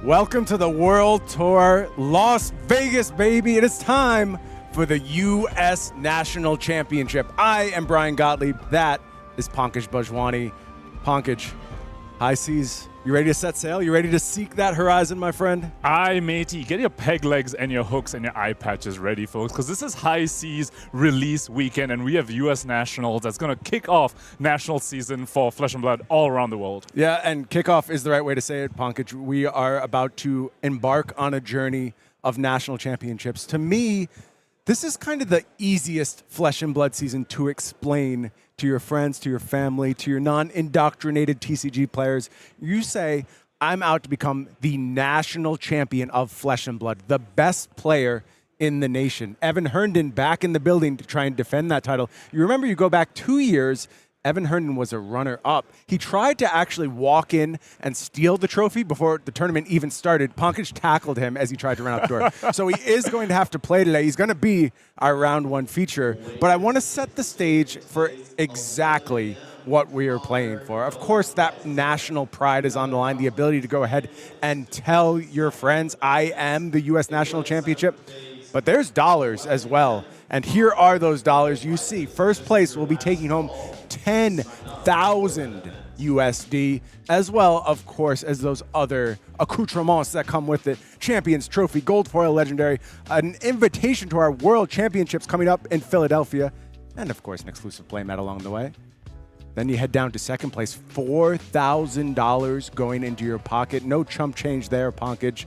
Welcome to the World Tour, Las Vegas, baby. It is time for the U.S. National Championship. I am Brian Gottlieb. That is Pankaj Bhajwani. Pankaj, high seas. You ready to set sail? You ready to seek that horizon, my friend? Aye, matey. Get your peg legs and your hooks and your eye patches ready, folks, because this is high seas release weekend, and we have U.S. Nationals that's going to kick off national season for Flesh and Blood all around the world. Yeah, and kickoff is the right way to say it, Pankaj. We are about to embark on a journey of national championships. To me, this is kind of the easiest Flesh and Blood season to explain to your friends, to your family, to your non-indoctrinated TCG players. You say, I'm out to become the national champion of Flesh and Blood, the best player in the nation. Evan Herndon back in the building to try and defend that title. You remember, you go back 2 years, Evan Herndon was a runner-up. He tried to actually walk in and steal the trophy before the tournament even started. Pankaj tackled him as he tried to run out the door. So he is going to have to play today. He's going to be our round one feature. But I want to set the stage for exactly what we are playing for. Of course, that national pride is on the line, the ability to go ahead and tell your friends, I am the U.S. National Championship. But there's dollars as well. And here are those dollars. You see, first place will be taking home 10,000 USD, as well, of course, as those other accoutrements that come with it. Champions Trophy, Gold Foil Legendary, an invitation to our World Championships coming up in Philadelphia, and, of course, an exclusive playmat along the way. Then you head down to second place, $4,000 going into your pocket. No chump change there, Pankaj.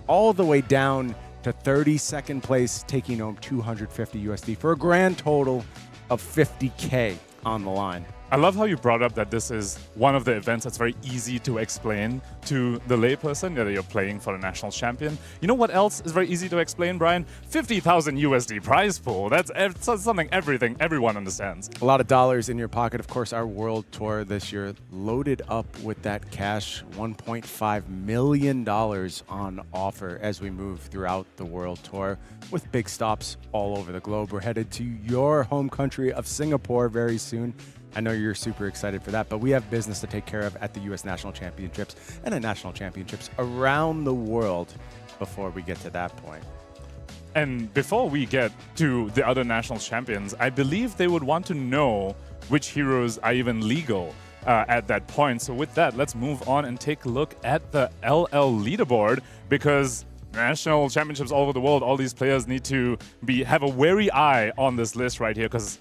All the way down to 32nd place, taking home 250 USD for a grand total of 50K on the line. I love how you brought up that this is one of the events that's very easy to explain to the layperson that you're playing for the national champion. You know what else is very easy to explain, Brian? 50,000 USD prize pool. That's something everyone understands. A lot of dollars in your pocket. Of course, our World Tour this year loaded up with that cash, $1.5 million on offer as we move throughout the World Tour with big stops all over the globe. We're headed to your home country of Singapore very soon. I know you're super excited for that, but we have business to take care of at the U.S. National Championships and at national championships around the world before we get to that point. And before we get to the other national champions, I believe they would want to know which heroes are even legal at that point. So with that, let's move on and take a look at the LL leaderboard, because national championships all over the world, all these players need to have a wary eye on this list right here, because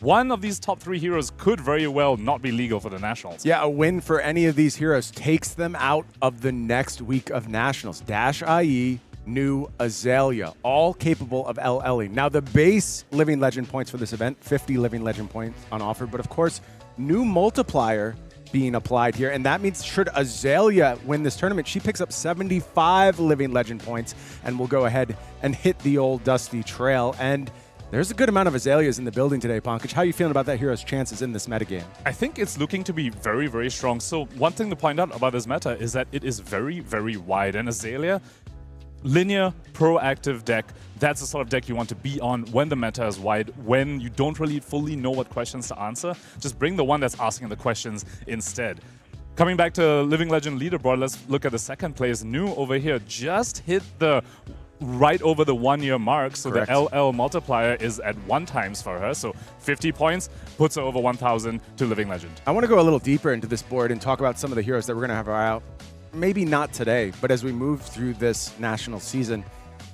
one of these top three heroes could very well not be legal for the Nationals. Yeah, a win for any of these heroes takes them out of the next week of Nationals. Dash IE, New, Azalea, all capable of LLing. Now, the base Living Legend points for this event, 50 Living Legend points on offer, but of course, new multiplier being applied here, and that means should Azalea win this tournament, she picks up 75 Living Legend points and will go ahead and hit the old dusty trail. And there's a good amount of Azaleas in the building today, Pankaj. How are you feeling about that hero's chances in this metagame? I think it's looking to be very, very strong. So one thing to point out about this meta is that it is very, very wide. And Azalea, linear, proactive deck, that's the sort of deck you want to be on when the meta is wide, when you don't really fully know what questions to answer. Just bring the one that's asking the questions instead. Coming back to Living Legend leaderboard, let's look at the second place. New over here just hit the right over the 1 year mark, so correct. The LL multiplier is at 1 times for her, so 50 points puts her over 1,000 to Living Legend. I want to go a little deeper into this board and talk about some of the heroes that we're going to have out. Maybe not today, but as we move through this national season.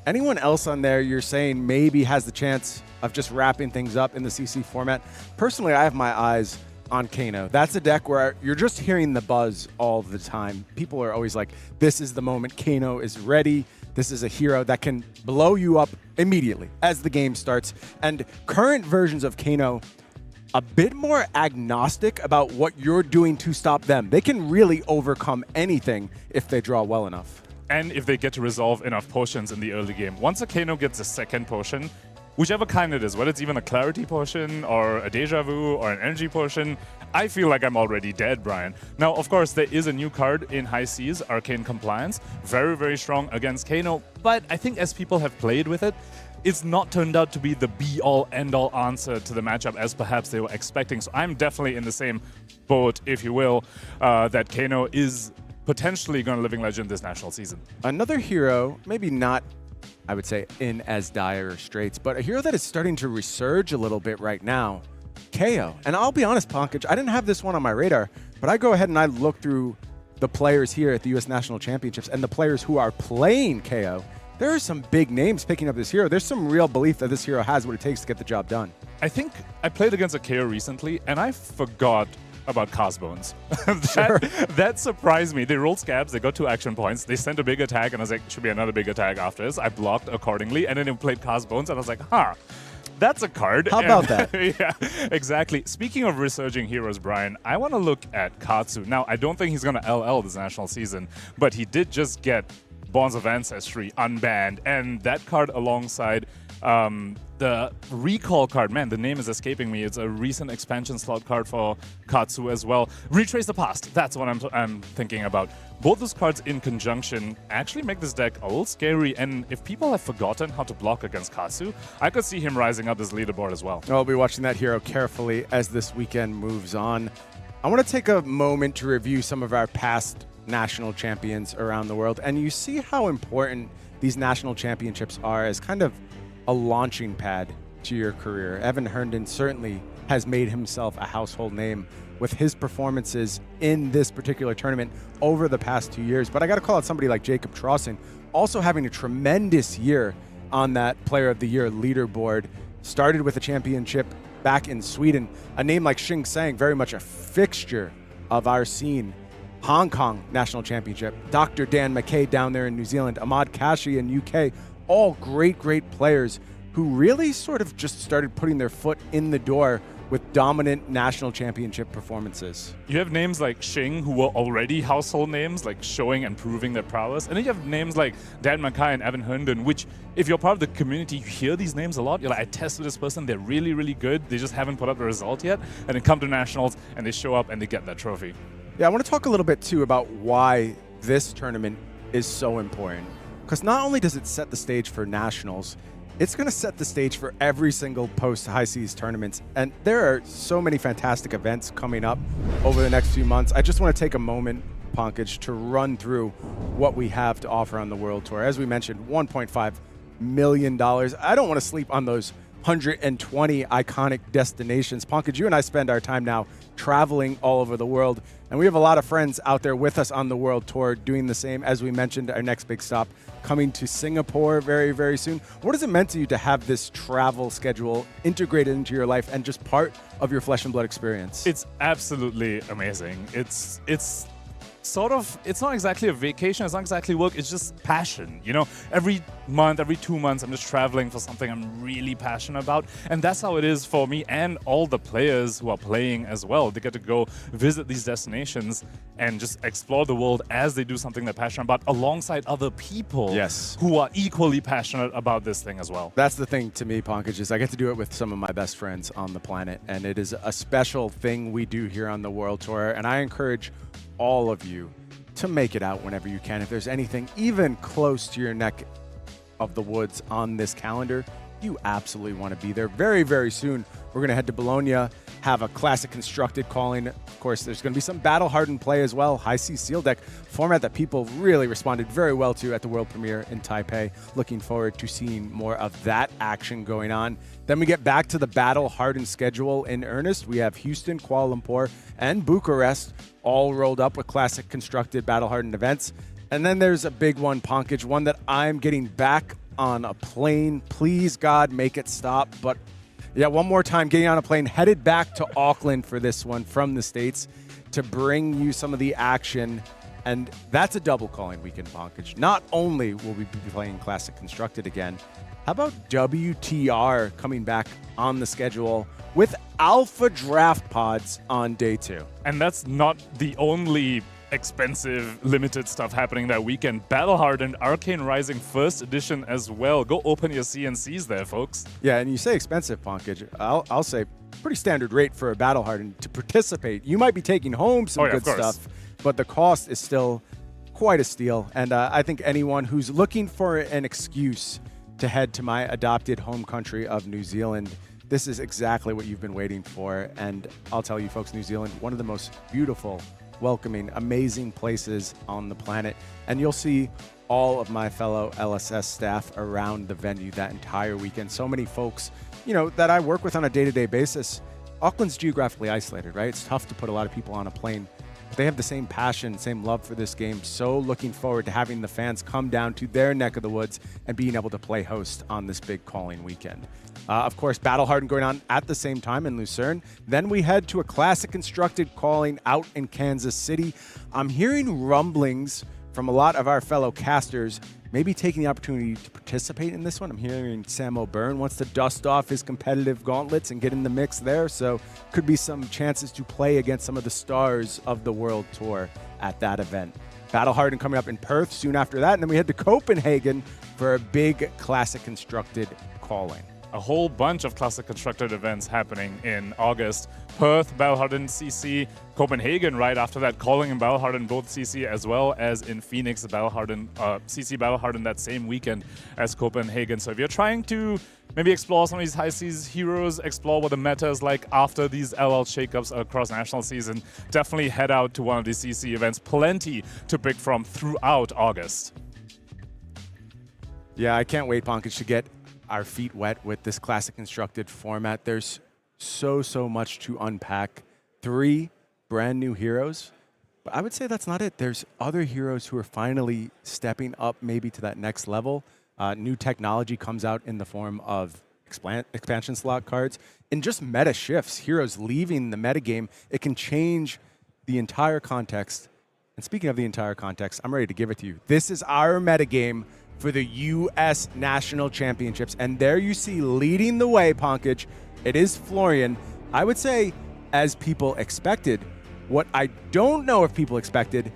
Anyone else on there you're saying maybe has the chance of just wrapping things up in the CC format? Personally, I have my eyes on Kano. That's a deck where you're just hearing the buzz all the time. People are always like, this is the moment Kano is ready. This is a hero that can blow you up immediately as the game starts. And current versions of Kano, a bit more agnostic about what you're doing to stop them. They can really overcome anything if they draw well enough. And if they get to resolve enough potions in the early game. Once a Kano gets a second potion, whichever kind it is, whether it's even a clarity potion or a deja vu or an energy potion, I feel like I'm already dead, Brian. Now, of course, there is a new card in High Seas, Arcane Compliance. Very, very strong against Kano, but I think as people have played with it, it's not turned out to be the be-all, end-all answer to the matchup as perhaps they were expecting. So I'm definitely in the same boat, if you will, that Kano is potentially going to living legend this national season. Another hero, maybe not, I would say, in as dire straits, but a hero that is starting to resurge a little bit right now, KO. And I'll be honest, Pankaj, I didn't have this one on my radar, but I go ahead and I look through the players here at the U.S. National Championships and the players who are playing KO. There are some big names picking up this hero. There's some real belief that this hero has what it takes to get the job done. I think I played against a KO recently, and I forgot about Crossbones. that surprised me. They rolled scabs, they got 2 action points, they sent a big attack, and I was like, should be another big attack after this. I blocked accordingly, and then they played Crossbones, and I was like, that's a card. How about that? Yeah, exactly. Speaking of resurging heroes, Brian, I want to look at Katsu. Now, I don't think he's going to LL this national season, but he did just get Bonds of Ancestry unbanned, and that card alongside the recall card, man, the name is escaping me. It's a recent expansion slot card for Katsu as well. Retrace the Past, that's what I'm thinking about. Both those cards in conjunction actually make this deck a little scary, and if people have forgotten how to block against Katsu, I could see him rising up this leaderboard as well. I'll be watching that hero carefully as this weekend moves on. I want to take a moment to review some of our past national champions around the world, and you see how important these national championships are as kind of a launching pad to your career. Evan Herndon certainly has made himself a household name with his performances in this particular tournament over the past 2 years. But I got to call out somebody like Jacob Trausen, also having a tremendous year on that Player of the Year leaderboard. Started with a championship back in Sweden. A name like Xing Sang, very much a fixture of our scene. Hong Kong National Championship. Dr. Dan McKay down there in New Zealand. Ahmad Kashi in UK. All great players who really sort of just started putting their foot in the door with dominant national championship performances. You have names like Xing, who were already household names, like showing and proving their prowess. And then you have names like Dan Mackay and Evan Herndon, which, if you're part of the community, you hear these names a lot. You're like, I tested this person, they're really good. They just haven't put up the result yet. And then come to nationals, and they show up, and they get that trophy. Yeah, I want to talk a little bit, too, about why this tournament is so important. Because not only does it set the stage for nationals, it's going to set the stage for every single post-high seas tournaments. And there are so many fantastic events coming up over the next few months. I just want to take a moment, Pankaj, to run through what we have to offer on the World Tour. As we mentioned, $1.5 million. I don't want to sleep on those 120 iconic destinations. Pankaj, you and I spend our time now traveling all over the world, and we have a lot of friends out there with us on the World Tour doing the same. As we mentioned, our next big stop coming to Singapore very soon. What has it meant to you to have this travel schedule integrated into your life and just part of your flesh and blood experience? It's absolutely amazing. It's sort of, it's not exactly a vacation, it's not exactly work, it's just passion. You know, every month, every 2 months, I'm just traveling for something I'm really passionate about. And that's how it is for me and all the players who are playing as well. They get to go visit these destinations and just explore the world as they do something they're passionate about alongside other people who are equally passionate about this thing as well. That's the thing to me, Pankaj, is I get to do it with some of my best friends on the planet. And it is a special thing we do here on the World Tour. And I encourage all of you to make it out whenever you can. If there's anything even close to your neck of the woods on this calendar, you absolutely want to be there. Very soon, we're going to head to Bologna, have a classic constructed calling. Of course, there's going to be some battle-hardened play as well. High C Seal Deck, format that people really responded very well to at the world premiere in Taipei. Looking forward to seeing more of that action going on. Then we get back to the battle-hardened schedule in earnest. We have Houston, Kuala Lumpur, and Bucharest all rolled up with classic constructed battle-hardened events. And then there's a big one, Pankaj, one that I'm getting back on a plane. Please, God, make it stop. But yeah, one more time, getting on a plane, headed back to Auckland for this one from the States to bring you some of the action. And that's a double calling weekend, Pankaj. Not only will we be playing Classic Constructed again, how about WTR coming back on the schedule with Alpha Draft Pods on day 2? And that's not the only expensive limited stuff happening that weekend. Battle Hardened Arcane Rising First Edition as well. Go open your CNCs there, folks. Yeah, and you say expensive, Pankaj. I'll say pretty standard rate for a Battle Hardened to participate. You might be taking home some good stuff, but the cost is still quite a steal. And I think anyone who's looking for an excuse to head to my adopted home country of New Zealand, this is exactly what you've been waiting for. And I'll tell you folks, New Zealand, one of the most beautiful welcoming, amazing places on the planet. And you'll see all of my fellow LSS staff around the venue that entire weekend. So many folks, you know, that I work with on a day-to-day basis. Auckland's geographically isolated, right? It's tough to put a lot of people on a plane. But they have the same passion, same love for this game. So looking forward to having the fans come down to their neck of the woods and being able to play host on this big calling weekend. Of course, Battle Hardened going on at the same time in Lucerne. Then we head to a classic constructed calling out in Kansas City. I'm hearing rumblings from a lot of our fellow casters maybe taking the opportunity to participate in this one. I'm hearing Sam O'Byrne wants to dust off his competitive gauntlets and get in the mix there, so could be some chances to play against some of the stars of the World Tour at that event. Battle Hardened coming up in Perth soon after that, and then we head to Copenhagen for a big classic constructed calling. A whole bunch of classic constructed events happening in August. Perth, Battle Hardened, CC, Copenhagen right after that, calling in Battle Hardened both CC as well as in Phoenix, Battle Hardened, CC Battle Hardened that same weekend as Copenhagen. So if you're trying to maybe explore some of these high seas heroes, explore what the meta is like after these LL shakeups across national season, definitely head out to one of these CC events. Plenty to pick from throughout August. Yeah, I can't wait, Pankaj, to get our feet wet with this classic constructed format. There's so much to unpack. 3 brand new heroes, but I would say that's not it. There's other heroes who are finally stepping up maybe to that next level. New technology comes out in the form of expansion slot cards and just meta shifts. Heroes leaving the metagame, it can change the entire context. And speaking of the entire context, I'm ready to give it to you. This is our metagame for the U.S. National Championships. And there you see leading the way, Pankaj, it is Florian. I would say, as people expected, what I don't know if people expected,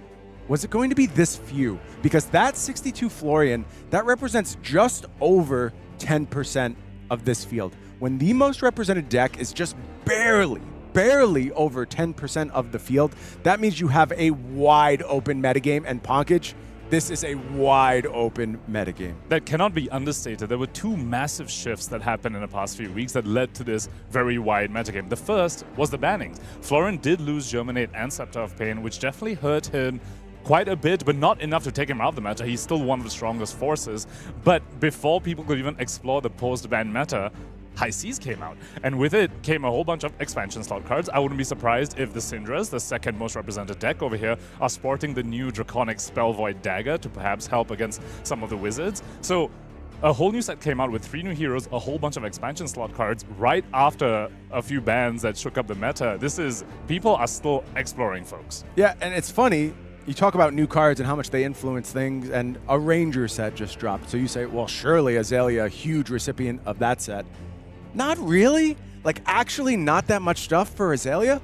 was it going to be this few? Because that 62 Florian, that represents just over 10% of this field. When the most represented deck is just barely over 10% of the field, that means you have a wide open metagame. And Pankaj, this is a wide open metagame. That cannot be understated. There were 2 massive shifts that happened in the past few weeks that led to this very wide metagame. The first was the bannings. Florian did lose Germinate and Scepter of Pain, which definitely hurt him quite a bit, but not enough to take him out of the meta. He's still one of the strongest forces. But before people could even explore the post-ban meta, High Seas came out, and with it came a whole bunch of expansion slot cards. I wouldn't be surprised if the Cindras, the second most represented deck over here, are sporting the new Draconic Spell Void Dagger to perhaps help against some of the wizards. So a whole new set came out with 3 new heroes, a whole bunch of expansion slot cards right after a few bans that shook up the meta. People are still exploring, folks. Yeah, and it's funny, you talk about new cards and how much they influence things, and a Ranger set just dropped. So you say, well, surely Azalea, a huge recipient of that set. Not really. Like, actually not that much stuff for Azalea,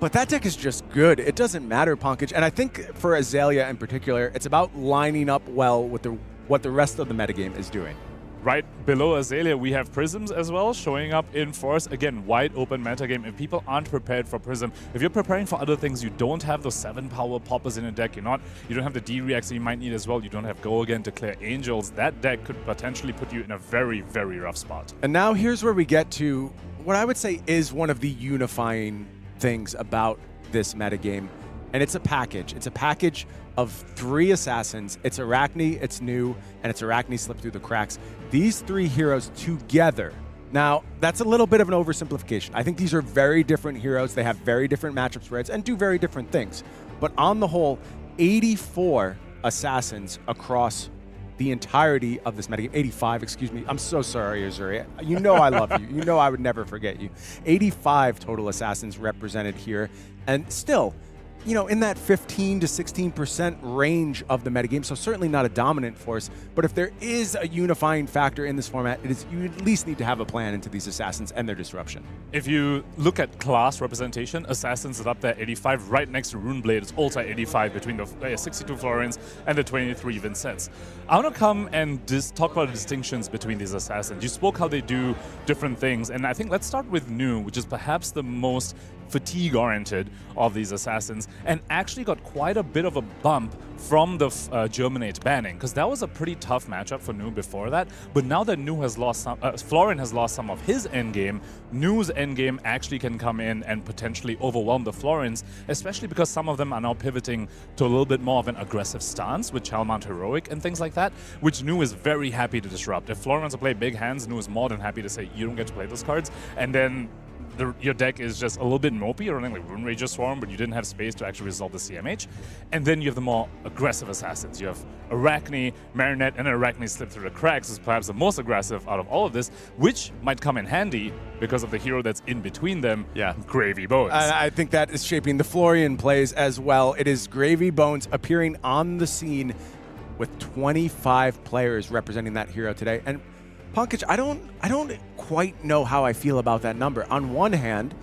but that deck is just good. It doesn't matter, Pankaj. And I think for Azalea in particular, it's about lining up well with what the rest of the metagame is doing. Right below Azalea, we have Prisms as well, showing up in force. Again, wide open metagame. If people aren't prepared for Prism, if you're preparing for other things, you don't have those 7 power poppers in a deck, you don't have the D-Reacts that you might need as well, you don't have Go Again to clear Angels, that deck could potentially put you in a very rough spot. And now here's where we get to what I would say is one of the unifying things about this metagame. And it's a package. It's a package of 3 assassins. It's Arachne, it's new, and it's Arachne Slip Through the Cracks. These 3 heroes together. Now, that's a little bit of an oversimplification. I think these are very different heroes. They have very different matchup spreads and do very different things. But on the whole, 84 assassins across the entirety of this metagame. 85, excuse me. I'm so sorry, Azuri. You know I love you. You know I would never forget you. 85 total assassins represented here. And still, you know, in that 15 to 16% range of the metagame, so certainly not a dominant force, but if there is a unifying factor in this format, it is you at least need to have a plan into these assassins and their disruption. If you look at class representation, Assassins is up there 85, right next to Runeblade. It's also 85 between the 62 Florians and the 23 Vynnsets. I want to come and talk about the distinctions between these assassins. You spoke how they do different things, and I think let's start with new, which is perhaps the most fatigue-oriented of these assassins, and actually got quite a bit of a bump from the Germinate banning, because that was a pretty tough matchup for Nu before that. But now that Nu has lost some, Florin has lost some of his endgame, Nu's endgame actually can come in and potentially overwhelm the Florins, especially because some of them are now pivoting to a little bit more of an aggressive stance with Chalmont Heroic and things like that, which Nu is very happy to disrupt. If Florin wants to play big hands, Nu is more than happy to say, you don't get to play those cards, and then your deck is just a little bit mopey. You're running like Rune Rager Swarm, but you didn't have space to actually resolve the CMH. And then you have the more aggressive assassins. You have Arachne, Marinette, and Arachne slip through the cracks is perhaps the most aggressive out of all of this, which might come in handy because of the hero that's in between them, Gravy Bones. I think that is shaping the Florian plays as well. It is Gravy Bones appearing on the scene with 25 players representing that hero today. And Pankaj, I don't quite know how I feel about that number. On one hand,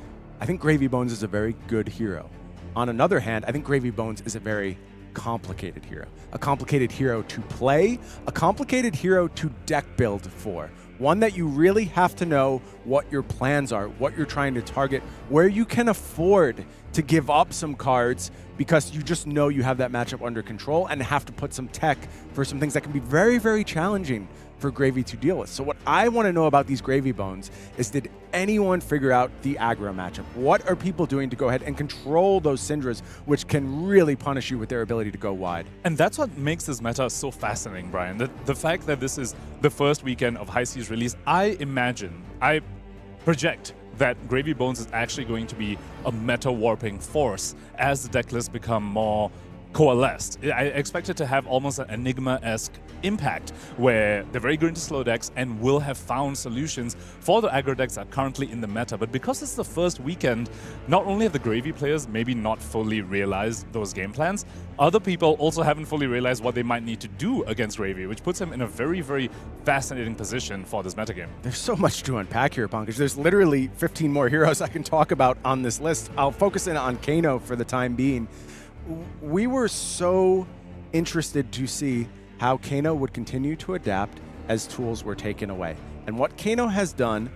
I think Gravy Bones is a very good hero. On another hand, I think Gravy Bones is a very complicated hero. A complicated hero to play, a complicated hero to deck build for. One that you really have to know what your plans are, what you're trying to target, where you can afford to give up some cards because you just know you have that matchup under control and have to put some tech for some things that can be very, very challenging for Gravy to deal with. So what I want to know about these Gravy Bones is, did anyone figure out the aggro matchup? What are people doing to go ahead and control those Cindras, which can really punish you with their ability to go wide? And that's what makes this meta so fascinating, Brian. The fact that this is the first weekend of High Seas release, I project that Gravy Bones is actually going to be a meta-warping force as the deck lists become more coalesced. I expect it to have almost an Enigma-esque impact, where they're very good into slow decks and will have found solutions for the aggro decks that are currently in the meta. But because it's the first weekend, not only have the Gravy players maybe not fully realized those game plans, other people also haven't fully realized what they might need to do against Gravy, which puts them in a very, very fascinating position for this metagame. There's so much to unpack here, Pankaj. There's literally 15 more heroes I can talk about on this list. I'll focus in on Kano for the time being. We were so interested to see how Kano would continue to adapt as tools were taken away. And what Kano has done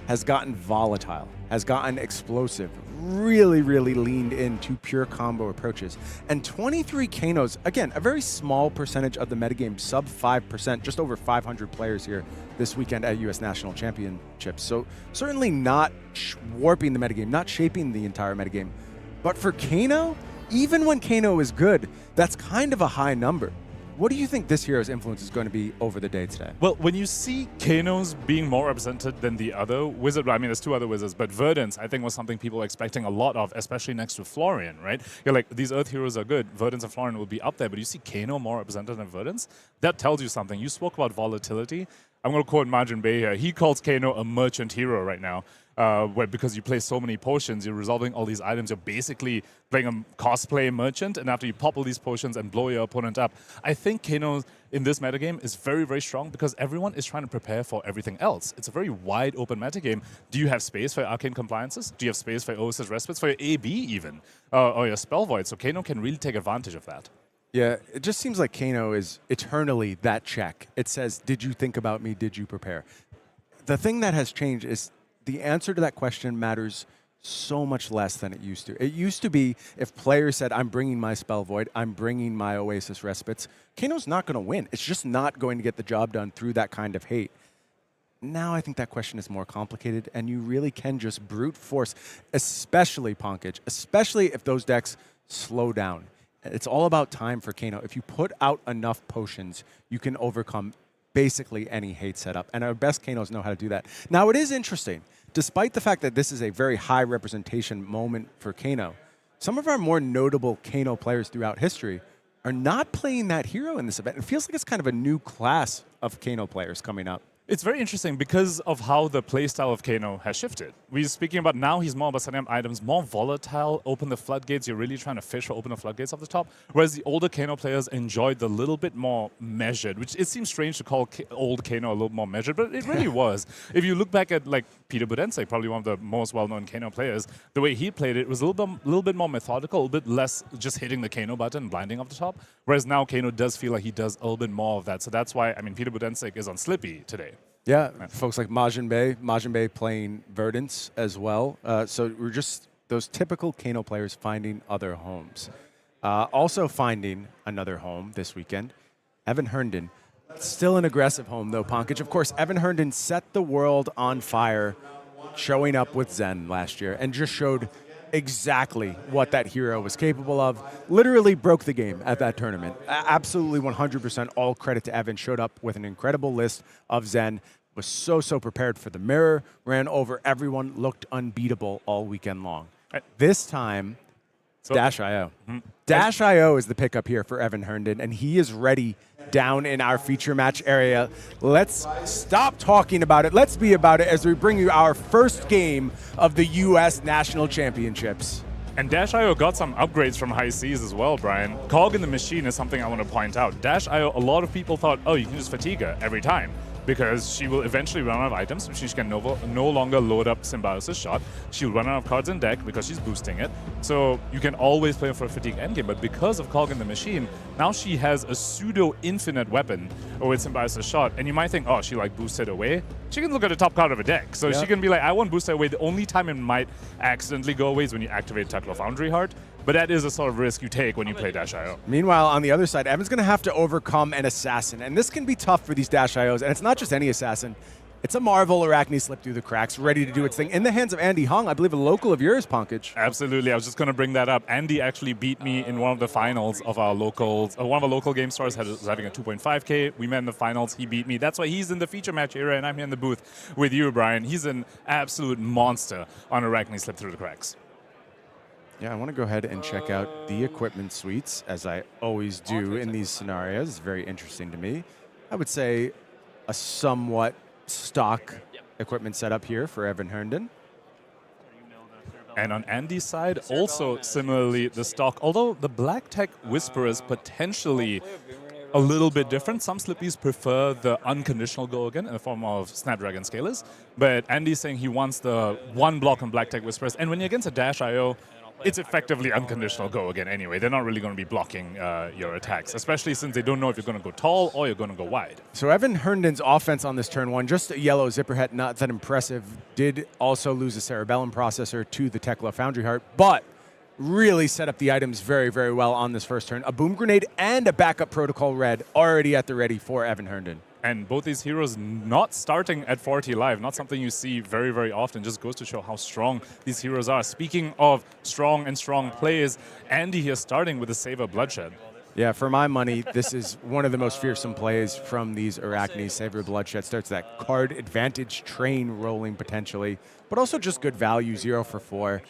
has gotten volatile, has gotten explosive, really, really leaned into pure combo approaches. And 23 Kanos, again, a very small percentage of the metagame, sub 5%, just over 500 players here this weekend at US National Championships. So certainly not warping the metagame, not shaping the entire metagame. But for Kano, even when Kano is good, that's kind of a high number. What do you think this hero's influence is going to be over the day today? Well, when you see Kanos being more represented than the other wizard, I mean, there's two other wizards, but Verdance, I think, was something people were expecting a lot of, especially next to Florian, right? You're like, these Earth heroes are good. Verdance and Florian will be up there, but you see Kano more represented than Verdance? That tells you something. You spoke about volatility. I'm going to quote Margin Bay here. He calls Kano a merchant hero right now. Where because you play so many potions, you're resolving all these items, you're basically playing a cosplay merchant, and after you pop all these potions and blow your opponent up, I think Kano in this metagame is very, very strong because everyone is trying to prepare for everything else. It's a very wide open metagame. Do you have space for your arcane compliances? Do you have space for your Oasis Respites, for your AB even, or your Spell Void? So Kano can really take advantage of that. Yeah, it just seems like Kano is eternally that check. It says, did you think about me? Did you prepare? The thing that has changed is the answer to that question matters so much less than it used to. It used to be if players said, I'm bringing my Spell Void, I'm bringing my Oasis Respites, Kano's not going to win. It's just not going to get the job done through that kind of hate. Now I think that question is more complicated, and you really can just brute force, especially Pankaj, especially if those decks slow down. It's all about time for Kano. If you put out enough potions, you can overcome basically any hate setup, and our best Kanos know how to do that. Now, it is interesting. Despite the fact that this is a very high representation moment for Kano, some of our more notable Kano players throughout history are not playing that hero in this event. It feels like it's kind of a new class of Kano players coming up. It's very interesting because of how the playstyle of Kano has shifted. We're speaking about now he's more about setting up items, more volatile, open the floodgates. You're really trying to fish or open the floodgates off the top. Whereas the older Kano players enjoyed the little bit more measured, which it seems strange to call old Kano a little more measured, but it really was. If you look back at like Peter Budense, probably one of the most well-known Kano players, the way he played it was a little bit more methodical, a little bit less just hitting the Kano button, blinding off the top. Whereas now Kano does feel like he does a little bit more of that. So that's why, I mean, Peter Budense is on Slippy today. Yeah, folks like Majin Bay playing Verdance as well. So we're just those typical Kano players finding other homes. Also finding another home this weekend, Evan Herndon. Still an aggressive home, though, Pankaj. Of course, Evan Herndon set the world on fire showing up with Zen last year and just showed exactly what that hero was capable of. Literally broke the game at that tournament. Absolutely 100% all credit to Evan. Showed up with an incredible list of Zen. Was so prepared for the mirror. Ran over everyone. Looked unbeatable all weekend long. This time, Dash.io. Dash.io is the pickup here for Evan Herndon, and he is ready down in our feature match area. Let's stop talking about it. Let's be about it as we bring you our first game of the U.S. National Championships. And Dash.io got some upgrades from high seas as well, Brian. Cog in the machine is something I want to point out. Dash.io, a lot of people thought, oh, you can just fatigue her every time, because she will eventually run out of items, which she can no longer load up Symbiosis Shot. She'll run out of cards in deck because she's boosting it. So you can always play her for a fatigue endgame, but because of Cog in the machine, now she has a pseudo-infinite weapon with Symbiosis Shot, and you might think, oh, she like boosted away. She can look at the top card of a deck, so she can be like, I won't boost it away. The only time it might accidentally go away is when you activate Teklo Foundry Heart. But that is a sort of risk you take when you play Dash.io. Meanwhile, on the other side, Evan's going to have to overcome an assassin. And this can be tough for these Dash.ios. And it's not just any assassin. It's a Marvel Arachne slip through the cracks, ready to do its thing. In the hands of Andy Hung, I believe a local of yours, Pankaj. Absolutely. I was just going to bring that up. Andy actually beat me in one of the finals of our locals. One of our local game stars was having a 2.5K. We met in the finals. He beat me. That's why he's in the feature match era, and I'm here in the booth with you, Brian. He's an absolute monster on Arachne slip through the cracks. Yeah, I want to go ahead and check out the equipment suites, as I always do in these scenarios. It's very interesting to me. I would say a somewhat stock equipment setup here for Evan Herndon. And on Andy's side, also similarly the stock, although the Black Tech Whisperer is potentially a little bit different. Some Slippies prefer the unconditional go again in the form of Snapdragon Scalers, but Andy's saying he wants the one block on Black Tech Whisperers, and when you're against a Dash.io, it's effectively unconditional go again anyway. They're not really going to be blocking your attacks, especially since they don't know if you're going to go tall or you're going to go wide. So Evan Herndon's offense on this turn one, just a yellow zipper head, not that impressive. Did also lose a Cerebellum processor to the Tekla Foundry Heart, but really set up the items very well on this first turn. A Boom Grenade and a backup Protocol Red already at the ready for Evan Herndon. And both these heroes not starting at 40 live, not something you see very often, just goes to show how strong these heroes are. Speaking of strong plays, Andy here starting with a Saver Bloodshed. Yeah, for my money, this is one of the most fearsome plays from these Arachne. Saver Bloodshed starts that card advantage train rolling potentially, but also just good value, 0 for 4.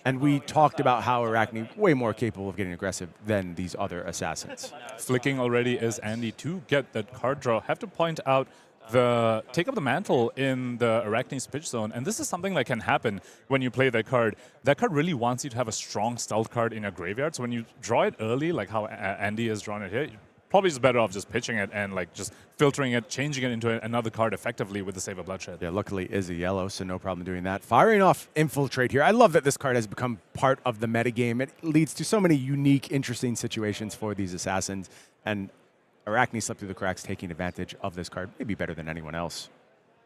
And we talked about how Arachne way more capable of getting aggressive than these other assassins. Flicking already is Andy to get that card draw. Have to point out the Take Up the Mantle in the Arachne's pitch zone, and this is something that can happen when you play that card. That card really wants you to have a strong stealth card in your graveyard, so when you draw it early, like how Andy has drawn it here, probably just better off just pitching it and like just filtering it, changing it into another card effectively with the Saver Bloodshed. Yeah, luckily is a yellow, so no problem doing that. Firing off Infiltrate here. I love that this card has become part of the metagame. It leads to so many unique, interesting situations for these assassins, and Arachne slipped through the cracks, taking advantage of this card, maybe better than anyone else.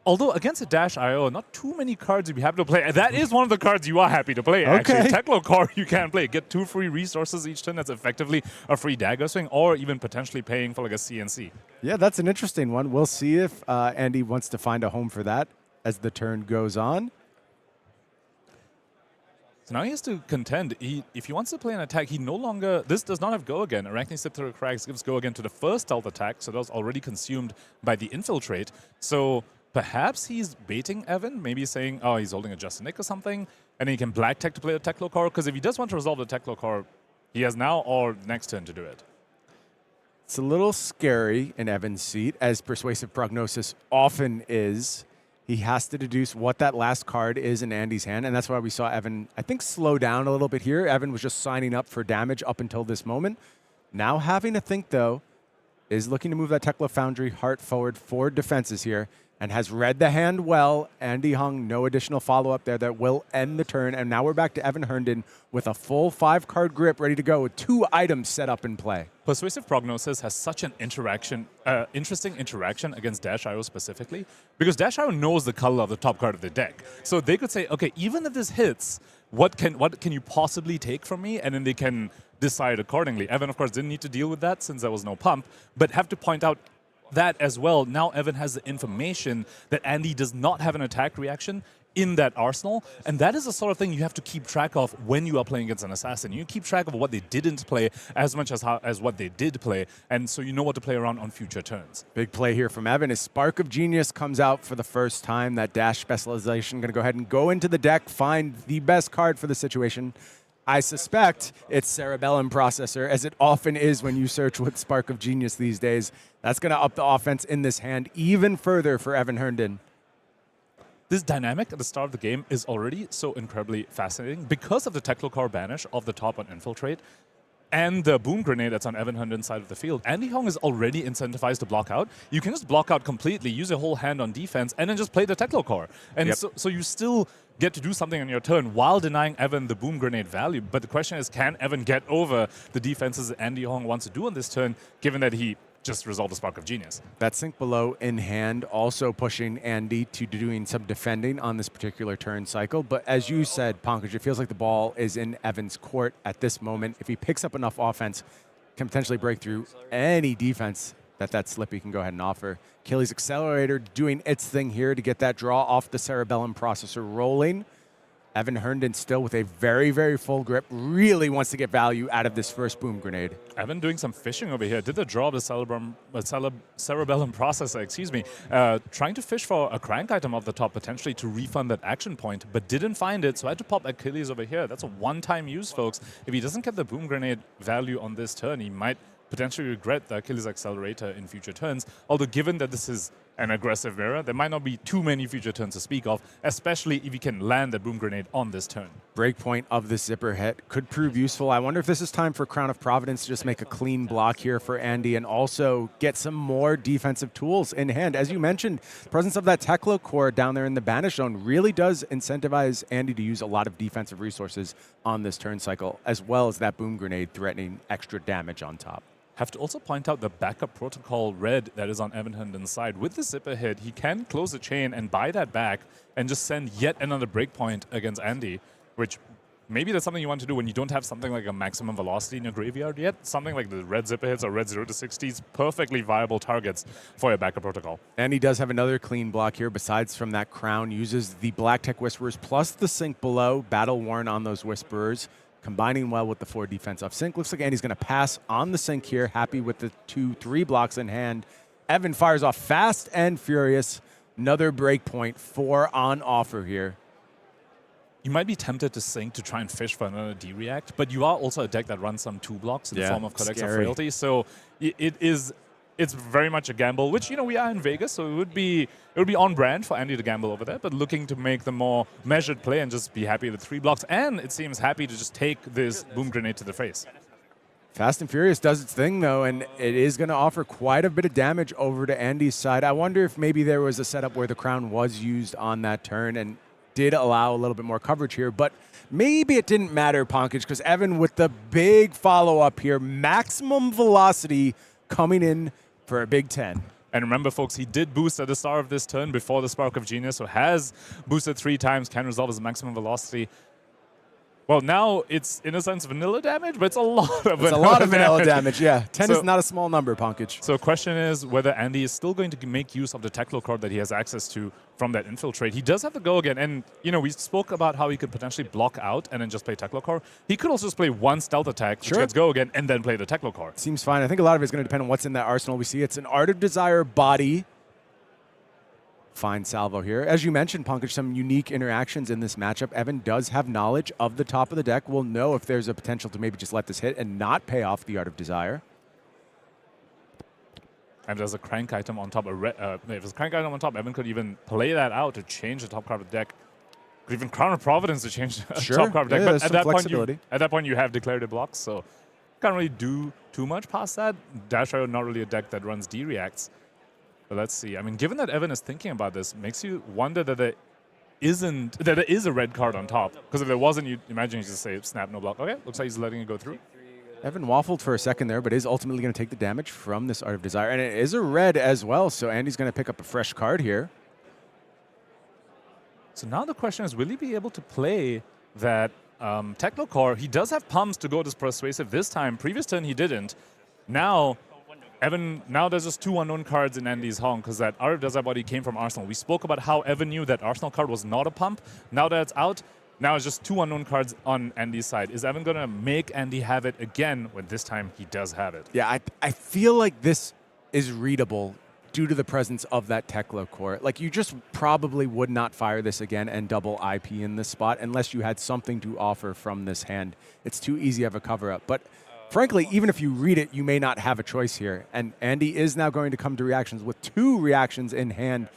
Although against a Dash.io, not too many cards you'd be happy to play. That is one of the cards you are happy to play, actually. Teklo card you can play. Get 2 free resources each turn. That's effectively a free dagger swing, or even potentially paying for like a CNC. Yeah, that's an interesting one. We'll see if Andy wants to find a home for that as the turn goes on. So now he has to contend. If he wants to play an attack, he no longer... This does not have go again. Arachne Slip Through the Cracks gives go again to the first stealth attack, so that was already consumed by the Infiltrate. So perhaps he's baiting Evan, maybe saying, oh, he's holding a Justin Nick or something, and he can Black Tech to play the Teklo core, because if he does want to resolve the Teklo core, he has now or next turn to do it. It's a little scary in Evan's seat, as Persuasive Prognosis often is. He has to deduce what that last card is in Andy's hand, and that's why we saw Evan, I think, slow down a little bit here. Evan was just signing up for damage up until this moment. Now having to think, though, is looking to move that Tekla Foundry Heart forward for defenses here, and has read the hand well. Andy Hung, no additional follow-up there that will end the turn, and now we're back to Evan Herndon with a full 5-card grip ready to go with 2 items set up in play. Persuasive Prognosis has such an interesting interaction against Dash.io specifically, because Dash.io knows the color of the top card of the deck. So they could say, okay, even if this hits, what can you possibly take from me? And then they can decide accordingly. Evan, of course, didn't need to deal with that since there was no pump, but have to point out that as well. Now Evan has the information that Andy does not have an attack reaction in that arsenal, and that is the sort of thing you have to keep track of when you are playing against an assassin. You keep track of what they didn't play as much as what they did play, and so you know what to play around on future turns. Big play here from Evan. His Spark of Genius comes out for the first time. That dash specialization going to go ahead and go into the deck, find the best card for the situation. I suspect it's Cerebellum Processor, as it often is when you search with Spark of Genius these days. That's going to up the offense in this hand even further for Evan Herndon. This dynamic at the start of the game is already so incredibly fascinating because of the Techlocore banish of the top on Infiltrate and the Boom Grenade that's on Evan Herndon's side of the field. Andy Hong is already incentivized to block out. You can just block out completely, use a whole hand on defense, and then just play the Techlocore. And so you still get to do something on your turn while denying Evan the Boom Grenade value. But the question is, can Evan get over the defenses that Andy Hong wants to do on this turn, given that he just resolved the Spark of Genius? That Sink Below in hand also pushing Andy to doing some defending on this particular turn cycle. But as you said, Pankaj, it feels like the ball is in Evan's court at this moment. If he picks up enough offense, can potentially break through any defense that Slippy can go ahead and offer. Achilles Accelerator doing its thing here to get that draw off the Cerebellum Processor rolling. Evan Herndon still with a very, very full grip, really wants to get value out of this first Boom Grenade. Evan doing some fishing over here. Did the draw of the Cerebellum Processor, trying to fish for a crank item off the top, potentially to refund that action point, but didn't find it, so had to pop Achilles over here. That's a one-time use, folks. If he doesn't get the Boom Grenade value on this turn, he might potentially regret the Achilles Accelerator in future turns. Although given that this is an aggressive mirror, there might not be too many future turns to speak of, especially if you can land that Boom Grenade on this turn. Breakpoint of the Zipper hit could prove useful. I wonder if this is time for Crown of Providence to just make a clean block here for Andy and also get some more defensive tools in hand. As you mentioned, the presence of that Techlocore down there in the Banish Zone really does incentivize Andy to use a lot of defensive resources on this turn cycle, as well as that Boom Grenade threatening extra damage on top. Have to also point out the backup protocol red that is on Evan Herndon's side. With the Zipper hit, he can close the chain and buy that back and just send yet another breakpoint against Andy, which maybe that's something you want to do when you don't have something like a maximum velocity in your graveyard yet. Something like the red Zipper hits or red 0 to 60s, perfectly viable targets for your backup protocol. And he does have another clean block here besides from that Crown. Uses the Black Tech Whisperers plus the Sink Below, Battle Worn on those Whisperers, combining well with the 4 defense off Sink. Looks like Andy's going to pass on the Sink here, happy with the 2-3 blocks in hand. Evan fires off fast and furious. Another breakpoint, 4 on offer here. You might be tempted to Sink to try and fish for another D-React, but you are also a deck that runs some 2 blocks in the form of Codex of Frailty, so it's very much a gamble, which, you know, we are in Vegas, so it would be on brand for Andy to gamble over there, but looking to make the more measured play and just be happy with 3 blocks, and it seems happy to just take this Boom Grenade to the face. Fast and Furious does its thing, though, and it is going to offer quite a bit of damage over to Andy's side. I wonder if maybe there was a setup where the Crown was used on that turn and did allow a little bit more coverage here, but maybe it didn't matter, Pankaj, because Evan with the big follow-up here, maximum velocity coming in for a big 10. And remember, folks, he did boost at the start of this turn before the Spark of Genius, so has boosted 3 times, can resolve his maximum velocity. Well, now it's, in a sense, vanilla damage, but it's a lot of vanilla damage, yeah. 10 is not a small number, Pankaj. So the question is whether Andy is still going to make use of the Techlocore that he has access to from that Infiltrate. He does have to go again, and, you know, we spoke about how he could potentially block out and then just play Techlocore. He could also just play 1 stealth attack, which gets go again, and then play the Techlocore. Seems fine. I think a lot of it's going to depend on what's in that arsenal. We see it's an Art of Desire body. Fine salvo here. As you mentioned, Pankaj, some unique interactions in this matchup. Evan does have knowledge of the top of the deck. We'll know if there's a potential to maybe just let this hit and not pay off the Art of Desire. And there's a crank item on top. If there's a crank item on top, Evan could even play that out to change the top card of the deck. Could even Crown of Providence to change the top card of the deck. But at that point, you have declarative blocks, so can't really do too much past that. Dasher, not really a deck that runs D-Reacts. But let's see. I mean, given that Evan is thinking about this, makes you wonder that there is a red card on top. Because if there wasn't, you'd imagine you just say snap, no block. Okay, looks like he's letting it go through. Evan waffled for a second there, but is ultimately going to take the damage from this Art of Desire. And it is a red as well, so Andy's going to pick up a fresh card here. So now the question is, will he be able to play that Technocore, he does have pumps to go to Persuasive this time. Previous turn, he didn't. Now, now there's just 2 unknown cards in Andy's Honk because that RF Desert Body came from Arsenal. We spoke about how Evan knew that Arsenal card was not a pump. Now that it's out, now it's just 2 unknown cards on Andy's side. Is Evan going to make Andy have it again when this time he does have it? Yeah, I feel like this is readable due to the presence of that Tekla core. Like, you just probably would not fire this again and double IP in this spot unless you had something to offer from this hand. It's too easy of a cover-up. But frankly, even if you read it, you may not have a choice here. And Andy is now going to come to reactions with 2 reactions in hand.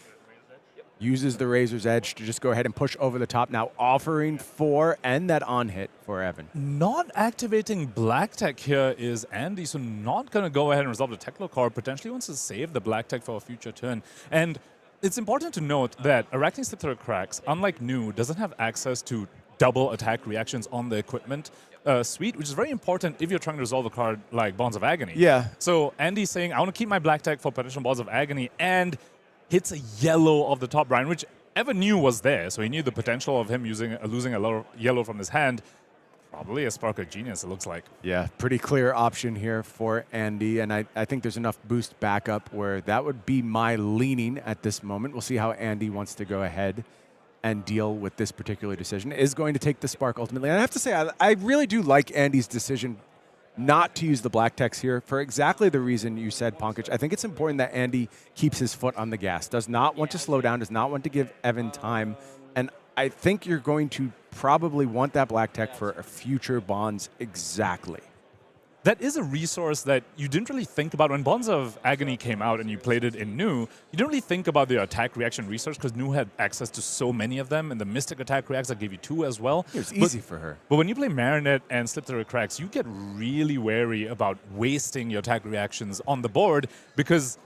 Uses the Razor's Edge to just go ahead and push over the top, now offering 4 and that on hit for Evan. Not activating Black Tech here is Andy, so not going to go ahead and resolve the Tekla card. Potentially wants to save the Black Tech for a future turn. And it's important to note that Arachne Slip Through Cracks, unlike New, doesn't have access to double attack reactions on the equipment suite, which is very important if you're trying to resolve a card like Bonds of Agony. Yeah. So Andy's saying, I want to keep my Black Tech for potential Bonds of Agony, and hits a yellow off the top, Brian, which Evan knew was there, so he knew the potential of him losing a yellow from his hand. Probably a Spark of Genius, it looks like. Yeah, pretty clear option here for Andy, and I think there's enough boost backup where that would be my leaning at this moment. We'll see how Andy wants to go ahead and deal with this particular decision. Is going to take the Spark ultimately. And I have to say, I really do like Andy's decision not to use the Black Techs here for exactly the reason you said, Pankaj. I think it's important that Andy keeps his foot on the gas, does not want to slow down, does not want to give Evan time. And I think you're going to probably want that Black Tech for a future Bonds exactly. That is a resource that you didn't really think about. When Bonds of Agony came out and you played it in New, you didn't really think about the attack reaction resource because New had access to so many of them, and the Mystic attack reacts that gave you 2 as well. It was easy for her. But when you play Marinette and Slip Through the Cracks, you get really wary about wasting your attack reactions on the board, because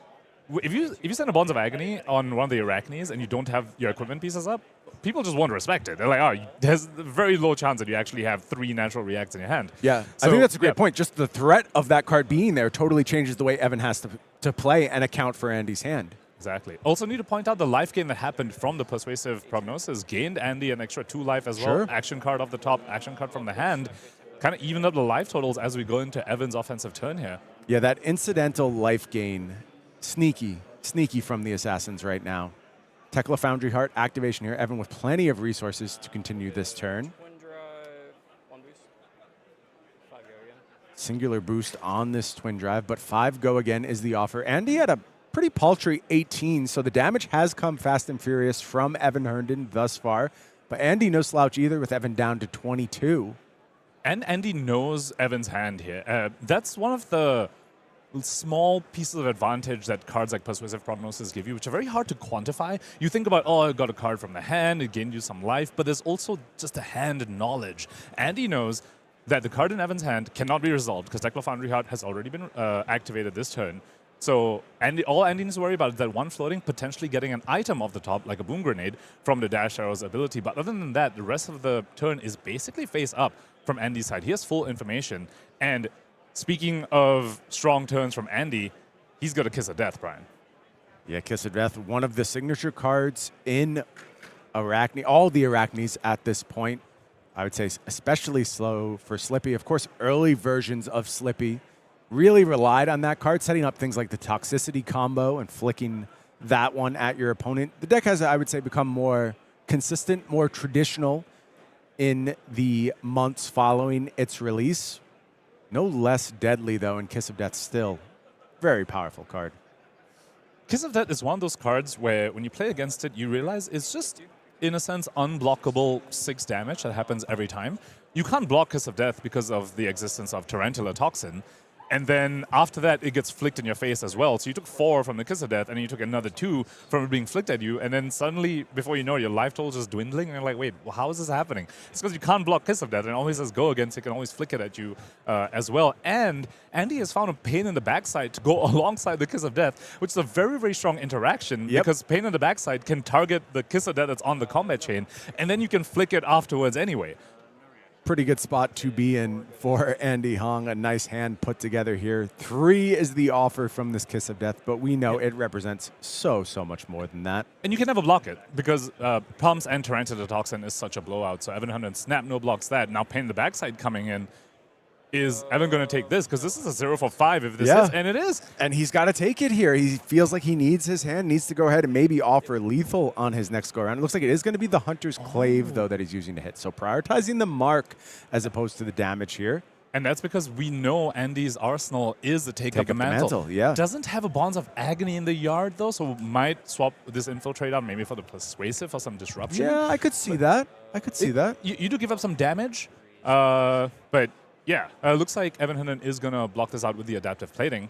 if you send a Bonds of Agony on one of the Arachnes and you don't have your equipment pieces up, people just won't respect it. They're like, oh, there's a very low chance that you actually have 3 natural reacts in your hand. Yeah, so, I think that's a great point. Just the threat of that card being there totally changes the way Evan has to play and account for Andy's hand. Exactly. Also need to point out the life gain that happened from the Persuasive Prognosis gained Andy an extra 2 life as well. Action card off the top, action card from the hand. Kind of evened up the life totals as we go into Evan's offensive turn here. Yeah, that incidental life gain, sneaky from the Assassins right now. Tekla Foundry Heart activation here. Evan with plenty of resources to continue this turn. Singular boost on this twin drive, but 5 go again is the offer. Andy had a pretty paltry 18, so the damage has come fast and furious from Evan Herndon thus far. But Andy no slouch either, with Evan down to 22. And Andy knows Evan's hand here. That's one of the small pieces of advantage that cards like Persuasive Prognosis give you, which are very hard to quantify. You think about, oh, I got a card from the hand, it gained you some life, but there's also just a hand knowledge. Andy knows that the card in Evan's hand cannot be resolved because Tekla Foundry Heart has already been activated this turn. So all Andy needs to worry about is that one floating, potentially getting an item off the top, like a Boom Grenade, from the Dash Arrow's ability. But other than that, the rest of the turn is basically face up from Andy's side. He has full information. And speaking of strong turns from Andy, he's got a Kiss of Death, Brian. Yeah, Kiss of Death, one of the signature cards in Arachne, all the Arachnes at this point. I would say especially slow for Slippy. Of course, early versions of Slippy really relied on that card, setting up things like the Toxicity combo and flicking that one at your opponent. The deck has, I would say, become more consistent, more traditional in the months following its release. No less deadly, though, in Kiss of Death still. Very powerful card. Kiss of Death is one of those cards where when you play against it, you realize it's just, in a sense, unblockable 6 damage that happens every time. You can't block Kiss of Death because of the existence of Tarantula Toxin. And then after that, it gets flicked in your face as well. So you took 4 from the Kiss of Death, and then you took another 2 from it being flicked at you. And then suddenly, before you know it, your life total is just dwindling. And you're like, wait, well, how is this happening? It's because you can't block Kiss of Death. And it always says go again, so it can always flick it at you as well. And Andy has found a pain in the backside to go alongside the Kiss of Death, which is a very, very strong interaction. Because pain in the backside can target the Kiss of Death that's on the combat chain. And then you can flick it afterwards anyway. pretty good spot to be in for Andy Hong. A nice hand put together here. 3 is the offer from this Kiss of Death, but we know it represents so much more than that. And you can never block it because Pumps and Tyrantid Toxin is such a blowout. So Evan Herndon snap no blocks that. Now Pain in the backside coming in. Is Evan going to take this? Because this is a 0 for 5 if this is, and it is. And he's got to take it here. He feels like he needs his hand, needs to go ahead and maybe offer lethal on his next go-around. It looks like it is going to be the Hunter's Clave, though, that he's using to hit. So prioritizing the mark as opposed to the damage here. And that's because we know Andy's arsenal is the take up the mantle. Yeah. Doesn't have a Bonds of Agony in the yard, though, so might swap this Infiltrate out maybe for the Persuasive or some disruption. Yeah, I could see that. You do give up some damage, but... Yeah, looks like Evan Herndon is going to block this out with the Adaptive Plating,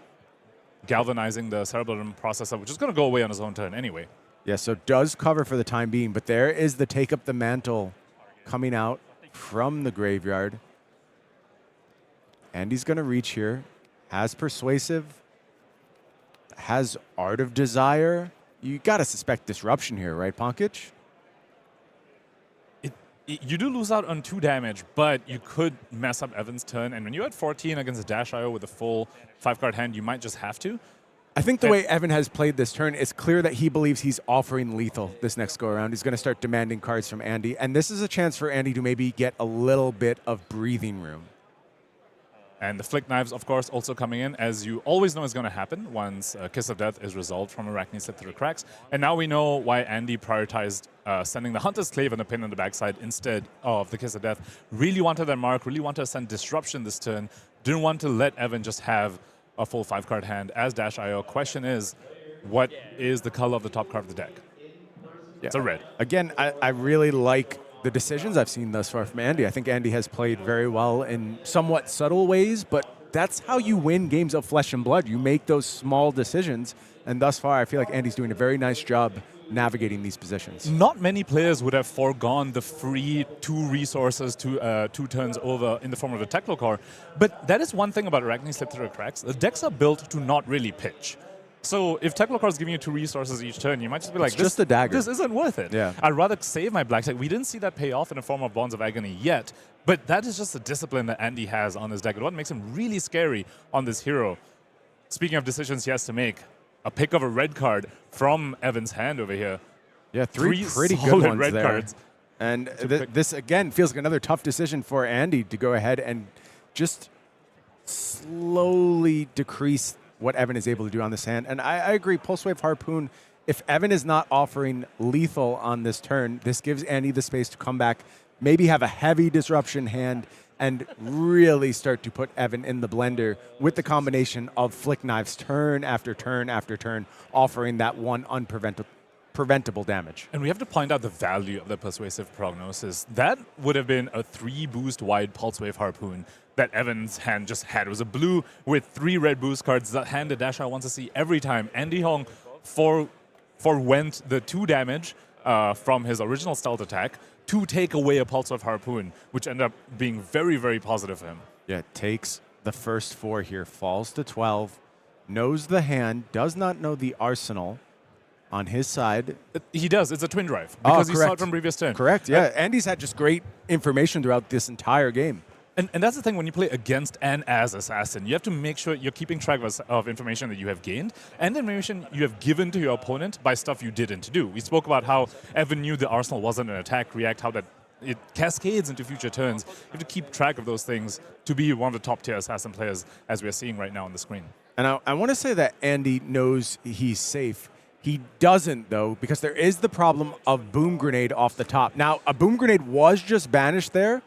galvanizing the Cerebellum Processor, which is going to go away on his own turn anyway. Yeah, so does cover for the time being, but there is the Take Up the Mantle coming out from the graveyard. Andy's going to reach here, has Persuasive, has Art of Desire. You got to suspect Disruption here, right, Pankaj? You do lose out on 2 damage, but you could mess up Evan's turn. And when you're at 14 against a Dash IO with a full 5-card hand, you might just have to. I think the way Evan has played this turn, it's clear that he believes he's offering lethal this next go-around. He's going to start demanding cards from Andy. And this is a chance for Andy to maybe get a little bit of breathing room. And the Flick Knives, of course, also coming in, as you always know is going to happen once Kiss of Death is resolved from Markni Slip Through the Cracks. And now we know why Andy prioritized sending the Hunter's Clave and the Pin on the backside instead of the Kiss of Death. Really wanted that mark, really wanted to send Disruption this turn. Didn't want to let Evan just have a full 5-card hand as Dash IO. Question is, what is the color of the top card of the deck? Yeah. It's a red. Again, I really like the decisions I've seen thus far from Andy. I think Andy has played very well in somewhat subtle ways, but that's how you win games of Flesh and Blood. You make those small decisions, and thus far I feel like Andy's doing a very nice job navigating these positions. Not many players would have foregone the free 2 resources to 2 turns over in the form of a Techno Core, but that is one thing about Arachne Slip Through the Cracks. The decks are built to not really pitch. So if Techno Core is giving you 2 resources each turn, you might just be like, just a dagger. This isn't worth it. Yeah. I'd rather save my black deck. We didn't see that pay off in the form of Bonds of Agony yet, but that is just the discipline that Andy has on his deck. And what makes him really scary on this hero. Speaking of decisions he has to make, a pick of a red card from Evan's hand over here. Yeah, 3 pretty good ones red there. Cards. And this, again, feels like another tough decision for Andy to go ahead and just slowly decrease what Evan is able to do on this hand. And I agree, Pulse Wave Harpoon, if Evan is not offering lethal on this turn, this gives Andy the space to come back, maybe have a heavy disruption hand, and really start to put Evan in the blender with the combination of Flick Knives turn after turn after turn, offering that one preventable damage. And we have to point out the value of the Persuasive Prognosis. That would have been a 3-boost wide Pulse Wave Harpoon that Evan's hand just had. It was a blue with 3 red boost cards, that hand that Dash wants to see every time. Andy Hong forwent the 2 damage from his original stealth attack to take away a Pulse Wave Harpoon, which ended up being very, very positive for him. Yeah, takes the first 4 here, falls to 12, knows the hand, does not know the arsenal on his side. He does. It's a twin drive because he saw it from previous turn. Correct, yeah. Andy's had just great information throughout this entire game. And that's the thing when you play against and as Assassin. You have to make sure you're keeping track of information that you have gained and information you have given to your opponent by stuff you didn't do. We spoke about how Evan knew the Arsenal wasn't an attack react, how that it cascades into future turns. You have to keep track of those things to be one of the top-tier Assassin players as we're seeing right now on the screen. And I want to say that Andy knows he's safe. He doesn't, though, because there is the problem of Boom Grenade off the top. Now, a Boom Grenade was just banished there.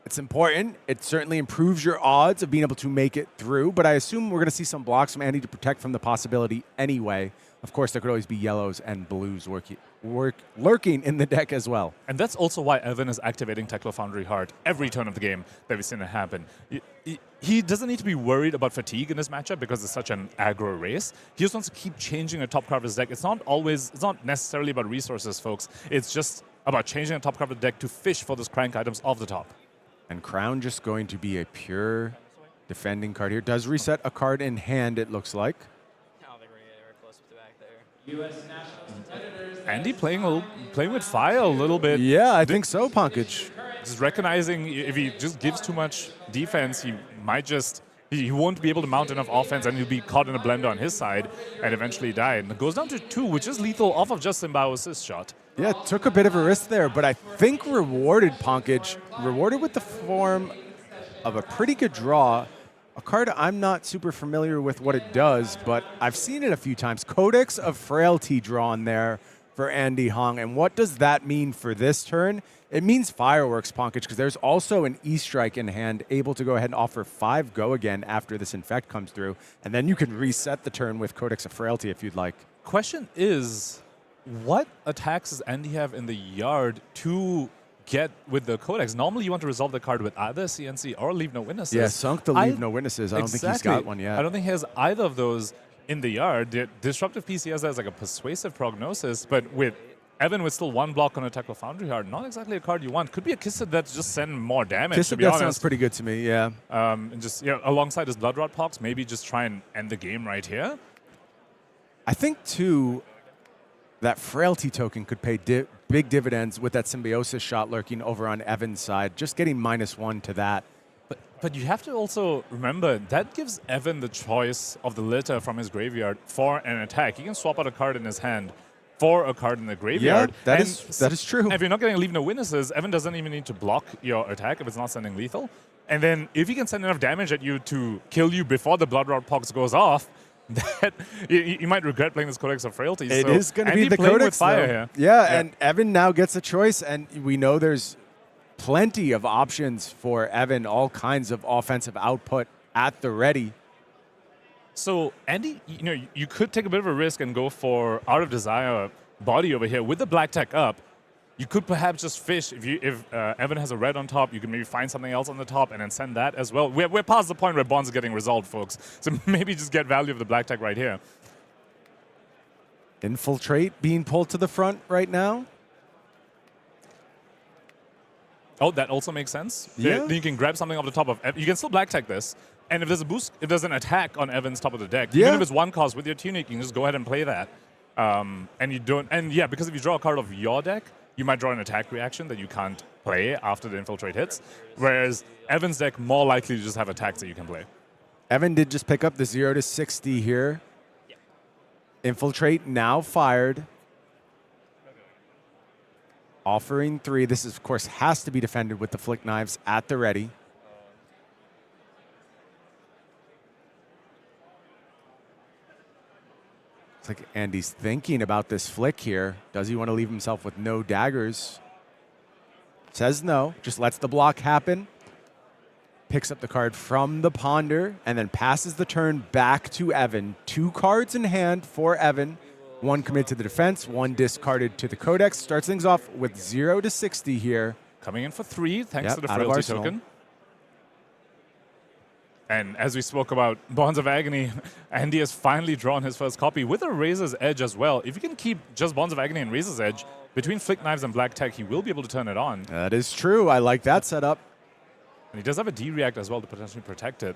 It's important. It certainly improves your odds of being able to make it through, but I assume we're going to see some blocks from Andy to protect from the possibility anyway. Of course, there could always be yellows and blues lurking in the deck as well. And that's also why Evan is activating Teklo Foundry hard every turn of the game that we've seen it happen. He doesn't need to be worried about fatigue in this matchup because it's such an aggro race. He just wants to keep changing the top card of his deck. It's not necessarily about resources, folks. It's just about changing the top card of the deck to fish for those crank items off the top. And Crown just going to be a pure defending card here. Does reset a card in hand, it looks like. Andy playing with fire a little bit. Yeah, I think so, Pankaj. Just recognizing if he just gives too much defense, he might just he won't be able to mount enough offense, and he'll be caught in a blender on his side and eventually die. And it goes down to 2, which is lethal off of just Symbiosis shot. Yeah, took a bit of a risk there, but I think rewarded, Pankaj. Rewarded with the form of a pretty good draw. A card I'm not super familiar with what it does, but I've seen it a few times. Codex of Frailty drawn there for Andy Hong. And what does that mean for this turn? It means fireworks, Pankaj, because there's also an E-Strike in hand, able to go ahead and offer 5 go again after this Infect comes through. And then you can reset the turn with Codex of Frailty if you'd like. Question is, what attacks does Andy have in the yard to get with the Codex? Normally you want to resolve the card with either CNC or Leave No Witnesses. Yeah, Sunk the Leave No Witnesses. I don't think he's got one yet. I don't think he has either of those in the yard. The Disruptive PC has like a Persuasive Prognosis, but with Evan with still 1 block on Attack of Foundry Heart, not exactly a card you want. Could be a Kisset that just send more damage, Kisset, to be that honest. sounds pretty good to me, yeah. And just, alongside his Blood Rot Pox, maybe just try and end the game right here. I think, too, that Frailty token could pay big dividends with that Symbiosis shot lurking over on Evan's side, just getting -1 to that. But you have to also remember, that gives Evan the choice of the litter from his graveyard for an attack. He can swap out a card in his hand for a card in the graveyard. Yeah, that is true. If you're not getting Leave No Witnesses, Evan doesn't even need to block your attack if it's not sending lethal. And then if he can send enough damage at you to kill you before the Blood Rot Pox goes off, that you might regret playing this Codex of Frailty. It is going to be the Codex with fire here. Yeah, and Evan now gets a choice, and we know there's plenty of options for Evan, all kinds of offensive output at the ready. So Andy, you could take a bit of a risk and go for Art of Desire body over here with the black tech up. You could perhaps just fish if Evan has a red on top. You can maybe find something else on the top and then send that as well. We're past the point where bonds are getting resolved, folks. So maybe just get value of the black tech right here. Infiltrate being pulled to the front right now. Oh, that also makes sense. Yeah. Then you can grab something off the top of. You can still black tech this. And if there's a boost, if there's an attack on Evan's top of the deck, even if it's 1 cost with your Tunic, you can just go ahead and play that. And you don't. And yeah, because if you draw a card of your deck, you might draw an attack reaction that you can't play after the Infiltrate hits. Whereas Evan's deck more likely to just have attacks that you can play. Evan did just pick up the 0 to 60 here. Yep. Infiltrate now fired. Offering 3. This, of course, has to be defended with the Flick Knives at the ready. It's like Andy's thinking about this flick here. Does he want to leave himself with no daggers? Says no. Just lets the block happen. Picks up the card from the Ponder and then passes the turn back to Evan. 2 cards in hand for Evan. 1 committed to the defense, 1 discarded to the Codex. Starts things off with 0 to 60 here. Coming in for 3, thanks to the Frailty token. And as we spoke about Bonds of Agony, Andy has finally drawn his first copy with a Razor's Edge as well. If you can keep just Bonds of Agony and Razor's Edge, between Flick Knives and Black Tech, he will be able to turn it on. That is true. I like that setup. And he does have a D-React as well to potentially protect it.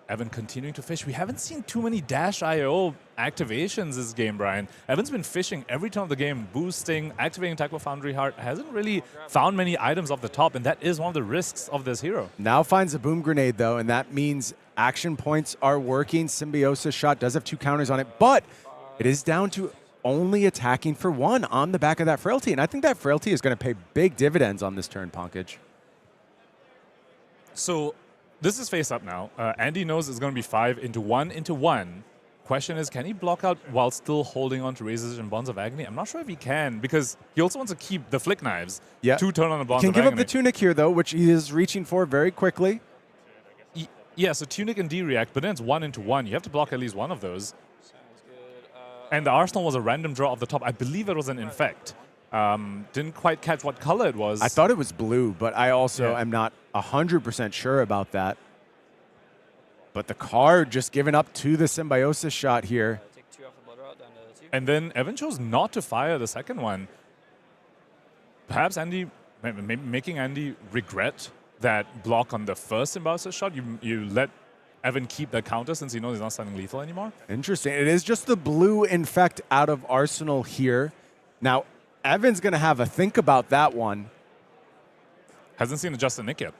Evan continuing to fish. We haven't seen too many Dash IO activations this game, Brian. Evan's been fishing every turn of the game, boosting, activating Tackle Foundry Heart. Hasn't really found many items off the top, and that is one of the risks of this hero. Now finds a Boom Grenade, though, and that means action points are working. Symbiosis shot does have 2 counters on it, but it is down to only attacking for 1 on the back of that Frailty, and I think that Frailty is going to pay big dividends on this turn, Pankaj. So this is face up now. Andy knows it's going to be 5 into 1 into 1. Question is, can he block out while still holding on to Razors and Bonds of Agony? I'm not sure if he can, because he also wants to keep the Flick Knives. Yeah. 2 turn on the Bonds of Agony. Can give Agony. up the Tunic here, though, which he is reaching for very quickly. Yeah, so Tunic and D-React, but then it's 1 into 1. You have to block at least one of those. And the Arsenal was a random draw off the top. I believe it was an Infect. Didn't quite catch what color it was. I thought it was blue, but I also am not 100% sure about that. But the card just given up to the Symbiosis shot here. And then Evan chose not to fire the second one. Perhaps Andy, making Andy regret that block on the first Symbiosis shot. You let Evan keep that counter since he knows he's not sending lethal anymore. Interesting. It is just the blue infect out of Arsenal here. Now, Evan's going to have a think about that one. Hasn't seen a Justin Nick yet.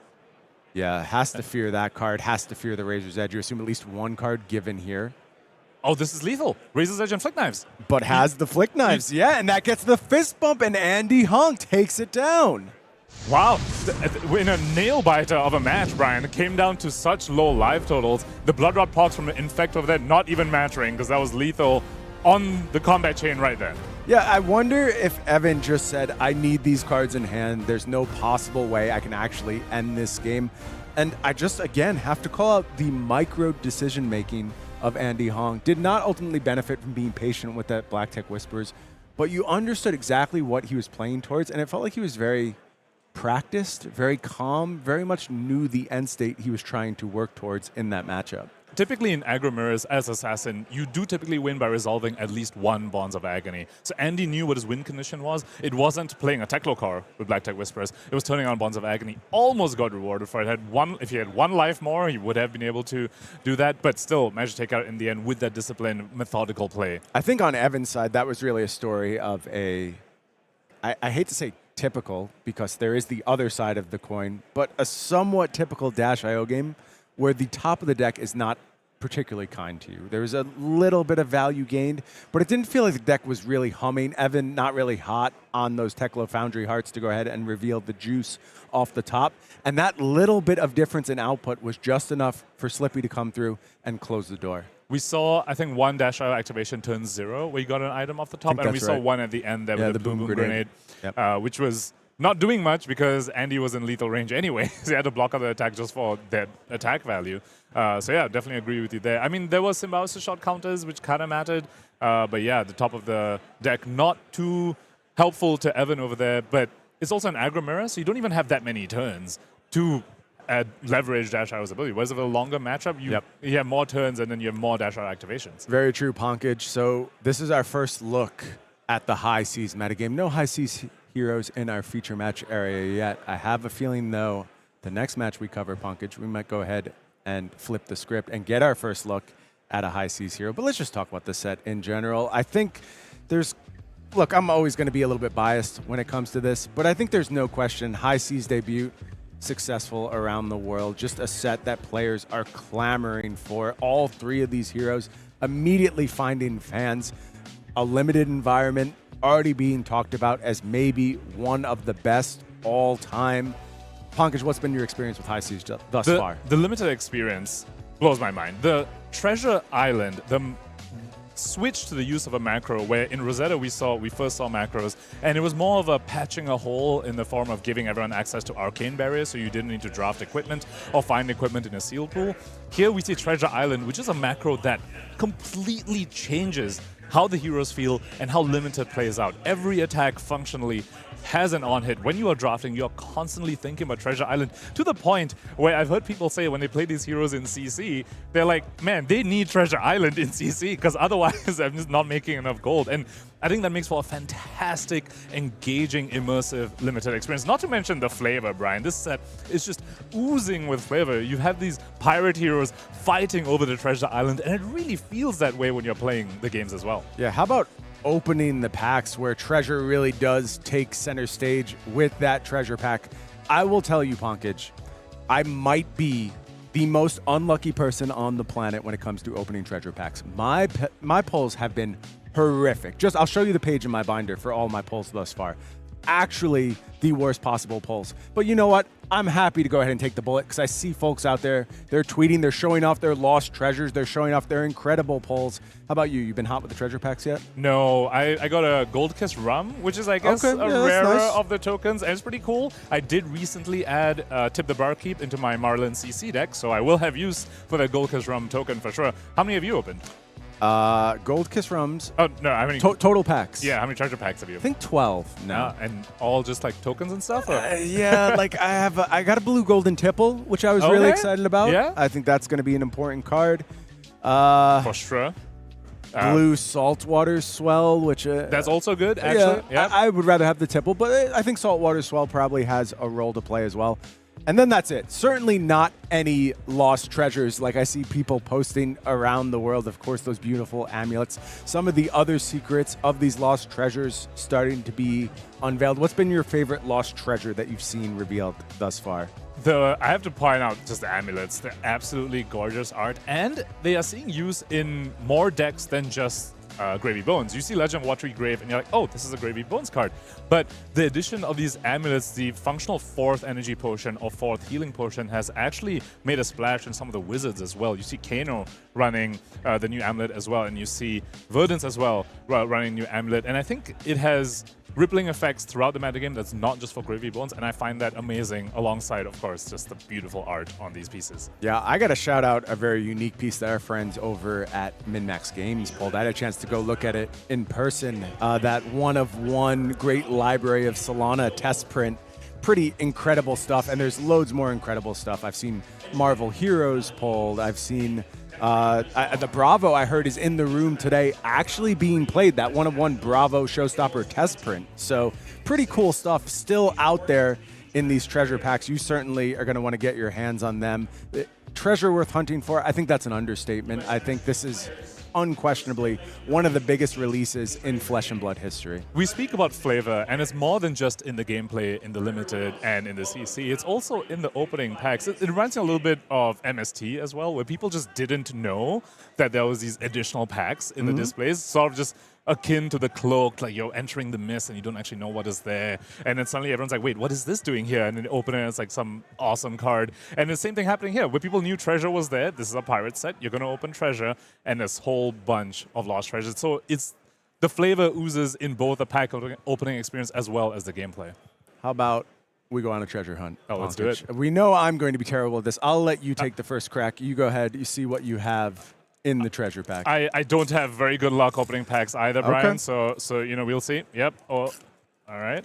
Yeah, has to fear that card, has to fear the Razor's Edge. You assume at least one card given here. Oh, this is lethal. Razor's Edge and Flick Knives. But has the Flick Knives, yeah, and that gets the fist bump, and Andy Hong takes it down. Wow. In a nail-biter of a match, Brian, it came down to such low life totals. The Blood Rot procs from the Infect over there not even mattering because that was lethal on the combat chain right there. Yeah, I wonder if Evan just said, I need these cards in hand. There's no possible way I can actually end this game. And I just, again, have to call out the micro decision-making of Andy Hong. Did not ultimately benefit from being patient with that Black Tech Whispers, but you understood exactly what he was playing towards, and it felt like he was very practiced, very calm, very much knew the end state he was trying to work towards in that matchup. Typically in aggro mirrors as Assassin, you do typically win by resolving at least one Bonds of Agony. So Andy knew what his win condition was. It wasn't playing a Teklo car with Black Tech Whispers. It was turning on Bonds of Agony. Almost got rewarded for it. If he had one life more, he would have been able to do that, but still managed to take out in the end with that disciplined, methodical play. I think on Evan's side, that was really a story of I hate to say typical, because there is the other side of the coin, but a somewhat typical Dash.io game where the top of the deck is not particularly kind to you. There was a little bit of value gained, but it didn't feel like the deck was really humming. Evan not really hot on those Teklo Foundry Hearts to go ahead and reveal the juice off the top. And that little bit of difference in output was just enough for Slippy to come through and close the door. We saw, I think, one Dash.io activation turn 0 where you got an item off the top, and we saw one at the end there with the Boom Grenade, Yep. which was not doing much because Andy was in lethal range anyway. So he had to block out the attack just for that attack value. So yeah, definitely agree with you there. I mean, there was Symbiosis shot counters, which kind of mattered. But yeah, the top of the deck, not too helpful to Evan over there. But it's also an aggro mirror, so you don't even have that many turns to leverage Dash.io's ability. Whereas with a longer matchup, you have more turns and then you have more Dash.io activations. Very true, Pankaj. So this is our first look at the high seas metagame. No high seas heroes in our feature match area yet. I have a feeling, though, the next match we cover, Pankaj, we might go ahead and flip the script and get our first look at a high seas hero. But let's just talk about the set in general. I think there's... Look, I'm always going to be a little bit biased when it comes to this, but I think there's no question high seas debut, successful around the world, just a set that players are clamoring for. All three of these heroes immediately finding fans. A limited environment, already being talked about as maybe one of the best all time. Pankaj, what's been your experience with high seas thus far? The limited experience blows my mind. The Treasure Island, the switch to the use of a macro, where in Rosetta we first saw macros, and it was more of a patching a hole in the form of giving everyone access to arcane barriers, so you didn't need to draft equipment or find equipment in a sealed pool. Here we see Treasure Island, which is a macro that completely changes how the heroes feel and how limited plays out. Every attack functionally has an on-hit. When you are drafting, you're constantly thinking about Treasure Island, to the point where I've heard people say when they play these heroes in CC, they're like, man, they need Treasure Island in CC because otherwise I'm just not making enough gold. And I think that makes for a fantastic, engaging, immersive, limited experience. Not to mention the flavor, Brian. This set is just oozing with flavor. You have these pirate heroes fighting over the Treasure Island, and it really feels that way when you're playing the games as well. Yeah, how about opening the packs where treasure really does take center stage with that treasure pack? I will tell you, Pankaj, I might be the most unlucky person on the planet when it comes to opening treasure packs. My pulls have been horrific. I'll show you the page in my binder for all my pulls thus far. Actually, the worst possible pulls. But you know what? I'm happy to go ahead and take the bullet because I see folks out there, they're tweeting, they're showing off their lost treasures, they're showing off their incredible pulls. How about you? You been hot with the treasure packs yet? No, I got a Gold Kiss Rum, which is, I guess, a rarer of the tokens, and it's pretty cool. I did recently add Tip the Barkeep into my Marlynn CC deck, so I will have use for that Gold Kiss Rum token for sure. How many have you opened? Gold Kiss Rums. Oh, no, how many? Total packs. Yeah, how many treasure packs have you I opened? think 12 now. And all just like tokens and stuff? Or? Yeah, like I got a blue golden tipple, which I was really excited about. Yeah? I think that's going to be an important card. For sure. Blue saltwater swell, which that's also good, actually. Yeah. I would rather have the tipple, but I think saltwater swell probably has a role to play as well. And then that's it. Certainly not any lost treasures like I see people posting around the world. Of course, those beautiful amulets. Some of the other secrets of these lost treasures starting to be unveiled. What's been your favorite lost treasure that you've seen revealed thus far? I have to point out just the amulets. They're absolutely gorgeous art, and they are seeing use in more decks than just Gravy Bones. You see Legend of Watery Grave, and you're like, oh, this is a Gravy Bones card. But the addition of these amulets, the functional 4th energy potion or 4th healing potion, has actually made a splash in some of the wizards as well. You see Kano running the new amulet as well, and you see Verdance as well running new amulet. And I think it has rippling effects throughout the metagame that's not just for Gravy Bones, and I find that amazing alongside, of course, just the beautiful art on these pieces. Yeah, I got to shout out a very unique piece that our friends over at MinMax Games pulled. I had a chance to go look at it in person. That one-of-one great library of Solana test print. Pretty incredible stuff, and there's loads more incredible stuff. I've seen Marvel Heroes pulled. I've seen the Bravo, I heard, is in the room today actually being played, that one-of-one Bravo Showstopper test print. So pretty cool stuff still out there in these treasure packs. You certainly are going to want to get your hands on them. Treasure worth hunting for, I think that's an understatement. I think this is unquestionably one of the biggest releases in Flesh and Blood history. We speak about flavor, and it's more than just in the gameplay, in the limited, and in the CC. It's also in the opening packs. It reminds me a little bit of MST as well, where people just didn't know that there was these additional packs in the displays, sort of just akin to the cloak, like you're entering the mist and you don't actually know what is there. And then suddenly everyone's like, wait, what is this doing here? And then you open it and it's like some awesome card. And the same thing happening here, where people knew treasure was there. This is a pirate set. You're going to open treasure and this whole bunch of lost treasures. So it's the flavor oozes in both the pack opening experience as well as the gameplay. How about we go on a treasure hunt? Oh, let's do it. We know I'm going to be terrible at this. I'll let you take the first crack. You go ahead. You see what you have in the treasure pack. I don't have very good luck opening packs either, Brian. Okay. So you know, we'll see. Yep. Oh, all right,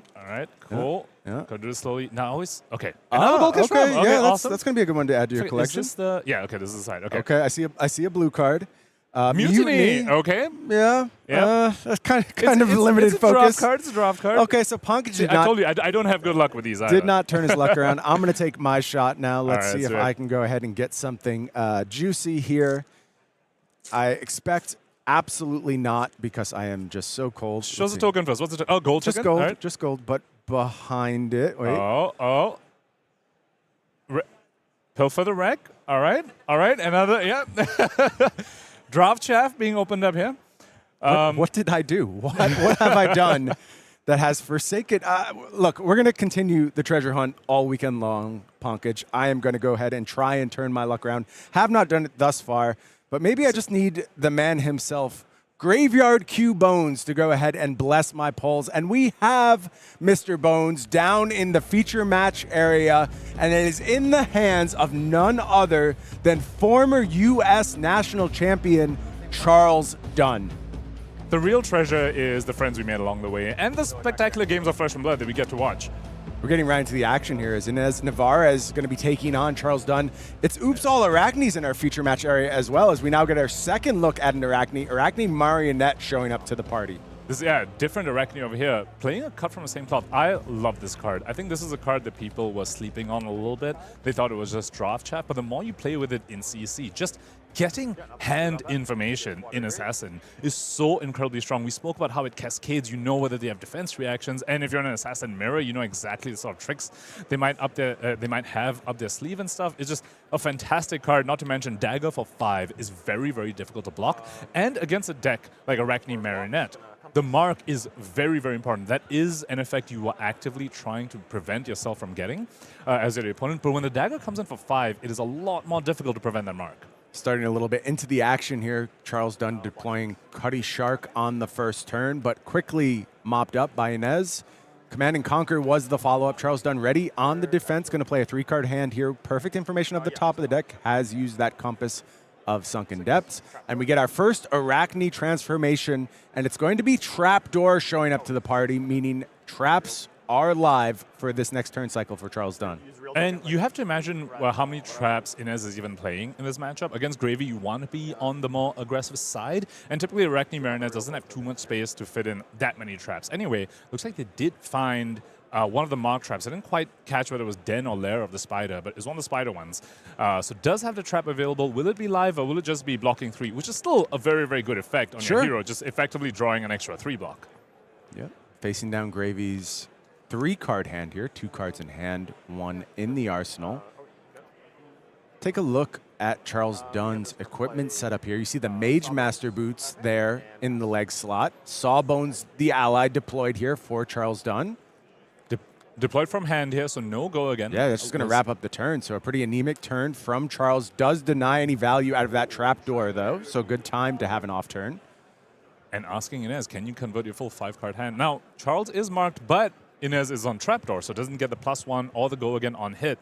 cool. Yeah. Go do it slowly. Now always okay. Okay, yeah, awesome. that's going to be a good one to add to your collection. Is this the? Yeah. Okay, this is the side. Okay. Okay, I see a blue card. Mutiny. Okay. Yeah. That's kind of it's limited a focus. It's a draft card. Okay, so Pankaj I told you I don't have good luck with these. Did not turn his luck around. I'm going to take my shot now. Let's see if I I can go ahead and get something juicy here. I expect absolutely not, because I am just so cold. Show us the token first. What's the token? Oh, gold just token? gold, Right. just gold. But behind it, wait. Oh. Pill for the wreck. All right. Another, yeah. Draft shaft being opened up here. What did I do? What have I done that has forsaken? Look, we're going to continue the treasure hunt all weekend long, Pankaj. I am going to go ahead and try and turn my luck around. Have not done it thus far. But maybe I just need the man himself, Graveyard Q Bones, to go ahead and bless my polls. And we have Mr. Bones down in the feature match area, and it is in the hands of none other than former U.S. national champion Charles Dunn. The real treasure is the friends we made along the way and the spectacular games of Flesh and Blood that we get to watch. We're getting right into the action here as Ynez Nevarez is going to be taking on Charles Dunn. It's Oops All Arachnes in our feature match area as well, as we now get our second look at an Arachne Marionette showing up to the party. This different Arachne over here, playing a cut from the same cloth. I love this card. I think this is a card that people were sleeping on a little bit. They thought it was just draft chat, but the more you play with it in CC, just getting hand information in Assassin is so incredibly strong. We spoke about how it cascades. You know whether they have defense reactions, and if you're in an Assassin mirror, you know exactly the sort of tricks they might have up their sleeve and stuff. It's just a fantastic card. Not to mention, Dagger for 5 is very, very difficult to block, and against a deck like Arachne Marionette, the mark is very, very important. That is an effect you are actively trying to prevent yourself from getting as your opponent. But when the dagger comes in for 5, it is a lot more difficult to prevent that mark. Starting a little bit into the action here, Charles Dunn deploying Cuddy Shark on the first turn, but quickly mopped up by Ynez. Command and Conquer was the follow-up. Charles Dunn ready on the defense, going to play a 3-card hand here. Perfect information of the top of the deck, has used that Compass of Sunken Depths. And we get our first Arachne transformation, and it's going to be Trapdoor showing up to the party, meaning traps are live for this next turn cycle for Charles Dunn. And you have to imagine how many traps Ynez is even playing in this matchup. Against Gravy, you want to be on the more aggressive side, and typically Arachne Marionette doesn't have too much space to fit in that many traps. Anyway, looks like they did find one of the mark traps. I didn't quite catch whether it was den or lair of the spider, but it's one of the spider ones. So does have the trap available. Will it be live or will it just be blocking 3, which is still a very, very good effect on your hero, just effectively drawing an extra 3 block. Yep. Facing down Gravy's 3-card hand here, 2 cards in hand, 1 in the arsenal. Take a look at Charles Dunn's equipment setup here. You see the Mage Master boots there in the leg slot. Sawbones, the ally, deployed here for Charles Dunn. Deployed from hand here, so no go again. Yeah, that's just going to wrap up the turn. So a pretty anemic turn from Charles. Does deny any value out of that trapdoor, though. So good time to have an off turn. And asking Ynez, can you convert your full 5-card hand? Now, Charles is marked, but Ynez is on trapdoor, so doesn't get the +1 or the go again on hit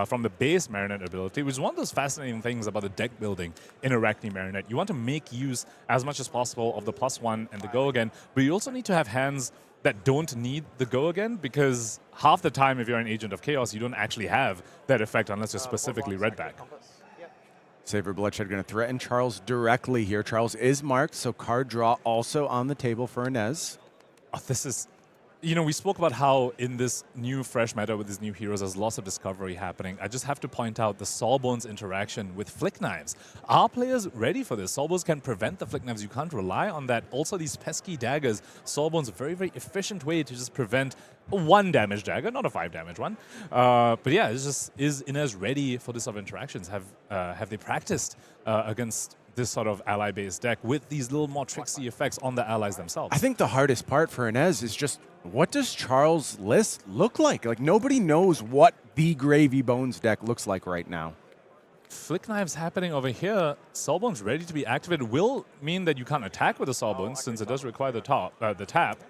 from the base Marinette ability, which is one of those fascinating things about the deck building in Arachne Marinette. You want to make use as much as possible of the +1 and the go again, but you also need to have hands that don't need the go again, because half the time if you're an Agent of Chaos, you don't actually have that effect unless you're specifically red back. Saber Bloodshed going to threaten Charles directly here. Charles is marked, so card draw also on the table for Ynez. Oh, this is... You know, we spoke about how in this new fresh meta with these new heroes, there's lots of discovery happening. I just have to point out the Sawbones interaction with Flick Knives. Are players ready for this? Sawbones can prevent the Flick Knives. You can't rely on that. Also, these pesky daggers. Sawbones, a very, very efficient way to just prevent a 1 damage dagger, not a 5 damage one. But yeah, it's just, is Ynez ready for this sort of interactions? Have they practiced against this sort of ally-based deck with these little more tricksy effects on the allies themselves? I think the hardest part for Ynez is just, what does Charles' list look like? Like, nobody knows what the Gravy Bones deck looks like right now. Flick Knives happening over here. Sawbones ready to be activated will mean that you can't attack with the Sawbones since it does require the tap.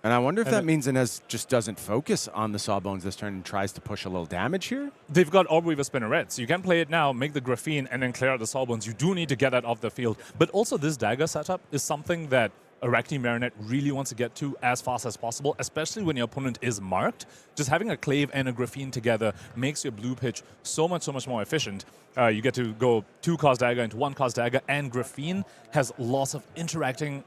And I wonder if that means Ynez just doesn't focus on the Sawbones this turn and tries to push a little damage here? They've got Orbweaver Spinneret, so you can play it now, make the Griffin, and then clear out the Sawbones. You do need to get that off the field. But also this dagger setup is something that Arachne Marinette really wants to get to as fast as possible, especially when your opponent is marked. Just having a Clave and a Griffin together makes your blue pitch so much more efficient. You get to go 2-cost dagger into 1-cost dagger, and Griffin has lots of interesting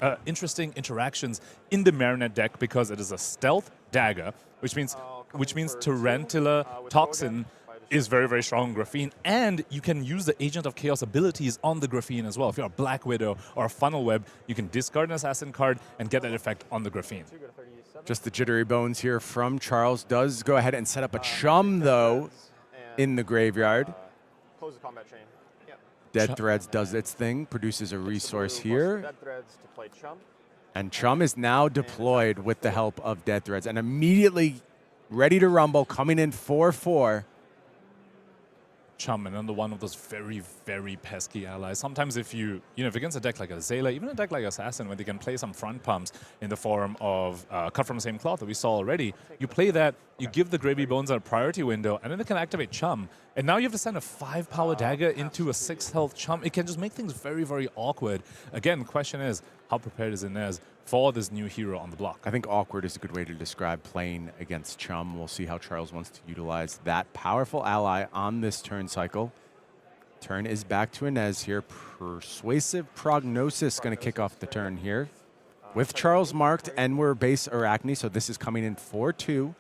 interactions in the Marinette deck because it is a stealth dagger, which means Tarantula Toxin is very, very strong on Griffin, and you can use the Agent of Chaos abilities on the Griffin as well. If you're a Black Widow or a Funnel Web, you can discard an Assassin card and get that effect on the Griffin. Just the Jittery Bones here from Charles. Does go ahead and set up a Chum, though, in the graveyard. Close the combat chain. Yep. Dead Threads does its thing, produces a resource here. Dead Threads to play Chum. And Chum is now deployed with the help of Dead Threads and immediately ready to rumble, coming in 4-4. Chum, and another one of those very, very pesky allies. Sometimes if if against a deck like a Zayla, even a deck like Assassin, where they can play some front pumps in the form of Cut from the Same Cloth that we saw already, you play that, you give the Gravy Bones a priority window, and then they can activate Chum. And now you have to send a 5-power dagger into a 6-health Chum. It can just make things very, very awkward. Again, the question is, how prepared is Ynez for this new hero on the block? I think awkward is a good way to describe playing against Chum. We'll see how Charles wants to utilize that powerful ally on this turn cycle. Turn is back to Ynez here. Persuasive Prognosis going to kick off the turn here. With Charles marked, and we're base Arachne, so this is coming in 4-2.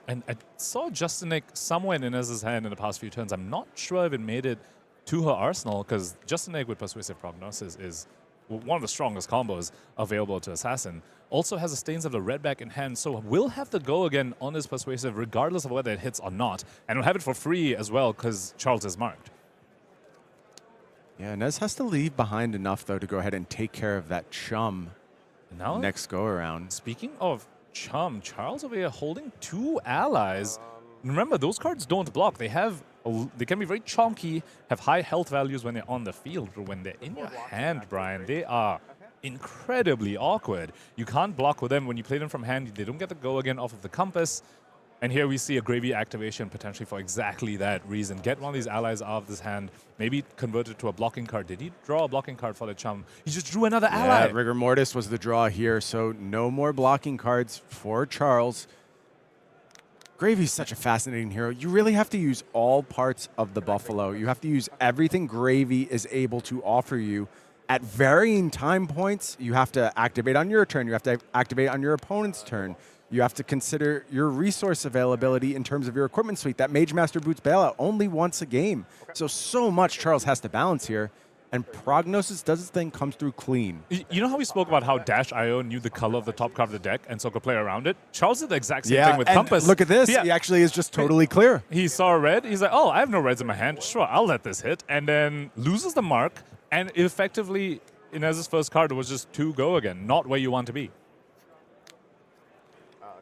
And I saw Justinic somewhere in Ynez's hand in the past few turns. I'm not sure if it made it to her arsenal, because Justinic with Persuasive Prognosis is one of the strongest combos available to Assassin. Also has the Stains of the Redback in hand, so will have to go again on his Persuasive regardless of whether it hits or not. And will have it for free as well because Charles is marked. Yeah, Ynez has to leave behind enough, though, to go ahead and take care of that Chum now, next go-around. Speaking of Chum, Charles over here holding 2 allies. Remember, those cards don't block. They can be very chonky, have high health values when they're on the field, but when they're in your hand, Brian, they are incredibly awkward. You can't block with them. When you play them from hand, they don't get the go again off of the compass. And here we see a Gravy activation potentially for exactly that reason. Get one of these allies out of this hand, maybe convert it to a blocking card. Did he draw a blocking card for the Chum? He just drew another ally. Yeah, Rigor Mortis was the draw here, so no more blocking cards for Charles. Gravy's such a fascinating hero. You really have to use all parts of the Buffalo. You have to use everything Gravy is able to offer you. At varying time points, you have to activate on your turn. You have to activate on your opponent's turn. You have to consider your resource availability in terms of your equipment suite. That Mage Master Boots bailout only once a game. So much Charles has to balance here. And Prognosis does its thing, comes through clean. You know how we spoke about how Dash.io knew the color of the top card of the deck and so could play around it? Charles did the exact same thing with and Compass. look at this. Yeah. He actually is just totally clear. He saw a red. He's like, oh, I have no reds in my hand. Sure, I'll let this hit. And then loses the mark. And effectively, Ynez's first card was just to go again, not where you want to be.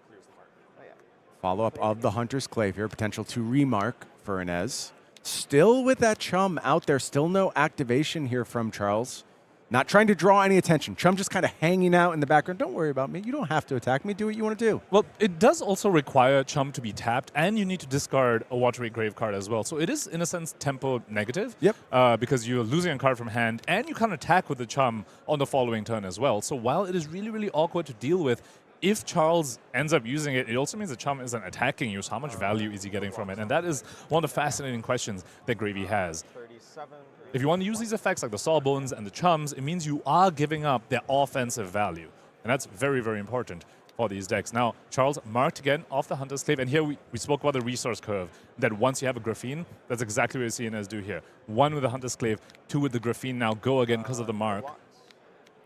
Clears the mark. Oh, yeah. Follow-up of the Hunter's Clave here. Potential to remark for Ynez. Still with that Chum out there. Still no activation here from Charles. Not trying to draw any attention. Chum just kind of hanging out in the background. Don't worry about me. You don't have to attack me. Do what you want to do. Well, it does also require Chum to be tapped, and you need to discard a Watery Grave card as well. So it is, in a sense, tempo negative. Yep. Because you're losing a card from hand, and you can't attack with the Chum on the following turn as well. So while it is really, really awkward to deal with, if Charles ends up using it, it also means the Chum isn't attacking you, so how much value is he getting from it? And that is one of the fascinating questions that Gravy has. 37. If you want to use these effects like the Sawbones and the Chums, it means you are giving up their offensive value. And that's very, very important for these decks. Now, Charles marked again off the Hunter's Clave, and here we spoke about the resource curve, that once you have a Griffin, that's exactly what you see Ynez do here. 1 with the Hunter's Clave, 2 with the Griffin, now go again because of the mark.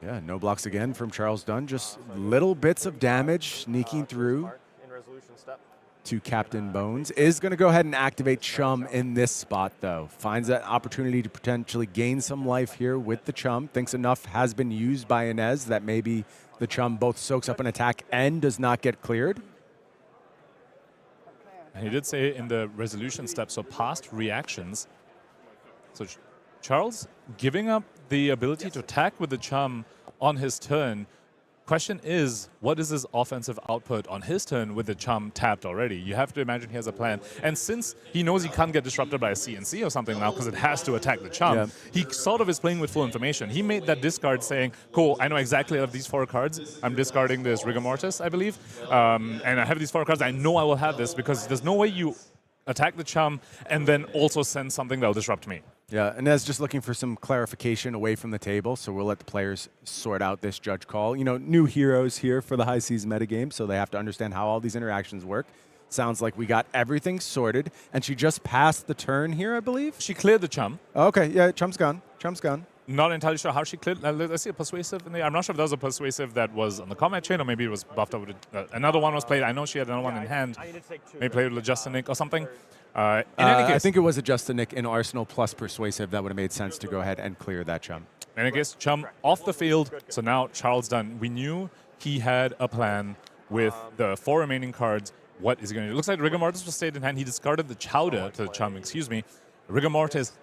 Yeah, no blocks again from Charles Dunn. Just little bits of damage sneaking through In resolution step. to Captain Bones. Is going to go ahead and activate Chum in this spot, though. Finds that opportunity to potentially gain some life here with the Chum. Thinks enough has been used by Ynez that maybe the Chum both soaks up an attack and does not get cleared. And he did say in the resolution step, so past reactions. So Charles giving up the ability to attack with the Chum on his turn. Question is, what is his offensive output on his turn with the Chum tapped already? You have to imagine he has a plan. And since he knows he can't get disrupted by a CNC or something now because it has to attack the Chum, he sort of is playing with full information. He made that discard saying, cool, I know exactly of these 4 cards. I'm discarding this Rigor Mortis, I believe. And I have these 4 cards. I know I will have this because there's no way you attack the Chum and then also send something that will disrupt me. Yeah, Ynez just looking for some clarification away from the table, so we'll let the players sort out this judge call. You know, new heroes here for the high seas metagame, so they have to understand how all these interactions work. Sounds like we got everything sorted, and she just passed the turn here, I believe? She cleared the Chum. Okay, yeah, Chum's gone. Chum's gone. Not entirely sure how she cleared. Let's see a persuasive in there. I'm not sure if that was a persuasive that was on the combat chain or maybe it was buffed up with another one was played. I know she had another one in hand. Maybe played with Justin Nick or something. In any case, I think it was a Justin Nick in Arsenal plus persuasive that would have made sense to go ahead and clear that Chum. in any case, Chum off the field. So now Charles Dunn. We knew he had a plan with the 4 remaining cards. What is he going to do? It looks like Rigor Mortis was stayed in hand. He discarded the Chowder to the Chum, excuse me. Rigor Mortis,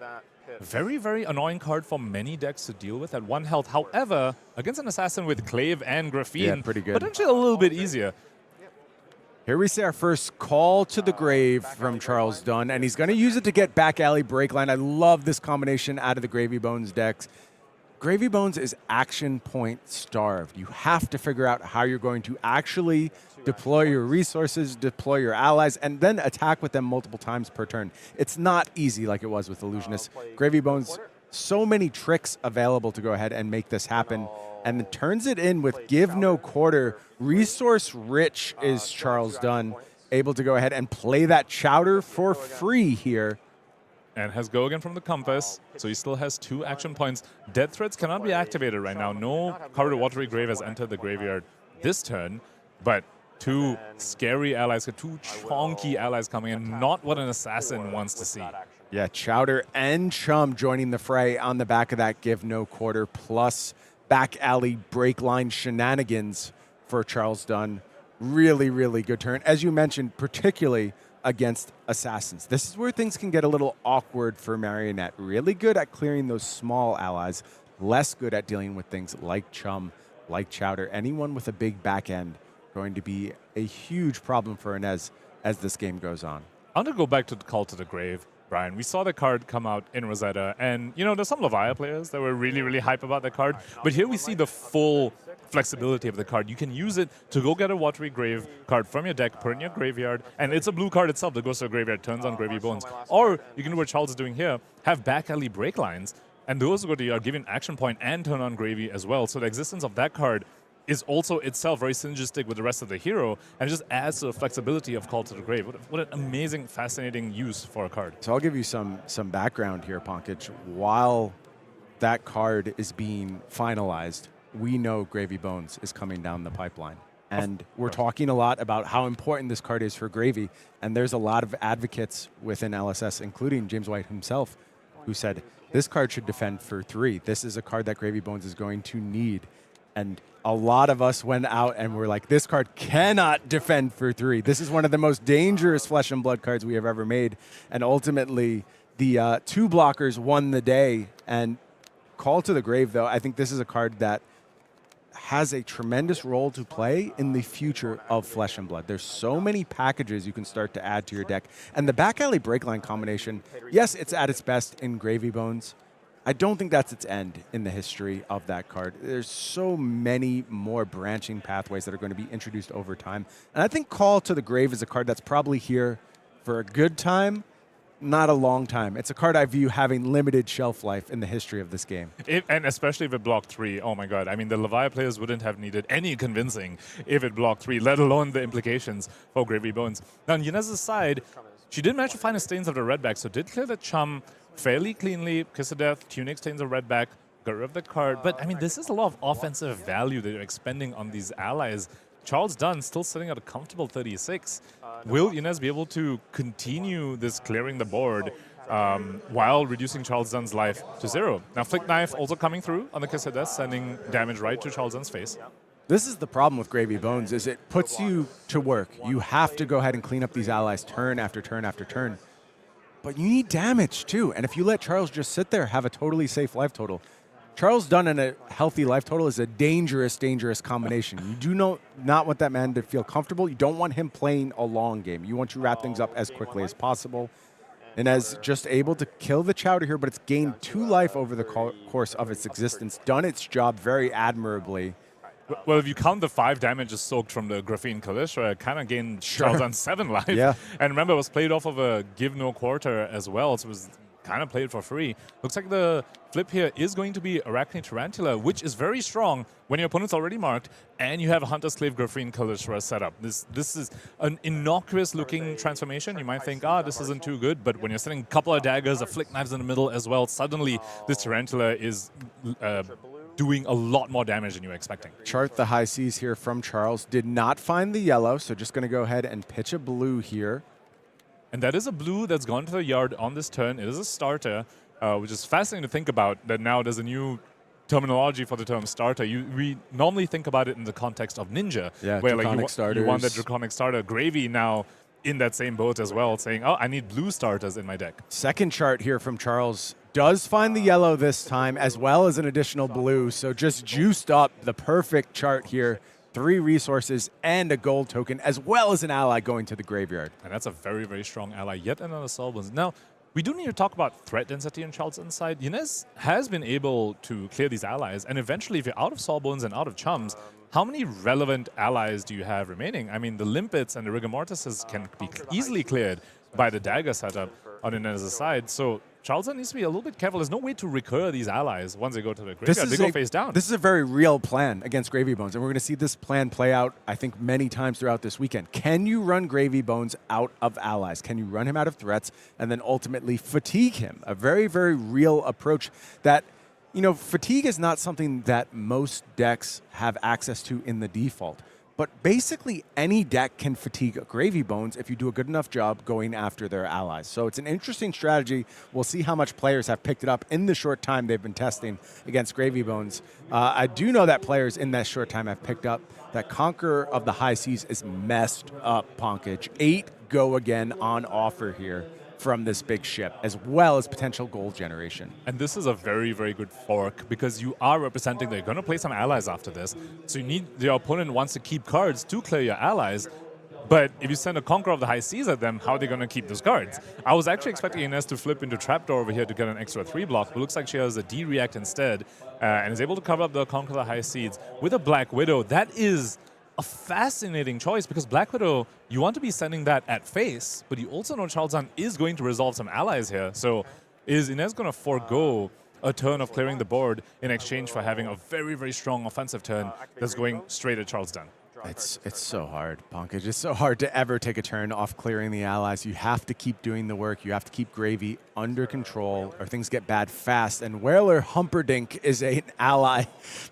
very, very annoying card for many decks to deal with at 1 health. However, against an assassin with Clave and Griffin, pretty good. Potentially a little bit easier. Here we see our first call to the grave from Charles Dunn, and he's going to use it to get back alley break line. I love this combination out of the Gravy Bones decks. Gravy Bones is action point starved. You have to figure out how you're going to actually deploy your resources, deploy your allies, and then attack with them multiple times per turn. It's not easy like it was with Illusionist. Gravy Bones, so many tricks available to go ahead and make this happen, and then turns it in with Give No Quarter. Resource rich is Charles Dunn, able to go ahead and play that Chowder for free here. And has go again from the compass, so he still has 2 action points. Dead Threads cannot be activated right now. No Corridor Watery Grave has entered the graveyard this turn, but 2 scary allies, 2 chonky allies coming in, not what an assassin wants to see. Yeah, Chowder and Chum joining the fray on the back of that Give No Quarter, plus back alley break line shenanigans for Charles Dunn. Really, really good turn. As you mentioned, particularly against assassins. This is where things can get a little awkward for Marionette. Really good at clearing those small allies, less good at dealing with things like Chum, like Chowder. Anyone with a big back end going to be a huge problem for Ynez as this game goes on. I want to go back to the Call to the Grave, Brian. We saw the card come out in Rosetta, and you know, there's some Leviathan players that were really, really hype about that card, but here we see the full flexibility of the card. You can use it to go get a Watery Grave card from your deck, put it in your graveyard, and it's a blue card itself that goes to a graveyard, turns on Gravy Bones. Or you can do what Charles is doing here, have back alley break lines, and those go to your given action point and turn on Gravy as well. So the existence of that card is also itself very synergistic with the rest of the hero, and just adds to the flexibility of Call to the Grave. What an amazing, fascinating use for a card. So I'll give you some background here, Pankaj. While that card is being finalized, we know Gravy Bones is coming down the pipeline. And we're talking a lot about how important this card is for Gravy, and there's a lot of advocates within LSS, including James White himself, who said, this card should defend for 3. This is a card that Gravy Bones is going to need. And a lot of us went out and were like, this card cannot defend for 3. This is one of the most dangerous Flesh and Blood cards we have ever made. And ultimately, the 2 blockers won the day. And Call to the Grave, though, I think this is a card that has a tremendous role to play in the future of Flesh and Blood. There's so many packages you can start to add to your deck. And the back alley breakline combination, yes, it's at its best in Gravy Bones. I don't think that's its end in the history of that card. There's so many more branching pathways that are going to be introduced over time. And I think Call to the Grave is a card that's probably here for a good time, not a long time. It's a card I view having limited shelf life in the history of this game. And especially if it blocked 3, oh my god. I mean, the Leviathan players wouldn't have needed any convincing if it blocked 3, let alone the implications for Gravy Bones. Now, on Ynez's side, she did manage to find the stains of the red back, so did clear the Chum fairly cleanly. Kiss of Death, Tunic stains of red back, got rid of the card. But, I mean, this is a lot of offensive value that you're expending on these allies. Charles Dunn still sitting at a comfortable 36. Will Ynez be able to continue this clearing the board while reducing Charles Dunn's life to 0? Now, Flick Knife also coming through on the Kiss of Death, sending damage right to Charles Dunn's face. This is the problem with Gravy Bones, is it puts you to work. You have to go ahead and clean up these allies turn after turn after turn. But you need damage, too. And if you let Charles just sit there, have a totally safe life total, Charles Dunn and a healthy life total is a dangerous, dangerous combination. You do not want that man to feel comfortable. You don't want him playing a long game. You want to wrap things up as quickly as possible. And as just able to kill the Chowder here, but it's gained 2 life over the course of its existence, done its job very admirably. Well, if you count the 5 damages soaked from the Graphene Kalishra, it kind of gained Charles Dunn 7 life. Yeah. And remember, it was played off of a give no quarter as well, so it was kind of played for free. Looks like the flip here is going to be Arachne Tarantula, which is very strong when your opponent's already marked, and you have a Hunter Slave Graphene Kalishra set up. This is an innocuous-looking transformation. You might think, this isn't too good, but when you're sending a couple of daggers, a Flick Knives in the middle as well, suddenly this Tarantula is doing a lot more damage than you were expecting. Chart the high seas here from Charles. Did not find the yellow, so just going to go ahead and pitch a blue here. And that is a blue that's gone to the yard on this turn. It is a starter, which is fascinating to think about, that now there's a new terminology for the term starter. We normally think about it in the context of Ninja, where like you want that Draconic starter. Gravy now in that same boat as well, saying, I need blue starters in my deck. Second chart here from Charles does find the yellow this time, as well as an additional blue, so just juiced up the perfect chart here. 3 resources and a gold token, as well as an ally going to the graveyard. And that's a very, very strong ally. Yet another Soulbones. Now, we do need to talk about threat density on Charles' inside. Ynez has been able to clear these allies, and eventually, if you're out of Soulbones and out of Chums, how many relevant allies do you have remaining? I mean, the Limpets and the Rigor Mortises can be easily cleared by the dagger setup on Ynez's side. So Charles needs to be a little bit careful. There's no way to recur these allies once they go to the graveyard. They go face down. This is a very real plan against Gravy Bones, and we're going to see this plan play out, I think, many times throughout this weekend. Can you run Gravy Bones out of allies? Can you run him out of threats and then ultimately fatigue him? A very, very real approach that, fatigue is not something that most decks have access to in the default. But basically, any deck can fatigue Gravy Bones if you do a good enough job going after their allies. So it's an interesting strategy. We'll see how much players have picked it up in the short time they've been testing against Gravy Bones. I do know that players in that short time have picked up that Conqueror of the High Seas is messed up, Pankaj. 8 go again on offer here from this big ship, as well as potential gold generation. And this is a very, very good fork, because you are representing that you're going to play some allies after this. So your opponent wants to keep cards to clear your allies. But if you send a Conqueror of the High Seas at them, how are they going to keep those cards? I was actually expecting Ynez to flip into Trapdoor over here to get an extra 3 block, but looks like she has a D-React instead, and is able to cover up the Conqueror of the High Seas with a Black Widow. That is a fascinating choice, because Black Widow, you want to be sending that at face, but you also know Charles Dunn is going to resolve some allies here. So is Ynez going to forego a turn of clearing the board in exchange for having a very, very strong offensive turn that's going straight at Charles Dunn. It's so hard, Pankaj. It's so hard to ever take a turn off clearing the allies. You have to keep doing the work. You have to keep Gravy under control, or things get bad fast. And Whaler Humperdinck is an ally.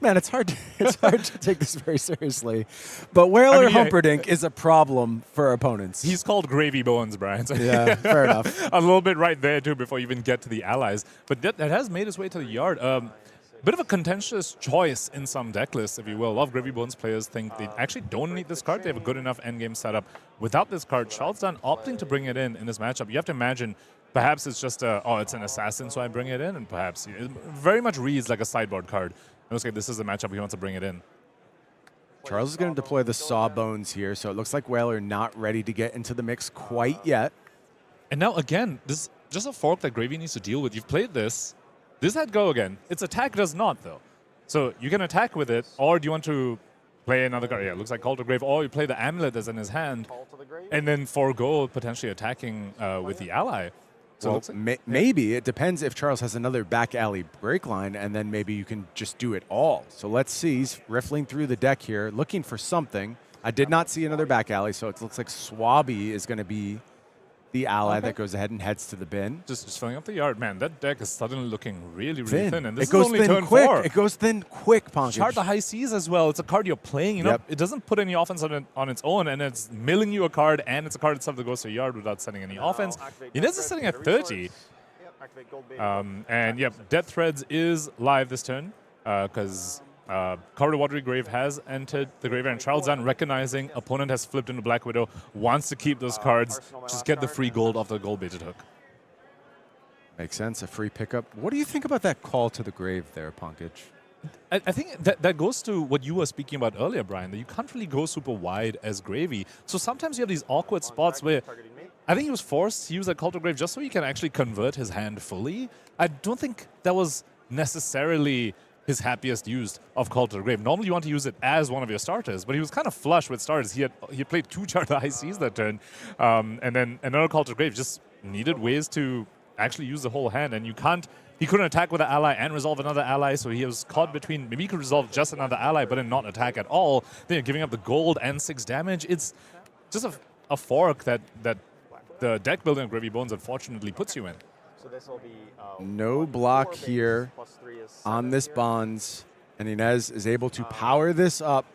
Man, it's hard to take this very seriously. But Whaler Humperdinck is a problem for opponents. He's called Gravy Bones, Brian. So yeah, fair enough. A little bit right there, too, before you even get to the allies. But that has made its way to the yard. Bit of a contentious choice in some deck lists, if you will. A lot of Gravy Bones players think they actually don't need this card. They have a good enough endgame setup without this card. Charles Dunn opting to bring it in this matchup. You have to imagine perhaps it's just it's an assassin, so I bring it in, and perhaps it very much reads like a sideboard card. It looks like this is the matchup he wants to bring it in. Charles is going to deploy the Sawbones here, so it looks like Whaler not ready to get into the mix quite yet. And now, again, this is just a fork that Gravy needs to deal with. You've played this. This had go again. Its attack does not, though. So you can attack with it, or do you want to play another card? Yeah, it looks like Call to Grave, or you play the amulet that's in his hand, and then forego potentially attacking with the ally. So well, like, maybe. It depends if Charles has another back alley break line, and then maybe you can just do it all. So let's see. He's riffling through the deck here, looking for something. I did not see another back alley, so it looks like Swabby is going to be the ally that goes ahead and heads to the bin. Just filling up the yard. Man, that deck is suddenly looking really, really thin. And this it goes is only thin turn quick. 4. It goes thin quick, Pankaj. Chart the high seas as well. It's a card you're playing. You know, it doesn't put any offense on its own, and it's milling you a card, and it's a card itself that goes to a yard without sending any offense. Ynez is sitting at 30. And, Death Threads is live this turn because Corridor Watery Grave has entered the graveyard, and Charles Dunn, recognizing opponent has flipped into Black Widow, wants to keep those cards, just get the free gold off the gold-baited hook. Makes sense, a free pickup. What do you think about that call to the grave there, Pankaj? I think that goes to what you were speaking about earlier, Brian, that you can't really go super wide as Gravy. So sometimes you have these awkward spots where I think he was forced to use that call to grave just so he can actually convert his hand fully. I don't think that was necessarily his happiest use of Call to the Grave. Normally you want to use it as one of your starters, but he was kind of flush with starters. He had played 2 Chart the High Seas that turn, and then another Call to the Grave. Just needed ways to actually use the whole hand, and he couldn't attack with an ally and resolve another ally, so he was caught between, maybe he could resolve just another ally, but then not attack at all. Then you're giving up the gold and 6 damage. It's just a fork that the deck building of Gravy Bones unfortunately puts you in. So this will be no block here on this Bonds, and Ynez is able to power this up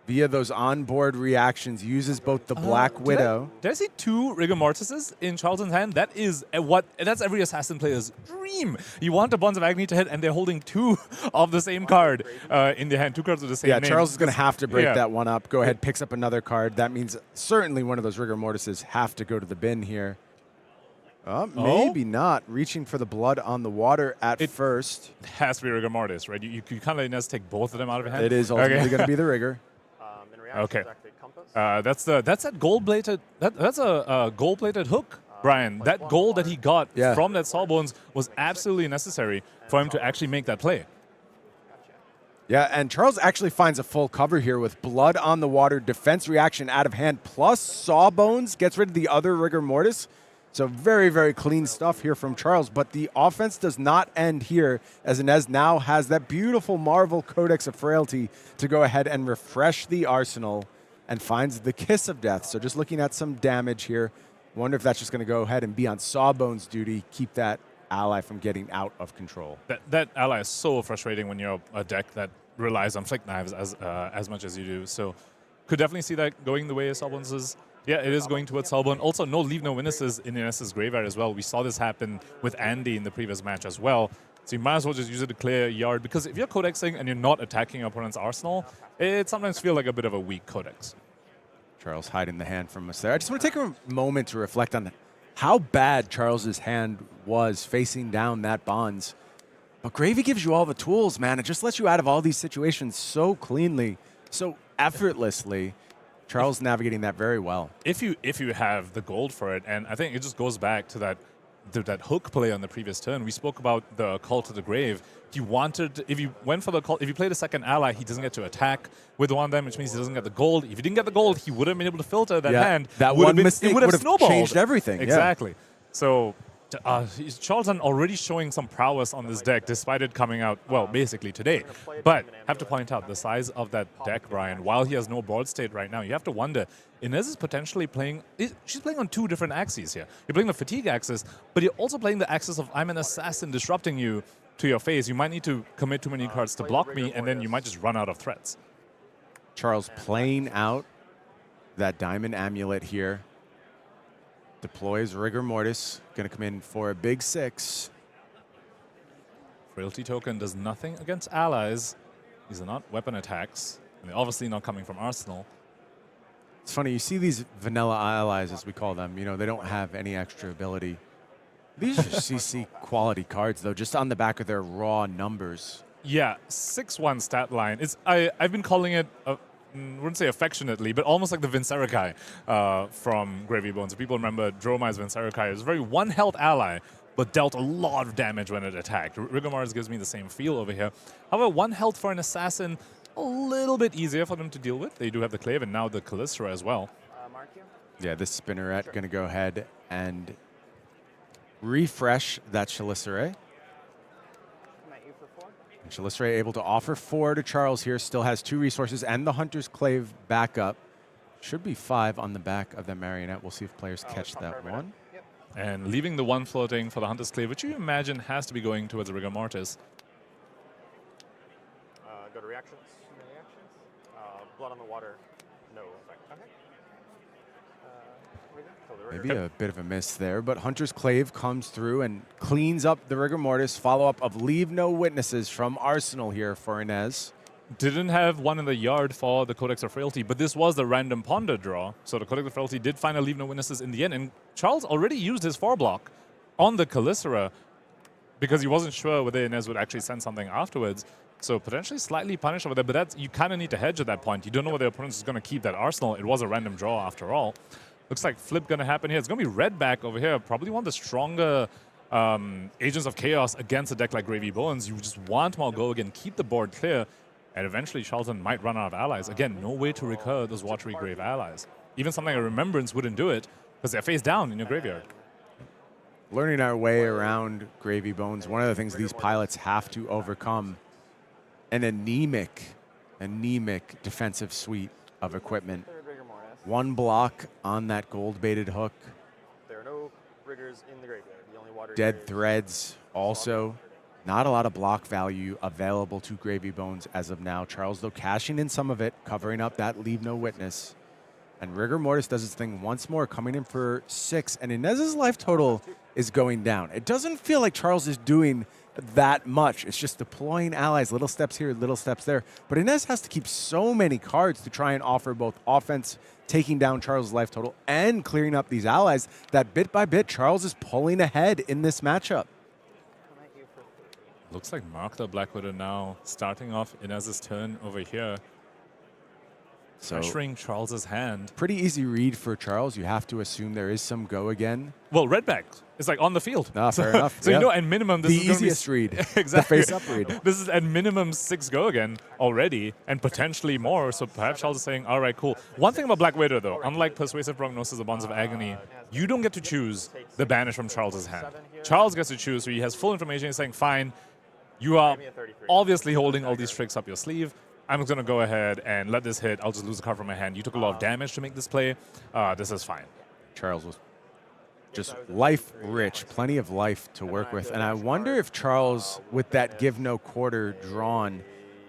via those onboard reactions, uses both the Black Widow. Did I see 2 Rigor Mortises in Charlton's hand? That is that's every assassin player's dream. You want the Bonds of Agony to hit, and they're holding 2 of the same card in their hand, 2 cards with the same name. Charles is going to have to break that one up. Go ahead, picks up another card. That means certainly one of those Rigor Mortises have to go to the bin here. Maybe not. Reaching for the blood on the water at first. It has to be Rigor Mortis, right? You can't let Ynez take both of them out of your hand. It is ultimately going to be the Rigor. Okay. That's that gold-plated. That's a gold-plated hook, Brian. That gold that he got from that Sawbones was absolutely necessary for him to actually make that play. Yeah, and Charles actually finds a full cover here with blood on the water, defense reaction out of hand, plus Sawbones, gets rid of the other Rigor Mortis. So very, very clean stuff here from Charles. But the offense does not end here, as Ynez now has that beautiful Marvel Codex of Frailty to go ahead and refresh the arsenal and finds the Kiss of Death. So just looking at some damage here. Wonder if that's just going to go ahead and be on Sawbones' duty, keep that ally from getting out of control. That ally is so frustrating when you're a deck that relies on Flick Knives as much as you do. So could definitely see that going the way of Sawbones is. Yeah, it is going towards Sawbone. Also, no Leave No Witnesses in Ynez's graveyard as well. We saw this happen with Andy in the previous match as well. So you might as well just use it to clear a yard, because if you're codexing and you're not attacking your opponent's arsenal, it sometimes feels like a bit of a weak codex. Charles hiding the hand from us there. I just want to take a moment to reflect on how bad Charles's hand was facing down that Bonds. But Gravy gives you all the tools, man. It just lets you out of all these situations so cleanly, so effortlessly. Charles navigating that very well. If you have the gold for it, and I think it just goes back to that hook play on the previous turn. We spoke about the Call to the Grave. If you went for the call, if you played a second ally, he doesn't get to attack with one of them, which means he doesn't get the gold. If he didn't get the gold, he would have been able to filter that hand. That one mistake would have snowballed. changed everything. Exactly. So Charles Dunn already showing some prowess on this deck, despite it coming out, well, basically today. But have to point out the size of that deck, Brian. While he has no board state right now, you have to wonder, Ynez is potentially playing, she's playing on 2 different axes here. You're playing the fatigue axis, but you're also playing the axis of I'm an assassin disrupting you to your face. You might need to commit too many cards to block me, and then you might just run out of threats. Charles playing out that Diamond Amulet here. Deploys Rigor Mortis, going to come in for a big 6. Frailty token does nothing against allies. These are not weapon attacks, and they're obviously not coming from Arsenal. It's funny, you see these vanilla allies, as we call them, you know, they don't have any extra ability. These are CC quality cards, though, just on the back of their raw numbers. Yeah, 6-1 stat line. I've been calling it, wouldn't say affectionately, but almost like the Vynnset from Gravy Bones. If people remember, Dromai's Vynnset is a very 1 health ally, but dealt a lot of damage when it attacked. Rigor Mortis gives me the same feel over here. However, 1 health for an assassin, a little bit easier for them to deal with. They do have the Clave and now the Callistra as well. Markni? Yeah, this Spinneret going to go ahead and refresh that Chaliceray. Chaliceray able to offer 4 to Charles here. Still has 2 resources and the Hunter's Clave backup. Should be 5 on the back of the Marionette. We'll see if players catch that one. Yep. And leaving the 1 floating for the Hunter's Clave, which you imagine has to be going towards the Rigor Mortis. Go to reactions. Blood on the water. No effect. Okay. Maybe a bit of a miss there, but Hunter's Clave comes through and cleans up the Rigor Mortis. Follow-up of Leave No Witnesses from Arsenal here for Ynez. Didn't have one in the yard for the Codex of Frailty, but this was the random Ponder draw. So the Codex of Frailty did finally Leave No Witnesses in the end, and Charles already used his 4-block on the Callicera because he wasn't sure whether Ynez would actually send something afterwards. So potentially slightly punished over there, but that's, you kind of need to hedge at that point. You don't know whether the opponent is going to keep that Arsenal. It was a random draw after all. Looks like flip going to happen here. It's going to be red back over here. Probably one of the stronger Agents of Chaos against a deck like Gravy Bones. You just want more go again, keep the board clear, and eventually Charlton might run out of allies. Again, no way to recur those Watery Grave allies. Even something like Remembrance wouldn't do it because they're face down in your graveyard. Learning our way around Gravy Bones, one of the things these pilots have to overcome, an anemic defensive suite of equipment. 1 block on that gold-baited hook. There are no riggers in the graveyard. The only water Dead Threads also. Not a lot of block value available to Gravy Bones as of now. Charles, though, cashing in some of it, covering up that Leave No Witness. And Rigor Mortis does its thing once more, coming in for 6. And Ynez's life total is going down. It doesn't feel like Charles is doing that much. It's just deploying allies, little steps here, little steps there. But Ynez has to keep so many cards to try and offer both offense, taking down Charles' life total, and clearing up these allies, that bit by bit, Charles is pulling ahead in this matchup. Looks like Mark the Black Widow now starting off Ynez's turn over here. So pressuring Charles's hand. Pretty easy read for Charles. You have to assume there is some go again. Well, red back is like on the field. Ah, fair enough. So you know, at minimum, this the is going to be easiest read. Exactly. The face-up read. This is at minimum 6 go again already, and potentially more. So perhaps Charles is saying, all right, cool. One thing about Black Widow, though, unlike Persuasive Prognosis or Bonds of Agony, you don't get to choose the banish from Charles's hand. Charles gets to choose, so he has full information. He's saying, fine, you are obviously holding all these tricks up your sleeve. I'm going to go ahead and let this hit. I'll just lose a card from my hand. You took a lot of damage to make this play. This is fine. Charles was just life-rich, plenty of life to work with. And I wonder if Charles, with that give no quarter drawn,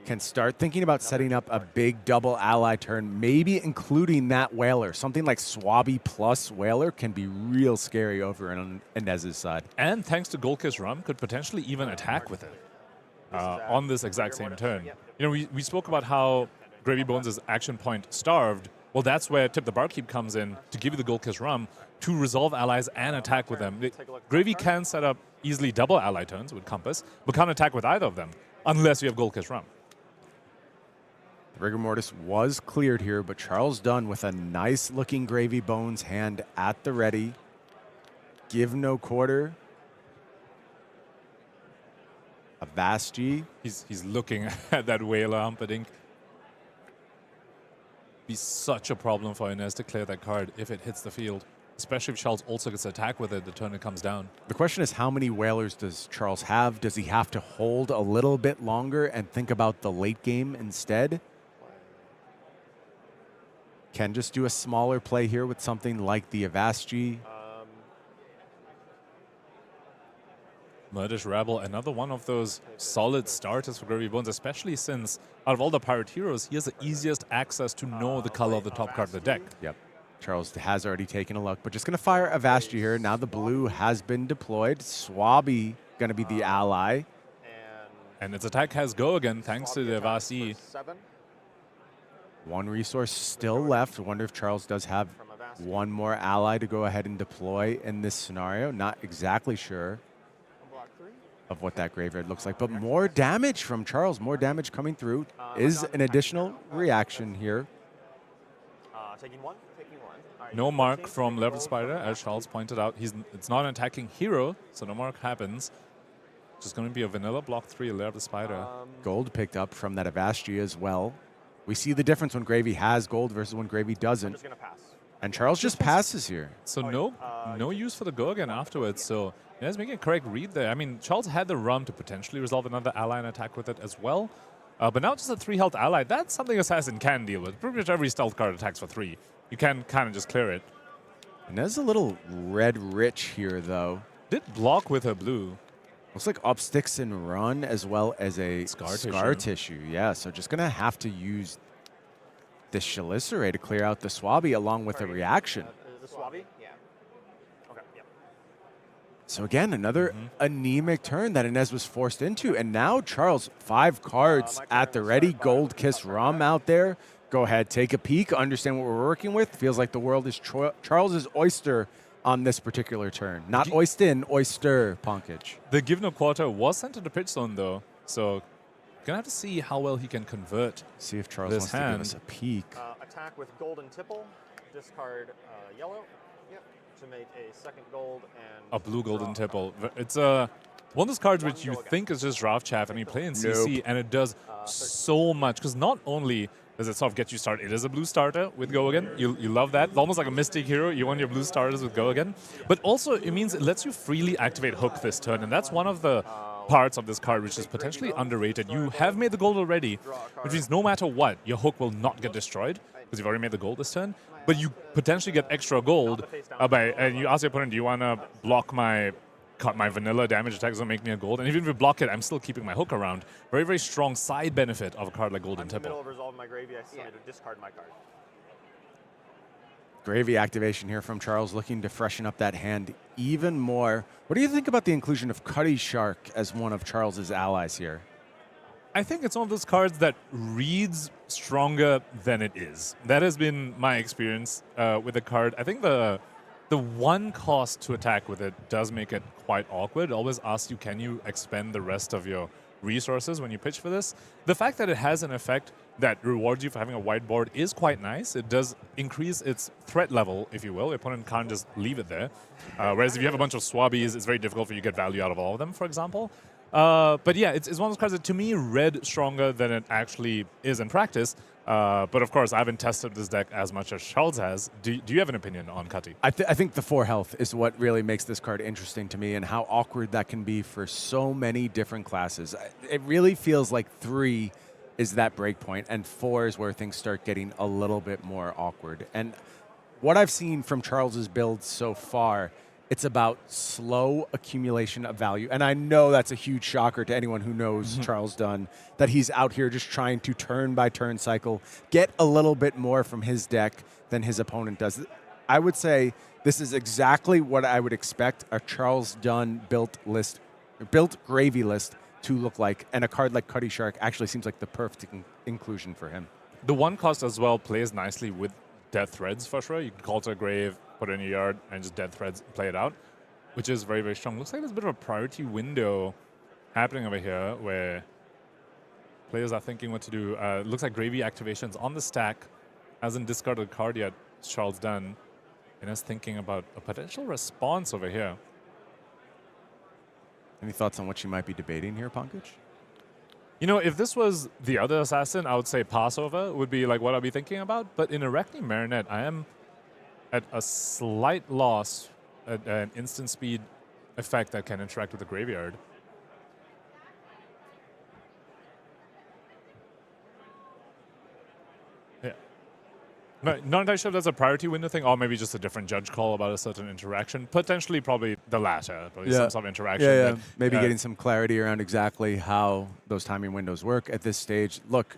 can start thinking about setting up a big double ally turn, maybe including that Whaler. Something like Swabby plus Whaler can be real scary over on Ynez's side. And thanks to Goldkiss Rum, could potentially even attack with it on this exact same turn. You know, we spoke about how Gravy Bones' action point starved. Well, that's where Tip the Barkeep comes in to give you the Goldkiss Rum to resolve allies and attack with them. Gravy can set up easily double ally turns with Compass, but can't attack with either of them unless you have Goldkiss Rum. Rigor Mortis was cleared here, but Charles Dunn with a nice-looking Gravy Bones hand at the ready. Give no quarter. A Vast G. He's looking at that Whaler Humperdinck. Be such a problem for Ynez to clear that card if it hits the field. especially if Charles also gets to attack with it the turn it comes down. The question is, how many whalers does Charles have? Does he have to hold a little bit longer and think about the late game instead? Can just do a smaller play here with something like the Avasji. Murdish Rebel, another one of those solid starters for Gravy Bones, especially since out of all the Pirate heroes, he has the easiest access to know the color of the top card of the deck. Yep. Charles has already taken a look, but just going to fire Avasji here. Now the blue has been deployed. Swabby going to be the ally. And its attack has go again, thanks to the Avasji. One resource still left. I wonder if Charles does have one more ally to go ahead and deploy in this scenario. Not exactly sure of what that graveyard looks like, but more damage from Charles. More damage coming through is an additional reaction here. Taking one. No mark from Level Spider, as Charles pointed out. It's not an attacking hero, so no mark happens. Just going to be a vanilla block 3 Level Spider. Gold picked up from that Avasji as well. We see the difference when Gravy has gold versus when Gravy doesn't. I'm just gonna pass. And Charles just passes here. So no use for the go again afterwards. So Ynez making a correct read there. I mean, Charles had the rum to potentially resolve another ally and attack with it as well. But now just a 3 health ally, that's something Assassin can deal with. Pretty much every stealth card attacks for 3. You can kind of just clear it. Ynez a little red rich here, though. Did block with her blue. Looks like up sticks and run as well as a scar tissue. Yeah, so just going to have to use this Chelicerae to clear out the Swabby along with a reaction. The Swabby? Yeah. Okay, yeah. So again, another anemic turn that Ynez was forced into. And now Charles, 5 cards at the ready. Gold Kiss Rum out there. Go ahead, take a peek, understand what we're working with. Feels like the world is Charles's oyster on this particular turn. Not oyster, Punkage. The give no quarter was sent to the pitch zone though, so gonna have to see how well he can convert. See if Charles wants to give us a peek. Attack with golden tipple, discard yellow. Yep. To make a second gold and a blue golden tipple. It's one of those cards which you think is just draft chaff, and you play in CC, and it does so much. Because not only does it sort of get you started, it is a blue starter with Go Again. You love that. It's almost like a Mystic Hero. You want your blue starters with Go Again. But also, it means it lets you freely activate Hook this turn, and that's one of the parts of this card which is potentially underrated. You have made the gold already, which means no matter what, your Hook will not get destroyed, because you've already made the gold this turn. But you potentially get extra gold and you ask your opponent, do you want to block my vanilla damage attacks don't make me a gold, and even if you block it, I'm still keeping my Hook around. Very, very strong side benefit of a card like Golden Tipple. In the middle of resolving my gravy, I still need to discard my card. Gravy activation here from Charles, looking to freshen up that hand even more. What do you think about the inclusion of Cutty Shark as one of Charles's allies here? I think it's one of those cards that reads stronger than it is. That has been my experience with the card. I think the one cost to attack with it does make it quite awkward. It always asks you, can you expend the rest of your resources when you pitch for this? The fact that it has an effect that rewards you for having a white board is quite nice. It does increase its threat level, if you will. Your opponent can't just leave it there. Whereas if you have a bunch of Swabbies, it's very difficult for you to get value out of all of them, for example. But yeah, it's one of those cards that to me read stronger than it actually is in practice. But of course, I haven't tested this deck as much as Charles has. Do you have an opinion on Cutty? I think the 4 health is what really makes this card interesting to me, and how awkward that can be for so many different classes. It really feels like 3 is that break point, and 4 is where things start getting a little bit more awkward. And what I've seen from Charles's build so far, it's about slow accumulation of value. And I know that's a huge shocker to anyone who knows Charles Dunn, that he's out here just trying to turn-by-turn cycle, get a little bit more from his deck than his opponent does. I would say this is exactly what I would expect a Charles Dunn built gravy list to look like. And a card like Cutty Shark actually seems like the perfect inclusion for him. The one cost as well plays nicely with Dead Threads for sure. You can call to a grave, put it in your yard, and just Dead Threads, play it out, which is very, very strong. Looks like there's a bit of a priority window happening over here where players are thinking what to do. Looks like gravy activations on the stack. Hasn't discarded a card yet, Charles Dunn. And is thinking about a potential response over here. Any thoughts on what you might be debating here, Punkage? You know, if this was the other assassin, I would say Passover would be like what I'd be thinking about. But in Arachne Marinette, I am at a slight loss, an instant speed effect that can interact with the graveyard. Yeah. No, not entirely sure if that's a priority window thing, or maybe just a different judge call about a certain interaction. Potentially, probably the latter. Probably some sort of interaction. Yeah, that, maybe getting some clarity around exactly how those timing windows work at this stage. Look,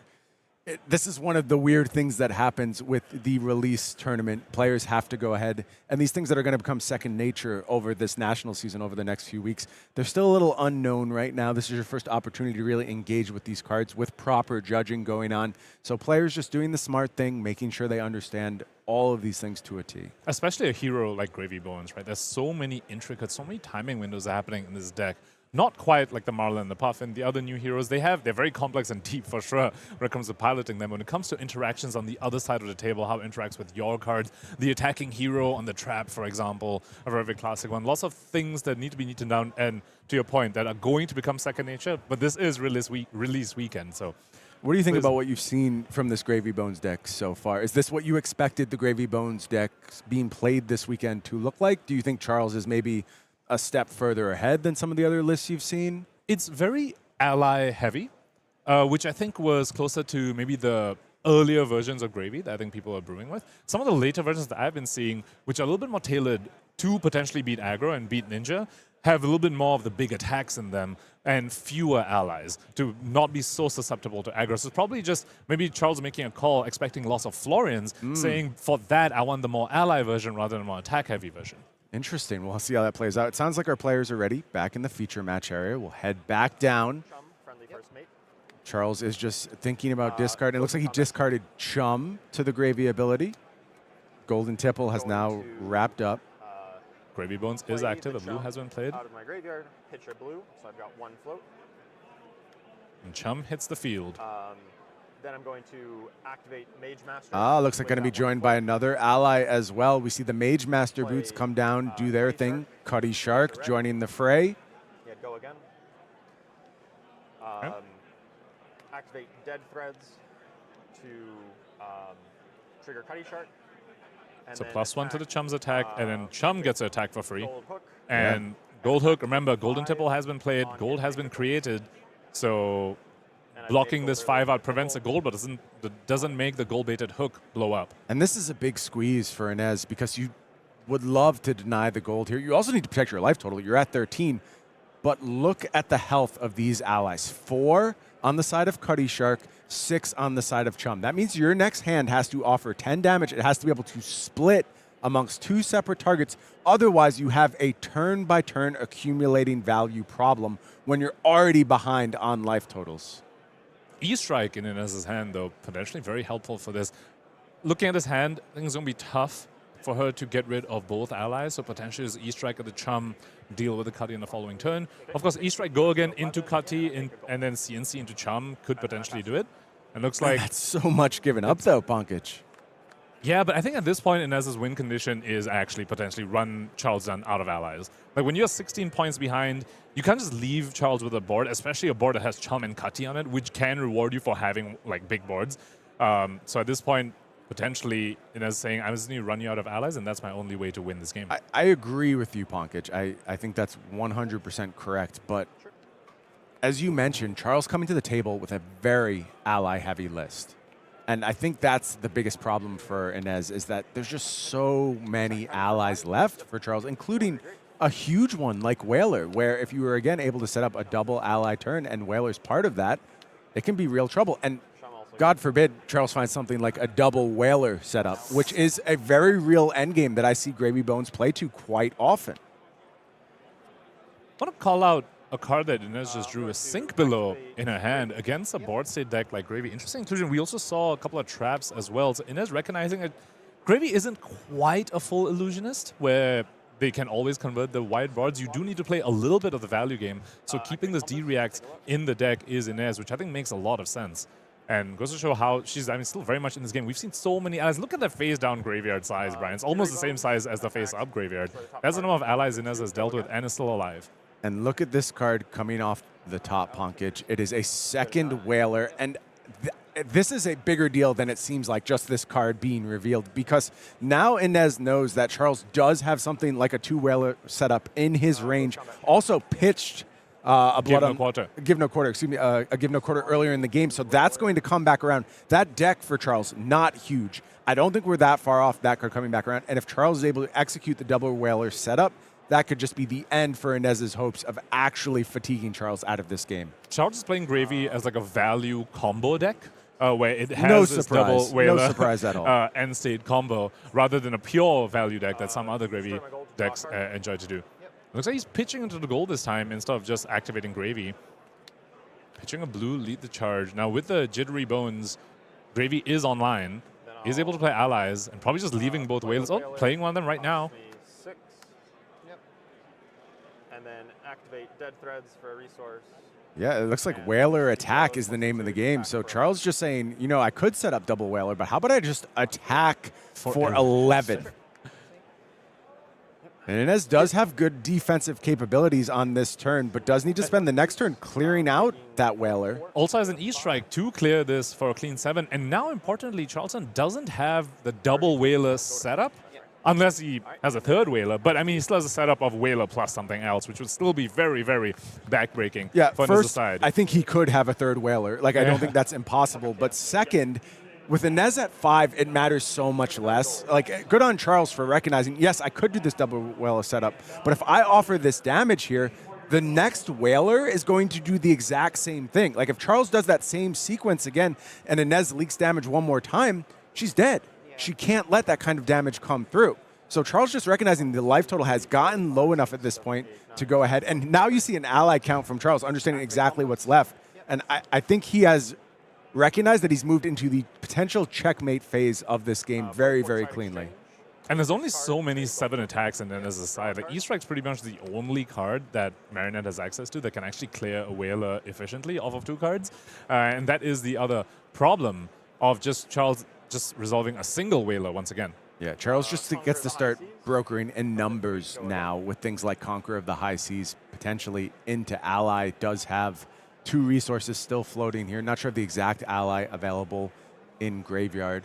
this is one of the weird things that happens with the release tournament. Players have to go ahead, and these things that are going to become second nature over this national season over the next few weeks, they're still a little unknown right now. This is your first opportunity to really engage with these cards with proper judging going on. So players just doing the smart thing, making sure they understand all of these things to a T. Especially a hero like Gravy Bones, right? There's so many intricate, so many timing windows happening in this deck. Not quite like the Marlynn, the Puffin, the other new heroes. They're very complex and deep for sure when it comes to piloting them. When it comes to interactions on the other side of the table, how it interacts with your cards, the attacking hero on the trap, for example, a very classic one. Lots of things that need to be neatened down, and to your point, that are going to become second nature. But this is release weekend, so. What do you think about what you've seen from this Gravy Bones deck so far? Is this what you expected the Gravy Bones deck being played this weekend to look like? Do you think Charles is maybe a step further ahead than some of the other lists you've seen? It's very ally heavy, which I think was closer to maybe the earlier versions of Gravy that I think people are brewing with. Some of the later versions that I've been seeing, which are a little bit more tailored to potentially beat aggro and beat ninja, have a little bit more of the big attacks in them and fewer allies to not be so susceptible to aggro. So it's probably just maybe Charles making a call expecting loss of Florians, saying for that I want the more ally version rather than a more attack heavy version. Interesting. We'll see how that plays out. It sounds like our players are ready. Back in the feature match area. We'll head back down. Chum, friendly first mate. Charles is just thinking about discard. It looks like he discarded Chum to the Gravy ability. Golden Tipple has now wrapped up. Gravy Bones is active. A blue has been played. Out of my graveyard, pitch a blue, so I've got one float. And Chum hits the field. Then I'm going to activate Mage Master. Looks like going to be joined by another ally as well. We see the Mage Master boots come down, do their thing. Cuddy Shark joining the fray. Yeah, go again. Activate Dead Threads to trigger Cuddy Shark. And so +1 to the Chum's attack, and then Chum gets an attack for free. Gold Hook. And Gold Hook, remember, Golden Tipple has been played, gold has been created, so blocking this 5-out prevents a gold, but doesn't make the gold-baited hook blow up. And this is a big squeeze for Ynez because you would love to deny the gold here. You also need to protect your life total. You're at 13, but look at the health of these allies. 4 on the side of Cuddy Shark, 6 on the side of Chum. That means your next hand has to offer 10 damage. It has to be able to split amongst 2 separate targets. Otherwise, you have a turn-by-turn accumulating value problem when you're already behind on life totals. E-Strike in Ynez's hand, though, potentially very helpful for this. Looking at his hand, I think it's going to be tough for her to get rid of both allies, so potentially is E-Strike at the Chum, deal with the Cuddy in the following turn. Of course, E-Strike go again into Cuddy, and then CNC into Chum could potentially do it. And looks like... That's so much given up, though, Pankaj. Yeah, but I think at this point, Ynez's win condition is actually potentially run Charles Dunn out of allies. Like, when you're 16 points behind, you can't just leave Charles with a board, especially a board that has Chum and Cuddy on it, which can reward you for having, like, big boards. So at this point, potentially, Ynez saying, I just need to run you out of allies, and that's my only way to win this game. I agree with you, Pankaj. I think that's 100% correct. But as you mentioned, Charles coming to the table with a very ally-heavy list. And I think that's the biggest problem for Ynez, is that there's just so many allies left for Charles, including a huge one like Whaler, where if you were, again, able to set up a double ally turn and Whaler's part of that, it can be real trouble. And God forbid Charles finds something like a double Whaler setup, which is a very real endgame that I see Gravy Bones play to quite often. I want to call out a card that Ynez just drew, a Sink Below in her hand against a board state deck like Gravy. Interesting inclusion. We also saw a couple of traps as well. So Ynez recognizing that Gravy isn't quite a full illusionist, where they can always convert the wide boards. You do need to play a little bit of the value game. So keeping this D-Reacts in the deck is Ynez, which I think makes a lot of sense. And goes to show how she's, still very much in this game. We've seen so many allies. Look at that face-down graveyard size, Brian. It's almost the same size as the face-up graveyard. That's the number of allies Ynez has dealt with and is still alive. And look at this card coming off the top, Pankaj. It is a second Whaler. And this is a bigger deal than it seems like, just this card being revealed, because now Ynez knows that Charles does have something like a two-whaler setup in his range. Also pitched a Give no quarter. Give no quarter, excuse me, a give no quarter earlier in the game, so that's going to come back around. That deck for Charles, not huge. I don't think we're that far off that card coming back around, and if Charles is able to execute the double whaler setup, that could just be the end for Ynez's hopes of actually fatiguing Charles out of this game. Charles is playing Gravy as like a value combo deck, where it has this double whaler, no surprise at all. end state combo, rather than a pure value deck that some other Gravy decks enjoy to do. Looks like he's pitching into the goal this time instead of just activating Gravy. Pitching a blue, lead the charge. Now with the Jittery Bones, Gravy is online. He's able to play allies and probably just leaving both whalers. Oh, playing one of them right now. 6. Yep. And then activate Dead Threads for a resource. Yeah, it looks like Whaler Attack is the name of the game. So Charles just saying, you know, I could set up double Whaler, but how about I just attack for 11? And Ynez does have good defensive capabilities on this turn, but does need to spend the next turn clearing out that Whaler. Also has an E-Strike to clear this for a clean 7. And now, importantly, Charleston doesn't have the double Whaler setup, unless he has a third Whaler. But, I mean, he still has a setup of Whaler plus something else, which would still be very, very backbreaking for first, side. I think he could have a third Whaler. Like, I don't think that's impossible. But second, with Ynez at 5, it matters so much less. Like, good on Charles for recognizing, yes, I could do this double Whaler setup, but if I offer this damage here, the next Whaler is going to do the exact same thing. Like, if Charles does that same sequence again and Ynez leaks damage one more time, she's dead. She can't let that kind of damage come through. So Charles just recognizing the life total has gotten low enough at this point to go ahead. And now you see an ally count from Charles, understanding exactly what's left. And I think he has recognize that he's moved into the potential checkmate phase of this game very, very cleanly. And there's only so many 7 attacks and then as a side. Like, E-Strike's pretty much the only card that Marlynn has access to that can actually clear a Whaler efficiently off of 2 cards. And that is the other problem of just Charles just resolving a single Whaler once again. Yeah, Charles just gets to start brokering in numbers now with things like Conqueror of the High Seas potentially into Ally. Does have 2 resources still floating here. Not sure of the exact ally available in Graveyard.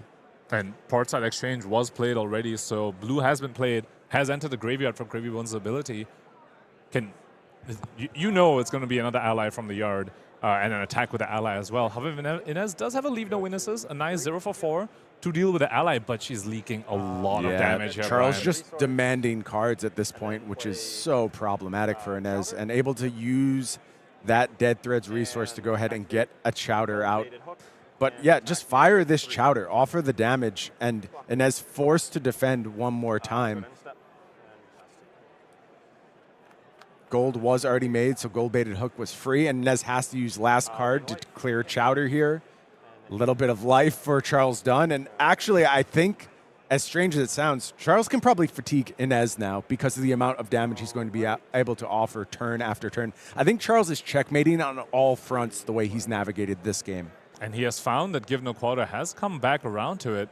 And Portside Exchange was played already, so blue has been played, has entered the Graveyard from Gravy Bones' ability. You know it's going to be another ally from the yard and an attack with the ally as well. However, Ynez does have a leave no witnesses, a nice 0 for 4 to deal with the ally, but she's leaking a lot of damage here. Charles Brian. just demanding cards at this point, which is so problematic for Ynez, and able to use that Dead Threads resource to go ahead and get a Chowder out. But yeah, just fire this Chowder, offer the damage, and Ynez forced to defend one more time. Gold was already made, so Gold Baited Hook was free, and Ynez has to use last card to clear Chowder here. A little bit of life for Charles Dunn, and actually I think, as strange as it sounds, Charles can probably fatigue Ynez now because of the amount of damage he's going to be able to offer turn after turn. I think Charles is checkmating on all fronts the way he's navigated this game. And he has found that Give No Quarter has come back around to it.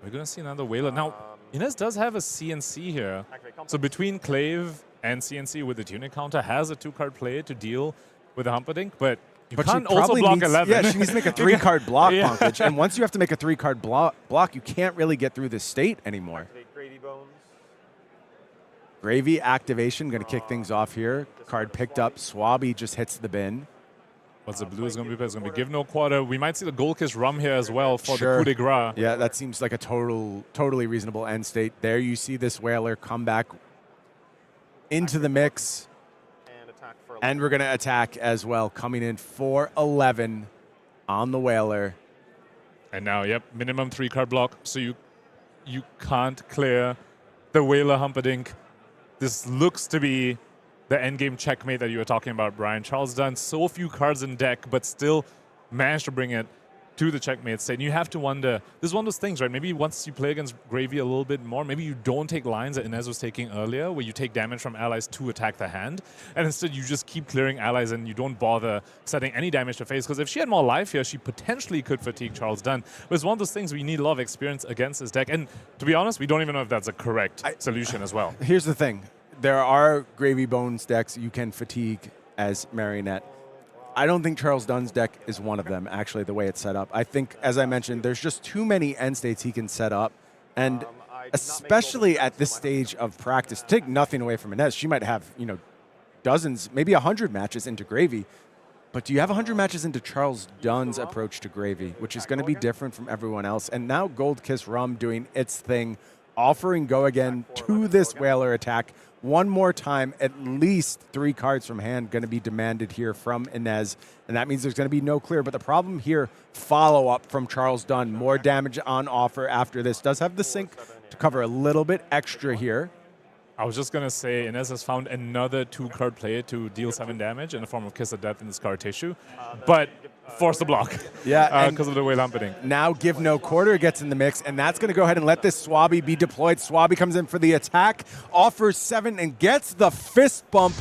We're going to see another Whaler. Now, Ynez does have a CNC here. So between Clave and CNC with the Tunic counter has a 2-card play to deal with the Humperdinck, but you can't also block 11. Yeah, she needs to make a 3-card block, Punkage. And once you have to make a 3-card block, you can't really get through this state anymore. Gravy Bones. Gravy activation, going to kick things off here. Card picked up. Swabby just hits the bin. What's the blue is going to be? It's going to be Give No Quarter. We might see the Gold Kiss Rum here as well for the coup de grace. Yeah, that seems like a totally reasonable end state. There you see this Whaler come back into the mix. And we're going to attack as well, coming in for 11 on the Whaler. And now, yep, minimum 3-card block. So you can't clear the Whaler Humperdinck. This looks to be the endgame checkmate that you were talking about, Brian. Charles Dunn, so few cards in deck, but still managed to bring it to the checkmate state. And you have to wonder, this is one of those things, right? Maybe once you play against Gravy a little bit more, maybe you don't take lines that Ynez was taking earlier, where you take damage from allies to attack the hand, and instead you just keep clearing allies and you don't bother setting any damage to face. Because if she had more life here, she potentially could fatigue Charles Dunn. But it's one of those things where you need a lot of experience against this deck. And to be honest, we don't even know if that's a correct solution as well. Here's the thing. There are Gravy Bones decks you can fatigue as Marionette. I don't think Charles Dunn's deck is one of them, actually, the way it's set up. I think, as I mentioned, there's just too many end states he can set up. And especially at this stage of practice, take nothing away from Ynez. She might have, dozens, maybe 100 matches into Gravy. But do you have 100 matches into Charles Dunn's approach to Gravy, which is going to be different from everyone else? And now Gold Kiss Rum doing its thing, offering go again to this Whaler attack. One more time, at least 3 cards from hand going to be demanded here from Ynez, and that means there's going to be no clear. But the problem here, follow-up from Charles Dunn. More damage on offer after this. Does have the sink to cover a little bit extra here. I was just going to say, Ynez has found another 2-card player to deal 7 damage in the form of Kiss of Death in the Scar Tissue, but force the block. Yeah, because of the way Lampeting. Now Give No Quarter gets in the mix, and that's going to go ahead and let this Swabby be deployed. Swabby comes in for the attack, offers 7, and gets the fist bump.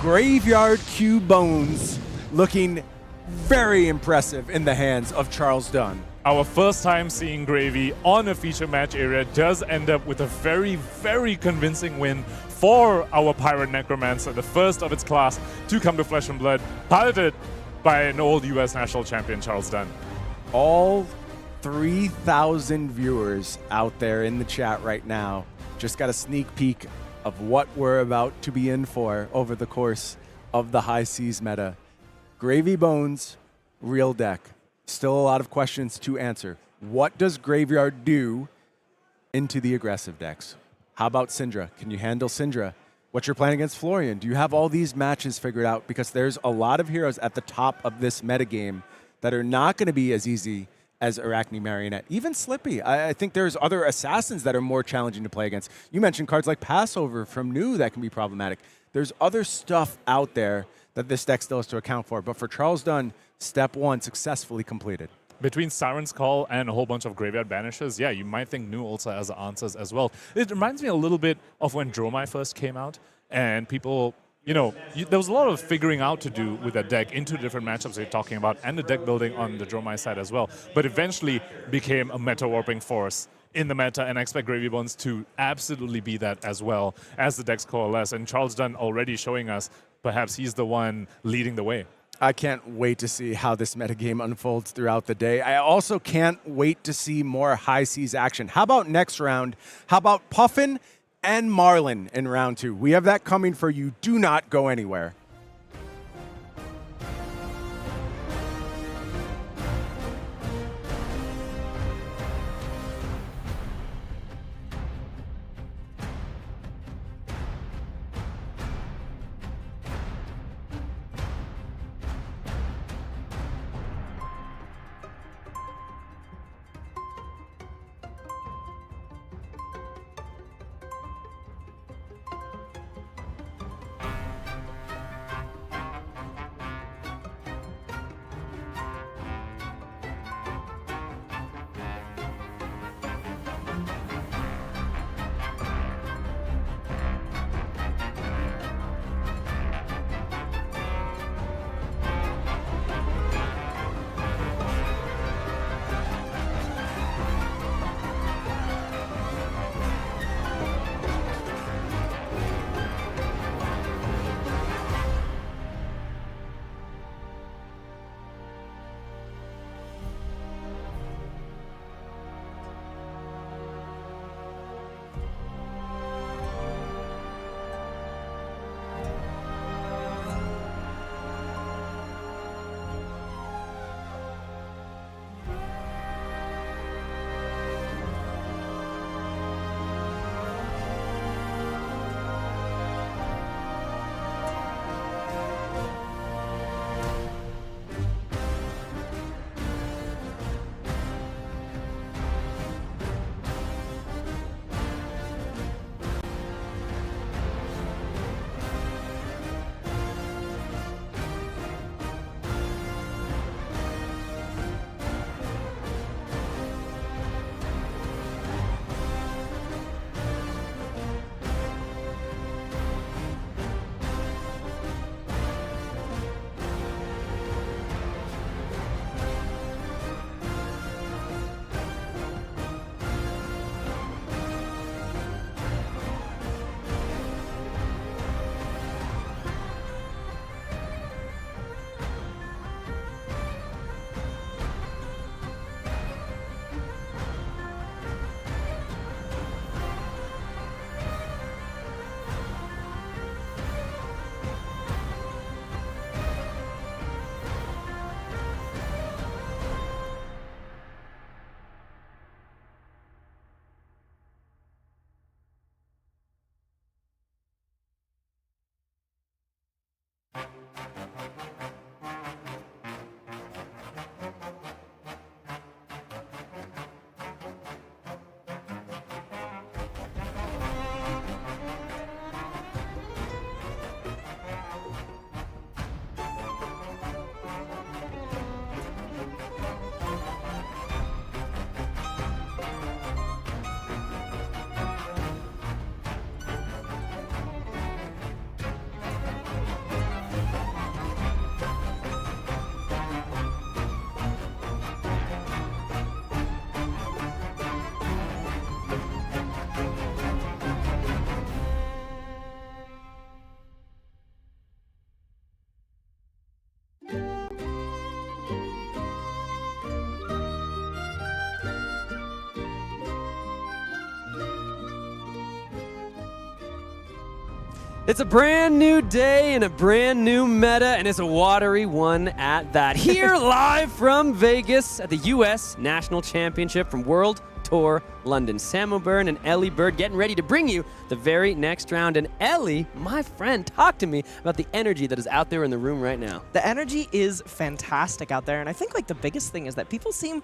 Graveyard Q Bones looking very impressive in the hands of Charles Dunn. Our first time seeing Gravy on a feature match area does end up with a very, very convincing win for our Pirate Necromancer, the first of its class to come to Flesh and Blood, piloted by an old U.S. national champion, Charles Dunn. All 3,000 viewers out there in the chat right now just got a sneak peek of what we're about to be in for over the course of the High Seas meta. Gravy Bones, real deck. Still a lot of questions to answer. What does Graveyard do into the aggressive decks? How about Cindra? Can you handle Cindra? What's your plan against Florian? Do you have all these matches figured out? Because there's a lot of heroes at the top of this metagame that are not going to be as easy as Arachne Marionette. Even Slippy. I think there's other assassins that are more challenging to play against. You mentioned cards like Passover from New that can be problematic. There's other stuff out there that this deck still has to account for. But for Charles Dunn, step 1 successfully completed. Between Siren's Call and a whole bunch of Graveyard Banishes, yeah, you might think New also has answers as well. It reminds me a little bit of when Dromai first came out, and people, there was a lot of figuring out to do with that deck into different matchups you're talking about, and the deck building on the Dromai side as well. But eventually became a meta-warping force in the meta, and I expect Gravy Bones to absolutely be that as well as the decks coalesce. And Charles Dunn already showing us perhaps he's the one leading the way. I can't wait to see how this metagame unfolds throughout the day. I also can't wait to see more High Seas action. How about next round? How about Puffin and Marlynn in round 2? We have that coming for you. Do not go anywhere. It's a brand new day and a brand new meta, and it's a watery one at that. Here live from Vegas at the U.S. National Championship from World Tour London. Sam O'Byrne and Ellie Bird getting ready to bring you the very next round. And Ellie, my friend, talk to me about the energy that is out there in the room right now. The energy is fantastic out there, and I think like the biggest thing is that people seem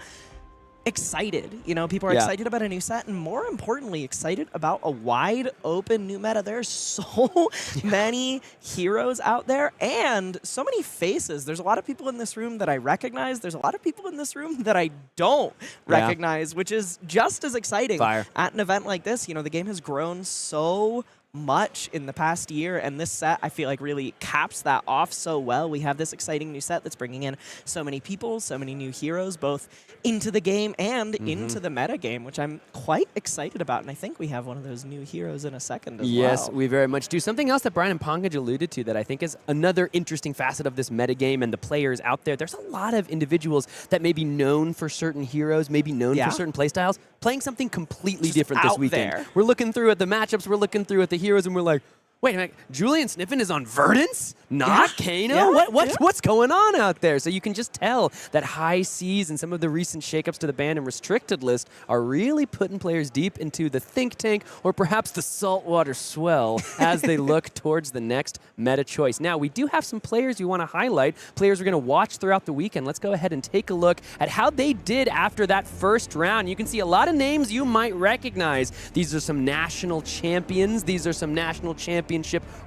excited. You know, people are excited about a new set, and more importantly, excited about a wide open new meta. There's so many heroes out there and so many faces. There's a lot of people in this room that I recognize. There's a lot of people in this room that I don't recognize, which is just as exciting. Fire. At an event like this. You know, the game has grown so much in the past year, and this set I feel like really caps that off so well. We have this exciting new set that's bringing in so many people, so many new heroes, both into the game and into the meta game, which I'm quite excited about, and I think we have one of those new heroes in a second as well. Yes, we very much do. Something else that Brian and Pankaj alluded to that I think is another interesting facet of this meta game and the players out there. There's a lot of individuals that may be known for certain heroes, maybe known for certain playstyles, playing something completely different this weekend. There. We're looking through at the matchups, we're looking through at the heroes, and we're like, wait a minute, Julian Sniffen is on Verdance? Not Kano? What's going on out there? So you can just tell that high seas and some of the recent shakeups to the ban and restricted list are really putting players deep into the think tank or perhaps the saltwater swell as they look towards the next meta choice. Now, we do have some players we want to highlight, players we're going to watch throughout the weekend. Let's go ahead and take a look at how they did after that first round. You can see a lot of names you might recognize. These are some national champions. These are some national championship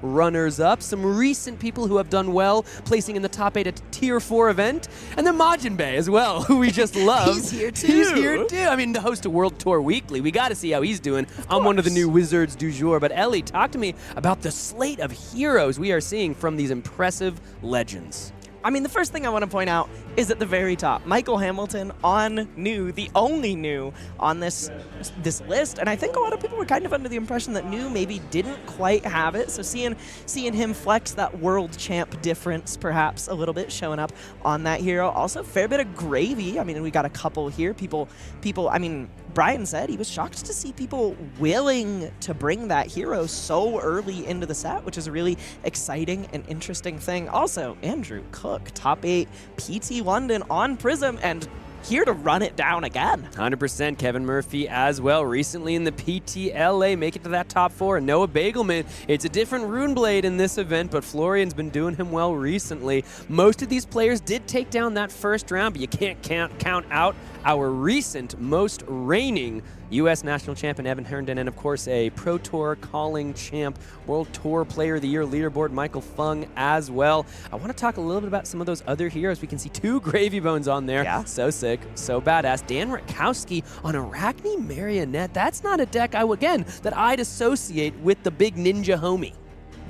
runners-up, some recent people who have done well, placing in the top 8 at a Tier 4 event, and then Majin Bay as well, who we just love. He's here too. He's here too. I mean, the host of World Tour Weekly. We got to see how he's doing. I'm one of the new wizards du jour. But Ellie, talk to me about the slate of heroes we are seeing from these impressive legends. I mean, the first thing I want to point out is at the very top, Michael Hamilton on new, the only new on this list, and I think a lot of people were kind of under the impression that new maybe didn't quite have it. So seeing him flex that world champ difference, perhaps a little bit, showing up on that hero. Also, fair bit of gravy. I mean, we got a couple here. People. I mean, Brian said he was shocked to see people willing to bring that hero so early into the set, which is a really exciting and interesting thing. Also, Andrew Cook, top 8 PT London on Prism, and here to run it down again. 100% Kevin Murphy as well. Recently in the PTLA, make it to that top 4. And Noah Bagelman, it's a different Runeblade in this event, but Florian's been doing him well recently. Most of these players did take down that first round, but you can't count out our recent most reigning U.S. National Champion Evan Herndon, and of course a Pro Tour calling champ, World Tour Player of the Year leaderboard, Michael Fang as well. I want to talk a little bit about some of those other heroes. We can see 2 Gravy Bones on there. Yeah. So sick, so badass. Dan Rutkowski on Arachne Marionette. That's not a deck, that I'd associate with the big ninja homie.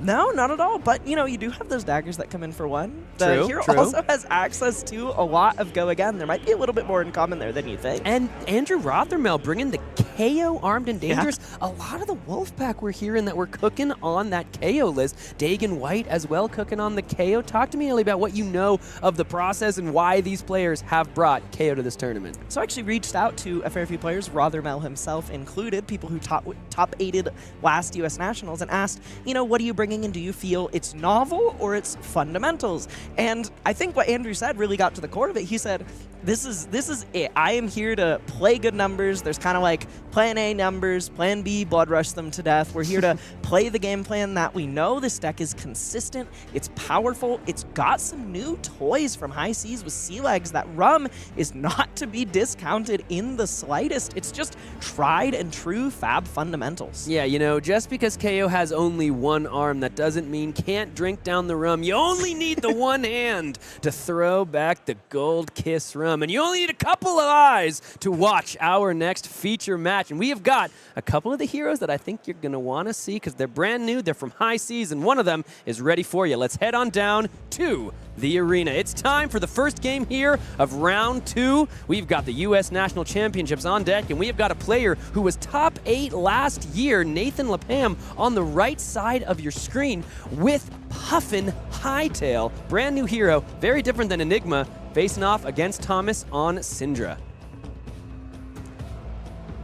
No, not at all. But, you know, you do have those daggers that come in for one. The hero also has access to a lot of go again. There might be a little bit more in common there than you think. And Andrew Rothermel bringing the KO Armed and Dangerous. A lot of the Wolfpack we're hearing that we're cooking on that KO list. Dagan White as well cooking on the KO. Talk to me, Ellie, about what you know of the process and why these players have brought KO to this tournament. So I actually reached out to a fair few players, Rothermel himself included, people who top 8'd last U.S. Nationals, and asked, you know, what are you bringing in? Do you feel it's novel or it's fundamentals? And I think what Andrew said really got to the core of it. He said, this is it. I am here to play good numbers. There's kind of like plan A numbers, plan B, blood rush them to death. We're here to play the game plan that we know. This deck is consistent. It's powerful. It's got some new toys from High Seas with sea legs. That rum is not to be discounted in the slightest. It's just tried and true fab fundamentals. Yeah, you know, just because KO has only one arm, that doesn't mean can't drink down the rum. You only need the one hand to throw back the gold kiss rum. And you only need a couple of eyes to watch our next feature match. And we have got a couple of the heroes that I think you're going to want to see because they're brand new. They're from High Seas, and one of them is ready for you. Let's head on down to the arena. It's time for the first game here of round 2. We've got the U.S. National Championships on deck, and we have got a player who was top 8 last year, Nathan Lapham, on the right side of your screen with Puffin Hightail. Brand new hero, very different than Enigma, facing off against Thomas on Cindra.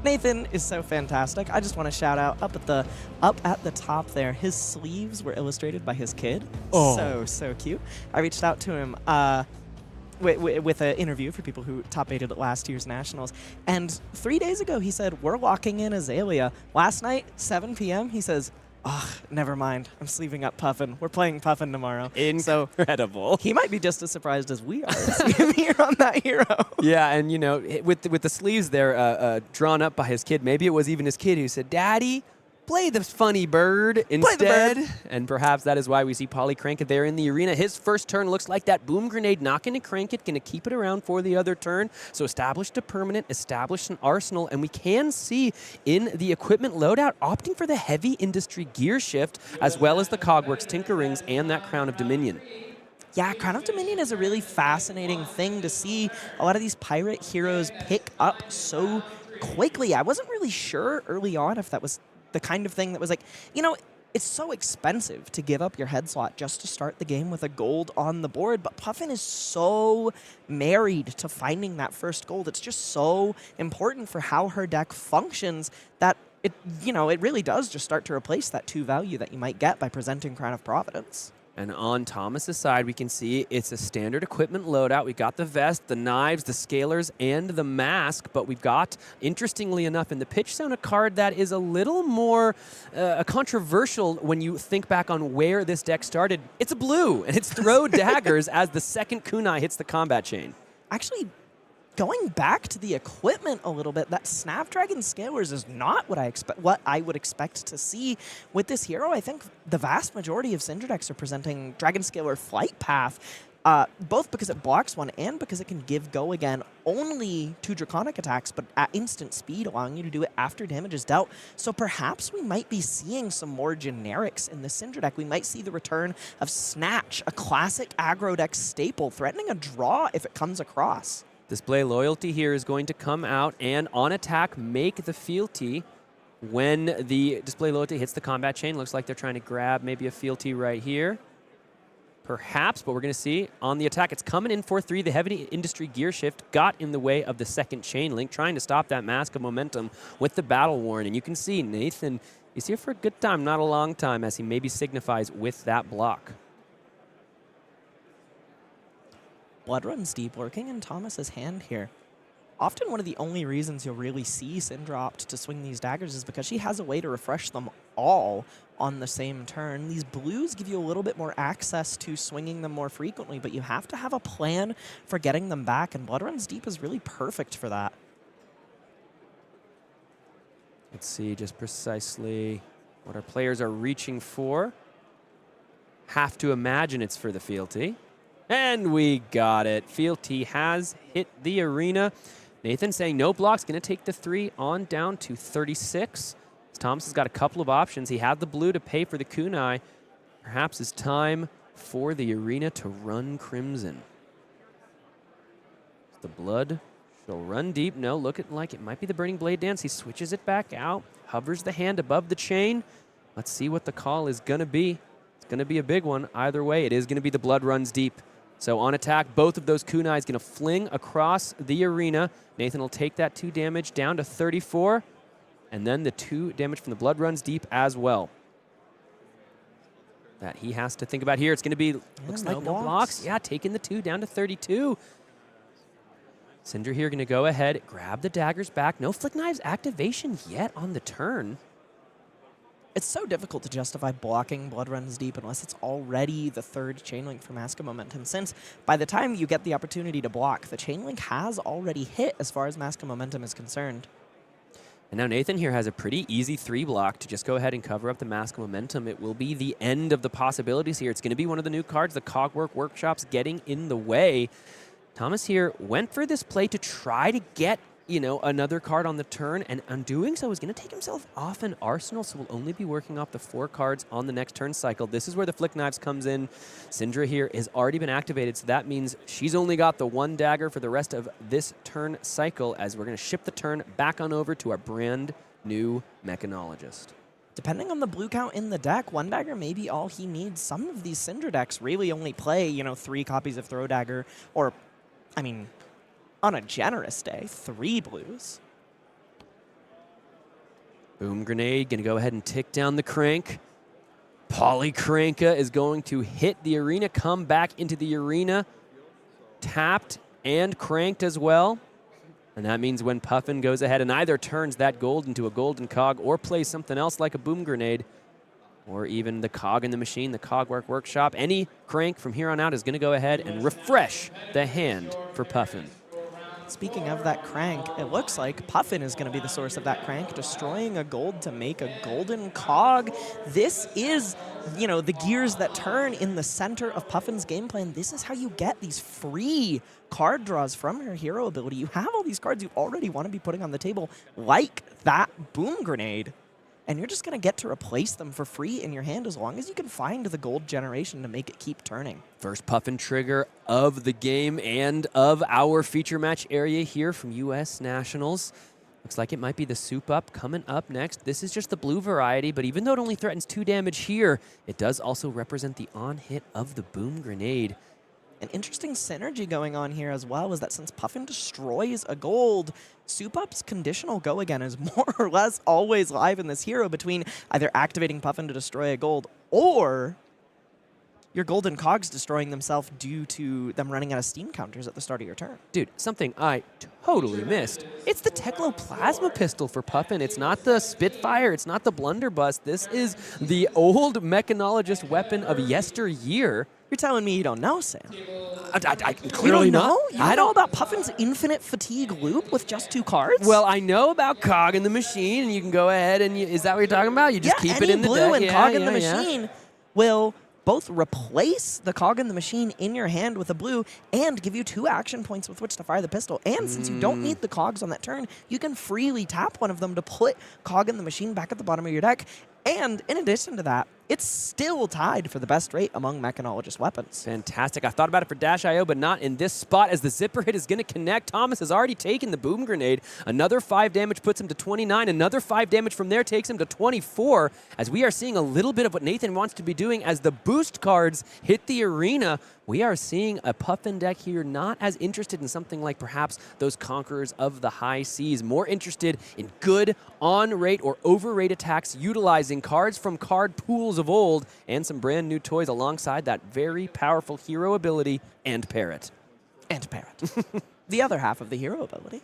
Nathan is so fantastic. I just want to shout out up at the top there. His sleeves were illustrated by his kid. Oh. So cute. I reached out to him with an interview for people who top 8'd at last year's Nationals. And 3 days ago, he said, we're locking in Azalea. Last night, 7 p.m., he says, oh, never mind. I'm sleeving up Puffin. We're playing Puffin tomorrow. Incredible. So he might be just as surprised as we are to see him here on that hero. Yeah, and you know, with the sleeves there drawn up by his kid, maybe it was even his kid who said, "Daddy, play the funny bird instead." And perhaps that is why we see Polly crank it there in the arena. His first turn looks like that boom grenade, not going to crank it, going to keep it around for the other turn. So established a permanent, established an arsenal, and we can see in the equipment loadout opting for the heavy industry gear shift, as well as the Cogworks Tinkerings and that Crown of Dominion. Yeah, Crown of Dominion is a really fascinating thing to see a lot of these pirate heroes pick up so quickly. I wasn't really sure early on if that was the kind of thing that was like, you know, it's so expensive to give up your head slot just to start the game with a gold on the board, but Puffin is so married to finding that first gold. It's just so important for how her deck functions that it really does just start to replace that 2 value that you might get by presenting Crown of Providence. And on Thomas's side, we can see it's a standard equipment loadout. We've got the vest, the knives, the scalers, and the mask. But we've got, interestingly enough, in the pitch zone, a card that is a little more controversial when you think back on where this deck started. It's a blue, and it's throw daggers as the second kunai hits the combat chain. Actually, going back to the equipment a little bit, that Snapdragon Scalers is not what I would expect to see with this hero. I think the vast majority of Cindra decks are presenting Dragon Scaler Flight Path, both because it blocks one and because it can give go again only 2 Draconic attacks, but at instant speed, allowing you to do it after damage is dealt. So perhaps we might be seeing some more generics in the Cindra deck. We might see the return of Snatch, a classic aggro deck staple, threatening a draw if it comes across. Display Loyalty here is going to come out and on attack make the fealty. When the Display Loyalty hits the combat chain, looks like they're trying to grab maybe a fealty right here. Perhaps, but we're going to see on the attack. It's coming in for 3. The heavy industry gear shift got in the way of the second chain link, trying to stop that Mask of Momentum with the Battle Worn. And you can see Nathan is here for a good time, not a long time, as he maybe signifies with that block. Blood Runs Deep lurking in Thomas's hand here. Often one of the only reasons you'll really see Cindra opt to swing these daggers is because she has a way to refresh them all on the same turn. These blues give you a little bit more access to swinging them more frequently, but you have to have a plan for getting them back, and Blood Runs Deep is really perfect for that. Let's see just precisely what our players are reaching for. Have to imagine it's for the fealty. And we got it. Fealty has hit the arena. Nathan saying no blocks, going to take the 3 on down to 36. Thomas has got a couple of options. He had the blue to pay for the kunai. Perhaps it's time for the arena to run crimson. The blood shall run deep. No, looking like it might be the Burning Blade Dance. He switches it back out, hovers the hand above the chain. Let's see what the call is going to be. It's going to be a big one. Either way, it is going to be the Blood Runs Deep. So on attack, both of those kunai is going to fling across the arena. Nathan will take that 2 damage down to 34. And then the 2 damage from the Blood Runs Deep as well. That he has to think about here. It's going to be, looks like no blocks. Yeah, taking the 2 down to 32. Cindra here going to go ahead, grab the daggers back. No Flick Knives activation yet on the turn. It's so difficult to justify blocking Blood Runs Deep unless it's already the 3rd Chainlink for Mask of Momentum, since by the time you get the opportunity to block, the Chainlink has already hit as far as Mask of Momentum is concerned. And now Nathan here has a pretty easy 3 block to just go ahead and cover up the Mask of Momentum. It will be the end of the possibilities here. It's going to be one of the new cards, the Cogwork Workshop's getting in the way. Thomas here went for this play to try to get, you know, another card on the turn, and on doing so is going to take himself off an arsenal, so we'll only be working off the 4 cards on the next turn cycle. This is where the Flick Knives comes in. Cindra here has already been activated, so that means she's only got the 1 dagger for the rest of this turn cycle, as we're going to ship the turn back on over to our brand new Mechanologist. Depending on the blue count in the deck, 1 dagger may be all he needs. Some of these Cindra decks really only play, you know, 3 copies of Throw Dagger, or, I mean, on a generous day, 3 blues. Boom Grenade going to go ahead and tick down the crank. Polykranka is going to hit the arena, come back into the arena, tapped and cranked as well. And that means when Puffin goes ahead and either turns that gold into a golden cog or plays something else like a boom grenade, or even the cog in the machine, the Cogwork Workshop, any crank from here on out is going to go ahead and refresh the hand for Puffin. Speaking of that crank, it looks like Puffin is going to be the source of that crank, destroying a gold to make a golden cog. This is, you know, the gears that turn in the center of Puffin's game plan. This is how you get these free card draws from your hero ability. You have all these cards you already want to be putting on the table, like that boom grenade, and you're just going to get to replace them for free in your hand as long as you can find the gold generation to make it keep turning. First Puffin trigger of the game and of our feature match area here from U.S. Nationals. Looks like it might be the Soup Up coming up next. This is just the blue variety, but even though it only threatens 2 damage here, it does also represent the on-hit of the boom grenade. An interesting synergy going on here as well is that since Puffin destroys a gold, Soup Up's conditional go again is more or less always live in this hero between either activating Puffin to destroy a gold or your golden cogs destroying themselves due to them running out of steam counters at the start of your turn. Dude, something I totally missed. It's the Teklo Plasma Pistol for Puffin. It's not the Spitfire. It's not the Blunderbuss. This is the old mechanologist weapon of yesteryear. You're telling me you don't know, Sam? I You clearly don't know? not. You don't know about Puffin's infinite fatigue loop with just 2 cards? Well, I know about Cog in the Machine, and you can go ahead and is that what you're talking about? You just keep it in the blue deck. and Yeah, Cog in yeah, the yeah. Machine will both replace the Cog in the Machine in your hand with a blue and give you 2 action points with which to fire the pistol. And since you don't need the Cogs on that turn, you can freely tap one of them to put Cog in the Machine back at the bottom of your deck. And in addition to that, it's still tied for the best rate among mechanologist weapons. Fantastic. I thought about it for Dash.io, but not in this spot as the zipper hit is going to connect. Thomas has already taken the boom grenade. Another 5 damage puts him to 29. Another 5 damage from there takes him to 24. As we are seeing a little bit of what Nathan wants to be doing as the boost cards hit the arena. We are seeing a Puffin deck here not as interested in something like perhaps those Conquerors of the High Seas, more interested in good on-rate or over-rate attacks utilizing cards from card pools of old and some brand new toys alongside that very powerful hero ability and Parrot. And Parrot. The other half of the hero ability.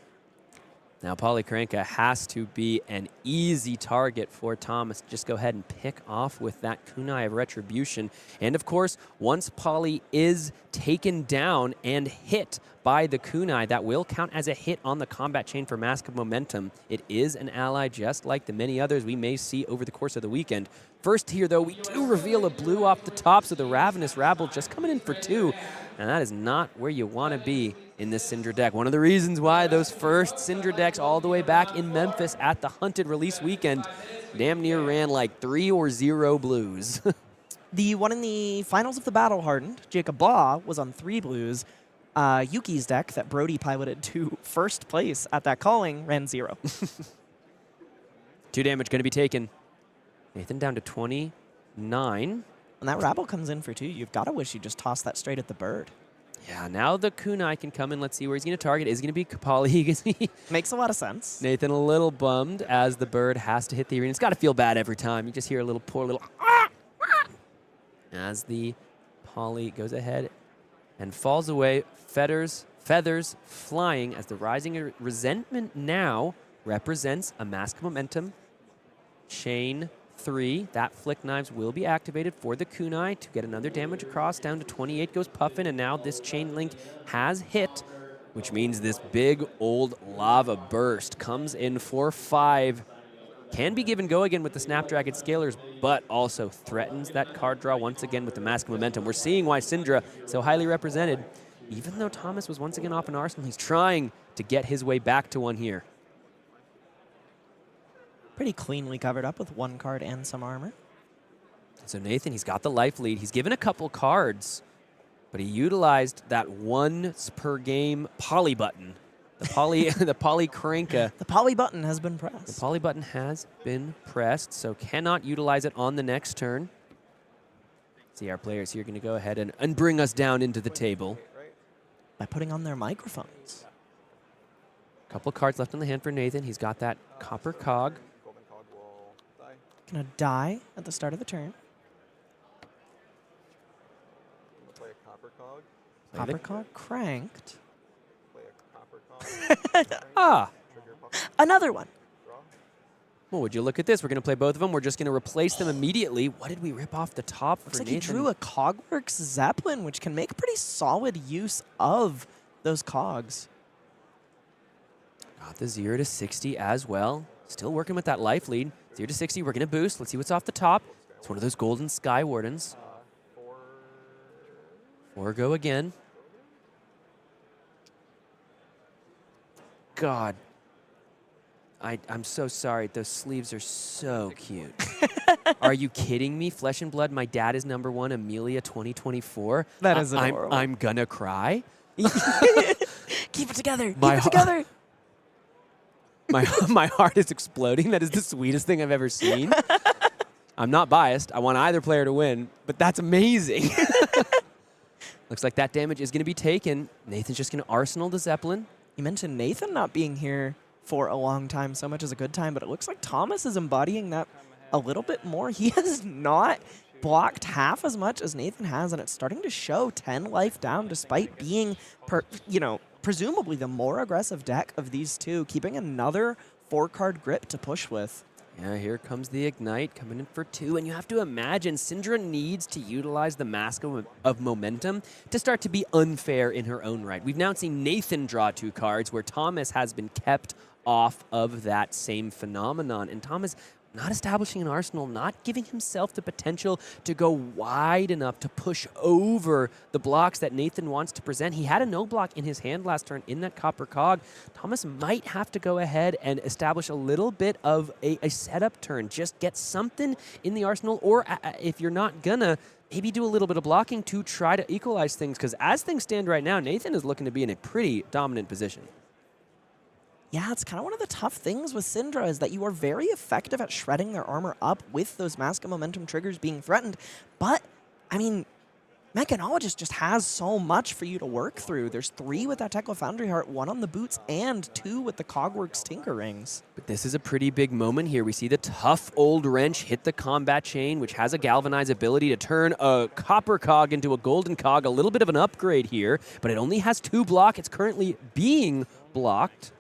Now, Polykranka has to be an easy target for Thomas. Just go ahead and pick off with that Kunai of Retribution. And, of course, once Poly is taken down and hit by the Kunai, that will count as a hit on the combat chain for Mask of Momentum. It is an ally just like the many others we may see over the course of the weekend. First here, though, we do reveal a blue off the top, so the Ravenous Rabble just coming in for 2. And that is not where you want to be in this Cindra deck. One of the reasons why those first Cindra decks all the way back in Memphis at the Hunted release weekend damn near ran like 3 or 0 blues. The one in the finals of the Battle Hardened, Jacob Baugh, was on 3 blues. Yuki's deck that Brody piloted to first place at that calling ran 0. 2 damage going to be taken. Nathan down to 29. When that Rabble comes in for 2, you've got to wish you just tossed that straight at the bird. Yeah, now the Kunai can come in. Let's see where he's going to target. Is it going to be Kapali? Makes a lot of sense. Nathan a little bummed as the bird has to hit the arena. It's got to feel bad every time. You just hear a little poor little as the Poly goes ahead and falls away. Feathers flying as the Rising Resentment now represents a Mask of Momentum. Chain 3. That Flick Knives will be activated for the Kunai to get another damage across. Down to 28 goes Puffin, and now this Chain Link has hit, which means this big old Lava Burst comes in for 5. Can be given go again with the Snapdragon Scalers, but also threatens that card draw once again with the Mask of Momentum. We're seeing why Cindra is so highly represented. Even though Thomas was once again off an arsenal, he's trying to get his way back to one here. Pretty cleanly covered up with 1 card and some armor. So Nathan, he's got the life lead. He's given a couple cards, but he utilized that once per game poly button. The Polykranka. The poly button has been pressed. The poly button has been pressed, so cannot utilize it on the next turn. See, our players here are going to go ahead and bring us down into the table. By putting on their microphones. Couple cards left in the hand for Nathan. He's got that Copper Cog. Golden Cog will Gonna die at the start of the turn. Play a copper cog. Copper cog cranked. Play a copper cog. Ah. Trigger Puffin. Another one. Draw. Well, would you look at this? We're going to play both of them. We're just going to replace them immediately. What did we rip off the top Looks for like he Nathan? drew a Cogworks Zeppelin, which can make pretty solid use of those cogs. Got the 0 to 60 as well. Still working with that life lead. 0 to 60, we're going to boost. Let's see what's off the top. It's one of those golden Sky Wardens. 4 go again. God. I'm so sorry. Those sleeves are so cute. Are you kidding me? Flesh and Blood, my dad is #1, Amelia 2024. That is adorable. I'm gonna cry. Keep it together. My Keep it together. My heart is exploding. That is the sweetest thing I've ever seen. I'm not biased. I want either player to win, but that's amazing. Looks like that damage is going to be taken. Nathan's just going to arsenal the Zeppelin. You mentioned Nathan not being here for a long time so much as a good time, but it looks like Thomas is embodying that a little bit more. He has not blocked half as much as Nathan has, and it's starting to show 10 life down despite being, presumably the more aggressive deck of these two, keeping another 4-card grip to push with. Yeah, here comes the Ignite coming in for 2, and you have to imagine Cindra needs to utilize the Mask of Momentum to start to be unfair in her own right. We've now seen Nathan draw 2 cards where Thomas has been kept off of that same phenomenon, and Thomas not establishing an arsenal, not giving himself the potential to go wide enough to push over the blocks that Nathan wants to present. He had a no block in his hand last turn in that copper cog. Thomas might have to go ahead and establish a little bit of a setup turn. Just get something in the arsenal, or if you're not gonna, maybe do a little bit of blocking to try to equalize things, because as things stand right now, Nathan is looking to be in a pretty dominant position. Yeah, it's kind of one of the tough things with Cindra is that you are very effective at shredding their armor up with those Mask of Momentum triggers being threatened. But, I mean, Mechanologist just has so much for you to work through. There's 3 with that Tekla Foundry Heart, 1 on the boots, and 2 with the Cogworks Tinker Rings. But this is a pretty big moment here. We see the tough old wrench hit the combat chain, which has a galvanize ability to turn a copper cog into a golden cog. A little bit of an upgrade here, but it only has 2 block. It's currently being blocked.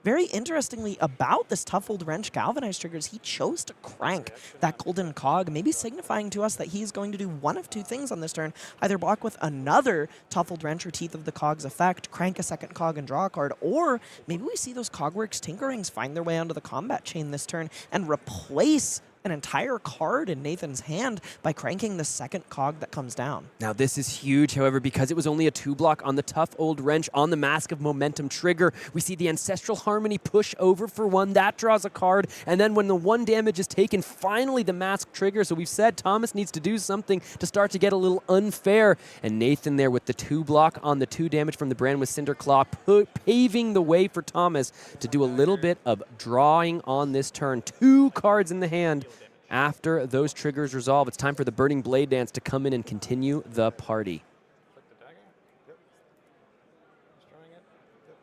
Very interestingly about this tough old wrench galvanized triggers, he chose to crank that golden cog, maybe signifying to us that he's going to do one of 2 things on this turn. Either block with another tough old wrench or Teeth of the Cog's effect, crank a second cog and draw a card, or maybe we see those Cogworks Tinkerings find their way onto the combat chain this turn and replace an entire card in Nathan's hand by cranking the second cog that comes down. Now this is huge, however, because it was only a 2 block on the tough old wrench on the Mask of Momentum trigger. We see the Ancestral Harmony push over for 1. That draws a card, and then when the 1 damage is taken, finally the Mask trigger. So we've said Thomas needs to do something to start to get a little unfair. And Nathan there with the 2 block on the 2 damage from the brand with Cinder Claw, paving the way for Thomas to do a little bit of drawing on this turn. 2 cards in the hand. After those triggers resolve, it's time for the Burning Blade Dance to come in and continue the party. Click the dagger. Yep. Destroying it. Yep.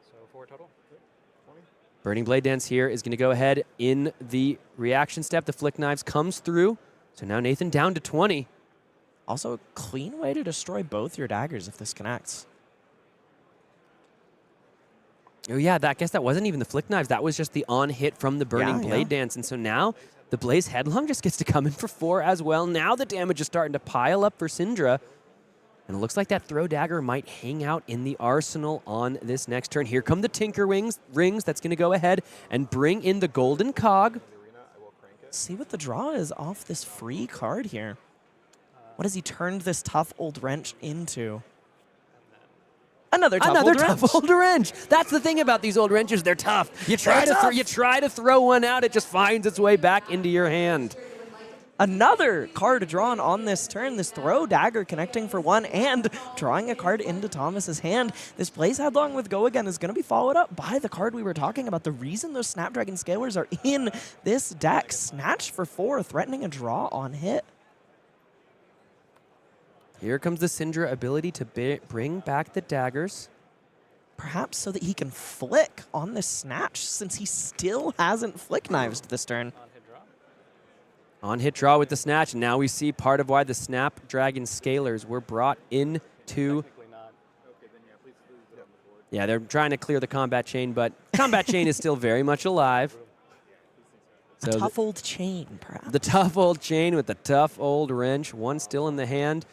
So 4 total. Yep. 20. Burning Blade Dance here is going to go ahead in the reaction step. The Flick Knives comes through. So now Nathan down to 20. Also a clean way to destroy both your daggers if this connects. Oh yeah, I guess that wasn't even the Flick Knives. That was just the on hit from the Burning Blade Dance. And so now the Blaze Headlong just gets to come in for 4 as well. Now the damage is starting to pile up for Cindra. And it looks like that Throw Dagger might hang out in the arsenal on this next turn. Here come the Tinker Rings. That's going to go ahead and bring in the Golden Cog. See what the draw is off this free card here. What has he turned this tough old wrench into? Another tough old wrench. That's the thing about these old wrenches. They're tough. You try to throw one out, it just finds its way back into your hand. Another card drawn on this turn. This Throw Dagger connecting for 1 and drawing a card into Thomas's hand. This Blaze Headlong with Go Again is going to be followed up by the card we were talking about. The reason those Snapdragon Scalers are in this deck. Snatch for 4, threatening a draw on hit. Here comes the Cindra ability to bring back the daggers. Perhaps so that he can flick on this Snatch, since he still hasn't Flick Knives'd this turn. On hit draw with the snatch. Now we see part of why the Snapdragon Scalers were brought into. Yeah, they're trying to clear the combat chain, but combat chain is still very much alive. So a tough old chain, perhaps. The tough old chain with the tough old wrench. One still in the hand.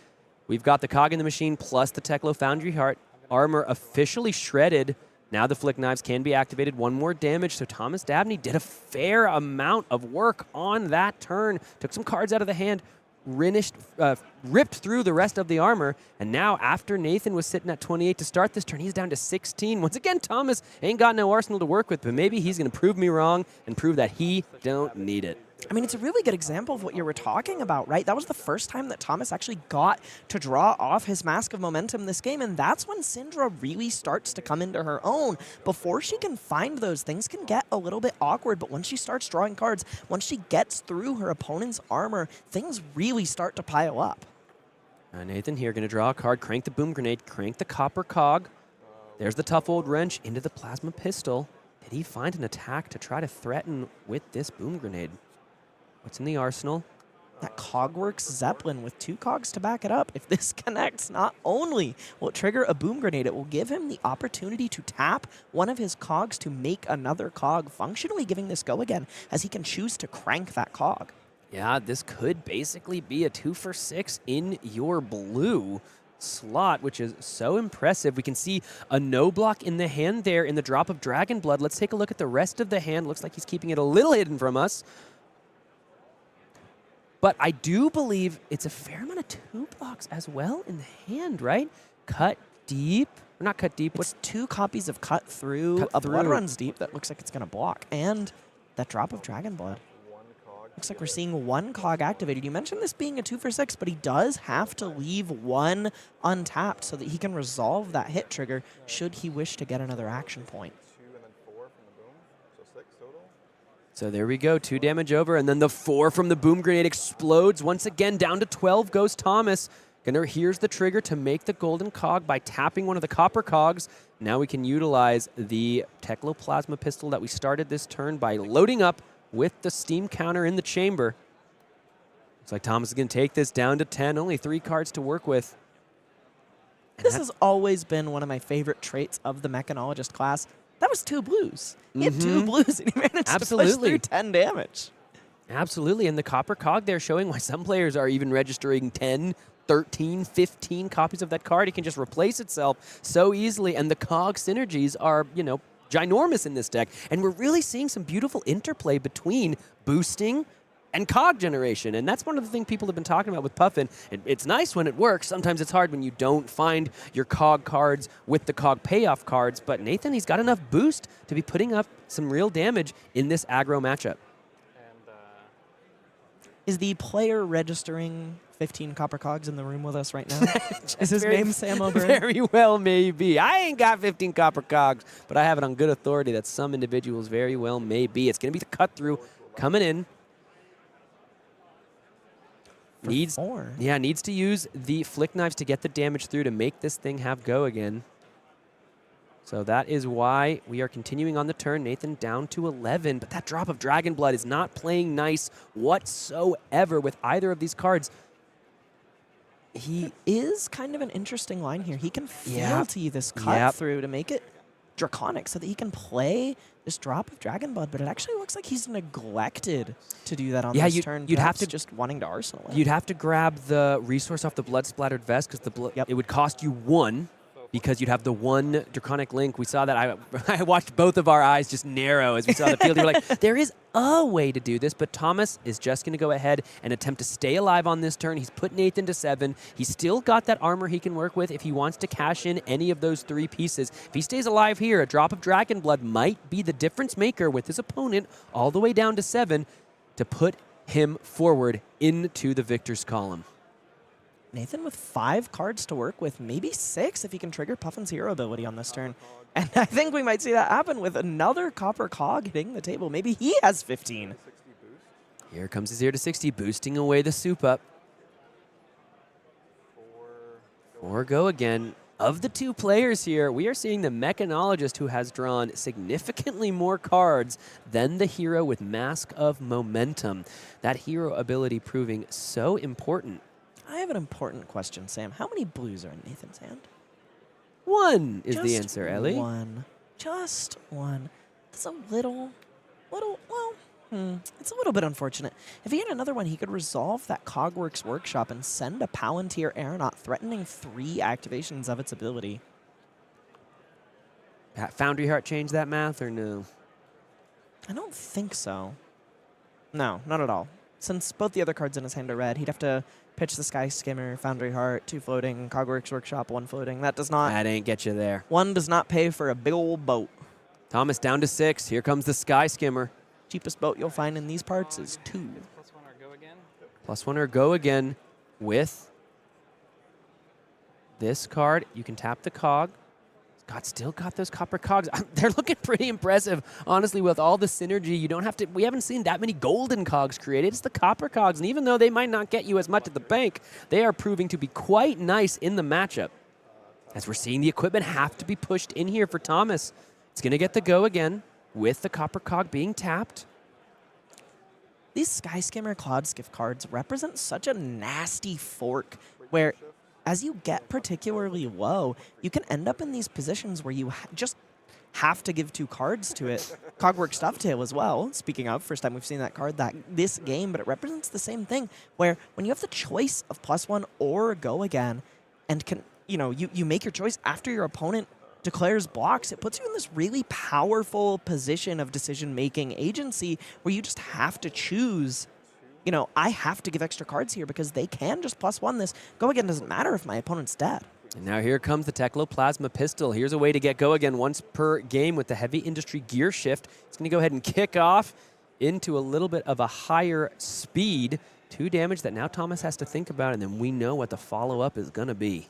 We've got the cog in the machine plus the Teklo Foundry Heart. Armor officially shredded. Now the Flick Knives can be activated. One more damage. So Thomas Dabney did a fair amount of work on that turn. Took some cards out of the hand. Ripped through the rest of the armor. And now after Nathan was sitting at 28 to start this turn, he's down to 16. Once again, Thomas ain't got no arsenal to work with, but maybe he's going to prove me wrong and prove that he don't need it. I mean, it's a really good example of what you were talking about, right? That was the first time that Thomas actually got to draw off his Mask of Momentum this game, and that's when Cindra really starts to come into her own. Before she can find those, things can get a little bit awkward, but once she starts drawing cards, once she gets through her opponent's armor, things really start to pile up. Nathan here going to draw a card, crank the Boom Grenade, crank the Copper Cog. There's the tough old wrench into the Plasma Pistol. Did he find an attack to try to threaten with this Boom Grenade? What's in the arsenal? That Cogworks Zeppelin with 2 cogs to back it up. If this connects, not only will it trigger a Boom Grenade, it will give him the opportunity to tap one of his cogs to make another cog, functionally giving this go again, as he can choose to crank that cog. Yeah, this could basically be a 2 for 6 in your blue slot, which is so impressive. We can see a no block in the hand there in the drop of Dragon Blood. Let's take a look at the rest of the hand. Looks like he's keeping it a little hidden from us. But I do believe it's a fair amount of 2 blocks as well in the hand, right? Cut Deep. Or not Cut Deep. What's 2 copies of Cut Through? A Blood Runs Deep that looks like it's going to block. And that drop of Dragon Blood. Looks like we're seeing 1 cog activated. You mentioned this being a 2 for 6, but he does have to leave 1 untapped so that he can resolve that hit trigger should he wish to get another action point. So there we go, 2 damage over, and then the 4 from the Boom Grenade explodes. Once again, down to 12 goes Thomas. Here's the trigger to make the golden cog by tapping one of the copper cogs. Now we can utilize the Teklo Plasma Pistol that we started this turn by loading up with the steam counter in the chamber. Looks like Thomas is going to take this down to 10, only 3 cards to work with. This has always been one of my favorite traits of the Mechanologist class. That was 2 blues. He had 2 blues, and he managed to push through 10 damage. Absolutely, and the Copper Cog there showing why some players are even registering 10, 13, 15 copies of that card. It can just replace itself so easily, and the Cog synergies are, you know, ginormous in this deck. And we're really seeing some beautiful interplay between boosting and cog generation, and that's one of the things people have been talking about with Puffin. It's nice when it works. Sometimes it's hard when you don't find your cog cards with the cog payoff cards, but Nathan, he's got enough boost to be putting up some real damage in this aggro matchup. And is the player registering 15 copper cogs in the room with us right now? Is his name Sam O'Byrne? Very well may be. I ain't got 15 copper cogs, but I have it on good authority that some individuals very well may be. It's going to be the cut through coming in. Needs to use the Flick Knives to get the damage through to make this thing have go again. So that is why we are continuing on the turn. Nathan down to 11, but that drop of Dragon Blood is not playing nice whatsoever with either of these cards. He is kind of an interesting line here. He can fealty this cut through to make it draconic so that he can play this drop of Dragon Blood, but it actually looks like he's neglected to do that on this turn. You'd have to just wanting to arsenal it. You'd have to grab the resource off the Blood Splattered Vest because it would cost you 1 because you'd have the 1 Draconic Link. We saw that. I watched both of our eyes just narrow as we saw the field. We were like, there is a way to do this, but Thomas is just going to go ahead and attempt to stay alive on this turn. He's put Nathan to 7. He's still got that armor he can work with if he wants to cash in any of those 3 pieces. If he stays alive here, a drop of Dragon Blood might be the difference maker with his opponent all the way down to 7 to put him forward into the victor's column. Nathan with 5 cards to work with, maybe 6 if he can trigger Puffin's hero ability on this turn. And I think we might see that happen with another copper cog hitting the table. Maybe he has 15. Here comes his 0 to 60, boosting away the soup up. 4 go again. of the two players here, we are seeing the Mechanologist who has drawn significantly more cards than the hero with Mask of Momentum. That hero ability proving so important. I have an important question, Sam. How many blues are in Nathan's hand? 1 is Just the answer, Ellie. One. Just one. That's a little, well, it's a little bit unfortunate. If he had another one, he could resolve that Cogworks Workshop and send a Palantir Aeronaut, threatening 3 activations of its ability. Foundry Heart changed that math or no? I don't think so. No, not at all. Since both the other cards in his hand are red, he'd have to pitch the Sky Skimmer, Foundry Heart, 2 floating, Cogworks Workshop, 1 floating. That does not... That ain't get you there. 1 does not pay for a big old boat. Thomas down to 6. Here comes the Sky Skimmer. Cheapest boat you'll find in these parts is 2. +1 or go again. +1 or go again with this card. You can tap the cog. Still got those copper cogs. They're looking pretty impressive, honestly, with all the synergy. You don't have to. We haven't seen that many golden cogs created. It's the copper cogs, and even though they might not get you as much at the bank, they are proving to be quite nice in the matchup. As we're seeing the equipment have to be pushed in here for Thomas. It's going to get the go again with the copper cog being tapped. These Sky Skimmer Cloudskiff cards represent such a nasty fork where as you get particularly low, you can end up in these positions where you just have to give 2 cards to it. Cogworks Dovetail as well, speaking of, first time we've seen that card this game, but it represents the same thing, where when you have the choice of +1 or go again, and you make your choice after your opponent declares blocks, it puts you in this really powerful position of decision-making agency where you just have to choose. I have to give extra cards here because they can just +1 this. Go again doesn't matter if my opponent's dead. And now here comes the Tecloplasma Pistol. Here's a way to get go again once per game with the Heavy Industry Gear Shift. It's going to go ahead and kick off into a little bit of a higher speed. 2 damage that now Thomas has to think about, and then we know what the follow-up is going to be.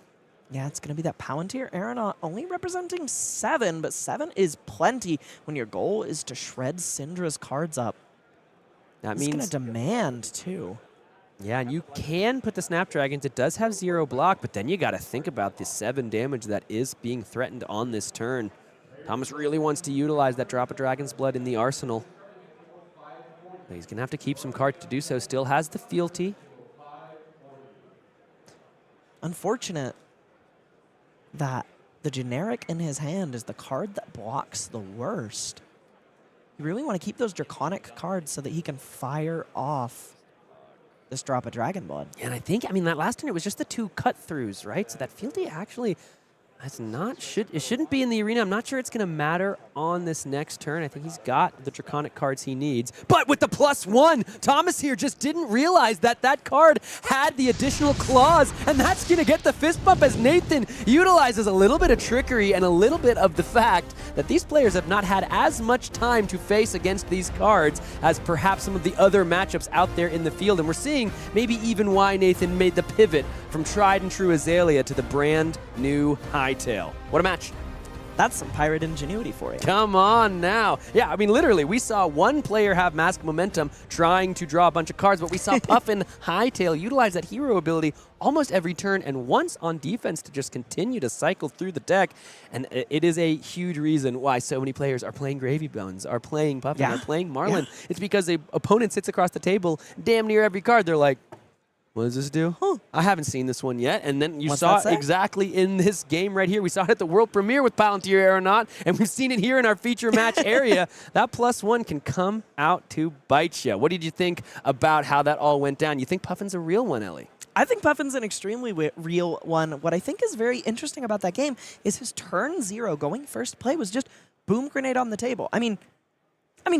Yeah, it's going to be that Palantir Aeronaut, only representing 7, but 7 is plenty when your goal is to shred Cindra's cards up. That It's means going to demand, too. Yeah, and you can put the Snapdragons. It does have 0 block, but then you got to think about the 7 damage that is being threatened on this turn. Thomas really wants to utilize that drop of Dragon's Blood in the arsenal. But he's going to have to keep some cards to do so. Still has the fealty. Unfortunate that the generic in his hand is the card that blocks the worst. You really want to keep those Draconic cards so that he can fire off this drop of Dragon Blood. And I think, that last turn it was just the 2 cut-throughs, right? So that fealty actually it shouldn't be in the arena. I'm not sure it's going to matter on this next turn. I think he's got the Draconic cards he needs. But with the +1, Thomas here just didn't realize that that card had the additional claws, and that's going to get the fist bump as Nathan utilizes a little bit of trickery and a little bit of the fact that these players have not had as much time to face against these cards as perhaps some of the other matchups out there in the field. And we're seeing maybe even why Nathan made the pivot from tried and true Azalea to the brand new Hightail. What a match. That's some pirate ingenuity for you. Come on now. Yeah, literally, we saw one player have Mask Momentum trying to draw a bunch of cards, but we saw Puffin Hightail utilize that hero ability almost every turn and once on defense to just continue to cycle through the deck. And it is a huge reason why so many players are playing Gravy Bones, are playing Puffin, are playing Marlynn. Yeah. It's because the opponent sits across the table, damn near every card. They're like, what does this do? I haven't seen this one yet. And then you saw it exactly in this game right here. We saw it at the world premiere with Palantir Aeronaut, and we've seen it here in our feature match area. That +1 can come out to bite you. What did you think about how that all went down? You think Puffin's a real one, Ellie? I think Puffin's an extremely real one. What I think is very interesting about that game is his turn 0 going first play was just boom grenade on the table.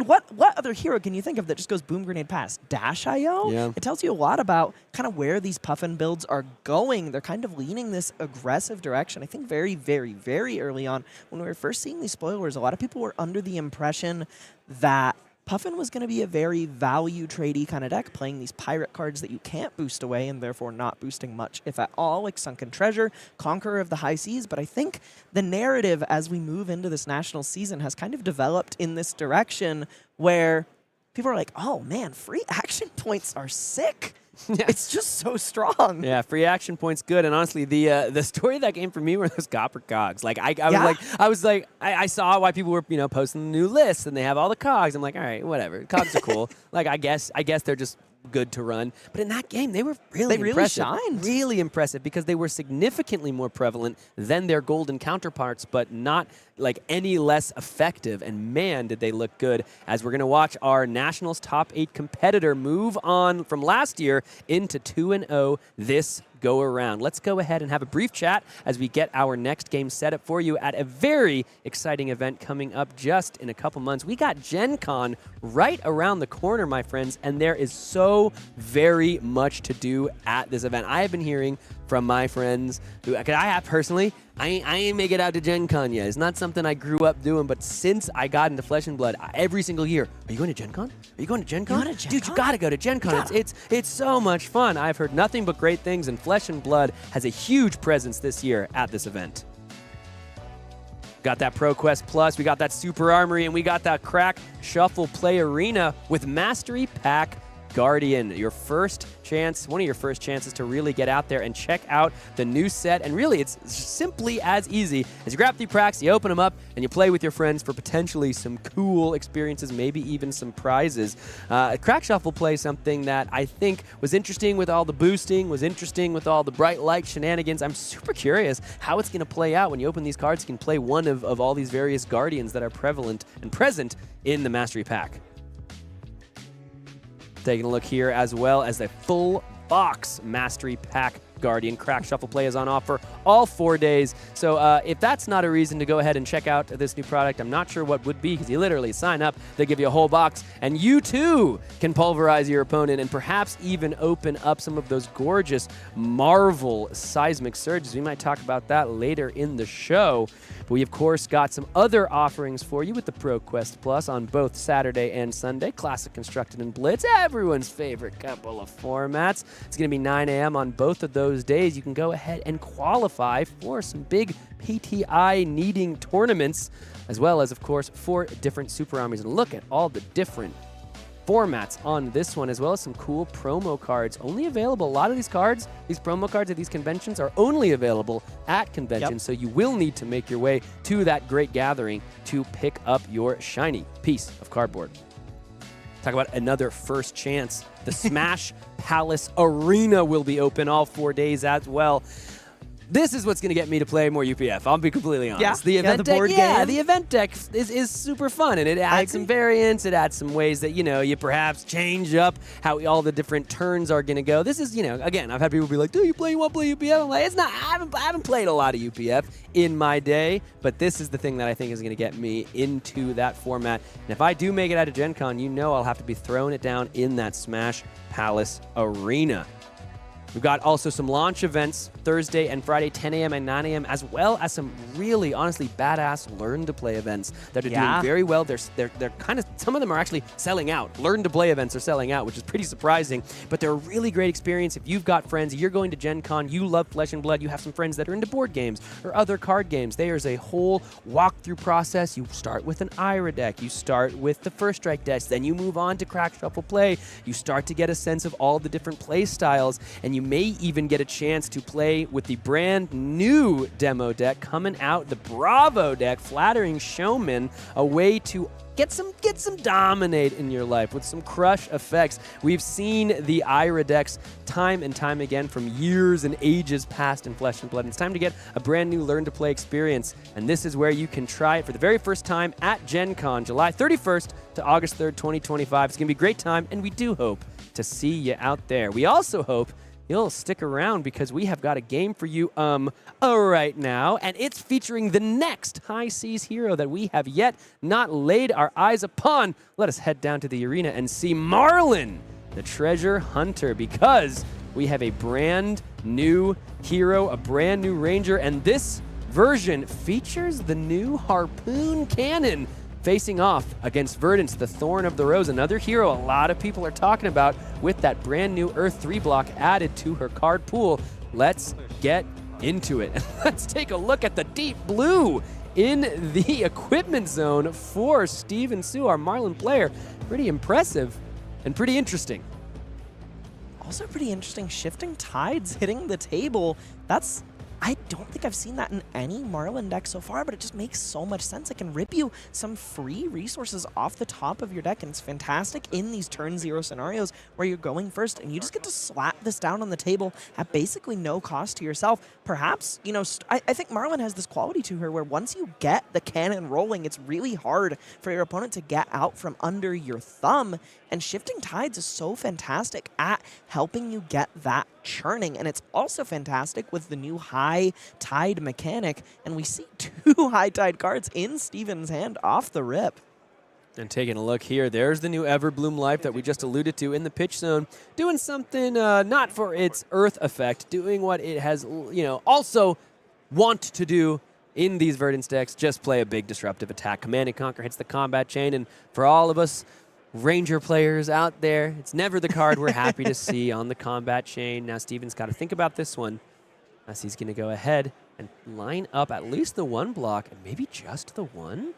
What other hero can you think of that just goes boom grenade past? Dash.io? Yeah. It tells you a lot about kind of where these Puffin builds are going. They're kind of leaning this aggressive direction. I think very, very, very early on, when we were first seeing these spoilers, a lot of people were under the impression that Puffin was going to be a very value tradey kind of deck, playing these pirate cards that you can't boost away and therefore not boosting much, if at all, like Sunken Treasure, Conqueror of the High Seas. But I think the narrative as we move into this national season has kind of developed in this direction where people are like, oh man, free action points are sick. It's just so strong. Yeah, free action points good, and honestly, the story of that game for me were those copper cogs. Like I saw why people were posting the new lists, and they have all the cogs. I'm like, all right, whatever, cogs are cool. Like I guess they're just good to run. But in that game, they were really impressive. Shined. Really impressive because they were significantly more prevalent than their golden counterparts, but not like any less effective. And man, did they look good as we're going to watch our Nationals top 8 competitor move on from last year into 2-0 this go around. Let's go ahead and have a brief chat as we get our next game set up for you at a very exciting event coming up just in a couple months. We got Gen Con right around the corner, my friends, and there is so very much to do at this event. I have been hearing from my friends who I have personally, I ain't make it out to Gen Con yet. It's not something I grew up doing, but since I got into Flesh and Blood, every single year, are you going to Gen Con? Are you going to Gen Con? Dude, you got to go to Gen Con. It's so much fun. I've heard nothing but great things, and Flesh and Blood has a huge presence this year at this event. Got that ProQuest Plus, we got that Super Armory, and we got that Crack Shuffle Play Arena with Mastery Pack Guardian. Your first chance, one of your first chances to really get out there and check out the new set. And really, it's simply as easy as you grab 3 packs, you open them up, and you play with your friends for potentially some cool experiences, maybe even some prizes. Crack Shuffle Play is something that I think was interesting with all the boosting, was interesting with all the bright light shenanigans. I'm super curious how it's going to play out when you open these cards. You can play one of all these various Guardians that are prevalent and present in the Mastery Pack. Taking a look here as well as the full box Mastery Pack Guardian. Crack Shuffle Play is on offer all 4 days. So if that's not a reason to go ahead and check out this new product, I'm not sure what would be, because you literally sign up, they give you a whole box, and you too can pulverize your opponent and perhaps even open up some of those gorgeous Marvel seismic surges. We might talk about that later in the show. But we, of course, got some other offerings for you with the ProQuest Plus on both Saturday and Sunday. Classic, Constructed, and Blitz, everyone's favorite couple of formats. It's going to be 9 a.m. on both of those days. You can go ahead and qualify for some big PTI needing tournaments, as well as, of course, 4 different Super Armies. And look at all the different formats on this one, as well as some cool promo cards. Only available, a lot of these cards, these promo cards at these conventions are only available at conventions, so you will need to make your way to that great gathering to pick up your shiny piece of cardboard. Talk about another first chance. The Smash Palace Arena will be open all 4 days as well. This is what's going to get me to play more UPF. I'll be completely honest. The event deck, board game. The event deck is super fun, and it adds some variants. It adds some ways that, you perhaps change up how all the different turns are going to go. This is, again, I've had people be like, do you want to play UPF? I'm like, it's not. I haven't played a lot of UPF in my day, but this is the thing that I think is going to get me into that format. And if I do make it out of Gen Con, I'll have to be throwing it down in that Smash Palace Arena. We've got also some launch events Thursday and Friday, 10 a.m. and 9 a.m., as well as some really, honestly, badass learn-to-play events that are doing very well. They're kind of, some of them are actually selling out. Learn-to-play events are selling out, which is pretty surprising, but they're a really great experience. If you've got friends, you're going to Gen Con, you love Flesh and Blood, you have some friends that are into board games or other card games, there's a whole walkthrough process. You start with an Ira deck, you start with the First Strike decks, then you move on to Crack Shuffle Play. You start to get a sense of all the different play styles, and you may even get a chance to play with the brand new demo deck coming out, the Bravo deck, Flattering Showman, a way to get some dominate in your life with some crush effects. We've seen the Ira decks time and time again from years and ages past in Flesh and Blood. And it's time to get a brand new learn to play experience, and this is where you can try it for the very first time at Gen Con, July 31st to August 3rd, 2025. It's going to be a great time, and we do hope to see you out there. We also hope you'll stick around because we have got a game for you right now, and it's featuring the next High Seas hero that we have yet not laid our eyes upon. Let us head down to the arena and see Marlynn, the treasure hunter, because we have a brand new hero, a brand new ranger, and this version features the new harpoon cannon, facing off against Verdance, the Thorn of the Rose, another hero a lot of people are talking about with that brand new Earth 3 block added to her card pool. Let's get into it. Let's take a look at the deep blue in the equipment zone for Steven Sue, our Marlynn player. Pretty impressive and pretty interesting. Also pretty interesting, shifting tides hitting the table. I don't think I've seen that in any Marlynn deck so far, but it just makes so much sense. It can rip you some free resources off the top of your deck, and it's fantastic in these turn 0 scenarios where you're going first, and you just get to slap this down on the table at basically no cost to yourself. Perhaps, you know, I think Marlynn has this quality to her where once you get the cannon rolling, it's really hard for your opponent to get out from under your thumb, and Shifting Tides is so fantastic at helping you get that churning, and it's also fantastic with the new High Tide mechanic, and we see 2 High Tide cards in Steven's hand off the rip. And taking a look here, there's the new Everbloom Life that we just alluded to in the pitch zone, doing something not for its Earth effect, doing what it has, you know, also want to do in these Verdance decks, just play a big disruptive attack. Command and Conquer hits the combat chain, and for all of us Ranger players out there, it's never the card we're happy to see on the combat chain. Now Steven's got to think about this one, as he's going to go ahead and line up at least the 1 block, and maybe just the 1.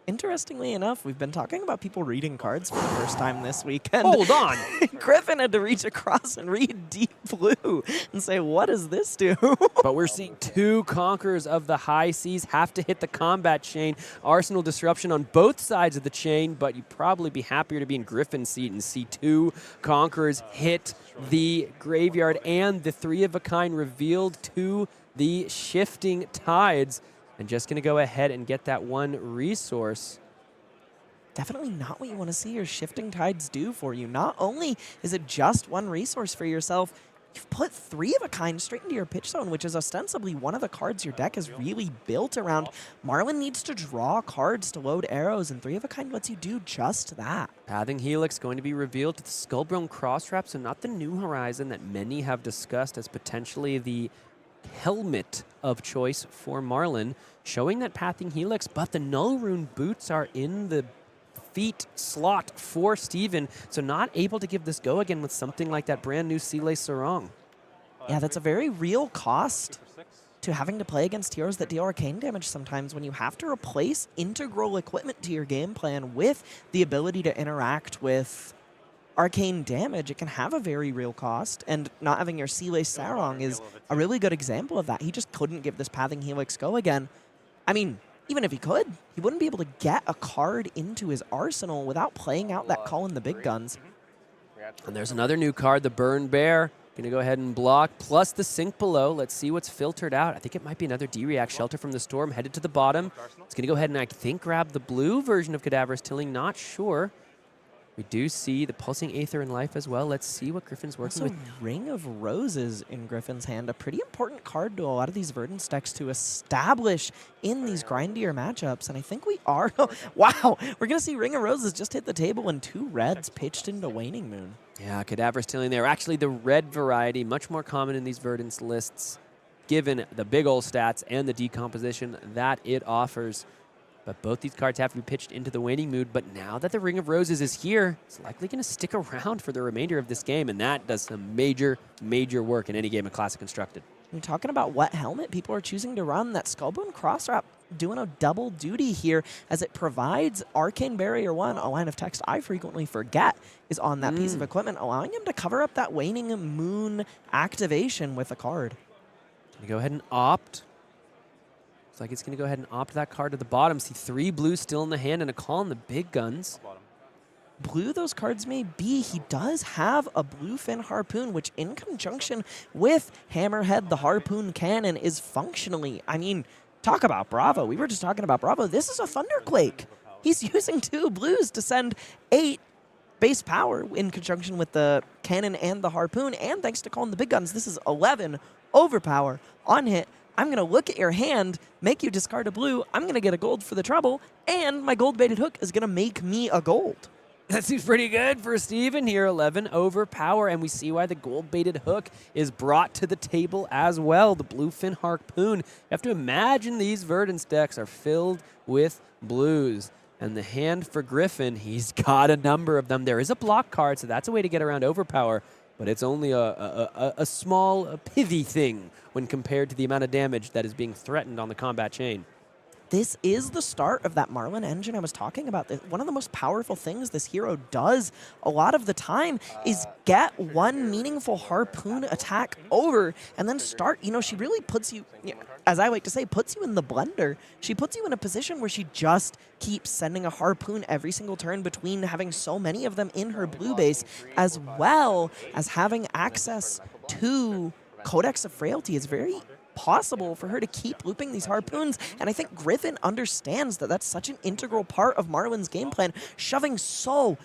Interestingly enough, we've been talking about people reading cards for the first time this weekend. Hold on. Griffin had to reach across and read Deep Blue and say, what does this do? But we're seeing 2 Conquerors of the High Seas have to hit the combat chain. Arsenal disruption on both sides of the chain, but you'd probably be happier to be in Griffin's seat and see 2 Conquerors hit the graveyard and the 3-of-a-kind revealed to the Shifting Tides. And just going to go ahead and get that 1 resource. Definitely not what you want to see your Shifting Tides do for you. Not only is it just 1 resource for yourself, you've put 3-of-a-kind straight into your pitch zone, which is ostensibly one of the cards your deck is really built around. Marlynn needs to draw cards to load arrows, and 3-of-a-kind lets you do just that. Pathing Helix going to be revealed to the Skullbone Crosswrap, so not the New Horizon that many have discussed as potentially the helmet of choice for Marlynn, showing that Pathing Helix, but the Null Rune boots are in the feet slot for Steven, so not able to give this go again with something like that brand new Sile Sarong. Yeah, that's a very real cost to having to play against heroes that deal arcane damage sometimes, when you have to replace integral equipment to your game plan with the ability to interact with arcane damage. It can have a very real cost, and not having your Sile Sarong is a really good example of that. He just couldn't give this Pathing Helix go again. I mean, even if he could, he wouldn't be able to get a card into his arsenal without playing out that call in the big guns. And there's another new card, the Burn Bear. Going to go ahead and block, plus the Sink Below. Let's see what's filtered out. I think it might be another D-React, Shelter from the Storm, headed to the bottom. It's going to go ahead and, I think, grab the blue version of Cadaverous Tilling, not sure. We do see the Pulsing Aether in life as well. Let's see what Griffin's working Also, with. Ring of Roses in Griffin's hand, a pretty important card to a lot of these Verdance decks to establish in these grindier matchups, and I think we are. Wow, we're going to see Ring of Roses just hit the table and 2 reds pitched into Waning Moon. Yeah, Cadaverous Tilling there. Actually, the red variety, much more common in these Verdance lists, given the big ol' stats and the decomposition that it offers. But both these cards have to be pitched into the Waning Mood. But now that the Ring of Roses is here, it's likely going to stick around for the remainder of this game. And that does some major, major work in any game of Classic Constructed. We're talking about what helmet people are choosing to run. That Skullbone Crosswrap doing a double duty here, as it provides Arcane Barrier 1, a line of text I frequently forget is on that piece of equipment, allowing him to cover up that Waning Moon activation with a card. Going to go ahead and opt. Looks like it's going to go ahead and opt that card to the bottom. See 3 blues still in the hand and a call on the big guns. Blue those cards may be, he does have a Bluefin Harpoon, which in conjunction with Hammerhead, the Harpoon Cannon, is functionally, I mean, talk about Bravo. We were just talking about Bravo. This is a Thunderquake. He's using 2 blues to send 8 base power in conjunction with the Cannon and the Harpoon, and thanks to calling the big guns, this is 11 overpower on hit. I'm going to look at your hand, make you discard a blue, I'm going to get a gold for the trouble, and my gold-baited hook is going to make me a gold. That seems pretty good for Steven here. 11 overpower, and we see why the gold-baited hook is brought to the table as well. The Bluefin Harpoon. You have to imagine these Verdance decks are filled with blues. And the hand for Griffin, he's got a number of them. There is a block card, so that's a way to get around overpower, but it's only a small pithy thing when compared to the amount of damage that is being threatened on the combat chain. this is the start of that Marlynn engine I was talking about. One of the most powerful things this hero does a lot of the time is get one meaningful harpoon attack over and then start, she really puts you, as I like to say, puts you in the blender. She puts you in a position where she just keeps sending a harpoon every single turn between having so many of them in her blue base, as well as having access to Codex of Frailty. Is very possible for her to keep looping these harpoons, and I think Griffin understands that that's such an integral part of Marlynn's game plan, shoving so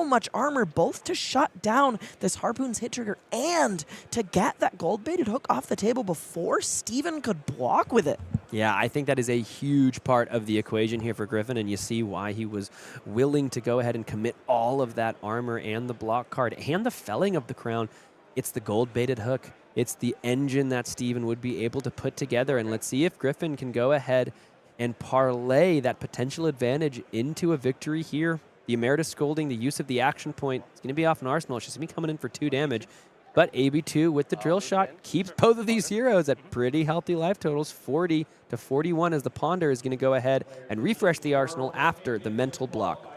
much armor both to shut down this harpoon's hit trigger and to get that gold-baited hook off the table before Steven could block with it. Yeah, I think that is a huge part of the equation here for Griffin, and you see why he was willing to go ahead and commit all of that armor and the block card and the felling of the crown. It's the gold-baited hook. It's the engine that Steven would be able to put together, and let's see if Griffin can go ahead and parlay that potential advantage into a victory here. The Emeritus Scolding, the use of the action point, it's going to be off an Arsenal. It's just going to be coming in for 2 damage. But AB2 with the drill shot keeps both of these heroes at pretty healthy life totals, 40 to 41, as the Ponder is going to go ahead and refresh the Arsenal after the mental block.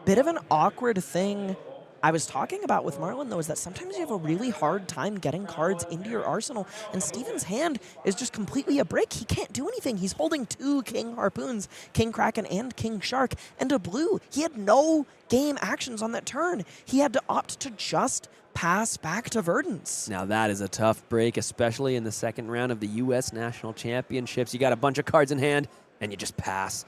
Bit of an awkward thing I was talking about with Marlynn, though, is that sometimes you have a really hard time getting cards into your arsenal, and Steven's hand is just completely a brick. He can't do anything. He's holding 2 King Harpoons, King Kraken and King Shark, and a blue. He had no game actions on that turn. He had to opt to just pass back to Verdance. Now that is a tough break, especially in the second round of the U.S. National Championships. You got a bunch of cards in hand, and you just pass.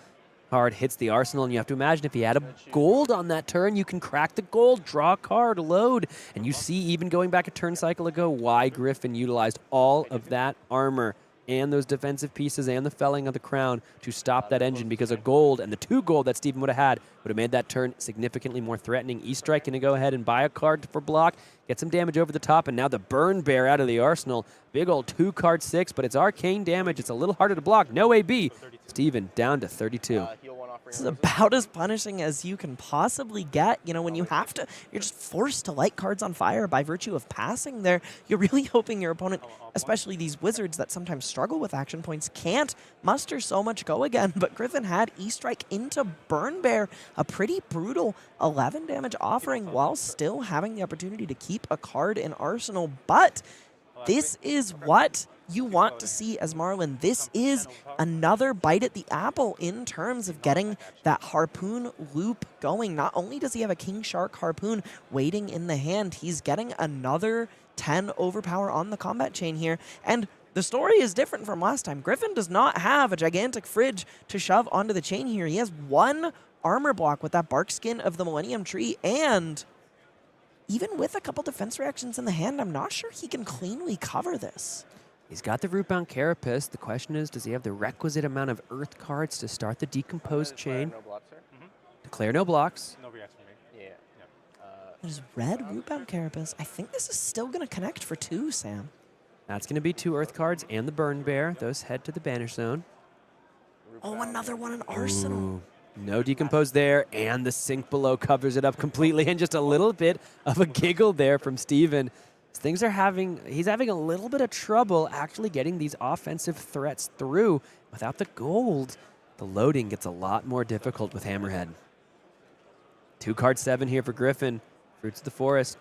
Card hits the arsenal, and you have to imagine if you had a gold on that turn, you can crack the gold, draw a card, load. And you see, even going back a turn cycle ago, why Griffin utilized all of that armor and those defensive pieces and the felling of the crown to stop that engine, because a gold and the 2 gold that Steven would have had would have made that turn significantly more threatening. E-Strike going to go ahead and buy a card for block, get some damage over the top, and now the Burn Bear out of the arsenal. Big old 2-card 6, but it's arcane damage. It's a little harder to block. No AB. Steven down to 32. This is about as punishing as you can possibly get. When you have to, you're just forced to light cards on fire by virtue of passing there. You're really hoping your opponent, especially these wizards that sometimes struggle with action points, can't muster so much go again. But Griffin had E-Strike into Burn Bear, a pretty brutal 11 damage offering while still having the opportunity to keep a card in arsenal. But this is what you want to see as Marlynn. This is another bite at the apple in terms of getting that harpoon loop going. Not only does he have a King Shark harpoon waiting in the hand, he's getting another 10 overpower on the combat chain here. And the story is different from last time. Griffin does not have a gigantic fridge to shove onto the chain here. He has 1 armor block with that bark skin of the Millennium Tree, and even with a couple defense reactions in the hand, I'm not sure he can cleanly cover this. He's got the Rootbound Carapace. The question is, does he have the requisite amount of Earth cards to start the Decomposed chain? Declare no blocks. No reaction for me. Yeah. There's red Rootbound Carapace. I think this is still going to connect for 2, Sam. That's going to be 2 Earth cards and the Burn Bear. Those head to the Banish Zone. Oh, another one in Arsenal. Ooh. No Decompose there, and the Sink Below covers it up completely, and just a little bit of a giggle there from Steven. He's having a little bit of trouble actually getting these offensive threats through. Without the gold, the loading gets a lot more difficult with Hammerhead. 2-card 7 here for Griffin. Fruits of the Forest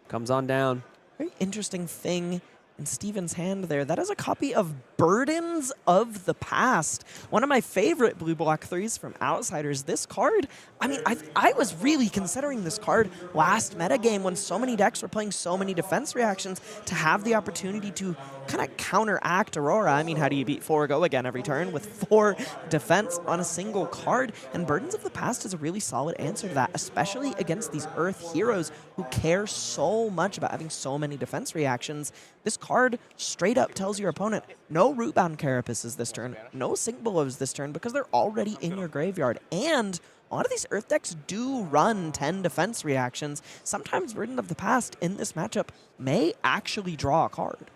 comes on down. Very interesting thing in Steven's hand there. That is a copy of Burdens of the Past. One of my favorite blue block 3s from Outsiders. This card, I was really considering this card last metagame when so many decks were playing so many defense reactions to have the opportunity to kind of counteract Aurora. How do you beat 4 go again every turn with 4 defense on a single card? And Burdens of the Past is a really solid answer to that, especially against these Earth heroes who care so much about having so many defense reactions. This card straight up tells your opponent, no Rootbound Carapaces this turn, no Sink Belows this turn, because they're already in your graveyard. And a lot of these Earth decks do run 10 defense reactions. Sometimes Burden of the Past in this matchup may actually draw a card.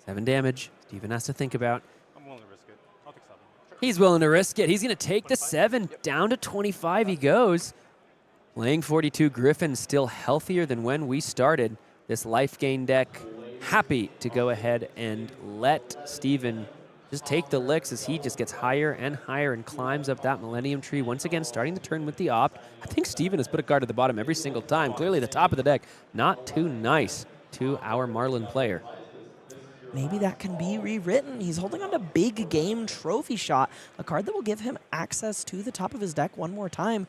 7 damage. Steven has to think about. I'm willing to risk it. I'll take 7. Sure. He's willing to risk it. He's going to take the 7. Down to 25 he goes. Playing 42, Griffin still healthier than when we started. This life gain deck happy to go ahead and let Steven just take the licks as he just gets higher and higher and climbs up that Millennium Tree. Once again, starting the turn with the opt. I think Steven has put a card at the bottom every single time. Clearly the top of the deck, not too nice to our Marlynn player. Maybe that can be rewritten. He's holding on to Big Game Trophy Shot, a card that will give him access to the top of his deck one more time.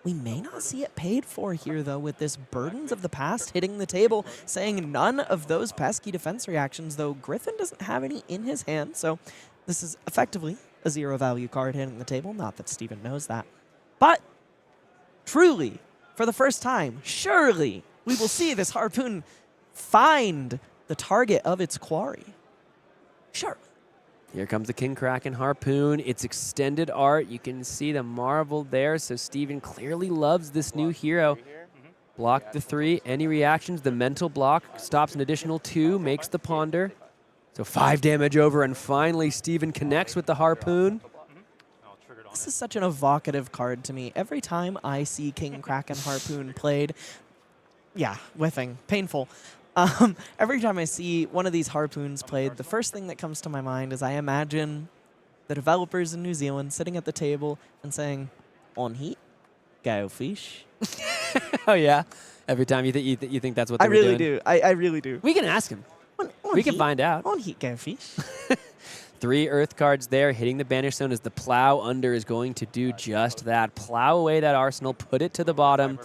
We may not see it paid for here, though, with this Burdens of the Past hitting the table, saying none of those pesky defense reactions, though Griffin doesn't have any in his hand, so this is effectively a 0 value card hitting the table. Not that Steven knows that. But truly, for the first time, surely, we will see this Harpoon find the target of its quarry. Sure. Here comes the King Kraken Harpoon. It's extended art. You can see the marvel there. So Steven clearly loves this new hero. Block the 3. Any reactions? The mental block stops an additional 2, makes the ponder. So 5 damage over, and finally Steven connects with the Harpoon. This is such an evocative card to me. Every time I see King Kraken Harpoon played, yeah, whiffing, painful. Every time I see one of these Harpoons played, the first thing that comes to my mind is I imagine the developers in New Zealand sitting at the table and saying, "On heat, go fish." Oh yeah, every time you think that's what they I were really doing. do. I really do. We can ask him. On We can heat, find out. On heat, go fish. 3 Earth cards there, hitting the Banish Zone as the Plow Under is going to do just that. Plow away that arsenal, put it to the bottom.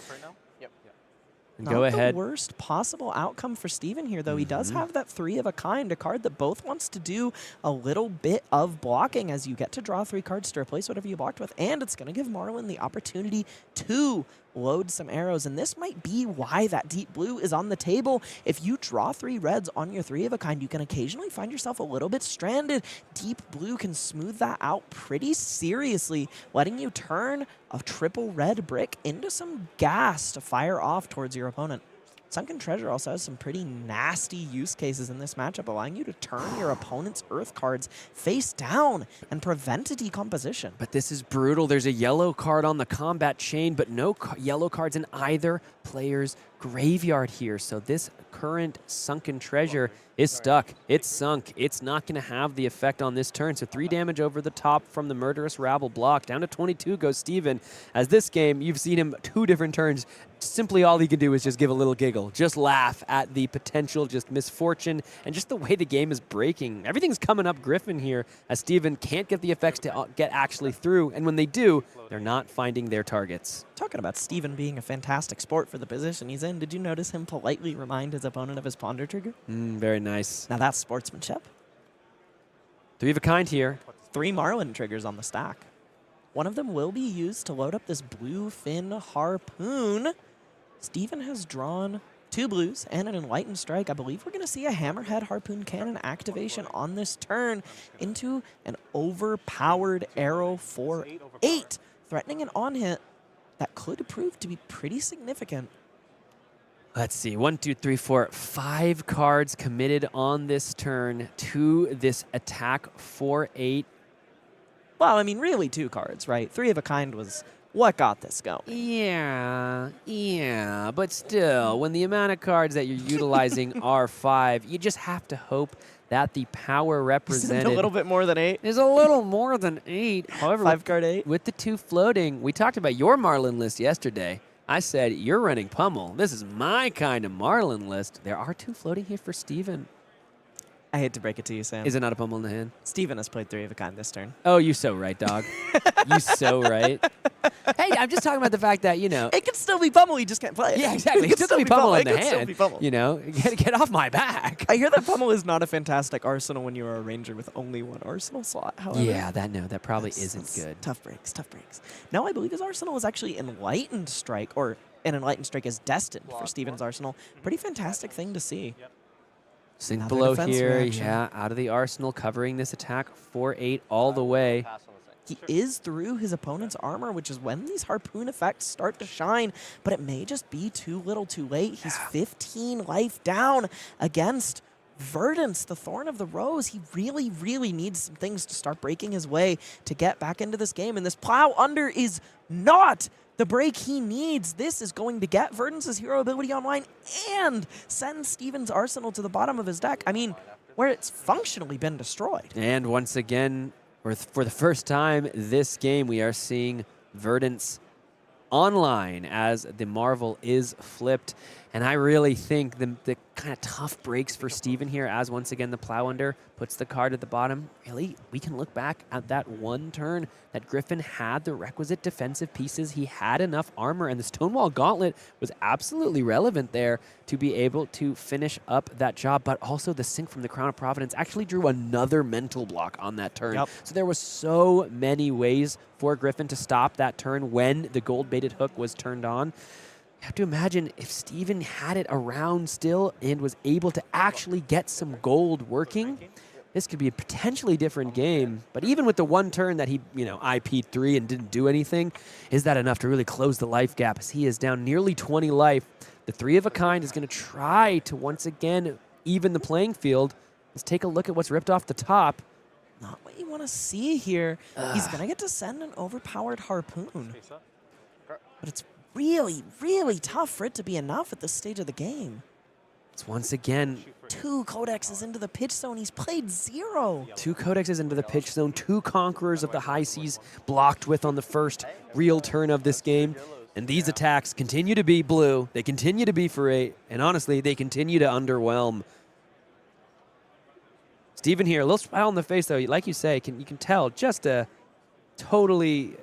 And Not go ahead. the worst possible outcome for Steven here, though. He does have that 3 of a kind, a card that both wants to do a little bit of blocking as you get to draw 3 cards to replace whatever you blocked with, and it's going to give Marlynn the opportunity to load some arrows, and this might be why that deep blue is on the table. If you draw 3 reds on your 3 of a kind, you can occasionally find yourself a little bit stranded. Deep blue can smooth that out pretty seriously, letting you turn a triple red brick into some gas to fire off towards your opponent. Sunken Treasure also has some pretty nasty use cases in this matchup, allowing you to turn your opponent's Earth cards face down and prevent a decomposition. But this is brutal. There's a yellow card on the combat chain, but no yellow cards in either player's graveyard here. So this current Sunken Treasure is stuck. It's sunk. It's not going to have the effect on this turn. So 3 damage over the top from the Murderous Rabble block. Down to 22 goes Steven. As this game, you've seen him 2 different turns. Simply all he can do is just give a little giggle. Just laugh at the potential just misfortune and just the way the game is breaking. Everything's coming up Griffin here as Steven can't get the effects to get actually through. And when they do, they're not finding their targets. Talking about Steven being a fantastic sport for the position he's in, did you notice him politely remind his opponent of his ponder trigger? Very nice. Now that's sportsmanship. 3 of a kind here. 3 Marlynn triggers on the stack. One of them will be used to load up this blue fin Harpoon. Steven has drawn 2 blues and an Enlightened Strike. I believe we're going to see a Hammerhead Harpoon Cannon activation on this turn into an overpowered arrow for 8, threatening an on-hit that could prove to be pretty significant. Let's see, 1, 2, 3, 4, 5 cards committed on this turn to this attack for 8. Well, I mean, really 2 cards, right? 3 of a kind was what got this going. Yeah, but still, when the amount of cards that you're utilizing are 5, you just have to hope that the power represented a little bit more than 8. is a little more than 8. However, 5 card 8. with the 2 floating, we talked about your Marlynn list yesterday. I said, you're running Pummel. This is my kind of Marlynn list. There are 2 floating here for Steven. I hate to break it to you, Sam. Is it not a Pummel in the hand? Steven has played 3 of a kind this turn. Oh, you so right, dog. You so right. Hey, I'm just talking about the fact that, you know. It can still be Pummel, you just can't play it. Yeah, exactly. It It's still be Pummel in the It can still hand. be Pummel. You know, get off my back. I hear that Pummel is not a fantastic arsenal when you are a ranger with only 1 arsenal slot, however. Yeah, that probably That's isn't good. Tough breaks, tough breaks. No, I believe his arsenal is actually Enlightened Strike, or an Enlightened Strike is destined for Steven's arsenal. Pretty fantastic thing to see. Sink Another below defense here, reaction. yeah, out of the arsenal, covering this attack 4-8 all the way. He is through his opponent's armor, which is when these Harpoon effects start to shine, but it may just be too little too late. He's 15 life down against Verdance, the Thorn of the Rose. He really, really needs some things to start breaking his way to get back into this game, and this Plow Under is not the break he needs. This is going to get Verdance's hero ability online and send Steven's arsenal to the bottom of his deck. I mean, where it's functionally been destroyed. And once again, for the first time this game, we are seeing Verdance online as the Marvel is flipped. And I really think the kind of tough breaks for Steven here, as once again the Plow Under puts the card at the bottom. Really, we can look back at that one turn that Griffin had the requisite defensive pieces. He had enough armor, and the Stonewall Gauntlet was absolutely relevant there to be able to finish up that job. But also the Sync from the Crown of Providence actually drew another mental block on that turn. Yep. So there was so many ways for Griffin to stop that turn when the gold-baited hook was turned on. You have to imagine if Steven had it around still and was able to actually get some gold working, this could be a potentially different game. But even with the one turn that he, IP'd 3 and didn't do anything, is that enough to really close the life gap as he is down nearly 20 life? The 3 of a kind is going to try to once again even the playing field. Let's take a look at what's ripped off the top. Not what you want to see here. He's going to get to send an overpowered Harpoon. But it's really, really tough for it to be enough at this stage of the game. It's once again 2 Codexes into the pitch zone. He's played 0. 2 Codexes into the pitch zone, 2 Conquerors of the High Seas blocked with on the first real turn of this game. And these attacks continue to be blue. They continue to be for 8. And honestly, they continue to underwhelm. Steven here, a little smile on the face, though. Like you say, you can tell just a totally...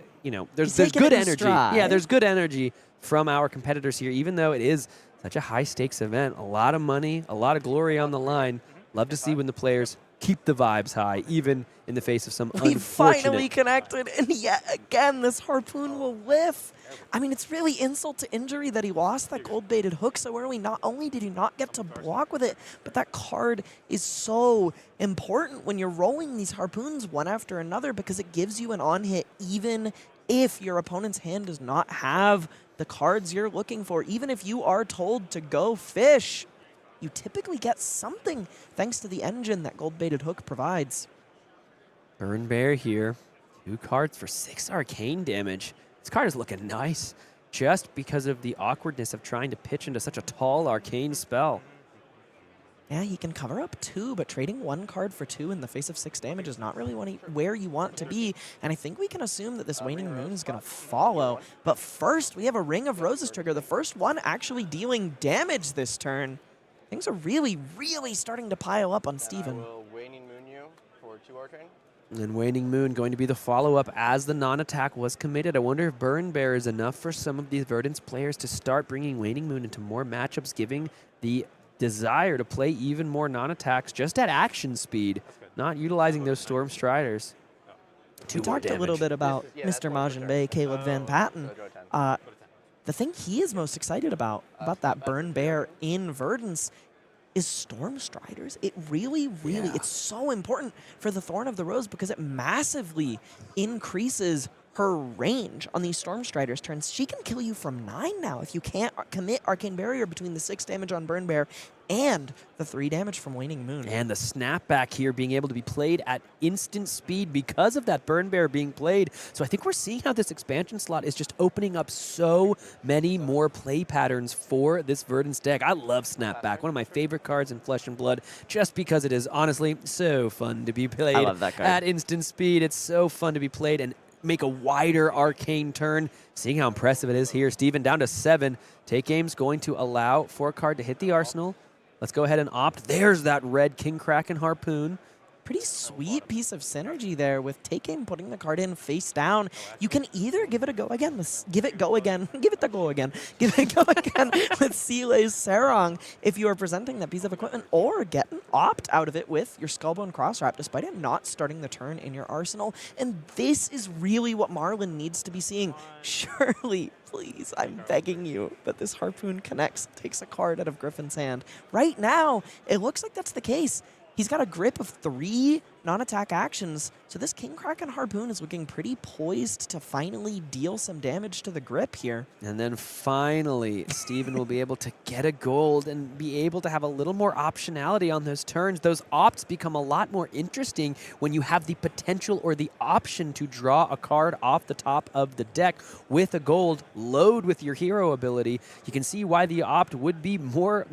there's good energy. Yeah, there's good energy from our competitors here, even though it is such a high-stakes event. A lot of money, a lot of glory on the line. Love to see when the players keep the vibes high, even in the face of some We unfortunate... finally connected, and yet again, this Harpoon will whiff. I mean, it's really insult to injury that he lost that gold-baited hook so early. Not only did he not get to block with it, but that card is so important when you're rolling these Harpoons one after another because it gives you an on-hit even if your opponent's hand does not have the cards you're looking for. Even if you are told to go fish, you typically get something thanks to the engine that gold-baited hook provides. Burn Bear here. 2 cards for 6 arcane damage. This card is looking nice just because of the awkwardness of trying to pitch into such a tall arcane spell. Yeah, he can cover up 2, but trading 1 card for 2 in the face of 6 damage is not really where you want to be. And I think we can assume that this Waning Moon is going to follow. But first, we have a Ring of Roses trigger. The first one actually dealing damage this turn. Things are really, really starting to pile up on Steven. I will Waning Moon you for 2 arcane. And Waning Moon going to be the follow-up as the non-attack was committed. I wonder if Burn Bear is enough for some of these Verdance players to start bringing Waning Moon into more matchups, giving the desire to play even more non-attacks just at action speed, not utilizing those Storm Striders. We talked a little bit about Mr. Majin Bay, Caleb Van Patten. The thing he is most excited about that Burn Bear in Verdance is Storm Striders. It really, it's so important for the Thorn of the Rose because it massively increases her range on these Storm Striders turns. She can kill you from 9 now if you can't commit Arcane Barrier between the 6 damage on Burn Bear and the 3 damage from Waning Moon. And the snapback here being able to be played at instant speed because of that Burn Bear being played. So I think we're seeing how this expansion slot is just opening up so many more play patterns for this Verdance deck. I love snapback, one of my favorite cards in Flesh and Blood, just because it is honestly so fun to be played I love that card. at instant speed. It's so fun to be played and make a wider arcane turn. Seeing how impressive it is here. Steven down to 7. Take Aim's going to allow for a card to hit the arsenal. Let's go ahead and opt. There's that red King Kraken Harpoon. Pretty sweet piece of synergy there with Take Aim putting the card in face down. You can either give it a go again with give it go again with Seelay's Sarong if you are presenting that piece of equipment, or get an opt out of it with your Skullbone Crosswrap despite it not starting the turn in your arsenal. And this is really what Marlynn needs to be seeing. Surely, please, I'm begging you that this Harpoon connects, takes a card out of Griffin's hand. Right now, it looks like that's the case. He's got a grip of 3 non-attack actions, so this King Kraken Harpoon is looking pretty poised to finally deal some damage to the grip here. And then finally, Steven will be able to get a gold and be able to have a little more optionality on those turns. Those opts become a lot more interesting when you have the potential or the option to draw a card off the top of the deck with a gold, load with your hero ability. You can see why the opt would be more,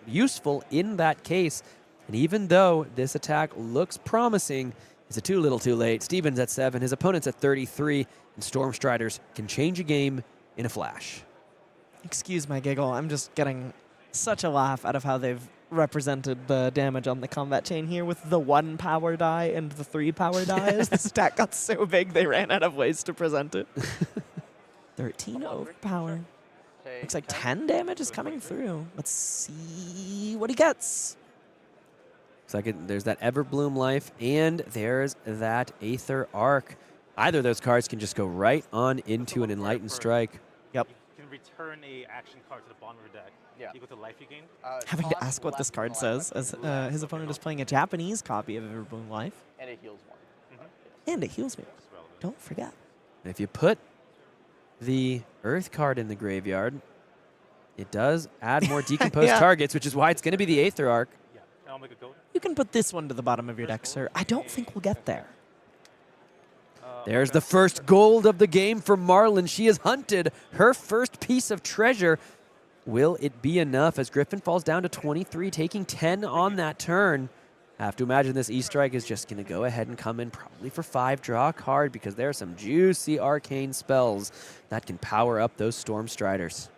useful in that case. And even though this attack looks promising, is it too little too late? Steven's at 7, his opponent's at 33, and Stormstriders can change a game in a flash. Excuse my giggle. I'm just getting such a laugh out of how they've represented the damage on the combat chain here with the 1 power die and the 3 power dies. This attack got so big they ran out of ways to present it. 13 overpower. Looks like 10 damage is coming through. Let's see what he gets. Looks like there's that Everbloom life, and there's that Aether Arc. Either of those cards can just go right on into an Enlightened Strike. Yep. You can return a action card to the bottom of your deck. Yeah. Equal to life you gain. Having to ask what this card says, as his opponent is playing a Japanese copy of Everbloom Life. And it heals 1. And it heals me. Don't forget. And if you put the Earth card in the graveyard, it does add more decomposed Yeah. targets, which is why it's going to be the Aether Arc. Yeah. And I'll make a gold. You can put this one to the bottom of your deck, sir. I don't think we'll get there. There's the first gold of the game for Marlynn. She has hunted her first piece of treasure. Will it be enough as Griffin falls down to 23, taking 10 on that turn? I have to imagine this E-Strike is just going to go ahead and come in probably for 5, draw a card, because there are some juicy arcane spells that can power up those Stormstriders.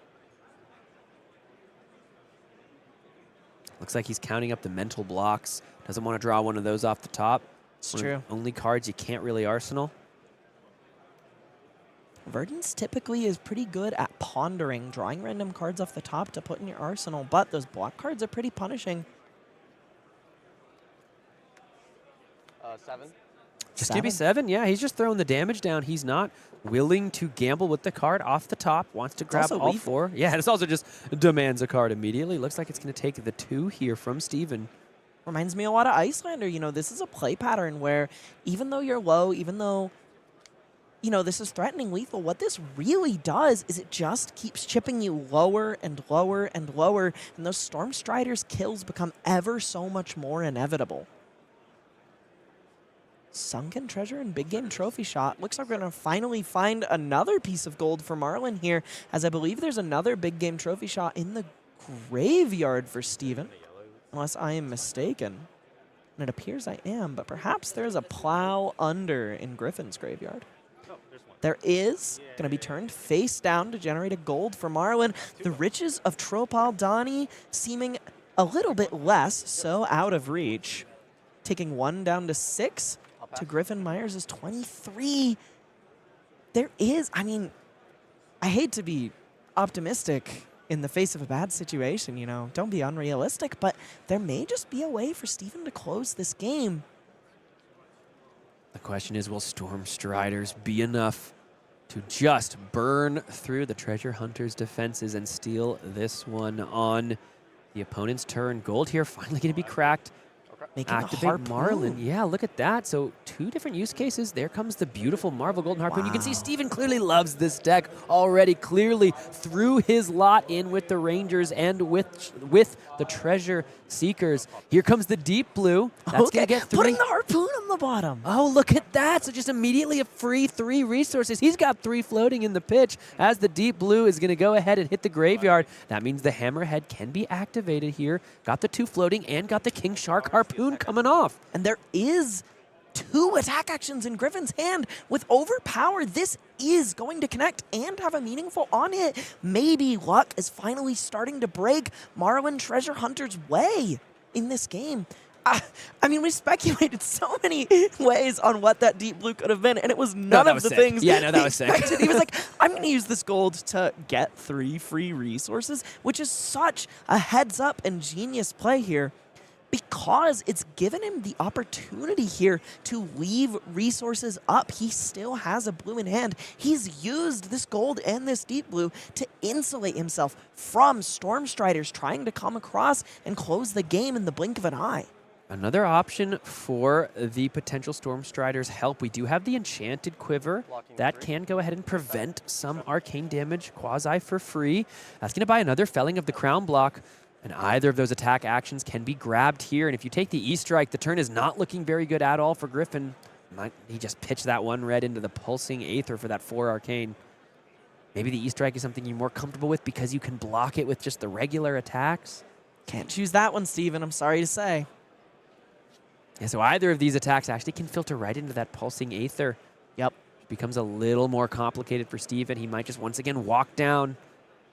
Looks like he's counting up the mental blocks. Doesn't want to draw one of those off the top. It's One of true. the only cards you can't really arsenal. Verdance typically is pretty good at pondering, drawing random cards off the top to put in your arsenal, but those block cards are pretty punishing. 7. Just give me 7. Yeah, he's just throwing the damage down. He's not willing to gamble with the card off the top. Wants to grab also all lethal. 4. Yeah, and it's also just demands a card immediately. Looks like it's going to take the 2 here from Steven. Reminds me a lot of Icelander. You know, this is a play pattern where even though you're low, even though, you know, this is threatening lethal, what this really does is it just keeps chipping you lower and lower and lower, and those Stormstriders kills become ever so much more inevitable. Sunken Treasure and Big Game Trophy Shot. Looks like we're going to finally find another piece of gold for Marlynn here, as I believe there's another Big Game Trophy Shot in the graveyard for Steven, unless I am mistaken. And it appears I am, but perhaps there's a plow under in Griffin's graveyard. There is going to be turned face down to generate a gold for Marlynn. The riches of Tropal Donnie seeming a little bit less so out of reach. Taking 1 down to 6 to Griffin. Meyers is 23. There is, I mean, I hate to be optimistic in the face of a bad situation, you know. Don't be unrealistic, but there may just be a way for Steven to close this game. The question is, will Stormstriders be enough to just burn through the Treasure Hunter's defenses and steal this one on the opponent's turn? Gold here finally going to be cracked. Making Activate a harpoon. Marlynn. Yeah, look at that. So 2 different use cases. There comes the beautiful Marvel Golden Harpoon. You can see Wow. Steven clearly loves this deck already. Clearly threw his lot in with the Rangers and with the Treasure Seekers. Here comes the Deep Blue. That's going to get 3. Putting the harpoon on the bottom. Oh, look at that. So just immediately a free 3 resources. He's got 3 floating in the pitch as the Deep Blue is going to go ahead and hit the graveyard. That means the Hammerhead can be activated here. Got the 2 floating and got the King Shark Harpoon coming off. And there is 2 attack actions in Griffin's hand. With Overpower, this is going to connect and have a meaningful on hit. Maybe luck is finally starting to break Marlynn Treasure Hunter's way in this game. I mean, we speculated so many ways on what that Deep Blue could have been, and it was none that of was the sick. things Yeah, no, that he was sick. expected. He was like, I'm going to use this gold to get 3 free resources, which is such a heads-up and genius play here, because it's given him the opportunity here to leave resources up. He still has a blue in hand. He's used this gold and this Deep Blue to insulate himself from Stormstriders trying to come across and close the game in the blink of an eye. Another option for the potential Stormstriders' help. We do have the Enchanted Quiver. That can go ahead and prevent some arcane damage quasi for free. That's going to buy another Felling of the Crown block. And either of those attack actions can be grabbed here. And if you take the E-Strike, the turn is not looking very good at all for Griffin. He just pitched that 1 red into the Pulsing Aether for that 4 arcane. Maybe the E-Strike is something you're more comfortable with because you can block it with just the regular attacks. Can't choose that one, Steven. I'm sorry to say. Yeah, so either of these attacks actually can filter right into that pulsing Aether. Yep. It becomes a little more complicated for Steven. He might just once again walk down.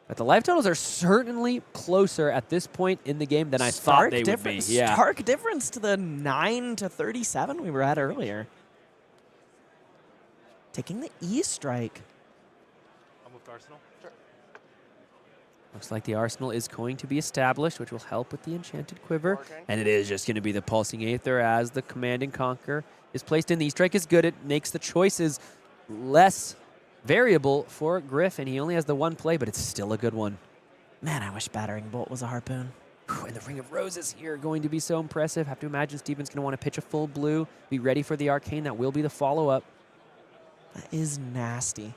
But the life totals are certainly closer at this point in the game than I thought they would be. Yeah. Stark difference to the 9 to 37 we were at earlier. Taking the E strike. I'll move to Arsenal. Sure. Looks like the Arsenal is going to be established, which will help with the Enchanted Quiver. And it is just going to be the Pulsing Aether as the Command and Conquer is placed in. The E-Strike is good. It makes the choices less variable for Griffin. He only has the one play, but it's still a good one. Man, I wish Battering Bolt was a Harpoon. And the Ring of Roses here going to be so impressive. Have to imagine Steven's going to want to pitch a full blue, be ready for the Arcane. That will be the follow-up. That is nasty.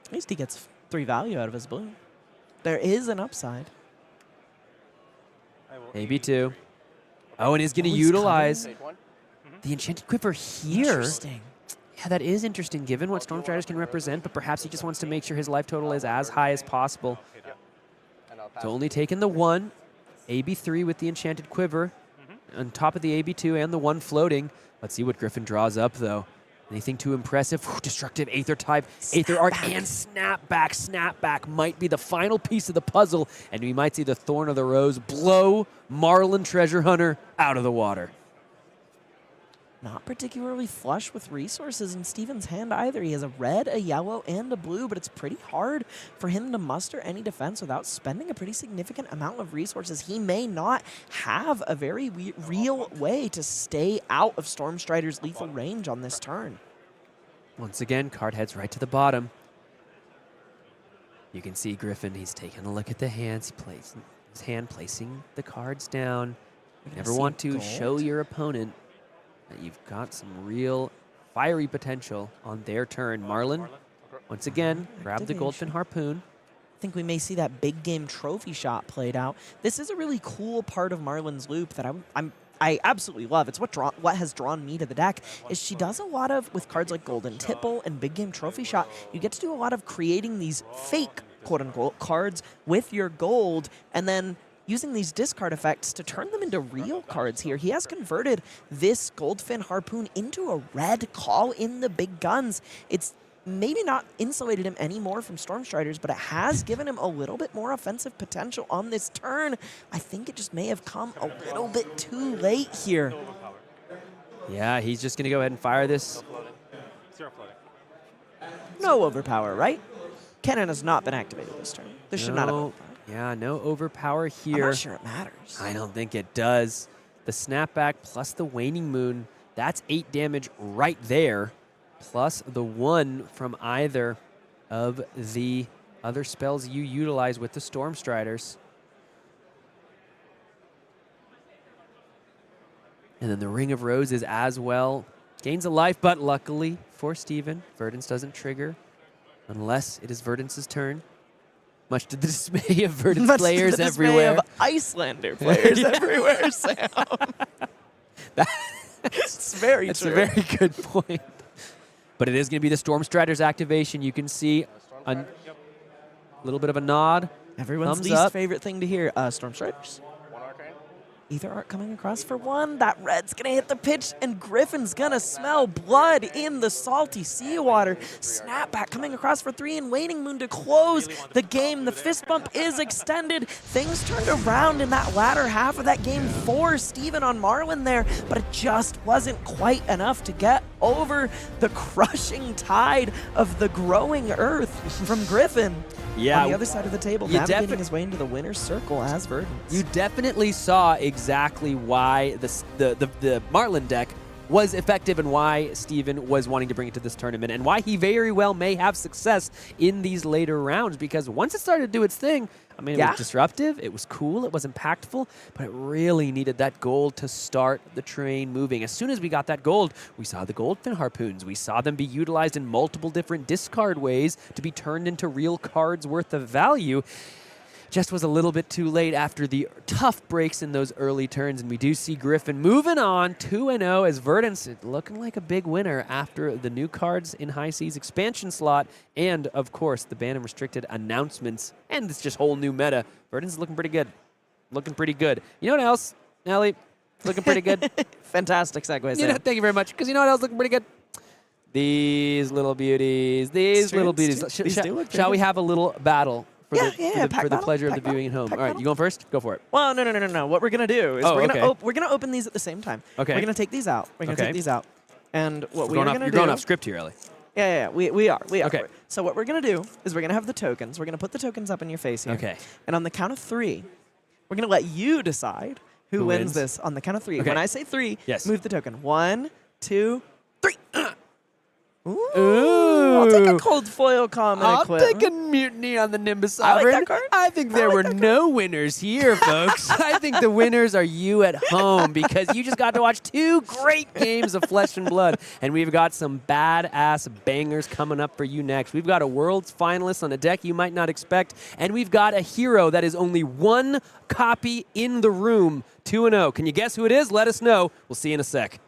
At least he gets 3 value out of his blue. There is an upside. Maybe 2. Oh, and he's going to utilize the Enchanted Quiver here. Interesting. Yeah, that is interesting given what Stormstriders can represent, but perhaps he just wants to make sure his life total is as high as possible. So only taking the 1, AB3 with the Enchanted Quiver, on top of the AB2 and the 1 floating. Let's see what Griffin draws up, though. Anything too impressive? Destructive Aether type, Aether Arc, and Snapback. Snapback might be the final piece of the puzzle, and we might see the Thorn of the Rose blow Marlynn Treasure Hunter out of the water. Not particularly flush with resources in Steven's hand either. He has a red, a yellow, and a blue, but it's pretty hard for him to muster any defense without spending a pretty significant amount of resources. He may not have a very real way to stay out of Stormstrider's lethal range on this turn. Once again, card heads right to the bottom. You can see Griffin, he's taking a look at the hands. He plays his hand, placing the cards down. You never want to show your opponent that you've got some real fiery potential on their turn. Marlynn, once again, grab the Goldfin Harpoon. I think we may see that big game trophy shot played out. This is a really cool part of Marlynn's loop that I absolutely love. It's what has drawn me to the deck, is she does a lot of, with cards like Golden Tipple and Big Game Trophy Shot, you get to do a lot of creating these fake, quote-unquote, cards with your gold, and then using these discard effects to turn them into real cards here. He has converted this Goldfin Harpoon into a red call in the big guns. It's maybe not insulated him anymore from Stormstriders, but it has given him a little bit more offensive potential on this turn. I think it just may have come a little bit too late here. Yeah, he's just going to go ahead and fire this. Zero floating. No overpower, right? Cannon has not been activated this turn. This should not have overpower. Yeah, no overpower here. I'm not sure it matters. I don't think it does. The Snapback plus the Waning Moon, that's 8 damage right there, plus the 1 from either of the other spells you utilize with the Stormstriders. And then the Ring of Roses as well. Gains a life, but luckily for Steven, Verdance doesn't trigger unless it is Verdance's turn. Much to the dismay of Verdance players everywhere. Of Icelander players everywhere, Sam. That's very That's true. a very good point. But it is going to be the Stormstriders activation. You can see a little bit of a nod. Everyone's Thumbs least up. favorite thing to hear. Stormstriders. One arcane. Either Art coming across for 1. That red's going to hit the pitch, and Griffin's going to smell blood in the salty seawater. Snapback coming across for 3, and Waning Moon to close the game. The fist bump is extended. Things turned around in that latter half of that game for Steven on Marlynn there, but it just wasn't quite enough to get over the crushing tide of the growing earth from Griffin. Yeah, On the other side of the table, navigating his way into the winner's circle as Verdance. You definitely saw exactly why the Marlynn deck was effective and why Steven was wanting to bring it to this tournament and why he very well may have success in these later rounds, because once it started to do its thing, I mean, it was disruptive, it was cool, it was impactful, but it really needed that gold to start the train moving. As soon as we got that gold, we saw the Goldfin Harpoons. We saw them be utilized in multiple different discard ways to be turned into real cards worth of value. Just was a little bit too late after the tough breaks in those early turns, and we do see Griffin moving on 2-0 as Verdance looking like a big winner after the new cards in High Seas expansion slot and, of course, the ban and restricted announcements and this just whole new meta. Verdance is looking pretty good. Looking pretty good. You know what else, Allie? It's looking pretty good. Fantastic segue, You know, Sam. thank you very much. Because you know what else looking pretty good? These little beauties. These It's true, little it's beauties. true. Sh- These sh- do look pretty shall we good. have a little battle for Yeah, the, yeah, for yeah, the, pack for the battle, pleasure of pack the viewing at battle, home? pack All right, battle. you going first? Go for it. Well, no. What we're gonna do is Oh, we're gonna okay. we're gonna open these at the same time. Okay. We're gonna take these out. We're gonna Okay. take these out. And what You're we're gonna do? going off script here, Ellie. Yeah. We are. Okay. So what we're gonna do is we're gonna have the tokens. We're gonna put the tokens up in your face here. Okay. And on the count of 3, we're gonna let you decide who wins wins? this on the count of 3. Okay. When I say 3, Yes. move the token. 1, 2, 3. Ooh. I'll take a cold foil comment. I'll Quip. take a mutiny on the Nimbus I like Sovereign. that card. I think there were no winners here, folks. I think the winners are you at home because you just got to watch 2 great games of Flesh and Blood. And we've got some badass bangers coming up for you next. We've got a Worlds finalist on a deck you might not expect. And we've got a hero that is only 1 copy in the room, 2-0. Can you guess who it is? Let us know. We'll see you in a sec.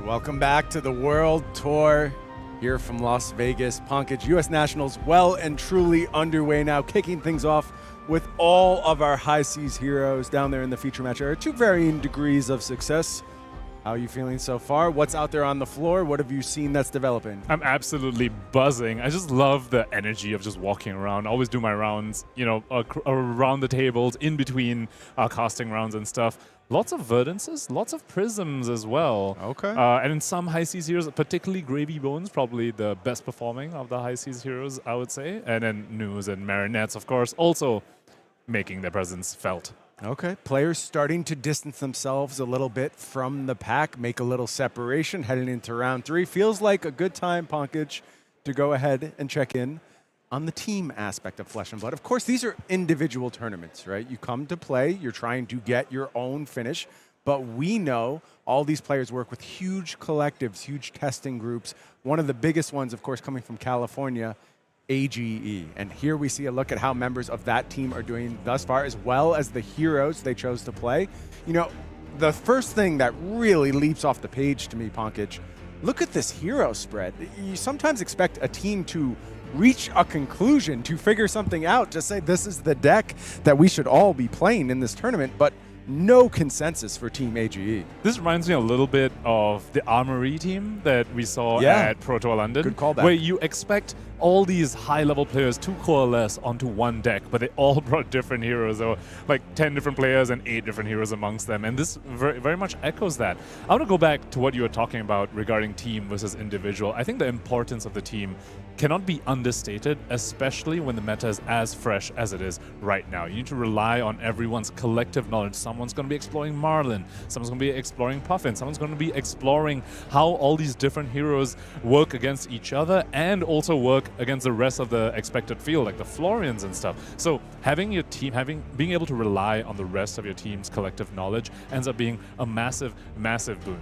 Welcome back to the World Tour here from Las Vegas. Pankaj, U.S. Nationals well and truly underway now, kicking things off with all of our high seas heroes down there in the feature match area to varying degrees of success. How are you feeling so far? What's out there on the floor? What have you seen that's developing? I'm absolutely buzzing. I just love the energy of just walking around. I always do my rounds, you know, around the tables, in between casting rounds and stuff. Lots of Verdances, lots of Prisms as well. Okay. And in some high seas heroes, particularly Gravy Bones, probably the best performing of the high seas heroes, I would say. And then News and Marionettes, of course, also making their presence felt. Okay. Players starting to distance themselves a little bit from the pack, make a little separation heading into round 3. Feels like a good time, Pankaj, to go ahead and check in on the team aspect of Flesh and Blood. Of course, these are individual tournaments, right? You come to play, you're trying to get your own finish, but we know all these players work with huge collectives, huge testing groups. One of the biggest ones, of course, coming from California, AGE. And here we see a look at how members of that team are doing thus far, as well as the heroes they chose to play. You know, the first thing that really leaps off the page to me, Pankaj, look at this hero spread. You sometimes expect a team to reach a conclusion, to figure something out, to say this is the deck that we should all be playing in this tournament, but no consensus for Team AGE. This reminds me a little bit of the Armory team that we saw at Pro Tour London. Good callback. Where you expect all these high-level players to coalesce onto one deck, but they all brought different heroes. There were like 10 different players and 8 different heroes amongst them, and this very much echoes that. I want to go back to what you were talking about regarding team versus individual. I think the importance of the team cannot be understated, especially when the meta is as fresh as it is right now. You need to rely on everyone's collective knowledge. Someone's going to be exploring Marlynn, someone's going to be exploring Puffin, someone's going to be exploring how all these different heroes work against each other and also work against the rest of the expected field, like the Florians and stuff. So having your team, being able to rely on the rest of your team's collective knowledge ends up being a massive, massive boon.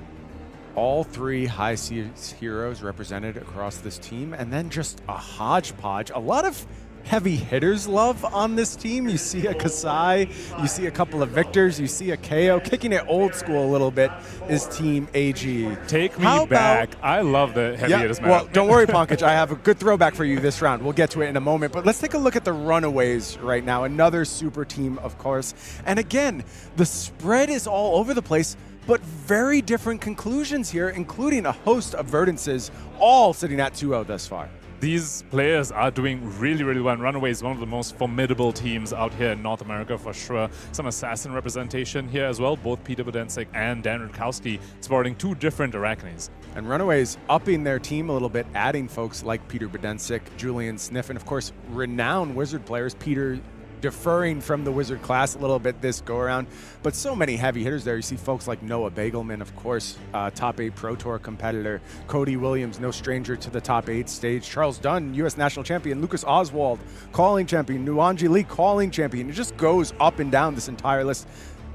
All 3 high seas heroes represented across this team, and then just a hodgepodge. A lot of heavy hitters love on this team. You see a Kassai, you see a couple of Victors, you see a KO. Kicking it old school a little bit is Team AG. Take me back. I love the heavy hitters, man. Well, don't worry, Pankaj. I have a good throwback for you this round. We'll get to it in a moment. But let's take a look at the Runaways right now. Another super team, of course. And again, the spread is all over the place, but very different conclusions here, including a host of Verdances, all sitting at 2-0 thus far. These players are doing really, really well. Runaway is one of the most formidable teams out here in North America for sure. Some assassin representation here as well. Both Peter Budenzik and Dan Rutkowski sporting 2 different Arachnes. And Runaways upping their team a little bit, adding folks like Peter Budenzik, Julian Sniff, and of course, renowned Wizard players. Peter deferring from the Wizard class a little bit this go-around, but so many heavy hitters there. You see folks like Noah Bagelman, of course, top 8 Pro Tour competitor. Cody Williams, no stranger to the top 8 stage. Charles Dunn, U.S. national champion. Lucas Oswald, calling champion. Nuanji Lee, calling champion. It just goes up and down this entire list.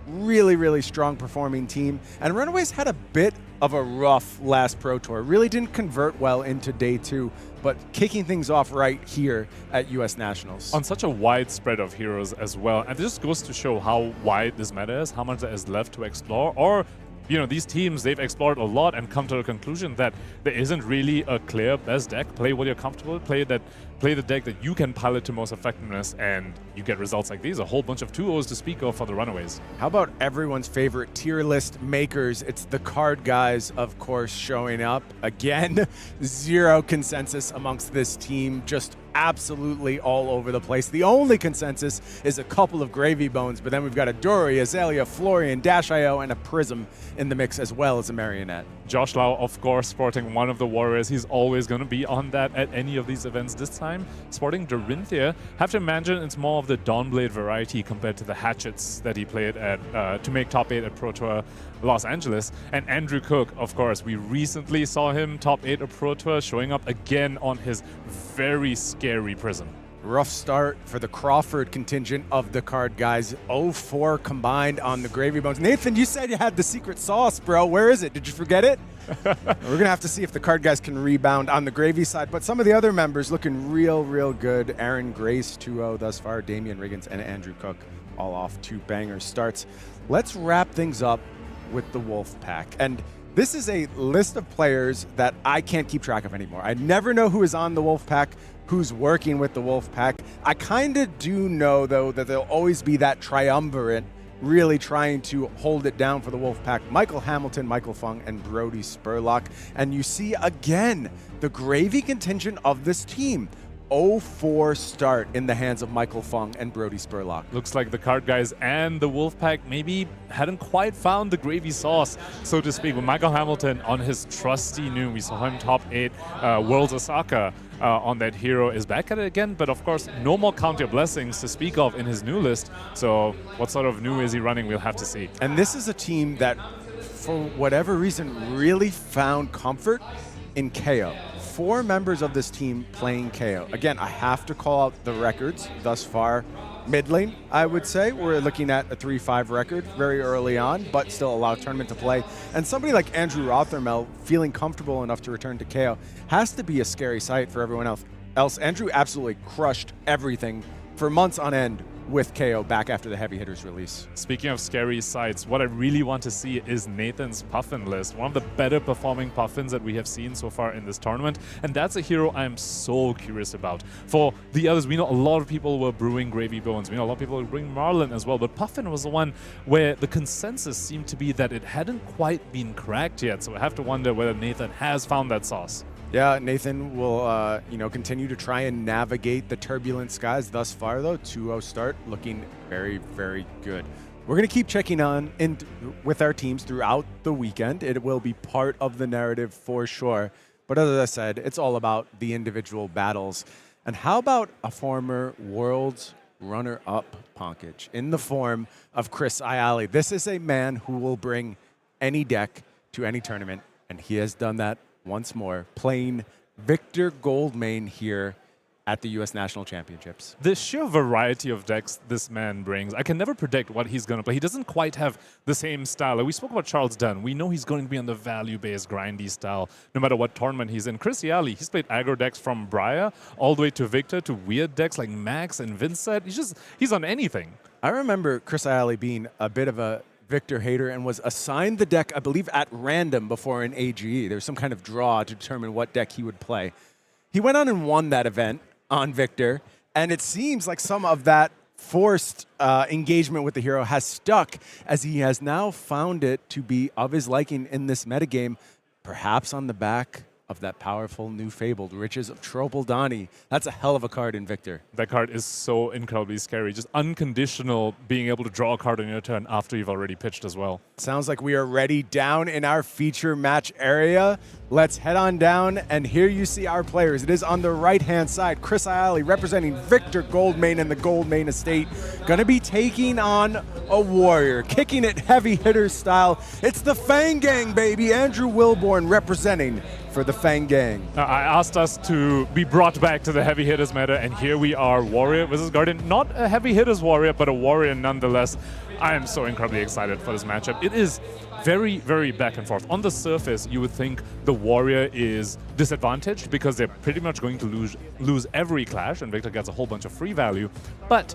Really, really strong performing team. And Runaways had a bit of a rough last Pro Tour. Really didn't convert well into day 2, but kicking things off right here at U.S. Nationals. On such a wide spread of heroes as well. And this goes to show how wide this meta is, how much there is left to explore. Or, you know, these teams, they've explored a lot and come to the conclusion that there isn't really a clear best deck. Play what you're comfortable with, play the deck that you can pilot to most effectiveness, and you get results like these. A whole bunch of 2-0s to speak of for the Runaways. How about everyone's favorite tier list makers? It's the card guys, of course, showing up. Again, 0 consensus amongst this team. Just absolutely all over the place. The only consensus is a couple of Gravy Bones, but then we've got a Dory, Azalea, Florian, Dash.io, and a Prism in the mix, as well as a Marionette. Josh Lau, of course, sporting one of the Warriors. He's always going to be on that at any of these events. This time, sporting Dorinthia. Have to imagine it's more of the Dawnblade variety compared to the Hatchets that he played at to make top 8 at Pro Tour Los Angeles. And Andrew Cook, of course, we recently saw him top 8 at Pro Tour, showing up again on his very scary Prism. Rough start for the Crawford contingent of the card guys. 0-4 combined on the Gravy Bones. Nathan, you said you had the secret sauce, bro. Where is it? Did you forget it? We're going to have to see if the card guys can rebound on the Gravy side. But some of the other members looking real, real good. Aaron Grace, 2-0 thus far. Damian Riggins and Andrew Cook all off 2 banger starts. Let's wrap things up with the Wolf Pack. And This is a list of players that I can't keep track of anymore. I never know who is on the Wolfpack, who's working with the Wolfpack. I kind of do know, though, that there'll always be that triumvirate really trying to hold it down for the Wolfpack. Michael Hamilton, Michael Fang, and Brody Spurlock. And you see, again, the gravy contingent of this team. 0-4 start in the hands of Michael Fang and Brody Spurlock. Looks like the card guys and the Wolfpack maybe hadn't quite found the gravy sauce, so to speak. With Michael Hamilton on his trusty new, we saw him top 8 Worlds Osaka on that hero, is back at it again, but of course no more Count Your Blessings to speak of in his new list. So what sort of new is he running, we'll have to see. And this is a team that, for whatever reason, really found comfort in KO. 4 members of this team playing KO. Again, I have to call out the records thus far. Mid lane, I would say. We're looking at a 3-5 record very early on, but still a lot of tournament to play. And somebody like Andrew Rothermel feeling comfortable enough to return to KO has to be a scary sight for everyone else. Andrew absolutely crushed everything for months on end with KO back after the heavy hitters release. Speaking of scary sights, what I really want to see is Nathan's Puffin list. One of the better performing Puffins that we have seen so far in this tournament. And that's a hero I'm so curious about. For the others, we know a lot of people were brewing Gravy Bones. We know a lot of people were brewing Marlynn as well. But Puffin was the one where the consensus seemed to be that it hadn't quite been cracked yet. So I have to wonder whether Nathan has found that sauce. Yeah, Nathan will continue to try and navigate the turbulent skies. Thus far, though, 2-0 start, looking very, very good. We're going to keep checking on with our teams throughout the weekend. It will be part of the narrative for sure. But as I said, it's all about the individual battles. And how about a former Worlds runner-up, Pankaj, in the form of Chris Iaali? This is a man who will bring any deck to any tournament, and he has done that once more, playing Victor Goldmane here at the U.S. National Championships. The sheer variety of decks this man brings, I can never predict what he's going to play. He doesn't quite have the same style. Like we spoke about Charles Dunn. We know he's going to be on the value-based, grindy style, no matter what tournament he's in. Chris Iaali, he's played aggro decks from Briar all the way to Victor to weird decks like Maxx and Vynnset. He's on anything. I remember Chris Iaali being a bit of a Victor hater and was assigned the deck, I believe, at random before an AGE. There was some kind of draw to determine what deck he would play. He went on and won that event on Victor, and it seems like some of that forced engagement with the hero has stuck, as he has now found it to be of his liking in this metagame, perhaps on the back of that powerful new fabled Riches of Tropeldani. That's a hell of a card in Victor. That card is so incredibly scary. Just unconditional being able to draw a card on your turn after you've already pitched as well. Sounds like we are ready down in our feature match area. Let's head on down, and here you see our players. It is on the right-hand side. Chris Iaali representing Victor Goldmane and the Goldmane estate. Gonna be taking on a warrior, kicking it heavy hitter style. It's the Fang Gang, baby. Andrew Wilborn representing for the Fang Gang. I asked us to be brought back to the heavy hitters meta, and here we are, Warrior versus Guardian. Not a heavy hitters warrior, but a warrior nonetheless. I am so incredibly excited for this matchup. It is very, very back and forth. On the surface, you would think the warrior is disadvantaged because they're pretty much going to lose every clash, and Victor gets a whole bunch of free value. But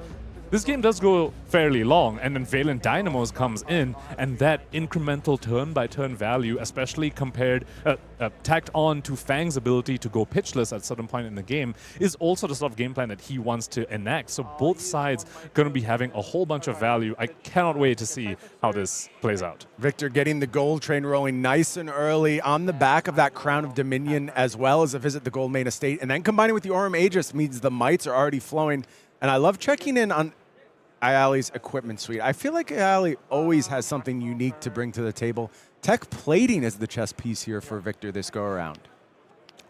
this game does go fairly long, and then Valent Dynamos comes in, and that incremental turn-by-turn value, especially compared, tacked on to Fang's ability to go pitchless at a certain point in the game, is also the sort of game plan that he wants to enact. So both sides going to be having a whole bunch of value. I cannot wait to see how this plays out. Victor getting the gold train rolling nice and early on the back of that Crown of Dominion, as well as a visit to Goldmane Estate, and then combining with the Aurum Aegis means the mites are already flowing. And I love checking in on Iaali's equipment suite. I feel like Iaali always has something unique to bring to the table. Tech plating is the chess piece here for Victor this go-around.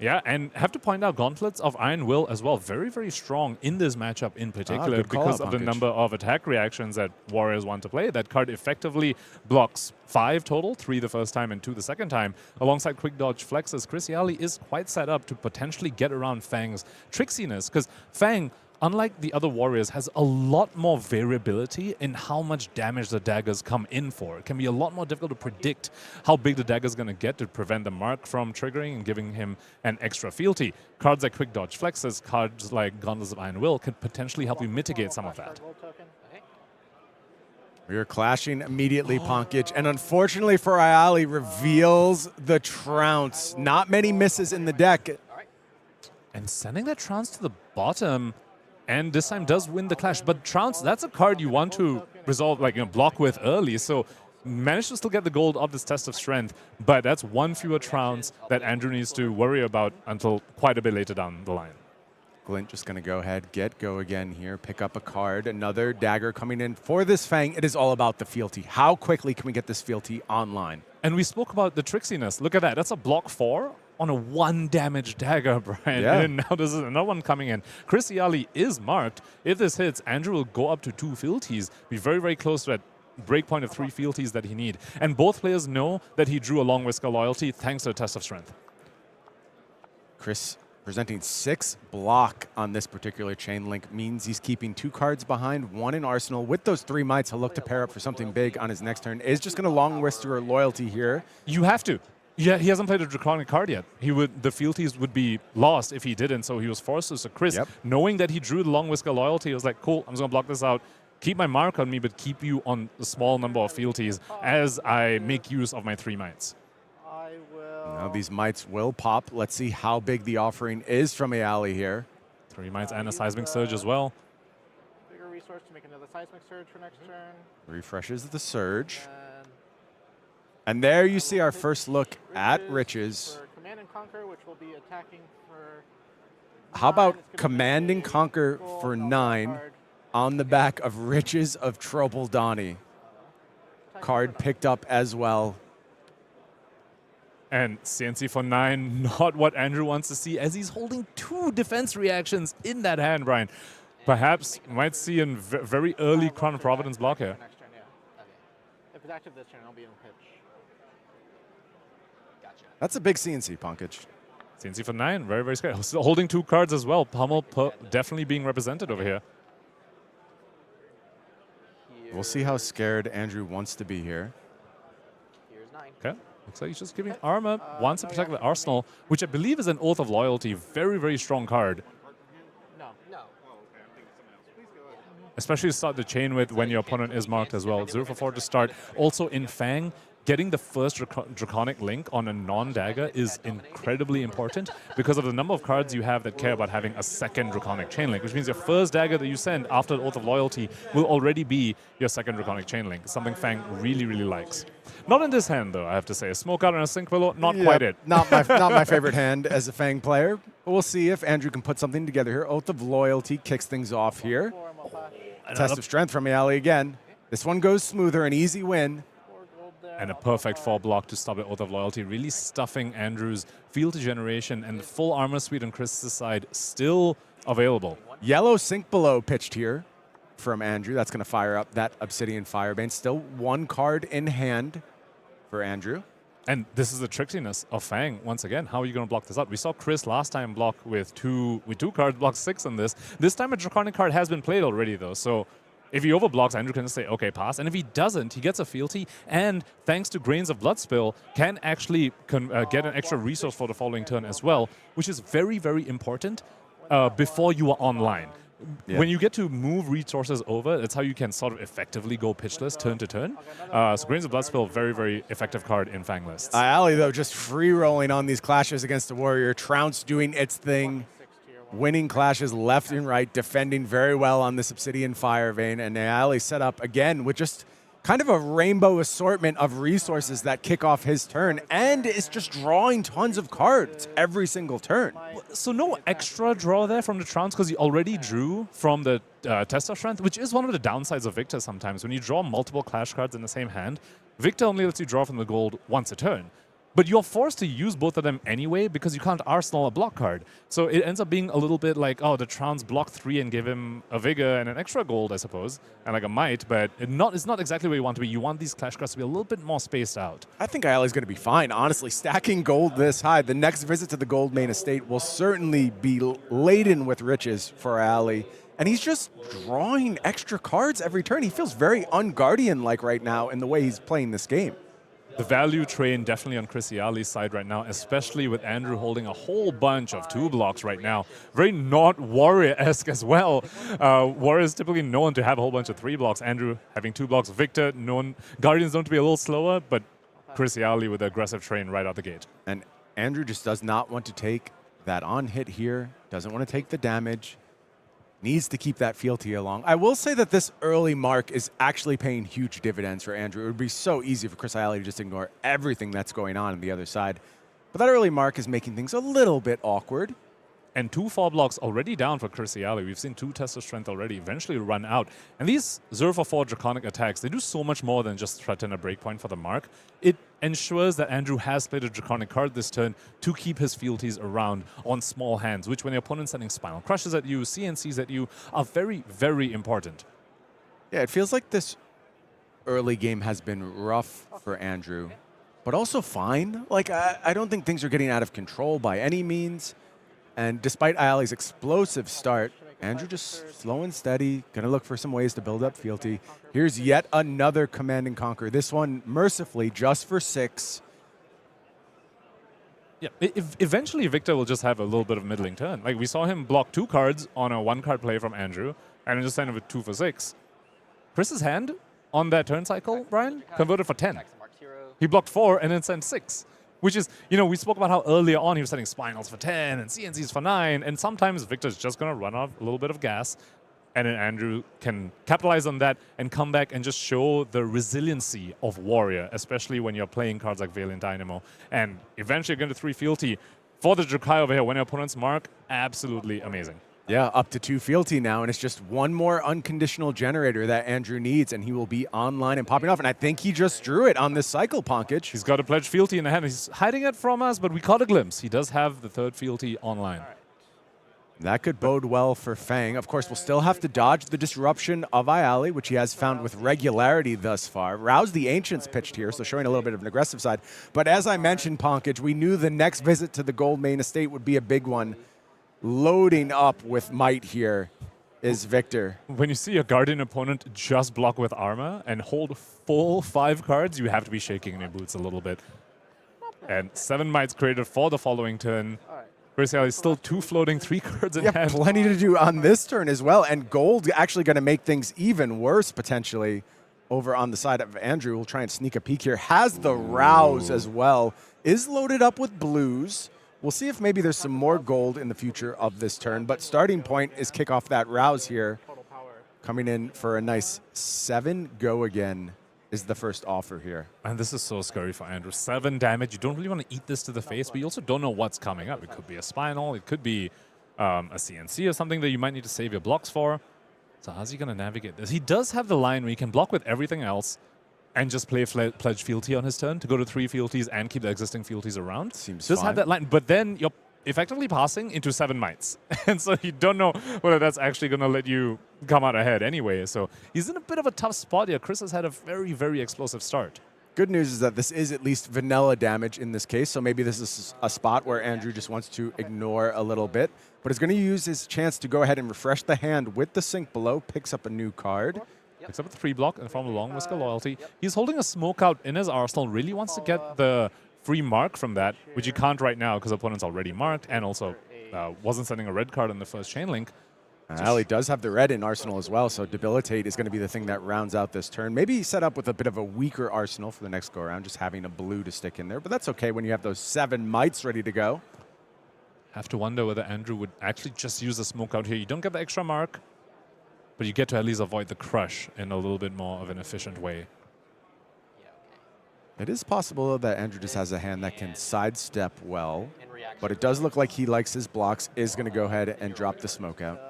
Yeah, and have to point out Gauntlets of Iron Will as well. Very, very strong in this matchup in particular because of the number of attack reactions that Warriors want to play. That card effectively blocks 5 total, 3 the first time and 2 the second time. Alongside Quick Dodge Flexes, Chris Iaali is quite set up to potentially get around Fang's tricksiness, because Fang, unlike the other warriors, has a lot more variability in how much damage the daggers come in for. It can be a lot more difficult to predict how big the dagger is going to get to prevent the mark from triggering and giving him an extra fealty. Cards like Quick Dodge Flexes, cards like Gauntlets of Iron Will can potentially help you mitigate some of that. We are clashing immediately, Pankaj. And unfortunately for Iaali, reveals the trounce. Not many misses in the deck. And sending that trounce to the bottom, and this time does win the clash. But trounce, that's a card you want to resolve, like, block with early. So managed to still get the gold of this test of strength, but that's one fewer trounce that Andrew needs to worry about until quite a bit later down the line. Glint just going to go ahead, go again here, pick up a card. Another dagger coming in for this Fang. It is all about the fealty. How quickly can we get this fealty online? And we spoke about the tricksiness. Look at that. That's a block 4 on a 1 damage dagger, Brian. Yeah. And now there's another one coming in. Chris Iaali is marked. If this hits, Andrew will go up to 2 fealties. Be very, very close to that breakpoint of 3 fealties that he need. And both players know that he drew a long Whisker loyalty thanks to the test of strength. Chris presenting 6 block on this particular chain link means he's keeping 2 cards behind, 1 in arsenal. With those 3 mites, he'll look to pair up for something big on his next turn. Is just going to long Whisker loyalty here. You have to. Yeah, he hasn't played a Draconic card yet. The fealties would be lost if he didn't, so he was forced to. So Chris, knowing that he drew the long Whisker loyalty, was like, cool, I'm just going to block this out. Keep my mark on me, but keep you on a small number of fealties as I make use of my 3 mites. Now these mites will pop. Let's see how big the offering is from Iaali here. 3 mites and a Seismic Surge as well. Bigger resource to make another Seismic Surge for next turn. Refreshes the Surge. And there you see our first look at Riches. For Command and Conquer, which will be attacking for How about Command and Conquer for 9 on the back of Riches of Trobaldani? Card picked up as well. And CNC for 9, not what Andrew wants to see, as he's holding 2 defense reactions in that hand, Brian. Perhaps we might see a very early Crown of Providence block here. next turn, yeah. If it's active this turn, I'll be in pitch. That's a big CNC, Pankaj. CNC for 9, very, very scary. Still holding 2 cards as well. Pummel definitely being represented over here. We'll see how scared Andrew wants to be here. Here's 9. Okay. Looks like he's just giving armor, wants to protect the arsenal, which I believe is an Oath of Loyalty. Very, very strong card. No. Especially to start the chain with when your opponent is marked as well. 0 for 4 to start. Also in Fang, getting the first Draconic link on a non-dagger is incredibly important because of the number of cards you have that care about having a second Draconic chain link, which means your first dagger that you send after the Oath of Loyalty will already be your second Draconic chain link, something Fang really, really likes. Not in this hand, though, I have to say. A Smoke Out and a Sync Willow, not quite it. Not my favorite hand as a Fang player. But we'll see if Andrew can put something together here. Oath of Loyalty kicks things off here. Test of Strength from Iaali again. This one goes smoother, an easy win. And a perfect 4 block to stop the Oath of Loyalty, really stuffing Andrew's field generation, and the full armor suite on Chris's side still available. Yellow Sink Below pitched here from Andrew. That's going to fire up that Obsidian Firebane. Still 1 card in hand for Andrew. And this is the tricksiness of Fang. Once again, how are you going to block this out? We saw Chris last time block with two cards, block 6 on this. This time a Draconic card has been played already, though. So if he overblocks, Andrew can just say, okay, pass. And if he doesn't, he gets a fealty. And thanks to Grains of Blood Spill, can actually get an extra resource for the following turn as well, which is very, very important before you are online. Yeah. When you get to move resources over, that's how you can sort of effectively go pitchless turn to turn. So Grains of Blood Spill, very, very effective card in Fang lists. Iaali, though, just free-rolling on these clashes against the Warrior. Trounce doing its thing, winning clashes left and right, defending very well on this Obsidian Firevein. And Iaali set up again with just kind of a rainbow assortment of resources that kick off his turn, and is just drawing tons of cards every single turn. So no extra draw there from the Trounce because he already drew from the Test of Strength, which is one of the downsides of Victor sometimes. When you draw multiple clash cards in the same hand, Victor only lets you draw from the gold once a turn. But you're forced to use both of them anyway because you can't arsenal a block card. So it ends up being a little bit like, oh, the Trounce block 3 and give him a Vigor and an extra gold, I suppose, and like a Might, but it's not exactly where you want to be. You want these clash cards to be a little bit more spaced out. I think Iaali's going to be fine, honestly. Stacking gold this high, the next visit to the Gold Main Estate will certainly be laden with riches for Iaali. And he's just drawing extra cards every turn. He feels very Unguardian-like right now in the way he's playing this game. The value train definitely on Chris Iaali's side right now, especially with Andrew holding a whole bunch of 2 blocks right now. Very not Warrior-esque as well. Warrior is typically known to have a whole bunch of 3 blocks. Andrew having 2 blocks. Victor, known Guardians known to be a little slower, but Chris Iaali with the aggressive train right out the gate. And Andrew just does not want to take that on hit here, doesn't want to take the damage, needs to keep that fealty along. I will say that this early mark is actually paying huge dividends for Andrew. It would be so easy for Chris Iaali to just ignore everything that's going on the other side. But that early mark is making things a little bit awkward. And 2 4 blocks already down for Chris Iaali. We've seen 2 tests of strength already eventually run out. And these 0-for-4 Draconic attacks, they do so much more than just threaten a breakpoint for the mark. It ensures that Andrew has played a Draconic card this turn to keep his fealties around on small hands, which when the opponent's sending Spinal Crushes at you, CNCs at you, are very, very important. Yeah, it feels like this early game has been rough for Andrew, but also fine. Like, I don't think things are getting out of control by any means. And despite Iaali's explosive start, Andrew just slow and steady, gonna look for some ways to build up fealty. Here's yet another Command and Conquer. This one, mercifully, just for 6. Yeah, eventually Victor will just have a little bit of middling turn. Like, we saw him block 2 cards on a 1-card play from Andrew, and then just end it with 2 for 6. Chris's hand on that turn cycle, Brian, converted for 10. He blocked 4 and then sent 6. Which is, you know, we spoke about how earlier on he was setting Spinals for 10 and CNCs for 9, and sometimes Victor's just going to run off a little bit of gas, and then Andrew can capitalize on that and come back and just show the resiliency of Warrior, especially when you're playing cards like Valiant Dynamo. And eventually you're going to 3 fealty for the Drukai over here when your opponent's mark. Absolutely amazing. Yeah, up to 2 fealty now, and it's just one more unconditional generator that Andrew needs, and he will be online and popping off. And I think he just drew it on this cycle, Ponkage. He's got a pledge fealty in the hand. He's hiding it from us, but we caught a glimpse. He does have the 3rd fealty online. That could bode well for Fang. Of course, we'll still have to dodge the disruption of Iaali, which he has found with regularity thus far. Rouse the Ancients pitched here, so showing a little bit of an aggressive side. But as I mentioned, Ponkage, we knew the next visit to the Gold Main Estate would be a big one. Loading up with might here is Victor. When you see a Guardian opponent just block with armor and hold full 5 cards, you have to be shaking in your boots a little bit. And 7 mites created for the following turn. Chris Iaali is still 2 floating, 3 cards in hand. Plenty to do on this turn as well. And gold actually going to make things even worse potentially over on the side of Andrew. We'll try and sneak a peek here. Has the Rouse as well. Is loaded up with blues. We'll see if maybe there's some more gold in the future of this turn, but starting point is kick off that Rouse here. Coming in for a nice 7, go again is the first offer here. And this is so scary for Andrew. 7 damage, you don't really want to eat this to the face, but you also don't know what's coming up. It could be a Spinal, it could be a CNC or something that you might need to save your blocks for. So how's he going to navigate this? He does have the line where he can block with everything else and just play Pledge Fealty on his turn to go to 3 fealties and keep the existing fealties around. Seems just fine. have that line, but then you're effectively passing into 7 mites. And so you don't know whether that's actually going to let you come out ahead anyway. So he's in a bit of a tough spot here. Chris has had a very, very explosive start. Good news is that this is at least vanilla damage in this case, so maybe this is a spot where Andrew just wants to ignore a little bit, but is going to use his chance to go ahead and refresh the hand with the sink below, picks up a new card. Picks up a 3 block and from a Long Whisker Loyalty. He's holding a smoke out in his arsenal, really wants to get the free mark from that, which he can't right now because opponent's already marked and also wasn't sending a red card in the first chain link. Iaali does have the red in Arsenal as well, so Debilitate is going to be the thing that rounds out this turn. Maybe set up with a bit of a weaker Arsenal for the next go-around, just having a blue to stick in there, but that's okay when you have those 7 mites ready to go. Have to wonder whether Andrew would actually just use the smoke out here. You don't get the extra mark, but you get to at least avoid the crush in a little bit more of an efficient way. It is possible that Andrew just has a hand that can sidestep well, but it does look like he likes his blocks, is going to go ahead and drop the smoke out.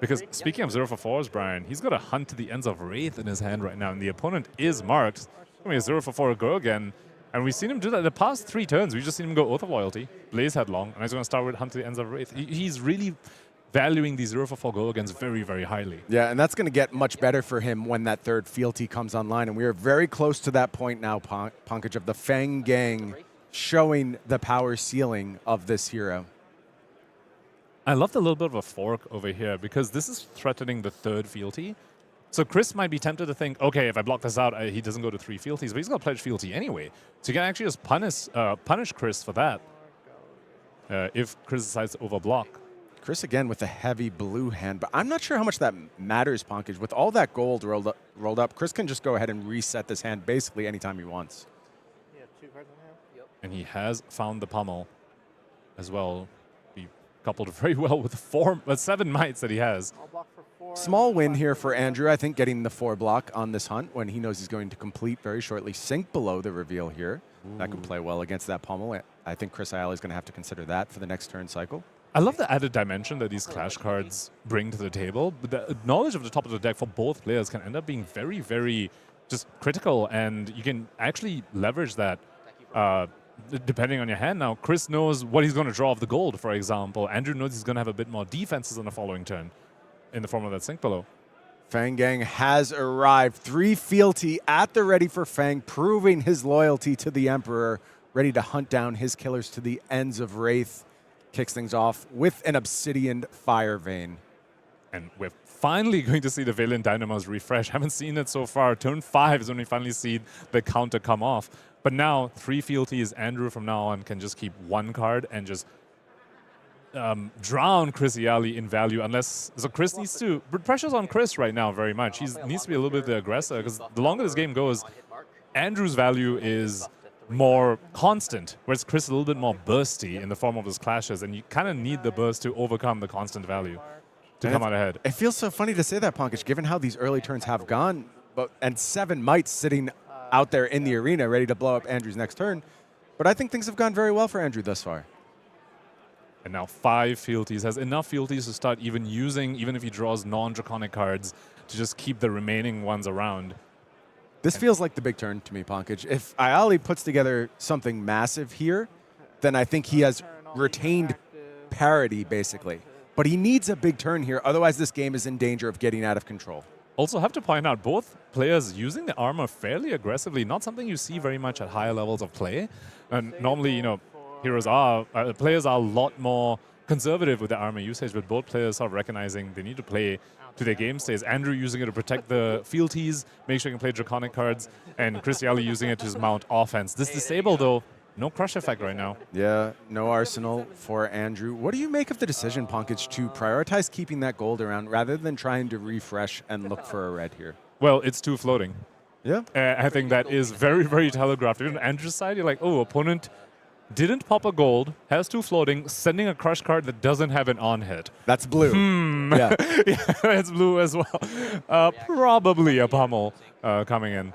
Because speaking of 0-for-4s, Brian, he's got a Hunt to the Ends of Wraith in his hand right now, and the opponent is marked. I mean, a 0-for-4 go again, and we've seen him do that the past 3 turns. We've just seen him go Oath of Loyalty, Blaze Headlong, and he's going to start with Hunt to the Ends of Wraith. He's really valuing these 0-for-4 go against very, very highly. Yeah, and that's going to get much better for him when that 3rd fealty comes online, and we are very close to that point now, Ponkage, of the Fang gang showing the power ceiling of this hero. I love the little bit of a fork over here because this is threatening the 3rd fealty. So Chris might be tempted to think, okay, if I block this out, he doesn't go to 3 fealties, but he's going to pledge fealty anyway. So you can actually just punish Chris for that if Chris decides to overblock. Chris again with a heavy blue hand, but I'm not sure how much that matters, Pankaj. With all that gold rolled up, Chris can just go ahead and reset this hand basically anytime he wants. Yeah, 2 cards in hand. Yep. And he has found the pummel as well. Be coupled very well with the 7 mites that he has. I'll block for 4. Small win here for Andrew, I think, getting the 4 block on this hunt when he knows he's going to complete very shortly. Sink below the reveal here. Ooh. That could play well against that pummel. I think Chris Iaali is going to have to consider that for the next turn cycle. I love the added dimension that these clash cards bring to the table. But the knowledge of the top of the deck for both players can end up being very, very just critical, and you can actually leverage that depending on your hand. Now, Chris knows what he's going to draw off the gold, for example. Andrew knows he's going to have a bit more defenses on the following turn in the form of that sink below. Fang Gang has arrived. 3 fealty at the ready for Fang, proving his loyalty to the Emperor, ready to hunt down his killers to the ends of Wraith. Kicks things off with an Obsidian Fire Vein. And we're finally going to see the Valiant Dynamos refresh. Haven't seen it so far. Turn 5 is when we finally see the counter come off. But now, 3 fealties, Andrew from now on can just keep 1 card and just drown Chris Iaali in value unless... So Chris needs to... Pressure's on Chris right now very much. He needs to be a little bit the aggressor because the longer this game goes, Andrew's value is more constant, whereas Chris is a little bit more bursty in the form of his clashes, and you kind of need the burst to overcome the constant value to come out ahead. It feels so funny to say that, Pankaj, given how these early turns have gone, and 7 mites sitting out there in the arena ready to blow up Andrew's next turn. But I think things have gone very well for Andrew thus far. And now 5 fealties, has enough fealties to start even using, even if he draws non-draconic cards, to just keep the remaining ones around. This feels like the big turn to me, Pankaj. If Iaali puts together something massive here, then I think he has retained parity, basically. But he needs a big turn here, otherwise this game is in danger of getting out of control. Also have to point out, both players using the armor fairly aggressively, not something you see very much at higher levels of play. And normally, you know, players are a lot more conservative with the armor usage, but both players are recognizing they need to play to their game stays. Andrew using it to protect the fealties, make sure he can play draconic cards, and Chris Iaali using it to mount offense. This disable, though, no crush effect right now. Yeah, no arsenal for Andrew. What do you make of the decision, Pankaj, to prioritize keeping that gold around rather than trying to refresh and look for a red here? Well, it's 2 floating. Yeah. I think that is very, very telegraphed. Even on Andrew's side, you're like, oh, opponent didn't pop a gold, has 2 floating, sending a crush card that doesn't have an on hit. That's blue. Yeah. Yeah, it's blue as well. Probably a pummel coming in.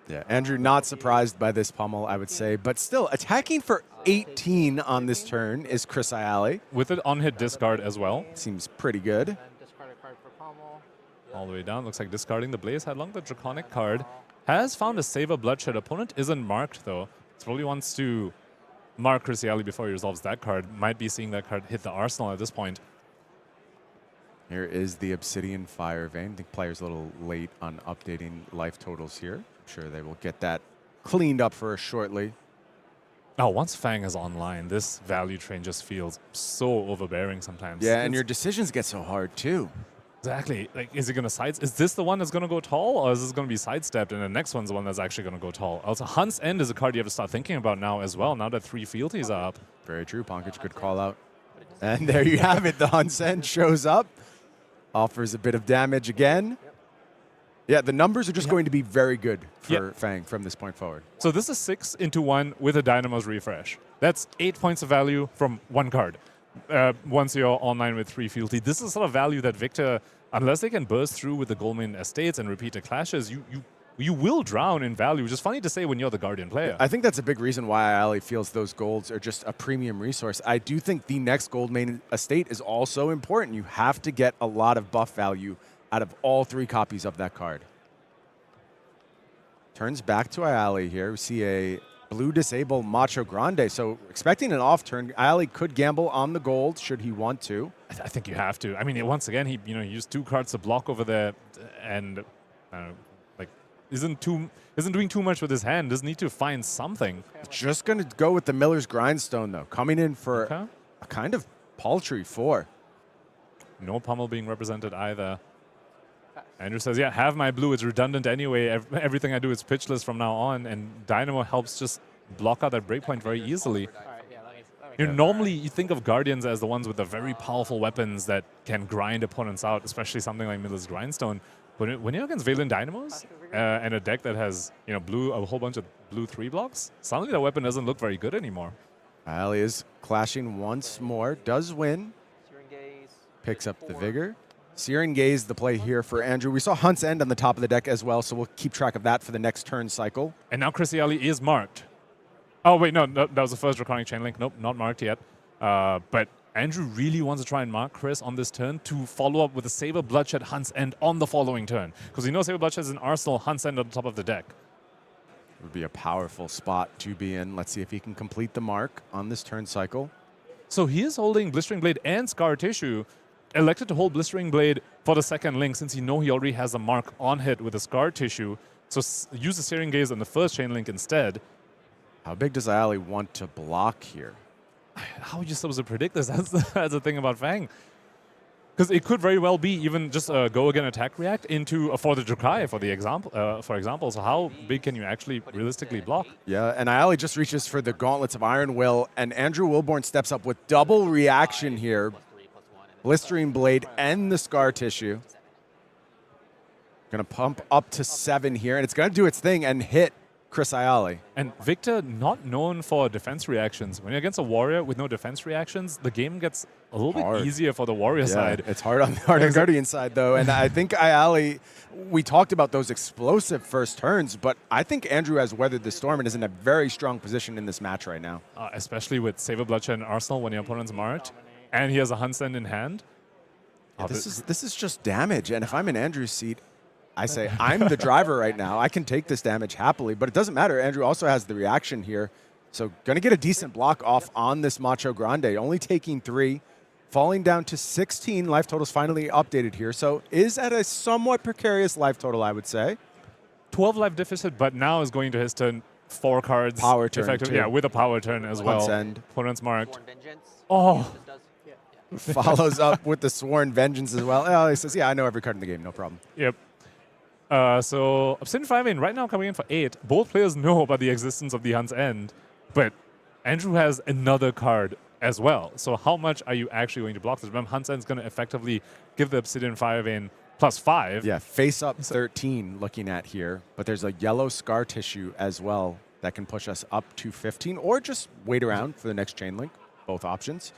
Yeah, Andrew not surprised by this pummel, I would say. But still, attacking for 18 on this turn is Chris Iaali. With an on-hit discard as well. Seems pretty good. Discard a card for pommel. All the way down. Looks like discarding the Blaze Headlong, the Draconic card. Has found a Save a Bloodshed. Opponent isn't marked, though. Probably wants to mark Chris Iaali before he resolves that card. Might be seeing that card hit the arsenal at this point. Here is the Obsidian Fire Vein. I think players a little late on updating life totals here. I'm sure they will get that cleaned up for us shortly. Oh, once Fang is online, this value train just feels so overbearing sometimes. Yeah, and your decisions get so hard, too. Exactly. Like, is it going to is this the one that's going to go tall, or is this going to be sidestepped, and the next one's the one that's actually going to go tall? Also, Hunt's End is a card you have to start thinking about now as well, now that 3 fealties are up. Very true, Pankaj. Good call out. And there you have it. The Hunt's End shows up, offers a bit of damage again. Yeah, the numbers are just going to be very good for Fang from this point forward. So this is 6 into 1 with a Dynamo's refresh. That's 8 points of value from 1 card. Once you're online with 3 fealty. This is sort of value that Victor, unless they can burst through with the Goldman Estates and repeated clashes, you will drown in value, which is funny to say when you're the Guardian player. I think that's a big reason why Iaali feels those golds are just a premium resource. I do think the next Goldman Estate is also important. You have to get a lot of buff value out of all 3 copies of that card. Turns back to Iaali here. We see a blue disable Macho Grande. So expecting an off turn, Iaali could gamble on the gold should he want to. I think you have to. I mean, once again, he used 2 cards to block over there, and isn't doing too much with his hand. Doesn't need to find something. Just going to go with the Miller's Grindstone though, coming in for a kind of paltry 4. No pummel being represented either. Andrew says, yeah, have my blue. It's redundant anyway. Everything I do is pitchless from now on. And Dynamo helps just block out that breakpoint very easily. Normally, you think of Guardians as the ones with the very powerful weapons that can grind opponents out, especially something like Miller's Grindstone. But when you're against Valen Dynamos and a deck that has blue, a whole bunch of blue 3 blocks, suddenly the weapon doesn't look very good anymore. Iaali is clashing once more, does win, picks up the Vigor. Searing Gaze the play here for Andrew. We saw Hunt's End on the top of the deck as well, so we'll keep track of that for the next turn cycle. And now Chris Iaali is marked. Oh, wait, no, that was the first Draconic Chainlink. Nope, not marked yet. But Andrew really wants to try and mark Chris on this turn to follow up with a Saber Bloodshed Hunt's End on the following turn. Because we know Saber Bloodshed is an arsenal, Hunt's End on the top of the deck. It would be a powerful spot to be in. Let's see if he can complete the mark on this turn cycle. So he is holding Blistering Blade and Scar Tissue. Elected to hold Blistering Blade for the second link since he already has a mark on hit with the Scar Tissue. So use the Searing Gaze on the first chain link instead. How big does Iaali want to block here? How are you supposed to predict this? That's the thing about Fang. Because it could very well be even just a go again attack react into for the Drukai for example. So how big can you actually realistically block? Yeah, and Iaali just reaches for the Gauntlets of Iron Will, and Andrew Wilborn steps up with double reaction here. Blistering Blade and the Scar Tissue. Going to pump up to 7 here, and it's going to do its thing and hit Chris Iaali. And Victor, not known for defense reactions. When you're against a warrior with no defense reactions, the game gets a little bit easier for the warrior side. It's hard on the Guardian side, though. And I think Iaali, we talked about those explosive first turns, but I think Andrew has weathered the storm and is in a very strong position in this match right now. Especially with Saber Bloodshed and Arsenal when your opponent's marked, and he has a Hunt's End in hand. Yeah, this is just damage, and if I'm in Andrew's seat, I say, I'm the driver right now. I can take this damage happily, but it doesn't matter. Andrew also has the reaction here. So going to get a decent block off on this Macho Grande, only taking 3, falling down to 16. Life total's finally updated here. So is at a somewhat precarious life total, I would say. 12 life deficit, but now is going to his turn. 4 cards. Power turn, too. Yeah, with a power turn as well. Hunt's End. Opponent's marked. Oh. Follows up with the Sworn Vengeance as well. Oh, he says, yeah, I know every card in the game, no problem. Yep. So Obsidian 5 right now coming in for 8. Both players know about the existence of the Hunt's End, but Andrew has another card as well. So how much are you actually going to block this? Remember, Hunt's End is going to effectively give the Obsidian 5 +5. Yeah, face up 13 looking at here, but there's a yellow Scar Tissue as well that can push us up to 15, or just wait around for the next chain link, both options.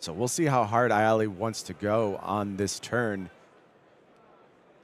So we'll see how hard Iaali wants to go on this turn.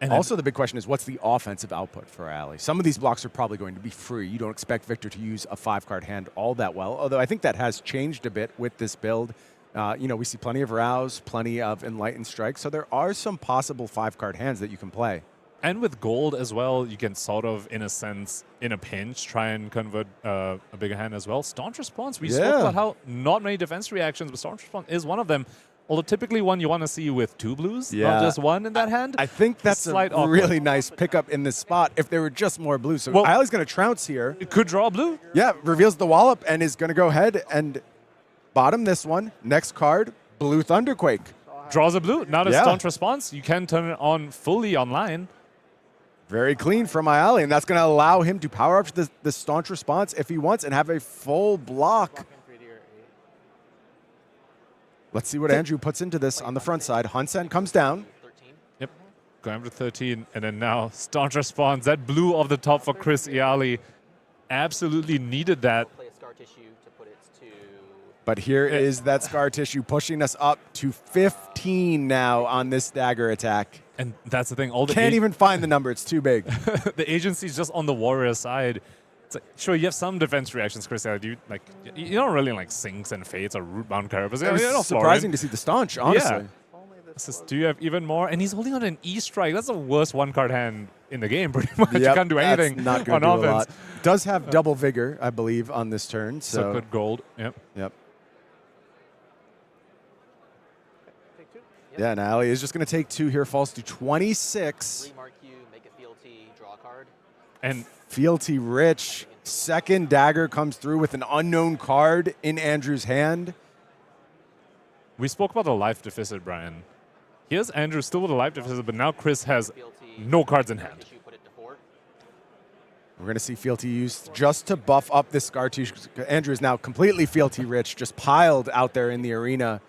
And also, the big question is, what's the offensive output for Iaali? Some of these blocks are probably going to be free. You don't expect Victor to use a 5-card hand all that well, although I think that has changed a bit with this build. We see plenty of Rouse, plenty of Enlightened Strike, so there are some possible 5-card hands that you can play. And with gold as well, you can sort of, in a sense, in a pinch, try and convert a bigger hand as well. Staunch Response, we spoke about how not many defense reactions, but Staunch Response is one of them. Although typically one you want to see with 2 blues, not just 1 in that hand. I think that's a really nice pickup in this spot if there were just more blue. So Iaali's going to trounce here. It could draw a blue. Yeah, reveals the wallop and is going to go ahead and bottom this one. Next card, Blue Thunderquake. Draws a blue. Now the Staunch Response, you can turn it on fully online. Very clean from Iaali, and that's going to allow him to power up the Staunch Response if he wants and have a full block. Let's see what Andrew puts into this on the front side. Hunt's End comes down. Yep, going to 13, and then now Staunch Response. That blue off the top for Chris Iaali. Absolutely needed that. But here is that Scar Tissue pushing us up to 15 now on this dagger attack. And that's the thing. All the Can't even find the number. It's too big. The agency's just on the warrior side. It's like, sure, you have some defense reactions, Chris. You don't really like Sinks and Fates or Rootbound Carapace. It was surprising to see the Staunch, honestly. Yeah. Do you have even more? And he's holding on an E-Strike. That's the worst 1-card hand in the game, pretty much. You can't do anything not on do offense. A lot. Does have double Vigor, I believe, on this turn. So good gold. Yep. Yeah, and Iaali is just going to take 2 here. Falls to 26. Remark you, make a fealty, draw a card. And fealty rich. Second dagger comes through with an unknown card in Andrew's hand. We spoke about the life deficit, Brian. Here's Andrew still with a life deficit, but now Chris has no cards in hand. We're going to see fealty used just to buff up this scar tissue. Andrew is now completely fealty rich, just piled out there in the arena.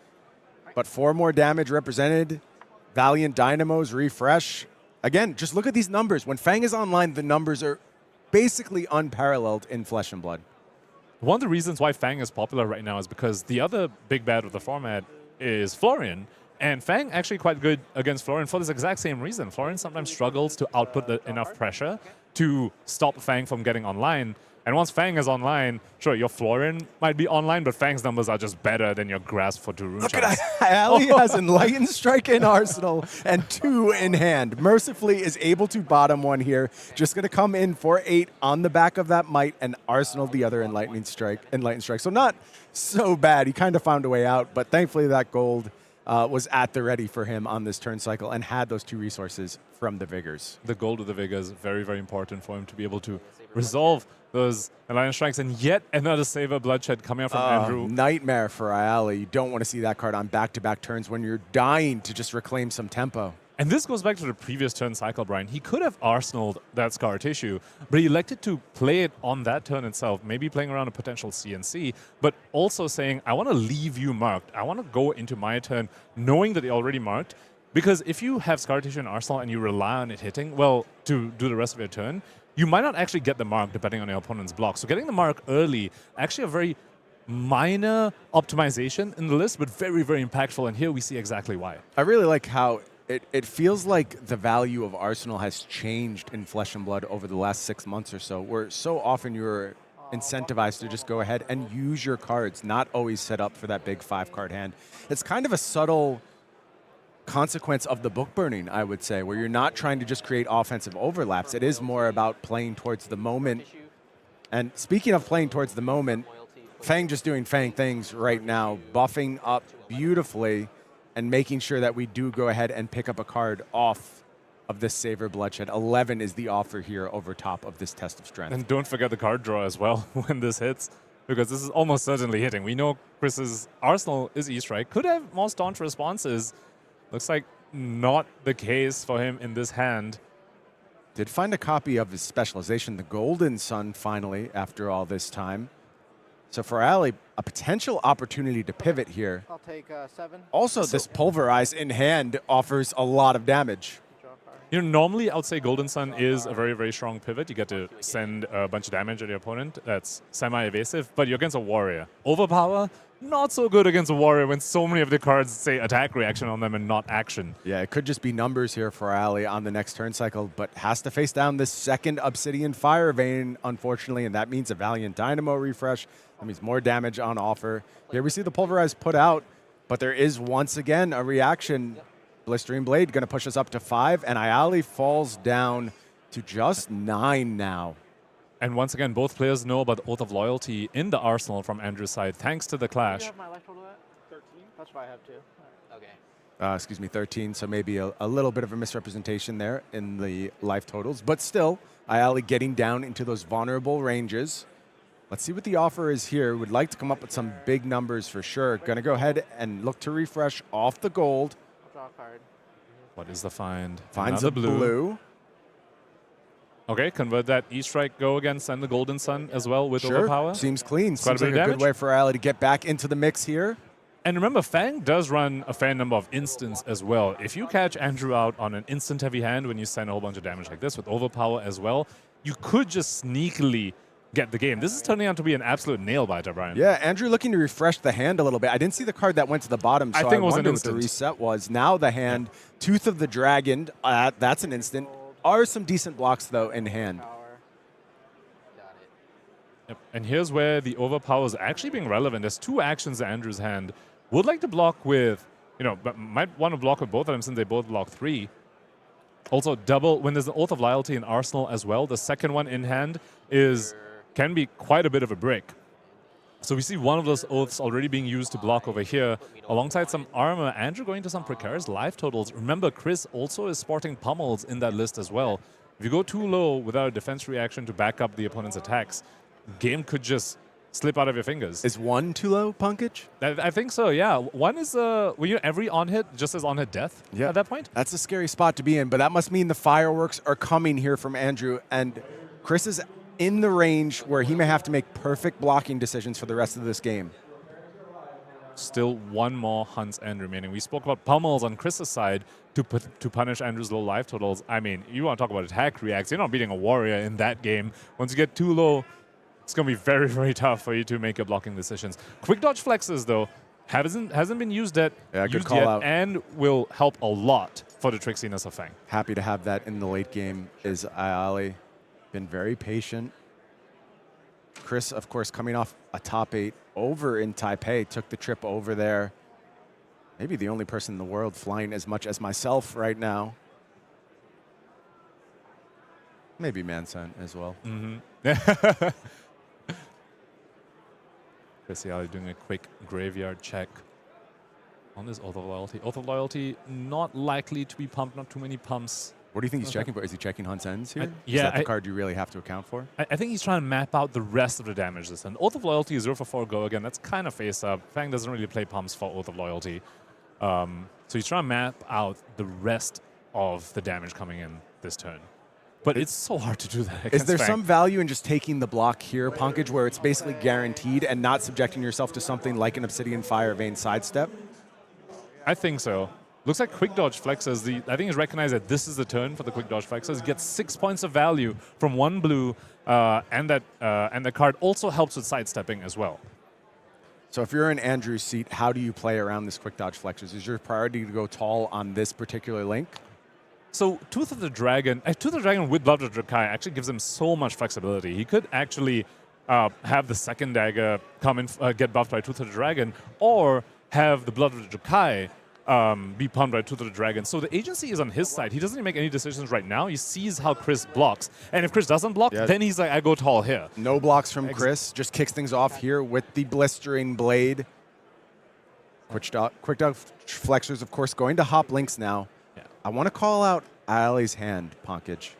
But 4 more damage represented. Valiant Dynamos refresh. Again, just look at these numbers. When Fang is online, the numbers are basically unparalleled in Flesh and Blood. One of the reasons why Fang is popular right now is because the other big bad of the format is Florian. And Fang actually quite good against Florian for this exact same reason. Florian sometimes struggles to output enough pressure to stop Fang from getting online. And once Fang is online, sure, your Florian might be online, but Fang's numbers are just better than your Grasp for 2 rune Look shots. at Iaali has Enlightened Strike in arsenal and 2 in hand. Mercifully is able to bottom one here. Just going to come in for 8 on the back of that Might and arsenal the other Enlightened Strike. So not so bad. He kind of found a way out, but thankfully that gold was at the ready for him on this turn cycle and had those 2 resources from the Vigors. The gold of the Vigor is very, very important for him to be able to resolve those Alliance Strikes. And yet another Saver Bloodshed coming out from Andrew. Nightmare for Iaali. You don't want to see that card on back-to-back turns when you're dying to just reclaim some tempo. And this goes back to the previous turn cycle, Brian. He could have arsenaled that Scar Tissue, but he elected to play it on that turn itself, maybe playing around a potential CNC, but also saying, I want to leave you marked. I want to go into my turn knowing that you're already marked, because if you have Scar Tissue in arsenal and you rely on it hitting, well, to do the rest of your turn, you might not actually get the mark depending on your opponent's block. So getting the mark early, actually a very minor optimization in the list, but very, very impactful, and here we see exactly why. I really like how it feels like the value of Arsenal has changed in Flesh and Blood over the last 6 months or so, where so often you're incentivized to just go ahead and use your cards, not always set up for that big 5-card hand. It's kind of a subtle consequence of the book burning, I would say, where you're not trying to just create offensive overlaps. It is more about playing towards the moment. And speaking of playing towards the moment, Fang just doing Fang things right now, buffing up beautifully and making sure that we do go ahead and pick up a card off of this Saver Bloodshed. 11 is the offer here over top of this Test of Strength. And don't forget the card draw as well when this hits, because this is almost certainly hitting. We know Chris's arsenal is E-Strike. Could have more staunch responses. Looks like not the case for him in this hand. Did find a copy of his specialization, the Golden Sun, finally, after all this time. So for Iaali, a potential opportunity to pivot here. I'll take 7. Also, this Pulverize in hand offers a lot of damage. You know, normally I would say Golden Sun is a very, very strong pivot. You get to send a bunch of damage at your opponent. That's semi-evasive, but you're against a warrior. Overpower, not so good against a warrior when so many of the cards say attack reaction on them and not action. Yeah, it could just be numbers here for Iaali on the next turn cycle, but has to face down this second Obsidian Fire Vein, unfortunately, and that means a Valiant Dynamo refresh. That means more damage on offer. Here we see the Pulverize put out, but there is once again a reaction. Blistering Blade going to push us up to 5, and Iaali falls down to just 9 now. And once again, both players know about the Oath of Loyalty in the arsenal from Andrew's side, thanks to the clash. Do you have my life total at? 13. That's what I have too. Okay. Excuse me, 13, so maybe a little bit of a misrepresentation there in the life totals. But still, Iaali getting down into those vulnerable ranges. Let's see what the offer is here. Would like to come up with some big numbers for sure. Going to go ahead and look to refresh off the gold. I'll draw a card. What is the find? Finds Another a blue. Okay, convert that E-Strike, go again, send the Golden Sun as well with Sure, Overpower. seems clean. Quite a Seems bit like of a good damage. way for Iaali to get back into the mix here. And remember, Fang does run a fair number of instants as well. If you catch Andrew out on an instant-heavy hand when you send a whole bunch of damage like this with Overpower as well, you could just sneakily get the game. This is turning out to be an absolute nail-biter, Brian. Yeah, Andrew looking to refresh the hand a little bit. I didn't see the card that went to the bottom, so I think it was an wonder what the instant. reset was. Now the hand, Tooth of the Dragon, that's an instant. Are some decent blocks, though, in hand. Power. Got it. Yep. And here's where the Overpower is actually being relevant. There's 2 actions that Andrew's hand would like to block with, but might want to block with both of them since they both block 3. Also, double, when there's an Oath of Loyalty in Arsenal as well, the second one in hand can be quite a bit of a brick. So we see one of those oaths already being used to block over here, alongside some armor. Andrew going to some precarious life totals. Remember, Chris also is sporting pummels in that list as well. If you go too low without a defense reaction to back up the opponent's attacks, game could just slip out of your fingers. Is 1 too low, Punkage? I think so, yeah. 1 is, every on-hit just says on-hit death at that point? That's a scary spot to be in, but that must mean the fireworks are coming here from Andrew, and Chris is in the range where he may have to make perfect blocking decisions for the rest of this game. Still one more Hunt's End remaining. We spoke about pummels on Chris's side to punish Andrew's low life totals. I mean, you want to talk about attack reacts. You're not beating a warrior in that game. Once you get too low, it's going to be very, very tough for you to make your blocking decisions. Quick dodge flexes, though, hasn't been used yet, and will help a lot for the tricksiness of Fang. Happy to have that in the late game is Iaali. Been very patient. Chris, of course, coming off a top 8 over in Taipei, took the trip over there. Maybe the only person in the world flying as much as myself right now. Maybe Manson as well. Mm-hmm. Chris Iaali doing a quick graveyard check on this Oath of Loyalty. Oath of Loyalty not likely to be pumped, not too many pumps. What do you think he's checking for? Is he checking Hunt's Ends here? Yeah, is that the card you really have to account for? I think he's trying to map out the rest of the damage this turn. Oath of Loyalty is 0 for 4 go again. That's kind of face up. Fang doesn't really play pumps for Oath of Loyalty. So he's trying to map out the rest of the damage coming in this turn. But it's so hard to do that. Is there some value in just taking the block here, Punkage, where it's basically guaranteed and not subjecting yourself to something like an Obsidian Fire Vein sidestep? I think so. Looks like quick dodge flexes. I think it's recognized that this is the turn for the quick dodge flexes. Gets 6 points of value from 1 blue, and the card also helps with sidestepping as well. So if you're in Andrew's seat, how do you play around this quick dodge flexes? Is your priority to go tall on this particular link? So Tooth of the Dragon with Blood of the Drakai actually gives him so much flexibility. He could actually have the second dagger come in, get buffed by Tooth of the Dragon, or have the Blood of the Drakai be pumped by Tooth of the Dragon. So the agency is on his side. He doesn't make any decisions right now. He sees how Chris blocks. And if Chris doesn't block, then he's like, I go tall here. No blocks from Chris. Just kicks things off here with the Blistering Blade. Quick dodge flexors, of course, going to hop links now. Yeah. I want to call out Iaali's hand, Punkage.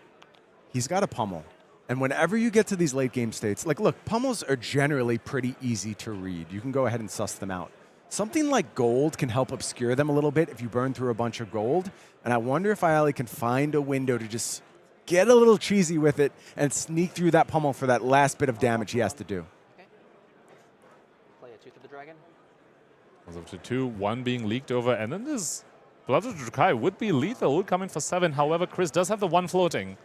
He's got a pummel. And whenever you get to these late game states, like, look, pummels are generally pretty easy to read. You can go ahead and suss them out. Something like gold can help obscure them a little bit if you burn through a bunch of gold. And I wonder if Iaali can find a window to just get a little cheesy with it and sneak through that pummel for that last bit of damage he has to do. Okay. Play a Tooth of the Dragon. Goes up to 2, 1 being leaked over, and then this Blood of the Drakai would be lethal, would come in for 7. However, Chris does have the 1 floating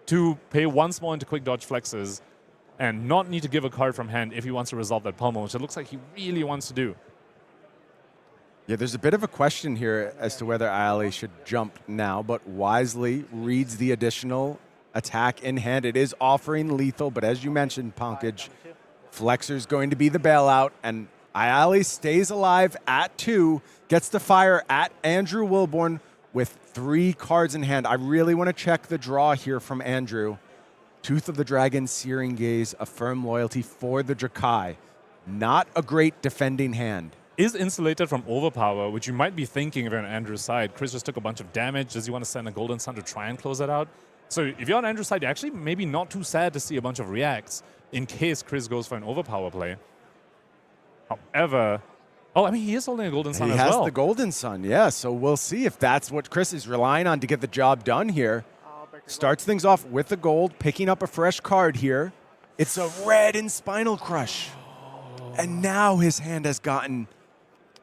to pay once more into quick dodge flexes and not need to give a card from hand if he wants to resolve that pummel, which it looks like he really wants to do. Yeah, there's a bit of a question here as to whether Iaali should jump now, but wisely reads the additional attack in hand. It is offering lethal, but as you mentioned, Punkage, Flexer's going to be the bailout, and Iaali stays alive at 2, gets to fire at Andrew Wilborn with 3 cards in hand. I really want to check the draw here from Andrew. Tooth of the Dragon, Searing Gaze, Affirm Loyalty for the Drakai. Not a great defending hand. Is insulated from overpower, which you might be thinking if you're on Andrew's side. Chris just took a bunch of damage. Does he want to send a Golden Sun to try and close that out? So if you're on Andrew's side, you're actually maybe not too sad to see a bunch of reacts in case Chris goes for an overpower play. However, I mean, he is holding a Golden Sun as well. He has the Golden Sun, yeah. So we'll see if that's what Chris is relying on to get the job done here. Starts things off with the gold, picking up a fresh card here. It's a red in Spinal Crush. And now his hand has gotten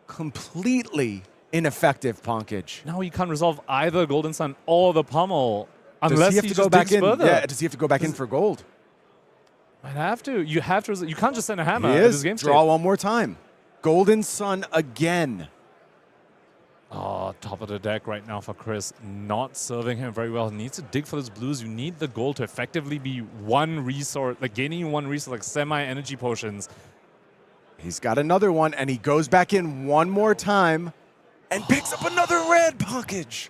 completely ineffective, Punkage. Now he can't resolve either Golden Sun or the pummel unless he have he to just go back digs in? further. Yeah, does he have to go back in for gold? Might have to. You have to. You can't just send a hammer. He at is. this game Draw state. one more time. Golden Sun again. Oh, top of the deck right now for Chris. Not serving him very well. He needs to dig for those blues. You need the gold to effectively be one resource, like gaining one resource, like semi-energy potions. He's got another one, and he goes back in one more time and picks up another red, Punkage.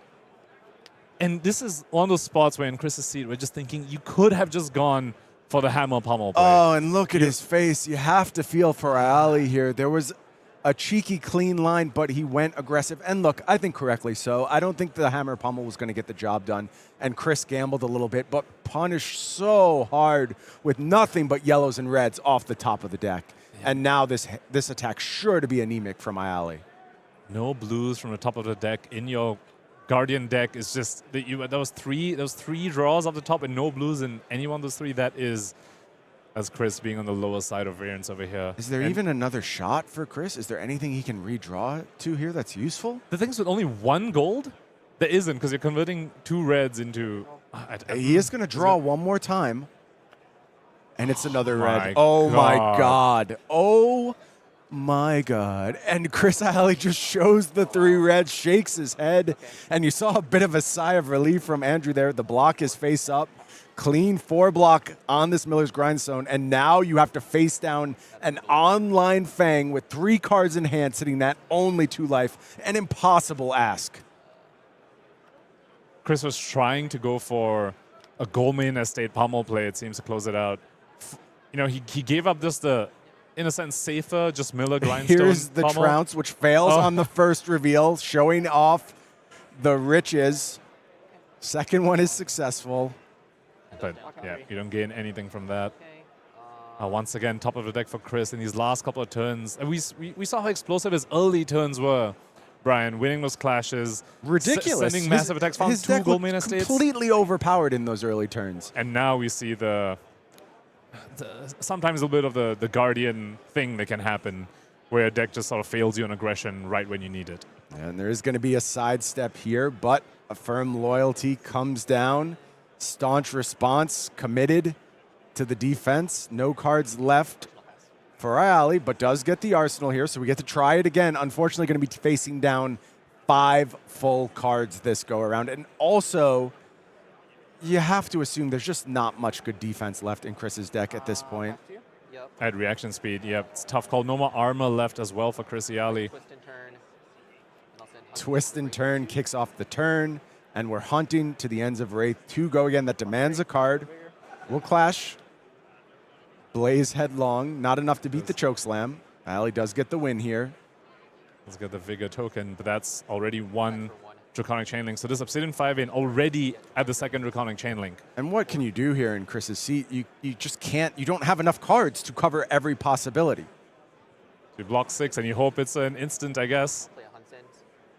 And this is one of those spots where in Chris's seat, we're just thinking you could have just gone for the hammer pummel play. Oh, and look at his face. You have to feel for Iaali here. There was a cheeky, clean line, but he went aggressive. And look, I think correctly so. I don't think the hammer pummel was going to get the job done. And Chris gambled a little bit, but punished so hard with nothing but yellows and reds off the top of the deck. Yeah. And now this attack sure to be anemic from Iaali. No blues from the top of the deck in your Guardian deck is just those three draws off the top and no blues in any one of those three. That is, as Chris being on the lower side of variance over here. Is there even another shot for Chris? Is there anything he can redraw to here that's useful? The thing is, with only 1 gold, there isn't, because you're converting 2 reds into... He is going to draw one more time. And it's another red. Oh my God. Oh my God. And Chris Iaali just shows the 3 reds, shakes his head. And you saw a bit of a sigh of relief from Andrew there. The block is face up. Clean 4 block on this Miller's Grindstone, and now you have to face down an online Fang with 3 cards in hand, sitting at only 2 life. An impossible ask. Chris was trying to go for a Goldman Estate pummel play, it seems, to close it out. You know, he gave up just the, in a sense, safer, just Miller Grindstone Here's the pummel. Trounce, which fails on the first reveal, showing off the riches. Second one is successful. But yeah, you don't gain anything from that. Once again, top of the deck for Chris in these last couple of turns. And we saw how explosive his early turns were, Brian, winning those clashes. Ridiculous. Sending massive attacks, found 2 Goldman Estates. Completely overpowered in those early turns. And now we see sometimes a bit of the Guardian thing that can happen, where a deck just sort of fails you on aggression right when you need it. And there is going to be a sidestep here, but a firm loyalty comes down. Staunch response, committed to the defense. No cards left for Iaali, but does get the arsenal here, so we get to try it again. Unfortunately, going to be facing down 5 full cards this go around. And also, you have to assume there's just not much good defense left in Chris's deck at this point. At reaction speed, yep. It's a tough call. No more armor left as well for Chris Iaali. Twist and turn kicks off the turn. And we're hunting to the ends of Wraith. 2 go again. That demands a card. We'll clash. Blaze headlong. Not enough to beat the chokeslam. Iaali does get the win here. Let's get the Vigor token, but that's already 1 Draconic Chainlink. So this Obsidian 5-in already at the 2nd Draconic Chainlink. And what can you do here in Chris's seat? You just can't. You don't have enough cards to cover every possibility. You block 6 and you hope it's an instant, I guess.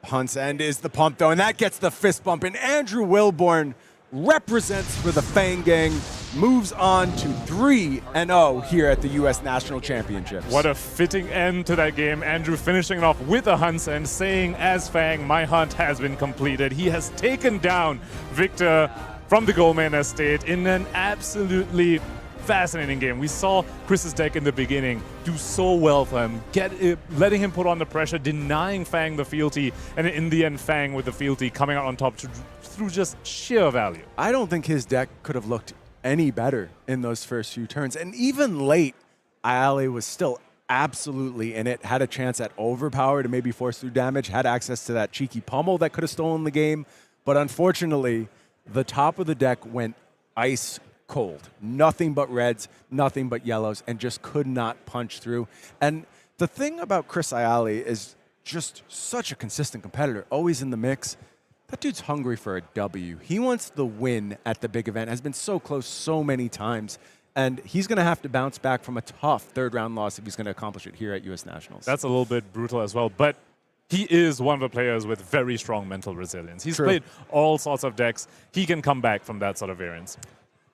Hunt's End is the pump, though, and that gets the fist bump. And Andrew Wilborn represents for the Fang Gang, moves on to 3-0 here at the U.S. National Championships. What a fitting end to that game. Andrew finishing it off with a Hunt's End, saying, as Fang, my hunt has been completed. He has taken down Victor from the Goldman Estate in an absolutely fascinating game. We saw Chris's deck in the beginning do so well for him, letting him put on the pressure, denying Fang the fealty, and in the end, Fang with the fealty coming out on top through just sheer value. I don't think his deck could have looked any better in those first few turns. And even late, Iaali was still absolutely in it, had a chance at overpower to maybe force through damage, had access to that cheeky pummel that could have stolen the game. But unfortunately, the top of the deck went ice cold. Nothing but reds, nothing but yellows, and just could not punch through. And the thing about Chris Iaali is just such a consistent competitor, always in the mix. That dude's hungry for a W. He wants the win at the big event, has been so close so many times, and he's going to have to bounce back from a tough 3rd-round loss if he's going to accomplish it here at U.S. Nationals. That's a little bit brutal as well, but he is one of the players with very strong mental resilience. He's played all sorts of decks. He can come back from that sort of variance.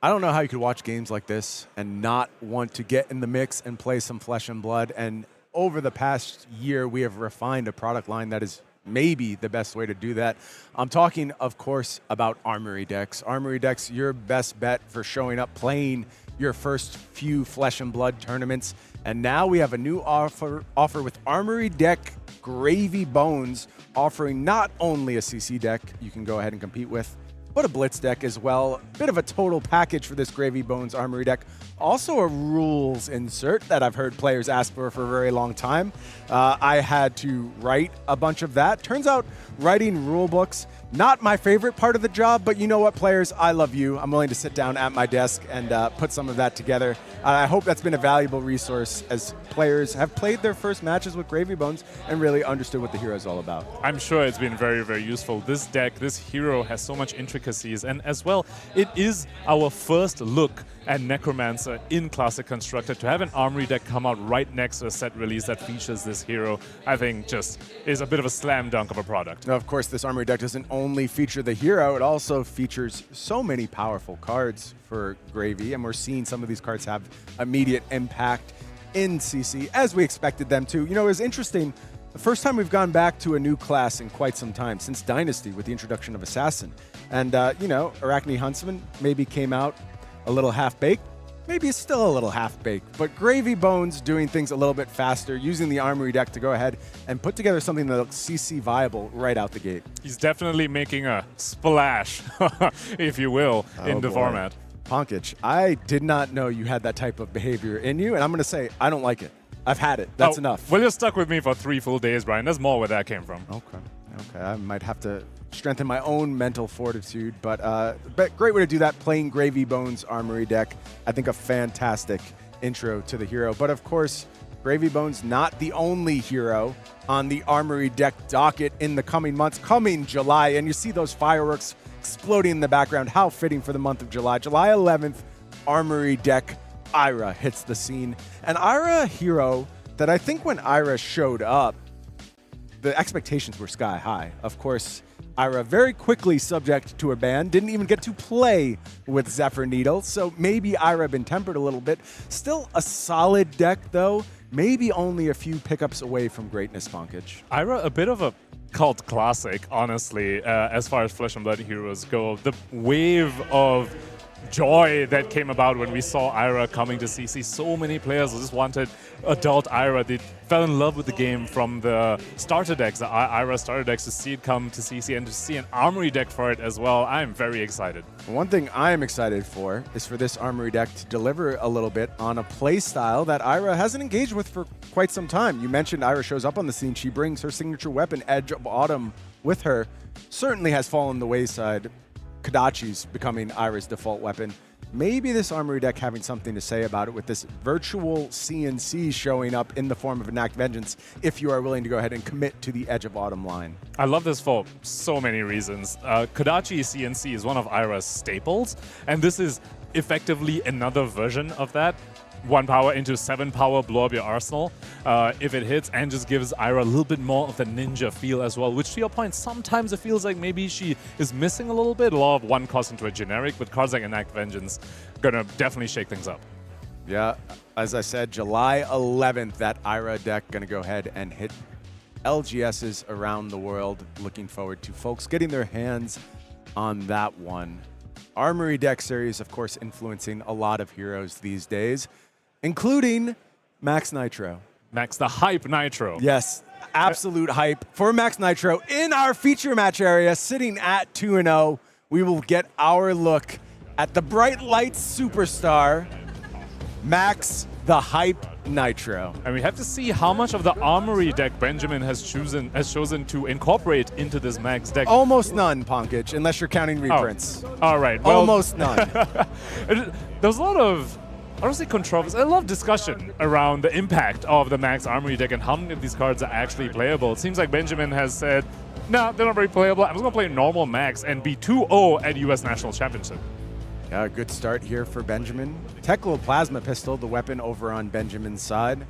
I don't know how you could watch games like this and not want to get in the mix and play some flesh and blood. And over the past year, we have refined a product line that is maybe the best way to do that. I'm talking, of course, about Armory decks. Armory decks, your best bet for showing up, playing your first few flesh and blood tournaments. And now we have a new offer with Armory deck Gravy Bones, offering not only a CC deck you can go ahead and compete with, but a Blitz deck as well. Bit of a total package for this Gravy Bones Armory deck. Also a rules insert that I've heard players ask for a very long time. I had to write a bunch of that. Turns out writing rule books Not my favorite part of the job, but you know what, players? I love you. I'm willing to sit down at my desk and put some of that together. I hope that's been a valuable resource as players have played their first matches with Gravy Bones and really understood what the hero is all about. I'm sure it's been very, very useful. This deck, this hero has so much intricacies, and as well, it is our first look at Necromancer in Classic Constructed. To have an Armory deck come out right next to a set release that features this hero, I think just is a bit of a slam dunk of a product. Now, of course, this Armory deck doesn't only feature the hero, it also features so many powerful cards for Gravy, and we're seeing some of these cards have immediate impact in CC, as we expected them to. You know, it was interesting. The first time we've gone back to a new class in quite some time, since Dynasty with the introduction of Assassin. And, you know, Arachne Huntsman maybe came out a little half-baked. Maybe it's still a little half-baked, but Gravy Bones doing things a little bit faster, using the Armory deck to go ahead and put together something that looks CC viable right out the gate. He's definitely making a splash, if you will, in the format. Ponkage, I did not know you had that type of behavior in you, and I'm going to say, I don't like it. I've had it. That's enough. Well, you're stuck with me for 3 full days, Brian. There's more where that came from. Okay. I might have to strengthen my own mental fortitude, but great way to do that, playing Gravy Bones Armory deck. I think a fantastic intro to the hero. But of course, Gravy Bones not the only hero on the Armory deck docket in the coming months, coming July. And you see those fireworks exploding in the background. How fitting for the month of July. July 11th, Armory deck Ira hits the scene. And Ira, a hero that I think when Ira showed up, the expectations were sky high. Of course, Ira very quickly subject to a ban, didn't even get to play with Zephyr Needle, so maybe Ira been tempered a little bit. Still a solid deck, though. Maybe only a few pickups away from greatness, Ponkage. Ira, a bit of a cult classic, honestly, as far as Flesh and Blood heroes go. The wave of joy that came about when we saw Ira coming to CC. So many players just wanted adult Ira. They fell in love with the game from the starter decks, the Ira starter decks, to see it come to CC and to see an Armory deck for it as well. I'm very excited. One thing I'm excited for is for this Armory deck to deliver a little bit on a play style that Ira hasn't engaged with for quite some time. You mentioned Ira shows up on the scene. She brings her signature weapon, Edge of Autumn, with her. Certainly has fallen the wayside. Kodachi's becoming Ira's default weapon. Maybe this Armory deck having something to say about it with this virtual CNC showing up in the form of Enact Vengeance if you are willing to go ahead and commit to the Edge of Autumn line. I love this for so many reasons. Kodachi CNC is one of Ira's staples, and this is effectively another version of that. 1 power into 7 power, blow up your arsenal if it hits, and just gives Ira a little bit more of the ninja feel as well, which to your point, sometimes it feels like maybe she is missing a little bit. A lot of 1 cost into a generic, but cards like Enact Vengeance gonna definitely shake things up. Yeah, as I said, July 11th, that Ira deck gonna go ahead and hit LGSs around the world. Looking forward to folks getting their hands on that one. Armory deck series, of course, influencing a lot of heroes these days, including Maxx Nitro. Max, the hype Nitro. Yes, absolute hype for Maxx Nitro in our feature match area, sitting at 2-0. We will get our look at the Bright Lights superstar, Maxx the Hype Nitro. And we have to see how much of the Armory deck Benjamin has chosen to incorporate into this Maxx deck. Almost none, Ponkage, unless you're counting reprints. Oh. All right. Well, almost none. There was a lot of, I don't say controversy, a lot of discussion around the impact of the Maxx Armory deck and how many of these cards are actually playable. It seems like Benjamin has said, no, they're not very playable. I'm just going to play normal Maxx and be 2-0 at US National Championship. Yeah, good start here for Benjamin. Teklo Plasma Pistol, the weapon over on Benjamin's side.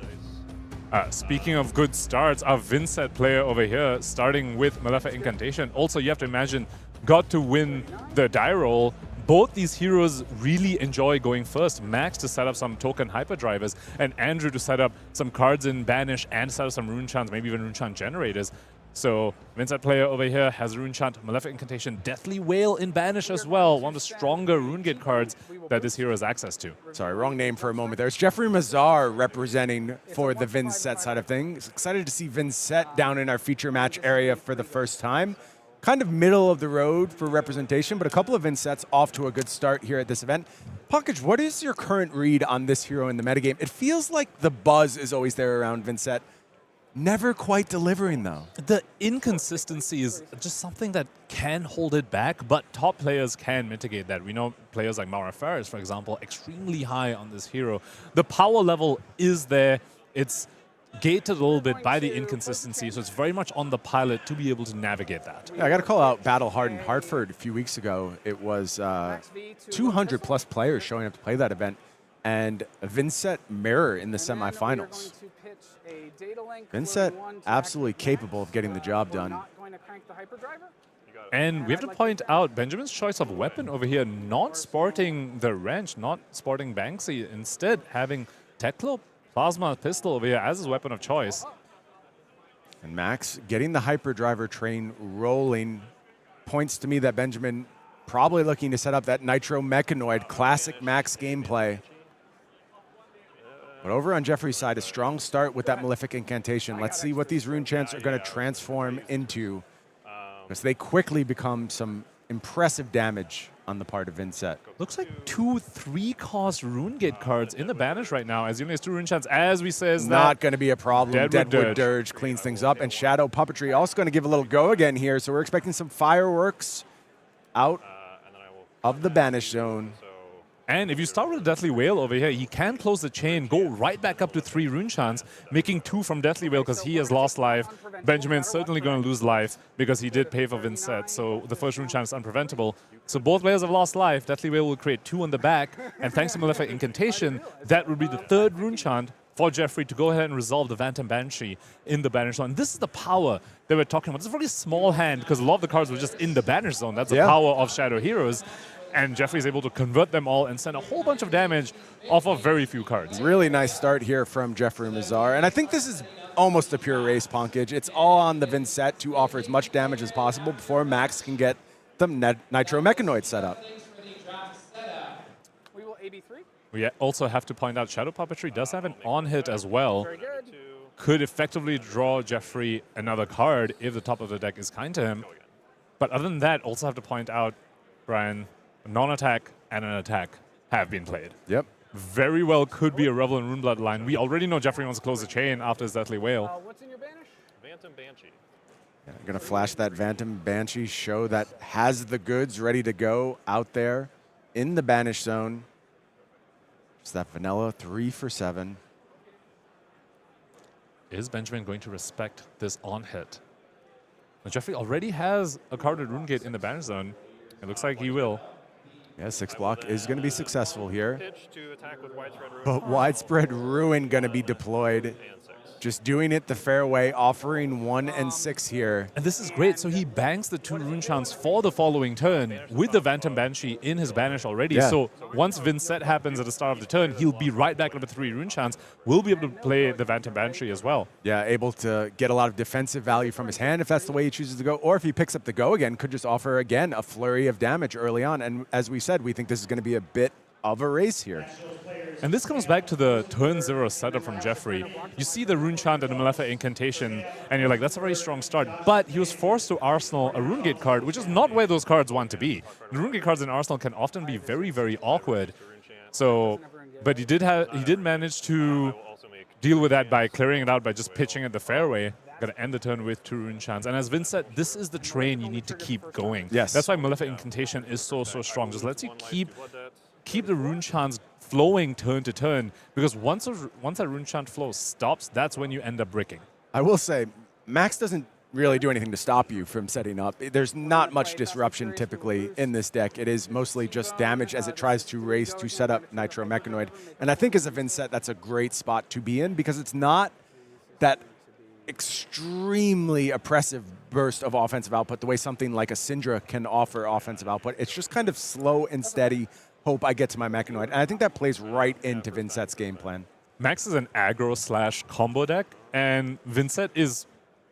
Speaking of good starts, our Vynnset player over here, starting with Malefic Incantation. Also, you have to imagine, got to win the die roll. Both these heroes really enjoy going first. Maxx to set up some token hyperdrivers, and Andrew to set up some cards in Banish and set up some Rune Chants, maybe even Rune Chant generators. So, Vynnset player over here has Rune Chant, Malefic Incantation, Deathly Wail in Banish as well. One of the stronger Rune Gate cards that this hero has access to. Sorry, wrong name for a moment there. It's Jeffrey Mazar representing for the Vynnset side of things. Excited to see Vynnset down in our feature match area for the first time. Kind of middle of the road for representation, but a couple of Vynnset's off to a good start here at this event. Ponkage, what is your current read on this hero in the metagame? It feels like the buzz is always there around Vynnset. Never quite delivering, though. The inconsistency is just something that can hold it back, but top players can mitigate that. We know players like Nevarez, for example, extremely high on this hero. The power level is there. It's gated a little bit by the inconsistency, so it's very much on the pilot to be able to navigate that. Yeah, I got to call out Battle Hardened Hartford a few weeks ago. It was 200-plus players showing up to play that event, and Vynnset mirror in the semifinals. Vynnset absolutely capable of getting the job done. And we have to point out Benjamin's choice of weapon over here, not sporting the wrench, not sporting Banksy, instead having Teklo Plasma Pistol over here as his weapon of choice. And Maxx getting the hyperdriver train rolling points to me that Benjamin probably looking to set up that Nitro Mechanoid, classic Maxx gameplay. But over on Jeffrey's side, a strong start with that Malefic Incantation. Let's see what these rune chants are going to transform into, because they quickly become some impressive damage on the part of Vynnset. Looks like 2 3-cost rune gate cards in the banish right now, as he only has 2 rune chants. As we says, not going to be a problem. Deadwood Dirge cleans things up, and Shadow Puppetry also going to give a little go again here. So we're expecting some fireworks out of the banish zone. And if you start with a Deathly Whale over here, he can close the chain, go right back up to 3 rune chants, making 2 from Deathly Whale because he has lost life. Benjamin's certainly going to lose life because he did pay for Vynnset, so the first rune chant is unpreventable. So both players have lost life. Deathly Whale will create 2 on the back, and thanks to Malefic Incantation, that would be the 3rd rune chant for Jeffrey to go ahead and resolve the Phantom Banshee in the banish zone. This is the power that we're talking about. It's a really small hand because a lot of the cards were just in the banish zone. That's the power of Shadow Heroes. And Jeffrey's able to convert them all and send a whole bunch of damage off of very few cards. Really nice start here from Jeffrey Mazar. And I think this is almost a pure race, Punkage. It's all on the Vynnset to offer as much damage as possible before Maxx can get the Nitro Mechanoid set up. We will AB3. We also have to point out Shadow Puppetry does have an on-hit as well. Could effectively draw Jeffrey another card if the top of the deck is kind to him. But other than that, also have to point out, Brian, non-attack and an attack have been played. Yep. Very well could be a Revel and Runeblood line. We already know Jeffrey wants to close the chain after his Deathly Whale. What's in your banish? Phantom Banshee. Yeah, going to flash that Phantom Banshee, show that has the goods ready to go out there in the banish zone. Just that vanilla 3 for 7. Is Benjamin going to respect this on-hit? Now, Jeffrey already has a carded Runegate in the banish zone. It looks like he will. Yeah, 6 block is going to be successful here. Pitch to attack with Widespread Ruin. But Widespread Ruin going to be deployed. Just doing it the fair way, offering 1 and 6 here. And this is great. So he banks the 2 rune chants for the following turn with the Phantom Banshee in his banish already. Yeah. So once Vynnset happens at the start of the turn, he'll be right back up to 3 rune chants. We'll be able to play the Phantom Banshee as well. Yeah, able to get a lot of defensive value from his hand if that's the way he chooses to go. Or if he picks up the go again, could just offer again a flurry of damage early on. And as we said, we think this is going to be a bit of a race here. And this comes back to the turn 0 setup from Jeffrey. You see the rune chant and the Malefic Incantation, and you're like, that's a very strong start. But he was forced to arsenal a Runegate card, which is not where those cards want to be. The Runegate cards in Arsenal can often be very, very awkward. So, but he did manage to deal with that by clearing it out by just pitching at the fairway. Got to end the turn with 2 rune chants. And as Vince said, this is the train you need to keep going. Yes. That's why Malefic Incantation is so strong. Just lets you keep the rune chants flowing turn to turn, because once that rune chant flow stops, that's when you end up bricking. I will say, Maxx doesn't really do anything to stop you from setting up. There's not much disruption typically in this deck. It is mostly just damage as it tries to race to set up Nitro Mechanoid. And I think as a Vynnset, that's a great spot to be in, because it's not that extremely oppressive burst of offensive output the way something like a Cindra can offer offensive output. It's just kind of slow and steady. Hope I get to my Mechanoid. And I think that plays right into Vynnset's game plan. Maxx is an aggro/combo deck, and Vynnset is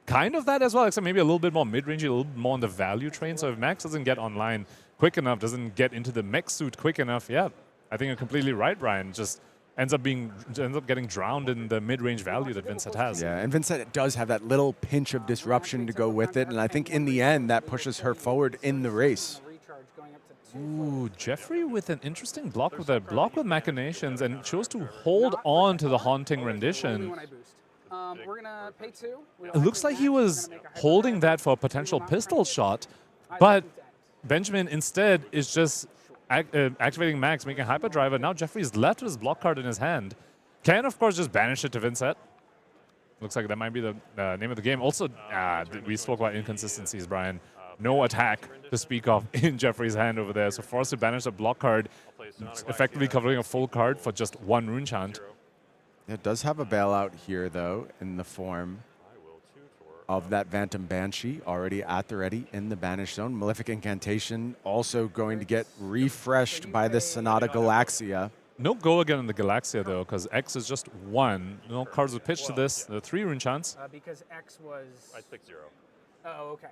kind of that as well, except maybe a little bit more mid-range, a little bit more on the value train. So if Maxx doesn't get online quick enough, doesn't get into the mech suit quick enough, yeah, I think you're completely right, Brian. Just ends up getting drowned in the mid-range value that Vynnset has. Yeah, and Vynnset does have that little pinch of disruption to go with it, and I think in the end that pushes her forward in the race. Ooh, Jeffrey with an interesting block with Machinations, and chose to hold on to the Haunting Rendition. We're gonna pay 2. It looks like he was holding that for a potential pistol shot, but Benjamin instead is just activating Maxx, making hyperdriver. Now Jeffrey's left with his block card in his hand. Can, of course, just banish it to Vynnset. Looks like that might be the name of the game. Also, we spoke about inconsistencies, Brian. No attack to speak of in Jeffrey's hand over there. So forced to banish a block card, effectively covering a full card for just 1 rune chant. It does have a bailout here, though, in the form of that Phantom Banshee already at the ready in the banish zone. Malefic Incantation also going to get refreshed by the Sonata Galaxia. No go again in the Galaxia, though, because X is just 1. No cards were pitched to this. The 3 rune chants. Because X was... I picked 0. Oh, okay.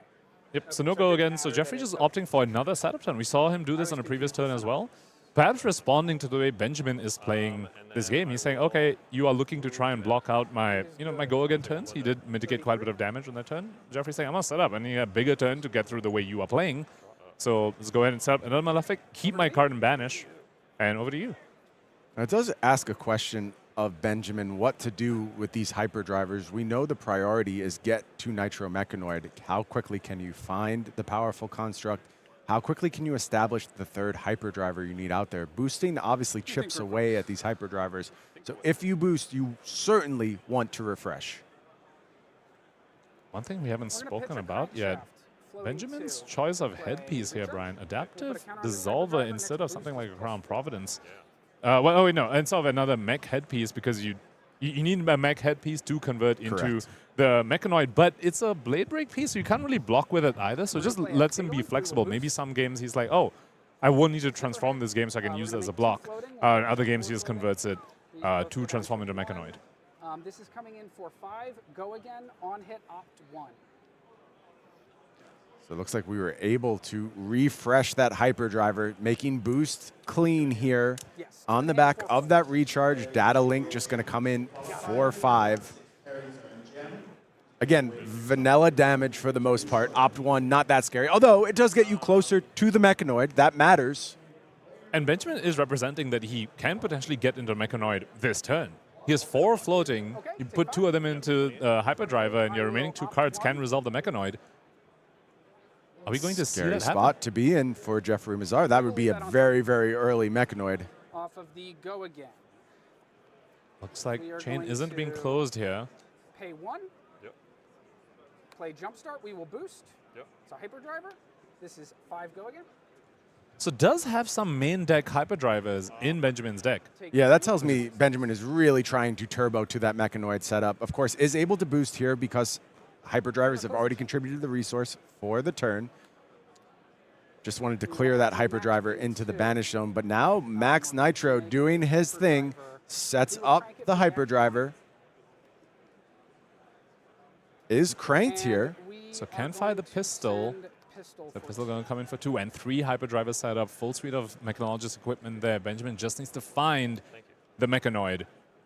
Yep, so no go again. So Jeffrey just opting for another setup turn. We saw him do this on a previous turn as well. Perhaps responding to the way Benjamin is playing this game. He's saying, okay, you are looking to try and block out my, my go again turns. He did mitigate quite a bit of damage on that turn. Jeffrey's saying, I'm going to set up. I need a bigger turn to get through the way you are playing. So let's go ahead and set up another Malefic, keep my card and banish, and over to you. Now, it does ask a question of Benjamin what to do with these hyperdrivers. We know the priority is get to Nitro Mechanoid. How quickly can you find the powerful construct? How quickly can you establish the 3rd hyperdriver you need out there? Boosting obviously chips away at these hyperdrivers. So if you boost, you certainly want to refresh. One thing we haven't spoken about yet, Benjamin's choice of headpiece here, Brian. Adaptive Dissolver instead of something like a Crown Providence. Instead of another mech headpiece, because you need a mech headpiece to convert into the Mechanoid, but it's a Blade Break piece, so you can't really block with it either, so just lets him be flexible. Maybe some games he's like, oh, I won't need to transform this game so I can use it as a block. In other games he just converts it to transform into Mechanoid. This is coming in for 5. Go again. On hit, opt 1. So it looks like we were able to refresh that hyperdriver, making boost clean here on the back of that recharge. Data link just going to come in for 5. Again, vanilla damage for the most part. Opt 1, not that scary. Although it does get you closer to the Mechanoid. That matters. And Benjamin is representing that he can potentially get into Mechanoid this turn. He has 4 floating. You put 2 of them into hyperdriver, and your remaining 2 cards can resolve the Mechanoid. Are we going to see that happen? Spot to be in for Jeffrey Mazar. That would be a very, very early Mechanoid. Off of the go again. Looks like chain isn't being closed here. Pay 1. Yep. Play Jumpstart. We will boost. Yep. It's a hyperdriver. This is 5 go again. So does have some main deck hyperdrivers in Benjamin's deck. Yeah, that tells me Benjamin is really trying to turbo to that Mechanoid setup. Of course, is able to boost here because hyperdrivers have already contributed the resource for the turn. Just wanted to clear that hyperdriver into the banish zone, but now Maxx Nitro doing his thing, sets up the hyperdriver. Is cranked here. So can fire the pistol. The pistol going to come in for 2 and 3 hyperdrivers set up. Full suite of mechanologist equipment there. Benjamin just needs to find the Mechanoid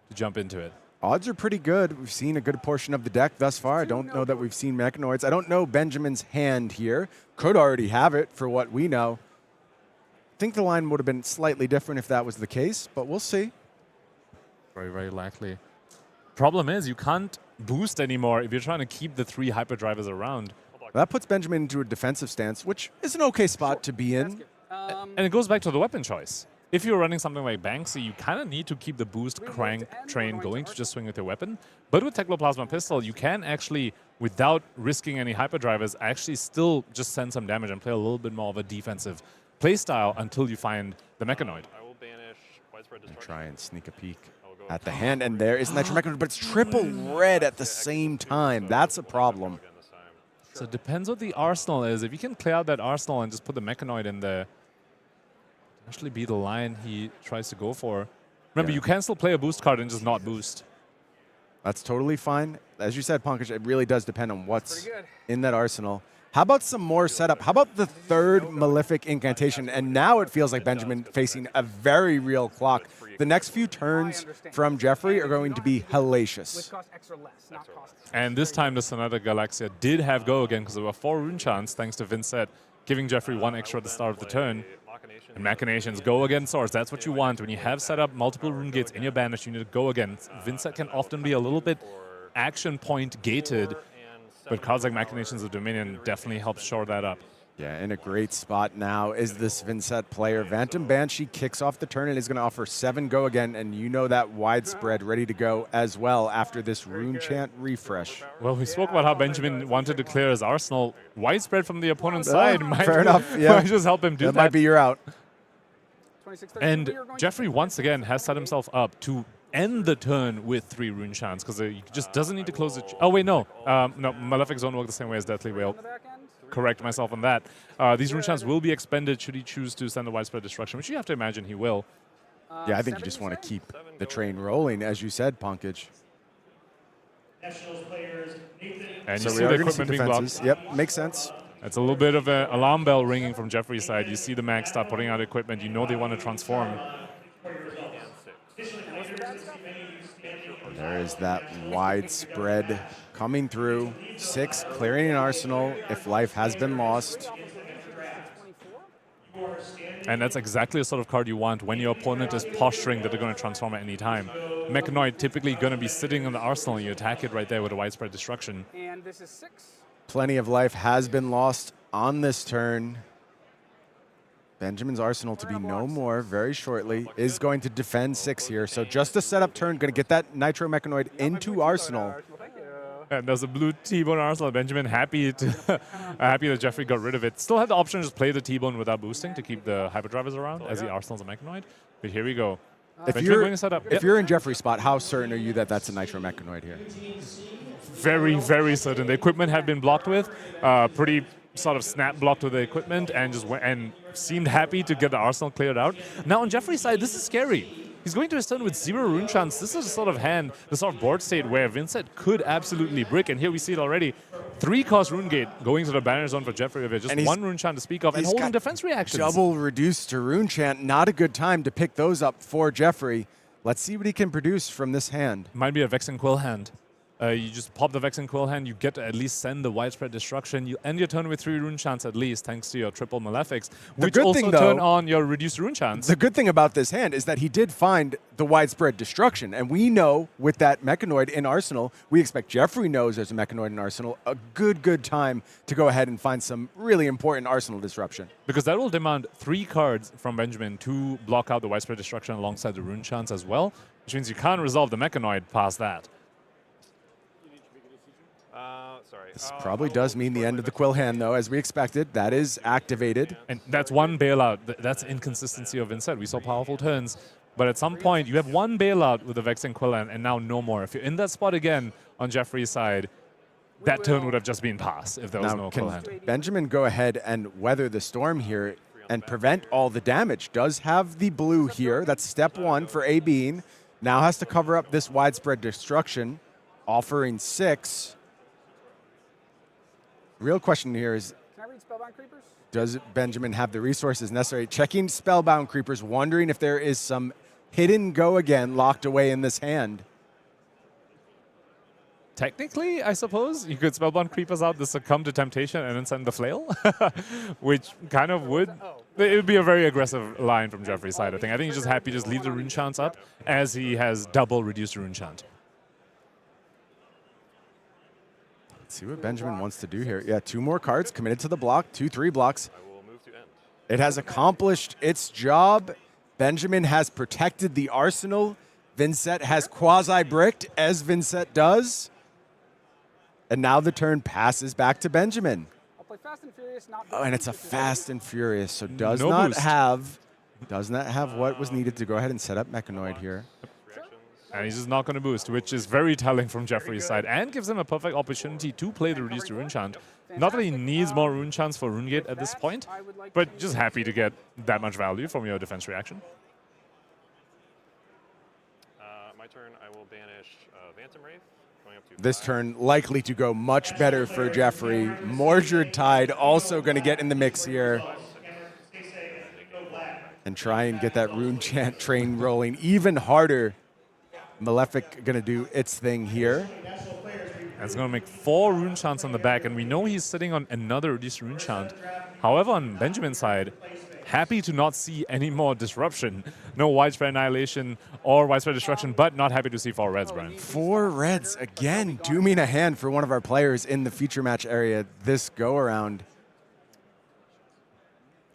to jump into it. Odds are pretty good. We've seen a good portion of the deck thus far. I don't know that we've seen Mechanoids. I don't know Benjamin's hand here. Could already have it for what we know. I think the line would have been slightly different if that was the case, but we'll see. Very, very likely. Problem is, you can't boost anymore if you're trying to keep the 3 hyperdrivers around. That puts Benjamin into a defensive stance, which is an okay spot to be in. And it goes back to the weapon choice. If you're running something like Banksy, you kind of need to keep the boost crank train going to just swing with your weapon. But with Technoplasma Pistol, you can actually, without risking any hyperdrivers, actually still just send some damage and play a little bit more of a defensive playstyle until you find the Mechanoid. I will banish Widespread And Destruction. try and sneak a peek at the hand, and there is Nitro Mechanoid, but it's triple red at the same time. That's a problem. So it depends what the arsenal is. If you can clear out that arsenal and just put the Mechanoid in there, actually be the line he tries to go for. Remember, you can still play a boost card and just not boost. That's totally fine. As you said, Pankaj, it really does depend on what's in that arsenal. How about some more setup? How about the 3rd Malefic Incantation? And now it feels like Benjamin facing a very real clock. The next few turns from Jeffrey are going to be hellacious. And this time the Sonata Galaxia did have go again because there were 4 rune chants thanks to Vynnset, giving Jeffrey 1 extra at the start of the turn. And Machinations, go again source. That's what you want. When you have set up multiple rune gates in your banish, you need to go again. Vynnset can often be a little bit action point gated, but cards like Machinations of Dominion definitely help shore that up. Yeah, in a great spot now is this Vynnset player. Phantom Banshee kicks off the turn and is going to offer 7 go again, and you know that widespread ready to go as well after this Rune Chant refresh. Well, we spoke about how Benjamin wanted to clear his arsenal. Widespread from the opponent's side might, fair enough, yeah. might just help him do that. That might be your out. And Jeffrey, once again, has set himself up to end the turn with 3 Rune Chants, because he just doesn't need to close it. Oh, wait, no. No, Malefic's don't work the same way as Deathly Wail. Correct myself on that. These Rune Chants will be expended should he choose to send the Widespread Destruction, which you have to imagine he will. Yeah, I think you just want to keep the train rolling, as you said, Punkage. And So you we see are the gonna see equipment being defenses. blocked. Yep, makes sense. It's a little bit of an alarm bell ringing from Jeffrey's side. You see the Maxx start putting out equipment. You know they want to transform. There is that widespread coming through. 6 clearing an arsenal if life has been lost. And that's exactly the sort of card you want when your opponent is posturing that they're going to transform at any time. Mechanoid typically going to be sitting in the arsenal. You attack it right there with a Widespread Destruction. And this is 6. Plenty of life has been lost on this turn. Benjamin's arsenal to be no more very shortly. Is going to defend 6 here. So just a setup turn, going to get that Nitro Mechanoid into arsenal. And there's a blue T-Bone Arsenal. Benjamin happy happy that Jeffrey got rid of it. Still had the option to just play the T-Bone without boosting to keep the Hyperdrivers around as the Arsenal's a Mechanoid. But here we go. If you're in Jeffrey's spot, how certain are you that that's a Nitro Mechanoid here? Very, very certain. The equipment had been blocked with. Pretty sort of snap blocked with the equipment and just went and seemed happy to get the arsenal cleared out. Now on Jeffrey's side, this is scary. He's going to his turn with 0 Rune Chants. This is a sort of hand, the sort of board state where Vynnset could absolutely brick, and here we see it already. 3-cost Rune Gate going to the banner zone for Jeffrey with just 1 Rune Chant to speak of and holding defense reactions. Double reduced to Rune Chant. Not a good time to pick those up for Jeffrey. Let's see what he can produce from this hand. Might be a Vexing Quill hand. You just pop the Vexing Quill hand, you get to at least send the Widespread Destruction. You end your turn with 3 Rune Chants at least, thanks to your triple Malefics, which also turn on your reduced Rune Chants. The good thing about this hand is that he did find the Widespread Destruction, and we know with that Mechanoid in Arsenal, we expect Jeffrey knows there's a Mechanoid in Arsenal, a good time to go ahead and find some really important Arsenal disruption. Because that will demand 3 cards from Benjamin to block out the Widespread Destruction alongside the Rune Chants as well, which means you can't resolve the Mechanoid past that. This probably does mean the end of the Quill hand, though, as we expected. That is activated. And that's 1 bailout. That's inconsistency of Vynnset. We saw powerful turns, but at some point, you have 1 bailout with the Vexing Quill hand, and now no more. If you're in that spot again on Jeffrey's side, that turn would have just been passed if there was no Quill hand. Benjamin go ahead and weather the storm here and prevent all the damage? Does have the blue here. That's step 1 for A-Bean. Now has to cover up this Widespread Destruction, offering 6. Real question here is, Can I read Spellbound Creepers? Does Benjamin have the resources necessary? Checking Spellbound Creepers, wondering if there is some hidden go again locked away in this hand. Technically, I suppose, you could Spellbound Creepers out, the Succumb to Temptation, and then send the Flail, which kind of would... It would be a very aggressive line from Jeffrey's side, I think. I think he's just happy to just leave the Rune Chants up, as he has double reduced Rune Chant. See what Benjamin wants to do here. Yeah, 2 more cards committed to the block, 2-3 blocks. It has accomplished its job. Benjamin has protected the arsenal. Vynnset has quasi-bricked, as Vynnset does. And now the turn passes back to Benjamin. I'll play Fast and Furious, not Oh, and it's a Fast and Furious, so does No not boost. have what was needed to go ahead and set up Mechanoid here. And he's just not going to boost, which is very telling from Jeffrey's side, and gives him a perfect opportunity to play the reduced Rune Chant. Not that he needs more Rune Chants for Rune Gate at this point, but just happy to get that much value from your defense reaction. My turn, I will banish Phantom Wraith. Going up to This 5. turn likely to go much better for Jeffrey. Mordred Tide also going to get in the mix here. And try and get that Rune Chant train rolling even harder. Malefic going to do its thing here. That's going to make 4 Rune Chants on the back, and we know he's sitting on another reduced Rune Chant. However, on Benjamin's side, happy to not see any more disruption. No widespread annihilation or widespread destruction, but not happy to see 4 reds, Brian. 4 reds, again, dooming a hand for one of our players in the feature match area this go-around.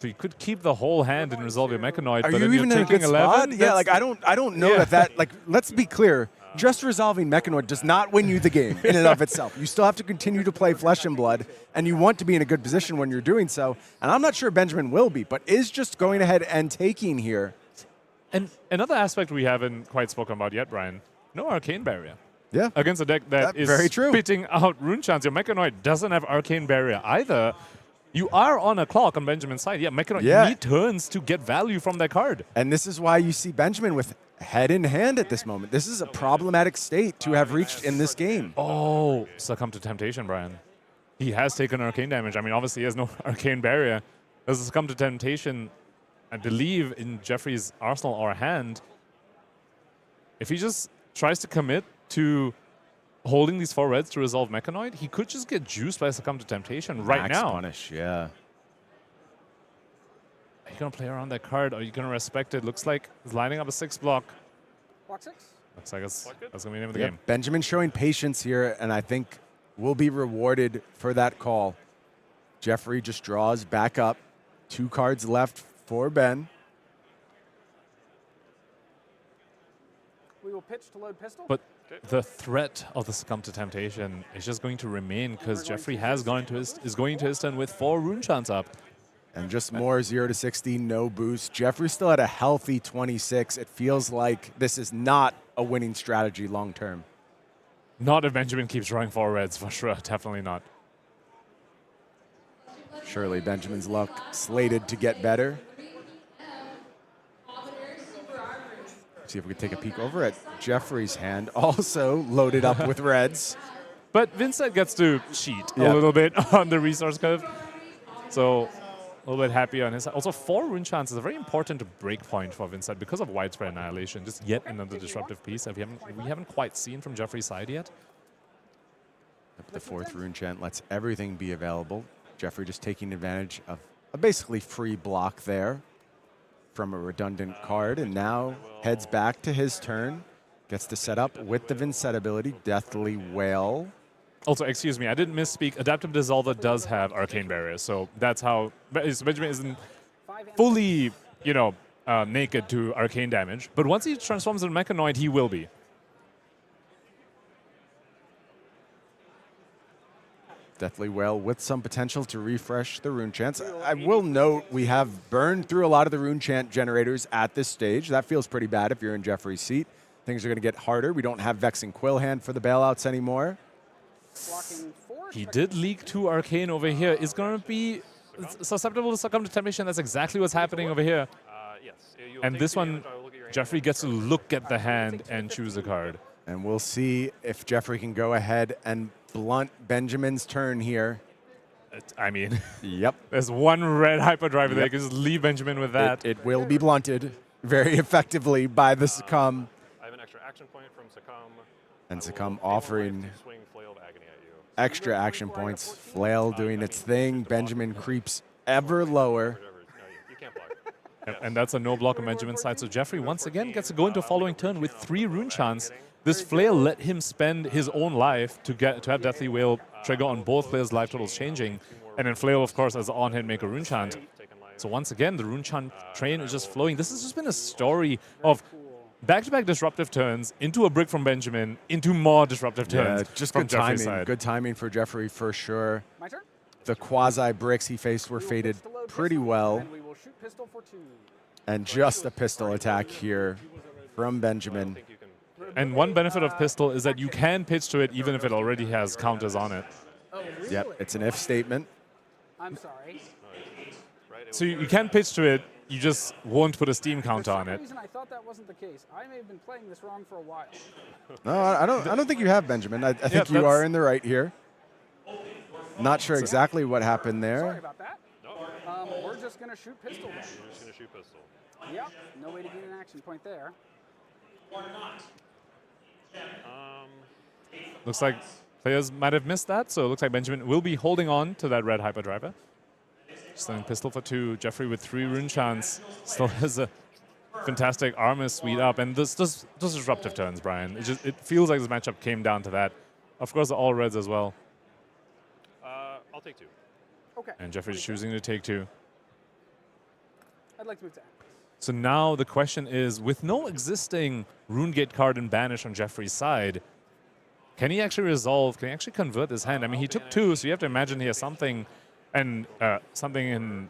So you could keep the whole hand and resolve your Mechanoid, Are but you then even you're in a taking good 11? spot? Yeah, like I don't know that, like, let's be clear. Just resolving Mechanoid does not win you the game in and of itself. You still have to continue to play Flesh and Blood, and you want to be in a good position when you're doing so. And I'm not sure Benjamin will be, but is just going ahead and taking here. And another aspect we haven't quite spoken about yet, Brian, no Arcane Barrier. Yeah. Against a deck that is very true. spitting out Rune Chants. Your Mechanoid doesn't have Arcane Barrier either. You are on a clock on Benjamin's side. Yeah, Mechanoid, you need turns to get value from that card. And this is why you see Benjamin with head in hand at this moment. This is a problematic state to have reached in this game. Oh, succumb to temptation, Brian. He has taken arcane damage. I mean, obviously he has no arcane barrier. This has succumb to temptation, I believe, in Jeffrey's arsenal or hand. If he just tries to commit to holding these 4 reds to resolve Mechanoid, he could just get juiced by succumb to temptation right Max now. punish, yeah. Are you going to play around that card? Or are you going to respect it? Looks like he's lining up a 6 block. Block 6. Looks like that's going to be the name of the Yep. game. Benjamin showing patience here, and I think will be rewarded for that call. Jeffrey just draws back up. 2 cards left for Ben. We will pitch to load pistol. But the threat of the succumb to temptation is just going to remain because Jeffrey has gone to is going to his turn with 4 Rune Chants up. And just more 0 to 60, no boost. Jeffrey's still at a healthy 26. It feels like this is not a winning strategy long term. Not if Benjamin keeps drawing 4 reds, for sure. Definitely not. Surely Benjamin's luck slated to get better. See if we can take a peek over at Jeffrey's hand. Also loaded up with reds. But Vynnset gets to cheat a little bit on the resource curve. So a little bit happy on his side. Also, 4 Rune Chants is a very important break point for Vynnset because of widespread annihilation. Just yet another disruptive piece that we haven't quite seen from Jeffrey's side yet. The 4th Rune Chant lets everything be available. Jeffrey just taking advantage of a basically free block there from a redundant card, and now heads back to his turn. Gets to set up with the Vynnset ability, Deathly Wail. Also, excuse me, I didn't misspeak. Adaptive Dissolver does have Arcane Barrier, so that's how Benjamin isn't fully, naked to arcane damage. But once he transforms into Mechanoid, he will be. Deathly Wail with some potential to refresh the Rune Chants. I will note we have burned through a lot of the Rune Chant generators at this stage. That feels pretty bad if you're in Jeffrey's seat. Things are going to get harder. We don't have Vexing Quillhand for the bailouts anymore. Blocking 4. He did leak 2 Arcane over here. Is going to be susceptible to succumb to temptation. That's exactly what's happening over here. Yes. And this one, Jeffrey gets to look at the hand and choose a card. And we'll see if Jeffrey can go ahead and blunt Benjamin's turn here. I mean, Yep. there's 1 red hyperdrive there. You can just leave Benjamin with that. It will be blunted very effectively by the Succumb. I have an extra action point from Succumb. And Succumb offering Swing Flail of Agony at you. extra action points. Flail doing its thing. Benjamin creeps ever lower. No, you can't block. And that's a no block on Benjamin's side. So Jeffrey once again gets to go into following turn with 3 Rune Chants. This Flail let him spend his own life to have Deathly Wail trigger on both players' life totals changing. And then Flail, of course, as on-hit make a Rune Chant. So once again, the Rune Chant train is just flowing. This has just been a story of back-to-back disruptive turns into a brick from Benjamin, into more disruptive turns just from good Jeffrey's timing. side. Good timing for Jeffrey for sure. My turn. The quasi-bricks he faced were faded pretty well. And we will shoot pistol for 2. And just a pistol attack here from Benjamin. And one benefit of Pistol is that you can pitch to it even if it already has counters on it. Oh, really? Yep, it's an if statement. I'm sorry. So you can pitch to it, you just won't put a Steam counter on For it. some reason, I thought that wasn't the case. I may have been playing this wrong for a while. No, I don't think you have, Benjamin. I think you that's- are in the right here. Not sure exactly what happened Sorry there. about that. We're just going to shoot pistol then. You're just going to shoot pistol. Yep. No way to get an action point there. Looks like players might have missed that, so it looks like Benjamin will be holding on to that red hyperdriver. Stunning Pistol for 2. Jeffrey with 3 rune chance. Still has a fantastic armor suite up. And those disruptive turns, Brian. It feels like this matchup came down to that. Of course, all reds as well. I'll take 2. Okay. And Jeffrey's choosing to take 2. I'd like to move to X. So now the question is, with no existing Rune Gate card and Banish on Jeffrey's side, can he actually resolve, can he actually convert this hand? I mean, he took 2, so you have to imagine he has something and something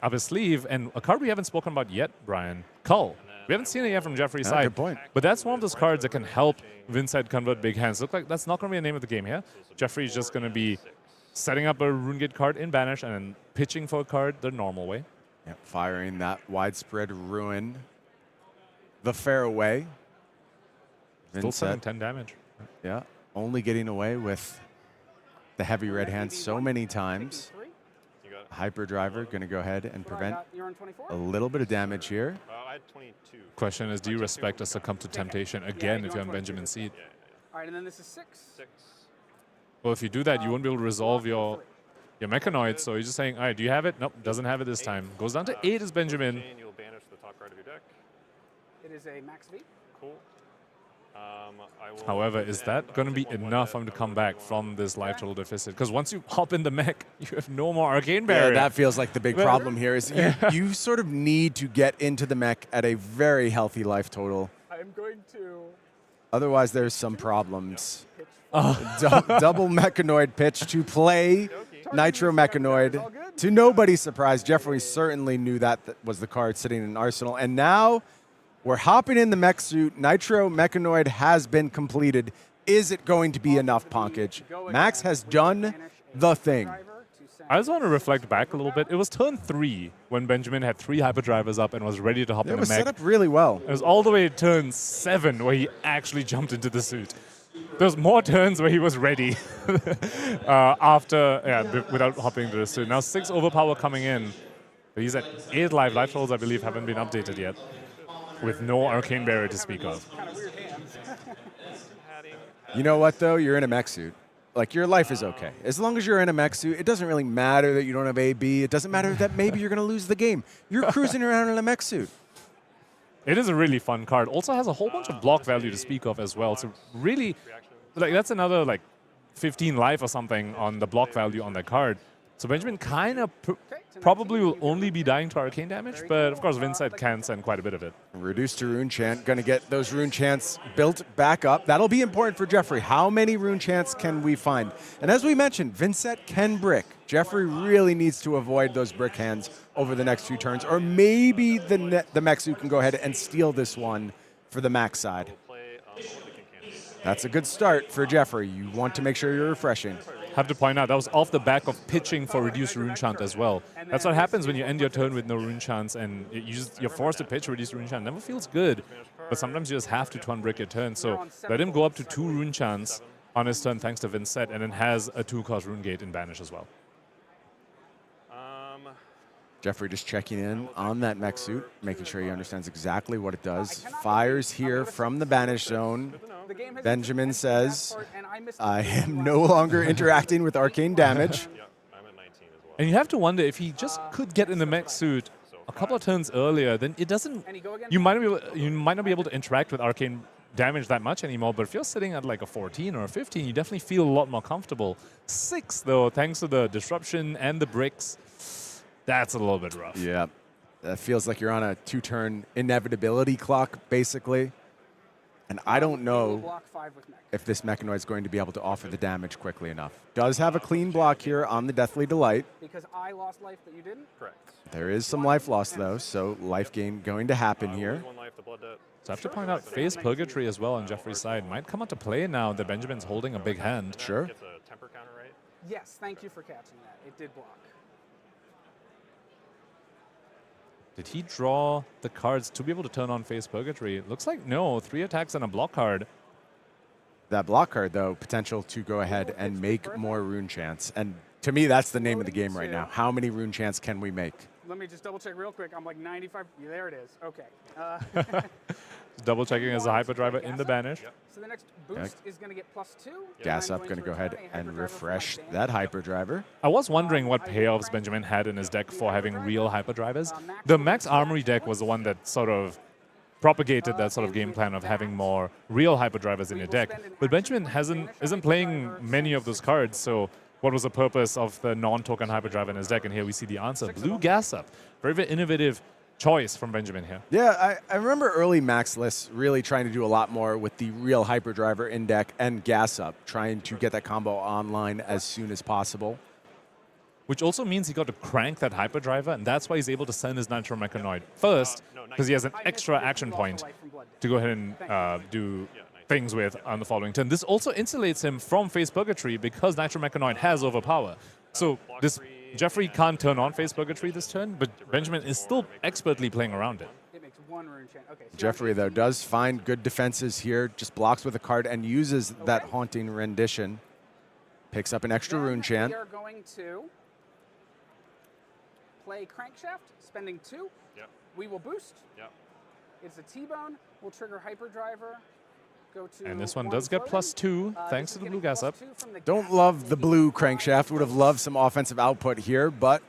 up his sleeve, and a card we haven't spoken about yet, Brian, Cull. We haven't seen it yet from Jeffrey's side. Good point. But that's one of those cards that can help Vynnset convert big hands. Look like that's not going to be the name of the game here. Jeffrey's just going to be setting up a Rune Gate card in Banish and then pitching for a card the normal way. Yep, firing that widespread ruin the fair way. Still sending Vynnset, 10 damage. yeah, only getting away with the heavy red hand so many times. You got it. Hyperdriver going to go ahead and prevent You're on 24. a little bit of damage here. I had 22. Question is, do you respect a succumb to temptation again if you're on Benjamin's seat? All right, and then this is 6. 6. Well, if you do that, you won't be able to resolve your Mechanoid. So he's just saying, all right, do you have it? Nope, doesn't have it this time. Goes down to 8 is Benjamin. You'll banish the top card of your deck. It is a Maxx V. Cool. I will However, is that going to be enough for him to come back from this life total deficit? Because once you hop in the mech, you have no more Arcane Barrier. Yeah, that feels like the big problem here is you sort of need to get into the mech at a very healthy life total. I'm going to Otherwise, there's some problems. Double Mechanoid pitch to play Nitro Mechanoid. To nobody's surprise, Jeffrey certainly knew that was the card sitting in Arsenal. And now we're hopping in the mech suit. Nitro Mechanoid has been completed. Is it going to be enough, Ponkage? Maxx has done the thing. I just want to reflect back a little bit. It was turn 3 when Benjamin had 3 hyperdrivers up and was ready to hop in It the was mech. set up really well. It was all the way to turn 7 where he actually jumped into the suit. There's more turns where he was ready without hopping into the suit. Now 6 overpower coming in. But he's at 8 life totals, I believe, haven't been updated yet. With no Arcane Barrier to speak of. You know what, though? You're in a mech suit. Like, your life is okay. As long as you're in a mech suit, it doesn't really matter that you don't have AB. It doesn't matter that maybe you're going to lose the game. You're cruising around in a mech suit. It is a really fun card. Also has a whole bunch of block value to speak of as well. So really, like that's another like 15 life or something on the block value on that card. So Benjamin kind of probably will only be dying to arcane damage, but of course Vynnset can send quite a bit of it. Reduced to Rune Chant, going to get those Rune Chants built back up. That'll be important for Jeffrey. How many Rune Chants can we find? And as we mentioned, Vynnset can brick. Jeffrey really needs to avoid those brick hands over the next few turns, or maybe the mech suit can go ahead and steal this one for the Maxx side. That's a good start for Jeffrey. You want to make sure you're refreshing. Have to point out, that was off the back of pitching for reduced rune chant as well. That's what happens when you end your turn with no rune chants and you're forced to pitch reduced rune chant. Never feels good, but sometimes you just have to turn break your turn. So let him go up to 2 rune chants on his turn thanks to Vynnset, and then has a 2-cost rune gate in Banish as well. Jeffrey just checking in on that mech suit, making sure he understands exactly what it does. Fires here from the Banish zone. Benjamin says, I am no longer interacting with arcane damage. And you have to wonder if he just could get in the mech suit a couple of turns earlier, then it doesn't. You might not be able to interact with arcane damage that much anymore, but if you're sitting at like a 14 or a 15, you definitely feel a lot more comfortable. 6, though, thanks to the disruption and the bricks, that's a little bit rough. Yeah, that feels like you're on a 2-turn inevitability clock, basically. And I don't know if this Mechanoid is going to be able to offer the damage quickly enough. Does have a clean block here on the Deathly Delight. Because I lost life, but you didn't? Correct. There is some life loss, though, so life gain going to happen here. So I have to point out, Phase Purgatory as well on Jeffrey's side might come into play now that Benjamin's holding a big hand. Sure. Gets a temper counter, right? Yes, thank you for catching that. It did block. Did he draw the cards to be able to turn on Phase Purgatory? It looks like no. 3 attacks and a block card. That block card, though, potential to go ahead and make more Rune Chants. And to me, that's the name of the game right now. How many Rune Chants can we make? Let me just double check real quick. I'm like 95. Yeah, there it is. Okay. Double checking as a hyperdriver in the banish. So the next boost is going to get +2. Gas Up going to go ahead and refresh that hyperdriver. I was wondering what payoffs Benjamin had in his deck for having real hyperdrivers. The Maxx Armory deck was the one that sort of propagated that sort of game plan of having more real hyperdrivers in your deck. But Benjamin isn't playing many of those cards, so what was the purpose of the non-token hyperdriver in his deck? And here we see the answer. Blue Gas Up. Very, very innovative choice from Benjamin here. Yeah, I remember early Max lists really trying to do a lot more with the real hyperdriver in deck and Gas Up, trying to get that combo online as soon as possible. Which also means he got to crank that hyperdriver, and that's why he's able to send his Nitro Mechanoid first, because he has an extra action point to go ahead and do things with on the following turn. This also insulates him from Face Purgatory because Nitro Mechanoid has overpower. So this Jeffrey can't turn on Face Purgatory this turn, but Benjamin is still expertly playing around it. It makes 1 rune chant. Okay. So Jeffrey, though, does find good defenses here, just blocks with a card and uses that Haunting Rendition. Picks up an extra rune chant. We are going to play Crankshaft, spending 2. Yep. We will boost. Yep. It's a T-Bone. We'll trigger Hyperdriver. Go to And this one does get +2, thanks to the blue Gas Up. Don't love the blue Crankshaft. Would have loved some offensive output here, but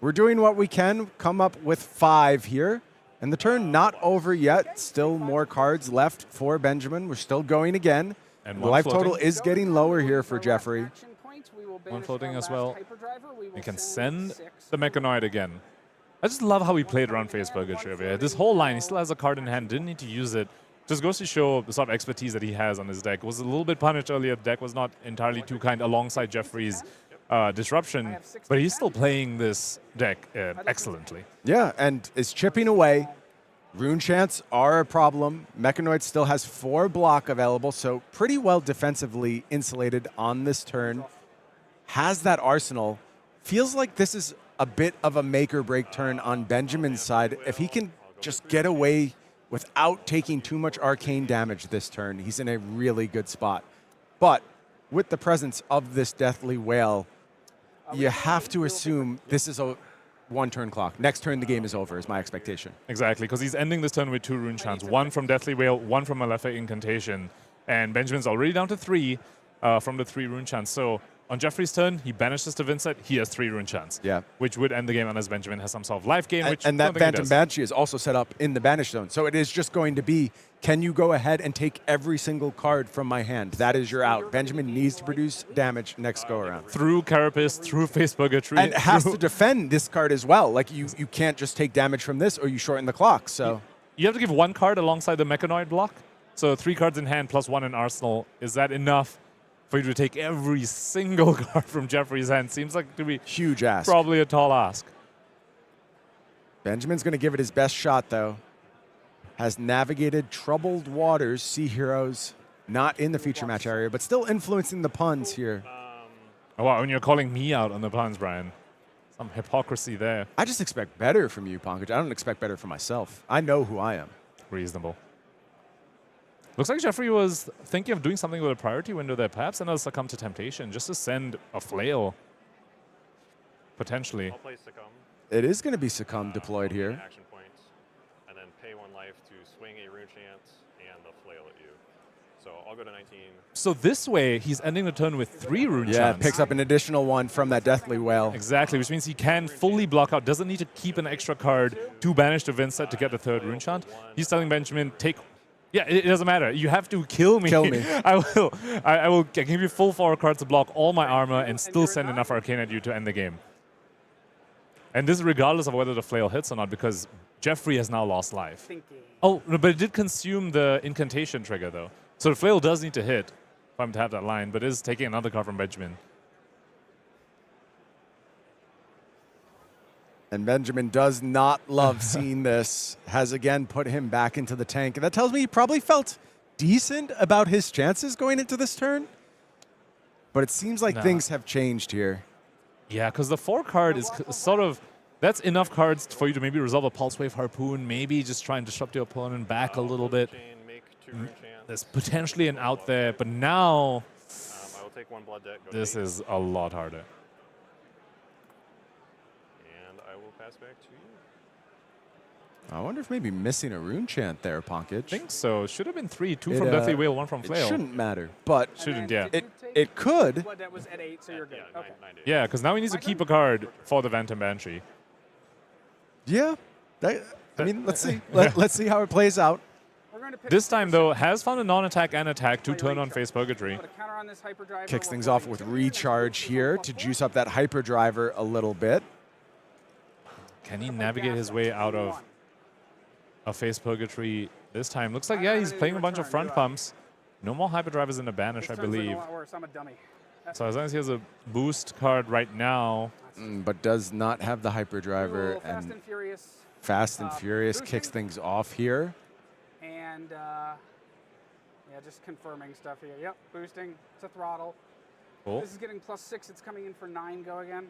we're doing what we can. Come up with 5 here. And the turn not over yet. Still more cards left for Benjamin. We're still going again. And The life total is getting lower here for Jeffrey. One floating as well. We can send the Mechanoid again. I just love how he played around Face Purgatory over here. This whole line, he still has a card in hand, didn't need to use it. Just goes to show the sort of expertise that he has on his deck. Was a little bit punished earlier. The deck was not entirely too kind alongside Jeffrey's disruption, but he's still playing this deck excellently. Yeah, and is chipping away. Rune chants are a problem. Mechanoid still has 4 block available, so pretty well defensively insulated on this turn. Has that arsenal. Feels like this is a bit of a make or break turn on Benjamin's side. If he can just get away without taking too much arcane damage this turn, he's in a really good spot. But with the presence of this Deathly Whale, you have to assume this is a 1-turn clock. Next turn, the game is over, is my expectation. Exactly, because he's ending this turn with 2 rune chants. 1 from Deathly Whale, 1 from Malefic Incantation. And Benjamin's already down to 3 from the 3 rune chants. So on Jeffrey's turn, he banishes to Vynnset. He has 3 rune chants. Yeah. Which would end the game unless Benjamin has some sort of life gain. And that Phantom Banshee is also set up in the banish zone. So it is just going to be, can you go ahead and take every single card from my hand? That is your out. Benjamin needs to produce damage next go around. Through Carapace, through Face Purgatory. And has to defend this card as well. Like you can't just take damage from this or you shorten the clock. So you have to give 1 card alongside the Mechanoid block. So 3 cards in hand plus 1 in arsenal. Is that enough for you to take every single card from Jeffrey's hand? Seems like to be huge ask. Probably a tall ask. Benjamin's going to give it his best shot, though. Has navigated troubled waters, Sea Heroes, not in the feature match area, but still influencing the puns here. Oh, wow, and you're calling me out on the puns, Brian. Some hypocrisy there. I just expect better from you, Pankaj. I don't expect better from myself. I know who I am. Reasonable. Looks like Jeffrey was thinking of doing something with a priority window there, perhaps, and succumb to temptation, just to send a flail, potentially. I'll play Succumb. It is going to be Succumb deployed here. Action points, and then pay 1 life to swing a rune chant and the flail at you. So I'll go to 19. So this way, he's ending the turn with 3 rune chants. Yeah, picks up an additional 1 from that Deathly Whale. Exactly, which means he can fully block out, doesn't need to keep an extra card to banish to Vynnset to get the 3rd rune chant. He's telling Benjamin, take... Yeah, it doesn't matter. You have to kill me. Kill me. I will give you full 4 cards to block all my armor and still send enough arcane at you to end the game. And this is regardless of whether the flail hits or not, because Jeffrey has now lost life. Oh, no, but it did consume the incantation trigger, though. So the flail does need to hit for him to have that line, but is taking another card from Benjamin. And Benjamin does not love seeing this. Has again put him back into the tank. And that tells me he probably felt decent about his chances going into this turn. But it seems like things have changed here. Yeah, because the 4 card is sort of... That's enough cards for you to maybe resolve a Pulse Wave Harpoon, maybe just try and disrupt your opponent back a little bit. There's potentially an out there, but now... I will take 1 blood deck. This is a lot harder. And I will pass back to you. I wonder if maybe missing a rune chant there, Ponkage. I think so. Should have been 3. 2 It, from Deathly Whale, 1 from It Flail. shouldn't matter, but Shouldn't, And yeah. then did you take it could. Blood that was at 8, so you're good. Yeah, Okay. 9 days. Yeah, because now he needs to keep a card for the Phantom Banshee. Yeah. I mean, let's see. Let's see how it plays out. We're going to pick This time, though, has found a non-attack and attack to Play turn on recharge. Face Purgatory. Put a counter on this hyperdriver. Kicks We're things off putting with 2 recharge here to juice up that hyperdriver a little bit. Can he navigate his way out of a Face Purgatory this time? Looks like, yeah, he's playing a bunch of front pumps. No more hyperdrivers in the banish, I This turns like a believe. lot worse. I'm a dummy. That's So as long as he has a boost card right now, But does not have the hyperdriver, Fast and and Furious. Fast and Furious boosting. kicks things off here. And yeah, just confirming stuff here. Yep, boosting. It's a throttle. cool. This is getting +6. It's coming in for 9 go again.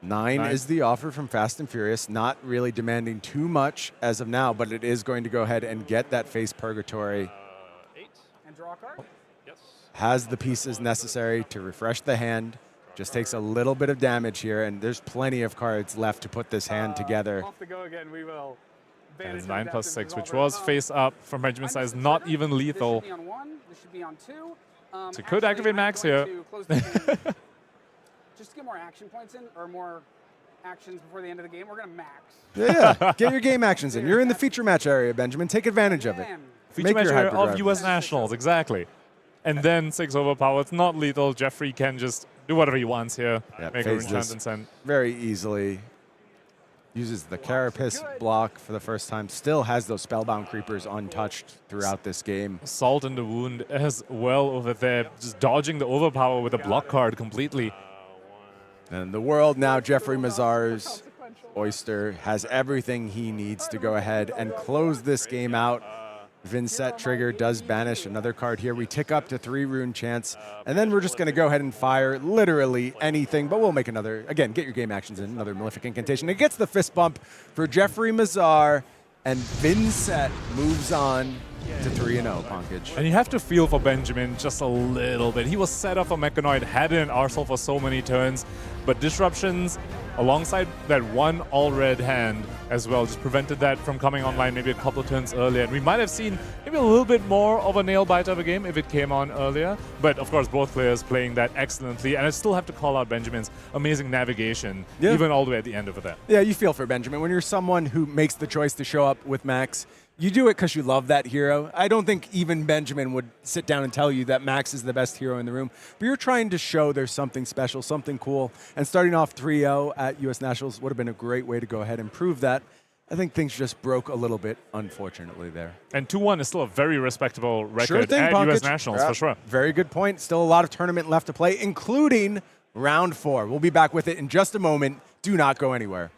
9 Nice. is the offer from Fast and Furious, not really demanding too much as of now, but it is going to go ahead and get that Face Purgatory. 8. And draw a card. Yes. Has the pieces necessary to refresh the hand. Just takes a little bit of damage here, and there's plenty of cards left to put this hand together. Off the go again. We will. And it's Vantage 9 plus Adaptive 6, which Resolver. was face up from Benjamin I missed size, the not trigger. even This lethal. should be on 1. This should be on 2. So could Actually, activate I'm Maxx going here. to close the game. Just to get more action points in, or more actions before the end of the game, we're going to max. Yeah, get your game actions in. You're in the feature match area, Benjamin. Take advantage of it. Man. Feature Make match your area of hyperdrive. U.S. Nationals, exactly. And then 6 overpower. It's not lethal. Jeffrey can just do whatever he wants here. Yeah, Make a phase rune chant this and send. very easily. Uses the Carapace block for the first time. Still has those Spellbound Creepers untouched throughout this game. Salt in the wound as well over there. Just dodging the overpower with a block card completely. And the world now, Jeffrey Mazar's Oyster, has everything he needs to go ahead and close this game out. Vynnset trigger does banish another card here. We tick up to 3 rune chants, and then we're just going to go ahead and fire literally anything, but we'll make another, again, get your game actions in, another Malefic Incantation. It gets the fist bump for Jeffrey Mazar, and Vynnset moves on to 3-0, Ponkage. And you have to feel for Benjamin just a little bit. He was set up for Mechanoid, had it in Arsenal for so many turns, but disruptions alongside that one all-red hand as well just prevented that from coming online maybe a couple of turns earlier. And we might have seen maybe a little bit more of a nail-biter of a game if it came on earlier. But of course, both players playing that excellently. And I still have to call out Benjamin's amazing navigation, even all the way at the end of that. Yeah, you feel for Benjamin. When you're someone who makes the choice to show up with Maxx, you do it because you love that hero. I don't think even Benjamin would sit down and tell you that Maxx is the best hero in the room. But you're trying to show there's something special, something cool. And starting off 3-0 at U.S. Nationals would have been a great way to go ahead and prove that. I think things just broke a little bit, unfortunately, there. And 2-1 is still a very respectable record Sure thing, at Ponkage. U.S. Nationals, Yeah, for sure. Very good point. Still a lot of tournament left to play, including round 4. We'll be back with it in just a moment. Do not go anywhere.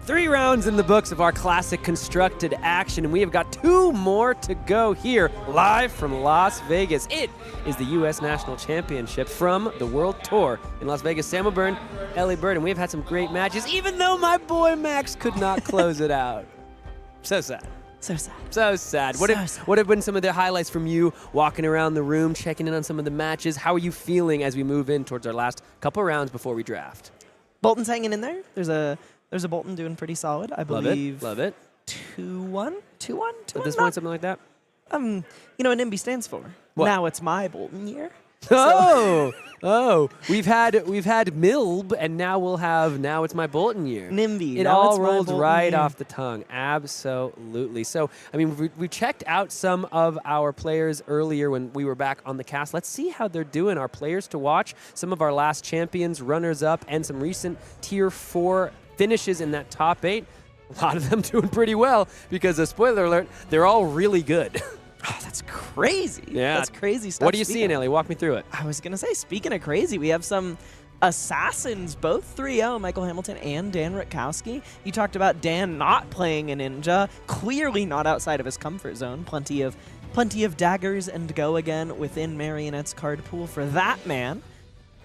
3 rounds in the books of our classic constructed action, and we have got 2 more to go here, live from Las Vegas. It is the U.S. National Championship from the World Tour in Las Vegas. Sam Wilborn, Ellie Bird, and we have had some great matches, even though my boy Maxx could not close it out. So sad. So sad. So sad. So sad. What have been some of the highlights from you walking around the room, checking in on some of the matches? How are you feeling as we move in towards our last couple rounds before we draft? Bolton's hanging in there. There's a Bolton doing pretty solid, I believe. Love it. 2-1? 2-1? At this point, something like that? You know what NIMBY stands for? What? Now it's my Bolton year. Oh, we've had Milb, and now it's my Bolton year. NIMBY. It now all it's my rolls Bolton right year. off the tongue. Absolutely. So, I mean, we checked out some of our players earlier when we were back on the cast. Let's see how they're doing. Our players to watch, some of our last champions, runners-up, and some recent Tier 4 finishes in that top 8. A lot of them doing pretty well because, spoiler alert, they're all really good. Oh, that's crazy. Yeah. That's crazy stuff. What are you seeing, Ellie? Walk me through it. I was going to say, speaking of crazy, we have some assassins, both 3-0, Michael Hamilton and Dan Rutkowski. You talked about Dan not playing a ninja, clearly not outside of his comfort zone. Plenty of daggers and go again within Marionette's card pool for that man.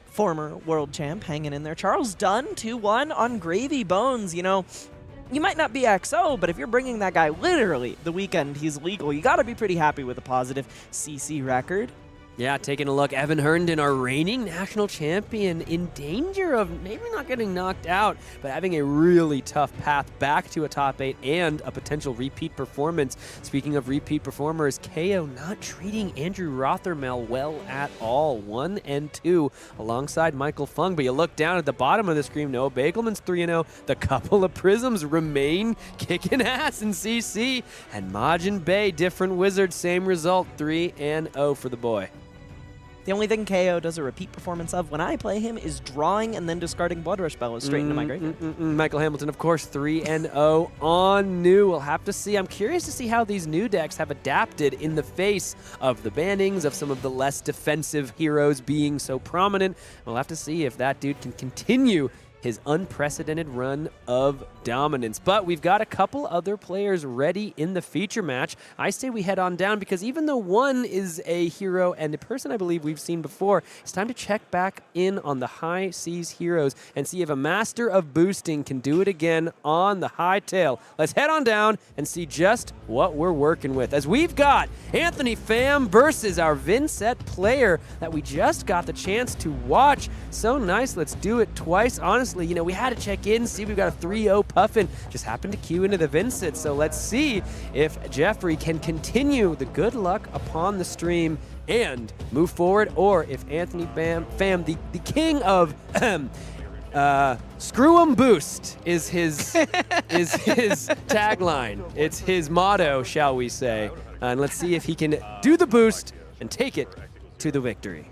Former world champ hanging in there. Charles Dunn, 2-1 on Gravy Bones. You know, you might not be XO, but if you're bringing that guy literally the weekend he's legal, you got to be pretty happy with a positive CC record. Yeah, taking a look, Evan Herndon, our reigning national champion, in danger of maybe not getting knocked out, but having a really tough path back to a top 8 and a potential repeat performance. Speaking of repeat performers, KO not treating Andrew Rothermel well at all. 1 and 2 alongside Michael Fung. But you look down at the bottom of the screen, Noah Bagelman's 3-0. The couple of Prisms remain kicking ass in CC. And Majin Bay, different wizard, same result, 3-0 for the boy. The only thing KO does a repeat performance of when I play him is drawing and then discarding Blood Rush Bellows straight into my graveyard. Michael Hamilton, of course, 3-0 on new. We'll have to see. I'm curious to see how these new decks have adapted in the face of the bannings, of some of the less defensive heroes being so prominent. We'll have to see if that dude can continue his unprecedented run of dominance. But we've got a couple other players ready in the feature match. I say we head on down because even though one is a hero and a person I believe we've seen before, it's time to check back in on the high seas heroes and see if a master of boosting can do it again on the high tail. Let's head on down and see just what we're working with, as we've got Anthony Pham versus our Vynnset player that we just got the chance to watch. So nice. Let's do it twice. Honestly, you know, we had to check in, see we've got a 3-0 Puffin. Just happened to queue into the Vynnset, so let's see if Jeffrey can continue the good luck upon the stream and move forward, or if Anthony Pham, the king of screw 'em boost is his tagline. It's his motto, shall we say. And let's see if he can do the boost and take it to the victory.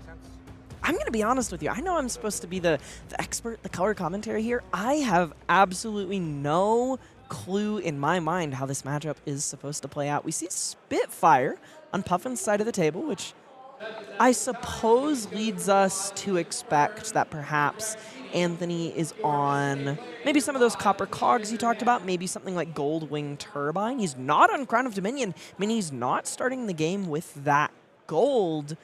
I'm going to be honest with you. I know I'm supposed to be the expert, the color commentary here. I have absolutely no clue in my mind how this matchup is supposed to play out. We see Spitfire on Puffin's side of the table, which I suppose leads us to expect that perhaps Anthony is on maybe some of those copper cogs you talked about, maybe something like Gold Wing Turbine. He's not on Crown of Dominion. I mean, he's not starting the game with that gold.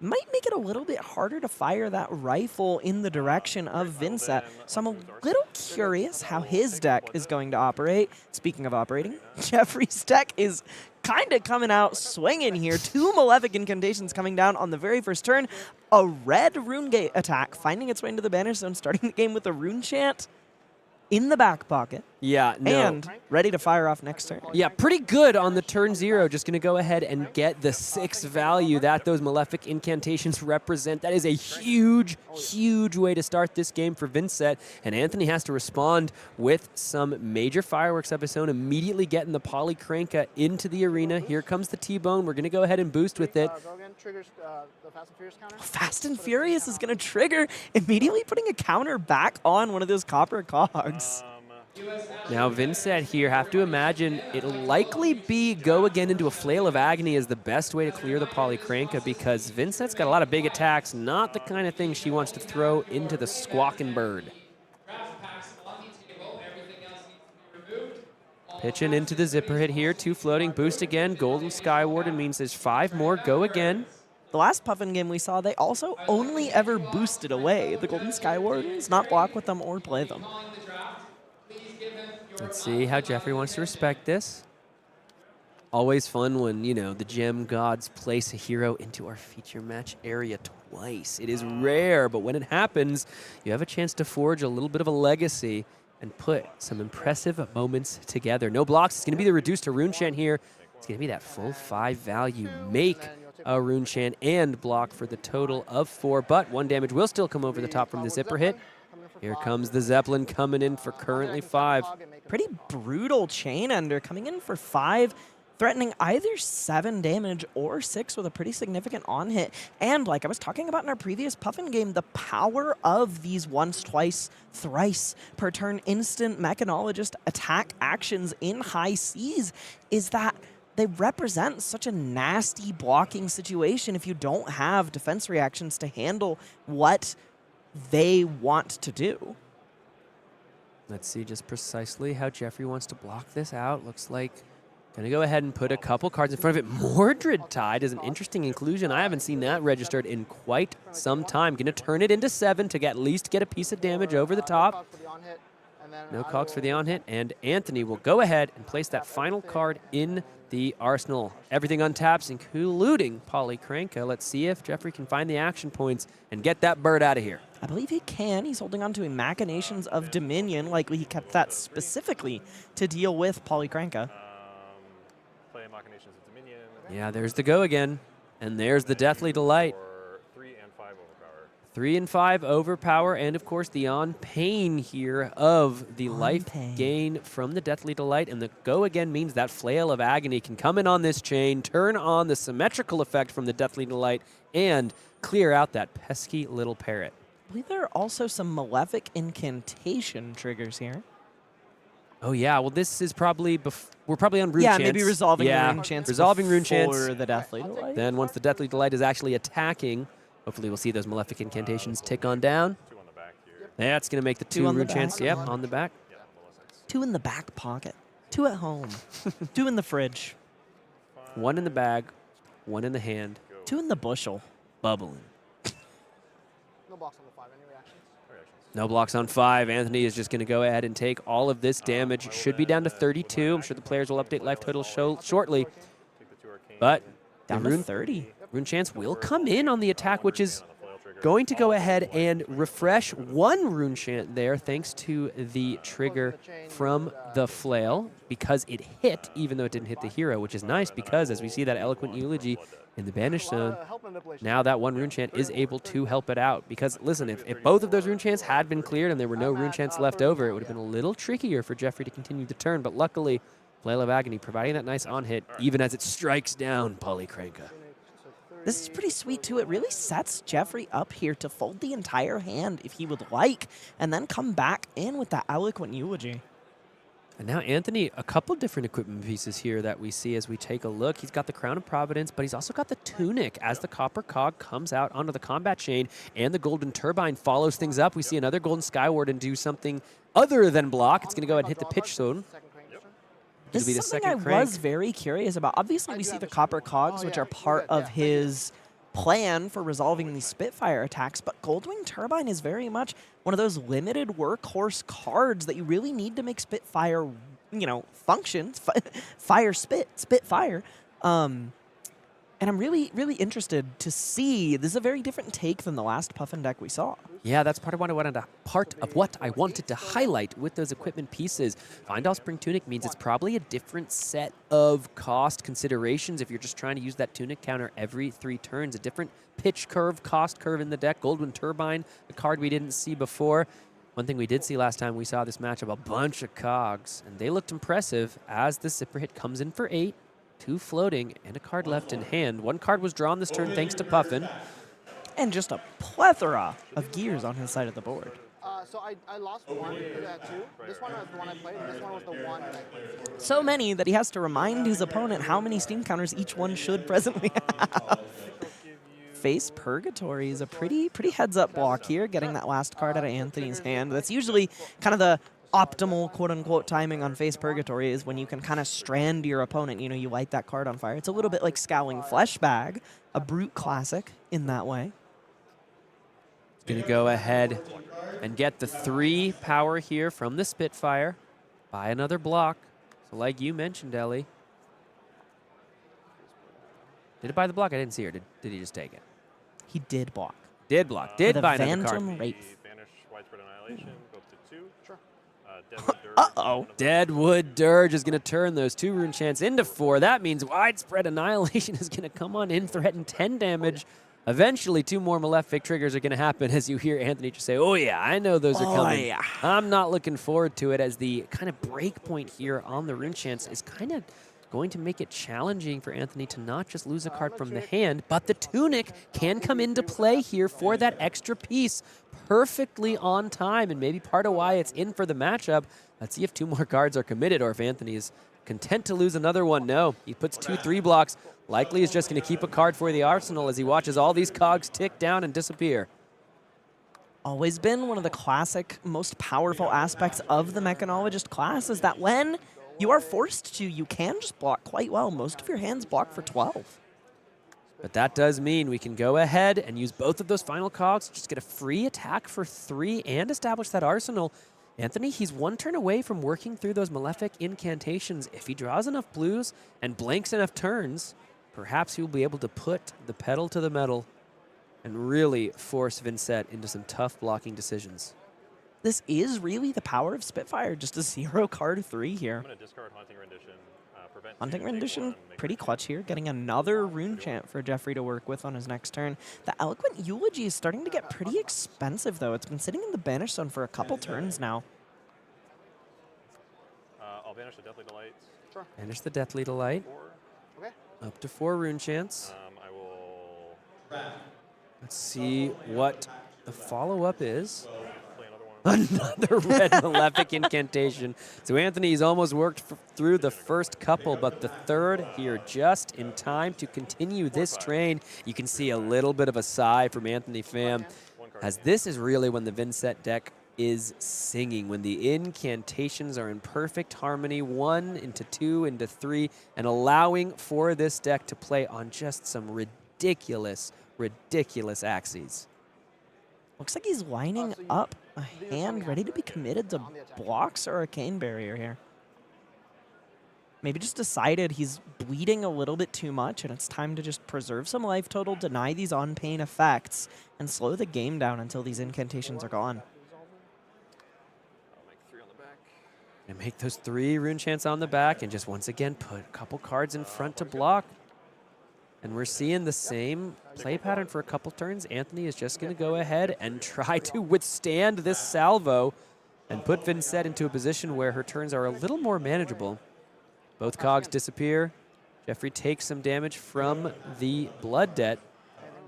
Might make it a little bit harder to fire that rifle in the direction of Vynnset. So I'm a little curious how his deck is going to operate. Speaking of operating, Jeffrey's deck is kind of coming out swinging here. 2 Malefic Incantations coming down on the very first turn. A red Rune Gate attack finding its way into the Banner Zone, starting the game with a Rune Chant in the back pocket. Yeah, no. And ready to fire off next turn. Yeah, pretty good on the turn 0. Just going to go ahead and get the 6 value that those Malefic Incantations represent. That is a huge, huge way to start this game for Vynnset. And Anthony has to respond with some major fireworks of his own, immediately getting the Polycranka into the arena. Here comes the T-Bone. We're going to go ahead and boost with it. Go again, triggers the Fast and Furious counter. Fast and Furious is going to trigger, immediately putting a counter back on one of those copper cogs. Now Vynnset here, have to imagine it'll likely be go again into a Flail of Agony as the best way to clear the Polycranka, because Vynnset's got a lot of big attacks, not the kind of thing she wants to throw into the Squawkin' Bird. Pitching into the zipper hit here. 2 floating. Boost again. Golden Skywarden means there's 5 more. Go again. The last Puffin game we saw, they also only ever boosted away the Golden Skywardens, not block with them or play them. Let's see how Jeffrey wants to respect this. Always fun when, you know, the gem gods place a hero into our feature match area twice. It is rare, but when it happens, you have a chance to forge a little bit of a legacy and put some impressive moments together. No blocks. It's going to be the reduced to Rune Chant here. It's going to be that full 5 value. Make a Rune Chant and block for the total of 4, but 1 damage will still come over the top from the zipper hit. Here comes the Zeppelin coming in for currently 5. Pretty brutal chain ender coming in for 5, threatening either 7 damage or 6 with a pretty significant on hit. And like I was talking about in our previous Puffin game, the power of these once, twice, thrice per turn instant mechanologist attack actions in high seas is that they represent such a nasty blocking situation if you don't have defense reactions to handle what they want to do. Let's see just precisely how Jeffrey wants to block this out. Looks like going to go ahead and put a couple cards in front of it. Mordred Tide is an interesting inclusion. I haven't seen that registered in quite some time. Going to turn it into 7 to at least get a piece of damage over the top. No cogs for the on-hit, and Anthony will go ahead and place that final card in the arsenal. Everything untaps, including Polycranka. Let's see if Jeffrey can find the action points and get that bird out of here. I believe he can. He's holding on to a Machinations of Dominion. Likely he kept that specifically to deal with Polycranka. Play Machinations of Dominion. Yeah, there's the go again. And there's the Deathly Delight. 3 and 5 overpower. 3 and 5 overpower, and of course the on pain here of the life gain from the Deathly Delight. And the go again means that Flail of Agony can come in on this chain, turn on the symmetrical effect from the Deathly Delight, and clear out that pesky little parrot. I believe there are also some Malefic Incantation triggers here. Oh yeah, well this is probably, we're probably on Rune Chants. Yeah, maybe resolving Rune Chants resolving Rune Chants for the Deathly Delight. Then once the Deathly Delight is actually attacking, hopefully we'll see those Malefic Incantations tick on down. 2 on the back here. That's going to make the 2 on the Rune back. Chants, yep, on the back. 2 in the back pocket. 2 at home. 2 in the fridge. 1 in the bag, 1 in the hand. 2 in the bushel. Bubbling. No blocks on the 5. Any reactions? No blocks on 5. Anthony is just going to go ahead and take all of this damage. Should be down to 32. I'm sure the players will update life total shortly. But Down to 30. Rune Chants will come in on the attack, which is going to go ahead and refresh 1 Rune Chant there thanks to the trigger from the Flail because it hit, even though it didn't hit the hero, which is nice because as we see that Eloquent Eulogy in the Banished Zone, now that 1 Rune Chant is able to help it out. Because, listen, if both of those Rune Chants had been cleared and there were no Rune Chants left over, it would have been a little trickier for Jeffrey to continue the turn. But luckily, Flail of Agony providing that nice on-hit, even as it strikes down Polycranka. This is pretty sweet, too. It really sets Jeffrey up here to fold the entire hand if he would like, and then come back in with that Eloquent Eulogy. And now Anthony, a couple different equipment pieces here that we see as we take a look. He's got the Crown of Providence, but he's also got the Tunic as the Copper Cog comes out onto the combat chain, and the Golden Turbine follows things up. We see another Golden Skywarden do something other than block. It's going to go ahead and hit the pitch zone. This is something I was very curious about. Obviously, we see the Copper Cogs, which are part of his plan for resolving these Spitfire attacks, but Goldwing Turbine is very much one of those limited workhorse cards that you really need to make Spitfire, you know, function. Spitfire. And I'm really, really interested to see. This is a very different take than the last Puffin deck we saw. Yeah, that's part of what I wanted to highlight with those equipment pieces. Find Offspring Tunic means it's probably a different set of cost considerations if you're just trying to use that Tunic counter every 3 turns. A different pitch curve, cost curve in the deck. Goldwyn Turbine, a card we didn't see before. One thing we did see last time we saw this matchup, a bunch of cogs, and they looked impressive as the Zipper Hit comes in for 8. 2 floating, and a card left in hand. 1 card was drawn this turn thanks to Puffin. And just a plethora of gears on his side of the board. So I lost 1, you had 2. This one was the one I played, and this one was the one that I played. So many that he has to remind his opponent how many steam counters each one should presently have. Face Purgatory is a pretty heads-up block here, getting that last card out of Anthony's hand. That's usually kind of the optimal quote-unquote timing on Face Purgatory is when you can kind of strand your opponent. You know, you light that card on fire. It's a little bit like Scowling Flesh Bag, a Brute classic in that way. Going to go ahead and get the 3 power here from the Spitfire. Buy another block. So like you mentioned, Ellie. Did it buy the block? I didn't see her. Did he just take it? He did block. Did block. Did With buy a another Phantom card. Wraith. Banish Widespread Annihilation, go up to 2. Sure. Deadwood Dirge. Uh-oh. Deadwood Dirge is going to turn those 2 rune chants into 4. That means Widespread Annihilation is going to come on in, threaten 10 damage. Eventually, 2 more Malefic triggers are going to happen as you hear Anthony just say, oh yeah, I know those are coming. Yeah. I'm not looking forward to it, as the kind of break point here on the rune chants is kind of going to make it challenging for Anthony to not just lose a card from the hand, but the Tunic can come into play here for that extra piece perfectly on time, and maybe part of why it's in for the matchup. Let's see if 2 more cards are committed or if Anthony is content to lose another one. No, he puts 2 3 blocks. Likely is just going to keep a card for the arsenal as he watches all these cogs tick down and disappear. Always been one of the classic, most powerful aspects of the Mechanologist class is that when you are forced to, you can just block quite well. Most of your hands block for 12. But that does mean we can go ahead and use both of those final cogs, just get a free attack for 3 and establish that arsenal. Anthony, he's 1 turn away from working through those Malefic incantations. If he draws enough blues and blanks enough turns, perhaps he will be able to put the pedal to the metal and really force Vynnset into some tough blocking decisions. This is really the power of Spitfire, just a 0 card 3 here. I'm going to discard Haunting Rendition. Prevent Haunting 2, take Rendition, 1, make pretty it 2. clutch here, getting another rune chant for Jeffrey to work with on his next turn. The Eloquent Eulogy is starting to get pretty expensive, though. It's been sitting in the banish zone for a couple turns now. I'll banish the Deathly Delight. Sure. Banish the Deathly Delight. 4. Okay. Up to 4 rune chants. I will Let's see what the follow-up is. play another one. Another red Malefic incantation. So Anthony's almost worked through the first couple, but the third here just in time to continue this train. You can see a little bit of a sigh from Anthony Pham, as this is really when the Vynnset deck is singing, when the incantations are in perfect harmony, 1 into 2 into 3, and allowing for this deck to play on just some ridiculous axes. Looks like he's lining up a hand ready to be committed to blocks or Arcane Barrier here. Maybe just decided he's bleeding a little bit too much and it's time to just preserve some life total, deny these on-pain effects, and slow the game down until these incantations are gone. I'll make 3 on the back. And make those 3 rune chants on the back and just once again put a couple cards in front to block. And we're seeing the same play pattern for a couple turns. Anthony is just going to go ahead and try to withstand this salvo and put Vynnset into a position where her turns are a little more manageable. Both cogs disappear. Jeffrey takes some damage from the Blood Debt.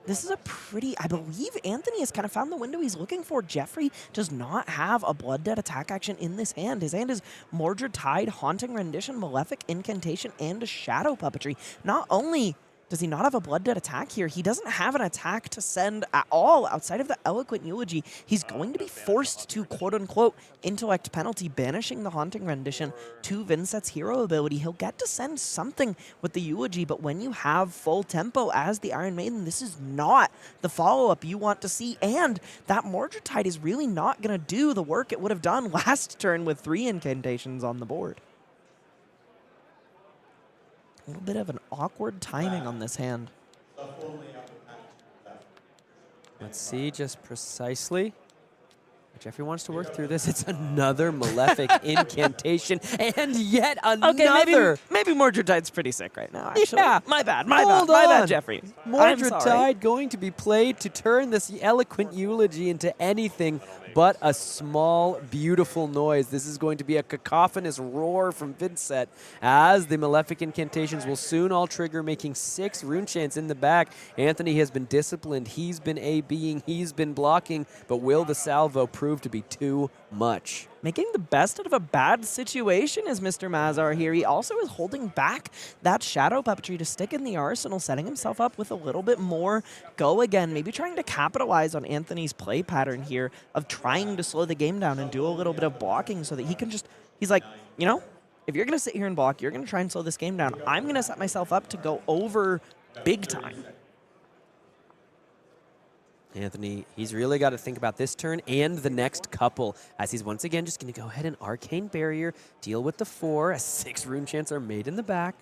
This is a pretty, I believe Anthony has kind of found the window he's looking for. Jeffrey does not have a Blood Debt attack action in this hand. His hand is Mordred Tide, Haunting Rendition, Malefic Incantation, and a Shadow Puppetry. Not only does he not have a Blood Debt attack here, he doesn't have an attack to send at all outside of the Eloquent Eulogy. He's going to be forced to, quote-unquote, intellect penalty, banishing the Haunting Rendition to Vynnset's hero ability. He'll get to send something with the Eulogy, but when you have full tempo as the Iron Maiden, this is not the follow-up you want to see, and that Mordred Tide is really not going to do the work it would have done last turn with 3 incantations on the board. A little bit of an awkward timing on this hand. Let's see just precisely. Jeffrey wants to work through this. It's another Malefic incantation, and yet another. Okay, maybe Mordred Tide's pretty sick right now, actually. Yeah. My bad, Hold my on. bad, Jeffrey. Mordred I'm sorry. Tide going to be played to turn this Eloquent Eulogy into anything but a small, beautiful noise. This is going to be a cacophonous roar from Vynnset, as the Malefic incantations will soon all trigger, making 6 rune chants in the back. Anthony has been disciplined. He's been A-Bing. He's been blocking. But will the salvo prove to be too much. Making the best out of a bad situation is Mr. Mazar here. He also is holding back that Shadow Puppetry to stick in the arsenal, setting himself up with a little bit more go again, maybe trying to capitalize on Anthony's play pattern here of trying to slow the game down and do a little bit of blocking so that he can just, he's like, you know, if you're going to sit here and block, you're going to try and slow this game down. I'm going to set myself up to go over big time. Anthony, he's really got to think about this turn and the next couple, as he's once again just going to go ahead and Arcane Barrier, deal with the 4, as 6 rune chants are made in the back.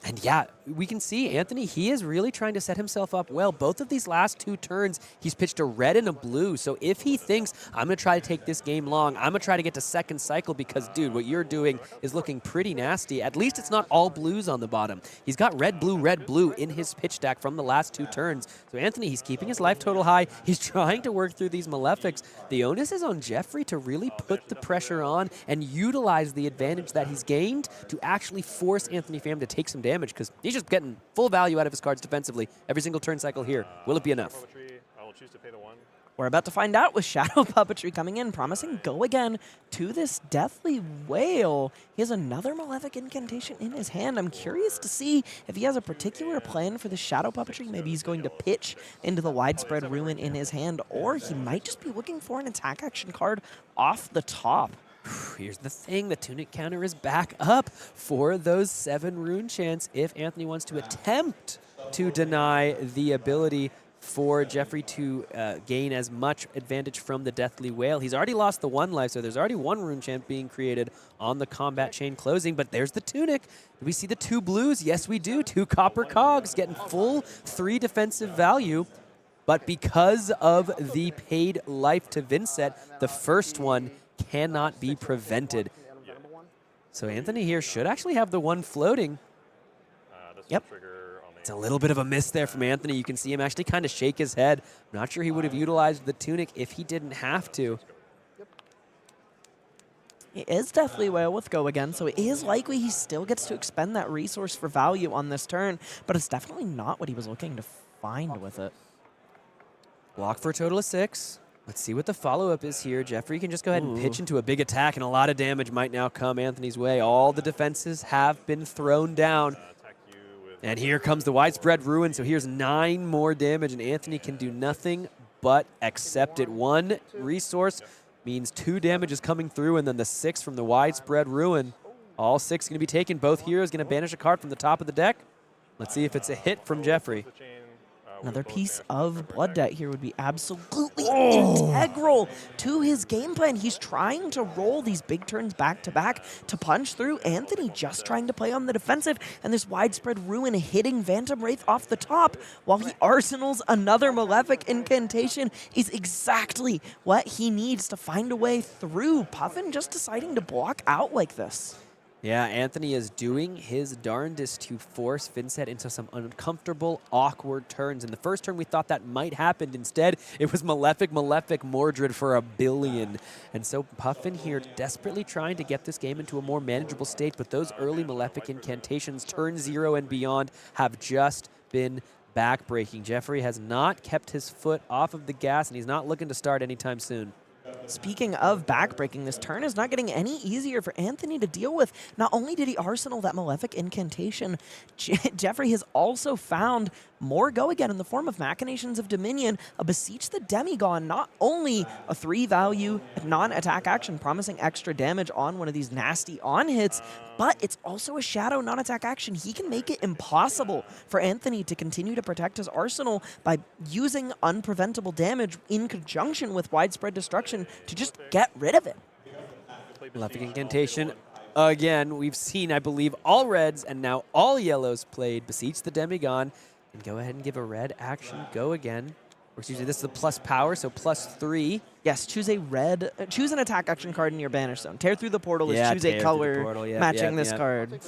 And yeah, we can see Anthony, he is really trying to set himself up well. Both of these last 2 turns, he's pitched a red and a blue. So if he thinks, I'm going to try to take this game long, I'm going to try to get to second cycle because, dude, what you're doing is looking pretty nasty. At least it's not all blues on the bottom. He's got red, blue in his pitch stack from the last 2 turns. So Anthony, he's keeping his life total high. He's trying to work through these Malefics. The onus is on Jeffrey to really put the pressure on and utilize the advantage that he's gained to actually force Anthony Pham to take some damage, because he's just getting full value out of his cards defensively every single turn cycle here. Will it be enough? I will choose to pay the 1. We're about to find out with Shadow Puppetry coming in, promising go again to this Deathly Whale. He has another Malefic Incantation in his hand. I'm curious to see if he has a particular plan for the Shadow Puppetry. Maybe he's going to pitch into the Widespread Ruin in his hand, or he might just be looking for an attack action card off the top. Here's the thing, the Tunic counter is back up for those 7 rune chants if Anthony wants to attempt to deny the ability for Jeffrey to gain as much advantage from the Deathly Whale. He's already lost the 1 life, so there's already 1 rune chant being created on the combat chain closing, but there's the Tunic. Do we see the 2 blues? Yes, we do. 2 copper cogs getting full 3 defensive value. But because of the paid life to Vynnset, the first one cannot be prevented. So Anthony here should actually have the 1 floating. Yep. It's a little bit of a miss there from Anthony. You can see him actually kind of shake his head. I'm not sure he would have utilized the Tunic if he didn't have to. He is Deathly Whale with go again, so it is likely he still gets to expend that resource for value on this turn, but it's definitely not what he was looking to find with it. Block for a total of 6. Let's see what the follow-up is here. Jeffrey can just go ahead and pitch into a big attack, and a lot of damage might now come Anthony's way. All the defenses have been thrown down. And here comes the Widespread Ruin, so here's 9 more damage, and Anthony can do nothing but accept it. 1 resource means 2 damage is coming through, and then the 6 from the Widespread Ruin. All 6 going to be taken. Both heroes going to banish a card from the top of the deck. Let's see if it's a hit from Jeffrey. Another piece of Blood Debt here would be absolutely integral to his game plan. He's trying to roll these big turns back to back to punch through. Anthony just trying to play on the defensive, and this Widespread Ruin hitting Phantom Wraith off the top while he arsenals another Malefic Incantation is exactly what he needs to find a way through. Puffin just deciding to block out like this. Yeah, Anthony is doing his darndest to force Vynnset into some uncomfortable, awkward turns. In the first turn, we thought that might happen. Instead, it was Malefic Mordred for $1 billion. And so Puffin here desperately trying to get this game into a more manageable state, but those early Malefic Incantations, turn 0 and beyond, have just been backbreaking. Jeffrey has not kept his foot off of the gas, and he's not looking to start anytime soon. Speaking of backbreaking, this turn is not getting any easier for Anthony to deal with. Not only did he arsenal that Malefic Incantation, Jeffrey has also found more go again in the form of Machinations of Dominion, a Beseech the Demigod, not only a 3-value non-attack action promising extra damage on one of these nasty on-hits, but it's also a shadow non-attack action. He can make it impossible for Anthony to continue to protect his arsenal by using unpreventable damage in conjunction with Widespread Destruction to just get rid of it. Malefic Incantation. Again, we've seen, I believe, all reds and now all yellows played Beseech the Demigod. And go ahead and give a red action go again. Or excuse me, this is the plus power, so +3. Yes, choose a red, choose an attack action card in your banish zone. Tear through the portal is choose a color matching this card.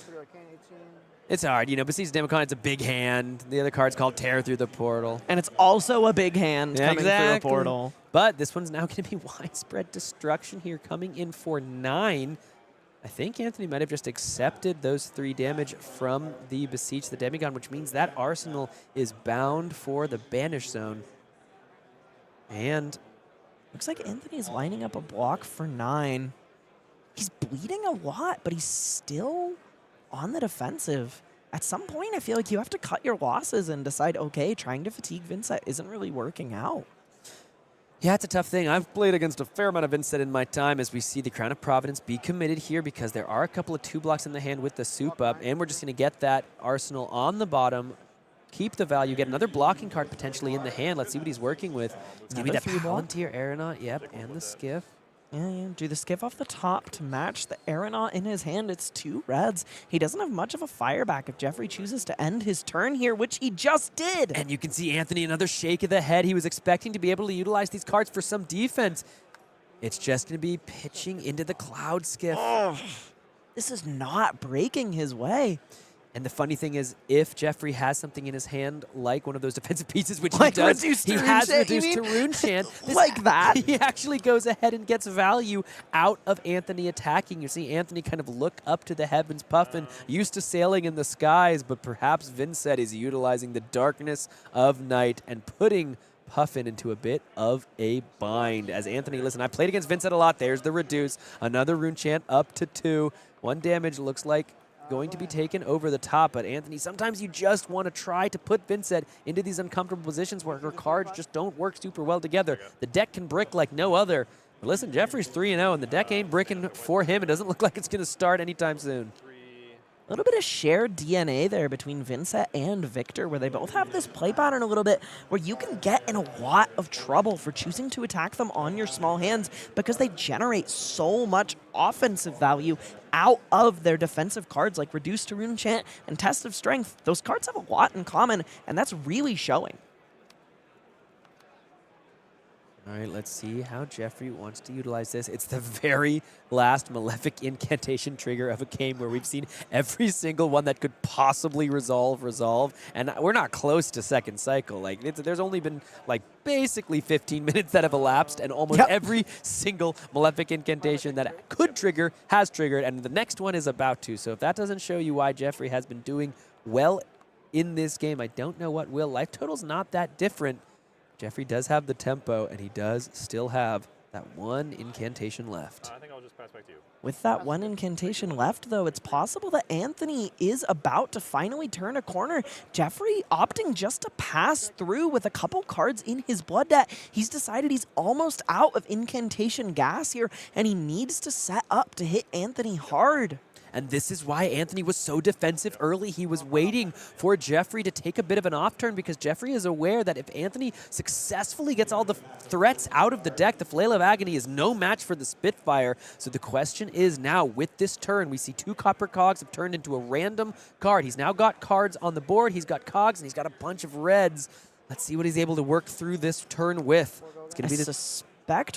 It's hard, you know, Beseech the Demigod, it's a big hand. The other card's called Tear Through the Portal. And it's also a big hand coming through a portal. But this one's now going to be Widespread Destruction here, coming in for 9. I think Anthony might have just accepted those 3 damage from the Beseech the Demigod, which means that arsenal is bound for the banish zone. And Looks like Anthony's lining up a block for 9. He's bleeding a lot, but he's still on the defensive. At some point, I feel like you have to cut your losses and decide, okay, trying to fatigue Vynnset isn't really working out. Yeah, it's a tough thing. I've played against a fair amount of Vynnset in my time as we see the Crown of Providence be committed here because there are a couple of 2 blocks in the hand with the soup up, and we're just going to get that arsenal on the bottom, keep the value, get another blocking card potentially in the hand. Let's see what he's working with. It's going to be that Palantir Aeronaut, yep, and the Skiff. Yeah, do the Skiff off the top to match the Aeronaut in his hand. It's 2 reds. He doesn't have much of a fireback if Jeffrey chooses to end his turn here, which he just did. And you can see Anthony, another shake of the head. He was expecting to be able to utilize these cards for some defense. It's just going to be pitching into the Cloud Skiff. Oh, this is not breaking his way. And the funny thing is, if Jeffrey has something in his hand, like one of those defensive pieces, which like he does, reduced he to has Rune reduced to Rune Chant. Like that? He actually goes ahead and gets value out of Anthony attacking. You see Anthony kind of look up to the heavens. Puffin used to sailing in the skies, but perhaps Vynnset is utilizing the darkness of night and putting Puffin into a bit of a bind. As Anthony, listen, I played against Vynnset a lot. There's the reduce. Another Rune Chant up to 2. 1 damage looks like going to be taken over the top, but Anthony, sometimes you just want to try to put Vynnset into these uncomfortable positions where her cards just don't work super well together. The deck can brick like no other. But listen, Jeffrey's 3-0, and the deck ain't bricking for him. It doesn't look like it's going to start anytime soon. A little bit of shared DNA there between Vynnset and Victor, where they both have this play pattern a little bit where you can get in a lot of trouble for choosing to attack them on your small hands because they generate so much offensive value out of their defensive cards like Reduce to Rune Chant and Test of Strength. Those cards have a lot in common, and that's really showing. All right, let's see how Jeffrey wants to utilize this. It's the very last Malefic Incantation trigger of a game where we've seen every single one that could possibly resolve, and we're not close to second cycle. Like, there's only been, like, basically 15 minutes that have elapsed, and almost every single Malefic Incantation that could trigger has triggered, and the next one is about to. So if that doesn't show you why Jeffrey has been doing well in this game, I don't know what will. Life total's not that different. Jeffrey does have the tempo, and he does still have that 1 incantation left. I think I'll just pass back to you. With that 1 incantation left, though, it's possible that Anthony is about to finally turn a corner. Jeffrey opting just to pass through with a couple cards in his blood debt. He's decided he's almost out of incantation gas here, and he needs to set up to hit Anthony hard. And this is why Anthony was so defensive early. He was waiting for Jeffrey to take a bit of an off turn because Jeffrey is aware that if Anthony successfully gets all the threats out of the deck, the Flail of Agony is no match for the Spitfire. So the question is now, with this turn, we see 2 Copper Cogs have turned into a random card. He's now got cards on the board. He's got Cogs, and he's got a bunch of reds. Let's see what he's able to work through this turn with. It's going to be this.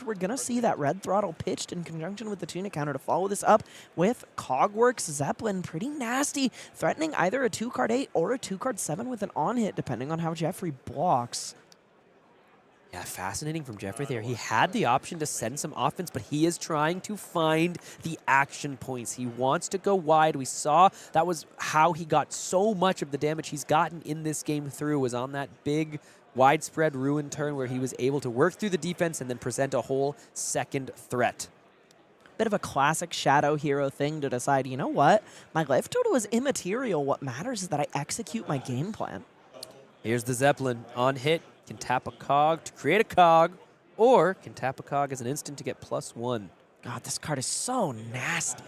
We're going to see that red throttle pitched in conjunction with the tunic counter to follow this up with Cogworks Zeppelin. Pretty nasty, threatening either a 2-card 8 or a 2-card 7 with an on-hit, depending on how Jeffrey blocks. Yeah, fascinating from Jeffrey there. He had the option to send some offense, but he is trying to find the action points. He wants to go wide. We saw that was how he got so much of the damage he's gotten in this game through, was on that big widespread ruin turn where he was able to work through the defense and then present a whole second threat. Bit of a classic Shadow Hero thing to decide, you know what? My life total is immaterial. What matters is that I execute my game plan. Here's the Zeppelin. On hit, can tap a cog to create a cog, or can tap a cog as an instant to get +1. God, this card is so nasty.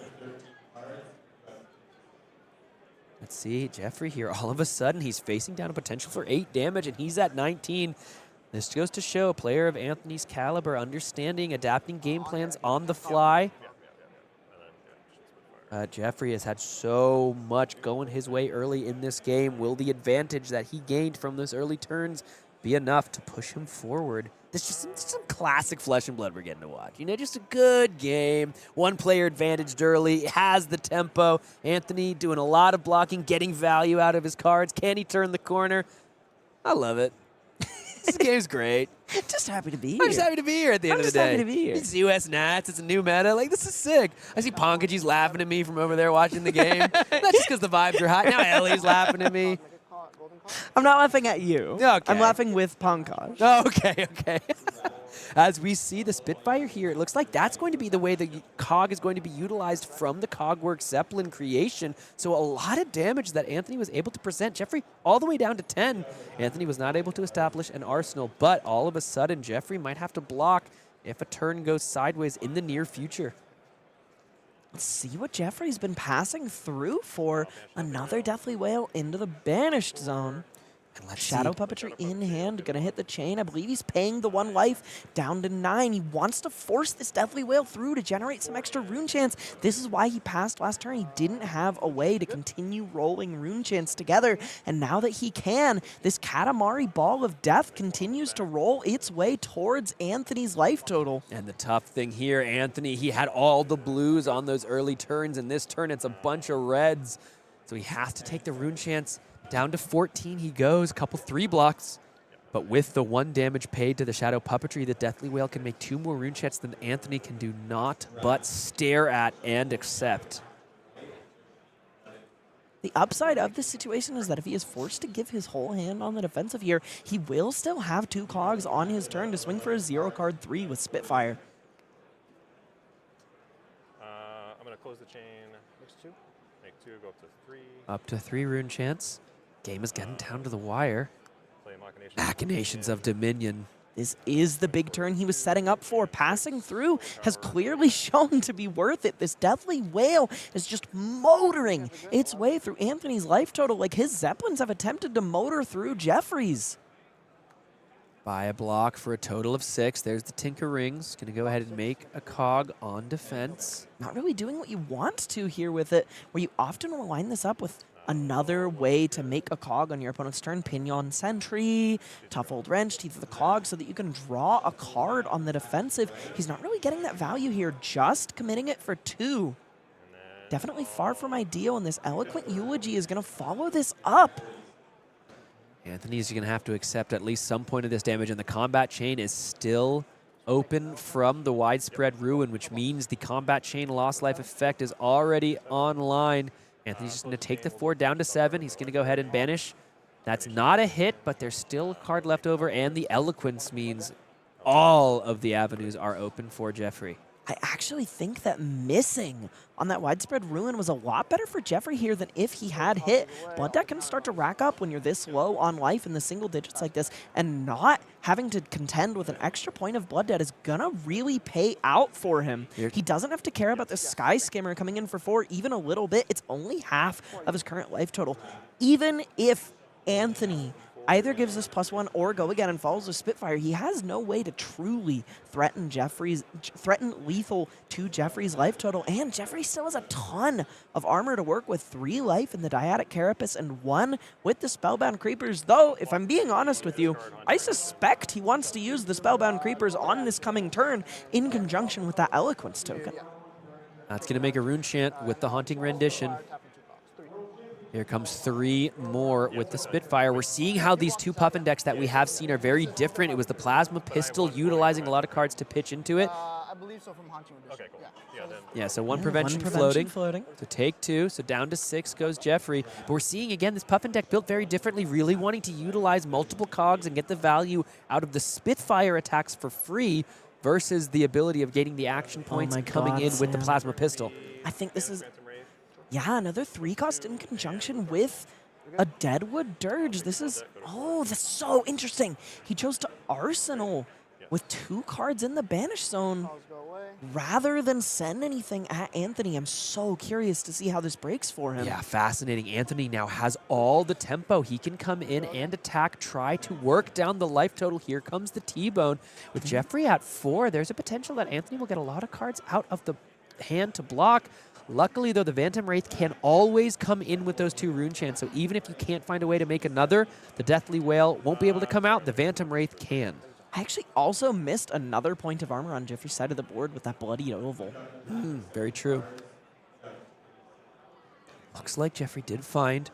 Let's see, Jeffrey here, all of a sudden, he's facing down a potential for 8 damage, and he's at 19. This goes to show a player of Anthony's caliber, understanding, adapting game plans on the fly. Jeffrey has had so much going his way early in this game. Will the advantage that he gained from those early turns be enough to push him forward? This is just some classic Flesh and Blood we're getting to watch. You know, just a good game. One player advantaged early, has the tempo. Anthony doing a lot of blocking, getting value out of his cards. Can he turn the corner? I love it. This game's great. Just happy to be here. I'm just happy to be here at the end of the day. I'm just happy to be here. It's US Nats. It's a new meta. Like, this is sick. I see Ponkaji's laughing at me from over there watching the game. Not just because the vibes are hot. Now Ellie's laughing at me. golden card. I'm not laughing at you. Okay. I'm laughing with Pankaj. Okay, okay. As we see the Spitfire here, it looks like that's going to be the way the cog is going to be utilized from the Cogworks Zeppelin creation. So a lot of damage that Anthony was able to present. Jeffrey all the way down to 10. Anthony was not able to establish an arsenal, but all of a sudden, Jeffrey might have to block if a turn goes sideways in the near future. Let's see what Jeffrey's been passing through for. Another Deathly Whale into the banished zone. And let's Shadow see. Puppetry in hand, gonna hit the chain. I believe he's paying the 1 life down to 9. He wants to force this Deathly Whale through to generate some extra rune chance. This is why he passed last turn. He didn't have a way to continue rolling rune chance together. And now that he can, this Katamari Ball of Death continues to roll its way towards Anthony's life total. And the tough thing here, Anthony, he had all the blues on those early turns, and this turn it's a bunch of reds. So he has to take the rune chance. Down to 14 he goes, a couple 3 blocks. But with the 1 damage paid to the Shadow Puppetry, the Deathly Whale can make 2 more rune chants than Anthony can do not but stare at and accept. The upside of this situation is that if he is forced to give his whole hand on the defensive here, he will still have 2 cogs on his turn to swing for a 0-card 3 with Spitfire. I'm going to close the chain. Makes 2. Make 2, go up to 3. Up to 3 rune chants. Game is getting down to the wire. Play Machinations. Machinations of Dominion. This is the big turn he was setting up for. Passing through has clearly shown to be worth it. This Deathly Whale is just motoring its way through Anthony's life total like his Zeppelins have attempted to motor through Jeffrey's. Buy a block for a total of 6. There's the Tinker Rings. Going to go ahead and make a cog on defense. Not really doing what you want to here with it, where you often will line this up with another way to make a cog on your opponent's turn. Pinion Sentry, Tough Old Wrench, Teeth of the Cog, so that you can draw a card on the defensive. He's not really getting that value here, just committing it for 2. Definitely far from ideal, and this Eloquent Eulogy is going to follow this up. Anthony's going to have to accept at least some point of this damage, and the combat chain is still open from the Widespread Ruin, which means the combat chain lost life effect is already online. Anthony's just going to take the 4 down to 7. He's going to go ahead and banish. That's not a hit, but there's still a card left over, and the Eloquence means all of the avenues are open for Jeffrey. I actually think that missing on that Widespread Ruin was a lot better for Jeffrey here than if he had hit. Blood debt can start to rack up when you're this low on life in the single digits like this, and not having to contend with an extra point of blood debt is gonna really pay out for him. He doesn't have to care about the Sky Skimmer coming in for 4 even a little bit. It's only half of his current life total. Even if Anthony either gives this +1 or go again and follows with Spitfire, he has no way to truly threaten lethal to Jeffrey's life total. And Jeffrey still has a ton of armor to work with. 3 life in the Dyadic Carapace and 1 with the Spellbound Creepers. Though, if I'm being honest with you, I suspect he wants to use the Spellbound Creepers on this coming turn in conjunction with that Eloquence token. That's going to make a rune chant with the Haunting Rendition. Here comes 3 more with the Spitfire. We're seeing how these 2 Puffin decks that we have seen are very different. It was the Plasma Pistol utilizing a lot of cards to pitch into it. I believe so from Haunting Rendition. Okay, cool. Yeah. Yeah, so 1 prevention floating. So take 2, so down to 6 goes Jeffrey. But we're seeing, again, this Puffin deck built very differently, really wanting to utilize multiple cogs and get the value out of the Spitfire attacks for free versus the ability of getting the action points and coming in with the Plasma Pistol. I think this is... Yeah, another 3-cost in conjunction with a Deadwood Dirge. This is... Oh, that's so interesting. He chose to Arsenal with 2 cards in the Banish Zone rather than send anything at Anthony. I'm so curious to see how this breaks for him. Yeah, fascinating. Anthony now has all the tempo. He can come in and attack, try to work down the life total. Here comes the T-Bone. With Jeffrey at 4, there's a potential that Anthony will get a lot of cards out of the hand to block. Luckily, though, the Phantom Wraith can always come in with those 2 rune chants, so even if you can't find a way to make another, the Deathly Whale won't be able to come out. The Phantom Wraith can. I actually also missed another point of armor on Jeffrey's side of the board with that Bloody Oval. Very true. Looks like Jeffrey did find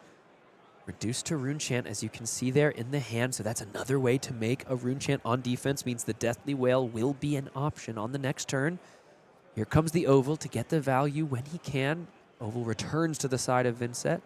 reduced to rune chant, as you can see there in the hand, so that's another way to make a rune chant on defense, means the Deathly Whale will be an option on the next turn. Here comes the Oval to get the value when he can. Oval returns to the side of Vynnset.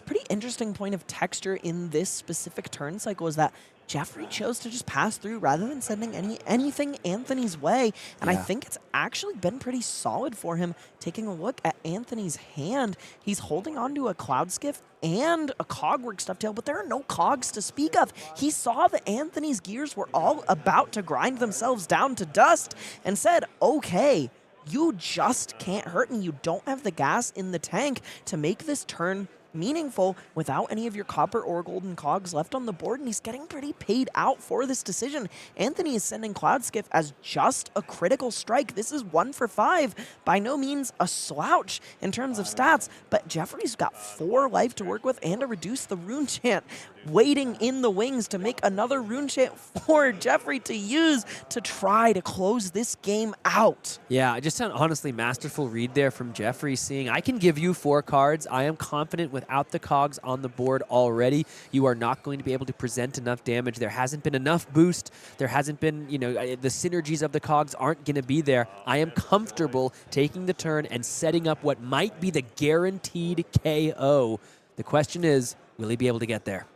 pretty interesting point of texture in this specific turn cycle is that Jeffrey chose to just pass through rather than sending anything Anthony's way. And I think it's actually been pretty solid for him. Taking a look at Anthony's hand, he's holding onto a Cloud Skiff and a Cogwork Stuffed Tail, but there are no cogs to speak of. He saw that Anthony's gears were all about to grind themselves down to dust and said, okay, you just can't hurt me. You don't have the gas in the tank to make this turn meaningful without any of your copper or golden cogs left on the board, and he's getting pretty paid out for this decision. Anthony is sending Cloud Skiff as just a critical strike. This is 1 for 5. By no means a slouch in terms of stats, but Jeffrey's got 4 life to work with and to reduce the rune chant waiting in the wings to make another rune chant for Jeffrey to use to try to close this game out. Yeah, just an honestly masterful read there from Jeffrey, seeing I can give you 4 cards. I am confident without the cogs on the board already. You are not going to be able to present enough damage. There hasn't been enough boost. There hasn't been, you know, the synergies of the cogs aren't going to be there. I am comfortable taking the turn and setting up what might be the guaranteed KO. The question is, will he be able to get there?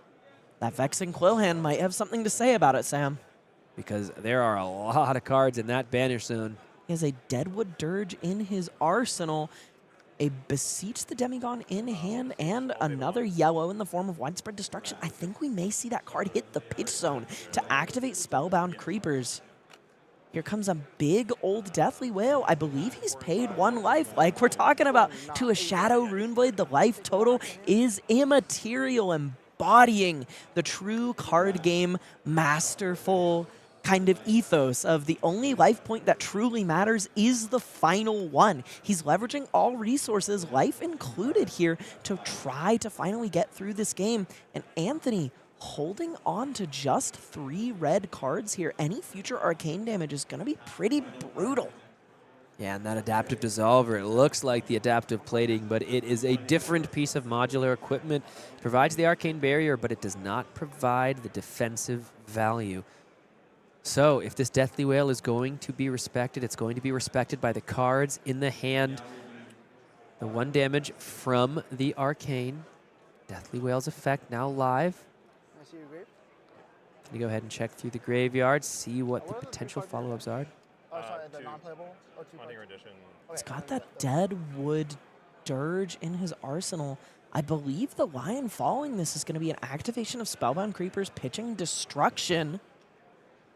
That Vexing Quillhand might have something to say about it, Sam. Because there are a lot of cards in that banner soon. He has a Deadwood Dirge in his arsenal, a Beseech the Demigod in hand, and another yellow in the form of Widespread Destruction. I think we may see that card hit the pitch zone to activate Spellbound Creepers. Here comes a big old Deathly Whale. I believe he's paid 1 life. Like we're talking about, to a Shadow Runeblade, the life total is immaterial, embodying the true card game masterful kind of ethos of the only life point that truly matters is the final one. He's leveraging all resources, life included here, to try to finally get through this game. And Anthony holding on to just 3 red cards here. Any future arcane damage is going to be pretty brutal. Yeah, and that Adaptive Dissolver, it looks like the Adaptive Plating, but it is a different piece of modular equipment. It provides the Arcane Barrier, but it does not provide the defensive value. So if this Deathly Whale is going to be respected, it's going to be respected by the cards in the hand. The 1 damage from the Arcane. Deathly Whale's effect now live. I see your grave. Can you go ahead and check through the graveyard, see what the potential follow-ups are? Oh, sorry, the non-playable. Oh, 2 Hunting cards. Edition. He's got that Deadwood Dirge in his arsenal. I believe the Lion following this is going to be an activation of Spellbound Creepers pitching Destruction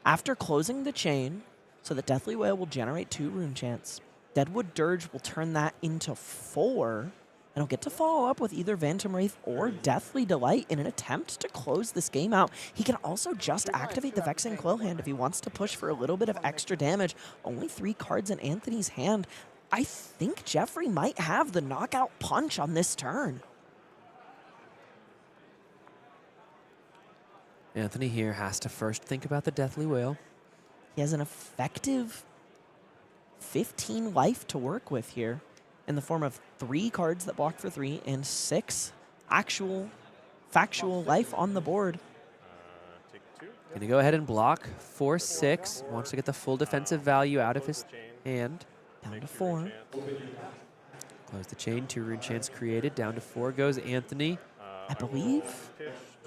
after closing the chain, so that Deathly Whale will generate 2 rune chants. Deadwood Dirge will turn that into 4, and he'll get to follow up with either Phantom Wraith or Deathly Delight in an attempt to close this game out. He can also just activate the Vexing Quillhand if he wants to push for a little bit of extra damage. Only 3 cards in Anthony's hand. I think Jeffrey might have the knockout punch on this turn. Anthony here has to first think about the Deathly Whale. He has an effective 15 life to work with here in the form of 3 cards that block for 3 and 6 actual factual life on the board. Take 2. Going to go ahead and block for 6. Wants to get the full defensive value out of his hand. Down to 4. Close the chain. 2 rune chants created. Down to 4 goes Anthony. I believe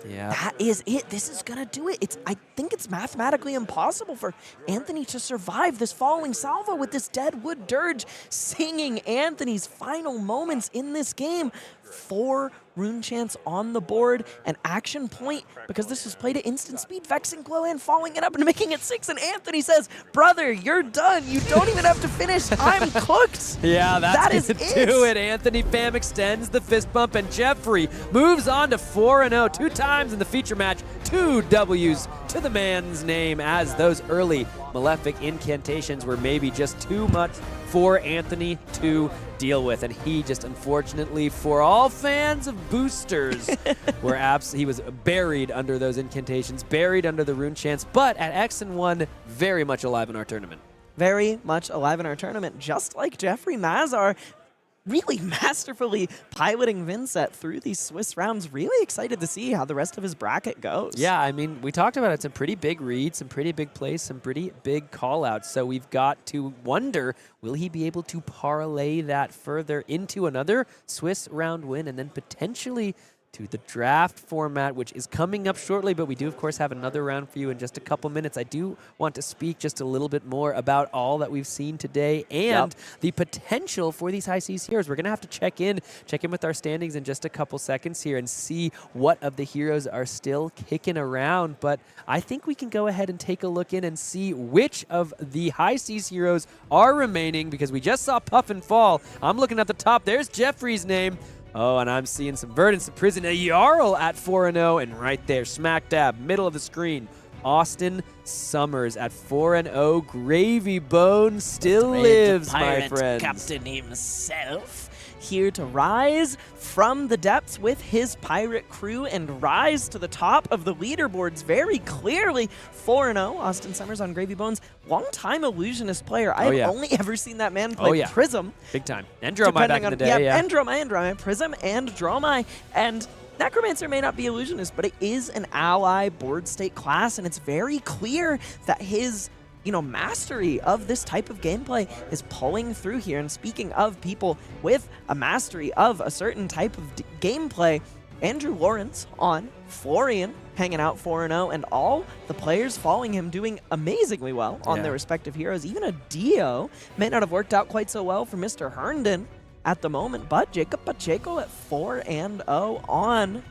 Yeah. that is it. This is going to do it. I think it's mathematically impossible for Anthony to survive this following salvo with this Deadwood Dirge singing Anthony's final moments in this game. 4 rune chants on the board, an action point, because this was played at instant speed. Vexing Quillhand following it up and making it 6, and Anthony says, brother, you're done. You don't even have to finish. I'm cooked. Yeah, That is gonna it. do it. Anthony Pham extends the fist bump, and Jeffrey moves on to 4-0 2 times in the feature match. 2 W's to the man's name, as those early Malefic incantations were maybe just too much for Anthony to deal with. And he just, unfortunately, for all fans of boosters, he was buried under those incantations, buried under the rune chants, but at X and 1, very much alive in our tournament. Very much alive in our tournament, just like Jeffrey Mazar, really masterfully piloting Vynnset through these Swiss rounds. Really excited to see how the rest of his bracket goes. Yeah, I mean, we talked about it. Some pretty big reads, some pretty big plays, some pretty big call-outs. So we've got to wonder, will he be able to parlay that further into another Swiss round win and then potentially to the draft format, which is coming up shortly, but we do, of course, have another round for you in just a couple minutes. I do want to speak just a little bit more about all that we've seen today and the potential for these high seas heroes. We're going to have to check in with our standings in just a couple seconds here and see what of the heroes are still kicking around, but I think we can go ahead and take a look in and see which of the high seas heroes are remaining, because we just saw Puffin fall. I'm looking at the top. There's Jeffrey's name. Oh, and I'm seeing some Verdance in prison. A Jarl at 4-0, and right there, smack dab, middle of the screen, Austin Summers at 4-0. Gravy Bone still lives, my friends. Captain himself, here to rise from the depths with his pirate crew and rise to the top of the leaderboards very clearly. 4-0, Austin Summers on Gravy Bones. Long-time illusionist player. I've only ever seen that man play Prism. Big time. And Dromai back in the day. And Dromai. Prism and Dromai. And Necromancer may not be illusionist, but it is an ally board state class, and it's very clear that his mastery of this type of gameplay is pulling through here. And speaking of people with a mastery of a certain type of gameplay, Andrew Lawrence on Florian hanging out 4-0, and all the players following him doing amazingly well on their respective heroes. Even a Dio may not have worked out quite so well for Mr. Herndon at the moment, but Jacob Pacheco at 4-0 on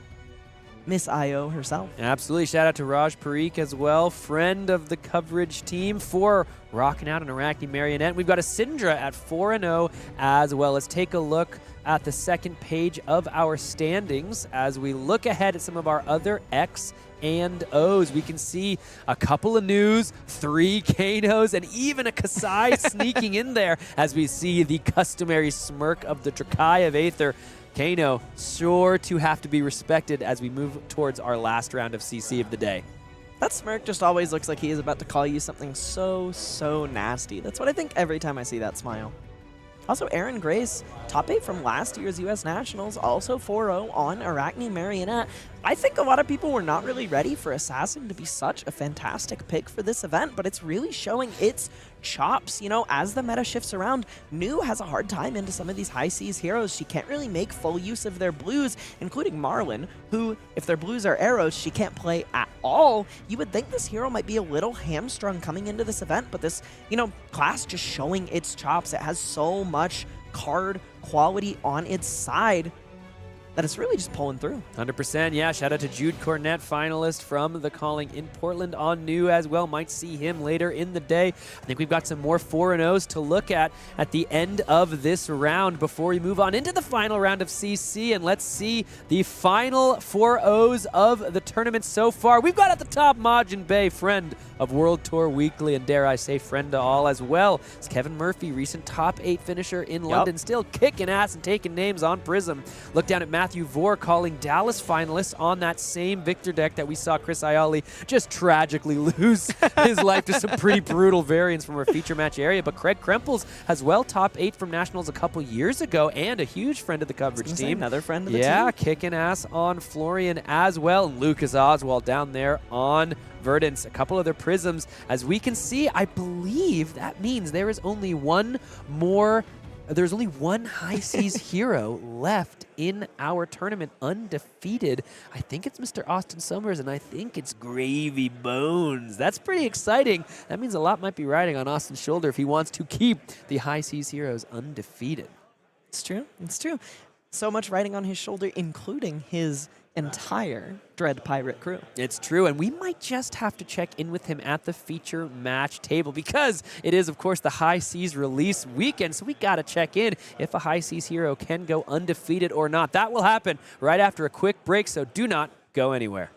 Miss IO herself. Absolutely. Shout out to Raj Parikh as well, friend of the coverage team, for rocking out an Arachne Marionette. We've got a Cindra at 4-0 as well. Let's take a look at the second page of our standings as we look ahead at some of our other X and O's. We can see a couple of news, 3 Kanos, and even a Kassai sneaking in there as we see the customary smirk of the Drakai of Aether. Kano, sure to have to be respected as we move towards our last round of CC of the day. That smirk just always looks like he is about to call you something so nasty. That's what I think every time I see that smile. Also, Aaron Grace, top 8 from last year's U.S. Nationals, also 4-0 on Arachne Marionette. I think a lot of people were not really ready for Assassin to be such a fantastic pick for this event, but it's really showing its chops. As the meta shifts around, New has a hard time into some of these high seas heroes. She can't really make full use of their blues, including Marlynn, who, if their blues are arrows, she can't play at all. You would think this hero might be a little hamstrung coming into this event, but this, class just showing its chops. It has so much card quality on its side that it's really just pulling through. 100%, yeah. Shout out to Jude Cornett, finalist from the Calling in Portland on New as well. Might see him later in the day. I think we've got some more 4-0s to look at the end of this round before we move on into the final round of CC. And let's see the final 4-0s of the tournament so far. We've got at the top Majin Bay, friend of World Tour Weekly, and dare I say friend to all as well. It's Kevin Murphy, recent top 8 finisher in London, still kicking ass and taking names on Prism. Look down at Matthew Vore calling Dallas finalists on that same Victor deck that we saw Chris Iaali just tragically lose his life to some pretty brutal variants from our feature match area. But Craig Krempels as well, top 8 from Nationals a couple years ago, and a huge friend of the coverage team. Another friend of the team. Yeah, kicking ass on Florian as well. And Lucas Oswald down there on Verdance, a couple other Prisms. As we can see, I believe that means there is only one high seas hero left in our tournament undefeated. I think it's Mr. Austin Summers, and I think it's Gravy Bones. That's pretty exciting. That means a lot might be riding on Austin's shoulder if he wants to keep the high seas heroes undefeated. It's true. It's true. So much riding on his shoulder, including his entire Dread Pirate crew. It's true, and we might just have to check in with him at the feature match table because it is, of course, the High Seas release weekend, so we got to check in if a High Seas hero can go undefeated or not. That will happen right after a quick break, so do not go anywhere.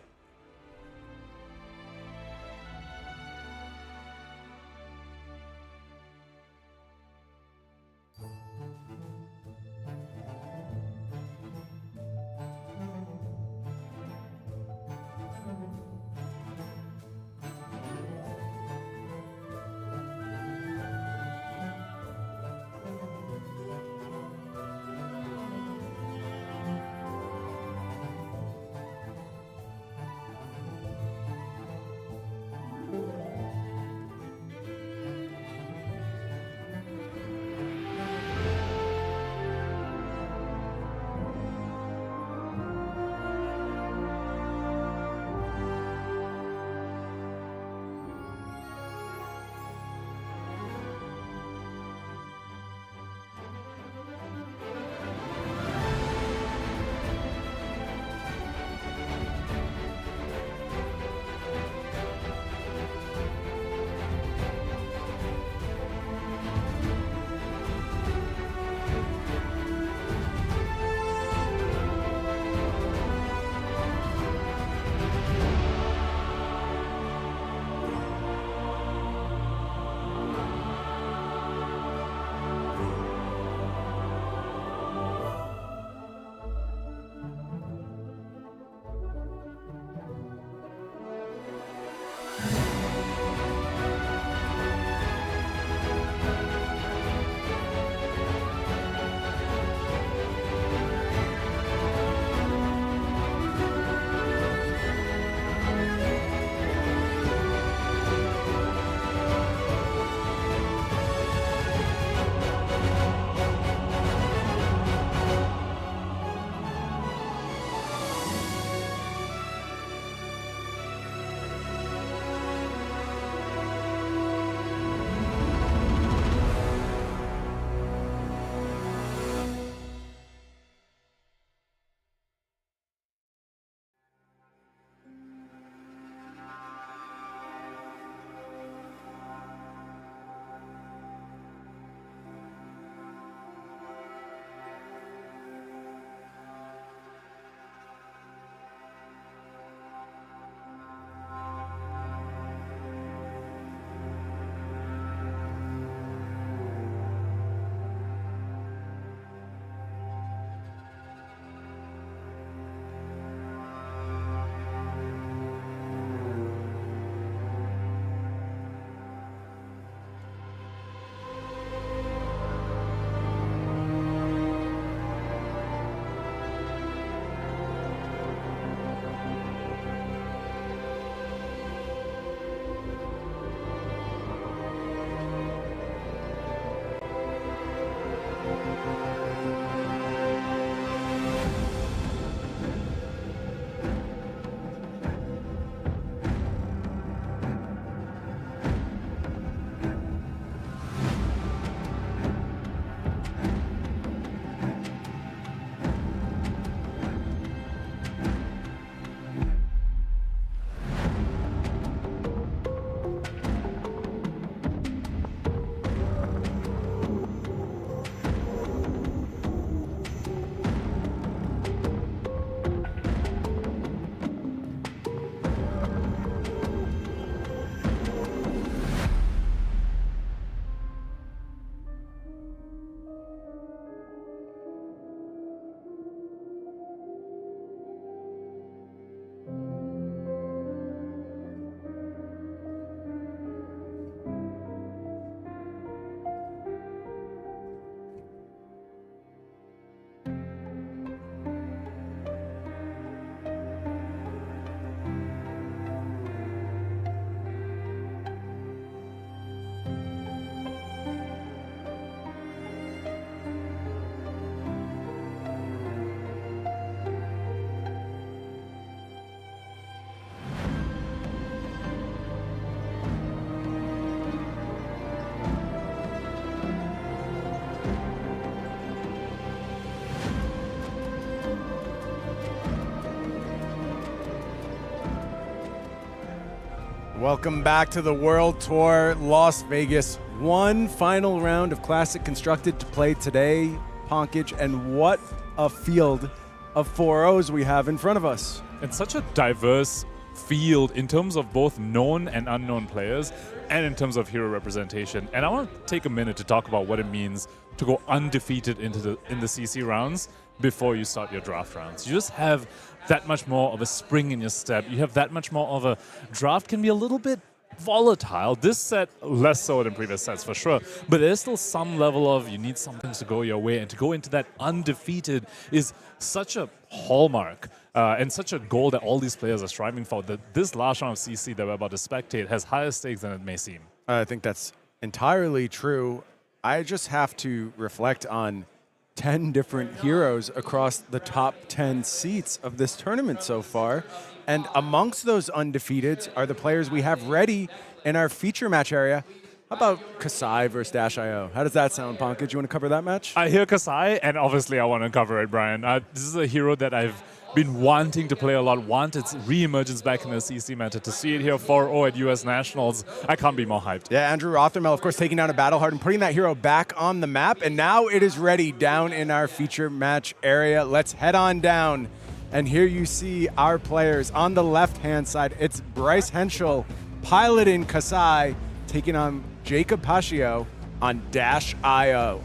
Welcome back to the World Tour Las Vegas. One final round of Classic constructed to play today, Pankaj, and what a field of 4-0s we have in front of us. It's such a diverse field in terms of both known and unknown players and in terms of hero representation. And I want to take a minute to talk about what it means to go undefeated in the CC rounds before you start your draft rounds. You just have that much more of a spring in your step. You have that much more of a draft can be a little bit volatile. This set, less so than previous sets for sure, but there's still some level of you need something to go your way, and to go into that undefeated is such a hallmark and such a goal that all these players are striving for, that this last round of CC that we're about to spectate has higher stakes than it may seem. I think that's entirely true. I just have to reflect on 10 different heroes across the top 10 seats of this tournament so far. And amongst those undefeateds are the players we have ready in our feature match area. How about Kassai versus Dash.io? How does that sound, Pankaj? You want to cover that match? I hear Kassai, and obviously I want to cover it, Brian. This is a hero that I've been wanting to play a lot, want its re-emergence back in the CC meta. To see it here 4-0 at US Nationals, I can't be more hyped. Yeah, Andrew Rothermel, of course, taking down a Battleheart and putting that hero back on the map, and now it is ready down in our feature match area. Let's head on down, and here you see our players. On the left-hand side, it's Bryce Henschel piloting Kassai, taking on Jacob Pacheco on Dash.io.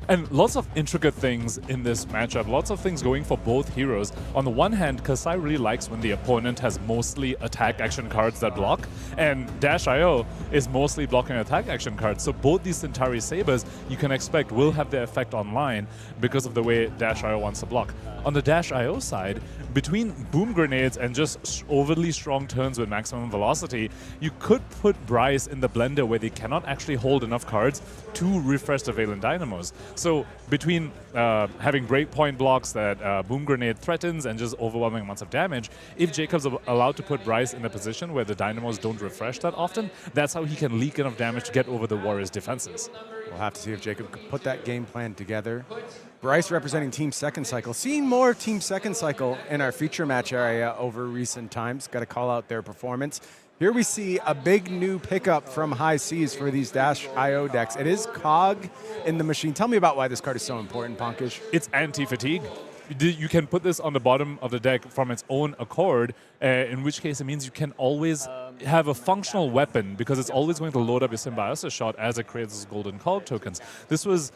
And lots of intricate things in this matchup, lots of things going for both heroes. On the one hand, Kassai really likes when the opponent has mostly attack action cards that block, and Dash.io is mostly blocking attack action cards. So both these Centauri Sabers, you can expect, will have their effect online because of the way Dash.io wants to block. On the Dash.io side, between boom grenades and just overly strong turns with maximum velocity, you could put Bryce in the blender where they cannot actually hold enough cards to refresh the Valen Dynamos. So between having breakpoint blocks that boom grenade threatens and just overwhelming amounts of damage, if Jacob's allowed to put Bryce in a position where the Dynamos don't refresh that often, that's how he can leak enough damage to get over the Warriors' defenses. We'll have to see if Jacob could put that game plan together. Bryce representing Team Second Cycle. Seeing more Team Second Cycle in our feature match area over recent times. Got to call out their performance. Here we see a big new pickup from High Seas for these Dash.io decks. It is Cog in the machine. Tell me about why this card is so important, Pankaj. It's anti-fatigue. You can put this on the bottom of the deck from its own accord, in which case it means you can always have a functional weapon because it's always going to load up your Symbiosis shot as it creates those golden Cog tokens. This was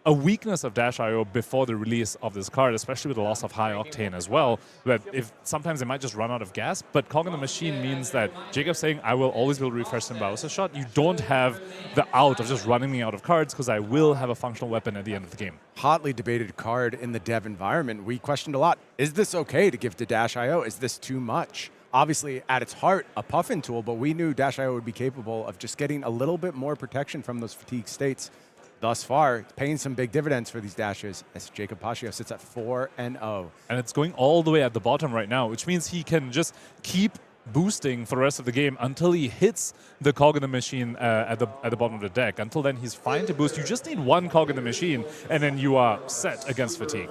a weakness of Dash.io before the release of this card, especially with the loss of High Octane as well, that if sometimes it might just run out of gas, but Cog in the Machine means that Jacob's saying, I will always be able to refresh Symbiosis shot. You don't have the out of just running me out of cards because I will have a functional weapon at the end of the game. Hotly debated card in the dev environment. We questioned a lot. Is this okay to give to Dash.io? Is this too much? Obviously, at its heart, a Puffin tool, but we knew Dash.io would be capable of just getting a little bit more protection from those fatigue states. Thus far, it's paying some big dividends for these dashes as Jacob Pacheco sits at 4-0. And it's going all the way at the bottom right now, which means he can just keep boosting for the rest of the game until he hits the Cog in the Machine at the bottom of the deck. Until then, he's fine to boost. You just need one Cog in the Machine, and then you are set against fatigue.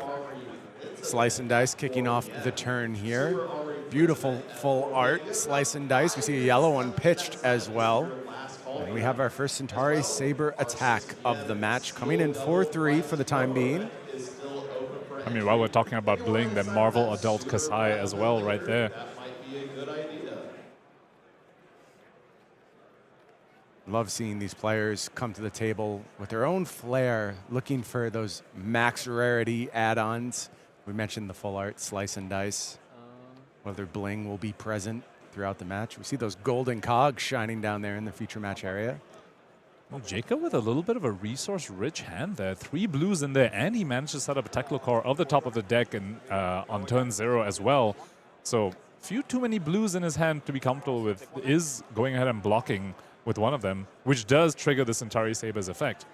Slice and Dice kicking off the turn here. Beautiful full art Slice and Dice. We see a yellow one pitched as well. And we have our first Centauri Saber attack of the match, coming in 4-3 for the time being. I mean, while we're talking about bling, then Marvel Adult Kassai as well right there. Love seeing these players come to the table with their own flair, looking for those max rarity add-ons. We mentioned the full art Slice and Dice. Whether bling will be present throughout the match. We see those golden cogs shining down there in the feature match area. Well, Jacob with a little bit of a resource-rich hand there. 3 blues in there, and he managed to set up a Techno Core of the top of the deck and on turn 0 as well. So, few too many blues in his hand to be comfortable with. Is going ahead and blocking with one of them, which does trigger the Centauri Saber's effect.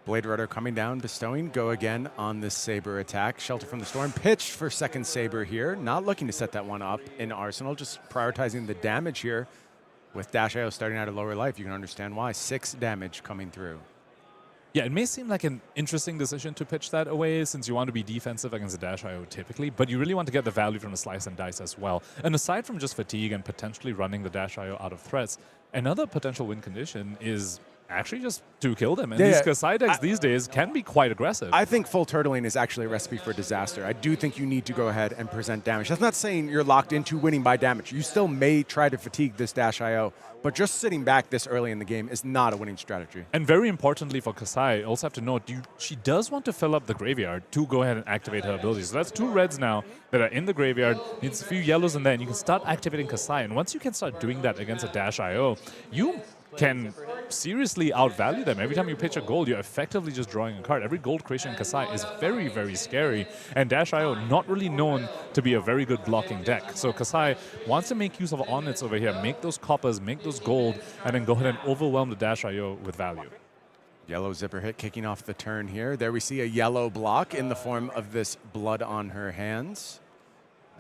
Blade Runner coming down, bestowing go again on this Saber attack. Shelter from the Storm pitched for second Saber here. Not looking to set that one up in Arsenal, just prioritizing the damage here. With Dash.io starting out at lower life, you can understand why. 6 damage coming through. Yeah, it may seem like an interesting decision to pitch that away since you want to be defensive against a Dash IO typically, but you really want to get the value from the slice and dice as well. And aside from just fatigue and potentially running the Dash IO out of threats, another potential win condition is actually just to kill them. And these Kassai decks these days can be quite aggressive. I think full turtling is actually a recipe for disaster. I do think you need to go ahead and present damage. That's not saying you're locked into winning by damage. You still may try to fatigue this Dash IO, but just sitting back this early in the game is not a winning strategy. And very importantly for Kassai, also have to note, she does want to fill up the graveyard to go ahead and activate her abilities. So that's 2 reds now that are in the graveyard, needs a few yellows in there, and you can start activating Kassai. And once you can start doing that against a Dash IO, you can seriously outvalue them. Every time you pitch a gold, you're effectively just drawing a card. Every gold creation in Kassai is very, very scary, and Dash IO not really known to be a very good blocking deck. So Kassai wants to make use of Ynez over here, make those coppers, make those gold, and then go ahead and overwhelm the Dash IO with value. Yellow zipper hit kicking off the turn here. There we see a yellow block in the form of this blood on her hands.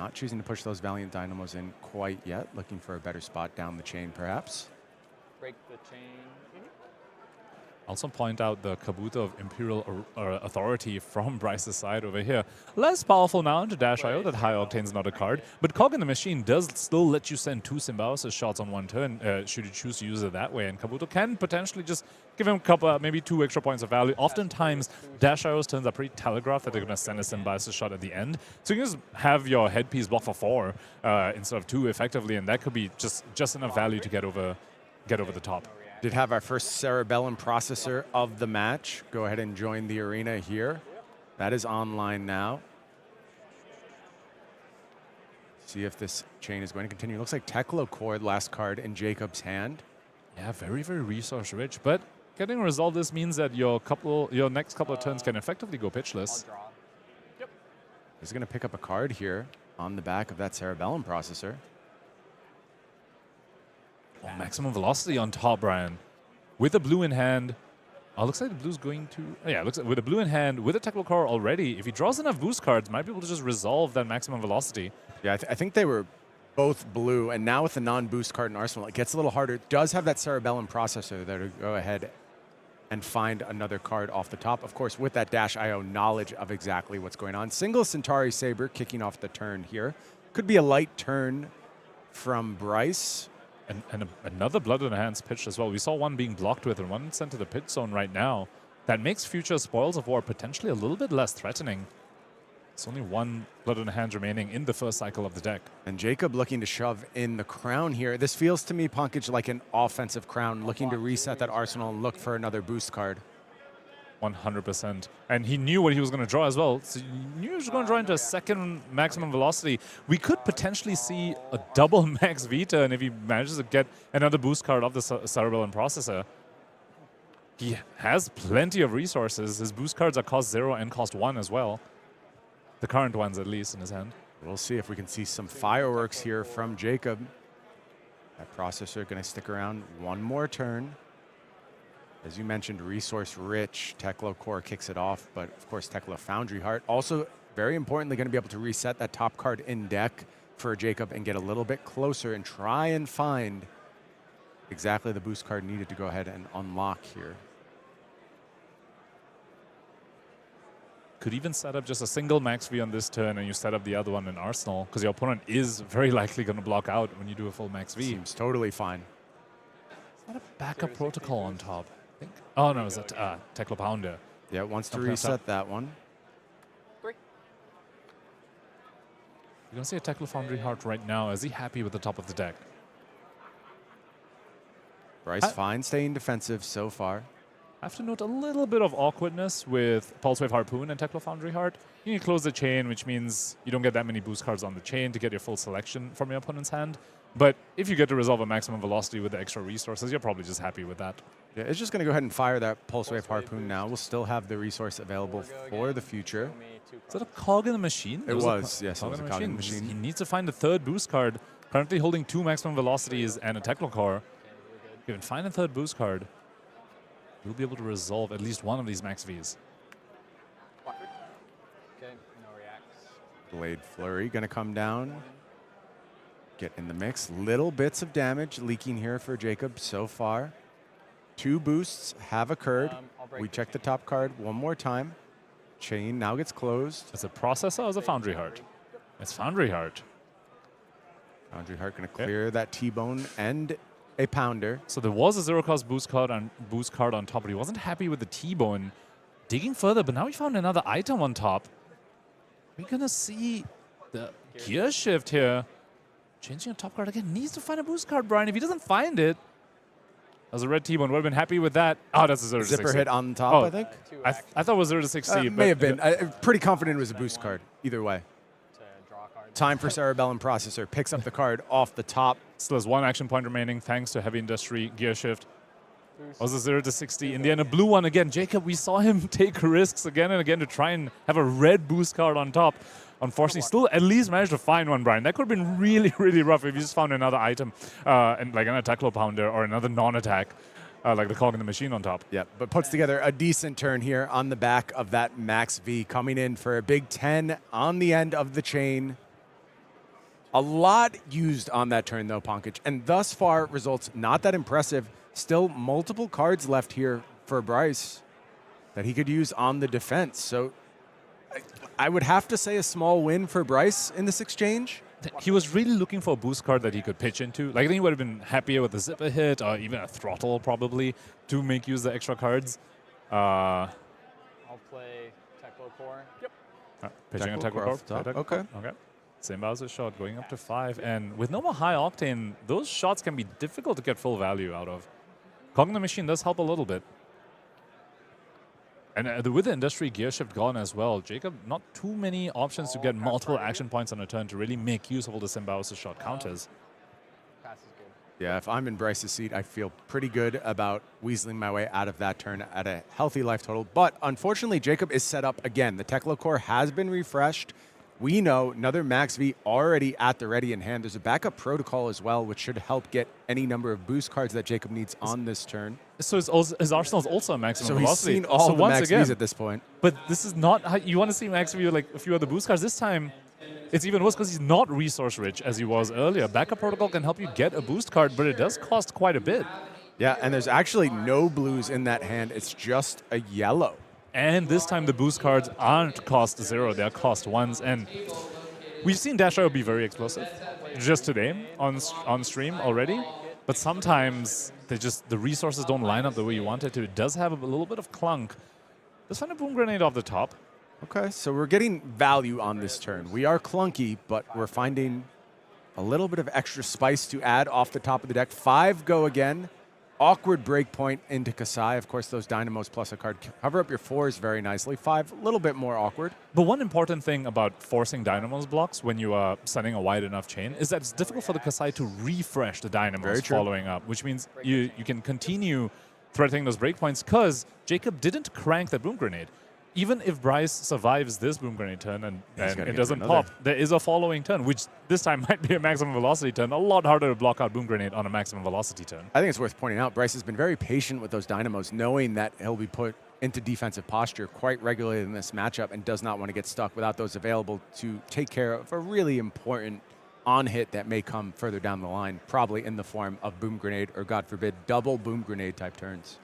Not choosing to push those Valiant Dynamos in quite yet, looking for a better spot down the chain perhaps. Break the chain. Also point out the Kabuto of Imperial Authority from Bryce's side over here. Less powerful now into Dash IO, that High Octane's not a card, but Cog in the Machine does still let you send 2 Symbiosis shots on one turn, should you choose to use it that way, and Kabuto can potentially just give him a couple, maybe 2 extra points of value. Oftentimes, Dash IO's turns are pretty telegraphed that they're going to send a Symbiosis shot at the end, so you can just have your headpiece block for 4 instead of 2 effectively, and that could be just enough value to get over the top. Did have our first Cerebellum processor of the match. Go ahead and join the arena here. That is online now. See if this chain is going to continue. Looks like Teklo Cord, last card in Jacob's hand. Yeah, very, very resource rich, but getting a result this means that your next couple of turns can effectively go pitchless. He's going to pick up a card here on the back of that Cerebellum processor. Oh, maximum velocity on top, Brian. With the blue in hand. Oh, looks like the blue's going to... Oh, yeah, looks like with the blue in hand, with a Teklo Core already, if he draws enough boost cards, might be able to just resolve that maximum velocity. Yeah, I think they were both blue, and now with the non-boost card in Arsenal, it gets a little harder. It does have that Cerebellum processor there to go ahead and find another card off the top. Of course, with that Dash IO knowledge of exactly what's going on. Single Centauri Saber kicking off the turn here. Could be a light turn from Bryce. And another Blood in the Hands pitched as well. We saw one being blocked with and one sent to the pit zone right now. That makes future Spoils of War potentially a little bit less threatening. It's only 1 Blood in the Hands remaining in the first cycle of the deck. And Jacob looking to shove in the crown here. This feels to me, Punkage, like an offensive crown, looking to reset that arsenal and look for another boost card. 100%. And he knew what he was going to draw as well. So he knew he was going to draw into a second maximum velocity. We could potentially see a double max Vita, and if he manages to get another boost card off the Cerebellum processor, he has plenty of resources. His boost cards are cost 0 and cost 1 as well. The current ones, at least, in his hand. We'll see if we can see some fireworks here from Jacob. That processor going to stick around one more turn. As you mentioned, resource-rich. Teklo Core kicks it off, but of course, Teklo Foundry Heart. Also, very importantly, going to be able to reset that top card in deck for Jacob and get a little bit closer and try and find exactly the boost card needed to go ahead and unlock here. Could even set up just a single Max V on this turn and you set up the other one in Arsenal, because your opponent is very likely going to block out when you do a full Max V. Seems totally fine. Is that a backup protocol on top? I think. Oh, no, is that Teklo Pounder? Yeah, wants to reset that one. 3. You're going to see a Teklo Foundry Heart right now. Is he happy with the top of the deck? Bryce fine staying defensive so far. I have to note a little bit of awkwardness with Pulse Wave Harpoon and Teklo Foundry Heart. You need to close the chain, which means you don't get that many boost cards on the chain to get your full selection from your opponent's hand. But if you get to resolve a maximum velocity with the extra resources, you're probably just happy with that. Yeah, it's just going to go ahead and fire that Pulse Wave Harpoon now. We'll still have the resource available for the future. Is that a cog in the machine? It was, yes, it was a cog in the machine. machine. He needs to find the third boost card, currently holding 2 maximum velocities and a Teklo Core. If you can find a third boost card, you'll be able to resolve at least one of these Max Vs. Okay, no reacts. Blade Flurry going to come down. Get in the mix. Little bits of damage leaking here for Jacob so far. 2 boosts have occurred. I'll break We the check the chain. top card one more time. Chain now gets closed. Is it Processor or is it Foundry Heart? It's Foundry Heart. Foundry Heart going to clear that T-bone and a pounder. So there was a 0-cost boost card on top, but he wasn't happy with the T-bone. Digging further, but now he found another item on top. We're going to see the gear shift here. Changing a top card again. Needs to find a boost card, Brian. If he doesn't find it, as a red T-bone, would have been happy with that. Oh, that's a 0 to 60. Zipper hit on top, Oh, I think. I thought it was 0 to 60. May have been. Pretty confident it was a boost card, either way. To draw a card. Time for Cerebellum Processor. Picks up the card off the top. Still has 1 action point remaining thanks to Heavy Industry gear shift. Was a 0 to 60. In the end, a blue one again. Jacob, we saw him take risks again and again to try and have a red boost card on top. Unfortunately, still at least managed to find one, Brian. That could have been really, really rough if you just found another item, and like an attack low pounder or another non-attack, like the cog in the machine on top. Yep, but puts together a decent turn here on the back of that Max V, coming in for a big 10 on the end of the chain. A lot used on that turn, though, Pankaj, and thus far, results not that impressive. Still multiple cards left here for Bryce that he could use on the defense. So I would have to say a small win for Bryce in this exchange. He was really looking for a boost card that he could pitch into. Like, I think he would have been happier with a zipper hit or even a throttle, probably, to make use of the extra cards. I'll play Teclo Core. Yep. Pitching a Teclo Teclo Core Core. off the top. Okay. Same Bowser shot going up to 5. And with no more high octane, those shots can be difficult to get full value out of. Cog in the machine does help a little bit. And with the industry gear shift gone as well, Jacob, not too many options to get multiple action points on a turn to really make use of all the Symbiosis shot counters. Pass is good. Yeah, if I'm in Bryce's seat, I feel pretty good about weaseling my way out of that turn at a healthy life total. But unfortunately, Jacob is set up again. The Teclo Core has been refreshed. We know another Max V already at the ready in hand. There's a backup protocol as well, which should help get any number of boost cards that Jacob needs on this turn. So his arsenal is also a maximum So he's velocity. seen all so the once Max again, Vs at this point. But this is not how you want to see Max V with like a few other boost cards. This time, it's even worse because he's not resource rich as he was earlier. Backup protocol can help you get a boost card, but it does cost quite a bit. Yeah, and there's actually no blues in that hand. It's just a yellow. And this time the boost cards aren't cost 0, they're cost 1s. And we've seen Dash Arrow be very explosive just today on stream already. But sometimes the resources don't line up the way you want it to. It does have a little bit of clunk. Let's find a boom grenade off the top. Okay, so we're getting value on this turn. We are clunky, but we're finding a little bit of extra spice to add off the top of the deck. 5 go again. Awkward break point into Kassai. Of course, those Dynamos plus a card cover up your 4s very nicely. 5, a little bit more awkward. But one important thing about forcing Dynamos blocks when you are sending a wide enough chain is that it's difficult for the Kassai to refresh the Dynamos following up, which means you can continue threatening those breakpoints because Jacob didn't crank that boom grenade. Even if Bryce survives this boom grenade turn and it doesn't pop, there is a following turn, which this time might be a maximum velocity turn. A lot harder to block out boom grenade on a maximum velocity turn. I think it's worth pointing out, Bryce has been very patient with those Dynamos, knowing that he'll be put into defensive posture quite regularly in this matchup and does not want to get stuck without those available to take care of a really important on-hit that may come further down the line, probably in the form of boom grenade or, God forbid, double boom grenade type turns.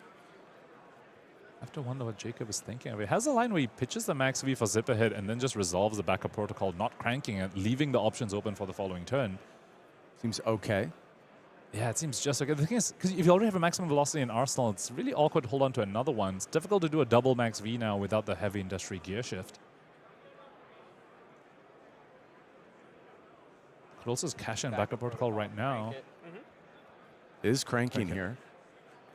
I have to wonder what Jacob is thinking of. It has a line where he pitches the Max V for zipper hit and then just resolves the backup protocol, not cranking it, leaving the options open for the following turn. Seems okay. Yeah, it seems just okay. The thing is, because if you already have a maximum velocity in Arsenal, it's really awkward to hold on to another one. It's difficult to do a double Max V now without the heavy industry gear shift. Could also cash in backup protocol right now. Is cranking here.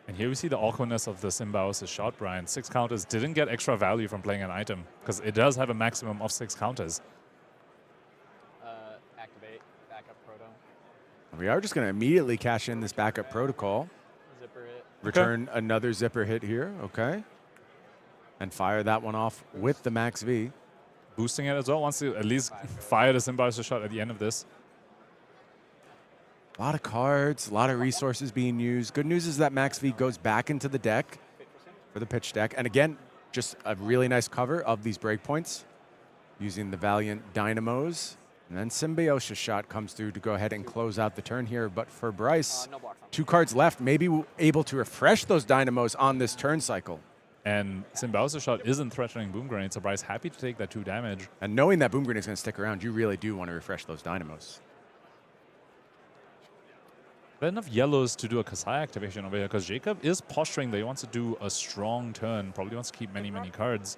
And here we see the awkwardness of the Symbiosis shot, Brian. 6 counters didn't get extra value from playing an item because it does have a maximum of 6 counters. Activate backup proto. We are just going to immediately cash in this backup protocol. Zipper hit. Return another zipper hit here, okay. And fire that one off with the Max V. Boosting it as well, wants to at least fire the Symbiosis shot at the end of this. A lot of cards, a lot of resources being used. Good news is that Max V goes back into the deck for the pitch deck. And again, just a really nice cover of these breakpoints using the Valiant Dynamos. And then Symbiosis Shot comes through to go ahead and close out the turn here. But for Bryce, No blocks on 2 cards left, maybe able to refresh those Dynamos on this turn cycle. And Symbiosis Shot isn't threatening Boom Grenade, so Bryce happy to take that 2 damage. And knowing that Boom Grenade is going to stick around, you really do want to refresh those Dynamos. There are enough yellows to do a Kassai activation over here, because Jacob is posturing that he wants to do a strong turn, probably wants to keep many, many cards.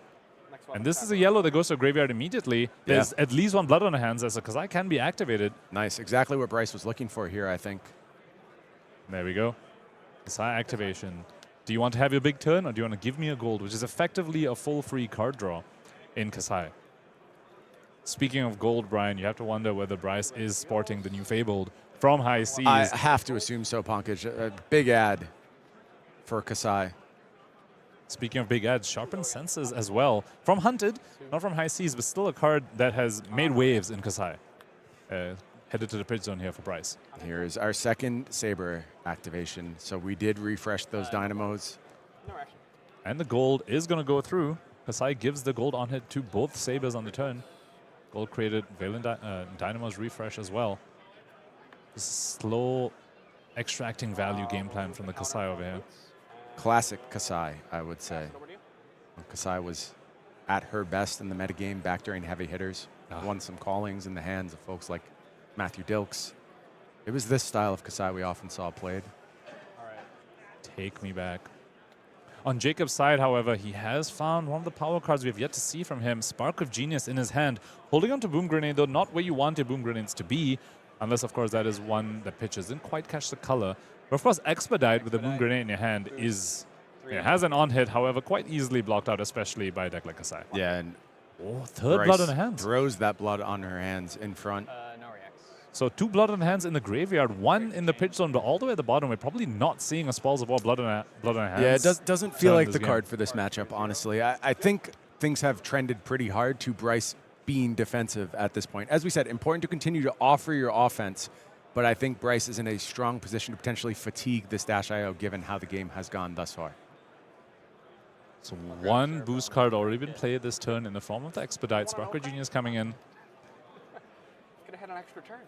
Next one. And this is a yellow that goes to a graveyard immediately. There's at least 1 blood on the hands as a Kassai can be activated. Nice. Exactly what Bryce was looking for here, I think. There we go. Kassai activation. Do you want to have your big turn, or do you want to give me a gold, which is effectively a full free card draw in Kassai? Speaking of gold, Brian, you have to wonder whether Bryce is sporting the new Fabled from High Seas. I have to assume so, Pankaj. A big ad for Kassai. Speaking of big ads, Sharpened Senses as well. From Hunted, not from High Seas, but still a card that has made waves in Kassai. Headed to the pitch zone here for Bryce. Here is our second Saber activation. So we did refresh those Dynamos. No action. And the gold is going to go through. Kassai gives the gold on hit to both Sabers on the turn. Gold created Valen Dynamo's refresh as well. Slow extracting value game plan from the Kassai over here. Classic Kassai, I would say. Kassai was at her best in the metagame back during heavy hitters. Won some callings in the hands of folks like Matthew Dilks. It was this style of Kassai we often saw played. All right. Take me back. On Jacob's side, however, he has found one of the power cards we have yet to see from him, Spark of Genius in his hand. Holding on to Boom Grenade, though, not where you want your Boom Grenades to be, unless, of course, that is one that pitches. Didn't quite catch the color. But, of course, Expedite with a Boom Grenade in your hand is... has an on-hit, however, quite easily blocked out, especially by a deck like Kassai. Yeah, and Third Bryce blood on the hands. throws that blood on her hands in front. No reacts. So 2 blood on the hands in the graveyard, 1 in the pitch zone, but all the way at the bottom, we're probably not seeing a Spalls of War blood on the hands. Yeah, it doesn't feel turn like this the game. card for this matchup, honestly. I think things have trended pretty hard to Bryce being defensive at this point. As we said, important to continue to offer your offense, but I think Bryce is in a strong position to potentially fatigue this Dash.io given how the game has gone thus far. So 1 boost card already been played this turn in the form of the Expedite. Sparker Genius coming in. Could have had an extra turn.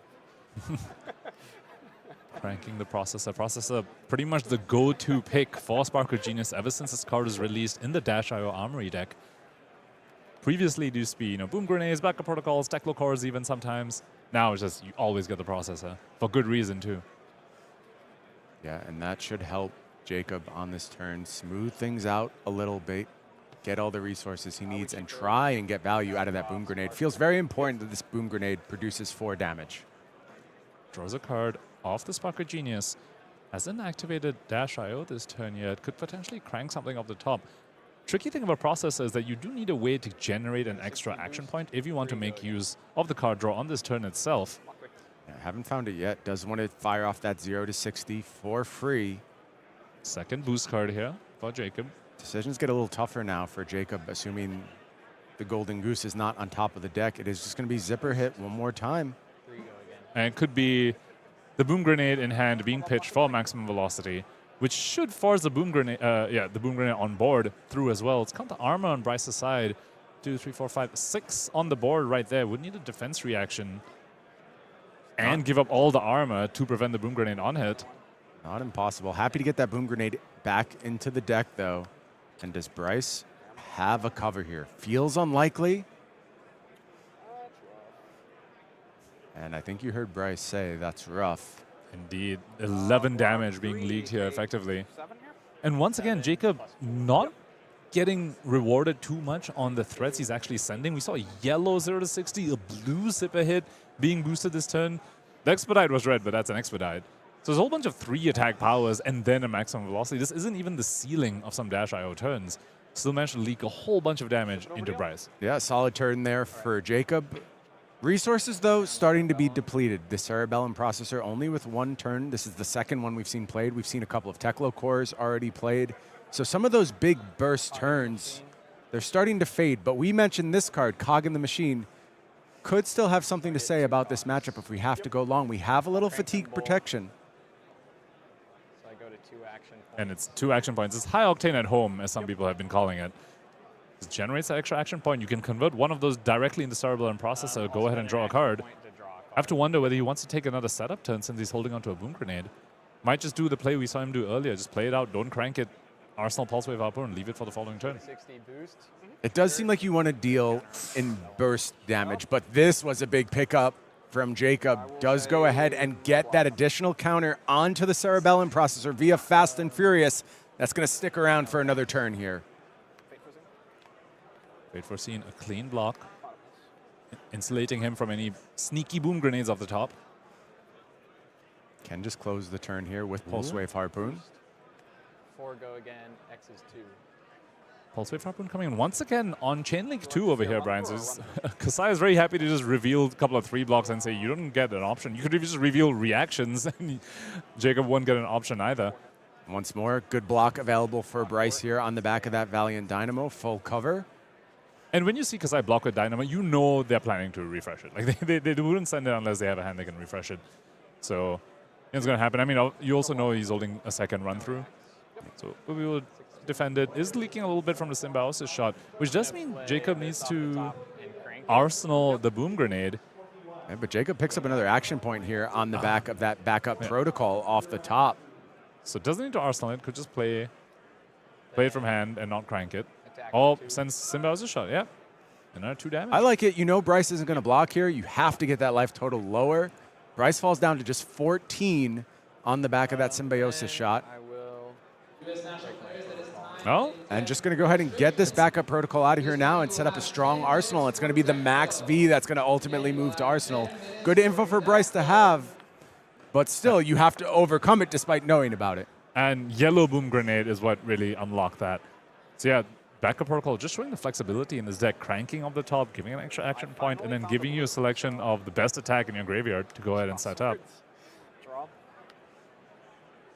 Cranking the Processor. Processor pretty much the go-to pick for Sparker Genius ever since this card was released in the Dash.io Armory deck. Previously, it used to be, Boom Grenades, backup protocols, Techlo Cores even sometimes. Now it's just you always get the Processor. For good reason, too. Yeah, and that should help Jacob on this turn smooth things out a little bit, get all the resources he needs, and try and get value out of that Boom Grenade. Feels very important that this Boom Grenade produces 4 damage. Draws a card off the Sparker Genius. Hasn't activated Dash.io this turn yet. Could potentially crank something off the top. Tricky thing about Processor is that you do need a way to generate an extra action point if you want to make use of the card draw on this turn itself. Yeah, haven't found it yet. Does want to fire off that 0 to 60 for free. Second boost card here for Jacob. Decisions get a little tougher now for Jacob, assuming the Golden Goose is not on top of the deck. It is just going to be Zipper hit one more time. And it could be the Boom Grenade in hand being pitched for maximum velocity, which should force the Boom Grenade, the Boom Grenade on board through as well. It's counter armor on Bryce's side. 2, 3, 4, 5, 6 on the board right there. Would need a defense reaction and give up all the armor to prevent the Boom Grenade on hit. Not impossible. Happy to get that Boom Grenade back into the deck, though. And does Bryce have a cover here? Feels unlikely. And I think you heard Bryce say that's rough. Indeed. 11 damage being leaked here effectively. And once again, Jacob not getting rewarded too much on the threats he's actually sending. We saw a yellow 0 to 60, a blue Zipper hit being boosted this turn. The Expedite was red, but that's an Expedite. So there's a whole bunch of 3 attack powers and then a maximum velocity. This isn't even the ceiling of some Dash.io turns. Still managed to leak a whole bunch of damage into Bryce. Yeah, solid turn there for Jacob. Resources, though, starting to be depleted. The Cerebellum Processor only with 1 turn. This is the second one we've seen played. We've seen a couple of Techlo Cores already played. So some of those big burst turns, they're starting to fade. But we mentioned this card, Cog in the Machine, could still have something to say about this matchup if we have to go long. We have a little fatigue protection. So I go to 2 action points. And it's 2 action points. It's high octane at home, as some people have been calling it. It generates that extra action point. You can convert one of those directly into Cerebellum Processor. Go ahead and draw a card. I have to wonder whether he wants to take another setup turn since he's holding onto a boom grenade. Might just do the play we saw him do earlier. Just play it out. Don't crank it. Arsenal Pulse Wave Harpoon. Leave it for the following turn. 60 boost. It does seem like you want to deal in burst damage, but this was a big pickup from Jacob. Does go ahead and get that additional counter onto the Cerebellum processor via Fast and Furious. That's going to stick around for another turn here. Wait for seeing a clean block, insulating him from any sneaky boom grenades off the top. Can just close the turn here with Pulse Wave Harpoon. 4 go again, X is 2. Pulse Wave Harpoon coming in once again on Chainlink 2 over here, Brian. So Kassai is very happy to just reveal a couple of 3 blocks and say, you don't get an option. You could just reveal reactions, and Jacob won't get an option either. Once more, good block available for Bryce here on the back of that Valiant Dynamo, full cover. And when you see Kassai block with Dynamo, you know they're planning to refresh it. Like they wouldn't send it unless they have a hand they can refresh it. So it's going to happen. I mean, you also know he's holding a second run through. So we will defend it. Is leaking a little bit from the Symbiosis shot, which does mean Jacob needs to arsenal the boom grenade. Yeah, but Jacob picks up another action point here on the back of that backup protocol off the top. So doesn't need to arsenal it. Could just play it from hand and not crank it. Oh, sends Symbiosis shot. Yeah. Another 2 damage. I like it. You know Bryce isn't going to block here. You have to get that life total lower. Bryce falls down to just 14 on the back of that Symbiosis shot. Oh. And just going to go ahead and get this backup protocol out of here now and set up a strong arsenal. It's going to be the Maxx V that's going to ultimately move to arsenal. Good info for Bryce to have, but still you have to overcome it despite knowing about it. And yellow boom grenade is what really unlocked that. So yeah, backup protocol just showing the flexibility in this deck, cranking off the top, giving an extra action point, and then giving you a selection of the best attack in your graveyard to go ahead and set up.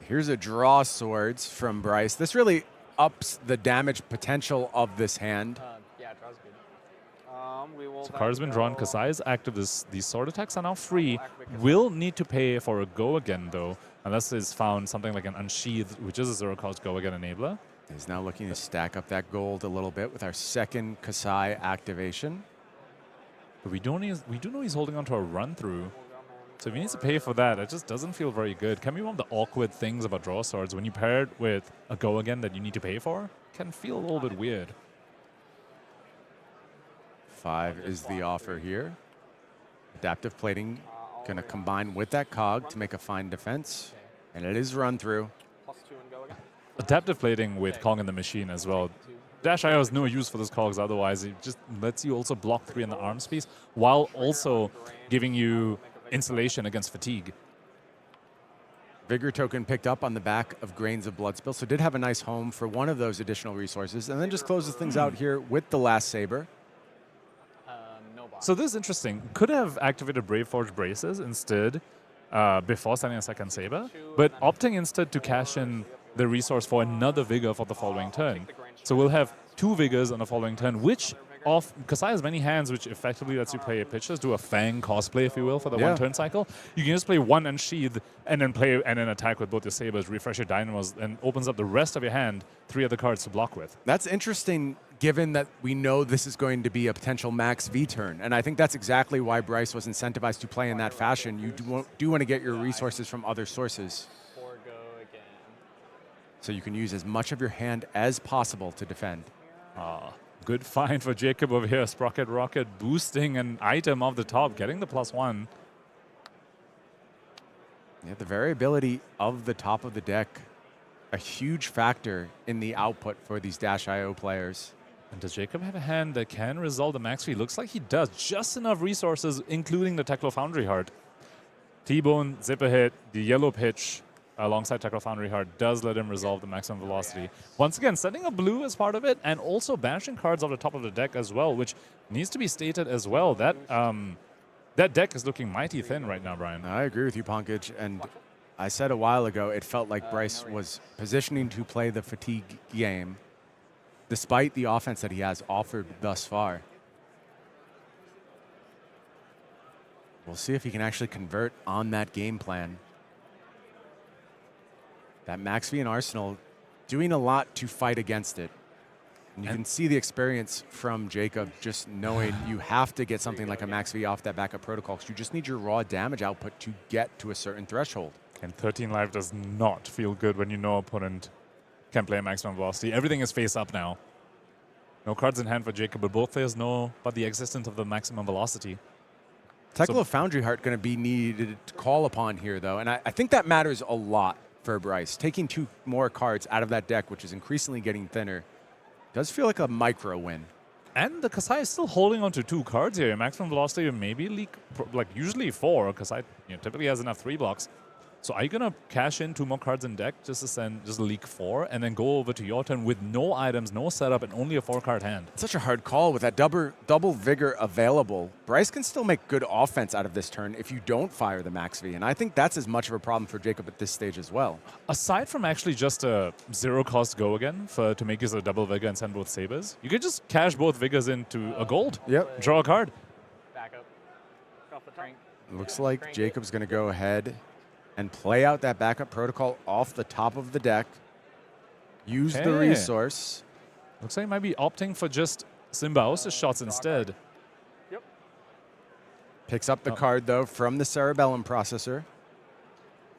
Here's a draw swords from Bryce. This really ups the damage potential of this hand. Yeah, draw's good. So card's been drawn. Kassai is active. These sword attacks are now free. Will need to pay for a go again, though, unless he's found something like an Unsheathed, which is a 0-cost go again enabler. He's now looking to stack up that gold a little bit with our second Kassai activation. But we do know he's holding on to a run-through. So if he needs to pay for that, it just doesn't feel very good. Can be one of the awkward things about draw swords. When you pair it with a go again that you need to pay for, can feel a little bit weird. 5 is the offer here. Adaptive plating going to combine with that cog to make a fine defense. And it is run through. Adaptive plating with Kong in the machine as well. Dash IO has no use for this cogs otherwise. It just lets you also block 3 in the arms piece while also giving you insulation against fatigue. Vigor token picked up on the back of Grains of Bloodspill, so did have a nice home for one of those additional resources, and then just closes things out here with the last Saber. So this is interesting. Could have activated Brave Forge Braces instead before sending a second Saber, but opting instead to cash in the resource for another Vigor for the following turn. So we'll have 2 Vigors on the following turn, which Kassai has many hands, which effectively lets you play pitches, do a Fang cosplay, if you will, for the 1 turn cycle. You can just play 1 Unsheath and then attack with both your Sabers, refresh your Dynamos, and opens up the rest of your hand, 3 other cards to block with. That's interesting, given that we know this is going to be a potential Maxx V turn. And I think that's exactly why Bryce was incentivized to play in that fashion. You do want to get your resources from other sources. So you can use as much of your hand as possible to defend. Good find for Jacob over here. Sprocket Rocket boosting an item off the top, getting the +1. Yeah, the variability of the top of the deck, a huge factor in the output for these Dash IO players. And does Jacob have a hand that can resolve the Maxx V? Looks like he does. Just enough resources, including the Teklo Foundry Heart. T-Bone, Zipper Hit, the Yellow Pitch, alongside Teklo Foundry Heart does let him resolve the maximum velocity. Once again, sending a blue as part of it, and also banishing cards off the top of the deck as well, which needs to be stated as well. That that deck is looking mighty thin right now, Brian. I agree with you, Pankaj. And I said a while ago, it felt like Bryce was positioning to play the fatigue game, despite the offense that he has offered thus far. We'll see if he can actually convert on that game plan. That Maxx V and Arsenal doing a lot to fight against it. And you can see the experience from Jacob just knowing you have to get something like a Maxx V off that backup protocol because you just need your raw damage output to get to a certain threshold. And 13 life does not feel good when you know opponent can play maximum velocity. Everything is face up now. No cards in hand for Jacob, but both players know about the existence of the maximum velocity. Technical Foundry Heart going to be needed to call upon here, though, and I think that matters a lot for Bryce. Taking 2 more cards out of that deck, which is increasingly getting thinner, does feel like a micro win. And the Kassai is still holding on to 2 cards here. Maximum velocity, maybe leak, like usually 4. Kassai typically has enough 3 blocks. So are you going to cash in 2 more cards in deck just to send, just leak 4 and then go over to your turn with no items, no setup, and only a 4-card hand? It's such a hard call with that double Vigor available. Bryce can still make good offense out of this turn if you don't fire the Maxx V, and I think that's as much of a problem for Jacob at this stage as well. Aside from actually just a 0-cost go again to make use of double Vigor and send both Sabers, you could just cash both Vigors into a gold. Yep. Draw a card. Back up. Off the train. Looks like Jacob's going to go ahead and play out that backup protocol off the top of the deck. Use the resource. Looks like he might be opting for just Symbiosis shots instead. Yep. Picks up the card, though, from the Cerebellum processor.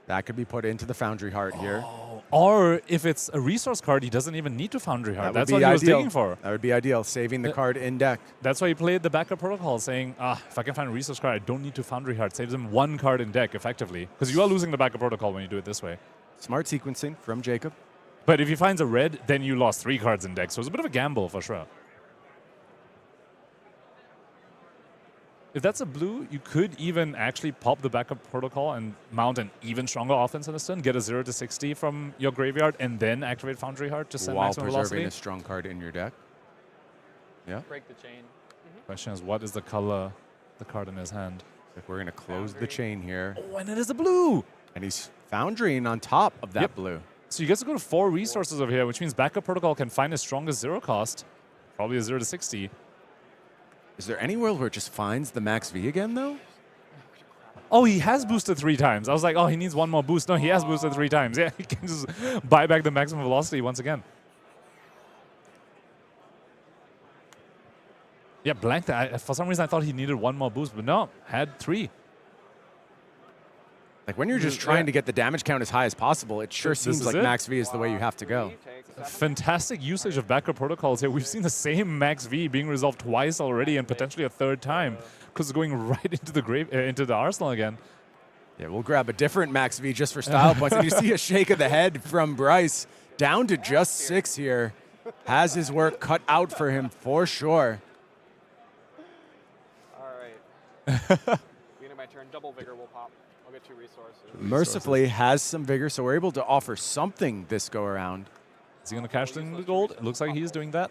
That could be put into the Foundry Heart here. Or if it's a resource card, he doesn't even need to Foundry Heart. That would That's be what he was ideal. digging for. That would be ideal, saving the card in deck. That's why he played the backup protocol, saying, if I can find a resource card, I don't need to Foundry Heart. Saves him 1 card in deck, effectively. Because you are losing the backup protocol when you do it this way. Smart sequencing from Jacob. But if he finds a red, then you lost 3 cards in deck. So it's a bit of a gamble for sure. If that's a blue, you could even actually pop the backup protocol and mount an even stronger offense in this turn, get a 0 to 60 from your graveyard, and then activate Foundry Heart to send while maximum preserving velocity. a strong card in your deck. Yeah. Break the chain. Question is, what is the color, the card in his hand? Like we're going to close the chain here. Oh, and it is a blue! And he's Foundrying on top of that blue. So you get to go to 4 resources over here, which means backup protocol can find his strongest 0 cost, probably a 0 to 60. Is there any world where it just finds the Maxx V again, though? Oh, he has boosted 3 times. I was like, oh, he needs 1 more boost. No, he has boosted 3 times. Yeah, he can just buy back the maximum velocity once again. Yeah, blanked that. For some reason, I thought he needed 1 more boost, but no, had 3. Like when you're just trying to get the damage count as high as possible, it sure seems like it. Maxx V is the way you have to go. Fantastic usage of backup protocols here. We've seen the same Maxx V being resolved twice already and potentially a 3rd time because it's going right into the into the arsenal again. Yeah, we'll grab a different Maxx V just for style points. And you see a shake of the head from Bryce, down to just 6 here. Has his work cut out for him for sure. All right. Beginning my turn. Double Vigor will pop. I'll get 2 resources. Mercifully has some vigor, so we're able to offer something this go around. Is he going to cash in the gold? It looks like he's doing that.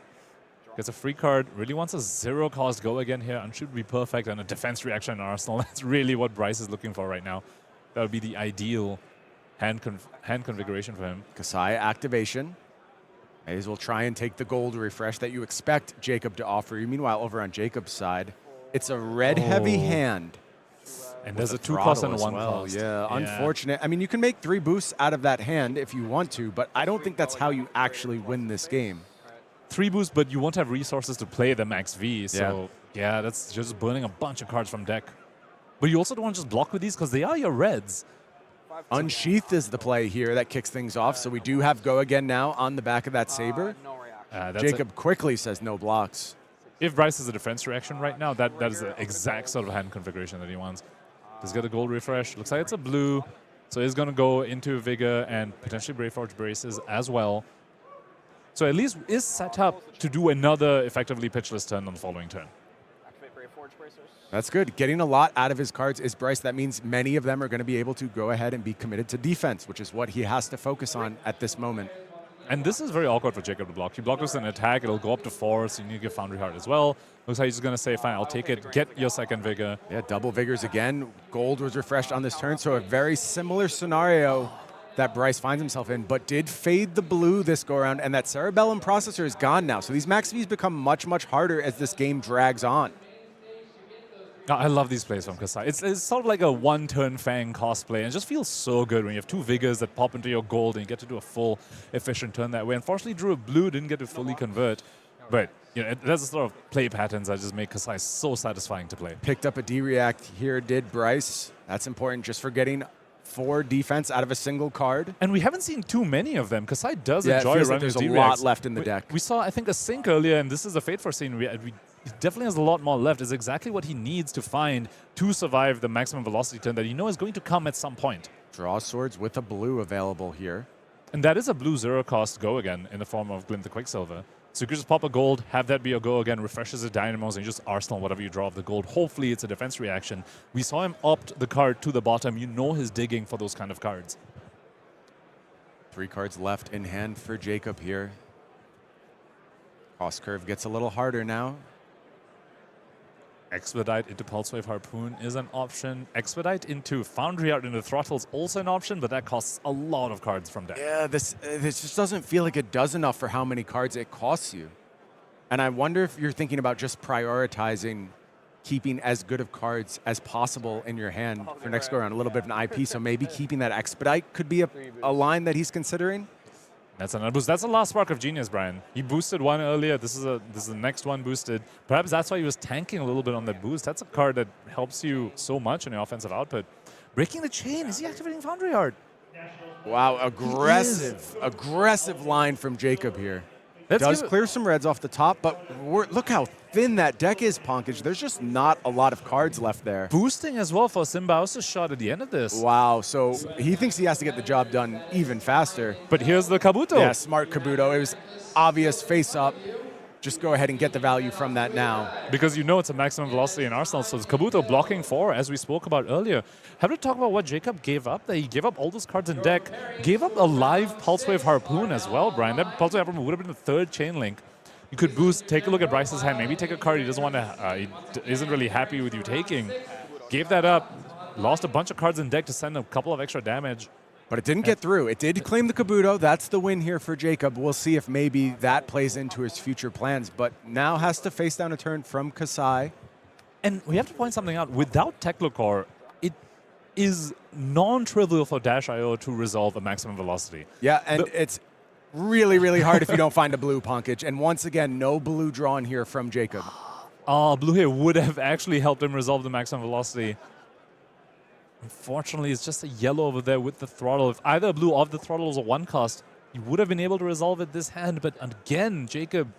Gets a free card. Really wants a 0-cost go again here and should be perfect. And a defense reaction in Arsenal. That's really what Bryce is looking for right now. That would be the ideal hand configuration for him. Kassai activation. May as well try and take the gold refresh that you expect Jacob to offer you. Meanwhile, over on Jacob's side, it's a red-heavy hand. And there's a 2-cost and a 1-cost. Well. Yeah, unfortunate. I mean, you can make 3 boosts out of that hand if you want to, but I don't think that's how you actually win this game. 3 boosts, but you won't have resources to play the Maxx V. So, yeah, that's just burning a bunch of cards from deck. But you also don't want to just block with these because they are your reds. Unsheathed is the play here that kicks things off, so we do have go again now on the back of that Saber. No reaction. Jacob quickly says no blocks. If Bryce has a defense reaction right now, that is the exact sort of hand configuration that he wants. He's got a gold refresh. Looks like it's a blue. So he's going to go into Vigor and potentially Braveforge Braces as well. So at least is set up to do another effectively pitchless turn on the following turn. Activate Braveforge Bracers. That's good. Getting a lot out of his cards is Bryce. That means many of them are going to be able to go ahead and be committed to defense, which is what he has to focus on at this moment. And this is very awkward for Jacob to block. You block with an attack, it'll go up to 4, so you need to get Foundry Heart as well. Looks like he's just going to say, fine, I'll take it, get your 2nd Vigor. Yeah, double Vigors again. Gold was refreshed on this turn, so a very similar scenario that Bryce finds himself in, but did fade the blue this go-around, and that Cerebellum processor is gone now. So these Maxx Vs become much, much harder as this game drags on. I love these plays from Kassai. It's sort of like a 1-turn Fang cosplay, and it just feels so good when you have 2 Vigors that pop into your gold and you get to do a full efficient turn that way. Unfortunately, drew a blue, didn't get to fully convert. But you know, there's a sort of play patterns that just make Kassai so satisfying to play. Picked up a D-react here, did Bryce. That's important just for getting 4 defense out of a single card. And we haven't seen too many of them. Kassai does Yeah, it enjoy feels like running there's his a D-reacts. lot left in the deck. We saw, I think, a sync earlier, and this is a Fate for scene. We definitely has a lot more left. It's exactly what he needs to find to survive the maximum velocity turn that you know is going to come at some point. Draw swords with a blue available here. And that is a blue 0-cost go again in the form of Glint the Quicksilver. So you could just pop a gold, have that be a go again, refreshes the dynamos, and you just arsenal whatever you draw of the gold. Hopefully it's a defense reaction. We saw him opt the card to the bottom. You know he's digging for those kind of cards. 3 cards left in hand for Jacob here. Cost curve gets a little harder now. Expedite into Pulse Wave Harpoon is an option. Expedite into Foundry out into Throttle is also an option, but that costs a lot of cards from deck. Yeah, this just doesn't feel like it does enough for how many cards it costs you. And I wonder if you're thinking about just prioritizing keeping as good of cards as possible in your hand for next go around. A little bit of an IP, so maybe keeping that Expedite could be a line that he's considering. That's another boost. That's the last spark of genius, Brian. He boosted one earlier. This is the next one boosted. Perhaps that's why he was tanking a little bit on that boost. That's a card that helps you so much in your offensive output. Breaking the chain. Is he activating Foundry Art? Wow, aggressive line from Jacob here. Does clear some reds off the top, but look how thin that deck is, Pankaj. There's just not a lot of cards left there. Boosting as well for Symbiosis shot at the end of this. Wow, so he thinks he has to get the job done even faster. But here's the Kabuto. Yeah, smart Kabuto. It was obvious face up. Just go ahead and get the value from that now. Because you know it's a maximum velocity in Arsenal, so it's Kabuto blocking 4, as we spoke about earlier. Have to talk about what Jacob gave up. That he gave up all those cards in deck, gave up a live Pulse Wave Harpoon as well, Brian. That Pulse Wave Harpoon would have been the 3rd chain link. You could boost, take a look at Bryce's hand, maybe take a card he doesn't want to, he isn't really happy with you taking. Gave that up, lost a bunch of cards in deck to send a couple of extra damage. But it didn't get through. It did claim the Kabuto. That's the win here for Jacob. We'll see if maybe that plays into his future plans. But now has to face down a turn from Kassai. And we have to point something out. Without Techlocore, it is non-trivial for Dash.io to resolve a maximum velocity. Yeah, and it's really, really hard if you don't find a blue, Pankaj. And once again, no blue drawn here from Jacob. Blue here would have actually helped him resolve the maximum velocity. Unfortunately, it's just a yellow over there with the throttle. If either a blue or the throttle was a 1-cost, he would have been able to resolve it this hand. But again, Jacob,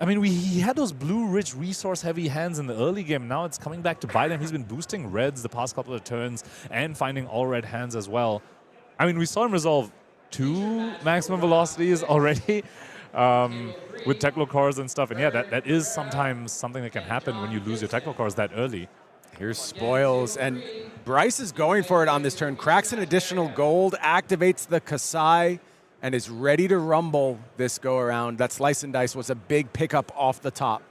I mean, he had those blue-rich, resource-heavy hands in the early game. Now it's coming back to bite him. He's been boosting reds the past couple of turns and finding all red hands as well. I mean, we saw him resolve 2 maximum velocities already with Techlocores and stuff. And yeah, that is sometimes something that can happen when you lose your Techlocores that early. Here's Spoils, and Bryce is going for it on this turn. Cracks an additional gold, activates the Kassai, and is ready to rumble this go-around. That Slice and Dice was a big pickup off the top.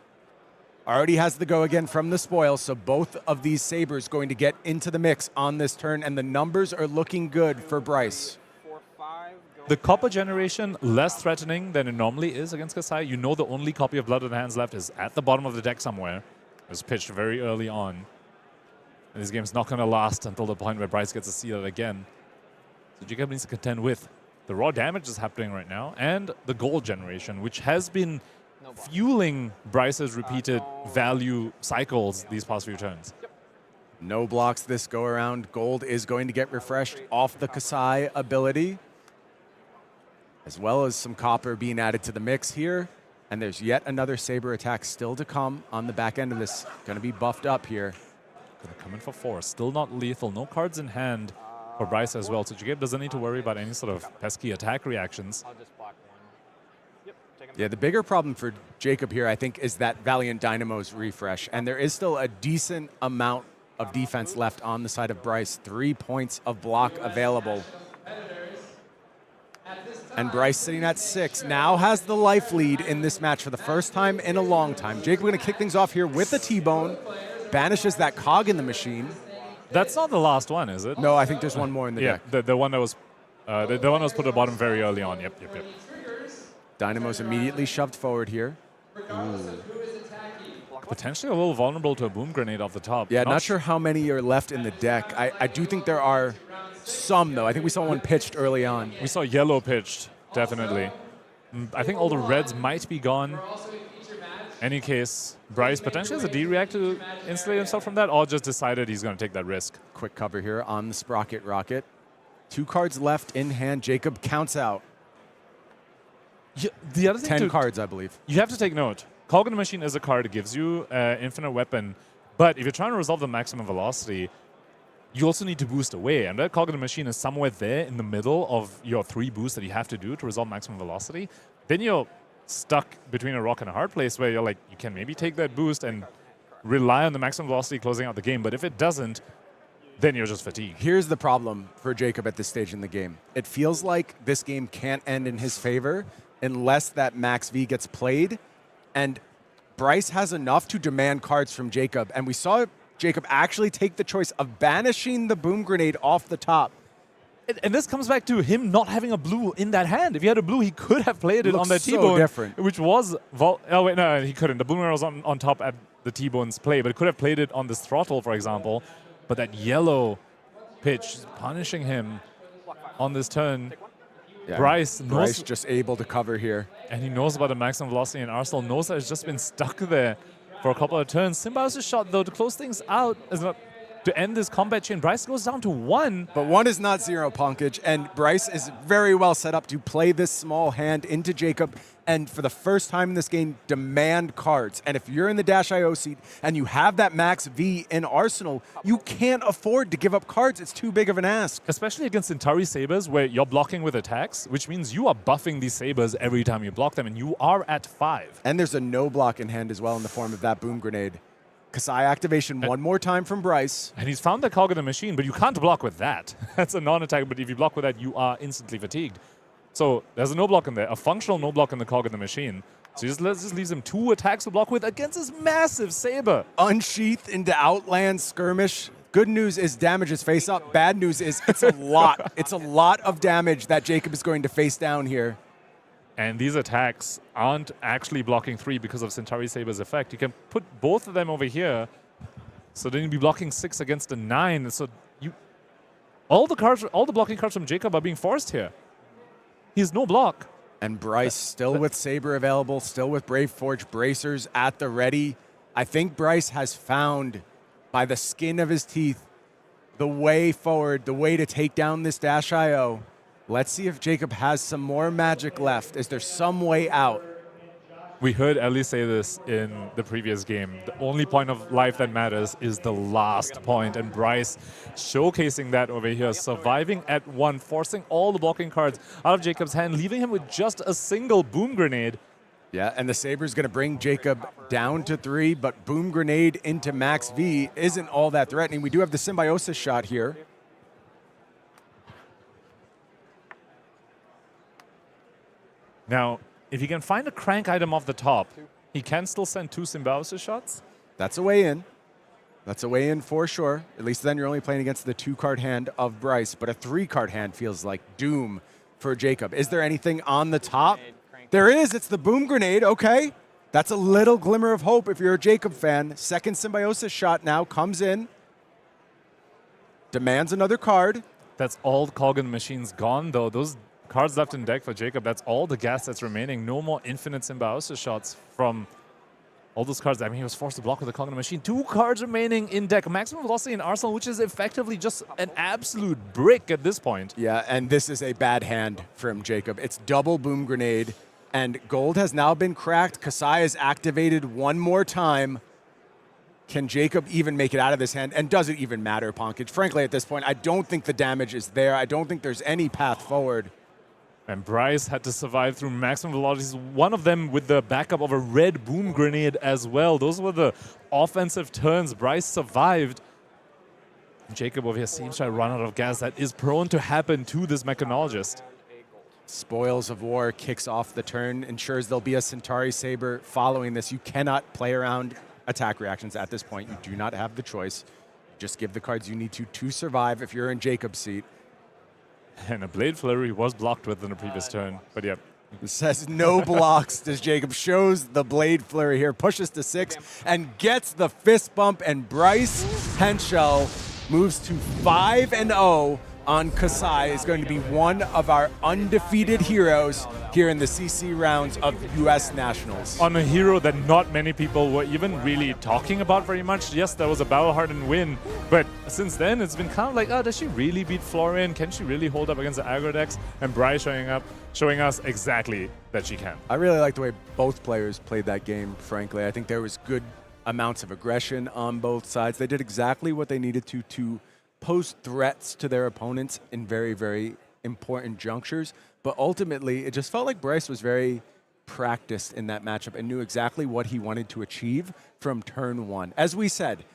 Already has the go again from the Spoils, so both of these Sabres going to get into the mix on this turn, and the numbers are looking good for Bryce. The copper generation, less threatening than it normally is against Kassai. You know the only copy of Blood on the Hands left is at the bottom of the deck somewhere. It was pitched very early on. And this game's not going to last until the point where Bryce gets to see it again. So Jacob needs to contend with the raw damage that's happening right now and the gold generation, which has been fueling Bryce's repeated value cycles these past few turns. No blocks this go-around. Gold is going to get refreshed off the Kassai ability, as well as some copper being added to the mix here. And there's yet another Sabre attack still to come on the back end of this. Going to be buffed up here. Going to come in for 4. Still not lethal. No cards in hand for Bryce as well. So Jacob doesn't need to worry about any sort of pesky attack reactions. I'll just block 1. Yep, taking Yeah, the bigger problem for Jacob here, I think, is that Valiant Dynamo's refresh. And there is still a decent amount of defense left on the side of Bryce. 3 points of block available. And Bryce sitting at 6 now has the life lead in this match for the first time in a long time. Jacob going to kick things off here with a T-bone. Banishes that cog in the machine. That's not the last one, is it? No, I think there's one more in the deck. The one that was the one that was put at the bottom very early on. Yep. Dynamo's immediately shoved forward here. Potentially a little vulnerable to a boom grenade off the top. Yeah, not sure how many are left in the deck. I do think there are some, though. I think we saw one pitched early on. We saw yellow pitched, definitely. I think all the reds might be gone. Any case, Bryce potentially has a D-react to insulate himself from that, or just decided he's going to take that risk. Quick cover here on the Sprocket Rocket. 2 cards left in hand. Jacob counts out. Yeah, the other thing 10 cards, I believe. You have to take note. Cog in the Machine is a card. It gives you infinite weapon. But if you're trying to resolve the maximum velocity, you also need to boost away. And that Cog in the Machine is somewhere there in the middle of your 3 boosts that you have to do to resolve maximum velocity. Then you're stuck between a rock and a hard place where you're like, you can maybe take that boost and rely on the maximum velocity closing out the game. But if it doesn't, then you're just fatigued. Here's the problem for Jacob at this stage in the game. It feels like this game can't end in his favor unless that Max V gets played. And Bryce has enough to demand cards from Jacob. And we saw Jacob actually take the choice of banishing the boom grenade off the top. And this comes back to him not having a blue in that hand. If he had a blue, he could have played it on that so T-bone, different. which was... oh, wait, no, he couldn't. The boomerang was on top at the T-bone's play, but he could have played it on this throttle, for example. But that yellow pitch is punishing him on this turn. Yeah, Bryce just able to cover here. And he knows about the maximum velocity in Arsenal, knows that it's just been stuck there for a couple of turns. Symbiosis shot, though, to close things out, is not to end this combat chain. Bryce goes down to 1. But 1 is not 0, Punkage, and Bryce is very well set up to play this small hand into Jacob, and for the first time in this game, demand cards. And if you're in the Dash.io seat and you have that Max V in Arsenal, you can't afford to give up cards. It's too big of an ask. Especially against Centauri Sabers, where you're blocking with attacks, which means you are buffing these Sabers every time you block them, and you are at 5. And there's a no block in hand as well in the form of that boom grenade. Kassai activation one more time from Bryce. And he's found the cog in the machine, but you can't block with that. That's a non-attack, but if you block with that, you are instantly fatigued. So there's a no block in there, a functional no block in the cog in the machine. So just leaves him 2 attacks to block with against this massive Saber. Unsheathed into Outland Skirmish. Good news is damage is face up. Bad news is it's a lot. It's a lot of damage that Jacob is going to face down here. And these attacks aren't actually blocking 3 because of Centauri Saber's effect. You can put both of them over here. So then you'll be blocking 6 against a 9. So all the blocking cards from Jacob are being forced here. He has no block. And Bryce still with Saber available, still with Brave Forge bracers at the ready. I think Bryce has found, by the skin of his teeth, the way forward, the way to take down this Dash.io. Let's see if Jacob has some more magic left. Is there some way out? We heard Ellie say this in the previous game. The only point of life that matters is the last point. And Bryce showcasing that over here, surviving at 1, forcing all the blocking cards out of Jacob's hand, leaving him with just a single boom grenade. Yeah, and the Saber's going to bring Jacob down to 3, but boom grenade into Max V isn't all that threatening. We do have the Symbiosis shot here. Now, if he can find a crank item off the top, he can still send 2 Symbiosis shots. That's a way in. That's a way in for sure. At least then you're only playing against the 2-card hand of Bryce, but a 3-card hand feels like doom for Jacob. Is there anything on the top? There is. It's the boom grenade. Okay. That's a little glimmer of hope if you're a Jacob fan. Second Symbiosis shot now comes in. Demands another card. That's all cog in the machine's gone, though. Those cards left in deck for Jacob, that's all the gas that's remaining. No more infinite Symbiosis shots from all those cards. I mean, he was forced to block with the cog in the machine. 2 cards remaining in deck. Maximum velocity in Arsenal, which is effectively just an absolute brick at this point. Yeah, and this is a bad hand from Jacob. It's double boom grenade, and gold has now been cracked. Kassai is activated one more time. Can Jacob even make it out of this hand? And does it even matter, Punkage? Frankly, at this point, I don't think the damage is there. I don't think there's any path forward. And Bryce had to survive through maximum velocities, one of them with the backup of a red boom grenade as well. Those were the offensive turns. Bryce survived. Jacob over here seems to run out of gas. That is prone to happen to this mechanologist. Spoils of War kicks off the turn, ensures there'll be a Centauri Saber following this. You cannot play around attack reactions at this point. You do not have the choice. Just give the cards you need to survive if you're in Jacob's seat. And a Blade Flurry was blocked with in the previous turn, but yeah. It says no blocks as Jacob shows the Blade Flurry here, pushes to 6, and gets the fist bump, and Bryce Henschel moves to 5-0 on Kassai is going to be one of our undefeated heroes here in the CC rounds of US Nationals. On a hero that not many people were even really talking about very much. Yes, there was a battle-hardened win, but since then it's been kind of like, oh, does she really beat Florian? Can she really hold up against the aggro decks? And Bryce showing us exactly that she can. I really like the way both players played that game, frankly. I think there was good amounts of aggression on both sides. They did exactly what they needed to pose threats to their opponents in very, very important junctures. But ultimately, it just felt like Bryce was very practiced in that matchup and knew exactly what he wanted to achieve from turn one. As we said,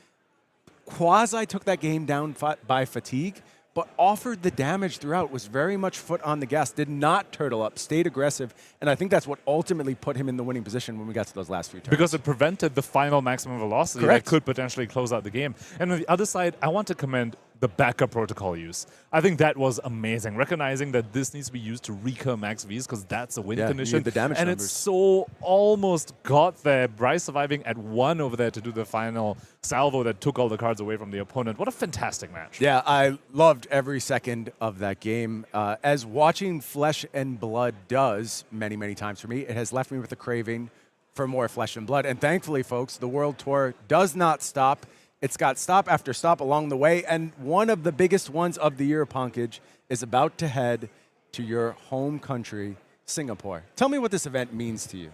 quasi took that game down by fatigue, but offered the damage throughout, was very much foot on the gas, did not turtle up, stayed aggressive, and I think that's what ultimately put him in the winning position when we got to those last few turns. Because it prevented the final maximum velocity Correct. that could potentially close out the game. And on the other side, I want to commend the backup protocol use. I think that was amazing, recognizing that this needs to be used to recur max Vs because that's a win Yeah, you condition. need the damage and numbers. it's so almost got there. Bryce surviving at 1 over there to do the final salvo that took all the cards away from the opponent. What a fantastic match. Yeah, I loved every second of that game. As watching Flesh and Blood does many, many times for me, it has left me with a craving for more Flesh and Blood. And thankfully, folks, the World Tour does not stop. It's got stop after stop along the way, and one of the biggest ones of the year, Pankaj, is about to head to your home country, Singapore. Tell me what this event means to you.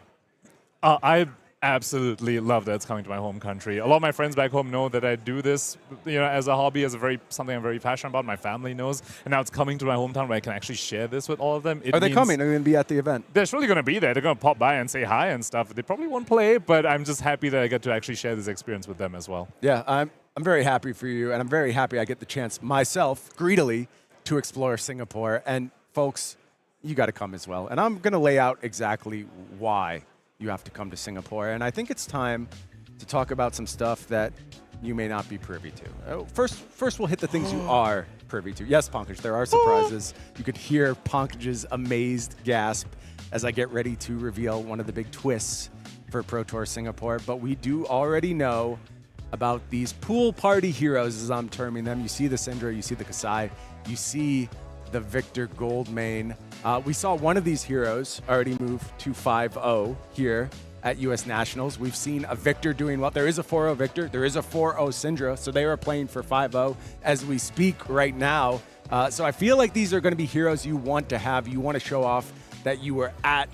I absolutely love that it's coming to my home country. A lot of my friends back home know that I do this, as a hobby, as something I'm very passionate about. My family knows, and now it's coming to my hometown where I can actually share this with all of them. Are they coming? Are they going to be at the event? They're surely going to be there. They're going to pop by and say hi and stuff. They probably won't play, but I'm just happy that I get to actually share this experience with them as well. Yeah, I'm very happy for you, and I'm very happy I get the chance myself, greedily, to explore Singapore. And folks, you got to come as well. And I'm going to lay out exactly why you have to come to Singapore. And I think it's time to talk about some stuff that you may not be privy to. First we'll hit the things you are privy to. Yes, Pankaj, there are surprises. You could hear Pankaj's amazed gasp as I get ready to reveal one of the big twists for Pro Tour Singapore. But we do already know about these pool party heroes, as I'm terming them. You see the Cindra, you see the Kassai, you see the Victor Goldmane. We saw one of these heroes already move to 5-0 here at US Nationals. We've seen a Victor doing well. There is a 4-0 Victor, there is a 4-0 Cindra, so they are playing for 5-0 as we speak right now. So I feel like these are going to be heroes you want to have. You want to show off that you were at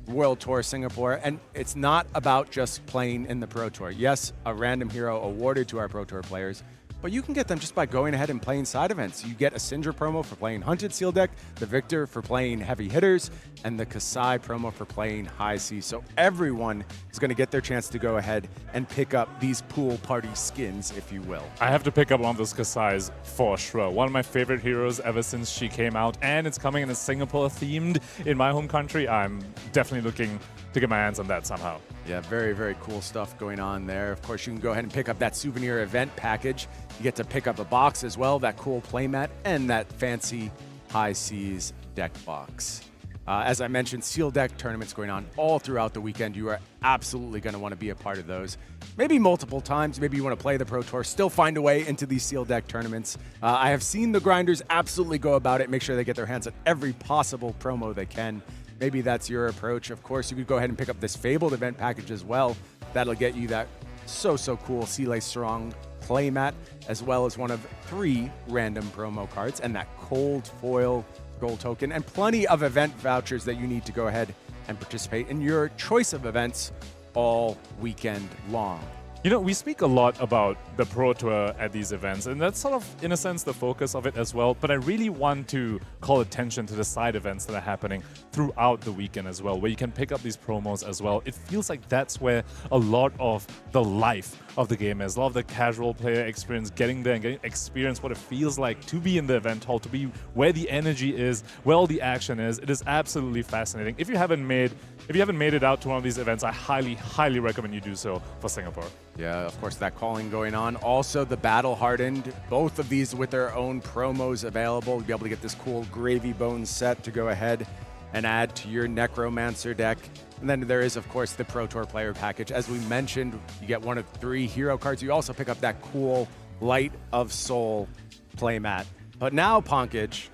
World Tour Singapore, and it's not about just playing in the Pro Tour. Yes, a random hero awarded to our Pro Tour players, but you can get them just by going ahead and playing side events. You get a Cindra promo for playing Hunted Seal Deck, the Victor for playing heavy hitters, and the Kassai promo for playing high C. So everyone is going to get their chance to go ahead and pick up these pool party skins, if you will. I have to pick up one of those Kassais for sure. One of my favorite heroes ever since she came out, and it's coming in a Singapore themed in my home country. I'm definitely looking to get my hands on that somehow. Yeah, very, very cool stuff going on there. Of course, you can go ahead and pick up that souvenir event package. You get to pick up a box as well, that cool playmat, and that fancy High Seas deck box. As I mentioned, Seal Deck tournaments going on all throughout the weekend. You are absolutely going to want to be a part of those. Maybe multiple times. Maybe you want to play the Pro Tour, still find a way into these Seal Deck tournaments. I have seen the grinders absolutely go about it, make sure they get their hands on every possible promo they can. Maybe that's your approach. Of course, you could go ahead and pick up this Fabled event package as well. That'll get you that so cool Sea Lace Strong playmat, as well as one of 3 random promo cards and that cold foil gold token, and plenty of event vouchers that you need to go ahead and participate in your choice of events all weekend long. We speak a lot about the Pro Tour at these events, and that's sort of, in a sense, the focus of it as well. But I really want to call attention to the side events that are happening throughout the weekend as well, where you can pick up these promos as well. It feels like that's where a lot of the life of the game is, a lot of the casual player experience, getting there and getting experience what it feels like to be in the event hall, to be where the energy is, where all the action is. It is absolutely fascinating. If you haven't made it out to one of these events, I highly recommend you do so for Singapore. Yeah, of course, that calling going on. Also, the Battle Hardened, both of these with their own promos available. You'll be able to get this cool Gravy Bones set to go ahead and add to your Necromancer deck. And then there is, of course, the Pro Tour player package. As we mentioned, you get one of 3 hero cards. You also pick up that cool Light of Soul playmat But now, Pankaj,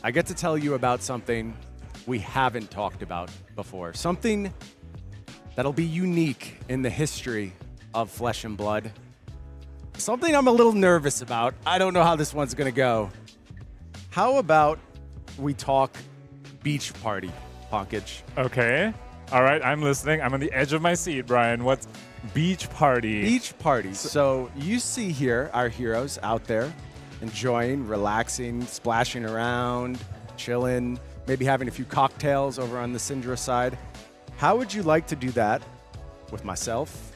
I get to tell you about something we haven't talked about before. Something that'll be unique in the history of Flesh and Blood. Something I'm a little nervous about. I don't know how this one's going to go. How about we talk beach party, Pankaj? Okay. All right, I'm listening. I'm on the edge of my seat, Brian. What's beach party? Beach party. So you see here our heroes out there enjoying, relaxing, splashing around, chilling, maybe having a few cocktails over on the Cindra side. How would you like to do that with myself,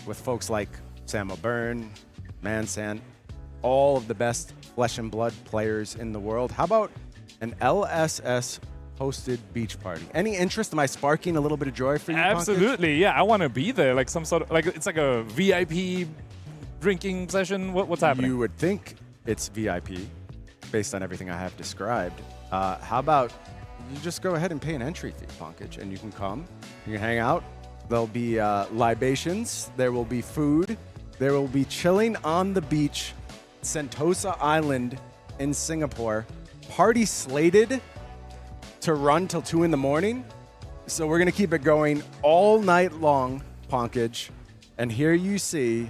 with folks like Sam O'Byrne, Mansan, all of the best Flesh and Blood players in the world? How about an LSS hosted beach party? Any interest? Am I sparking a little bit of joy for you, Pankaj? Absolutely, yeah. I want to be there. Like some sort of, like it's like a VIP drinking session. What's happening? You would think it's VIP based on everything I have described. How about you just go ahead and pay an entry fee, Pankaj, and you can come, you can hang out. There'll be libations, there will be food, there will be chilling on the beach, Sentosa Island in Singapore. Party slated to run till 2 in the morning. So we're gonna keep it going all night long, Pankaj. And here you see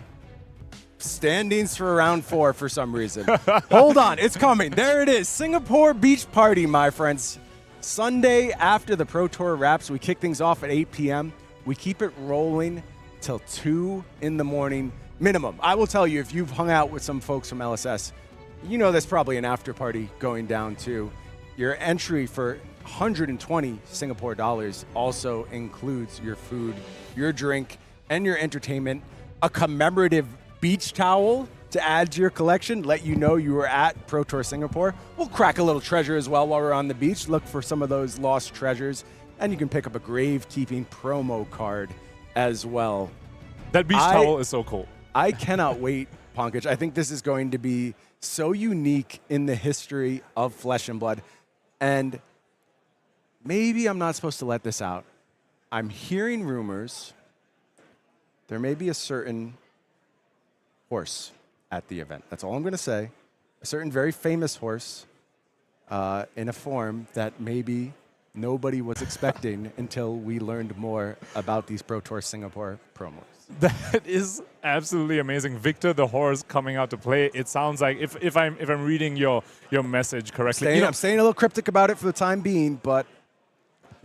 standings for round 4 for some reason. Hold on, it's coming. There it is. Singapore Beach Party, my friends. Sunday after the Pro Tour wraps, we kick things off at 8 p.m. We keep it rolling till 2 in the morning minimum. I will tell you, if you've hung out with some folks from LSS, you know there's probably an after party going down too. Your entry for 120 Singapore dollars also includes your food, your drink, and your entertainment. A commemorative beach towel to add to your collection, let you know you were at Pro Tour Singapore. We'll crack a little treasure as well while we're on the beach. Look for some of those lost treasures, and you can pick up a gravekeeping promo card as well. That beach towel is so cool. I cannot wait, Pankaj. I think this is going to be so unique in the history of Flesh and Blood. And maybe I'm not supposed to let this out. I'm hearing rumors there may be a certain horse at the event. That's all I'm going to say. A certain very famous horse in a form that maybe nobody was expecting until we learned more about these Pro Tour Singapore promos. That is absolutely amazing. Victor the horse coming out to play. It sounds like, if I'm reading your message correctly. I'm staying a little cryptic about it for the time being, but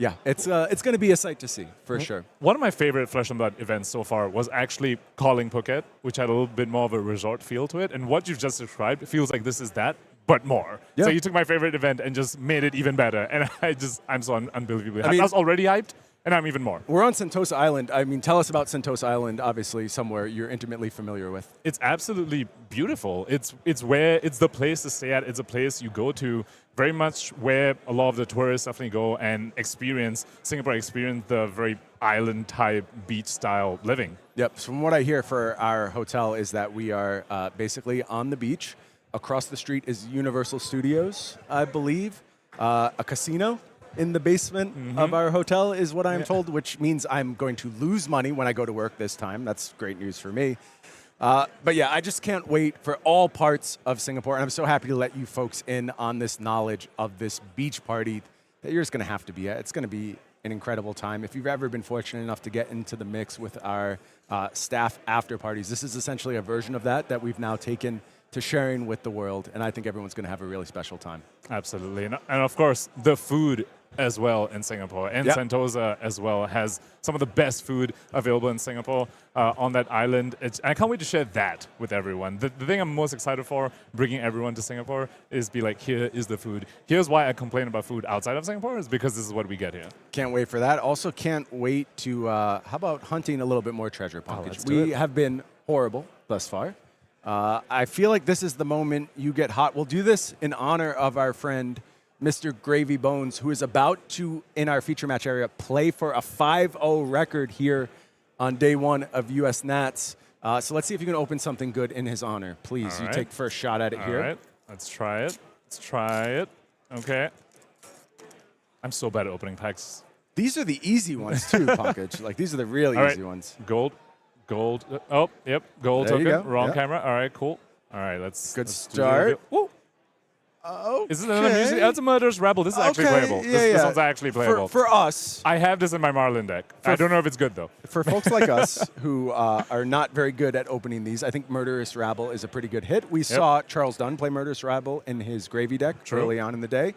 yeah, it's going to be a sight to see for sure. One of my favorite Flesh and Blood events so far was actually calling Phuket, which had a little bit more of a resort feel to it. And what you've just described, it feels like this is that, but more. Yeah. So you took my favorite event and just made it even better. And I'm so unbelievably hyped. I was already hyped, and I'm even more. We're on Sentosa Island. I mean, tell us about Sentosa Island, obviously somewhere you're intimately familiar with. It's absolutely beautiful. It's the place to stay at. It's a place you go to, very much where a lot of the tourists definitely go and experience the very island-type beach-style living. Yep. So from what I hear for our hotel is that we are basically on the beach. Across the street is Universal Studios, I believe. A casino in the basement of our hotel is what I'm told, which means I'm going to lose money when I go to work this time. That's great news for me. But yeah, I just can't wait for all parts of Singapore. And I'm so happy to let you folks in on this knowledge of this beach party that you're just going to have to be at. It's going to be an incredible time. If you've ever been fortunate enough to get into the mix with our staff after parties, this is essentially a version of that we've now taken to sharing with the world. And I think everyone's going to have a really special time. Absolutely. And of course, the food as well in Singapore. And Sentosa as well has some of the best food available in Singapore on that island. I can't wait to share that with everyone. The thing I'm most excited for bringing everyone to Singapore is be like, here is the food. Here's why I complain about food outside of Singapore, is because this is what we get here. Can't wait for that. Also can't wait to, how about hunting a little bit more treasure, Pankaj? We have been horrible thus far. I feel like this is the moment you get hot. We'll do this in honor of our friend, Mr. Gravy Bones, who is about to, in our feature match area, play for a 5-0 record here on day 1 of US Nats. So let's see if you can open something good in his honor. Please, you take the first shot at it here. All right, let's try it. Let's try it. Okay. I'm so bad at opening packs. These are the easy ones too, Pankaj. Like, these are the really easy ones. Gold. Oh, yep. Gold there token. You go. Wrong camera. All right, cool. All right, let's start. Woo. Is this another music? That's a Murderous Rebel. This is actually playable. This one's actually playable. For us. I have this in my Marlynn deck. I don't know if it's good, though. For folks like us who are not very good at opening these, I think Murderous Rabble is a pretty good hit. We saw Charles Dunn play Murderous Rabble in his Gravy deck early on in the day.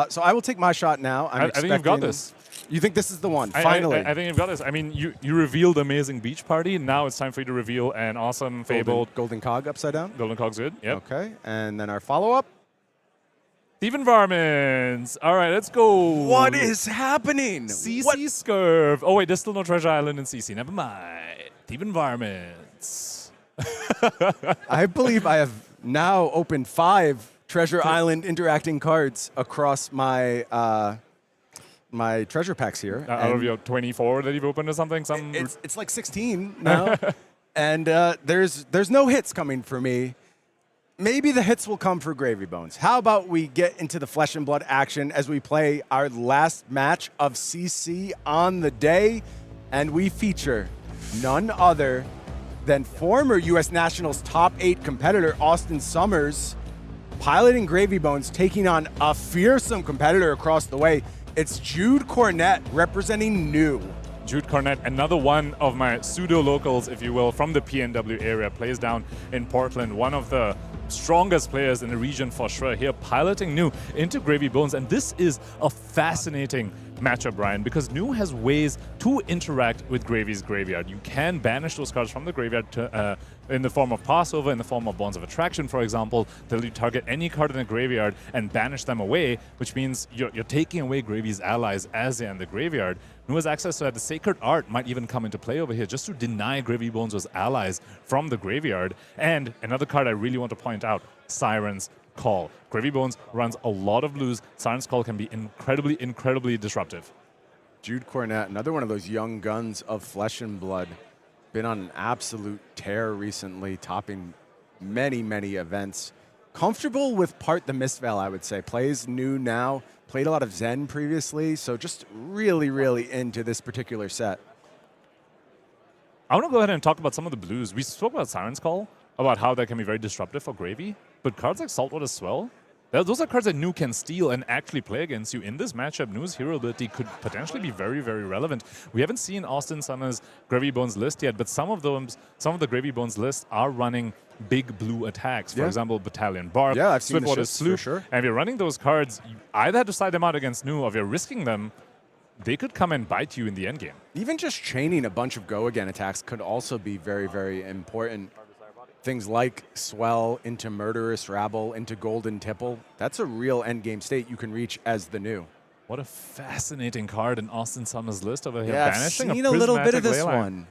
So I will take my shot now. I think you've got this. You think this is the one, finally? I think you've got this. I mean, you revealed Amazing Beach Party. Now it's time for you to reveal an awesome, fabled... Golden Cog upside down? Golden Cog's good, yep. Okay, and then our follow-up? Thieving Varmints. All right, let's go. What is happening? CC Scurv. Oh, wait, there's still no Treasure Island in CC. Never mind. Thieving Varmints. I believe I have now opened 5 Treasure Island interacting cards across my my treasure packs here. Out of your 24 that you've opened or something? It's like 16 now. And there's no hits coming for me. Maybe the hits will come for Gravy Bones. How about we get into the flesh and blood action as we play our last match of CC on the day, and we feature none other than former U.S. Nationals top 8 competitor Austin Summers piloting Gravy Bones, taking on a fearsome competitor across the way. It's Jude Cornett representing New. Jude Cornett, another one of my pseudo-locals, if you will, from the PNW area, plays down in Portland, one of the strongest players in the region for sure here, piloting New into Gravy Bones. And this is a fascinating matchup, Brian, because New has ways to interact with Gravy's graveyard. You can banish those cards from the graveyard to, in the form of Passover, in the form of Bonds of Attraction, for example, that you target any card in the graveyard and banish them away, which means you're taking away Gravy's allies as they're in the graveyard. New has access to that. The Sacred Art might even come into play over here just to deny Gravy Bones' allies from the graveyard. And another card I really want to point out, Siren's Call. Gravy Bones runs a lot of blues. Siren's Call can be incredibly, incredibly disruptive. Jude Cornett, another one of those young guns of flesh and blood. Been on an absolute tear recently, topping many, many events. Comfortable with part the Mistveil, I would say. Plays New now. Played a lot of Zen previously, so just really, really into this particular set. I want to go ahead and talk about some of the blues. We spoke about Siren's Call, about how that can be very disruptive for Gravy, but cards like Saltwater Swell, those are cards that New can steal and actually play against you. In this matchup, New's hero ability could potentially be very, very relevant. We haven't seen Austin Summers' Gravy Bones list yet, but some of the Gravy Bones lists are running big blue attacks. For example, Battalion Barb, I've seen Swiftwater Sloop. Sure. And if you're running those cards, you either have to side them out against New, or if you're risking them, they could come and bite you in the endgame. Even just chaining a bunch of go again attacks could also be very, very important. Things like Swell into Murderous Rabble into Golden Tipple. That's a real endgame state you can reach as the New. What a fascinating card in Austin Summers' list over here. Yeah, I've Banishing seen a little bit of this one.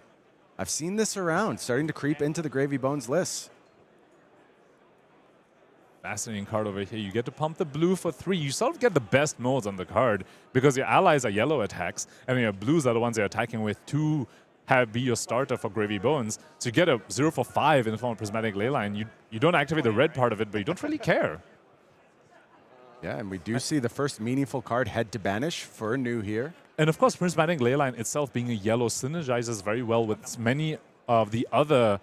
I've seen this around, starting to creep into the Gravy Bones list. Fascinating card over here. You get to pump the blue for 3. You sort of get the best modes on the card because your allies are yellow attacks, and your blues are the ones you're attacking with to be your starter for Gravy Bones. So you get a 0 for 5 in the form of Prismatic Leyline. You don't activate the red part of it, but you don't really care. Yeah, and we do see the first meaningful card head to banish for New here. And of course, Prismatic Leyline itself being a yellow synergizes very well with many of the other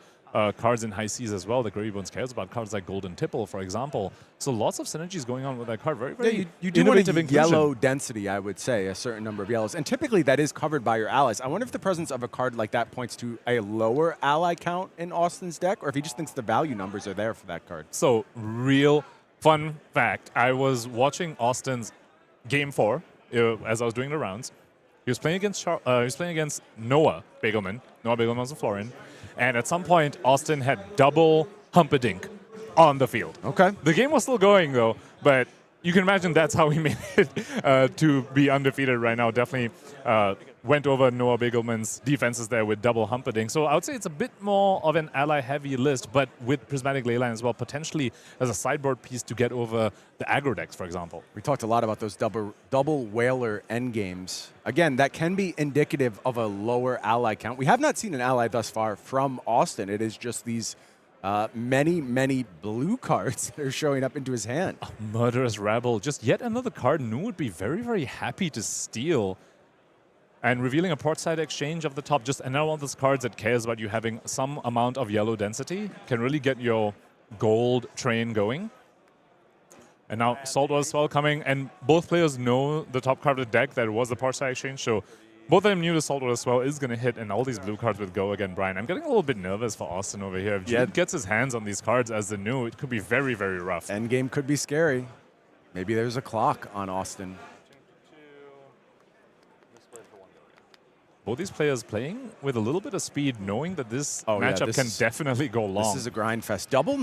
cards in high seas as well that Gravy Bones cares about. Cards like Golden Tipple, for example. So lots of synergies going on with that card. Very, very you do want a inclusion. yellow density, I would say, a certain number of yellows. And typically that is covered by your allies. I wonder if the presence of a card like that points to a lower ally count in Austin's deck, or if he just thinks the value numbers are there for that card. So, real fun fact. I was watching Austin's Game 4 as I was doing the rounds. He was playing against Noah Bagelman. Noah Bagelman was a Florian. And at some point, Austin had double Humpadink on the field. Okay. The game was still going, though, but you can imagine that's how he made it to be undefeated right now. Definitely went over Noah Bagelman's defenses there with double Humpadink. So I would say it's a bit more of an ally-heavy list, but with Prismatic Leyline as well, potentially as a sideboard piece to get over the aggro decks, for example. We talked a lot about those double Whaler endgames. Again, that can be indicative of a lower ally count. We have not seen an ally thus far from Austin. It is just these many, many blue cards that are showing up into his hand. Murderous Rabble, just yet another card New would be very, very happy to steal. And revealing a portside exchange of the top, just another one of those cards that cares about you having some amount of yellow density, can really get your gold train going. And now Saltwater Swell coming, and both players know the top card of the deck that it was the Port Side Exchange, so both of them knew the Saltwater Swell is going to hit, and all these blue cards would go again, Brian. I'm getting a little bit nervous for Austin over here. If Jude gets his hands on these cards as the new, it could be very, very rough. Endgame could be scary. Maybe there's a clock on Austin. Both these players playing with a little bit of speed, knowing that this matchup can definitely go long. This is a grind fest. Double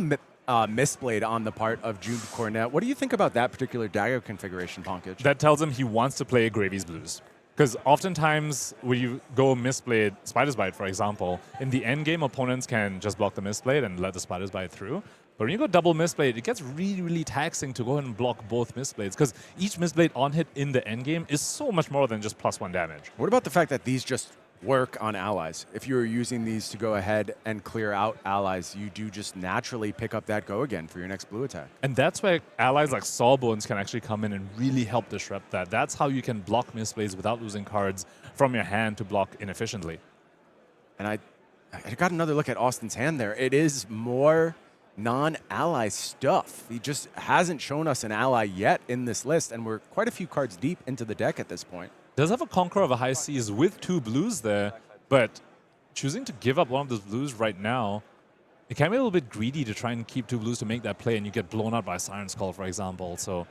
misplayed on the part of Jude Cornett. What do you think about that particular dagger configuration, Pankaj? That tells him he wants to play Gravy's Blues. Because oftentimes when you go misplayed Spider's Bite, for example, in the end game, opponents can just block the misplayed and let the Spider's Bite through. But when you go double misplayed, it gets really, really taxing to go ahead and block both misplays. Because each misplay on hit in the end game is so much more than just +1 damage. What about the fact that these just work on allies? If you're using these to go ahead and clear out allies, you do just naturally pick up that go again for your next blue attack. And that's where allies like Sawbones can actually come in and really help disrupt that. That's how you can block misplays without losing cards from your hand to block inefficiently. And I got another look at Austin's hand there. It is more non-ally stuff. He just hasn't shown us an ally yet in this list, and we're quite a few cards deep into the deck at this point. Does have a Conqueror of a High Seas with 2 blues there, but choosing to give up one of those blues right now, it can be a little bit greedy to try and keep 2 blues to make that play, and you get blown out by Siren's Call, for example. So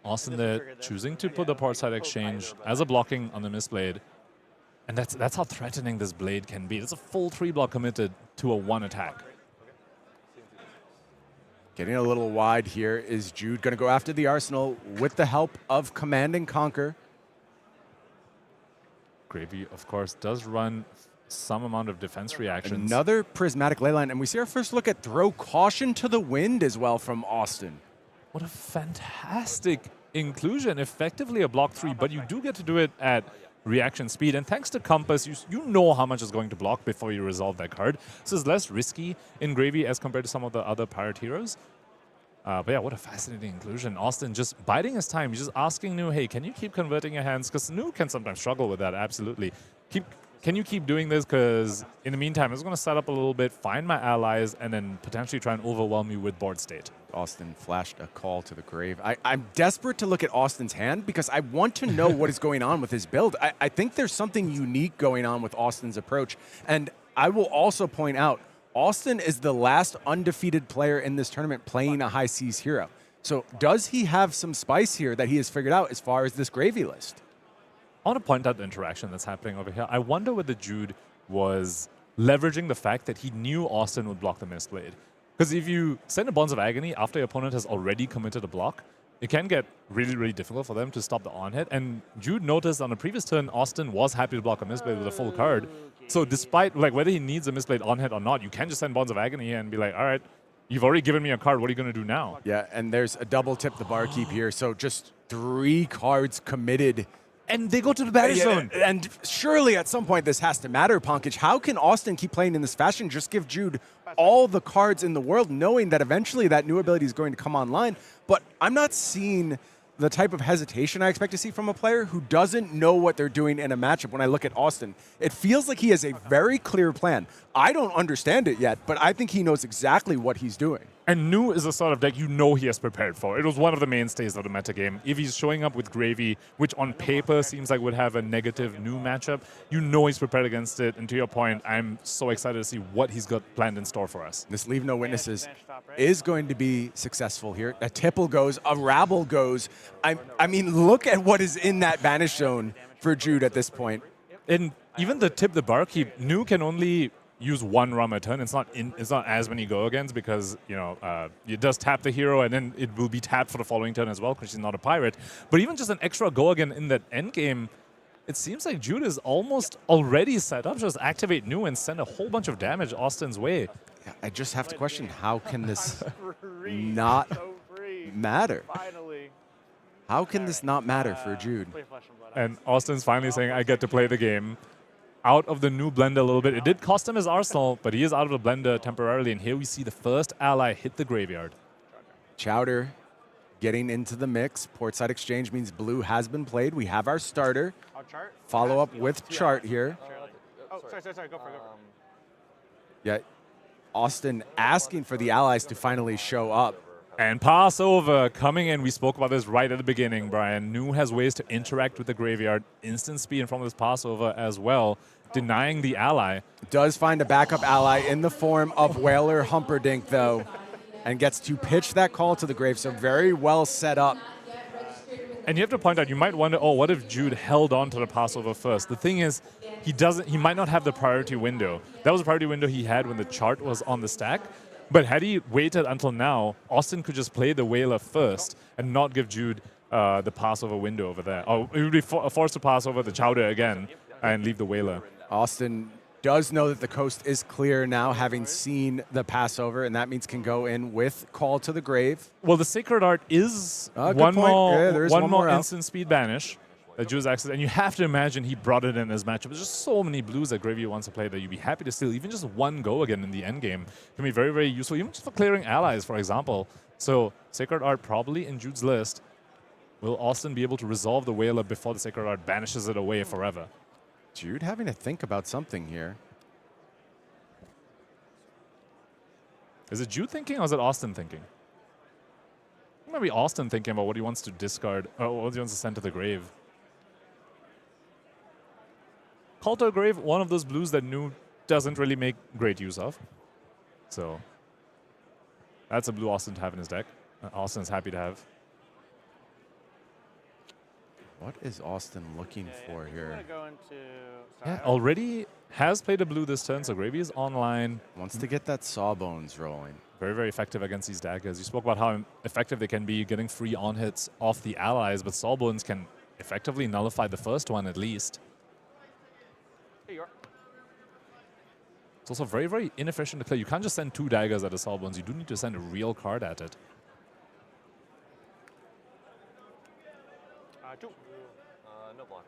Austin there choosing to put the Port Side Exchange as a blocking on the misblade. And that's how threatening this blade can be. It's a full 3 block committed to a 1 attack. Getting a little wide here is Jude. Going to go after the Arsenal with the help of Command and Conquer. Gravy, of course, does run some amount of defense reactions. Another Prismatic Leyline, and we see our first look at Throw Caution to the Wind as well from Austin. What a fantastic inclusion. Effectively a block 3, but you do get to do it at reaction speed. And thanks to Compass, you know how much is going to block before you resolve that card. So it's less risky in Gravy as compared to some of the other Pirate heroes. But yeah, what a fascinating inclusion. Austin just biding his time. He's just asking Nu, hey, can you keep converting your hands? Because Nu can sometimes struggle with that, absolutely. Can you keep doing this? Because in the meantime, I'm just going to set up a little bit, find my allies, and then potentially try and overwhelm you with board state. Austin flashed a call to the grave. I'm desperate to look at Austin's hand because I want to know what is going on with his build. I think there's something unique going on with Austin's approach. And I will also point out, Austin is the last undefeated player in this tournament playing a High Seas hero. So does he have some spice here that he has figured out as far as this Gravy list? I want to point out the interaction that's happening over here. I wonder whether Jude was leveraging the fact that he knew Austin would block the misblade. Because if you send a Bonds of Agony after your opponent has already committed a block, it can get really, really difficult for them to stop the on-hit. And Jude noticed on the previous turn, Austin was happy to block a misblade with a full card. So despite whether he needs a misblade on-hit or not, you can just send Bonds of Agony and be like, all right, you've already given me a card. What are you going to do now? Yeah, and there's a double tip the barkeep here. So just 3 cards committed. And they go to the batter zone. And surely at some point this has to matter, Pankaj. How can Austin keep playing in this fashion? Just give Jude all the cards in the world, knowing that eventually that new ability is going to come online. But I'm not seeing the type of hesitation I expect to see from a player who doesn't know what they're doing in a matchup. When I look at Austin, it feels like he has a very clear plan. I don't understand it yet, but I think he knows exactly what he's doing. And Nu is a sort of deck you know he has prepared for. It was one of the mainstays of the metagame. If he's showing up with Gravy, which on paper seems like would have a negative Nu matchup, you know he's prepared against it. And to your point, I'm so excited to see what he's got planned in store for us. This Leave No Witnesses is going to be successful here. A Tipple goes, a Rabble goes. I mean, look at what is in that banish zone for Jude at this point. And even the tip the barkeep, Nu can only use 1 rum a turn. It's not as many go-agains because, you know, it does tap the hero and then it will be tapped for the following turn as well because she's not a pirate. But even just an extra go-again in that endgame, it seems like Jude is almost already set up. Just activate Nu and send a whole bunch of damage Austin's way. Yeah, I just have to question, how can this not matter? How can this not matter for Jude? And Austin's finally saying, I get to play the game. Out of the Nu blender a little bit. It did cost him his arsenal, but he is out of the blender temporarily. And here we see the first ally hit the graveyard. Chowder getting into the mix. Portside Exchange means blue has been played. We have our starter. Follow up with chart here. Oh, sorry, go for it. Yeah, Austin asking for the allies to finally show up. And Passover coming in. We spoke about this right at the beginning, Brian. Nu has ways to interact with the graveyard. Instant speed in front of this Passover as well, denying the ally. Does find a backup ally in the form of Whaler Humperdinck, though, and gets to pitch that call to the grave. So very well set up. And you have to point out, you might wonder, oh, what if Jude held on to the Passover first? The thing is, he might not have the priority window. That was a priority window he had when the chart was on the stack. But had he waited until now, Austin could just play the Whaler first and not give Jude the Passover window over there. Or he would be forced to pass over the Chowder again and leave the Whaler. Austin does know that the coast is clear now, having seen the Passover, and that means can go in with Call to the Grave. Well, the Sacred Art is good one point. more, Yeah, there is one more out. instant speed banish that Jude's access. And you have to imagine he brought it in his matchup. There's just so many blues that Gravy wants to play that you'd be happy to steal. Even just one go again in the end game can be very, very useful, even just for clearing allies, for example. So Sacred Art probably in Jude's list. Will Austin be able to resolve the Whaler before the Sacred Art banishes it away forever? Jude having to think about something here. Is it Jude thinking or is it Austin thinking? Maybe Austin thinking about what he wants to discard, or what he wants to send to the grave. Call to the Grave, one of those blues that Nu doesn't really make great use of. So that's a blue Austin to have in his deck. Austin's happy to have. What is Austin looking for here? Yeah, already has played a blue this turn, so Gravy is online. Wants to get that Sawbones rolling. Very, very effective against these daggers. You spoke about how effective they can be getting free on-hits off the allies, but Sawbones can effectively nullify the first one at least. Here you are. It's also very, very inefficient to play. You can't just send 2 daggers at a Sawbones. You do need to send a real card at it. 2. No blocks.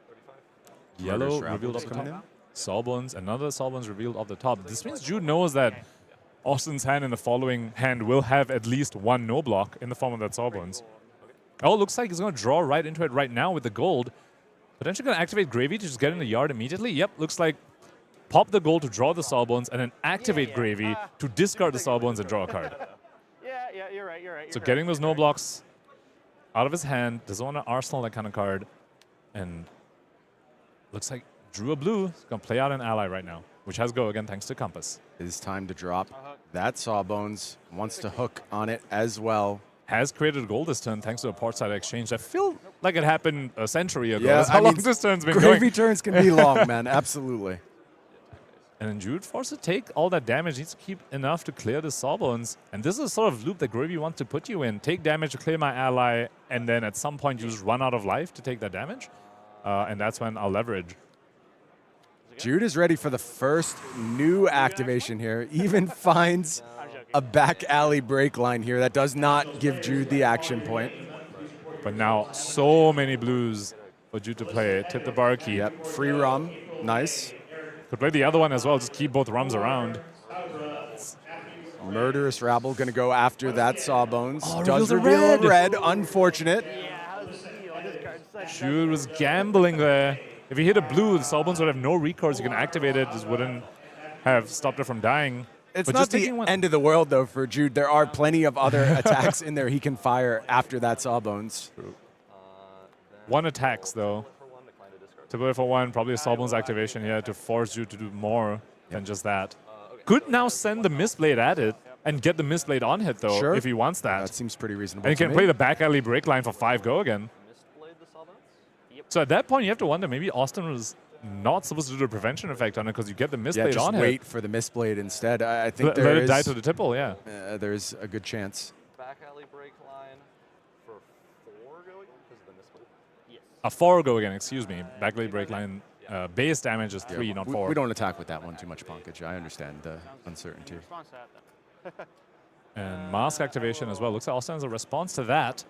35. Yellow Murderous revealed off the Rabbles coming top. Sawbones, another Sawbones revealed off the top. This means Jude knows that Austin's hand in the following hand will have at least one no block in the form of that Sawbones. Oh, looks like he's going to draw right into it right now with the gold. Potentially going to activate Gravy to just get in the yard immediately. Yep, looks like pop the gold to draw the Sawbones and then activate Gravy to discard the Sawbones and draw a card. Yeah, you're right, you're right. So getting those no blocks out of his hand, doesn't want to arsenal that kind of card. And looks like drew a blue. He's going to play out an ally right now, which has go again thanks to Compass. It is time to drop that Sawbones. Wants to hook on it as well. Has created gold this turn thanks to a portside exchange. I feel like it happened a century ago. Yeah, That's how I long mean, this turn's been Gravy going. turns can be long, man. Absolutely. And then Jude forced to take all that damage. Needs to keep enough to clear the Sawbones. And this is a sort of loop that Gravy wants to put you in. Take damage to clear my ally, and then at some point you just run out of life to take that damage. And that's when I'll leverage. Jude is ready for the first new activation here. Even finds a back alley break line here. That does not give Jude the action point. But now so many blues for Jude to play. Tip the bar key. Yep, free rum. Nice. Could play the other one as well. Just keep both rums around. Murderous Rabble going to go after that Sawbones. Oh, Does reveals a reveal red. a red. Unfortunate. Jude was gambling there. If he hit a blue, the Sawbones would have no recourse. You can activate it. Just wouldn't have stopped it from dying. It's But not just the taking one- end of the world, though, for Jude. There are plenty of other attacks in there he can fire after that Sawbones. One attacks, though. Typically for one, probably a Sawbones activation here to force Jude to do more than just that. Could now send the Mistblade at it and get the Mistblade on hit, though, Sure. if he wants that. That seems pretty reasonable And he to can me. play the back alley break line for 5 go again. So at that point, you have to wonder, maybe Austin was not supposed to do the prevention effect on it because you get the Yeah, Mistblade just on wait hit. for the Mistblade instead. I think Let it die to the tipple, yeah. there's a good chance. Back alley break line for 4 go again because of the misplay. Yes. A 4 go again, excuse me. Back alley break line base damage is 3, not 4. We don't attack with that one too much, Pankaj. I understand the uncertainty. Response to that then. And mask activation as well. Looks like Austin has a response to that.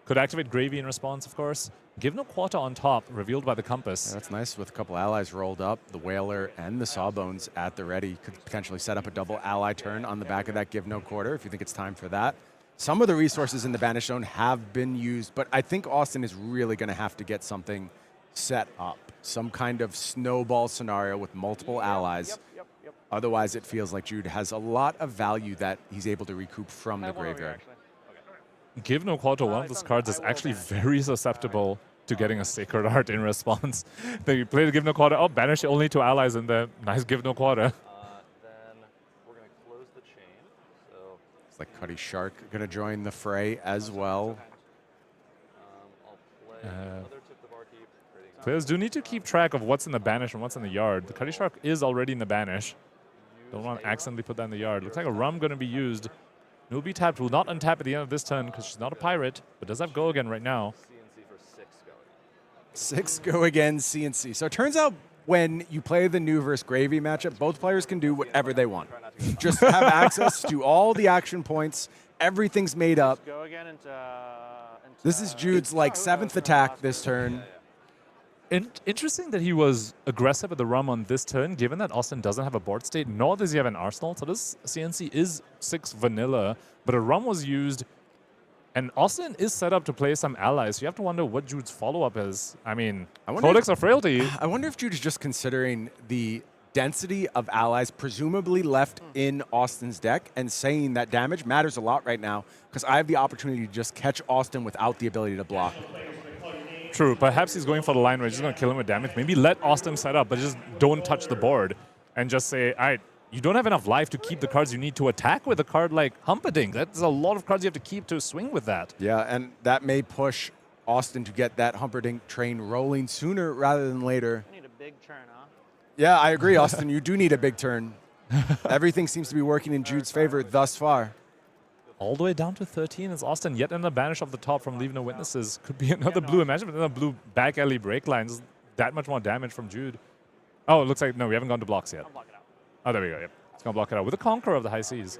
Could activate Gravy in response, of course. Give no quarter on top, revealed by the Compass. Yeah, that's nice with a couple allies rolled up. The Whaler and the Sawbones at the ready. Could potentially set up a double ally turn on the back of that give no quarter if you think it's time for that. Some of the resources in the Banish Zone have been used, but I think Austin is really going to have to get something set up. Some kind of snowball scenario with multiple allies. Otherwise, it feels like Jude has a lot of value that he's able to recoup from the graveyard. Give no quarter, one of those cards is actually very susceptible to getting a Sacred Art in response. They play the Give no quarter, oh, banish only 2 allies in the nice Give no quarter. Then we're going to close the chain. So It's like Cuddy Shark going to join the fray as well. I'll play another Tip the Barkeep. Players do need to keep track of what's in the banish and what's in the yard. The Cuddy Shark is already in the banish. Don't want to accidentally put that in the yard. Looks like a Rum going to be used. Will be tapped. Will not untap at the end of this turn because she's not a pirate, but does have go again right now. CNC for 6 going. 6 go again, CNC. So it turns out when you play the new versus Gravy matchup, both players can do whatever they want. Just have access to all the action points. Everything's made up. Go again into This is Jude's like 7th attack this turn. Interesting that he was aggressive at the Rum on this turn, given that Austin doesn't have a board state, nor does he have an arsenal. So this CNC is 6 vanilla, but a Rum was used, and Austin is set up to play some allies. So you have to wonder what Jude's follow-up is. I mean, Codex of Frailty. I wonder if Jude is just considering the density of allies presumably left in Austin's deck and saying that damage matters a lot right now because I have the opportunity to just catch Austin without the ability to block. True. Perhaps he's going for the line where he's just going to kill him with damage. Maybe let Austin set up, but just don't touch the board and just say, all right, you don't have enough life to keep the cards you need to attack with a card like Humperdinck. That's a lot of cards you have to keep to swing with that. Yeah, and that may push Austin to get that Humperdinck train rolling sooner rather than later. I need a big turn, huh? Yeah, I agree, Austin. You do need a big turn. Everything seems to be working in Jude's favor thus far. All the way down to 13 is Austin. Yet another banish off the top from Leave No Witnesses. Could be another blue. Imagine another blue back alley break lines. That much more damage from Jude. Oh, it looks like, no, we haven't gone to blocks yet. Oh, there we go. Yep. It's going to block it out with a Conqueror of the High Seas.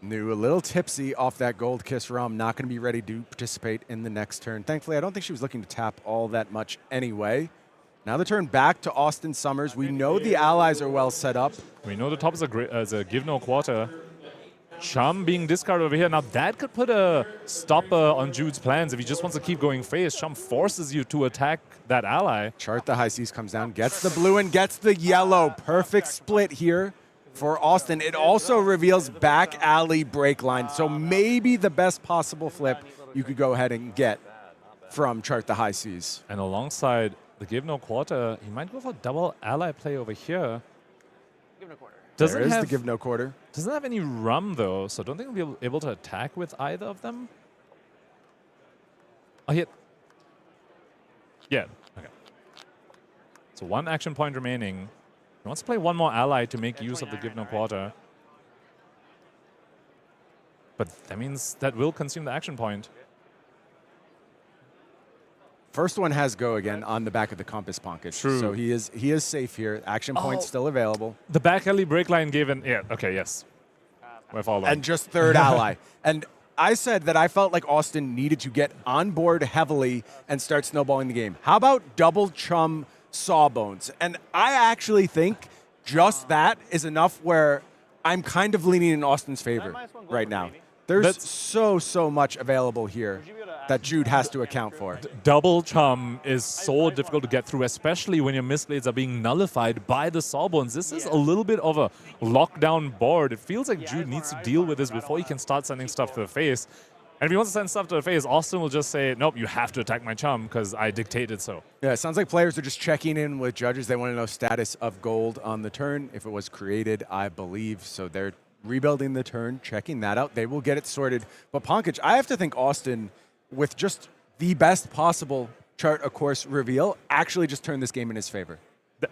Knew a little tipsy off that Gold Kiss Rum. Not going to be ready to participate in the next turn. Thankfully, I don't think she was looking to tap all that much anyway. Now the turn back to Austin Summers. We know the allies are well set up. We know the top is a Give No Quarter. Chum being discarded over here. Now that could put a stopper on Jude's plans if he just wants to keep going face. Chum forces you to attack that ally. Chart the High Seas comes down, gets the blue and gets the yellow. Perfect split here for Austin. It also reveals back alley break line. So maybe the best possible flip you could go ahead and get from Chart the High Seas. And alongside the Give No Quarter, he might go for double ally play over here. Give no quarter. There is the Give No Quarter. Doesn't have any Rum, though, so I don't think he'll be able to attack with either of them. Oh, yeah. Yeah, okay. So 1 action point remaining. He wants to play 1 more ally to make use of the Give No Quarter. But that means that will consume the action point. First one has go again on the back of the Compass Pocket. True. So he is safe here. Action point still available. The back alley break line gave an... Yeah, okay, yes. We're following. And just third ally. And I said that I felt like Austin needed to get on board heavily and start snowballing the game. How about double Chum Sawbones? And I actually think just that is enough where I'm kind of leaning in Austin's favor right now. There's so much available here that Jude has to account for. Double Chum is so difficult to get through, especially when your Mistblades are being nullified by the Sawbones. This is a little bit of a lockdown board. It feels like Jude needs to deal with this before he can start sending stuff to the face. And if he wants to send stuff to the face, Austin will just say, nope, you have to attack my Chum because I dictated so. Yeah, it sounds like players are just checking in with judges. They want to know status of gold on the turn, if it was created, I believe. So they're rebuilding the turn, checking that out. They will get it sorted. But Pankaj, I have to think Austin, with just the best possible chart, of course, reveal, actually just turned this game in his favor.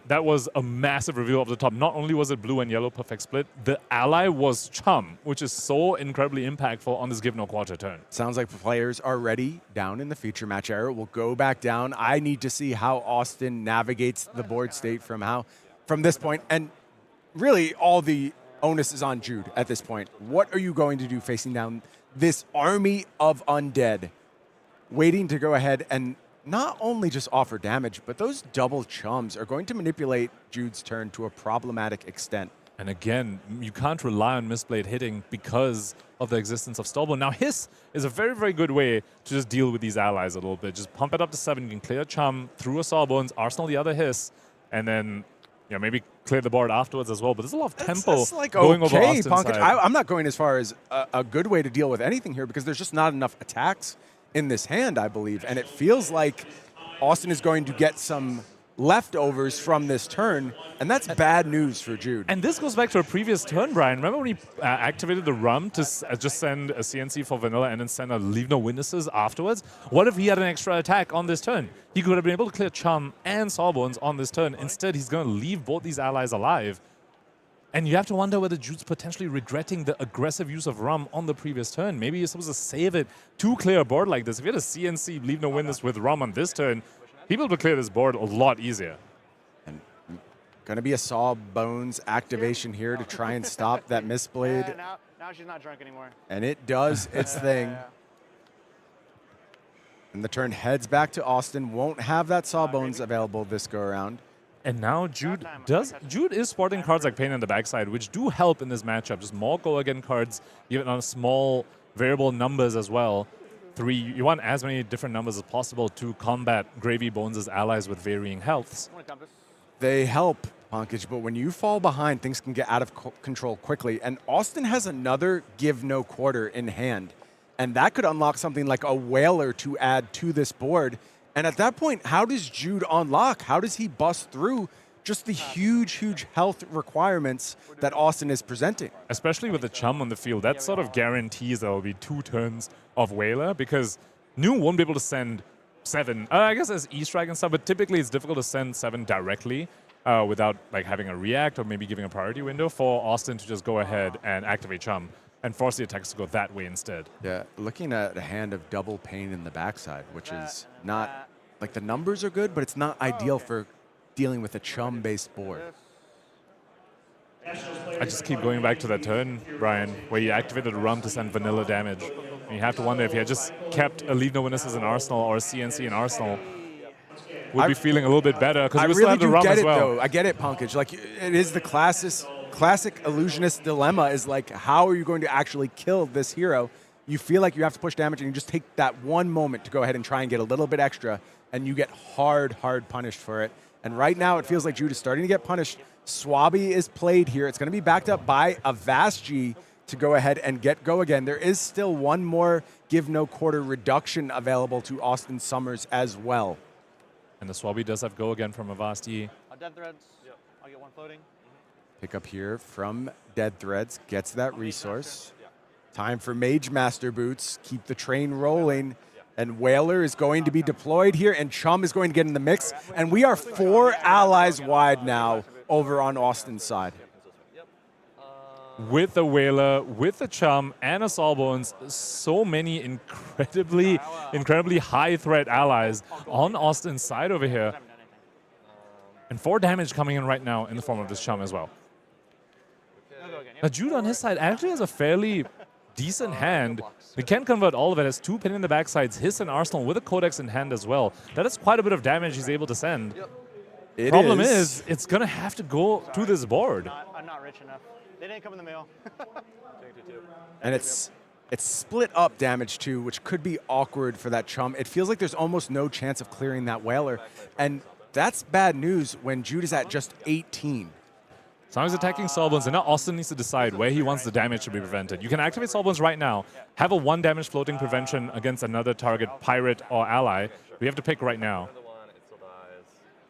That was a massive reveal off the top. Not only was it blue and yellow perfect split, the ally was Chum, which is so incredibly impactful on this Give No Quarter turn. Sounds like players are ready down in the feature match era. We'll go back down. I need to see how Austin navigates the board state from this point. And really, all the onus is on Jude at this point. What are you going to do facing down this army of undead, waiting to go ahead and not only just offer damage, but those double Chums are going to manipulate Jude's turn to a problematic extent. And again, you can't rely on Mistblade hitting because of the existence of Stallbone. Now, Hiss is a very, very good way to just deal with these allies a little bit. Just pump it up to 7. You can clear Chum through a Sawbones, arsenal the other Hiss, and then maybe clear the board afterwards as well. But there's a lot of tempo That's like going over okay, Austin's Pankaj. side. I'm not going as far as a good way to deal with anything here because there's just not enough attacks in this hand, I believe. And it feels like Austin is going to get some leftovers from this turn, and that's bad news for Jude. And this goes back to a previous turn, Brian. Remember when he activated the rum to just send a CNC for vanilla and then send a leave no witnesses afterwards? What if he had an extra attack on this turn? He could have been able to clear Chum and Sawbones on this turn. Instead, he's going to leave both these allies alive. And you have to wonder whether Jude's potentially regretting the aggressive use of rum on the previous turn. Maybe he's supposed to save it to clear a board like this. If you had a CNC leave no witness with rum on this turn, people would clear this board a lot easier. And going to be a Sawbones activation here to try and stop that misblade. Yeah, now she's not drunk anymore. And it does its thing. And the turn heads back to Austin. Won't have that Sawbones available this go around. And now Jude is sporting cards like Pain in the Backside, which do help in this matchup. Just more go-again cards, even on small variable numbers as well. 3, you want as many different numbers as possible to combat Gravy Bones' allies with varying healths. They help, Pankaj, but when you fall behind, things can get out of control quickly. And Austin has another give no quarter in hand. And that could unlock something like a Whaler to add to this board. And at that point, how does Jude unlock? How does he bust through just the huge, huge health requirements that Austin is presenting? Especially with the Chum on the field, that sort of guarantees there will be 2 turns of Whaler because Nu won't be able to send 7. I guess there's E-Strike and stuff, but typically it's difficult to send 7 directly without like having a react or maybe giving a priority window for Austin to just go ahead and activate Chum and force the attacks to go that way instead. Yeah, looking at a hand of double Pain in the backside, which is not, like the numbers are good, but it's not ideal for dealing with a Chum-based board. I just keep going back to that turn, Brian, where you activated a rum to send vanilla damage. And you have to wonder if he had just kept a leave no witnesses in Arsenal or a CNC in Arsenal, would be feeling a little bit better because we still have the rum as well. Though. I get it, Pankaj. Like, it is the classic illusionist dilemma is like, how are you going to actually kill this hero? You feel like you have to push damage and you just take that one moment to go ahead and try and get a little bit extra, and you get hard punished for it. And right now it feels like Jude is starting to get punished. Swabby is played here. It's going to be backed up by a Vast G to go ahead and get go again. There is still one more give no quarter reduction available to Austin Summers as well. And the Swabby does have go again from Avasti. Dead threads. Yep. I'll get one floating. Pick up here from Dead Threads. Gets that resource. Time for Mage Master Boots. Keep the train rolling. And Whaler is going to be deployed here, and Chum is going to get in the mix. And we are 4 allies wide now over on Austin's side. With the Whaler, with the Chum, and a Sawbones, so many incredibly high threat allies on Austin's side over here. And 4 damage coming in right now in the form of this Chum as well. Now Jude on his side actually has a fairly decent hand. He can convert all of it. Has 2 pin in the backsides, Hiss and Arsenal with a Codex in hand as well. That is quite a bit of damage he's able to send. Problem is, it's going to have to go to this board. I'm not rich enough. They didn't come in the mail. And it's split up damage too, which could be awkward for that Chum. It feels like there's almost no chance of clearing that Whaler. And that's bad news when Jude is at just 18. So he's attacking Sawbones, and now Austin needs to decide where he wants the damage to be prevented. You can activate Sawbones right now, have a 1 damage floating prevention against another target, pirate or ally. We have to pick right now.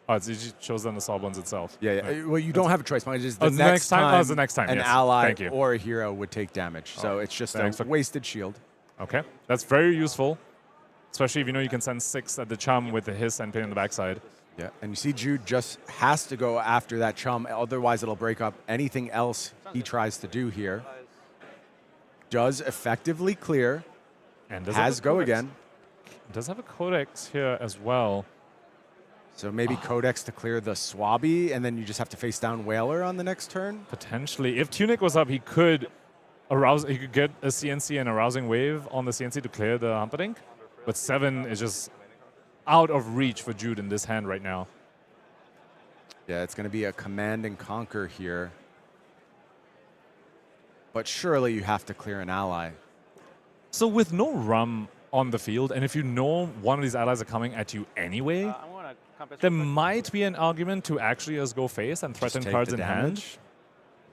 Oh, it just shows on the Sawbones itself. Yeah. Right. Well, you don't have a choice. It's just the next time. The next time. An yes. ally Thank you. or a hero would take damage. So it's just a wasted shield. Okay, that's very useful, especially if you know you can send 6 at the Chum with the Hiss and pin in the backside. Yeah, and you see Jude just has to go after that Chum, otherwise it'll break up anything else he tries to do here. Does effectively clear, and has go again. Does have a Codex here as well. So maybe Codex to clear the Swabby, and then you just have to face down Whaler on the next turn? Potentially. If Tunic was up, he could get a CNC and a Rousing Wave on the CNC to clear the Humperdinck, but 7 is just out of reach for Jude in this hand right now. Yeah, it's going to be a Command and Conquer here. But surely you have to clear an ally. So with no rum on the field, and if you know one of these allies are coming at you anyway, there might be an argument to actually just go face and threaten take cards the in hand. damage.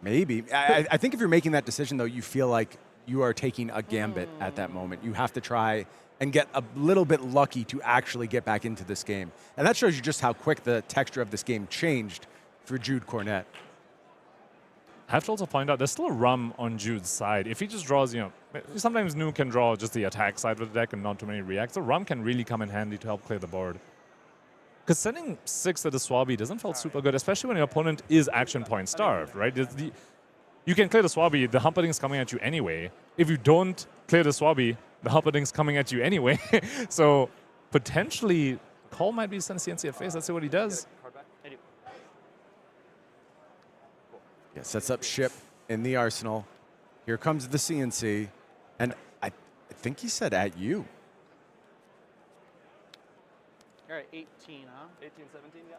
Maybe. I think if you're making that decision, though, you feel like you are taking a gambit at that moment. You have to try and get a little bit lucky to actually get back into this game. And that shows you just how quick the texture of this game changed for Jude Cornett. I have to also point out, there's still a rum on Jude's side. If he just draws, you know, sometimes Nu can draw just the attack side of the deck and not too many reacts. The rum can really come in handy to help clear the board. Because sending 6 at the Swabby doesn't feel super good, especially when your opponent is action point starved, right? You can clear the Swabby, the Humperdinck's coming at you anyway. If you don't clear the Swabby, the Humperdinck's coming at you anyway. So potentially, Cole might be sending CNC at face. Let's see what he does. Yeah, sets up ship in the arsenal. Here comes the CNC. And I think he said at you. You're at 18, huh? 18, 17, yeah.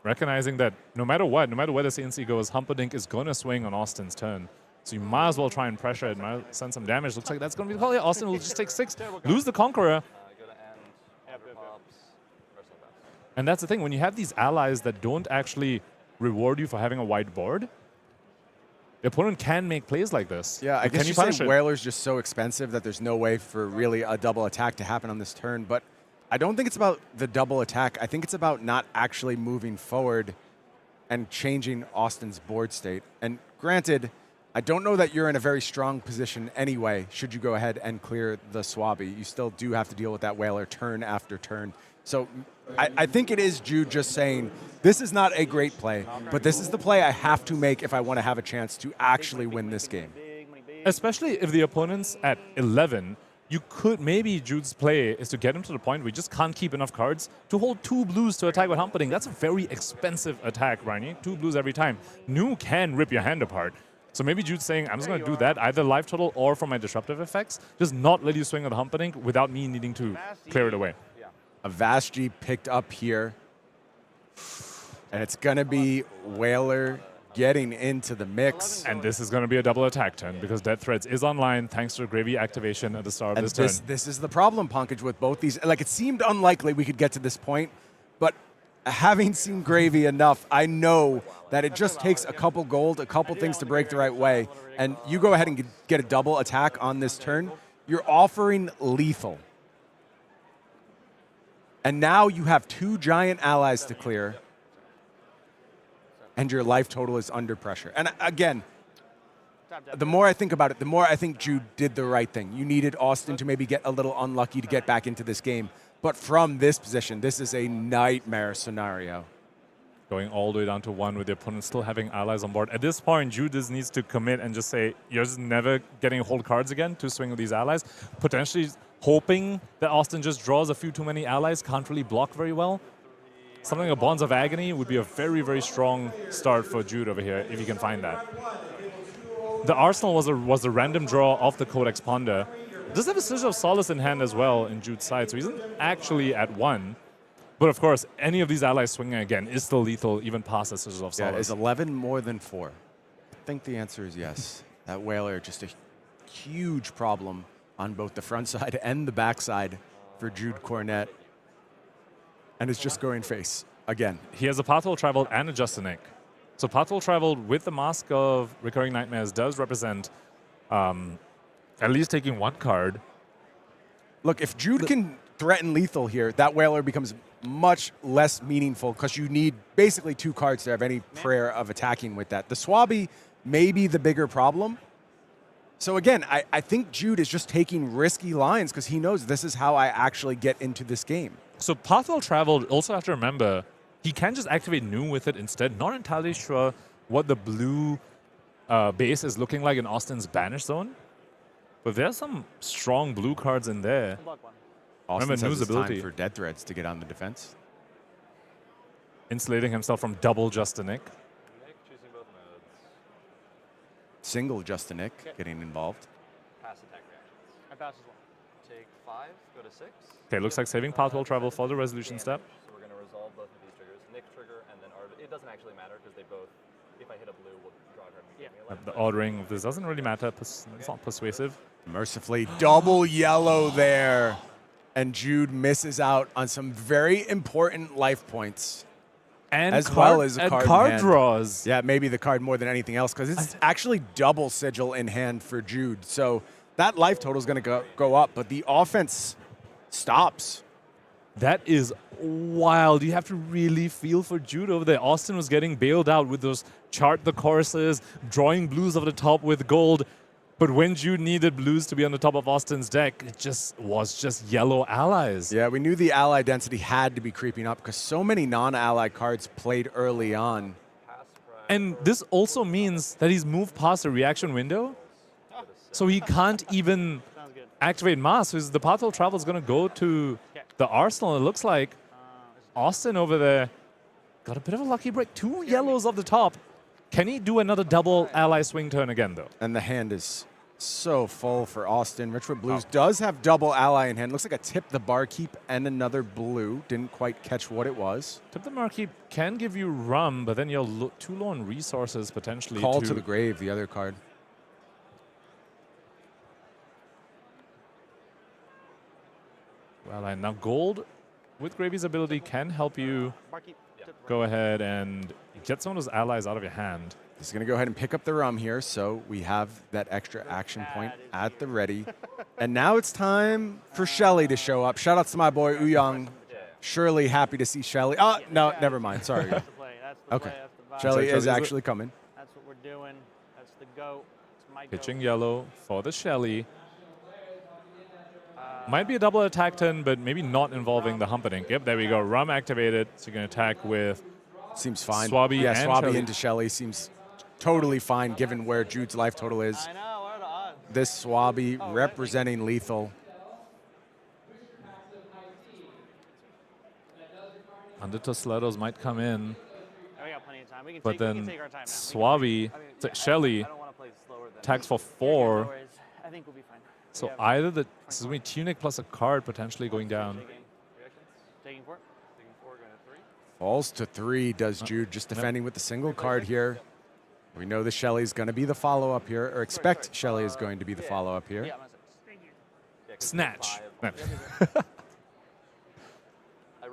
Recognizing that no matter where the CNC goes, Humperdinck is going to swing on Austin's turn. So you might as well try and pressure it, might send some damage. Looks like that's going to be the call. Yeah, Austin will just take 6, lose the Conqueror. Go to end, pops, personal best. And that's the thing, when you have these allies that don't actually reward you for having a wide board, the opponent can make plays like this. Yeah, I But guess can you you punish say it? Whaler's just so expensive that there's no way for really a double attack to happen on this turn. But I don't think it's about the double attack. I think it's about not actually moving forward and changing Austin's board state. And granted, I don't know that you're in a very strong position anyway, should you go ahead and clear the Swabby. You still do have to deal with that Whaler turn after turn. So I think it is Jude just saying, this is not a great play, but this is the play I have to make if I want to have a chance to actually win this game. Especially if the opponent's at 11, you could, maybe Jude's play is to get him to the point where you just can't keep enough cards to hold 2 blues to attack with Humperdinck. That's a very expensive attack, Ryan. 2 blues every time. Nu can rip your hand apart. So maybe Jude's saying, I'm just going to do that, either life total or for my disruptive effects. Just not let you swing with Humperdinck without me needing to clear it away. A Vashji picked up here. And it's going to be Whaler getting into the mix. And this is going to be a double attack turn because Dead Threads is online thanks to Gravy activation at the start of this turn. This is the problem, Punkage, with both these. Like, it seemed unlikely we could get to this point, but having seen Gravy enough, I know that it just takes a couple gold, a couple things to break the right way, and you go ahead and get a double attack on this turn, you're offering lethal. And now you have 2 giant allies to clear, and your life total is under pressure. And again, the more I think about it, the more I think Jude did the right thing. You needed Austin to maybe get a little unlucky to get back into this game. But from this position, this is a nightmare scenario. Going all the way down to 1 with the opponent still having allies on board. At this point, Jude just needs to commit and just say, you're just never getting hold cards again to swing with these allies. Potentially hoping that Austin just draws a few too many allies, can't really block very well. Something like a Bonds of Agony would be a very, very strong start for Jude over here, if he can find that. The Arsenal was a random draw of the Codex Ponder. Does have a Scissor of Solace in hand as well in Jude's side, so he's actually at 1. But of course, any of these allies swinging again is still lethal, even past the Scissors of Solace. Yeah, is 11 more than 4? I think the answer is yes. That Whaler, just a huge problem on both the front side and the back side for Jude Cornett. And it's just going face again. He has a Pathwell Traveled and a Justinic. So Pathwell Traveled with the Mask of Recurring Nightmares does represent at least taking 1 card. Look, if Jude can threaten lethal here, that Whaler becomes much less meaningful because you need basically 2 cards to have any prayer of attacking with that. The Swabby may be the bigger problem. So again, I think Jude is just taking risky lines because he knows this is how I actually get into this game. So Pathwell Traveled, also have to remember, he can just activate Nu with it instead. Not entirely sure what the blue base is looking like in Austin's Banish Zone. But there's some strong blue cards in there. Austin Remember says Nu's it's ability. time for Dead Threads to get on the defense. Insulating himself from double Justinic. Choosing both modes. Single Justinic getting involved. Pass attack reactions. I pass as well. Take 5, go to 6. Okay, looks like saving Pathwell Travel for the resolution step. So we're going to resolve both of these triggers. Nick trigger and then Arvid. It doesn't actually matter because they both, if I hit a blue, will draw a card and give me a life. The ordering of this doesn't really matter. It's not persuasive. Mercifully, double yellow there. And Jude misses out on some very important life points. And as well as a and card in card hand. draws. Yeah, maybe the card more than anything else, because it's actually double sigil in hand for Jude. So that life total is going to go up, but the offense stops. That is wild. You have to really feel for Jude over there. Austin was getting bailed out with those chart the courses, drawing blues over the top with gold. But when Jude needed blues to be on the top of Austin's deck, it was just yellow allies. Yeah, we knew the ally density had to be creeping up because so many non-ally cards played early on. And this also means that he's moved past the reaction window. So he can't even activate Mass. So the Pathol Travel is going to go to the Arsenal. It looks like Austin over there got a bit of a lucky break. 2 yellows off the top. Can he do another double ally swing turn again, though? And the hand is so full for Austin. Richwood Blues does have double ally in hand. Looks like a Tip the Barkeep and another blue. Didn't quite catch what it was. Tip the Barkeep can give you rum, but then you're too low on resources potentially. Call to the Grave, the other card. Well, and now gold with Gravy's ability can help you go ahead and get some of those allies out of your hand. He's going to go ahead and pick up the rum here, so we have that extra action point at the ready. And now it's time for Shelly to show up. Shout out to my boy Uyang. Surely happy to see Shelly. Oh, no, never mind. Sorry. Okay. Shelly is actually coming. That's what we're doing. That's the goat. It's my Pitching yellow for the Shelly. Might be a double attack turn, but maybe not involving the Humperdinck. Yep, there we go. Rum activated, so you can attack with seems fine. Swabby yeah, and Swabby Shelly. into Shelly seems totally fine given where Jude's life total is. I know, what are the odds? This Swabby representing lethal. Undertow Sledos might come in, We got plenty of time. We can but take, we then can take our time now. Swabby, Shelly, I don't want to play slower than attacks for Yeah, no 4. worries. I think we'll be fine. So Yeah. either this is going to be Tunic plus a card potentially going down. Taking 4. Falls to 3 does Jude, just defending with the single card here. We know the Shelly's going to be the follow-up here, or expect Shelly is going to be the follow-up here. Snatch.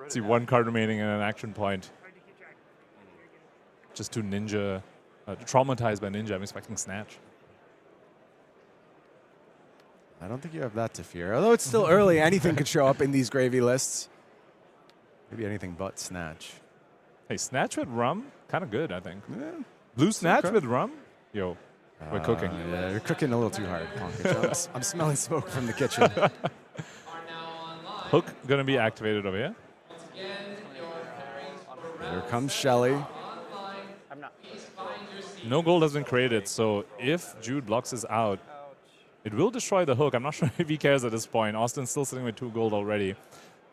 See, 1 card remaining and an action point. Just too ninja, traumatized by ninja. I'm expecting Snatch. I don't think you have that to fear. Although it's still early, anything could show up in these gravy lists. Maybe anything but Snatch. Hey, Snatch with rum? Kind of good, I think. Yeah. Blue Snatch okay. with rum? Yo, we're cooking. Yeah, you're cooking a little too hard, Pankaj. I'm smelling smoke from the kitchen. Hook going to be activated over here. Here comes Shelly. I'm not. No gold has been created, so if Jude blocks this out, it will destroy the hook. I'm not sure if he cares at this point. Austin's still sitting with 2 gold already.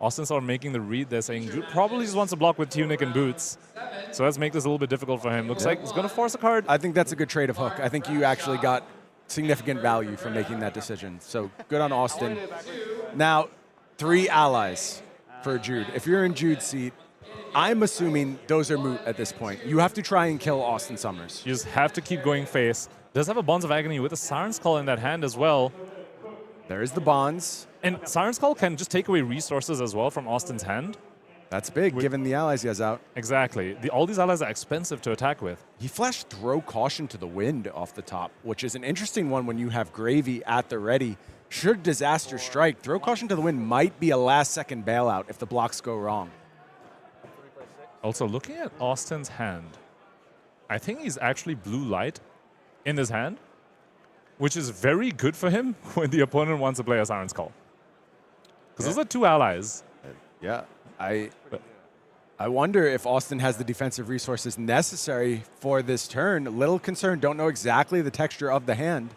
Austin's sort of making the read there, saying Jude probably just wants to block with Tunic and Boots. So let's make this a little bit difficult for him. Looks like he's going to force a card. I think that's a good trade of Hook. I think you actually got significant value from making that decision. So good on Austin. Now, 3 allies for Jude. If you're in Jude's seat, I'm assuming those are moot at this point. You have to try and kill Austin Summers. You just have to keep going face. Does have a Bonds of Agony with a Siren's Call in that hand as well. There's the bonds. And Siren's Call can just take away resources as well from Austin's hand. That's big, given the allies he has out. Exactly. All these allies are expensive to attack with. He flashed Throw Caution to the Wind off the top, which is an interesting one when you have Gravy at the ready. Should disaster strike, Throw Caution to the Wind might be a last-second bailout if the blocks go wrong. Also, looking at Austin's hand, I think he's actually blue light in his hand, which is very good for him when the opponent wants to play a Siren's Call. Because those are 2 allies. Yeah, I wonder if Austin has the defensive resources necessary for this turn. A little concerned, don't know exactly the texture of the hand.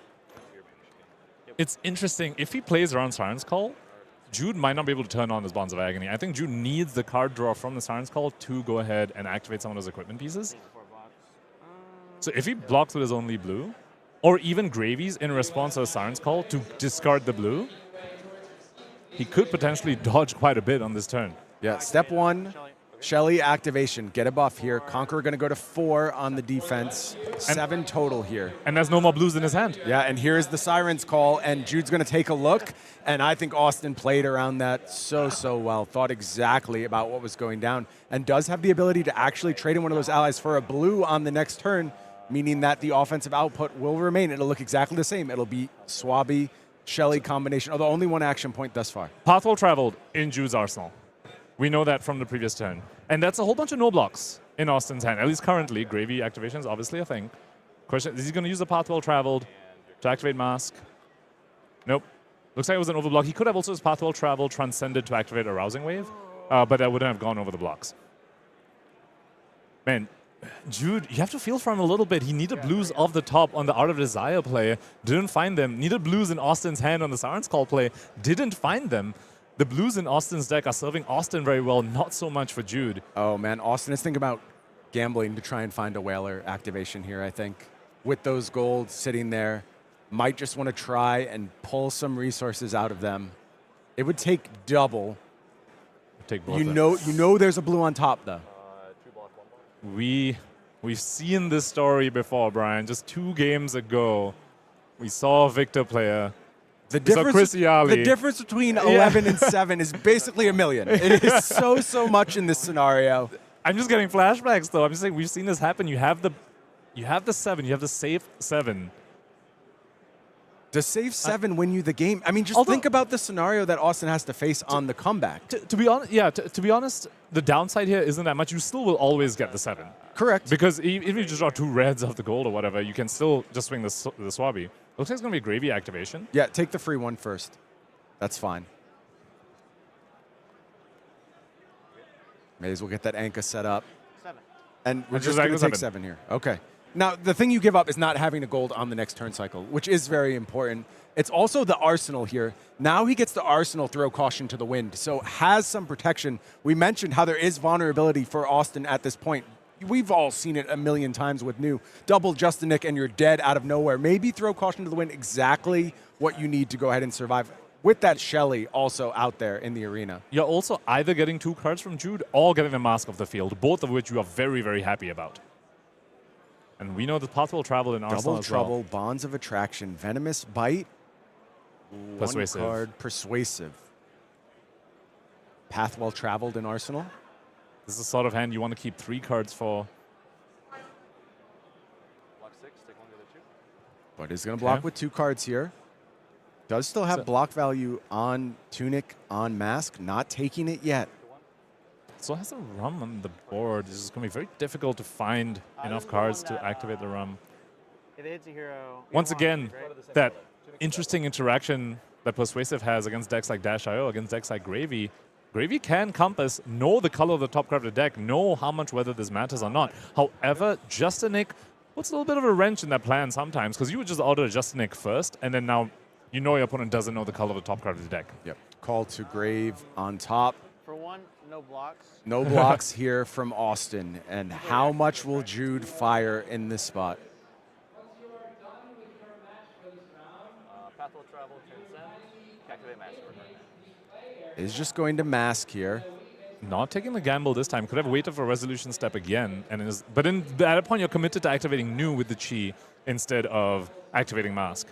It's interesting. If he plays around Siren's Call, Jude might not be able to turn on his Bonds of Agony. I think Jude needs the card draw from the Siren's Call to go ahead and activate some of those equipment pieces. So if he blocks with his only blue, or even Gravies in response to a Siren's Call to discard the blue, he could potentially dodge quite a bit on this turn. Yeah, step 1, Shelly activation, get a buff here. Conqueror going to go to 4 on the defense. 7 total here. And there's no more blues in his hand. Yeah, and here's the Siren's call, and Jude's going to take a look, and I think Austin played around that so well, thought exactly about what was going down, and does have the ability to actually trade in one of those allies for a blue on the next turn, meaning that the offensive output will remain. It'll look exactly the same. It'll be Swabby, Shelly combination, although only 1 action point thus far. Path well traveled in Jude's arsenal. We know that from the previous turn. And that's a whole bunch of no blocks in Austin's hand, at least currently. Gravy activation is obviously a thing. Question, is he going to use the path well traveled to activate Mask? Nope. Looks like it was an overblock. He could have also his path well traveled transcended to activate a Rousing Wave, but that wouldn't have gone over the blocks. Man, Jude, you have to feel for him a little bit. He needed blues off the top on the Art of Desire play. Didn't find them. Needed blues in Austin's hand on the Siren's Call play. Didn't find them. The blues in Austin's deck are serving Austin very well, not so much for Jude. Oh, man, Austin is thinking about gambling to try and find a Whaler activation here, I think. With those gold sitting there, might just want to try and pull some resources out of them. It would take double. Take both. You know there's a blue on top, though. 2 block, 1 block. We've seen this story before, Brian. Just 2 games ago, we saw a Victor player. The difference, Iaali. the difference between 11 and 7 is basically a million. It is so much in this scenario. I'm just getting flashbacks, though. I'm just saying we've seen this happen. You have the 7. You have the safe 7. Does save 7 win you the game? I mean, just think about the scenario that Austin has to face on the comeback. To be honest, to be honest, the downside here isn't that much. You still will always get the 7. Correct. Because even if you just draw 2 reds off the gold or whatever, you can still just swing the Swabby. Looks like it's going to be a Gravy activation. Yeah, take the free one first. That's fine. May as well get that Anka set up. 7. And we're Which just is going to Anka take 7. 7 here. Okay. Now, the thing you give up is not having the gold on the next turn cycle, which is very important. It's also the arsenal here. Now he gets the arsenal throw caution to the wind, so has some protection. We mentioned how there is vulnerability for Austin at this point. We've all seen it a million times with new. Double Justinic and you're dead out of nowhere. Maybe throw caution to the wind, exactly what you need to go ahead and survive. With that Shelly also out there in the arena. You're also either getting 2 cards from Jude or getting the Mask off the field, both of which you are very, very happy about. And we know the path will travel in Arsenal Double Trouble, Bonds of Attraction, Venomous Bite, Persuasive. 1 card, Persuasive. Path well traveled in Arsenal. This is the sort of hand you want to keep 3 cards for. Block 6, take 1 to the 2. But he's going to block with 2 cards here. Does still have block value on Tunic, on Mask, not taking it yet. So has a Rum on the board. This is going to be very difficult to find enough cards to activate the Rum. If it hits a hero, Once again, that interesting interaction that Persuasive has against decks like Dash.io, against decks like Gravy. Gravy can compass, know the color of the top card of the deck, know how much whether this matters or not. However, Justinic puts a little bit of a wrench in that plan sometimes, because you would just order Justinic first, and then now you know your opponent doesn't know the color of the top card of the deck. Yep. Call to Grave on top. for 1, no blocks. No blocks here from Austin. And how much will Jude fire in this spot? Path will travel, transcend, calculate mask for her. Is just going to Mask here. Not taking the gamble this time. Could have waited for Resolution Step again. But at that point, you're committed to activating New with the Chi instead of activating Mask.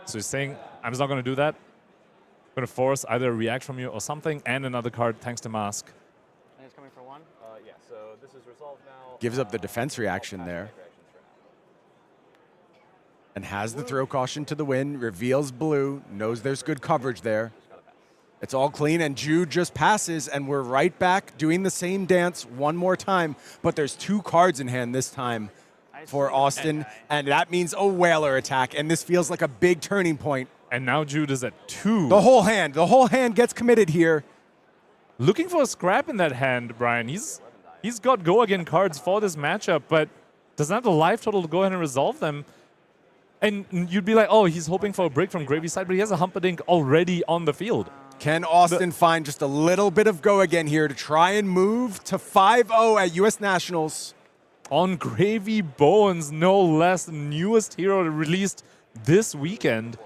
So he's saying, I'm just not going to do that. I'm going to force either a react from you or something and another card thanks to Mask. And it's coming for 1. Yeah, so this is resolved now. Gives up the defense reaction there. And has the throw caution to the wind, reveals blue, knows there's good coverage there. It's all clean, and Jude just passes, and we're right back doing the same dance one more time, but there's 2 cards in hand this time for Austin, and that means a Whaler attack, and this feels like a big turning point. And now Jude is at 2. The whole hand gets committed here. Looking for a scrap in that hand, Brian. He's got go again cards for this matchup, but doesn't have the life total to go ahead and resolve them. And you'd be like, oh, he's hoping for a break from Gravy's side, but he has a Humperdinck already on the field. Can Austin find just a little bit of go again here to try and move to 5-0 at U.S. Nationals? On Gravy Bones, no less, the newest hero released this weekend.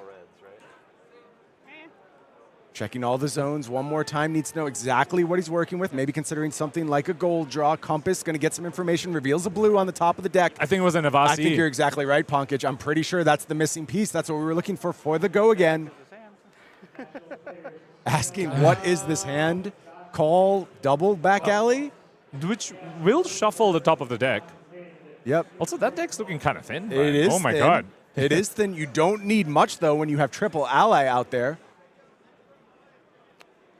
Checking all the zones one more time, needs to know exactly what he's working with, maybe considering something like a gold draw. Compass, going to get some information, reveals a blue on the top of the deck. I think it was a Nevarez. I think you're exactly right, Pankaj. I'm pretty sure that's the missing piece. That's what we were looking for the go again. Asking, what is this hand? Call, double, back alley? Which will shuffle the top of the deck. Yep. Also, that deck's looking kind of thin. It Brian. is Oh my thin. god. It is thin. You don't need much, though, when you have triple ally out there.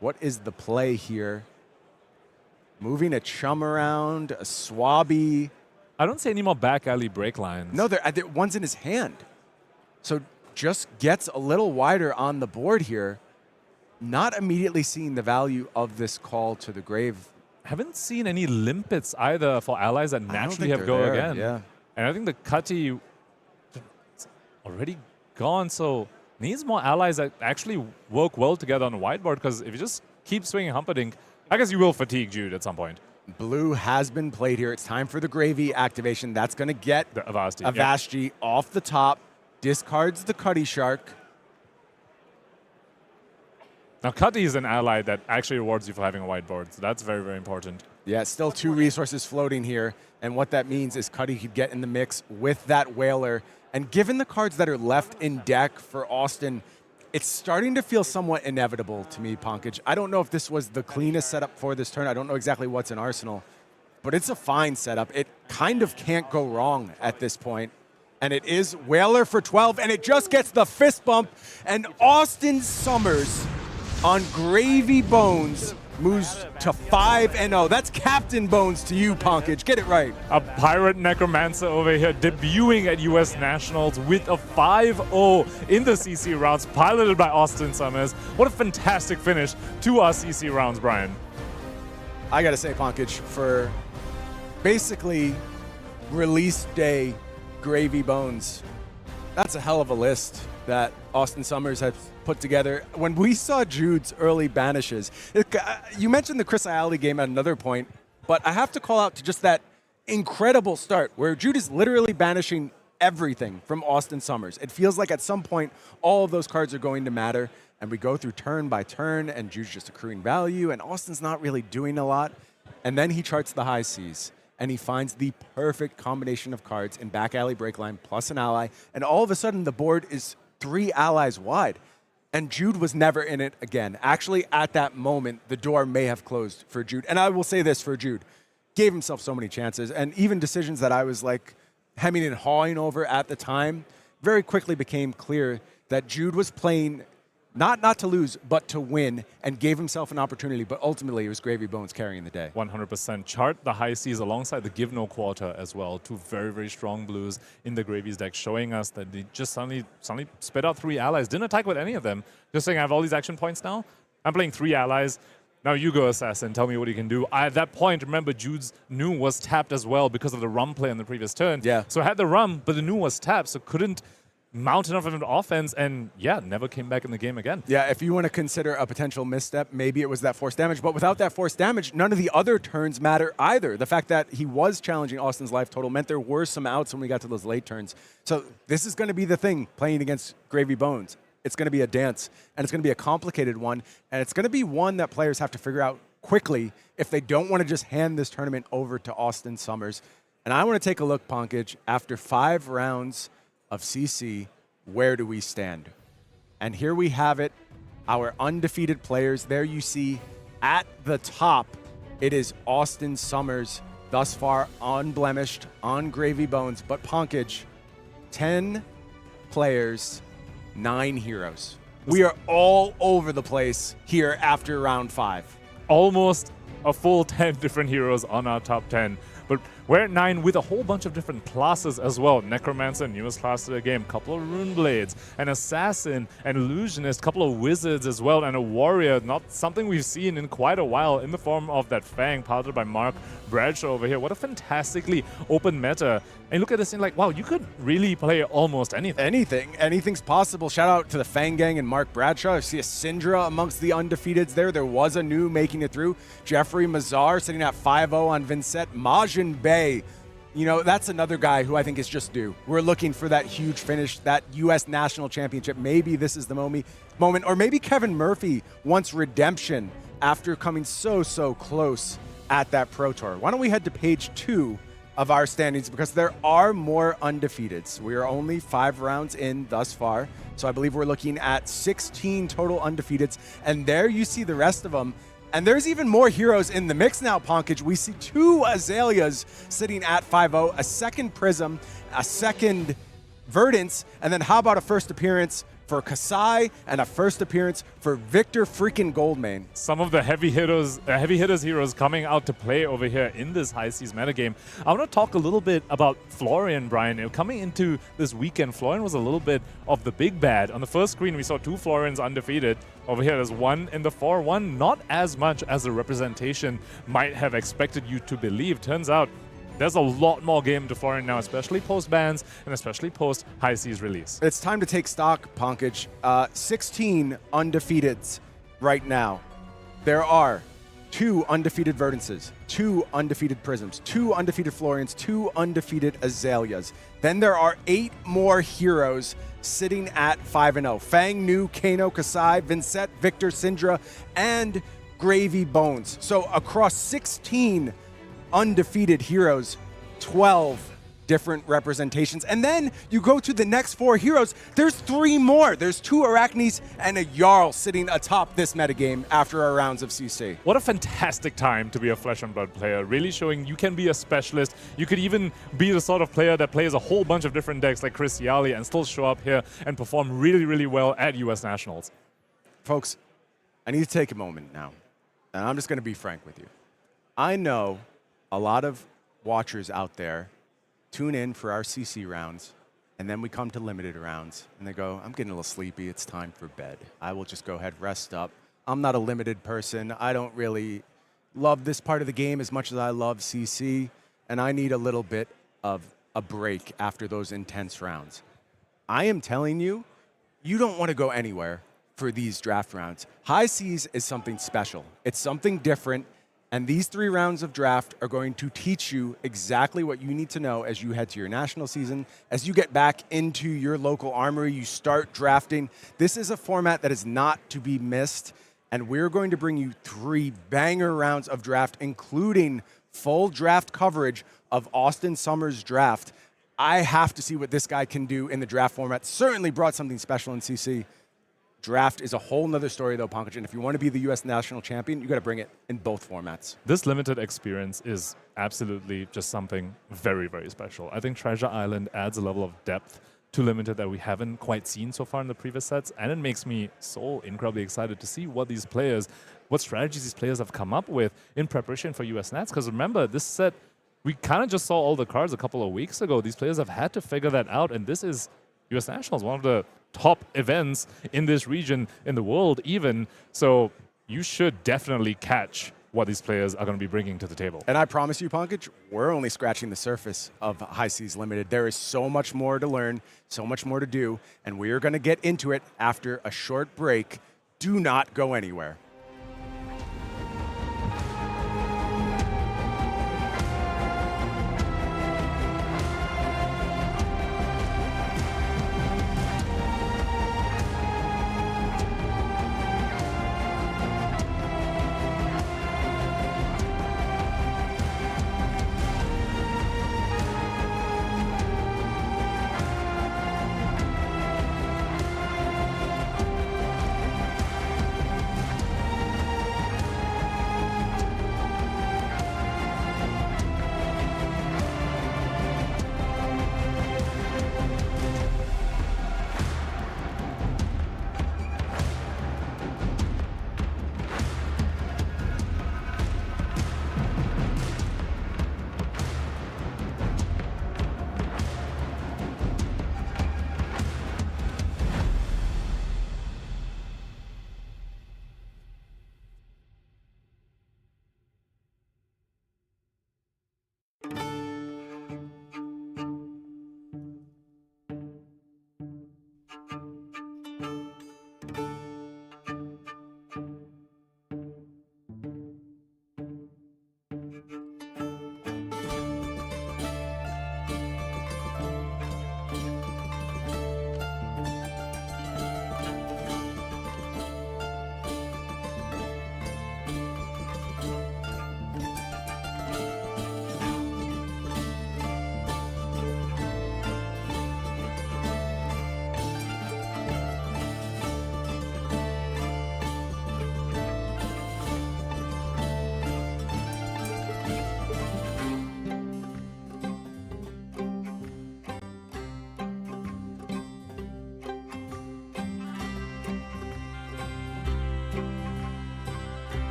What is the play here? Moving a chum around, a swabby. I don't see any more back alley break lines. No, one's in his hand. So just gets a little wider on the board here. Not immediately seeing the value of this call to the grave. Haven't seen any limpets either for allies that naturally have go there, again. Yeah. And I think the Cutty is already gone, so needs more allies that actually work well together on the whiteboard, because if you just keep swinging Humperdinck, I guess you will fatigue Jude at some point. Blue has been played here. It's time for the gravy activation. That's going to get The Avasti. Avasti off the top, discards the Cutty Shark. Now, Cutty is an ally that actually rewards you for having a whiteboard, so that's very, very important. Yeah, still 2 resources floating here, and what that means is Cutty could get in the mix with that Whaler. And given the cards that are left in deck for Austin, it's starting to feel somewhat inevitable to me, Pankaj. I don't know if this was the cleanest setup for this turn. I don't know exactly what's in Arsenal, but it's a fine setup. It kind of can't go wrong at this point. And it is Whaler for 12, and it just gets the fist bump, and Austin Summers on Gravy Bones moves to 5-0. That's Captain Bones to you, Pankaj. Get it right. A Pirate Necromancer over here debuting at US Nationals with a 5-0 in the CC rounds, piloted by Austin Summers. What a fantastic finish to our CC rounds, Brian. I got to say, Pankaj, for basically release day Gravy Bones, that's a hell of a list that Austin Summers has put together. When we saw Jude's early banishes, you mentioned the Chris Iaali game at another point, but I have to call out to just that incredible start where Jude is literally banishing everything from Austin Summers. It feels like at some point all of those cards are going to matter, and we go through turn by turn, and Jude's just accruing value, and Austin's not really doing a lot. And then he charts the high seas, and he finds the perfect combination of cards in back alley breakline plus an ally, and all of a sudden the board is 3 allies wide. And Jude was never in it again. Actually, at that moment, the door may have closed for Jude. And I will say this for Jude. Gave himself so many chances, and even decisions that I was like hemming and hawing over at the time, very quickly became clear that Jude was playing not to lose, but to win, and gave himself an opportunity. But ultimately, it was Gravy Bones carrying the day. 100%. Chart the high seas alongside the Give No Quarter as well. 2 very, very strong blues in the Gravy's deck, showing us that they just suddenly spit out 3 allies. Didn't attack with any of them. Just saying, I have all these action points now. I'm playing 3 allies. Now you go, Assassin. Tell me what you can do. At that point, remember, Jude's Nu was tapped as well because of the Rum play on the previous turn. Yeah. So I had the Rum, but the Nu was tapped, so couldn't mount enough of an offense, and yeah, never came back in the game again. Yeah, if you want to consider a potential misstep, maybe it was that forced damage. But without that forced damage, none of the other turns matter either. The fact that he was challenging Austin's life total meant there were some outs when we got to those late turns. So this is going to be the thing playing against Gravy Bones. It's going to be a dance, and it's going to be a complicated one, and it's going to be one that players have to figure out quickly if they don't want to just hand this tournament over to Austin Summers. And I want to take a look, Pankaj, after 5 rounds of CC, where do we stand? And here we have it, our undefeated players. There you see at the top, it is Austin Summers, thus far unblemished, on Gravy Bones. But Pankaj, 10 players, 9 heroes. We are all over the place here after round 5. Almost a full 10 different heroes on our top 10. But we're at 9 with a whole bunch of different classes as well. Necromancer, newest class of the game. Couple of Rune Blades, an Assassin, an Illusionist, couple of Wizards as well, and a Warrior. Not something we've seen in quite a while in the form of that Fang, piloted by Mark Bradshaw over here. What a fantastically open meta. And look at this thing like, wow, you could really play almost anything. Anything's possible. Shout out to the Fang Gang and Mark Bradshaw. I see a Cindra amongst the undefeateds there. There was a new making it through. Jeffrey Mazar sitting at 5-0 on Vynnset. Majin Bay You know, that's another guy who I think is just due. We're looking for that huge finish, that U.S. National Championship. Maybe this is the moment, or maybe Kevin Murphy wants redemption after coming so close at that Pro Tour. Why don't we head to page 2 of our standings, because there are more undefeateds. We are only 5 rounds in thus far, so I believe we're looking at 16 total undefeateds, and there you see the rest of them. And there's even more heroes in the mix now, Pankaj. We see 2 Azaleas sitting at 5-0, a second Prism, a second Verdance, and then how about a first appearance for Kassai and a first appearance for Victor freaking Goldmane. Some of the heavy hitters heroes coming out to play over here in this high seas metagame. I want to talk a little bit about Florian, Brian. Coming into this weekend, Florian was a little bit of the big bad. On the first screen, we saw 2 Florians undefeated. Over here, there's 1 in the 4-1. Not as much as the representation might have expected you to believe. Turns out, there's a lot more game to Florian now, especially post-bans and especially post-high seas release. It's time to take stock, Pankaj. 16 undefeateds right now. There are 2 undefeated Verdances, 2 undefeated Prisms, 2 undefeated Florians, 2 undefeated Azaleas. Then there are 8 more heroes sitting at 5-0. Fang, Nu, Kano, Kassai, Vynnset, Victor, Cindra, and Gravy Bones. So across 16 undefeated heroes, 12 different representations. And then you go to the next 4 heroes, there's 3 more. There's 2 Arachnes and a Jarl sitting atop this metagame after our rounds of CC. What a fantastic time to be a Flesh and Blood player, really showing you can be a specialist. You could even be the sort of player that plays a whole bunch of different decks like Chris Iaali and still show up here and perform really well at US Nationals. Folks, I need to take a moment now, and I'm just going to be frank with you. I know a lot of watchers out there tune in for our CC rounds, and then we come to limited rounds, and they go, I'm getting a little sleepy. It's time for bed. I will just go ahead, rest up. I'm not a limited person. I don't really love this part of the game as much as I love CC, and I need a little bit of a break after those intense rounds. I am telling you, you don't want to go anywhere for these draft rounds. High Seas is something special. It's something different. And these 3 rounds of draft are going to teach you exactly what you need to know as you head to your national season. As you get back into your local armory, you start drafting. This is a format that is not to be missed. And we're going to bring you 3 banger rounds of draft, including full draft coverage of Austin Summers' draft. I have to see what this guy can do in the draft format. Certainly brought something special in CC. Draft is a whole nother story, though, Pankaj. And if you want to be the U.S. national champion, you got to bring it in both formats. This limited experience is absolutely just something very special. I think Treasure Island adds a level of depth to limited that we haven't quite seen so far in the previous sets, and it makes me so incredibly excited to see what strategies these players have come up with in preparation for U.S. Nats. Because remember, this set, we kind of just saw all the cards a couple of weeks ago. These players have had to figure that out, and this is U.S. Nationals, one of the top events in this region, in the world even. So you should definitely catch what these players are going to be bringing to the table. And I promise you, Pankaj, we're only scratching the surface of High Seas Limited. There is so much more to learn, so much more to do, and we are going to get into it after a short break. Do not go anywhere.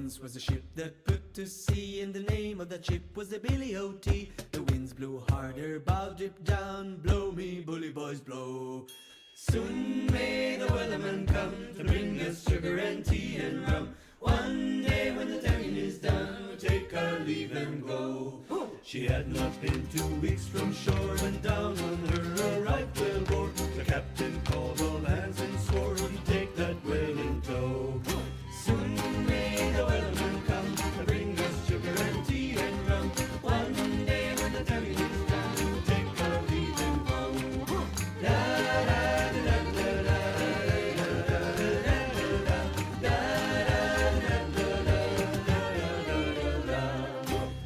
once was a ship that put to sea, and the name of that ship was the Billy O.T. The winds blew harder, bow drip down, blow me bully boys blow. Soon may the wellerman come to bring us sugar and tea and rum. One day when the tagging is done, we'll take our leave and go. She had not been 2 weeks from shore when down on her a right whale bore. The captain called all hands and swore he'd take that whale in tow. Soon may the wellerman come to bring us sugar and tea and rum. One day when the tagging is done, we'll take our leave and go.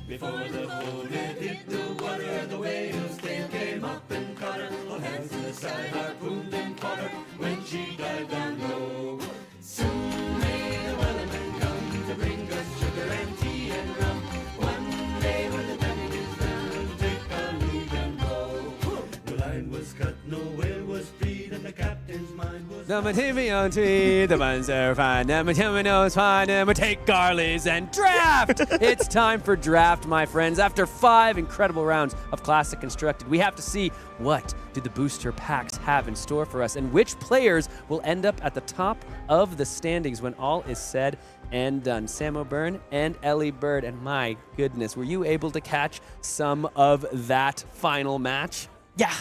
Before the boat had hit the water, the whale's tail came up and caught her. All hands to the side, harpooned and caught her when she dived down low. Soon may the wellerman come to bring us sugar and tea and rum. One day when the tagging is done, we'll take our leave and go. The line was cut, no whale was freed, and the captain's mind was... The Mativionty, the ones are fine, the Mativio's fine, and we take Garleys and draft! It's time for draft, my friends. After 5 incredible rounds of Classic Constructed, we have to see what do the booster packs have in store for us and which players will end up at the top of the standings when all is said and done. Sam O'Byrne and Ellie Bird, and my goodness, were you able to catch some of that final match? Yeah.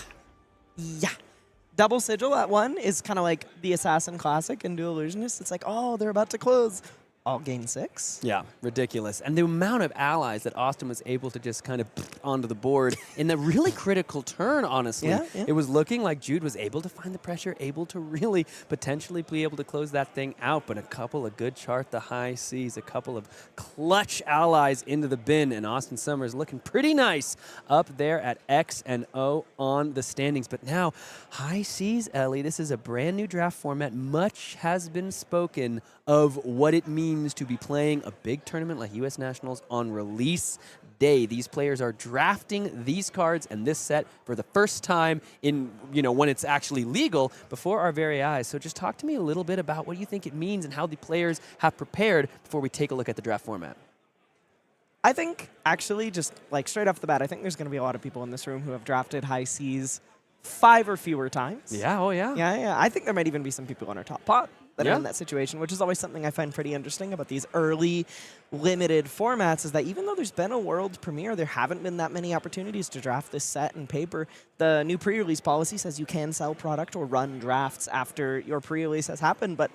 Double Sigil at 1 is kind of like the Assassin Classic and Dual Illusionist. It's like, oh, they're about to close. I'll gain 6. Yeah, ridiculous. And the amount of allies that Austin was able to just kind of onto the board in the really critical turn, honestly. Yeah. It was looking like Jude was able to find the pressure, able to really potentially be able to close that thing out, but a couple of good chart the high seas, a couple of clutch allies into the bin, and Austin Summers looking pretty nice up there at X and O on the standings. But now, high seas, Ellie, this is a brand new draft format. Much has been spoken of what it means to be playing a big tournament like US Nationals on release day. These players are drafting these cards and this set for the first time in, when it's actually legal before our very eyes. So just talk to me a little bit about what you think it means and how the players have prepared before we take a look at the draft format. I think, actually, just like straight off the bat, I think there's going to be a lot of people in this room who have drafted high seas 5 or fewer times. Yeah, oh yeah. Yeah. I think there might even be some people on our top pot that are in that situation, which is always something I find pretty interesting about these early limited formats, is that even though there's been a world premiere, there haven't been that many opportunities to draft this set in paper. The new pre-release policy says you can sell product or run drafts after your pre-release has happened, but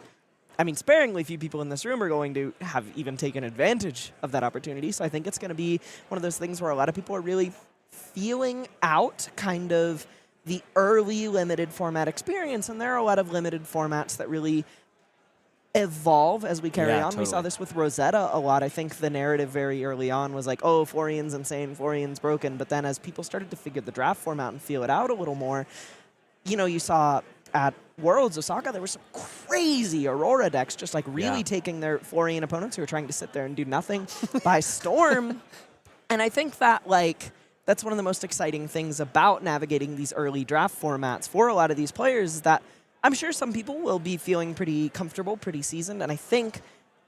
I mean, sparingly few people in this room are going to have even taken advantage of that opportunity. So I think it's going to be one of those things where a lot of people are really feeling out kind of the early limited format experience, and there are a lot of limited formats that really evolve as we carry on. Totally. We saw this with Rosetta a lot. I think the narrative very early on was like, oh, Florian's insane, Florian's broken. But then as people started to figure the draft format and feel it out a little more, you saw at Worlds Osaka, there were some crazy Aurora decks just like really taking their Florian opponents who were trying to sit there and do nothing by storm. And I think that that's one of the most exciting things about navigating these early draft formats for a lot of these players, is that I'm sure some people will be feeling pretty comfortable, pretty seasoned, and I think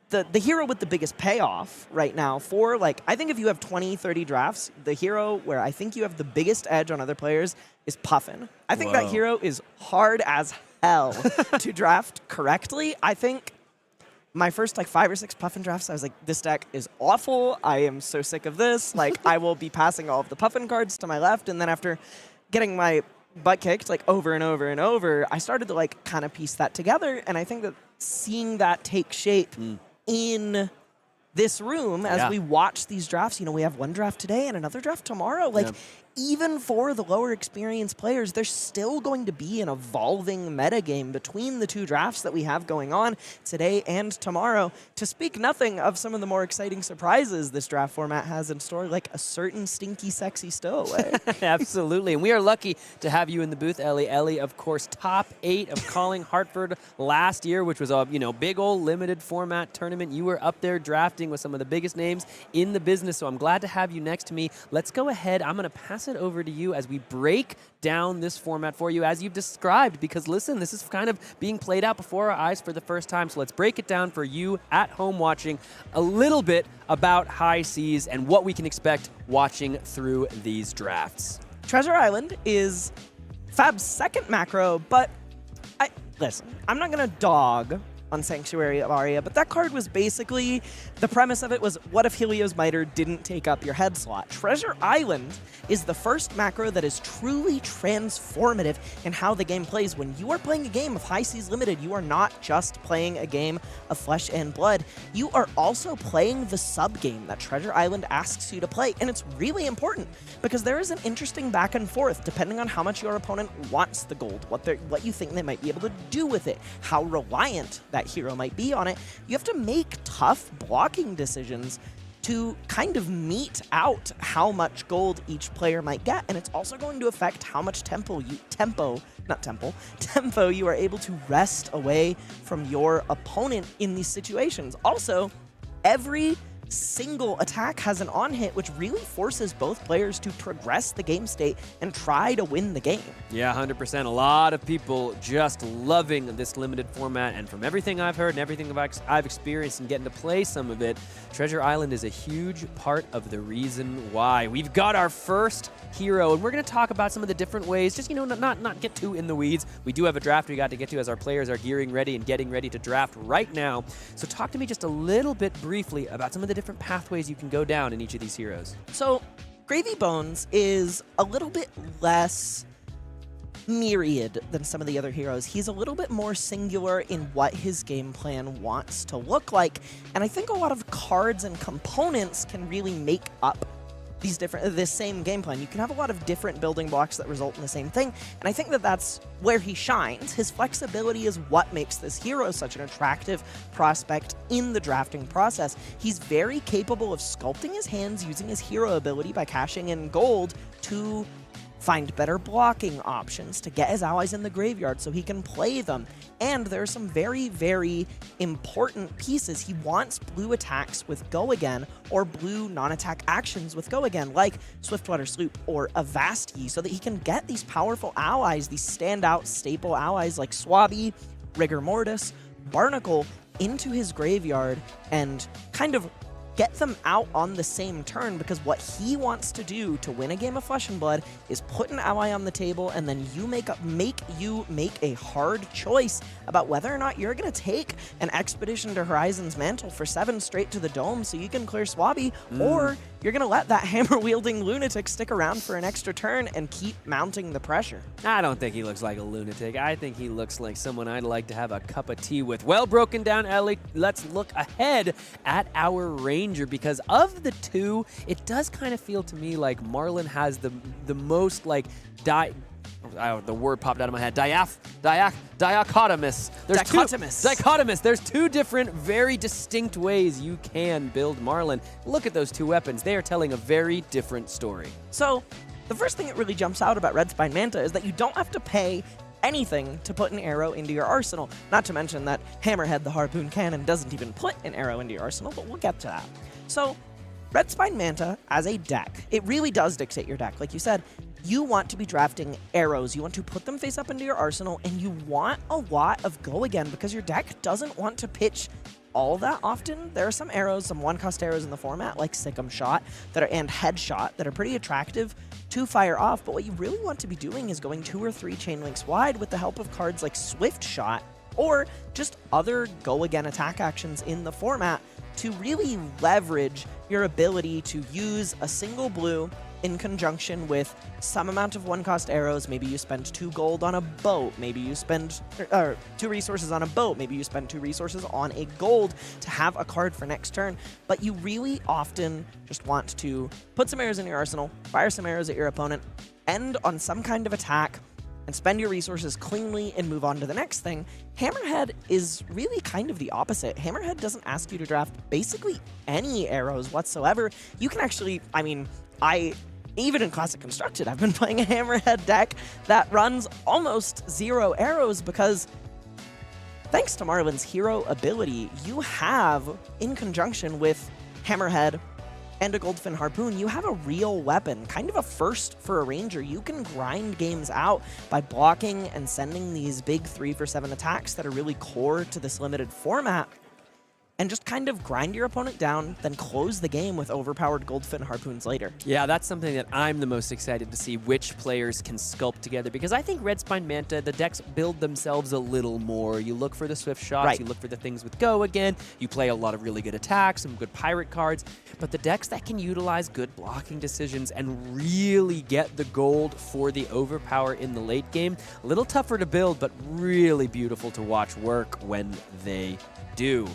the hero with the biggest payoff right now for, I think if you have 20, 30 drafts, the hero where I think you have the biggest edge on other players is Puffin. I think that hero is hard as hell to draft correctly. I think my first 5 or 6 Puffin drafts, I was like, this deck is awful. I am so sick of this. I will be passing all of the Puffin cards to my left, and then after getting my butt kicked over and over and over, I started to kind of piece that together, and I think that seeing that take shape in this room as we watch these drafts, we have one draft today and another draft tomorrow. Even for the lower experienced players, there's still going to be an evolving metagame between the 2 drafts that we have going on today and tomorrow, to speak nothing of some of the more exciting surprises this draft format has in store, like a certain stinky, sexy stowaway. Absolutely. And we are lucky to have you in the booth, Ellie. Ellie, of course, top 8 of Calling Hartford last year, which was a big old limited format tournament. You were up there drafting with some of the biggest names in the business, so I'm glad to have you next to me. Let's go ahead. I'm going to pass it it over to you as we break down this format for you as you've described, because listen, this is kind of being played out before our eyes for the first time. So let's break it down for you at home watching a little bit about high seas and what we can expect watching through these drafts. Treasure Island is Fab's second macro, but listen, I'm not going to dog on Sanctuary of Aria, but that card was basically, the premise of it was, what if Helios Miter didn't take up your head slot? Treasure Island is the first macro that is truly transformative in how the game plays. When you are playing a game of High Seas Limited, you are not just playing a game of Flesh and Blood, you are also playing the sub-game that Treasure Island asks you to play, and it's really important because there is an interesting back and forth depending on how much your opponent wants the gold, what you think they might be able to do with it, how reliant that hero might be on it. You have to make tough blocking decisions to kind of mete out how much gold each player might get, and it's also going to affect how much tempo you are able to wrest away from your opponent in these situations. Also, every single attack has an on-hit, which really forces both players to progress the game state and try to win the game. Yeah, 100%. A lot of people just loving this limited format, and from everything I've heard and everything I've experienced and getting to play some of it, Treasure Island is a huge part of the reason why. We've got our first hero, and we're going to talk about some of the different ways, just, not get too in the weeds. We do have a draft we got to get to as our players are gearing ready and getting ready to draft right now. So talk to me just a little bit briefly about some of the different pathways you can go down in each of these heroes. So Gravy Bones is a little bit less myriad than some of the other heroes. He's a little bit more singular in what his game plan wants to look like, and I think a lot of cards and components can really make up this same game plan. You can have a lot of different building blocks that result in the same thing, and I think that that's where he shines. His flexibility is what makes this hero such an attractive prospect in the drafting process. He's very capable of sculpting his hands using his hero ability by cashing in gold to find better blocking options, to get his allies in the graveyard so he can play them. And there are some very, very important pieces. He wants blue attacks with Go Again, or blue non-attack actions with Go Again, like Swiftwater Sloop or Avasti, so that he can get these powerful allies, these standout staple allies like Swabby, Rigor Mortis, Barnacle, into his graveyard and kind of get them out on the same turn, because what he wants to do to win a game of Flesh and Blood is put an ally on the table, and then you make a hard choice about whether or not you're going to take an Expedition to Horizon's Mantle for 7 straight to the Dome so you can clear Swabby, or you're going to let that hammer-wielding lunatic stick around for an extra turn and keep mounting the pressure. I don't think he looks like a lunatic. I think he looks like someone I'd like to have a cup of tea with. Well broken down, Ellie. Let's look ahead at our Ranger, because of the two, it does kind of feel to me like Marlynn has the most like the word popped out of my head. Dichotomous. Dichotomous. There's two different, very distinct ways you can build Marlynn. Look at those two weapons. They are telling a very different story. So, the first thing that really jumps out about Red Spine Manta is that you don't have to pay anything to put an arrow into your arsenal. Not to mention that Hammerhead, the Harpoon Cannon, doesn't even put an arrow into your arsenal, but we'll get to that. So, Red Spine Manta, as a deck, it really does dictate your deck. Like you said, you want to be drafting arrows. You want to put them face up into your arsenal, and you want a lot of Go Again, because your deck doesn't want to pitch all that often. There are some arrows, some one-cost arrows in the format, like Sikkim Shot and Headshot, that are pretty attractive to fire off, but what you really want to be doing is going 2 or 3 chain links wide with the help of cards like Swift Shot, or just other Go Again attack actions in the format to really leverage your ability to use a single blue in conjunction with some amount of one-cost arrows. Maybe you spend 2 gold on a boat. Maybe you spend 2 resources on a boat. Maybe you spend 2 resources on a gold to have a card for next turn. But you really often just want to put some arrows in your arsenal, fire some arrows at your opponent, end on some kind of attack, and spend your resources cleanly and move on to the next thing. Hammerhead is really kind of the opposite. Hammerhead doesn't ask you to draft basically any arrows whatsoever. You can actually, even in Classic Constructed, I've been playing a Hammerhead deck that runs almost 0 arrows, because thanks to Marlynn's hero ability, you have, in conjunction with Hammerhead, and a Goldfin Harpoon, you have a real weapon, kind of a first for a ranger. You can grind games out by blocking and sending these big 3-for-7 attacks that are really core to this limited format, and just kind of grind your opponent down, then close the game with overpowered Goldfin Harpoons later. Yeah, that's something that I'm the most excited to see which players can sculpt together, because I think Red Spine Manta, the decks build themselves a little more. You look for the swift shots, Right. you look for the things with Go again, you play a lot of really good attacks, some good pirate cards, but the decks that can utilize good blocking decisions and really get the gold for the overpower in the late game, a little tougher to build, but really beautiful to watch work when they do.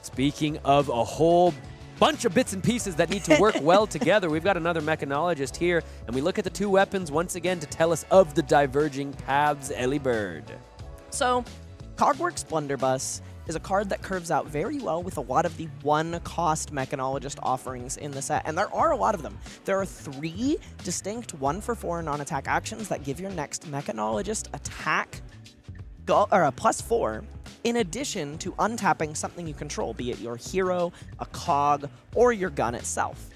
Speaking of a whole bunch of bits and pieces that need to work well together, we've got another mechanologist here, and we look at the two weapons once again to tell us of the diverging paths. Ellie Bird. So, Cogworks Blunderbuss is a card that curves out very well with a lot of the one-cost mechanologist offerings in the set, and there are a lot of them. There are 3 distinct 1-for-4 non-attack actions that give your next mechanologist attack or a +4, in addition to untapping something you control, be it your hero, a cog, or your gun itself.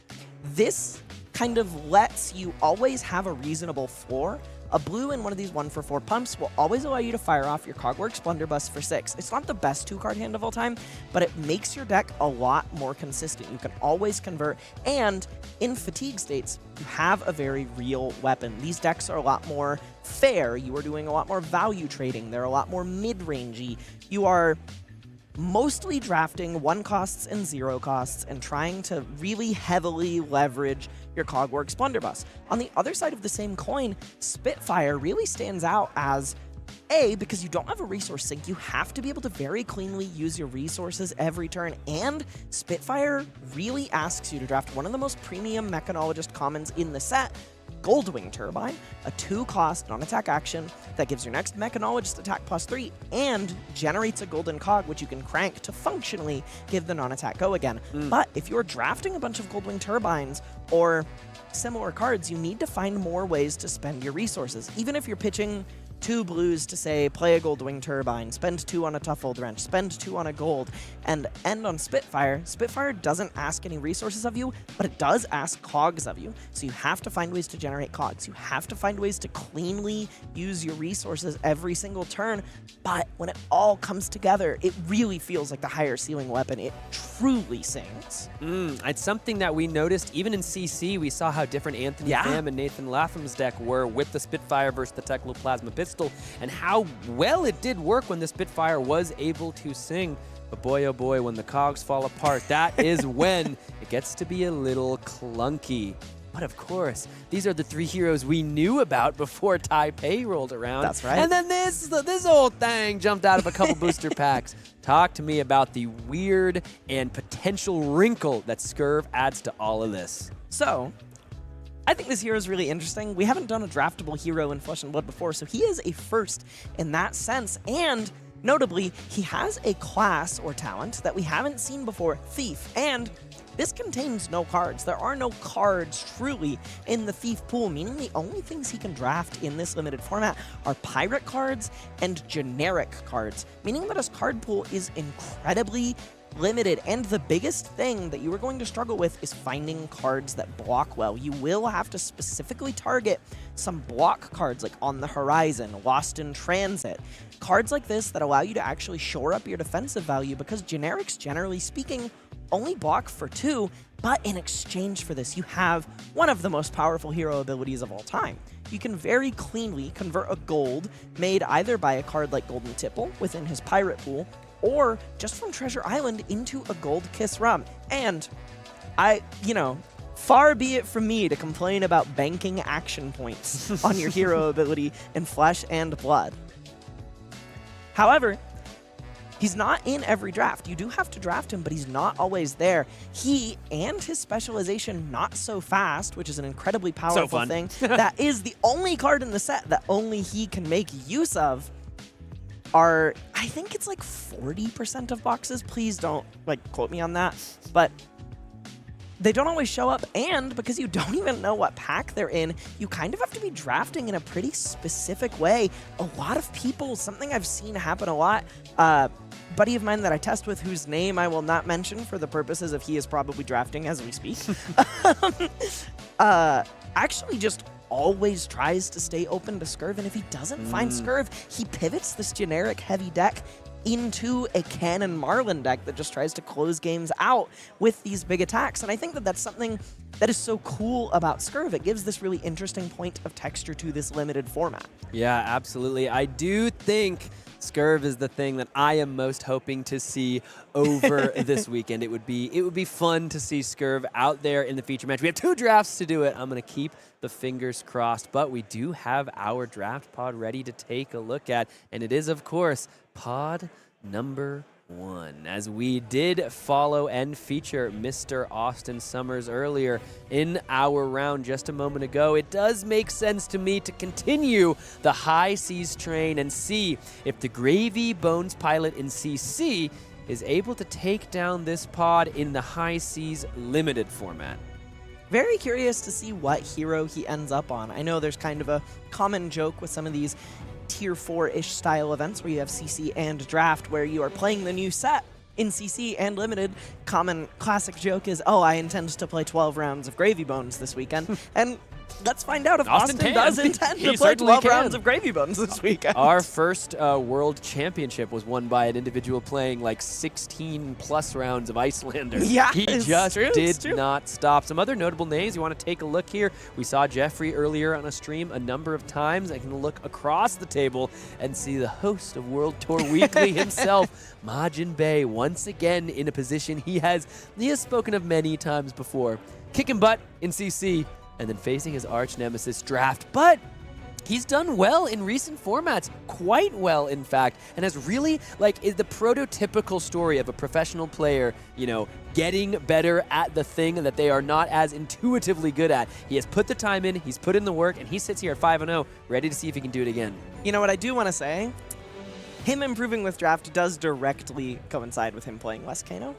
This kind of lets you always have a reasonable floor. A blue in one of these 1-for-4 pumps will always allow you to fire off your Cogworks Blunderbuss for 6. It's not the best 2-card hand of all time, but it makes your deck a lot more consistent. You can always convert, and in fatigue states, you have a very real weapon. These decks are a lot more fair. You are doing a lot more value trading. They're a lot more mid-rangey. You are mostly drafting 1-costs and 0-costs and trying to really heavily leverage your Cogworks Blunderbuss. On the other side of the same coin, Spitfire really stands out as A, because you don't have a resource sink, you have to be able to very cleanly use your resources every turn, and Spitfire really asks you to draft one of the most premium mechanologist commons in the set, Goldwing Turbine, a 2-cost non-attack action that gives your next mechanologist attack +3 and generates a golden cog, which you can crank to functionally give the non-attack go again. But if you're drafting a bunch of Goldwing Turbines or similar cards, you need to find more ways to spend your resources. Even if you're pitching 2 blues to say, play a Goldwing Turbine, spend 2 on a Tough Old Wrench, spend 2 on a gold, and end on Spitfire. Spitfire doesn't ask any resources of you, but it does ask cogs of you. So you have to find ways to generate cogs. You have to find ways to cleanly use your resources every single turn. But when it all comes together, it really feels like the higher ceiling weapon. It truly sings. It's something that we noticed even in CC. We saw how different Anthony Pham and Nathan Lapham's deck were with the Spitfire versus the Technoplasma Pistol, and how well it did work when the Spitfire was able to sing. But boy, oh boy, when the cogs fall apart, that is when it gets to be a little clunky. But of course, these are the 3 heroes we knew about before Taipei rolled around. That's right. And then this old thing jumped out of a couple booster packs. Talk to me about the weird and potential wrinkle that Scurv adds to all of this. So, I think this hero is really interesting. We haven't done a draftable hero in Flesh and Blood before, so he is a first in that sense. And notably, he has a class or talent that we haven't seen before, Thief. And this contains no cards. There are no cards truly in the Thief pool, meaning the only things he can draft in this limited format are pirate cards and generic cards, meaning that his card pool is incredibly limited, and the biggest thing that you are going to struggle with is finding cards that block well. You will have to specifically target some block cards like On the Horizon, Lost in Transit, cards like this that allow you to actually shore up your defensive value, because generics, generally speaking, only block for 2, but in exchange for this, you have one of the most powerful hero abilities of all time. You can very cleanly convert a gold made either by a card like Golden Tipple within his pirate pool, or just from Treasure Island into a Gold Kiss Rum. And far be it from me to complain about banking action points on your hero ability in Flesh and Blood. However, he's not in every draft. You do have to draft him, but he's not always there. He and his specialization, Not So Fast, which is an incredibly powerful thing, that is the only card in the set that only he can make use of, are, I think it's like 40% of boxes. Please don't quote me on that. But they don't always show up, and because you don't even know what pack they're in, you kind of have to be drafting in a pretty specific way. A lot of people, something I've seen happen a lot, buddy of mine that I test with, whose name I will not mention for the purposes of he is probably drafting as we speak, actually just always tries to stay open to Scurv, and if he doesn't find Scurv, he pivots this generic heavy deck into a Cannon Marlynn deck that just tries to close games out with these big attacks. And I think that that's something that is so cool about Scurv. It gives this really interesting point of texture to this limited format. Yeah, absolutely. I do think Scurv is the thing that I am most hoping to see over this weekend. It would be fun to see Scurv out there in the feature match. We have 2 drafts to do it. I'm going to keep the fingers crossed, but we do have our draft pod ready to take a look at, and it is, of course, pod number 1. As we did follow and feature Mr. Austin Summers earlier in our round just a moment ago, it does make sense to me to continue the high seas train and see if the Gravy Bones pilot in CC is able to take down this pod in the high seas limited format. Very curious to see what hero he ends up on. I know there's kind of a common joke with some of these tier 4-ish style events where you have CC and draft where you are playing the new set in CC and limited. Common classic joke is, oh, I intend to play 12 rounds of Gravy Bones this weekend. And let's find out if Austin does intend to play 12 rounds of Gravy Bones this weekend. Our first world championship was won by an individual playing like 16+ rounds of Icelander. Yeah, he just did not stop. Some other notable names you want to take a look here. We saw Jeffrey earlier on a stream a number of times. I can look across the table and see the host of World Tour Weekly himself, Majin Bey, once again in a position he has spoken of many times before. Kicking butt in CC, and then facing his arch nemesis draft. But he's done well in recent formats, quite well, in fact, and has really, is the prototypical story of a professional player, getting better at the thing that they are not as intuitively good at. He has put the time in, he's put in the work, and he sits here at 5-0, ready to see if he can do it again. You know what I do want to say? Him improving with draft does directly coincide with him playing less Kano.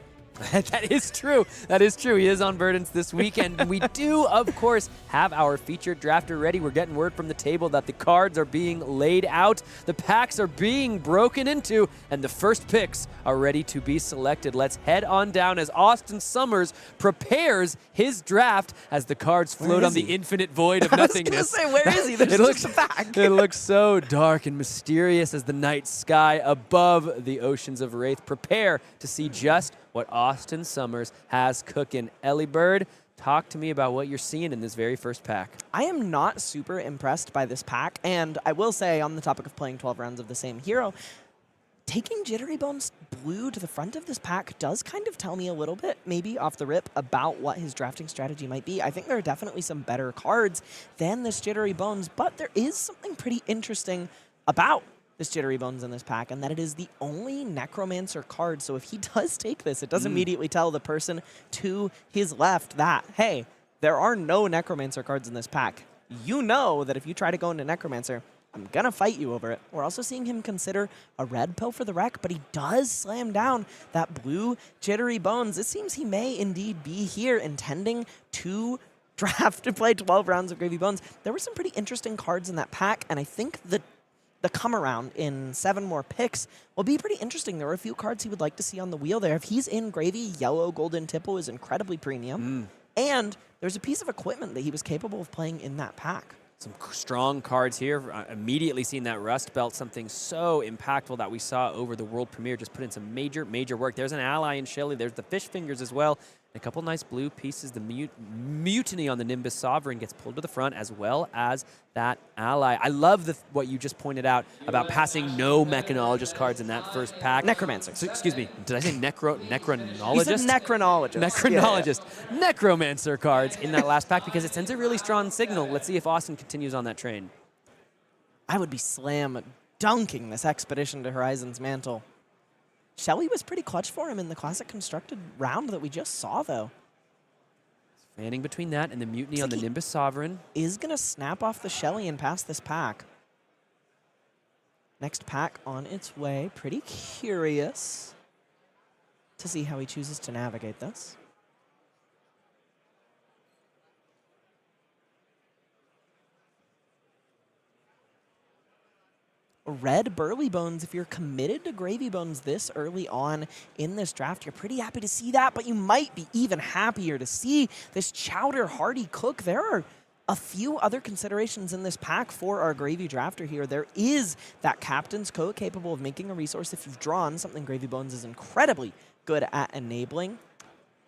That is true. That is true. He is on Verdance this weekend. We do, of course, have our featured drafter ready. We're getting word from the table that the cards are being laid out, the packs are being broken into, and the first picks are ready to be selected. Let's head on down as Austin Summers prepares his draft as the cards float on the infinite void of nothingness. I was going to say, where is he? There's just a pack. It looks so dark and mysterious as the night sky above the oceans of Wraith prepare to see just what Austin Summers has cooking. Ellie Bird, talk to me about what you're seeing in this very first pack. I am not super impressed by this pack, and I will say, on the topic of playing 12 rounds of the same hero, taking Jittery Bones blue to the front of this pack does kind of tell me a little bit, maybe off the rip, about what his drafting strategy might be. I think there are definitely some better cards than this Jittery Bones, but there is something pretty interesting about this Jittery Bones in this pack, and that it is the only Necromancer card. So if he does take this, it does immediately tell the person to his left that, hey, there are no Necromancer cards in this pack. You know that if you try to go into Necromancer, I'm going to fight you over it. We're also seeing him consider a red pill for the wreck, but he does slam down that blue Jittery Bones. It seems he may indeed be here intending to draft to play 12 rounds of Gravy Bones. There were some pretty interesting cards in that pack, and I think the come around in 7 more picks will be pretty interesting. There were a few cards he would like to see on the wheel there. If he's in Gravy, yellow Golden Tipple is incredibly premium. And there's a piece of equipment that he was capable of playing in that pack. Some strong cards here. Immediately seeing that Rust Belt, something so impactful that we saw over the World Premiere. Just put in some major, major work. There's an ally in Shelly. There's the Fish Fingers as well. And a couple nice blue pieces. The Mutiny on the Nimbus Sovereign gets pulled to the front, as well as that ally. I love what you just pointed out about passing no Mechanologist cards in that first pack. Necromancer. So, excuse me. Did I say Necronologist? He said Necronologist. Necronologist. Yeah. Necromancer cards in that last pack because it sends a really strong signal. Let's see if Austin continues on that train. I would be slam dunking this Expedition to Horizon's Mantle. Shelly was pretty clutch for him in the Classic Constructed round that we just saw, though. Fanning between that and the Mutiny on the Nimbus Sovereign. Is going to snap off the Shelly and pass this pack. Next pack on its way. Pretty curious to see how he chooses to navigate this. red Burly Bones, if you're committed to Gravy Bones this early on in this draft, you're pretty happy to see that, but you might be even happier to see this Chowder Hardy Cook. There are a few other considerations in this pack for our Gravy drafter here. There is that Captain's Coat capable of making a resource if you've drawn, something Gravy Bones is incredibly good at enabling.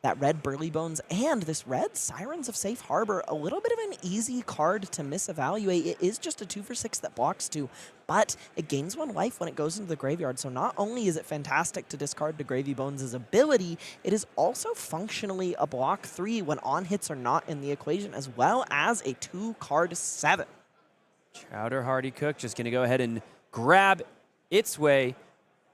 That red Burly Bones and this red Sirens of Safe Harbor, a little bit of an easy card to misevaluate. It is just a 2-for-6 that blocks 2, but it gains 1 life when it goes into the graveyard. So not only is it fantastic to discard to Gravy Bones' ability, it is also functionally a block 3 when on hits are not in the equation, as well as a 2-card 7. Chowder Hardy Cook just going to go ahead and grab its way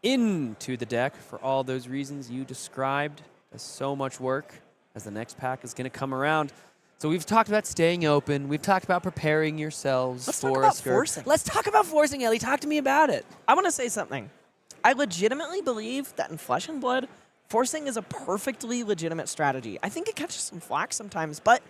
into the deck for all those reasons you described. Does so much work as the next pack is going to come around. So we've talked about staying open. We've talked about preparing yourselves for a forcing. Let's talk about forcing, Ellie. Talk to me about it. I want to say something. I legitimately believe that in Flesh and Blood, forcing is a perfectly legitimate strategy. I think it catches some flack sometimes, but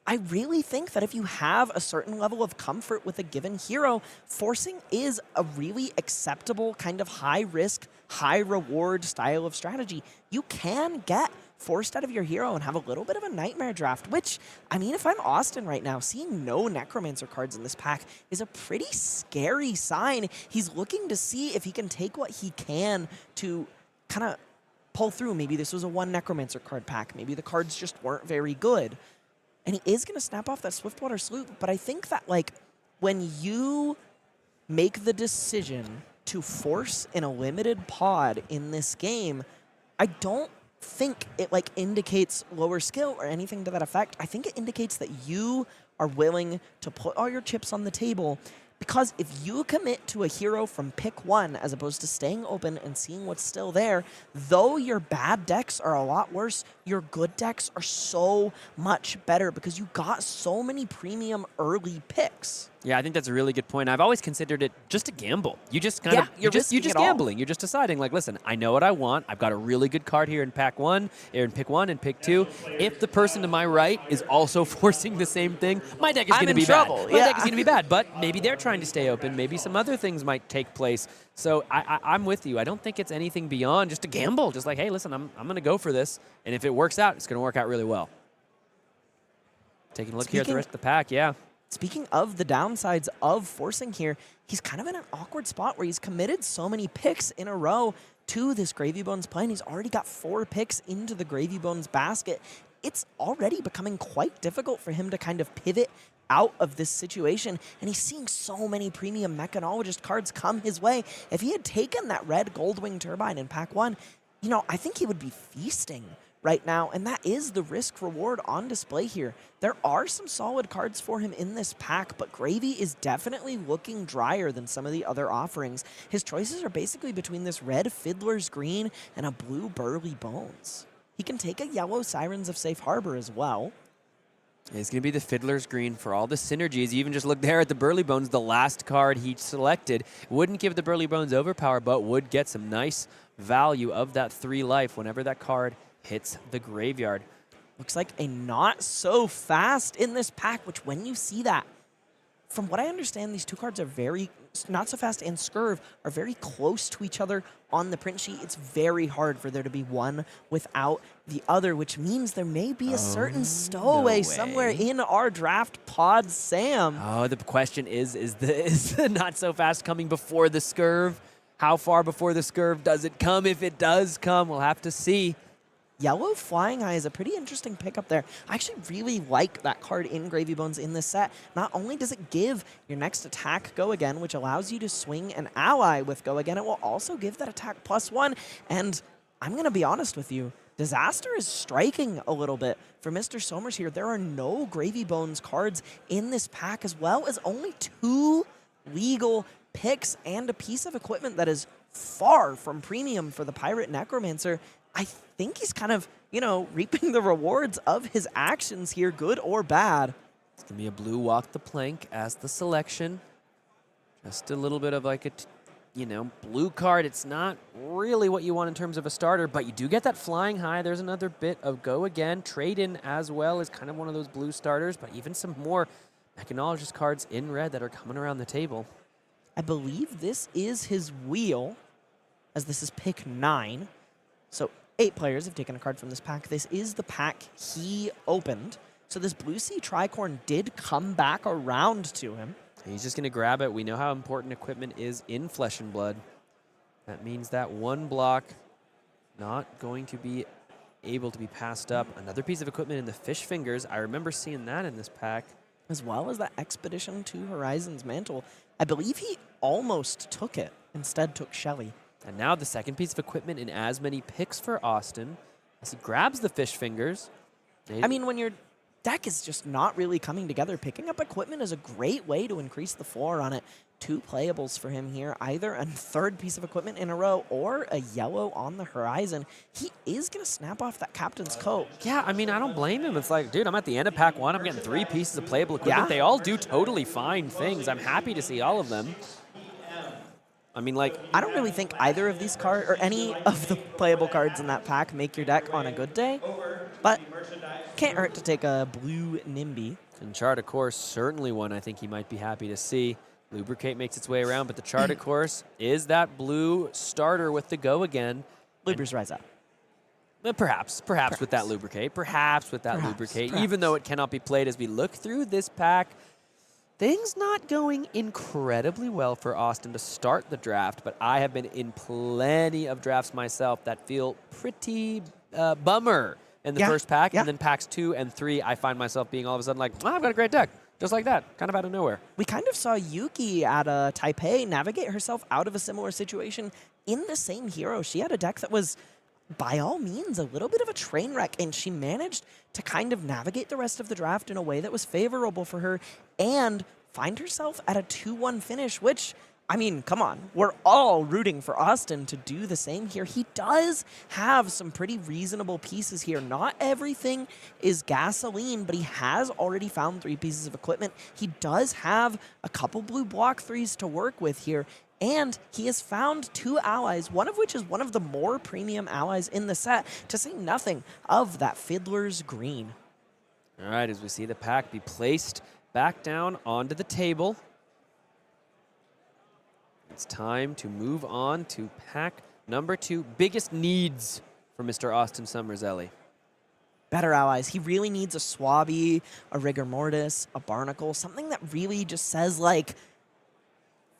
I really think that if you have a certain level of comfort with a given hero, forcing is a really acceptable kind of high-risk, high-reward style of strategy. You can get forced out of your hero and have a little bit of a nightmare draft, which, I mean, if I'm Austin right now, seeing no Necromancer cards in this pack is a pretty scary sign. He's looking to see if he can take what he can to kind of pull through. Maybe this was a 1 Necromancer card pack. Maybe the cards just weren't very good. And he is going to snap off that Swiftwater Sloop, but I think that, like, when you make the decision to force in a limited pod in this game, I don't think it, like, indicates lower skill or anything to that effect. I think it indicates that you are willing to put all your chips on the table, because if you commit to a hero from pick 1 as opposed to staying open and seeing what's still there, though your bad decks are a lot worse, your good decks are so much better because you got so many premium early picks. Yeah, I think that's a really good point. I've always considered it just a gamble. You just kind of, you're just gambling. You're just deciding, like, listen, I know what I want. I've got a really good card here in pack 1, or in pick 1 and pick 2. If the person to my right is also forcing the same thing, my deck is going to be bad. My deck is going to be bad, but maybe they're trying to stay open. Maybe some other things might take place. So I'm with you. I don't think it's anything beyond just a gamble. Just like, hey, listen, I'm going to go for this, and if it works out, it's going to work out really well. Taking a look here at the rest of the pack, yeah. Speaking of the downsides of forcing here, he's kind of in an awkward spot where he's committed so many picks in a row to this Gravy Bones play, and he's already got 4 picks into the Gravy Bones basket. It's already becoming quite difficult for him to kind of pivot out of this situation, and he's seeing so many premium Mechanologist cards come his way. If he had taken that red Goldwing Turbine in pack 1, you know, I think he would be feasting right now, and that is the risk reward on display here. There are some solid cards for him in this pack, but Gravy is definitely looking drier than some of the other offerings. His choices are basically between this red Fiddler's Green and a blue Burly Bones. He can take a yellow Sirens of Safe Harbor as well. It's going to be the Fiddler's Green for all the synergies. You even just look there at the Burly Bones, the last card he selected. Wouldn't give the Burly Bones overpower, but would get some nice value of that 3 life whenever that card hits the graveyard. Looks like a not so fast in this pack, which when you see that, from what I understand, these 2 cards are very, Not So Fast and Scurv are very close to each other on the print sheet. It's very hard for there to be one without the other, which means there may be a certain stowaway somewhere in our draft pod, Sam. Oh, the question is the Not So Fast coming before the Scurv? How far before the Scurv does it come? If it does come, we'll have to see. Yellow Flying Eye is a pretty interesting pickup there. I actually really like that card in Gravy Bones in this set. Not only does it give your next attack Go Again, which allows you to swing an ally with Go Again, it will also give that attack +1. And I'm going to be honest with you, Disaster is striking a little bit for Mr. Somers here. There are no Gravy Bones cards in this pack, as well as only 2 legal picks and a piece of equipment that is far from premium for the Pirate Necromancer. I think he's kind of, you know, reaping the rewards of his actions here, good or bad. It's going to be a blue Walk the Plank as the selection. Just a little bit of like a, you know, blue card. It's not really what you want in terms of a starter, but you do get that Flying High. There's another bit of Go Again. Trade In as well is kind of one of those blue starters, but even some more Mechanologist cards in red that are coming around the table. I believe this is his wheel, as this is pick 9. So 8 players have taken a card from this pack. This is the pack he opened. So this Blue Sea Tricorn did come back around to him. He's just going to grab it. We know how important equipment is in Flesh and Blood. That means that one block not going to be able to be passed up. Another piece of equipment in the Fish Fingers. I remember seeing that in this pack. As well as that Expedition to Horizon's Mantle. I believe he almost took it. Instead took Shelly. And now the second piece of equipment in as many picks for Austin as he grabs the Fish Fingers. I mean, when your deck is just not really coming together, picking up equipment is a great way to increase the floor on it. 2 playables for him here, either a third piece of equipment in a row or a yellow on the horizon. He is going to snap off that Captain's Coat. Yeah, I mean, I don't blame him. It's like, dude, I'm at the end of pack 1. I'm getting 3 pieces of playable equipment. Yeah. They all do totally fine things. I'm happy to see all of them. I mean, like, I don't really think either of these cards, or any of the playable cards in that pack, make your deck on a good day, but can't hurt to take a blue Nimby. and Charted Course, certainly one I think he might be happy to see. Lubricate makes its way around, but the Charted Course is that blue starter with the go again. Lubr's Rise Up. Perhaps with that Lubricate. Perhaps with that Lubricate, even though it cannot be played as we look through this pack. Things not going incredibly well for Austin to start the draft, but I have been in plenty of drafts myself that feel pretty bummer in the first pack, and then packs 2 and 3, I find myself being all of a sudden like, oh, I've got a great deck. Just like that, kind of out of nowhere. We kind of saw Yuki at Taipei navigate herself out of a similar situation in the same hero. She had a deck that was, by all means, a little bit of a train wreck, and she managed to kind of navigate the rest of the draft in a way that was favorable for her and find herself at a 2-1 finish, which, I mean, come on. We're all rooting for Austin to do the same here. He does have some pretty reasonable pieces here. Not everything is gasoline, but he has already found 3 pieces of equipment. He does have a couple blue block 3s to work with here. And he has found 2 allies, one of which is one of the more premium allies in the set, to say nothing of that Fiddler's Green. All right, as we see the pack be placed back down onto the table, it's time to move on to pack number 2. Biggest needs for Mr. Austin Summerzelli. Better allies. He really needs a Swabby, a Rigor Mortis, a Barnacle, something that really just says, like,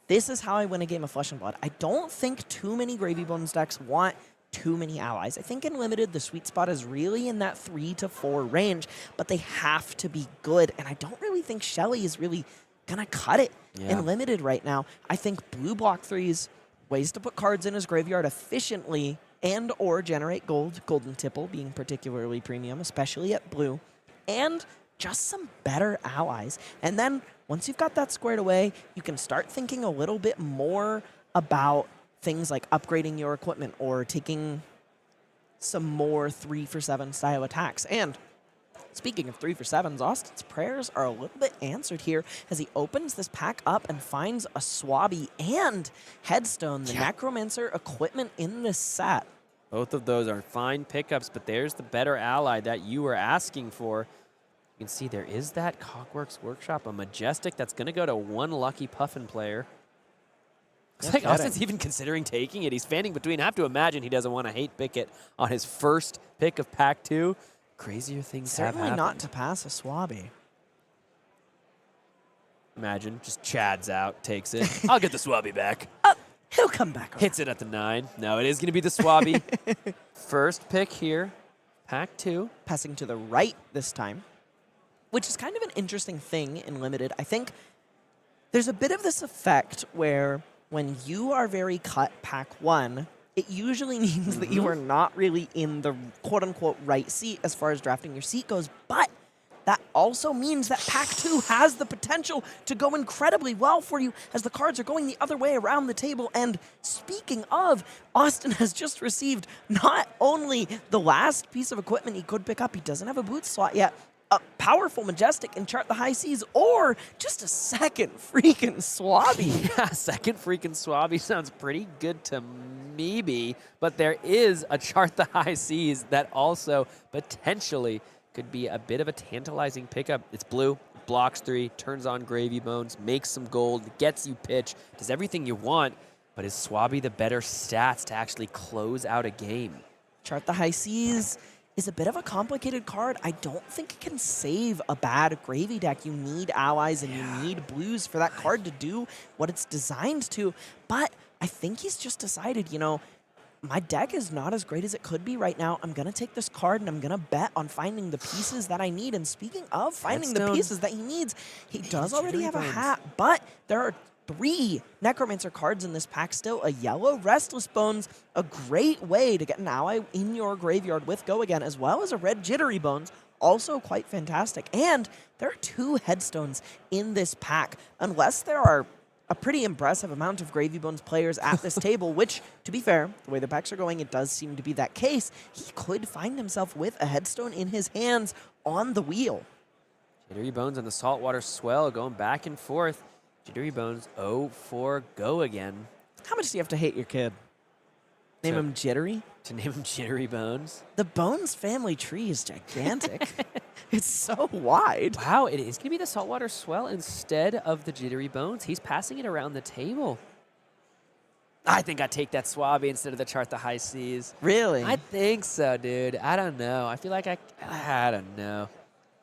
this is how I win a game of Flesh and Blood. I don't think too many Gravy Bones decks want too many allies. I think in Limited, the sweet spot is really in that 3 to 4 range, but they have to be good. And I don't really think Shelly is really going to cut it in Limited right now. I think blue block 3s, ways to put cards in his graveyard efficiently and or generate gold, Golden Tipple being particularly premium, especially at blue, and just some better allies. And then once you've got that squared away, you can start thinking a little bit more about things like upgrading your equipment or taking some more 3-for-7 style attacks. And speaking of 3-for-7s, Austin's prayers are a little bit answered here as he opens this pack up and finds a Swabby and Headstone, the Necromancer equipment in this set. Both of those are fine pickups, but there's the better ally that you were asking for. You can see there is that Cogworks Workshop, a Majestic that's going to go to one lucky Puffin player. It's like Austin's even considering taking it. He's fanning between. I have to imagine he doesn't want to hate pick it on his first pick of pack 2. Crazier things have happened. Certainly not to pass a Swabby. Imagine, just Chad's out, takes it. I'll get the Swabby back. He'll come back. Hits it at the 9. No, it is going to be the Swabby. First pick here, pack 2. Passing to the right this time, which is kind of an interesting thing in Limited. I think there's a bit of this effect where when you are very cut pack 1, it usually means that you are not really in the quote-unquote right seat as far as drafting your seat goes, but that also means that pack 2 has the potential to go incredibly well for you as the cards are going the other way around the table. And speaking of, Austin has just received not only the last piece of equipment he could pick up, he doesn't have a boot slot yet, a powerful Majestic and Chart the High Seas, or just a second freaking Swabby. Yeah, second freaking Swabby sounds pretty good to me, but there is a Chart the High Seas that also potentially could be a bit of a tantalizing pickup. It's blue blocks 3, turns on Gravy Bones, makes some gold, gets you pitch, does everything you want, but is Swabby the better stats to actually close out a game? Chart the High Seas is a bit of a complicated card. I don't think it can save a bad Gravy deck. You need allies and you need blues for that card to do what it's designed to. But I think he's just decided, you know, my deck is not as great as it could be right now. I'm going to take this card and I'm going to bet on finding the pieces that I need. And speaking of finding the pieces that he needs, he does already have a hat, but there are 3 Necromancer cards in this pack still. A yellow Restless Bones, a great way to get an ally in your graveyard with Go Again, as well as a red Jittery Bones, also quite fantastic. And there are 2 Headstones in this pack, unless there are a pretty impressive amount of Gravy Bones players at this table, which, to be fair, the way the packs are going, it does seem to be that case. He could find himself with a Headstone in his hands on the wheel. Jittery Bones and the Saltwater Swell going back and forth. Jittery Bones 0-4 Go Again. How much do you have to hate your kid? Name him Jittery? To name him Jittery Bones? The Bones family tree is gigantic. It's so wide. Wow, it is going to be the Saltwater Swell instead of the Jittery Bones. He's passing it around the table. I think I'd take that Swabby instead of the Chart the High Seas. Really? I think so, dude. I don't know. I feel like I don't know.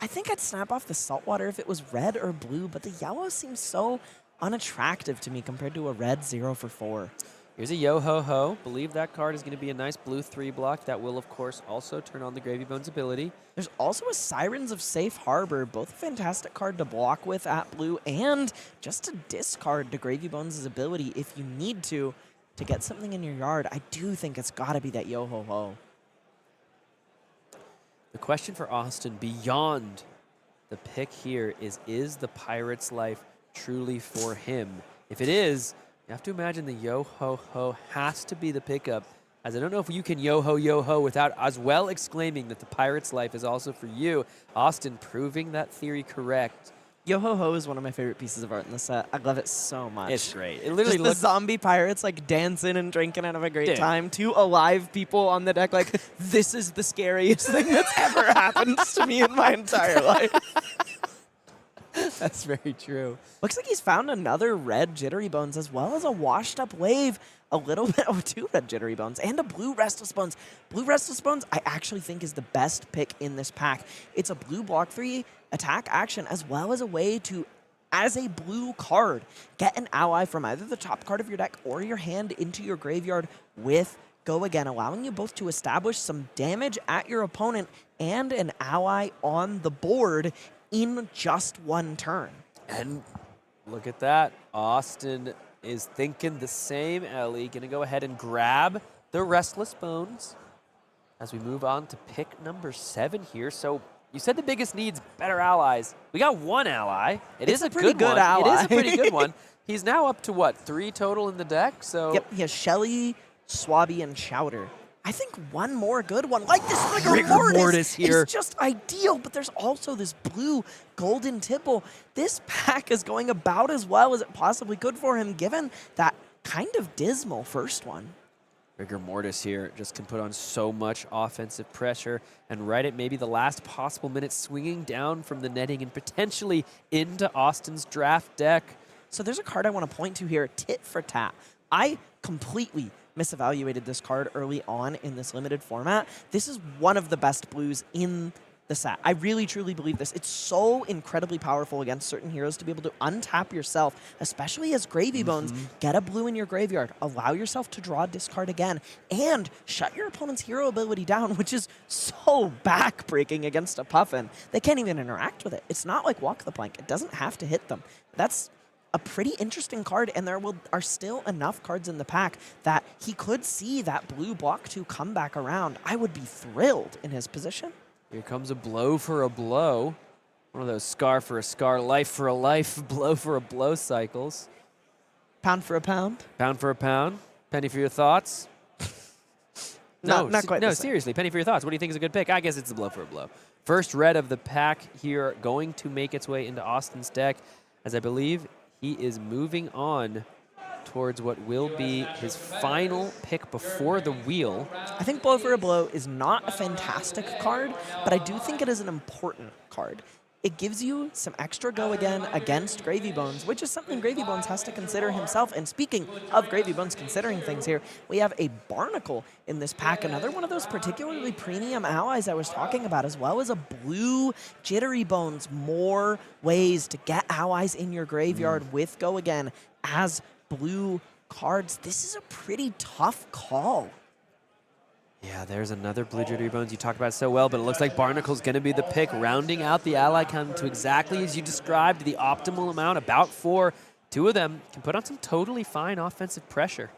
I think I'd snap off the Saltwater if it was red or blue, but the yellow seems so unattractive to me compared to a red 0 for 4. Here's a Yo-Ho-Ho. Believe that card is going to be a nice blue 3 block. That will, of course, also turn on the Gravy Bones ability. There's also a Sirens of Safe Harbor, both a fantastic card to block with at blue and just to discard to Gravy Bones' ability if you need to get something in your yard. I do think it's got to be that Yo-Ho-Ho. The question for Austin beyond the pick here is the Pirate's life truly for him? If it is, you have to imagine the Yo-Ho-Ho has to be the pickup, as I don't know if you can Yo-Ho-Yo-Ho without as well exclaiming that the Pirate's life is also for you. Austin proving that theory correct. Yo-Ho-Ho is one of my favorite pieces of art in the set. I love it so much. It's great. It literally just looks the zombie pirates like dancing and drinking and having a great time. 2 alive people on the deck like, this is the scariest thing that's ever happened to me in my entire life. That's very true. Looks like he's found another red Jittery Bones as well as a washed up wave. A little bit of 2 red Jittery Bones and a blue Restless Bones. Blue Restless Bones I actually think is the best pick in this pack. It's a blue block 3 attack action as well as a way to, as a blue card, get an ally from either the top card of your deck or your hand into your graveyard with Go Again, allowing you both to establish some damage at your opponent and an ally on the board in just 1 turn. And look at that. Austin is thinking the same. Ellie going to go ahead and grab the Restless Bones as we move on to pick number 7 here. So you said the biggest need's better allies. We got 1 ally. It's a pretty good ally. It is a pretty good one. He's now up to what, 3 total in the deck? So yep, he has Shelly, Swabby, and Chowder. I think 1 more good one, like this Rigor Mortis here. It's just ideal, but there's also this blue Golden Tipple. This pack is going about as well as it possibly could for him, given that kind of dismal first one. Rigor Mortis here just can put on so much offensive pressure and right at maybe the last possible minute swinging down from the netting and potentially into Austin's draft deck. So there's a card I want to point to here, Tit for Tat. I completely misevaluated this card early on in this limited format. This is one of the best blues in the set. I really, truly believe this. It's so incredibly powerful against certain heroes to be able to untap yourself, especially as Gravy Bones. Get a blue in your graveyard, allow yourself to draw a discard again, and shut your opponent's hero ability down, which is so backbreaking against a Puffin. They can't even interact with it. It's not like Walk the Plank. It doesn't have to hit them. That's a pretty interesting card, and there are still enough cards in the pack that he could see that blue block to come back around. I would be thrilled in his position. Here comes a blow for a blow. One of those scar for a scar, life for a life, blow for a blow cycles. Pound for a pound? Pound for a pound. Penny for your thoughts. Not quite. No, seriously, penny for your thoughts. What do you think is a good pick? I guess it's the blow for a blow. First red of the pack here going to make its way into Austin's deck, as I believe he is moving on towards what will be his final pick before the wheel. I think Blow for a Blow is not a fantastic card, but I do think it is an important card. it gives you some extra go again against Gravy Bones, which is something Gravy Bones has to consider himself. And speaking of Gravy Bones considering things here, we have a Barnacle in this pack, another one of those particularly premium allies I was talking about, as well as a blue Jittery Bones. More ways to get allies in your graveyard with go again as blue cards. This is a pretty tough call. Yeah, there's another blue Jittery Bones you talked about so well, but it looks like Barnacle's going to be the pick, rounding out the ally count to exactly as you described, the optimal amount, about 4. 2 of them can put on some totally fine offensive pressure.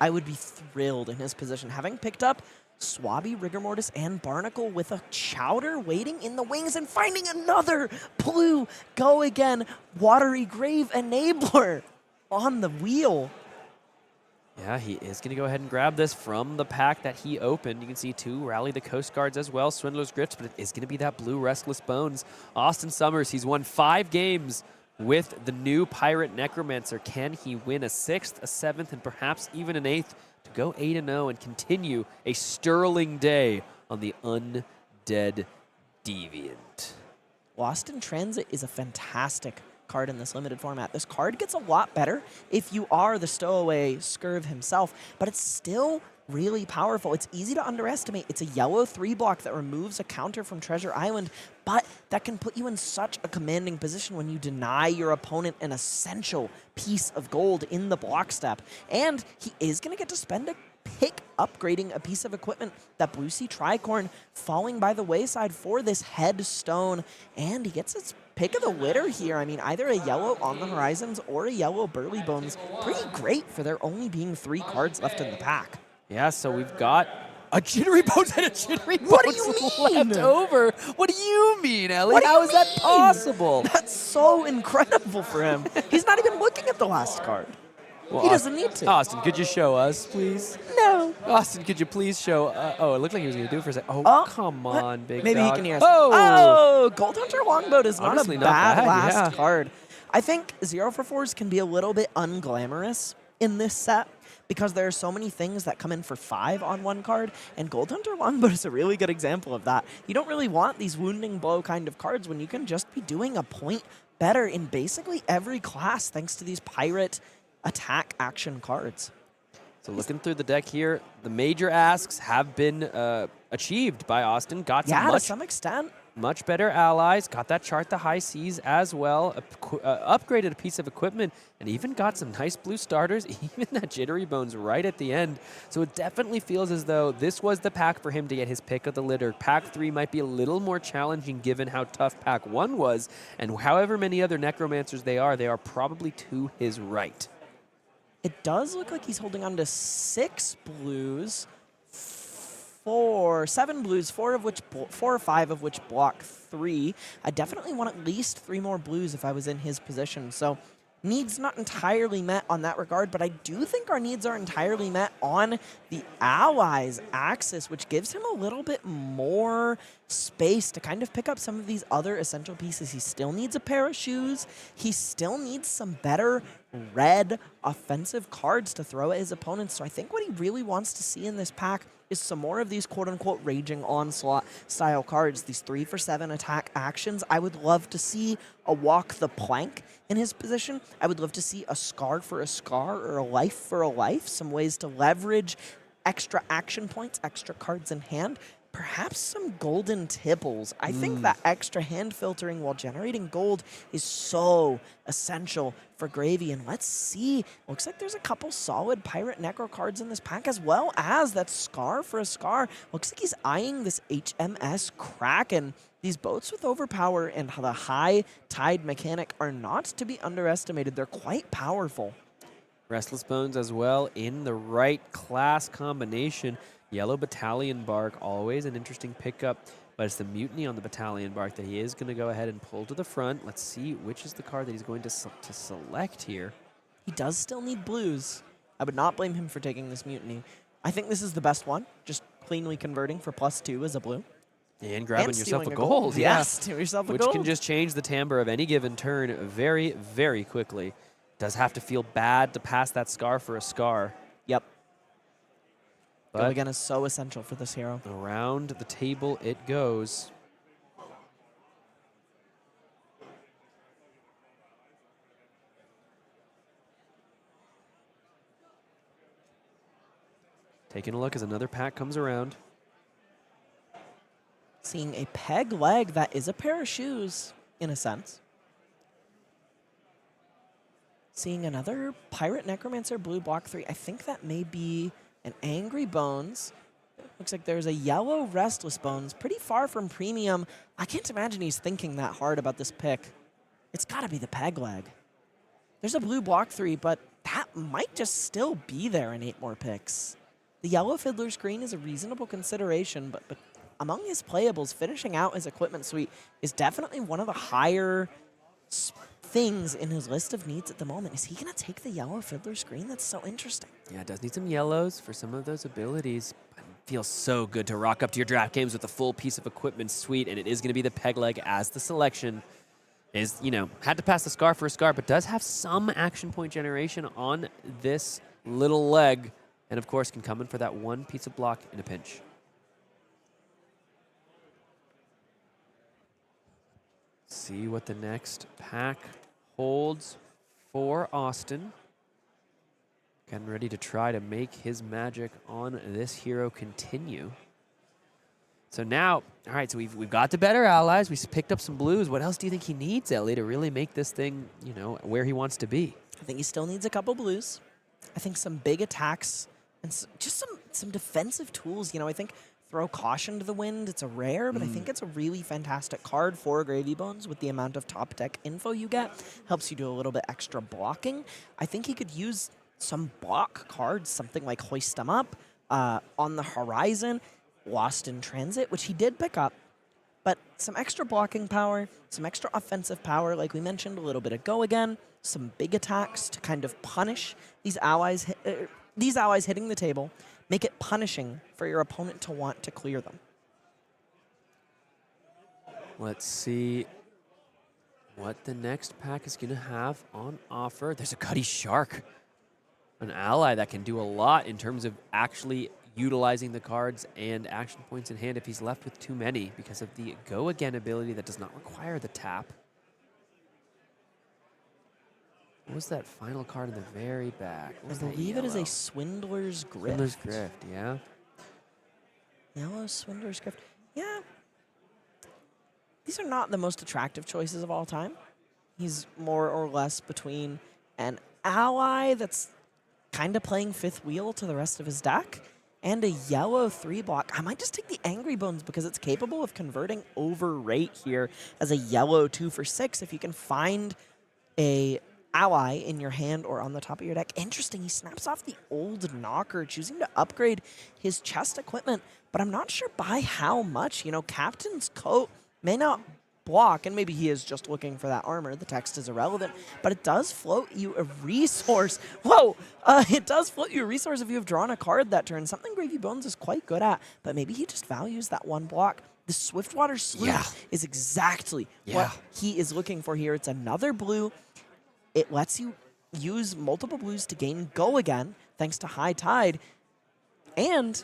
I would be thrilled in his position, having picked up Swabby, Rigor Mortis, and Barnacle with a Chowder waiting in the wings and finding another blue go again Watery Grave Enabler on the wheel. Yeah, he is going to go ahead and grab this from the pack that he opened. You can see 2 Rally the Coast Guards as well, Swindler's Grips, but it is going to be that blue Restless Bones. Austin Summers, he's won 5 games with the new Pirate Necromancer. Can he win a 6th, a 7th, and perhaps even an 8th to go 8-0 and continue a sterling day on the Undead Deviant? Lost in Transit is a fantastic card in this limited format. This card gets a lot better if you are the stowaway Scurv himself, but it's still really powerful. It's easy to underestimate. It's a yellow 3-block that removes a counter from Treasure Island, but that can put you in such a commanding position when you deny your opponent an essential piece of gold in the block step. And he is going to get to spend a pick upgrading a piece of equipment, that Blue Sea Tricorn falling by the wayside for this headstone, and he gets his pick of the litter here. I mean, either a yellow On the Horizons or a yellow Burly Bones. Pretty great for there only being 3 cards left in the pack. Yeah, so we've got a Jittery Bones and a Jittery Bones What do you mean? left over. What do you mean, Ellie? What do How you is that mean? possible? That's so incredible for him. He's not even looking at the last card. Well, He doesn't need to. Austin, could you show us, please? No. Austin, could you please show? Oh, it looked like he was going to do it for a second. Oh, Oh, come what? on, big Maybe dog. he can hear us. Oh! Oh, Gold Hunter Longboat is not Honestly, a not bad bad, last yeah. card. I think 0 for 4s can be a little bit unglamorous in this set because there are so many things that come in for 5 on one card, and Gold Hunter Longboat is a really good example of that. You don't really want these wounding blow kind of cards when you can just be doing a point better in basically every class thanks to these pirate attack action cards. So looking through the deck here, the major asks have been achieved by Austin. Got some To some extent. much better allies, got that chart the high seas as well, upgraded a piece of equipment, and even got some nice blue starters, even that Jittery Bones right at the end. So it definitely feels as though this was the pack for him to get his pick of the litter. Pack 3 might be a little more challenging given how tough Pack 1 was, and however many other Necromancers they are probably to his right. It does look like he's holding on to 6 blues, 7 blues, 4 or 5 of which block 3. I definitely want at least 3 more blues if I was in his position. So needs not entirely met on that regard, but I do think our needs are entirely met on the allies axis, which gives him a little bit more space to kind of pick up some of these other essential pieces. He still needs a pair of shoes. He still needs some better red offensive cards to throw at his opponents. So I think what he really wants to see in this pack is some more of these quote-unquote raging onslaught style cards, these 3 for 7 attack actions. I would love to see a walk the plank in his position. I would love to see a scar for a scar or a life for a life, some ways to leverage extra action points, extra cards in hand. Perhaps some golden tipples. I think that extra hand filtering while generating gold is so essential for Gravy. And let's see. Looks like there's a couple solid Pirate Necro cards in this pack, as well as that Scar for a Scar. Looks like he's eyeing this HMS Kraken. These boats with overpower and the high tide mechanic are not to be underestimated. They're quite powerful. Restless Bones as well in the right class combination. Yellow Battalion Bark, always an interesting pickup, but it's the Mutiny on the Battalion Bark that he is going to go ahead and pull to the front. Let's see which is the card that he's going to select here. He does still need blues. I would not blame him for taking this Mutiny. I think this is the best one, just cleanly converting for +2 as a blue. And grabbing And yourself a stealing gold. Yeah. Yes, steal yourself a Which gold. can just change the timbre of any given turn very, very quickly. Does have to feel bad to pass that Scar for a Scar. Yep. Go But again is so essential for this hero. around the table it goes. Taking a look as another pack comes around. Seeing a peg leg that is a pair of shoes, in a sense. Seeing another Pirate Necromancer blue block 3. I think that may be an Angry Bones. Looks like there's a yellow Restless Bones, pretty far from premium. I can't imagine he's thinking that hard about this pick. It's got to be the peg leg. There's a blue block 3, but that might just still be there in 8 more picks. The yellow Fiddler's Green is a reasonable consideration, but among his playables, finishing out his equipment suite is definitely one of the higher things in his list of needs at the moment. Is he going to take the yellow Fiddler's Green? That's so interesting. Yeah, it does need some yellows for some of those abilities. But it feels so good to rock up to your draft games with a full piece of equipment suite, and it is going to be the peg leg as the selection. Is, you know, had to pass the Scar for a Scar, but does have some action point generation on this little leg, and of course can come in for that one piece of block in a pinch. See what the next pack holds for Austin. Getting ready to try to make his magic on this hero continue. So now, all right, so we've got the better allies. We just picked up some blues. What else do you think he needs, Ellie, to really make this thing, you know, where he wants to be? I think he still needs a couple blues. I think some big attacks and just some defensive tools. You know, I think Throw Caution to the Wind. It's a rare, but I think it's a really fantastic card for Gravy Bones with the amount of top deck info you get. Helps you do a little bit extra blocking. I think he could use some block cards, something like Hoist Them Up, On the Horizon, Lost in Transit, which he did pick up. But some extra blocking power, some extra offensive power, like we mentioned a little bit ago again, some big attacks to kind of punish these allies hitting the table. Make it punishing for your opponent to want to clear them. Let's see what the next pack is going to have on offer. There's a Cuddy Shark, an ally that can do a lot in terms of actually utilizing the cards and action points in hand if he's left with too many because of the Go Again ability that does not require the tap. What was that final card in the very back? I believe it is a Swindler's Grift. Swindler's Grift, yeah. Yellow Swindler's Grift. Yeah. These are not the most attractive choices of all time. He's more or less between an ally that's kind of playing fifth wheel to the rest of his deck and a yellow 3-block. I might just take the Angry Bones because it's capable of converting over rate here as a yellow 2 for 6 if you can find a ally in your hand or on the top of your deck. Interesting, he snaps off the old knocker, choosing to upgrade his chest equipment, but I'm not sure by how much. You know, Captain's Coat may not block, and maybe he is just looking for that armor. The text is irrelevant, but it does float you a resource. Whoa! It does float you a resource if you have drawn a card that turn, something Gravy Bones is quite good at, but maybe he just values that one block. The Swiftwater Sleuth is exactly what he is looking for here. It's another blue. It lets you use multiple blues to gain Go Again, thanks to High Tide, and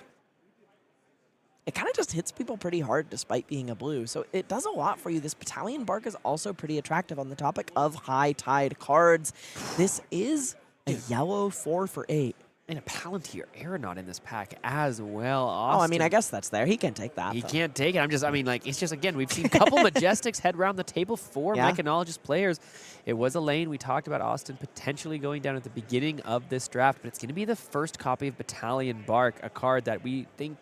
it kind of just hits people pretty hard despite being a blue. So it does a lot for you. This Battalion Bark is also pretty attractive on the topic of High Tide cards. This is a yellow 4 for 8. And a Palantir Aeronaut in this pack as well. Austin. Oh, I mean, I guess that's there. He can take that. He can't take it. I mean, like, it's just, again, we've seen a couple Majestics head around the table for Mechanologist players. It was a lane. We talked about Austin potentially going down at the beginning of this draft, but it's going to be the first copy of Battalion Bark, a card that we think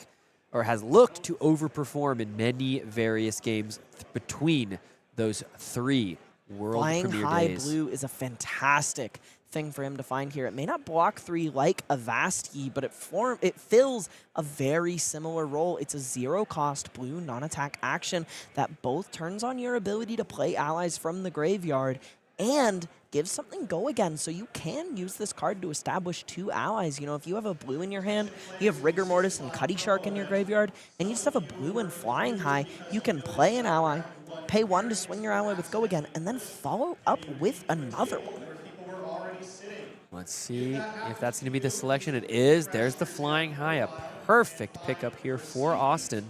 or has looked to overperform in many various games between those 3 World Flying Premier High days. Blue is a fantastic thing for him to find here. It may not block 3 like a Vasti, but it fills a very similar role. It's a 0-cost blue non-attack action that both turns on your ability to play allies from the graveyard and gives something Go Again, so you can use this card to establish 2 allies. You know, if you have a blue in your hand, you have Rigor Mortis and Cuddy Shark in your graveyard, and you just have a blue and Flying High, you can play an ally, pay 1 to swing your ally with Go Again, and then follow up with another one. Let's see if that's going to be the selection. It is. There's the Flying High, a perfect pickup here for Austin.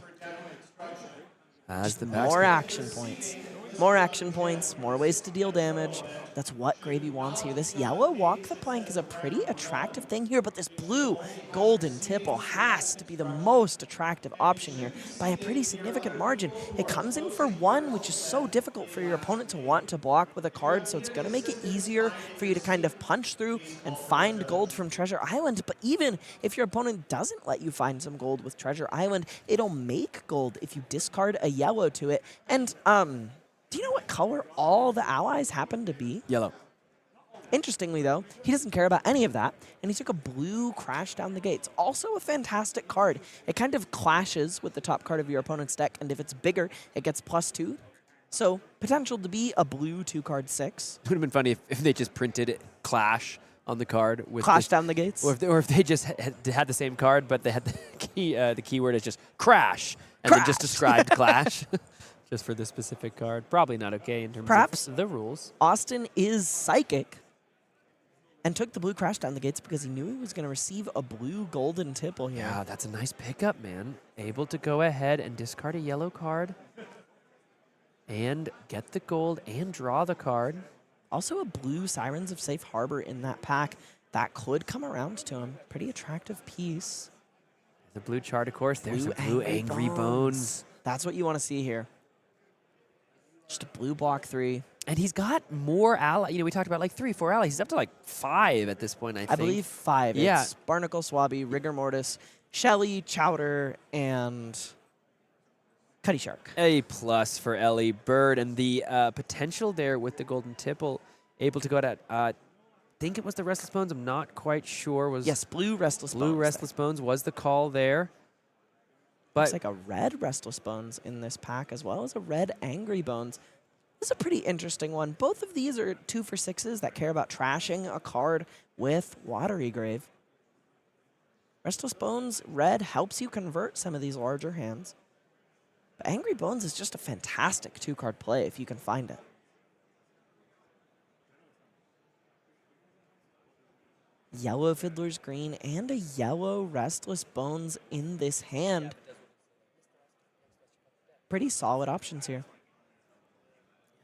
As the more action points. More action points, more ways to deal damage. That's what Gravy wants here. This yellow walk the plank is a pretty attractive thing here, but this blue golden tipple has to be the most attractive option here by a pretty significant margin. It comes in for 1, which is so difficult for your opponent to want to block with a card, so it's going to make it easier for you to kind of punch through and find gold from Treasure Island. But even if your opponent doesn't let you find some gold with Treasure Island, it'll make gold if you discard a yellow to it. And, do you know what color all the allies happen to be? Yellow. Interestingly, though, he doesn't care about any of that, and he took a blue Crash Down the Gates. Also a fantastic card. It kind of clashes with the top card of your opponent's deck, and if it's bigger, it gets +2. So, potential to be a blue 2-card 6. It would have been funny if they just printed Clash on the card. With Clash Down the Gates? Or if they just had the same card, but they had the keyword is just Crash, and then just described Clash. Just for this specific card. Probably not okay in terms Perhaps of the rules. Austin is psychic and took the blue Crash Down the Gates because he knew he was going to receive a blue golden tipple here. Yeah, that's a nice pickup, man. Able to go ahead and discard a yellow card and get the gold and draw the card. Also a blue Sirens of Safe Harbor in that pack. That could come around to him. Pretty attractive piece. The blue chart, of course. There's a blue Angry Bones. That's what you want to see here. Just a blue block 3. And he's got more allies. You know, we talked about like 3, 4 allies. He's up to like 5 at this point, I think. I believe 5. Yeah. It's Barnacle, Swabby, Rigor Mortis, Shelly, Chowder, and Cutty Shark. A+ for Ellie Bird. And the potential there with the golden tipple, able to go at, I think it was the Restless Bones. I'm not quite sure. Yes, blue Restless Bones. Blue Restless Bones was the call there. But looks like a red Restless Bones in this pack, as well as a red Angry Bones. This is a pretty interesting one. Both of these are 2 for 6s that care about trashing a card with Watery Grave. Restless Bones red helps you convert some of these larger hands. But Angry Bones is just a fantastic 2-card play if you can find it. Yellow Fiddler's Green and a yellow Restless Bones in this hand. Pretty solid options here.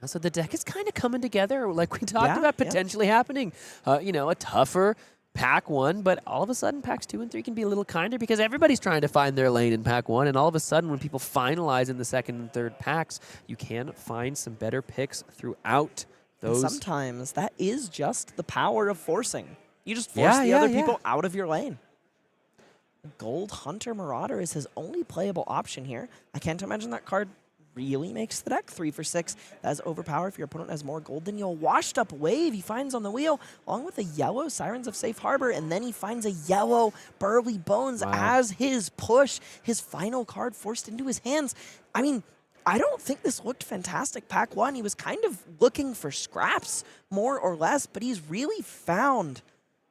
So the deck is kind of coming together, like we talked about potentially happening. You know, a tougher Pack 1, but all of a sudden Packs 2 and 3 can be a little kinder because everybody's trying to find their lane in Pack 1, and all of a sudden when people finalize in the 2nd and 3rd packs, you can find some better picks throughout those. And sometimes that is just the power of forcing. You just force the other people out of your lane. Gold Hunter Marauder is his only playable option here. I can't imagine that card really makes the deck 3 for 6. That is overpowered if your opponent has more gold than you. A washed up wave he finds on the wheel, along with a yellow Sirens of Safe Harbor, and then he finds a yellow Burly Bones as his push, his final card forced into his hands. I mean, I don't think this looked fantastic Pack 1. He was kind of looking for scraps, more or less, but he's really found,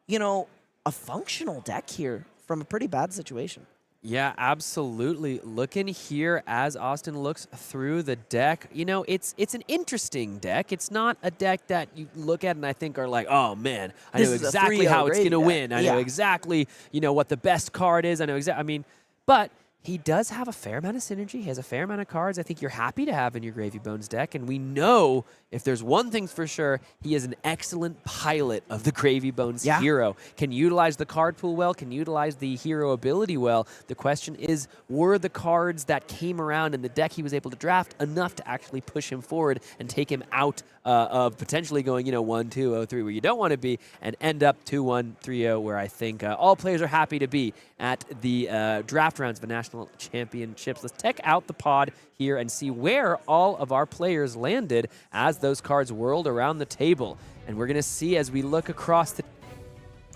you know, a functional deck here from a pretty bad situation. Yeah, absolutely. Looking here as Austin looks through the deck, you know, it's an interesting deck. It's not a deck that you look at and I think are like, oh man, I know exactly how it's going to win. I know exactly, you know, what the best card is. I know exactly. I mean, but he does have a fair amount of synergy. He has a fair amount of cards I think you're happy to have in your Gravy Bones deck. And we know, if there's one thing for sure, he is an excellent pilot of the Gravy Bones hero. Can utilize the card pool well, can utilize the hero ability well. The question is, were the cards that came around in the deck he was able to draft enough to actually push him forward and take him out of potentially going, you know, 1-2, 0-3, where you don't want to be, and end up 2-1, 3-0, where I think all players are happy to be at the draft rounds of the National Championships. Let's check out the pod here and see where all of our players landed as those cards whirled around the table. And we're going to see as we look across the...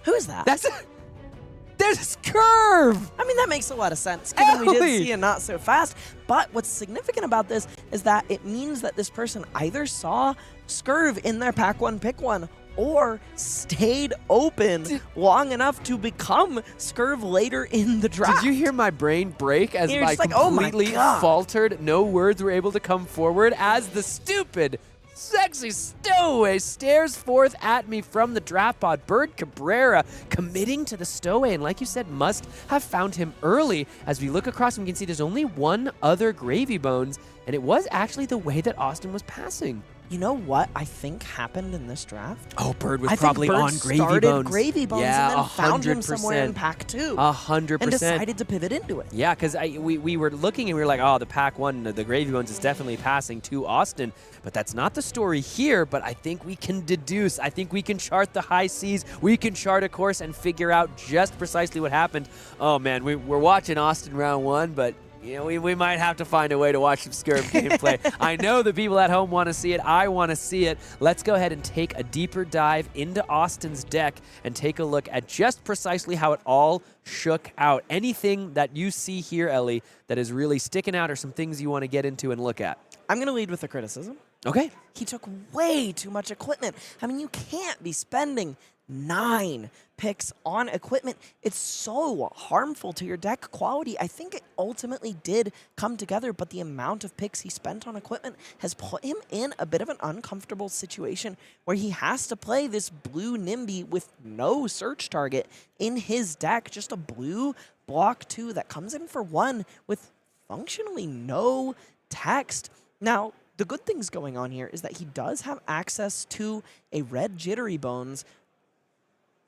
Who is that? There's a curve! I mean, that makes a lot of sense, given we did see a not so fast. But what's significant about this is that it means that this person either saw Scurv in their Pack 1 Pick 1 or stayed open long enough to become Scurv later in the draft. Did you hear my brain break as You're I just like, completely oh my God. faltered? No words were able to come forward as the stupid sexy stowaway stares forth at me from the draft pod. Bird Cabrera committing to the stowaway, and like you said, must have found him early. As we look across him, we can see there's only one other Gravy Bones, and it was actually the way that Austin was passing. You know what I think happened in this draft? Oh, Bird was I probably think Bird on Gravy started Bones. Gravy Bones Yeah, and then found him 100%. somewhere in pack 2. 100%. And decided to pivot into it. Yeah, because we were looking and we were like, oh, the pack 1, the Gravy Bones is definitely passing to Austin. But that's not the story here, but I think we can deduce. I think we can chart the high seas. We can chart a course and figure out just precisely what happened. Oh, man, we're watching Austin round 1, but you know, we might have to find a way to watch some Scurv gameplay. I know the people at home want to see it. I want to see it. Let's go ahead and take a deeper dive into Austin's deck and take a look at just precisely how it all shook out. Anything that you see here, Ellie, that is really sticking out or some things you want to get into and look at? I'm going to lead with a criticism. Okay. He took way too much equipment. I mean, you can't be spending 9 picks on equipment. It's so harmful to your deck quality. I think it ultimately did come together, but the amount of picks he spent on equipment has put him in a bit of an uncomfortable situation where he has to play this blue Nimby with no search target in his deck, just a blue block 2 that comes in for 1 with functionally no text. Now, the good things going on here is that he does have access to a red Jittery Bones.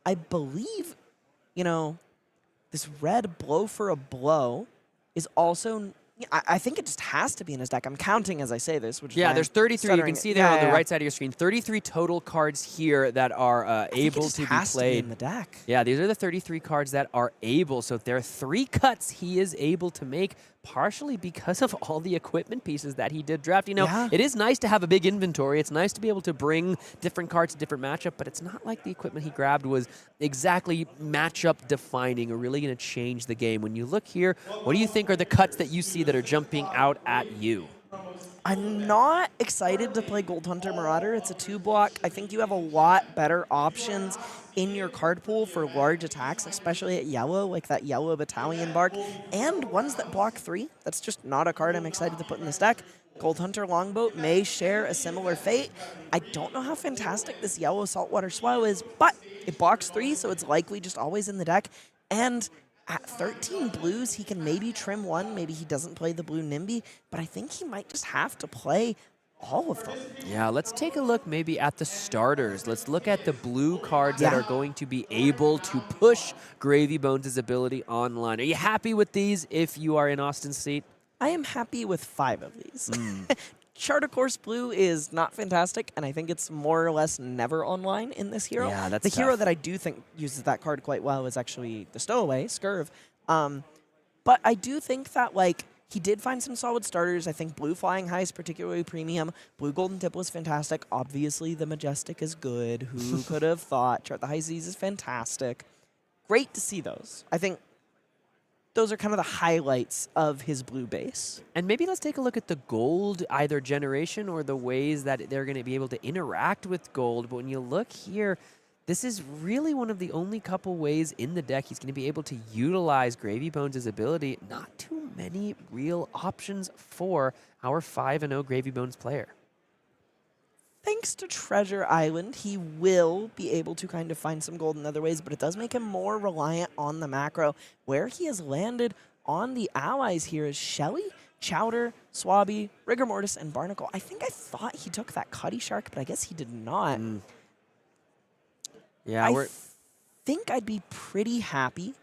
I believe, you know, this red Blow for a Blow is also, I think it just has to be in his deck. I'm counting as I say this. Which Yeah, there's 33. You can see there on the right side of your screen, 33 total cards here that are able to be played. In the deck. Yeah, these are the 33 cards that are able. So there are 3 cuts he is able to make, partially because of all the equipment pieces that he did draft. You know, it is nice to have a big inventory. It's nice to be able to bring different cards to different matchup, but it's not like the equipment he grabbed was exactly matchup defining or really going to change the game. When you look here, what do you think are the cuts that you see that are jumping out at you? I'm not excited to play Gold Hunter Marauder. It's a 2-block. I think you have a lot better options in your card pool for large attacks, especially at yellow, like that yellow Battalion Bark, and ones that block 3. That's just not a card I'm excited to put in this deck. Gold Hunter Longboat may share a similar fate. I don't know how fantastic this yellow Saltwater Swell is, but it blocks 3, so it's likely just always in the deck. And at 13 blues, he can maybe trim 1. Maybe he doesn't play the blue Nimby, but I think he might just have to play all of them. Yeah, let's take a look maybe at the starters. Let's look at the blue cards that are going to be able to push Gravy Bones' ability online. Are you happy with these if you are in Austin's seat? I am happy with 5 of these. Chart of Course Blue is not fantastic, and I think it's more or less never online in this hero. Yeah, that's the hero tough. that I do think uses that card quite well is actually the Stowaway, Scurv. But I do think that, like, he did find some solid starters. I think Blue Flying High is particularly premium. Blue Golden Tipple is fantastic. Obviously, the Majestic is good. Who could have thought? Chart the High Seas is fantastic. Great to see those. I think those are kind of the highlights of his blue base. And maybe let's take a look at the gold, either generation or the ways that they're going to be able to interact with gold. But when you look here, this is really one of the only couple ways in the deck he's going to be able to utilize Gravy Bones' ability. Not too many real options for our 5-0 Gravy Bones player. Thanks to Treasure Island, he will be able to kind of find some gold in other ways, but it does make him more reliant on the macro. Where he has landed on the allies here is Shelly, Chowder, Swabby, Rigor Mortis, and Barnacle. I thought he took that Cuddy Shark, but I guess he did not. Yeah, I think I'd be pretty happy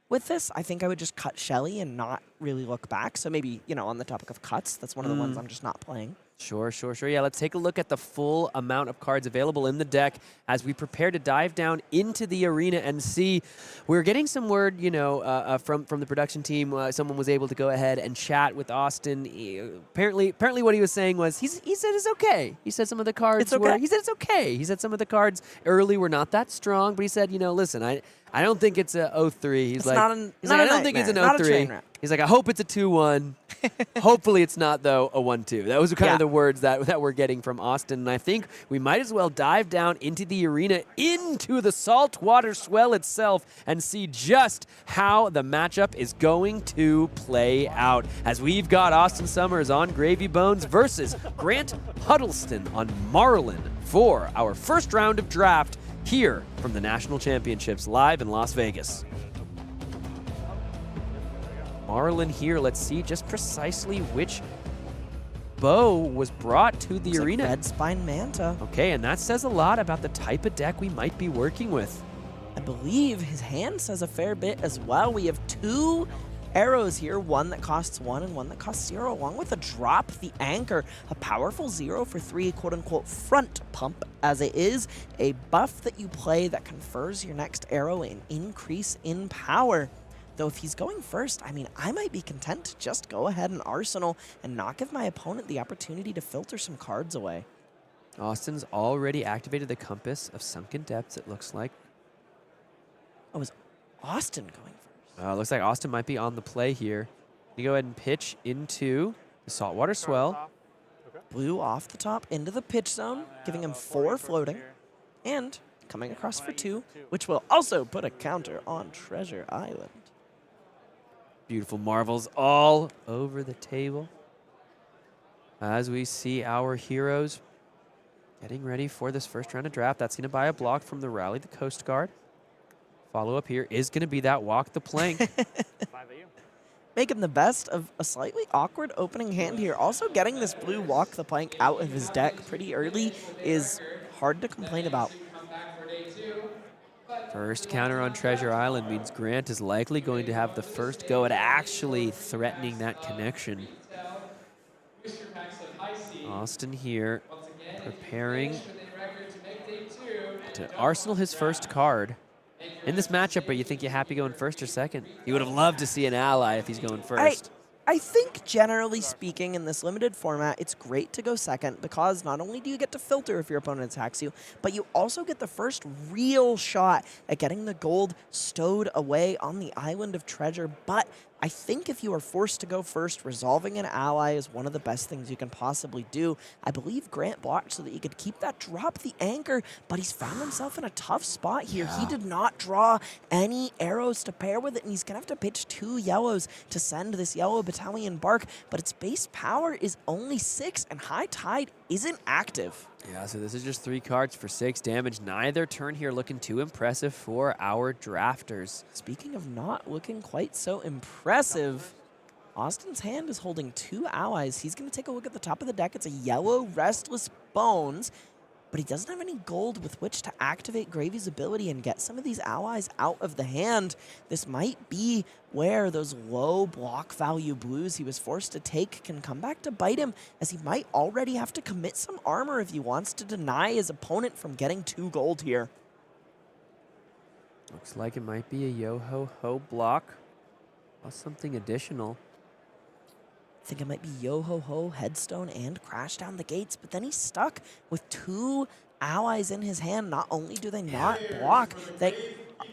with this. I think I would just cut Shelly and not really look back. So maybe, you know, on the topic of cuts, that's one of the ones I'm just not playing. Sure. Yeah, let's take a look at the full amount of cards available in the deck as we prepare to dive down into the arena and see. We're getting some word, you know, from the production team. Someone was able to go ahead and chat with Austin. Apparently what he was saying was he said it's okay. He said some of the cards It's okay. he said it's okay. He said some of the cards early were not that strong, but he said, you know, listen, I don't think it's a 0-3. He's It's like, not I don't think it's an 0-3. He's like, I hope it's a 2-1. Hopefully it's not, though, a 1-2. That was kind of the words that we're getting from Austin. And I think we might as well dive down into the arena, into the saltwater swell itself, and see just how the matchup is going to play out. As we've got Austin Summers on Gravy Bones versus Grant Huddleston on Marlynn for our first round of draft here from the National Championships live in Las Vegas. Marlynn here, let's see just precisely which bow was brought to the arena. Red Spine Manta. Okay, and that says a lot about the type of deck we might be working with. I believe his hand says a fair bit as well. We have 2 arrows here, one that costs 1 and one that costs 0, along with a Drop the Anchor, a powerful 0 for 3 quote-unquote front pump, as it is a buff that you play that confers your next arrow an increase in power. Though if he's going first, I mean, I might be content to just go ahead and arsenal and not give my opponent the opportunity to filter some cards away. Austin's already activated the Compass of Sunken Depths, it looks like. Oh, is Austin going first? Looks like Austin might be on the play here. You go ahead and pitch into the Saltwater Swell. Blue off the top into the pitch zone, giving him 4 floating. And coming across for 2, which will also put a counter on Treasure Island. Beautiful marvels all over the table. As we see our heroes getting ready for this first round of draft. That's going to buy a block from the Rally the Coast Guard. Follow-up here is going to be that Walk the Plank. Making the best of a slightly awkward opening hand here. Also getting this blue Walk the Plank out of his deck pretty early is hard to complain about. First counter on Treasure Island means Grant is likely going to have the first go at actually threatening that connection. Austin here preparing to arsenal his first card. In this matchup, are you think you're happy going first or second? You would have loved to see an ally if he's going first. I think generally speaking in this limited format, it's great to go second because not only do you get to filter if your opponent attacks you, but you also get the first real shot at getting the gold stowed away on the Island of Treasure. But I think if you are forced to go first, resolving an ally is one of the best things you can possibly do. I believe Grant blocked so that he could keep that Drop the Anchor, but he's found himself in a tough spot here. He did not draw any arrows to pair with it, and he's going to have to pitch 2 yellows to send this Yellow Battalion Bark, but its base power is only 6, and High Tide isn't active. Yeah, so this is just 3 cards for 6 damage. Neither turn here looking too impressive for our drafters. Speaking of not looking quite so impressive, Austin's hand is holding 2 allies. He's going to take a look at the top of the deck. It's a yellow Restless Bones, but he doesn't have any gold with which to activate Gravy's ability and get some of these allies out of the hand. This might be where those low block value blues he was forced to take can come back to bite him, as he might already have to commit some armor if he wants to deny his opponent from getting 2 gold here. Looks like it might be a yo-ho-ho block plus something additional. I think it might be Yo-Ho-Ho, Headstone, and Crash Down the Gates, but then he's stuck with 2 allies in his hand. Not only do they not block, they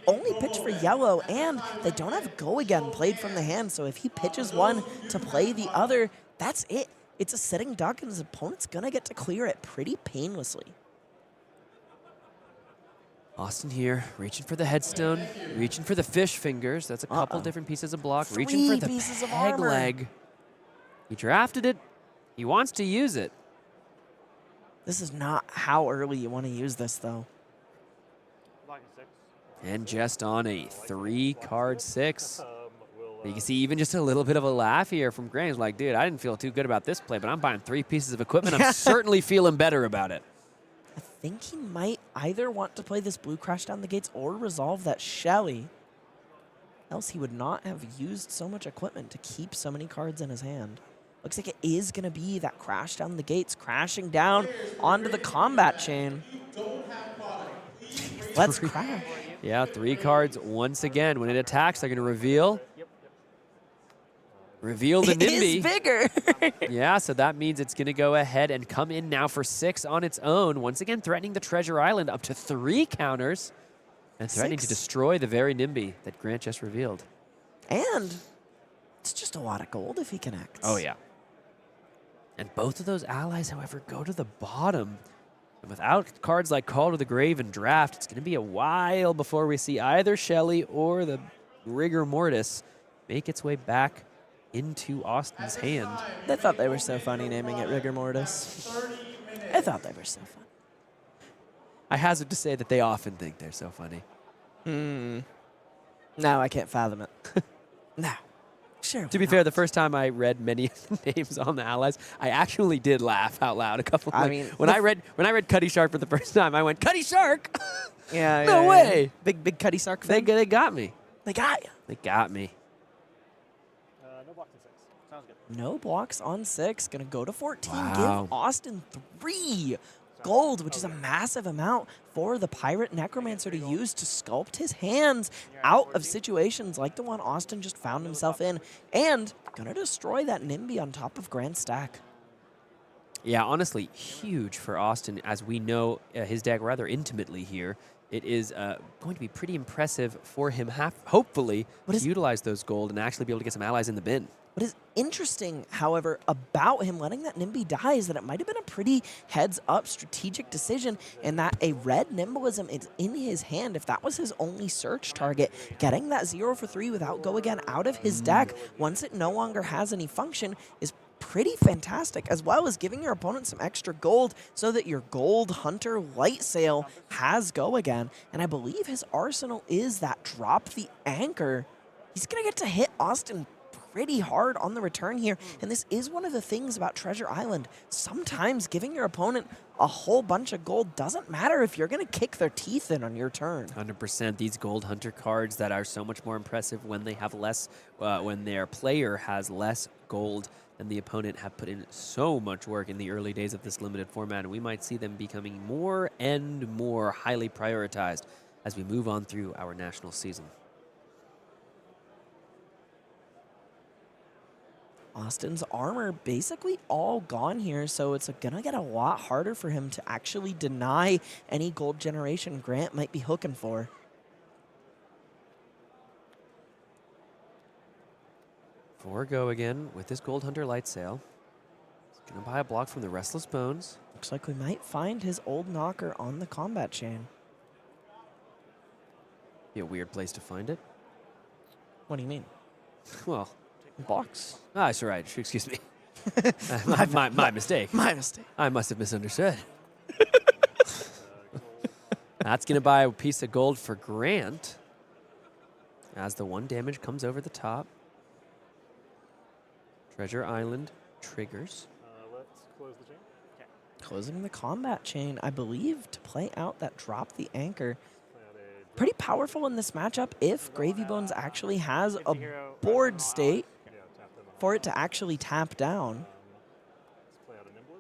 only pitch for yellow, and they don't have Go Again played from the hand, so if he pitches one to play the other, that's it. It's a sitting duck, and his opponent's going to get to clear it pretty painlessly. Austin here, reaching for the Headstone, reaching for the Fish Fingers. That's a couple different pieces of block. Reaching for the pieces of Peg armor. Leg. He drafted it. He wants to use it. This is not how early you want to use this, though. And just on a 3-card 6. You can see even just a little bit of a laugh here from Grant. He's like, dude, I didn't feel too good about this play, but I'm buying 3 pieces of equipment. I'm certainly feeling better about it. I think he might either want to play this blue Crash Down the Gates or resolve that Shelly. Else he would not have used so much equipment to keep so many cards in his hand. Looks like it is going to be that Crash Down the Gates, crashing down onto the combat chain. Let's crash. Yeah, 3 cards once again. When it attacks, they're going to reveal the NIMBY. It is bigger. Yeah, so that means it's going to go ahead and come in now for 6 on its own. Once again, threatening the Treasure Island up to 3 counters. And threatening to destroy the very NIMBY that Grant just revealed. And It's just a lot of gold if he connects. Oh, yeah. And both of those allies, however, go to the bottom. And without cards like Call to the Grave and Draft, it's going to be a while before we see either Shelly or the Rigor Mortis make its way back into Austin's hand. They thought they were so funny naming it Rigor Mortis. I thought they were so fun. I hazard to say that they often think they're so funny. No, I can't fathom it. No. Sure. To be fair, the first time I read many of the names on the allies, I actually did laugh out loud a couple. I like, mean, when I read Cuddy Shark for the first time, I went, Cuddy Shark? Yeah. No way. Big Cuddy Sark They fan. got me. They got you. They got me. No blocks in 6. Sounds good. No blocks on 6. Gonna go to 14. Wow. Give Austin 3 gold, which is a massive amount for the Pirate Necromancer to use to sculpt his hands out of situations like the one Austin just found himself in, and gonna destroy that Nimby on top of Grand Stack. Yeah, honestly, huge for Austin, as we know his deck rather intimately here. It is going to be pretty impressive for him, hopefully, to utilize those gold and actually be able to get some allies in the bin. What is interesting, however, about him letting that Nimby die is that it might have been a pretty heads-up strategic decision, and that a red Nimblism is in his hand. If that was his only search target, getting that 0 for 3 without go again out of his deck once it no longer has any function is pretty fantastic, as well as giving your opponent some extra gold so that your Gold Hunter Light Sail has go again. And I believe his arsenal is that Drop the Anchor. He's going to get to hit Austin pretty hard on the return here, and this is one of the things about Treasure Island. Sometimes giving your opponent a whole bunch of gold doesn't matter if you're going to kick their teeth in on your turn. 100%. These Gold Hunter cards that are so much more impressive when they have less, when their player has less gold than the opponent, have put in so much work in the early days of this limited format, and we might see them becoming more and more highly prioritized as we move on through our national season. Austin's armor basically all gone here, so it's gonna get a lot harder for him to actually deny any gold generation Grant might be hooking for. For go again with this Gold Hunter Light Sail. He's gonna buy a block from the Restless Bones. Looks like we might find his old knocker on the combat chain. Be a weird place to find it. What do you mean? Well, box. Ah, that's right. Excuse me. my mistake. My mistake. I must have misunderstood. That's going to buy a piece of gold for Grant as the 1 damage comes over the top. Treasure Island triggers. Let's close the chain. Okay. Closing the combat chain, I believe, to play out that Drop the Anchor. Pretty powerful in this matchup if Gravy Bones actually has a board state for it to actually tap down.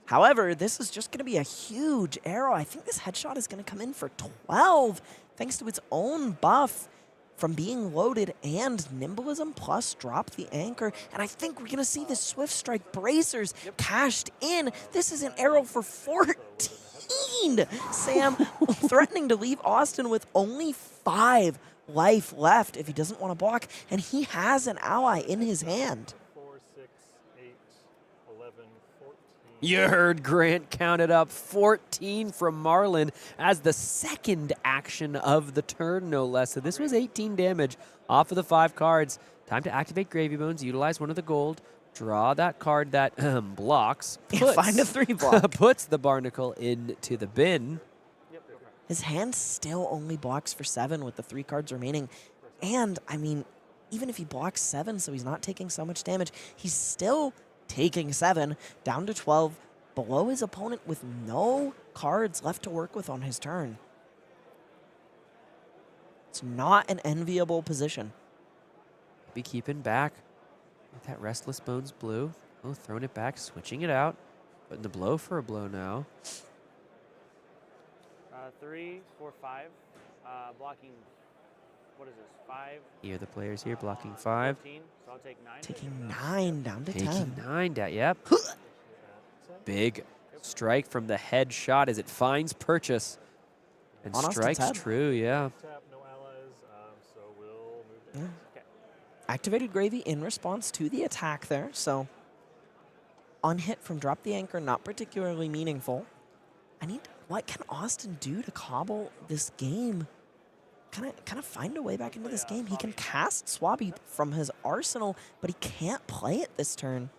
However, this is just going to be a huge arrow. I think this headshot is going to come in for 12, thanks to its own buff from being loaded and Nimblism plus Drop the Anchor. And I think we're going to see the Swift Strike Bracers cashed in. This is an arrow for 14. Sam threatening to leave Austin with only 5 life left if he doesn't want to block, and he has an ally in his hand. 4, 6, 8, 11, 14. You heard Grant counted up 14 from Marlynn as the second action of the turn, no less. So this was 18 damage off of the 5 cards. Time to activate Gravy Bones, utilize one of the gold, draw that card that blocks. Find a 3 block. Puts the Barnacle into the bin. His hand still only blocks for 7 with the 3 cards remaining. And, I mean, even if he blocks 7 so he's not taking so much damage, he's still taking 7, down to 12, below his opponent with no cards left to work with on his turn. It's not an enviable position. Be keeping back with that Restless Bones blue. Oh, throwing it back, switching it out. Putting the blow for a blow now. 3, 4, 5. Blocking, what is this, 5? Here the players here blocking 5. 15, so I'll take 9. Taking 9 down to 10. Taking 9 down, yep. Big strike from the headshot as it finds purchase. And On Austin's strikes head. true, yeah. Tap, no allies, so we'll move down. activated Gravy in response to the attack there, so on hit from Drop the Anchor, not particularly meaningful. What can Austin do to cobble this game? Kind of find a way back into this game. He can cast Swabby from his arsenal, but he can't play it this turn.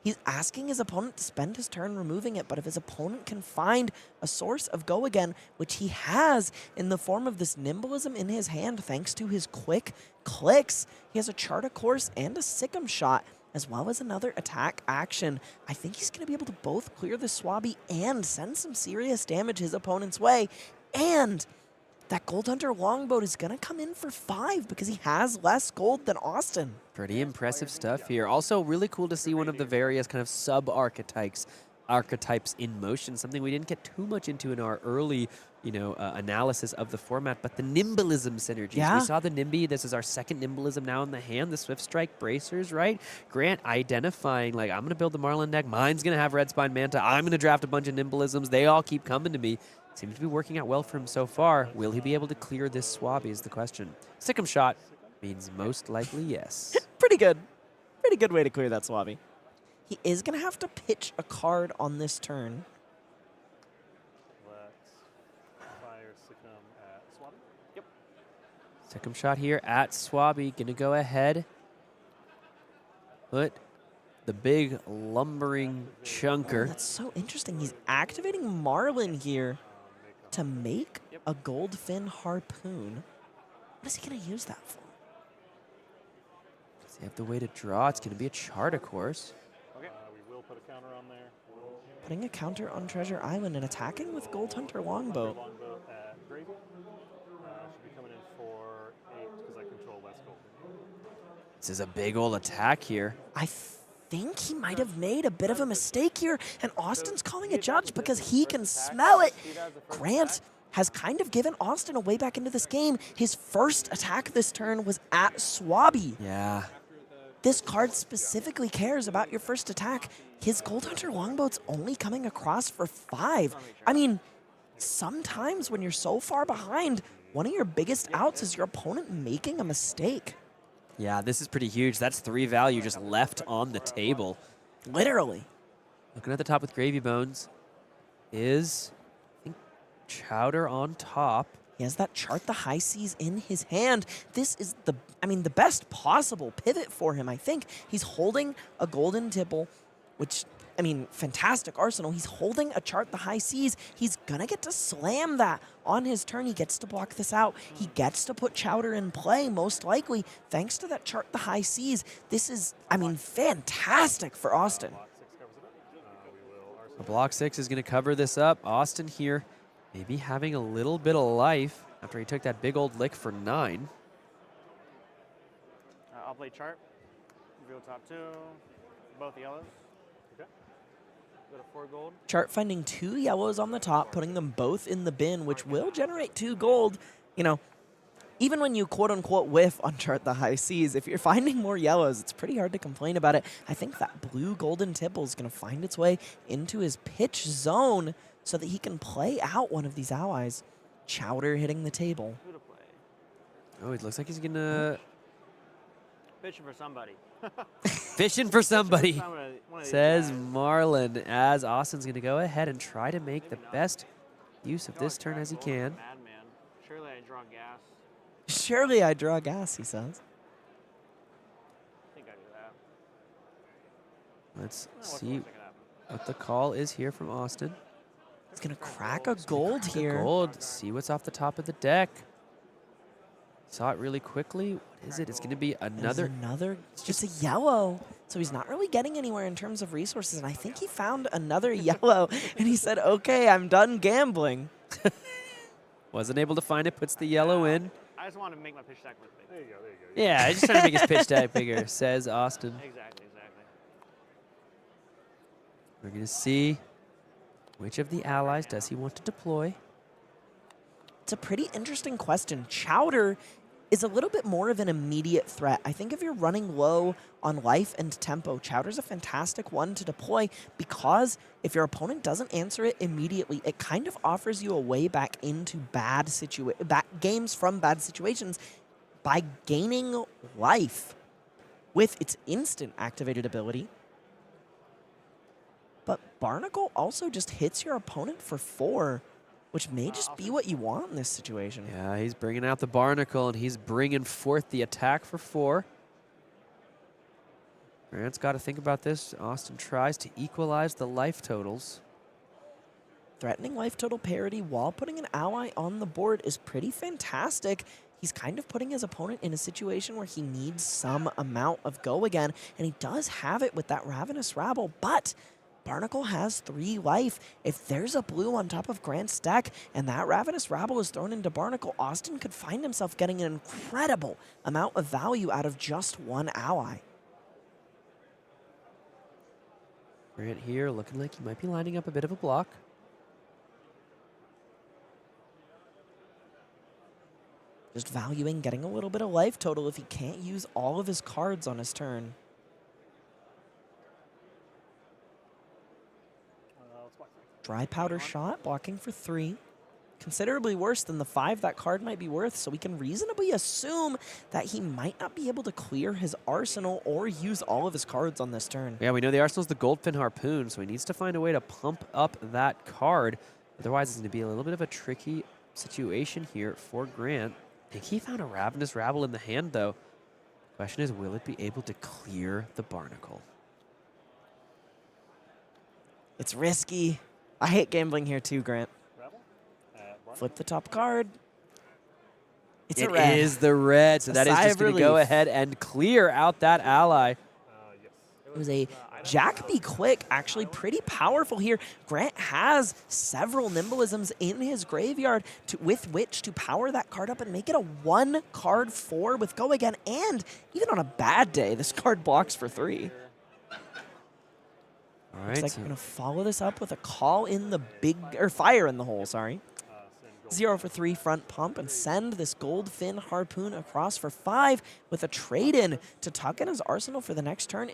He's asking his opponent to spend his turn removing it, but if his opponent can find a source of go again, which he has in the form of this Nimblism in his hand thanks to his quick clicks, he has a Chart a Course and a Sikkim Shot, as well as another attack action. I think he's going to be able to both clear the Swabby and send some serious damage his opponent's way. And that Gold Hunter Longboat is going to come in for 5 because he has less gold than Austin. Pretty impressive stuff here. Also, really cool to see one of the various kind of sub-archetypes in motion, something we didn't get too much into in our early analysis of the format, but the Nimblism synergies. Yeah. We saw the Nimby. This is our second Nimblism now in the hand, the Swift Strike Bracers, right? Grant identifying, like, I'm going to build the Marlynn deck. Mine's going to have Red Spine Manta. I'm going to draft a bunch of Nimblisms. They all keep coming to me. Seems to be working out well for him so far. Will he be able to clear this Swabby is the question. Sikkim Shot means most likely yes. Pretty good. Pretty good way to clear that Swabby. He is going to have to pitch a card on this turn. Let's fire Sikkim at Swabby. Yep. Sikkim Shot here at Swabby. Gonna go ahead. Put the big lumbering chunker. Oh, that's so interesting. He's activating Marlynn here to make a Goldfin Harpoon. What is he going to use that for? Does he have the way to draw? It's going to be a Chart, of course. Okay. We will put a counter on there. Putting a counter on Treasure Island and attacking with Gold Hunter Longboat. Longboat at Gravy. Should be coming in for 8 because I control less gold. This is a big old attack here. I think he might have made a bit of a mistake here, and Austin's calling a judge because he can smell it. Grant has kind of given Austin a way back into this game. His first attack this turn was at Swabby. Yeah. This card specifically cares about your first attack. His Gold Hunter Longboat's only coming across for 5. I mean, sometimes when you're so far behind, one of your biggest outs is your opponent making a mistake. Yeah, this is pretty huge. That's 3 value just left on the table. Literally. Looking at the top with Gravy Bones is, I think, Chowder on top. He has that Chart the High Seas in his hand. This is the best possible pivot for him, I think. He's holding a Golden Tipple, which, fantastic arsenal. He's holding a Chart the High Seas. He's going to get to slam that on his turn. He gets to block this out. He gets to put Chowder in play, most likely, thanks to that Chart the High Seas. This is, fantastic for Austin. A block 6 is going to cover this up. Austin here maybe having a little bit of life after he took that big old lick for 9. I'll play Chart. Reveal top 2. Both yellows. Okay. Go to 4 gold. Chart finding 2 yellows on the top, putting them both in the bin, which will generate 2 gold. Even when you quote-unquote whiff on Chart the High Seas, if you're finding more yellows, it's pretty hard to complain about it. I think that blue Golden Tipple is going to find its way into his pitch zone so that he can play out one of these allies. Chowder hitting the table. Who to play? Oh, it looks like he's going to... Fishing for somebody. Fishing for somebody, One of these says guys. Marlynn, as Austin's going to go ahead and try to make the best use of this turn as he can. Madman. Surely I draw gas. Surely I draw gas, he says. I think I do that. Let's What's the see worst that could happen? what the call is here from Austin. He's going to crack a gold here. Gold, see what's off the top of the deck. Saw it really quickly. What is it? It's going to be another... It's just a yellow. So he's not really getting anywhere in terms of resources. And I think he found another yellow. And he said, okay, I'm done gambling. Wasn't able to find it. Puts the yellow in. I just want to make my pitch deck look big. There you go. Yeah, just trying to make his pitch deck bigger, says Austin. Exactly. We're going to see which of the allies does he want to deploy. It's a pretty interesting question. Chowder is a little bit more of an immediate threat. I think if you're running low on life and tempo, Chowder's a fantastic one to deploy because if your opponent doesn't answer it immediately, it kind of offers you a way back into games from bad situations by gaining life. with its instant activated ability. But Barnacle also just hits your opponent for 4, which may just be what you want in this situation. Yeah, he's bringing out the Barnacle, and he's bringing forth the attack for 4. Grant's got to think about this. Austin tries to equalize the life totals. Threatening life total parity while putting an ally on the board is pretty fantastic. He's kind of putting his opponent in a situation where he needs some amount of go again, and he does have it with that Ravenous Rabble, but Barnacle has 3 life. If there's a blue on top of Grant's deck and that Ravenous Rabble is thrown into Barnacle, Austin could find himself getting an incredible amount of value out of just 1 ally. Grant here looking like he might be lining up a bit of a block. Just valuing getting a little bit of life total if he can't use all of his cards on his turn. Dry Powder Shot, blocking for 3. Considerably worse than the 5 that card might be worth, so we can reasonably assume that he might not be able to clear his arsenal or use all of his cards on this turn. Yeah, we know the arsenal's the Goldfin Harpoon, so he needs to find a way to pump up that card. Otherwise, it's going to be a little bit of a tricky situation here for Grant. I think he found a Ravenous Rabble in the hand, though. Question is, will it be able to clear the Barnacle? It's risky. I hate gambling here too, Grant. Flip the top card. It's a red. It is the red, so that is just going to go ahead and clear out that ally. It was a Jack Be Quick, actually pretty powerful here. Grant has several Nimbleisms in his graveyard with which to power that card up and make it a 1-card 4 with Go Again. And even on a bad day, this card blocks for 3. All right. Looks like we're going to follow this up with a call in the fire in the hole, sorry. 0 for 3 front pump and send this Goldfin Harpoon across for 5 with a trade-in to tuck in his arsenal for the next turn.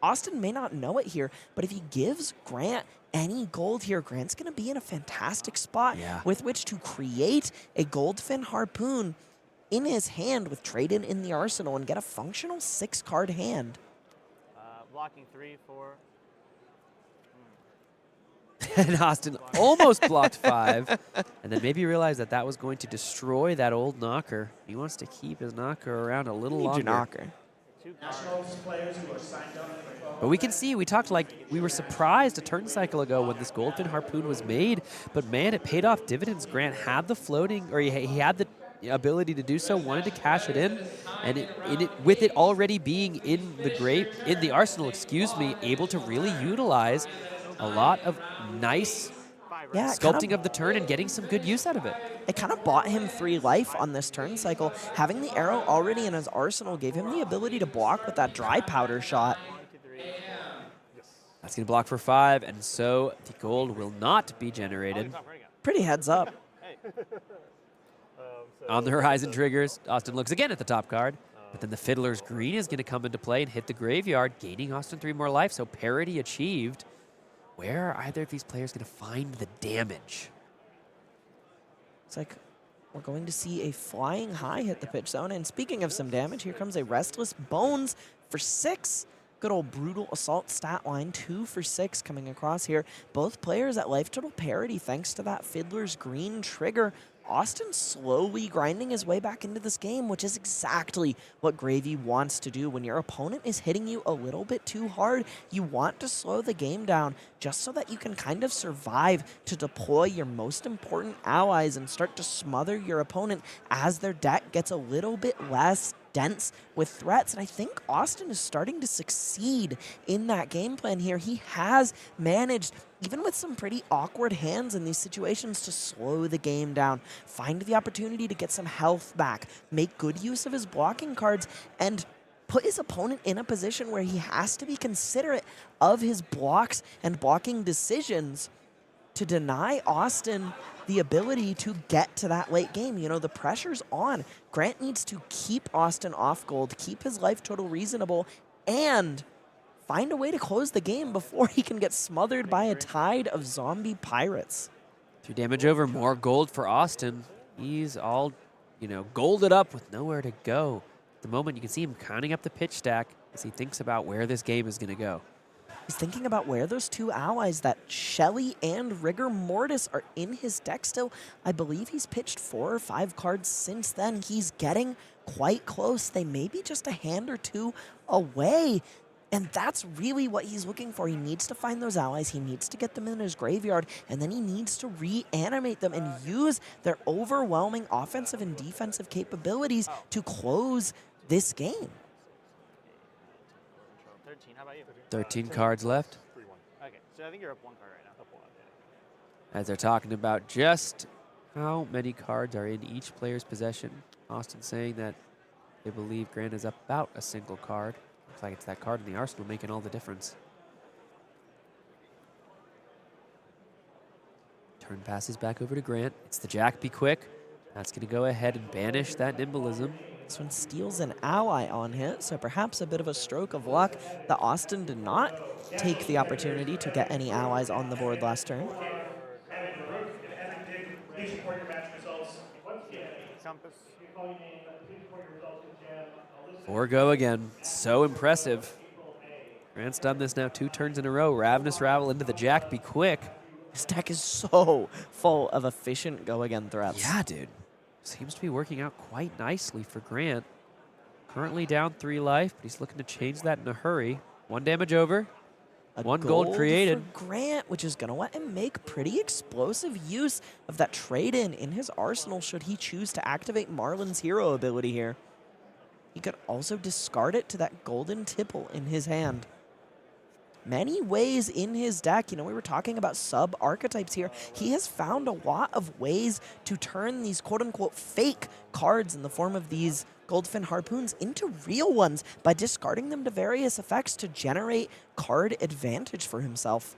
Austin may not know it here, but if he gives Grant any gold here, Grant's going to be in a fantastic spot with which to create a Goldfin Harpoon in his hand with trade-in in the arsenal and get a functional 6-card hand. Blocking 3, 4. And Austin almost blocked 5, and then maybe realized that that was going to destroy that old knocker. He wants to keep his knocker around a little longer. Knocker. But we can see, we talked like we were surprised a turn cycle ago when this Goldfin Harpoon was made, but man, it paid off dividends. Grant had the floating, or he had the ability to do so, wanted to cash it in, and with it already being in the arsenal, able to really utilize a lot of nice sculpting of the turn and getting some good use out of it. It kind of bought him 3 life on this turn cycle. Having the arrow already in his arsenal gave him the ability to block with that Dry Powder Shot. That's going to block for 5, and so the gold will not be generated. Pretty heads up. On the horizon triggers, Austin looks again at the top card, but then the Fiddler's Green is going to come into play and hit the graveyard, gaining Austin 3 more life, so parity achieved. Where are either of these players going to find the damage? It's like we're going to see a flying high hit the pitch zone. And speaking of some damage, here comes a Restless Bones for 6. Good old Brutal Assault stat line, 2 for 6 coming across here. Both players at life total parity thanks to that Fiddler's Green trigger. Austin slowly grinding his way back into this game, which is exactly what Gravy wants to do. When your opponent is hitting you a little bit too hard, you want to slow the game down just so that you can kind of survive to deploy your most important allies and start to smother your opponent as their deck gets a little bit less dense with threats. And I think Austin is starting to succeed in that game plan here. He has managed, even with some pretty awkward hands in these situations, to slow the game down, find the opportunity to get some health back, make good use of his blocking cards, and put his opponent in a position where he has to be considerate of his blocks and blocking decisions to deny Austin the ability to get to that late game. You know, the pressure's on. Grant needs to keep Austin off gold, keep his life total reasonable, and find a way to close the game before he can get smothered by a tide of zombie pirates. 2 damage over, more gold for Austin. He's all, golded up with nowhere to go. At the moment, you can see him counting up the pitch stack, as he thinks about where this game is going to go. He's thinking about where those two allies, that Shelly and Rigor Mortis, are in his deck still. I believe he's pitched 4 or 5 cards since then. He's getting quite close. They may be just a hand or two away. And that's really what he's looking for. He needs to find those allies. He needs to get them in his graveyard. And then he needs to reanimate them and use their overwhelming offensive and defensive capabilities to close this game. 13, how about you? 13 cards left. Okay, so I think you're up 1 card right now. Up 1. As they're talking about just how many cards are in each player's possession. Austin saying that they believe Grant is about a single card. Looks like it's that card in the arsenal making all the difference. Turn passes back over to Grant. It's the Jack, be quick. That's going to go ahead and banish that Nimbleism. This one steals an ally on hit, so perhaps a bit of a stroke of luck that Austin did not take the opportunity to get any allies on the board last turn. Compass. 4 go again. So impressive. Grant's done this now 2 turns in a row. Ravenous Ravel into the Jack, be quick. This deck is so full of efficient go-again threats. Yeah, dude. Seems to be working out quite nicely for Grant. Currently down 3 life, but he's looking to change that in a hurry. 1 damage over. 1 gold created. For Grant, which is going to let him make pretty explosive use of that trade-in in his arsenal should he choose to activate Marlynn's hero ability here. He could also discard it to that golden tipple in his hand. Many ways in his deck, you know, we were talking about sub-archetypes here. He has found a lot of ways to turn these quote-unquote fake cards in the form of these Goldfin Harpoons into real ones by discarding them to various effects to generate card advantage for himself.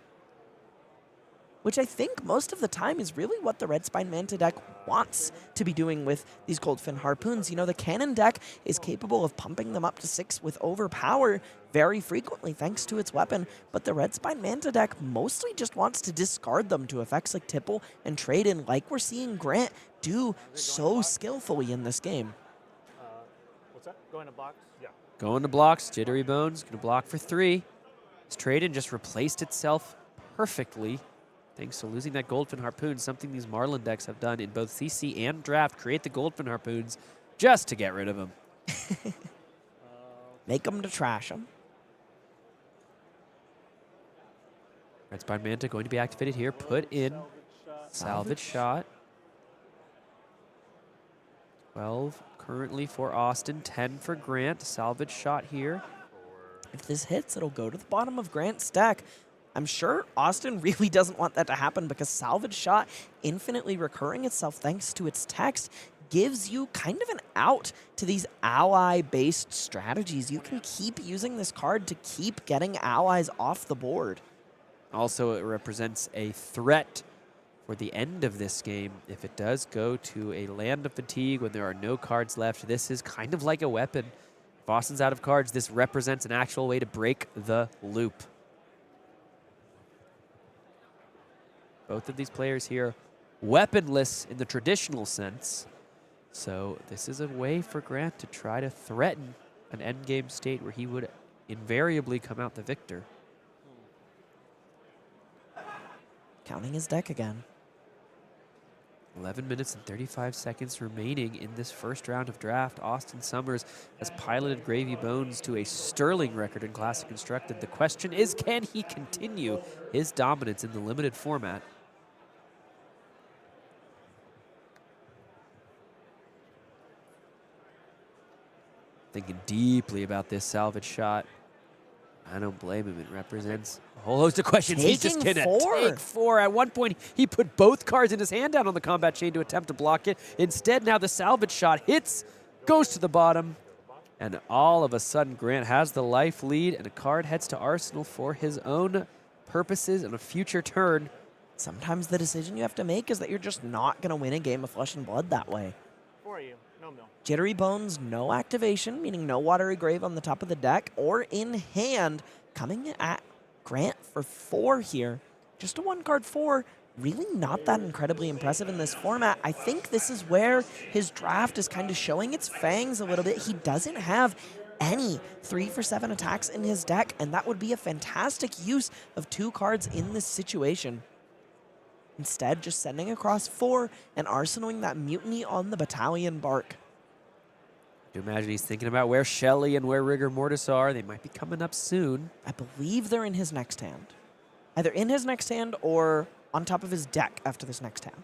Which I think most of the time is really what the Red Spine Manta deck wants to be doing with these Goldfin Harpoons. You know, the Cannon deck is capable of pumping them up to 6 with Overpower very frequently thanks to its weapon, but the Red Spine Manta deck mostly just wants to discard them to effects like Tipple and Trade-In, like we're seeing Grant do so skillfully in this game. What's that? Going to blocks? Yeah. Going to blocks, Jittery Bones, going to block for 3. His Trade-In just replaced itself perfectly. Thanks to losing that Goldfin Harpoon, something these Marlynn decks have done in both CC and Draft, create the Goldfin Harpoons just to get rid of them. Make them to trash them. Red Spine Manta going to be activated here. Put in Salvage Shot. 12 currently for Austin, 10 for Grant. Salvage Shot here. If this hits, it'll go to the bottom of Grant's deck. I'm sure Austin really doesn't want that to happen because Salvage Shot, infinitely recurring itself thanks to its text, gives you kind of an out to these ally-based strategies. You can keep using this card to keep getting allies off the board. Also, it represents a threat for the end of this game. If it does go to a Land of Fatigue when there are no cards left, this is kind of like a weapon. If Austin's out of cards, this represents an actual way to break the loop. Both of these players here weaponless in the traditional sense. So this is a way for Grant to try to threaten an endgame state where he would invariably come out the victor. Counting his deck again. 11 minutes and 35 seconds remaining in this first round of draft. Austin Summers has piloted Gravy Bones to a sterling record in Classic Constructed. The question is, can he continue his dominance in the limited format? Thinking deeply about this salvage shot. I don't blame him. It represents a whole host of questions. He's just going to take 4. At one point, he put both cards in his hand down on the combat chain to attempt to block it. Instead, now the salvage shot hits, goes to the bottom, and all of a sudden, Grant has the life lead, and a card heads to Arsenal for his own purposes on a future turn. Sometimes the decision you have to make is that you're just not going to win a game of Flesh and Blood that way. For you, no mill. Jittery Bones, no activation, meaning no Watery Grave on the top of the deck or in hand. Coming at Grant for 4 here. Just a 1-card 4. Really not that incredibly impressive in this format. I think this is where his draft is kind of showing its fangs a little bit. He doesn't have any 3-for-7 attacks in his deck, and that would be a fantastic use of 2 cards in this situation. Instead, just sending across 4 and arsenaling that Mutiny on the Battalion Bark. I imagine he's thinking about where Shelly and where Rigor Mortis are. They might be coming up soon. I believe they're in his next hand. Either in his next hand or on top of his deck after this next hand.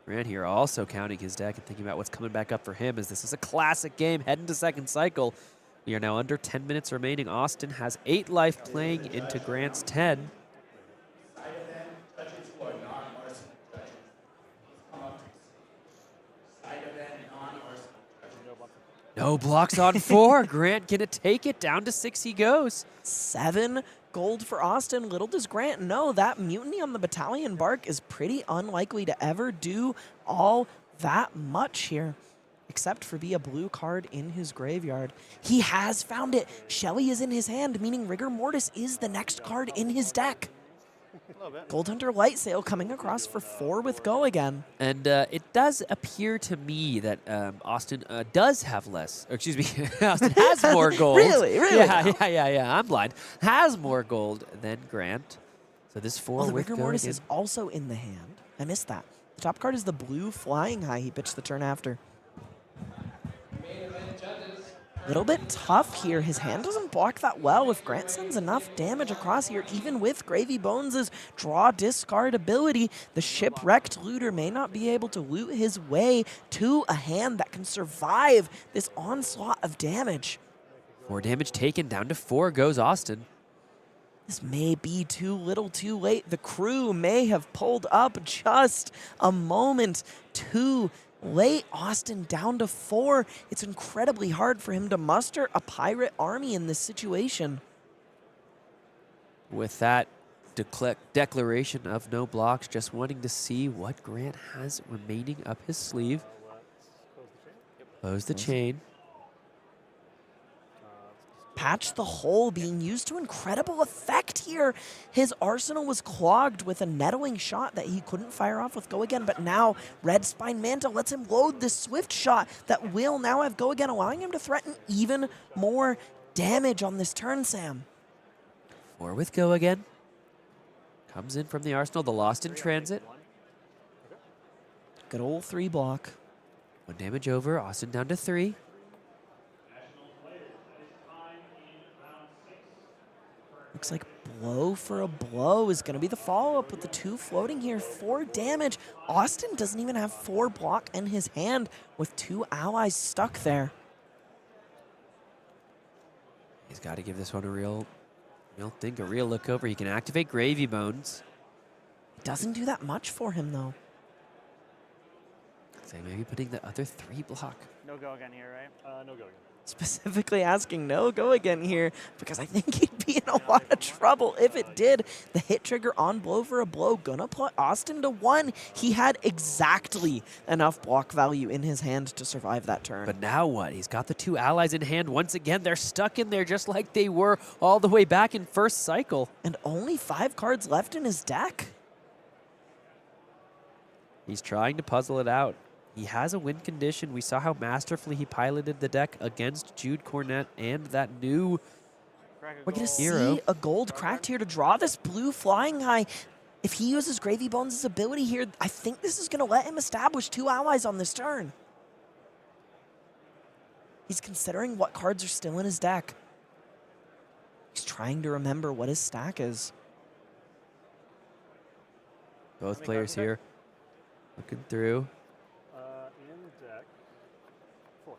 Grant here also counting his deck and thinking about what's coming back up for him, as this is a classic game heading to second cycle. We are now under 10 minutes remaining. Austin has 8 life playing into Grant's 10. No blocks on 4. Grant gonna take it. Down to 6 he goes. 7 gold for Austin. Little does Grant know that Mutiny on the Battalion Bark is pretty unlikely to ever do all that much here, except for be a blue card in his graveyard. He has found it. Shelly is in his hand, meaning Rigor Mortis is the next card in his deck. Gold Hunter Light Sail coming across for 4 with Go again. And it does appear to me that Austin does have less, or excuse me, Austin has more gold. Really? Yeah, I'm blind. Has more gold than Grant. So this 4 the with Rigor Go Mortis again. is also in the hand. I missed that. The top card is the blue Flying High he pitched the turn after. A little bit tough here. His hand doesn't block that well. If Grant sends enough damage across here, even with Gravy Bones' draw discard ability, the shipwrecked looter may not be able to loot his way to a hand that can survive this onslaught of damage. 4 damage taken, down to 4 goes Austin. This may be too little too late. The crew may have pulled up just a moment too late. Austin down to 4. It's incredibly hard for him to muster a pirate army in this situation. With that declaration of no blocks, just wanting to see what Grant has remaining up his sleeve. Close the chain. Patch the Hole being used to incredible effect here. His arsenal was clogged with a nettling shot that he couldn't fire off with Go Again, but now Red Spine Manta lets him load this Swift Shot that will now have Go Again, allowing him to threaten even more damage on this turn, Sam. 4 with Go Again. Comes in from the arsenal, the Lost in Transit. Good old 3 block. 1 damage over, Austin down to 3. Looks like Blow for a Blow is going to be the follow-up with the 2 floating here. 4 damage. Austin doesn't even have 4 block in his hand with 2 allies stuck there. He's got to give this one a real look over. He can activate Gravy Bones. It doesn't do that much for him, though. So maybe putting the other 3 block. No Go Again here, right? No Go Again. Specifically asking no Go Again here because I think he'd be in a lot of trouble if it did. The hit trigger on Blow for a Blow gonna put Austin to 1. He had exactly enough block value in his hand to survive that turn. But now what? He's got the 2 allies in hand. Once again, they're stuck in there just like they were all the way back in first cycle. And only 5 cards left in his deck. He's trying to puzzle it out. He has a win condition. We saw how masterfully he piloted the deck against Jude, Cornett, and that new We're going to hero. see a gold cracked here to draw this blue Flying High. If he uses Gravy Bones' ability here, I think this is going to let him establish 2 allies on this turn. He's considering what cards are still in his deck. He's trying to remember what his stack is. Both players here looking through. In deck, 4.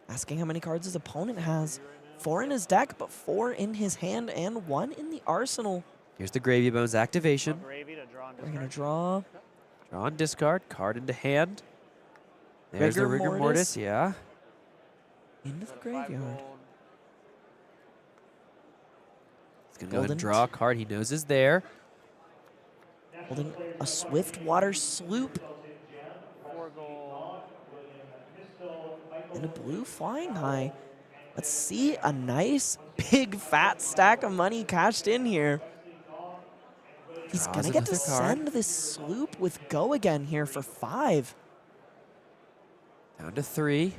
Asking how many cards his opponent has. 4 in his deck, but 4 in his hand and 1 in the arsenal. Here's the Gravy Bones activation. Gravy to draw and We're going to discard. draw. Draw and discard, card into hand. There's the Rigor Mortis, yeah. Into the graveyard. He's going to go ahead and draw a card he knows is there. Holding a Swift Water Sloop. 4 gold. And a blue Flying High. Let's see a nice, big, fat stack of money cashed in here. He's going to get to send this sloop with Go Again here for 5. Down to 3.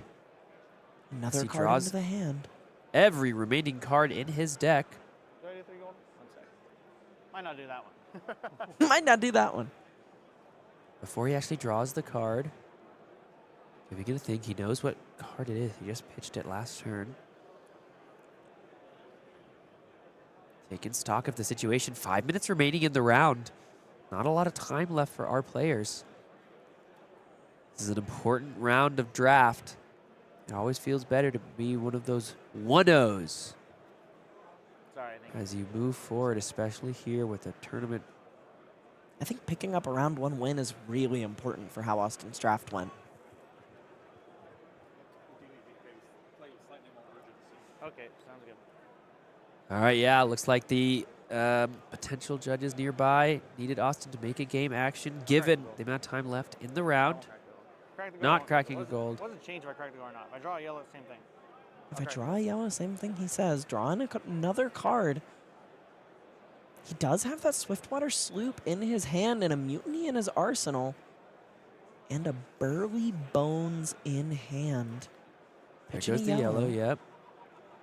Another He card draws into the hand. every remaining card in his deck. Do I do 3 gold? 1 sec. Might not do that one. Might not do that one. Before he actually draws the card, if you're going to think he knows what card it is, he just pitched it last turn. Taking stock of the situation. 5 minutes remaining in the round. Not a lot of time left for our players. This is an important round of draft. It always feels better to be one of those 1-0s Sorry, I think. as you move forward, especially here with a tournament. I think picking up a round 1 win is really important for how Austin's draft went. Okay, sounds good. All right, yeah, looks like the potential judges nearby needed Austin to make a game action, given the amount of time left in the round. Crack the gold. Not cracking a gold. Wasn't changed if I crack the gold or not. If I draw a yellow, same thing. If I draw a yellow, same thing he says. Drawing another card. He does have that Swiftwater Sloop in his hand and a Mutiny in his arsenal. And a Burly Bones in hand. There Pitching goes a the yellow, yep.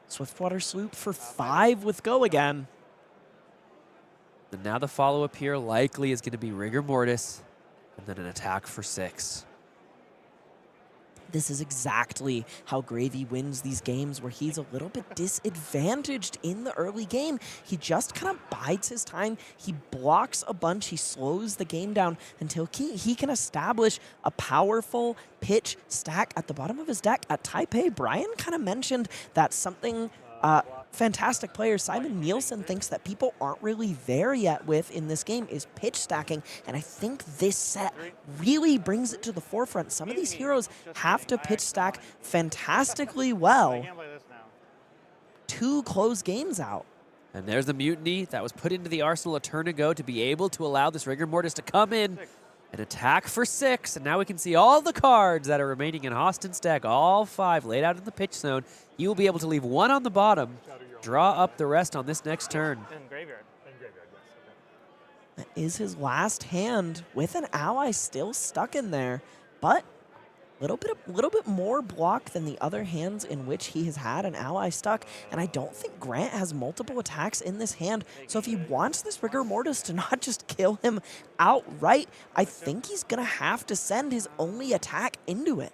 Swiftwater Sloop for 5 with go again. And now the follow-up here likely is going to be Rigor Mortis and then an attack for 6. This is exactly how Gravy wins these games, where he's a little bit disadvantaged in the early game. He just kind of bides his time. He blocks a bunch. He slows the game down until he can establish a powerful pitch stack at the bottom of his deck. At Taipei, Brian kind of mentioned that something fantastic player Simon Nielsen thinks that people aren't really there yet with in this game is pitch stacking, and I think this set really brings it to the forefront. Some of these heroes have to pitch stack fantastically well to close games out. And there's the Mutiny that was put into the arsenal a turn ago to be able to allow this Rigor Mortis to come in and attack for 6. And now we can see all the cards that are remaining in Austin's deck, all 5 laid out in the pitch zone. He will be able to leave 1 on the bottom, draw up the rest on this next turn. In graveyard. That is his last hand with an ally still stuck in there, but little bit more block than the other hands in which he has had an ally stuck, and I don't think Grant has multiple attacks in this hand, so if he wants this Rigor Mortis to not just kill him outright, I think he's going to have to send his only attack into it.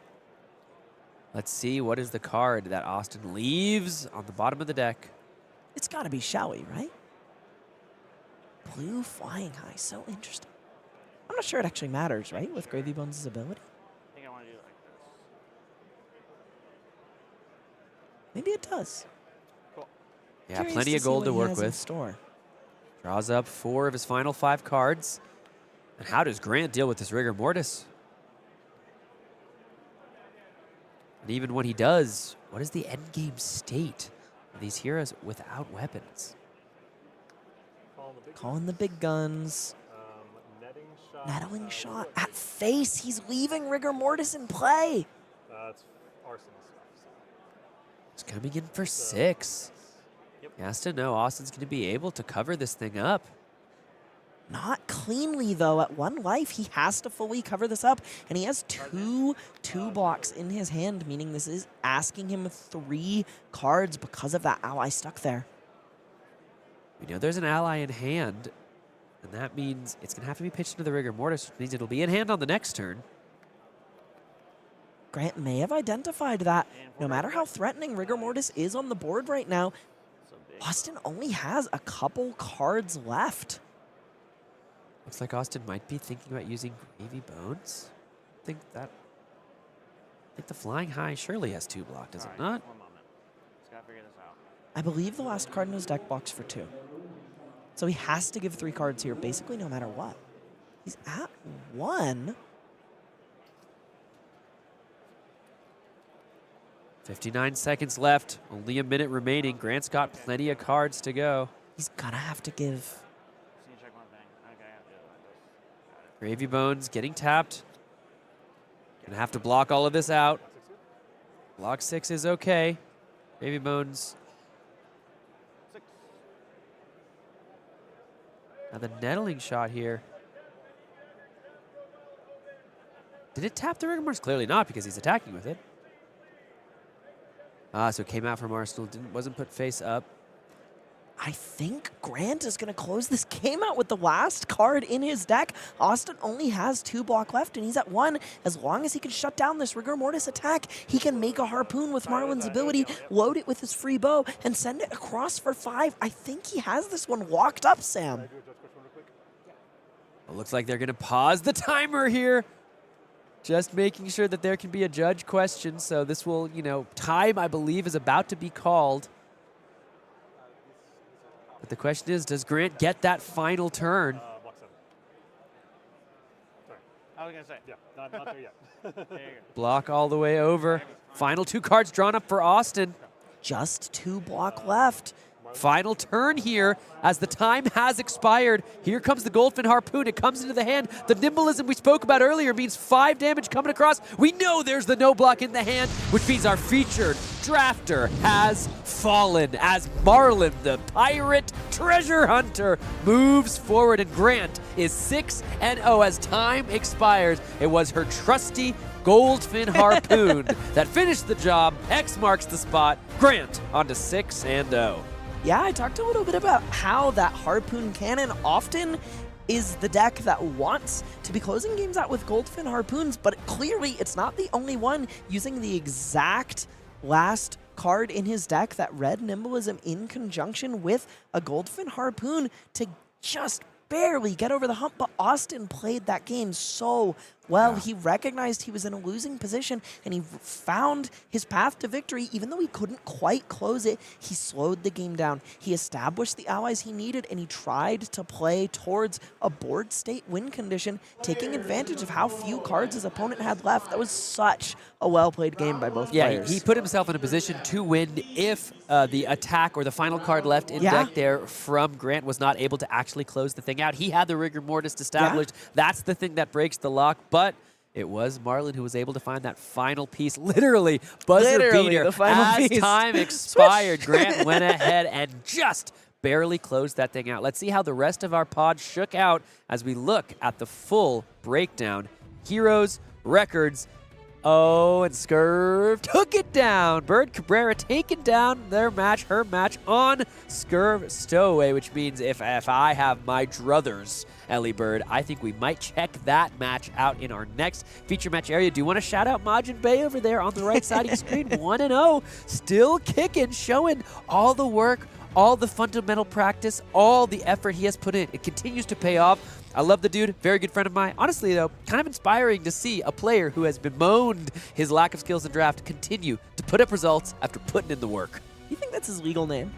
Let's see, what is the card that Austin leaves on the bottom of the deck? It's got to be Shelly, right? Blue Flying High, so interesting. I'm not sure it actually matters, right, with Gravy Bones' ability? I think I want to do it like this. Maybe it does. Cool. Yeah, Curious plenty to of see gold what to he work has in with. store. Draws up 4 of his final 5 cards. And how does Grant deal with this Rigor Mortis? And even when he does, what is the endgame state of these heroes without weapons? Calling the big guns. Nettling shot at face. He's leaving Rigor Mortis in play. That's arsenal stuff. He's coming in for 6. He has to know Austin's going to be able to cover this thing up. Not cleanly, though. At 1 life, he has to fully cover this up. And he has two blocks in his hand, meaning this is asking him 3 cards because of that ally stuck there. We know there's an ally in hand, and that means it's going to have to be pitched into the Rigor Mortis, which means it'll be in hand on the next turn. Grant may have identified that. No matter how threatening Rigor Mortis is on the board right now, Austin only has a couple cards left. Looks like Austin might be thinking about using Gravy Bones. I think the Flying High surely has 2 block, does it not? 1 moment. Just gotta figure this out. I believe the last card in his deck blocks for 2. So he has to give 3 cards here, basically no matter what. He's at 1. 59 seconds left, only a minute remaining. Grant's got plenty of cards to go. He's gonna have to give. Just need to check one thing. Okay, I have to do it like this. Got it. Gravy Bones getting tapped. Gonna have to block all of this out. Block 6 is okay. Gravy Bones. 6. Now the nettling shot here. Did it tap the Rigor? Clearly not, because he's attacking with it. So it came out from Arsenal, wasn't put face up. I think Grant is going to close this game out with the last card in his deck. Austin only has 2 block left, and he's at 1. As long as he can shut down this Rigor Mortis attack, he can make a Harpoon with Marlynn's ability, load it with his free bow, and send it across for 5. I think he has this one locked up, Sam. It looks like they're going to pause the timer here. Just making sure that there can be a judge question. So this will, time, I believe, is about to be called. But the question is, does Grant get that final turn? Block 7. Sorry. I was going to say. Yeah, not there yet. There you go. Block all the way over. Final 2 cards drawn up for Austin. Just 2 block left. Final turn here as the time has expired. Here comes the Goldfin Harpoon. It comes into the hand. The nimbleism we spoke about earlier means 5 damage coming across. We know there's the no block in the hand, which means our featured drafter has fallen as Marlynn, the pirate treasure hunter, moves forward, and Grant is 6-0 as time expires. It was her trusty Goldfin Harpoon that finished the job. X marks the spot. Grant on to 6-0. Yeah, I talked a little bit about how that Harpoon Cannon often is the deck that wants to be closing games out with Goldfin Harpoons, but clearly it's not the only one using the exact last card in his deck, that red nimbleism in conjunction with a Goldfin Harpoon, to just barely get over the hump. But Austin played that game so well. Yeah. He recognized he was in a losing position, and he found his path to victory. Even though he couldn't quite close it, he slowed the game down. He established the allies he needed, and he tried to play towards a board state win condition, taking advantage of how few cards his opponent had left. That was such a well-played game by both players. Yeah, he put himself in a position to win if the attack or the final card left in deck there from Grant was not able to actually close the thing out. He had the Rigor Mortis established. Yeah. That's the thing that breaks the lock. But it was Marlynn who was able to find that final piece, literally buzzer beater. As time expired, Grant went ahead and just barely closed that thing out. Let's see how the rest of our pod shook out as we look at the full breakdown. Heroes, records. Oh, and Scurv took it down. Bird Cabrera taking down her match on Scurv Stowaway, which means if I have my druthers, Ellie Bird, I think we might check that match out in our next feature match area. Do you want to shout out Majin Bay over there on the right side of your screen? 1-0, still kicking, showing all the work, all the fundamental practice, all the effort he has put in. It continues to pay off. I love the dude, very good friend of mine. Honestly, though, kind of inspiring to see a player who has bemoaned his lack of skills in draft continue to put up results after putting in the work. You think that's his legal name?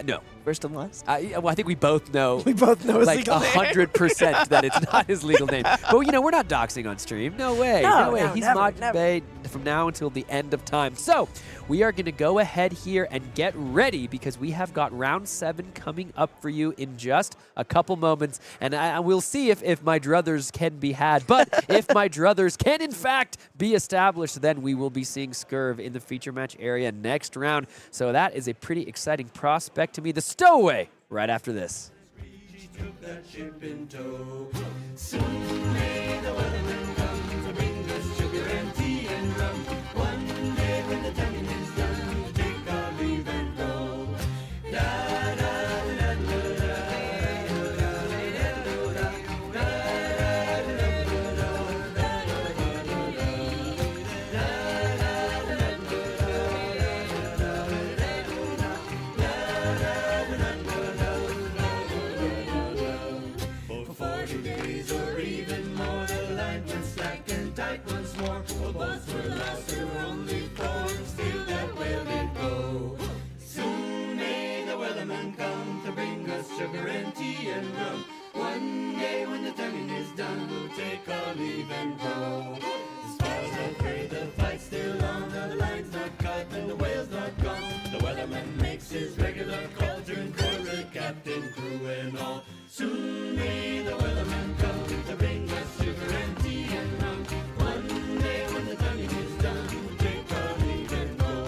No. First and last? Well, I think we both know. We both know his like legal name. 100% that it's not his legal name. But, we're not doxing on stream. No way. No way. He's Majin Bay from now until the end of time. So, we are going to go ahead here and get ready because we have got round 7 coming up for you in just a couple moments. And we'll see if my druthers can be had. But if my druthers can, in fact, be established, then we will be seeing Scurv in the feature match area next round. So that is a pretty exciting prospect to me. The Stowaway right after this. Soon may the weatherman come to bring us sugar and tea and rum. One day when the tonguing is done, we'll take our leave and go. Sugar and tea and rum. One day when the tonguing is done, we'll take our leave and go. As far as I've heard, the fight's still on, the line's not cut and the whale's not gone. The weatherman makes his regular call, turn quarter, captain, crew and all. Soon may the weatherman come to bring us sugar and tea and rum. One day when the tonguing is done, we'll take our leave and go.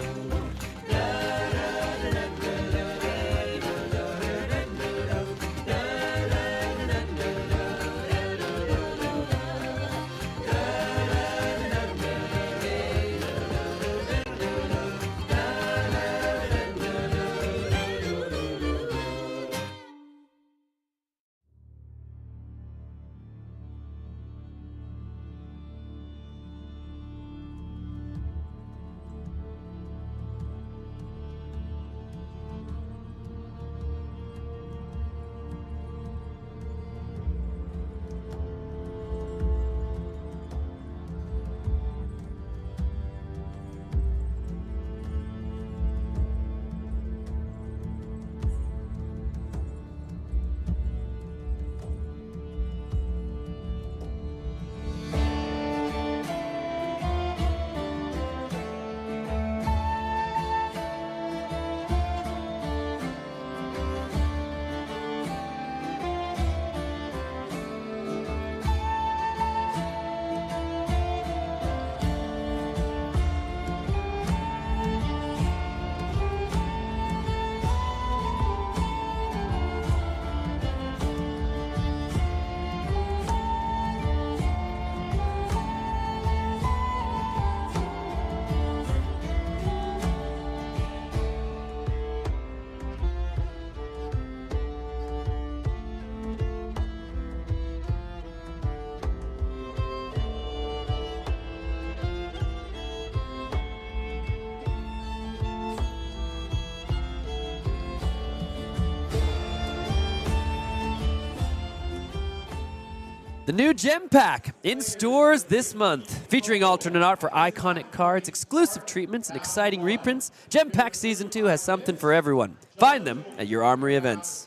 The new Gem Pack in stores this month, featuring alternate art for iconic cards, exclusive treatments, and exciting reprints. Gem Pack Season 2 has something for everyone. Find them at your Armory events.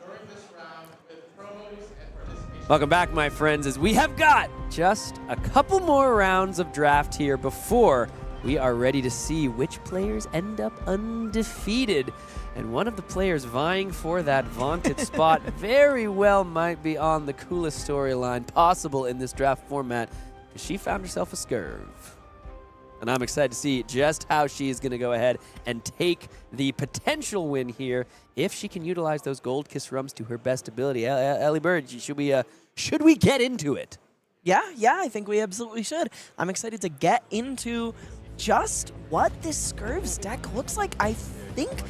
Welcome back, my friends, as we have got just a couple more rounds of draft here before we are ready to see which players end up undefeated. And one of the players vying for that vaunted spot very well might be on the coolest storyline possible in this draft format, because she found herself a Scurv. And I'm excited to see just how she is going to go ahead and take the potential win here if she can utilize those Gold Kiss Rums to her best ability. Ellie Bird, should we get into it? Yeah, I think we absolutely should. I'm excited to get into just what this Scurv's deck looks like. I think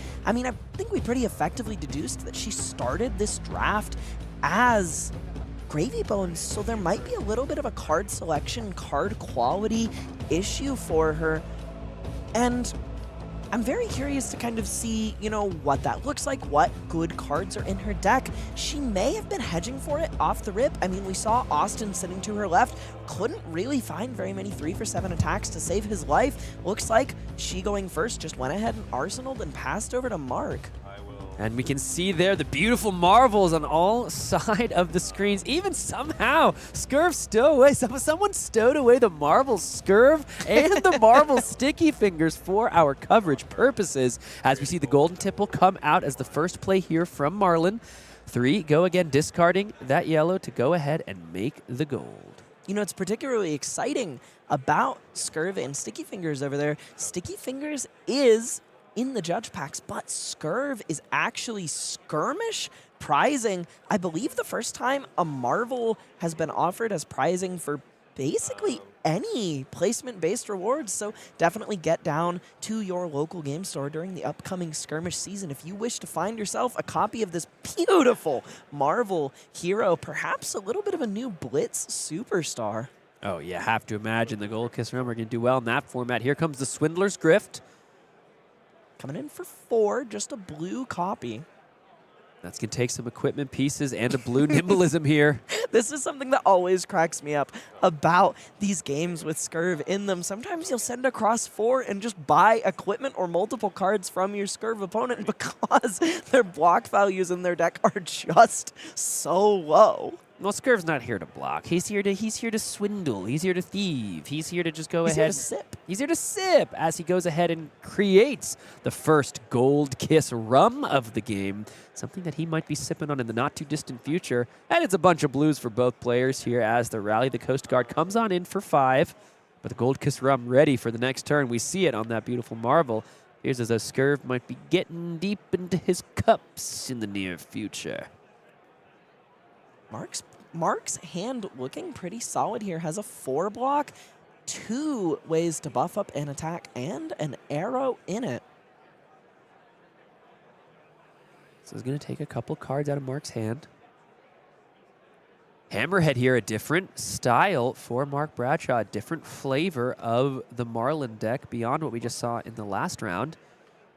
we pretty effectively deduced that she started this draft as Gravy Bones, so there might be a little bit of a card selection, card quality issue for her. And I'm very curious to kind of see, what that looks like, what good cards are in her deck. She may have been hedging for it off the rip. I mean, we saw Austin sitting to her left, couldn't really find very many 3-for-7 attacks to save his life. Looks like she going first just went ahead and arsenaled and passed over to Mark. And we can see there the beautiful marvels on all sides of the screens. Even somehow, Scurv stowed away. Someone stowed away the marble Scurv and the marble Sticky Fingers for our coverage purposes. As we see the Golden Tipple come out as the first play here from Marlynn. 3, go again, discarding that yellow to go ahead and make the gold. It's particularly exciting about Scurv and Sticky Fingers over there. Sticky Fingers is in the judge packs, but Scurv is actually skirmish prizing. I believe the first time a Marvel has been offered as prizing for basically any placement-based rewards, so definitely get down to your local game store during the upcoming skirmish season if you wish to find yourself a copy of this beautiful Marvel hero, perhaps a little bit of a new Blitz superstar. Oh, you have to imagine the Gold Kiss Rum are going to do well in that format. Here comes the Swindler's Grift. Coming in for 4, just a blue copy. That's going to take some equipment pieces and a blue nimbleism here. This is something that always cracks me up about these games with Scurv in them. Sometimes you'll send across 4 and just buy equipment or multiple cards from your Scurv opponent because their block values in their deck are just so low. Well, Scurv's not here to block. He's here to swindle. He's here to thieve. He's here to just go ahead. He's here to sip. He's here to sip as he goes ahead and creates the first Gold Kiss Rum of the game. Something that he might be sipping on in the not-too-distant future. And it's a bunch of blues for both players here as the Rally the Coast Guard comes on in for 5. But the Gold Kiss Rum ready for the next turn. We see it on that beautiful marble. Here's as a Scurv might be getting deep into his cups in the near future. Mark's hand looking pretty solid here. Has a 4 block, 2 ways to buff up an attack, and an arrow in it. So he's going to take a couple cards out of Mark's hand. Hammerhead here, a different style for Mark Bradshaw, a different flavor of the Marlynn deck beyond what we just saw in the last round.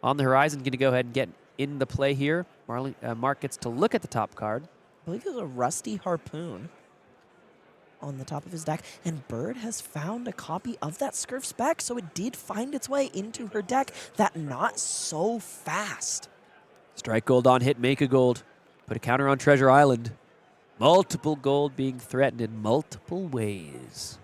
On the horizon, going to go ahead and get in the play here. Mark gets to look at the top card. I believe there's a Rusty Harpoon on the top of his deck, and Bird has found a copy of that Scurv spec, so it did find its way into her deck. That not so fast. Strike gold on hit, make a gold. Put a counter on Treasure Island. Multiple gold being threatened in multiple ways.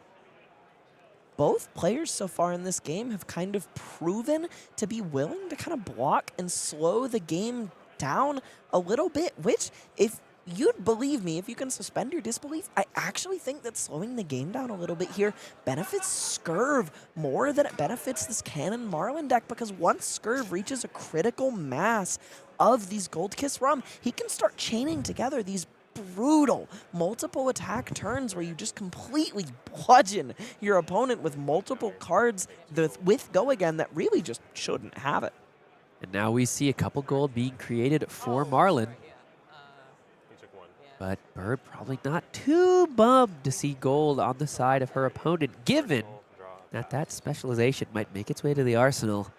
Both players so far in this game have kind of proven to be willing to kind of block and slow the game down a little bit, which, if you'd believe me, if you can suspend your disbelief, I actually think that slowing the game down a little bit here benefits Scurv more than it benefits this Cannon Marlynn deck, because once Scurv reaches a critical mass of these Gold Kiss Rum, he can start chaining together these brutal multiple attack turns where you just completely bludgeon your opponent with multiple cards with Go Again that really just shouldn't have it. And now we see a couple gold being created for Marlynn. But Bird probably not too bummed to see gold on the side of her opponent, given that that specialization might make its way to the arsenal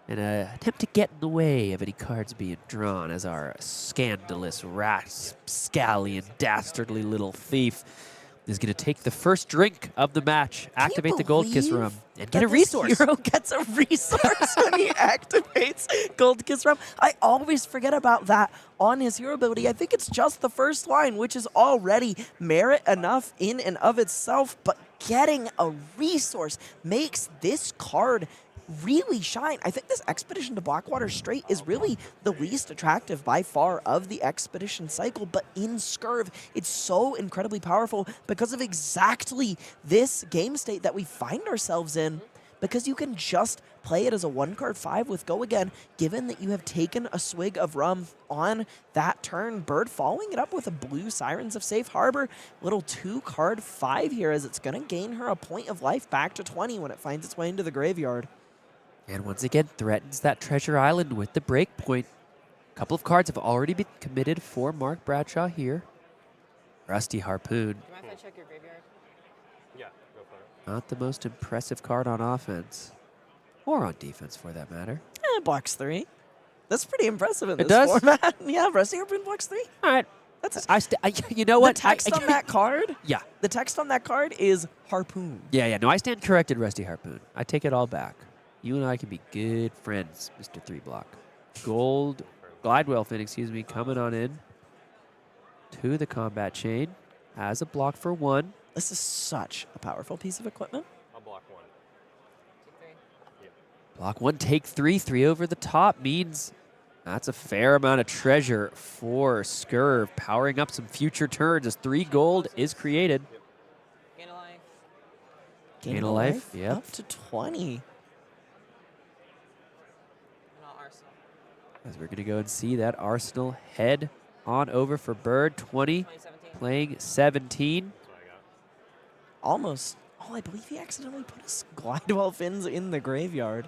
and attempt to get in the way of any cards being drawn as our scandalous, rascallion, dastardly little thief is going to take the first drink of the match, activate the Gold Kiss Rum, and get a this resource. Hero gets a resource when he activates Gold Kiss Rum. I always forget about that on his hero ability. I think it's just the first line, which is already merit enough in and of itself, but getting a resource makes this card really shine. I think this Expedition to Blackwater Strait is really the least attractive by far of the Expedition cycle, but in Scurv, it's so incredibly powerful because of exactly this game state that we find ourselves in, because you can just play it as a 1-card 5 with Go Again, given that you have taken a swig of rum on that turn. Bird following it up with a blue Sirens of Safe Harbor, little 2-card 5 here, as it's going to gain her a point of life back to 20 when it finds its way into the graveyard. And once again, threatens that Treasure Island with the breakpoint. A couple of cards have already been committed for Mark Bradshaw here. Rusty Harpoon. Do you mind if I check your graveyard? Yeah, go for it. Not the most impressive card on offense. Or on defense, for that matter. Blocks 3. That's pretty impressive in It this does? format. Yeah, Rusty Harpoon blocks 3. All right. That's you know what? The text on that card? Yeah. The text on that card is Harpoon. Yeah. No, I stand corrected, Rusty Harpoon. I take it all back. You and I can be good friends, Mr. 3-Block. Glidewell Fin, coming on in to the combat chain. Has a block for 1. This is such a powerful piece of equipment. I'll block 1. Block 1, take 3. 3 over the top means that's a fair amount of treasure for Scurv, powering up some future turns as 3 gold is created. Gain a life. Gain a life, yep. Up to 20. Not Arsenal. As we're going to go and see that Arsenal head on over for Bird. 20, playing 17. Almost. Oh, I believe he accidentally put his Glidewell Fins in the graveyard.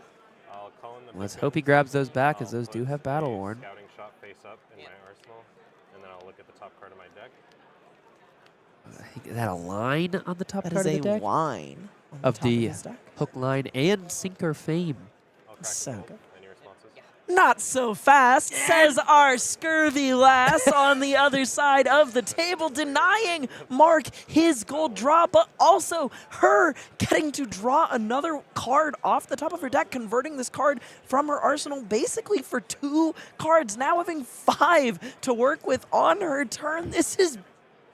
I'll call in the Let's hope he grabs those back, as those do have Battle Worn. Scouting shot face up in my arsenal, and then I'll look at the top card of my deck. I think, is that a line on the top That card is of the a deck? line on Of top the his deck. hook, line, and sinker Pham. So good. Any responses? Not so fast, says our scurvy lass on the other side of the table, denying Mark his gold draw, but also her getting to draw another card off the top of her deck, converting this card from her arsenal basically for 2 cards, now having 5 to work with on her turn. This is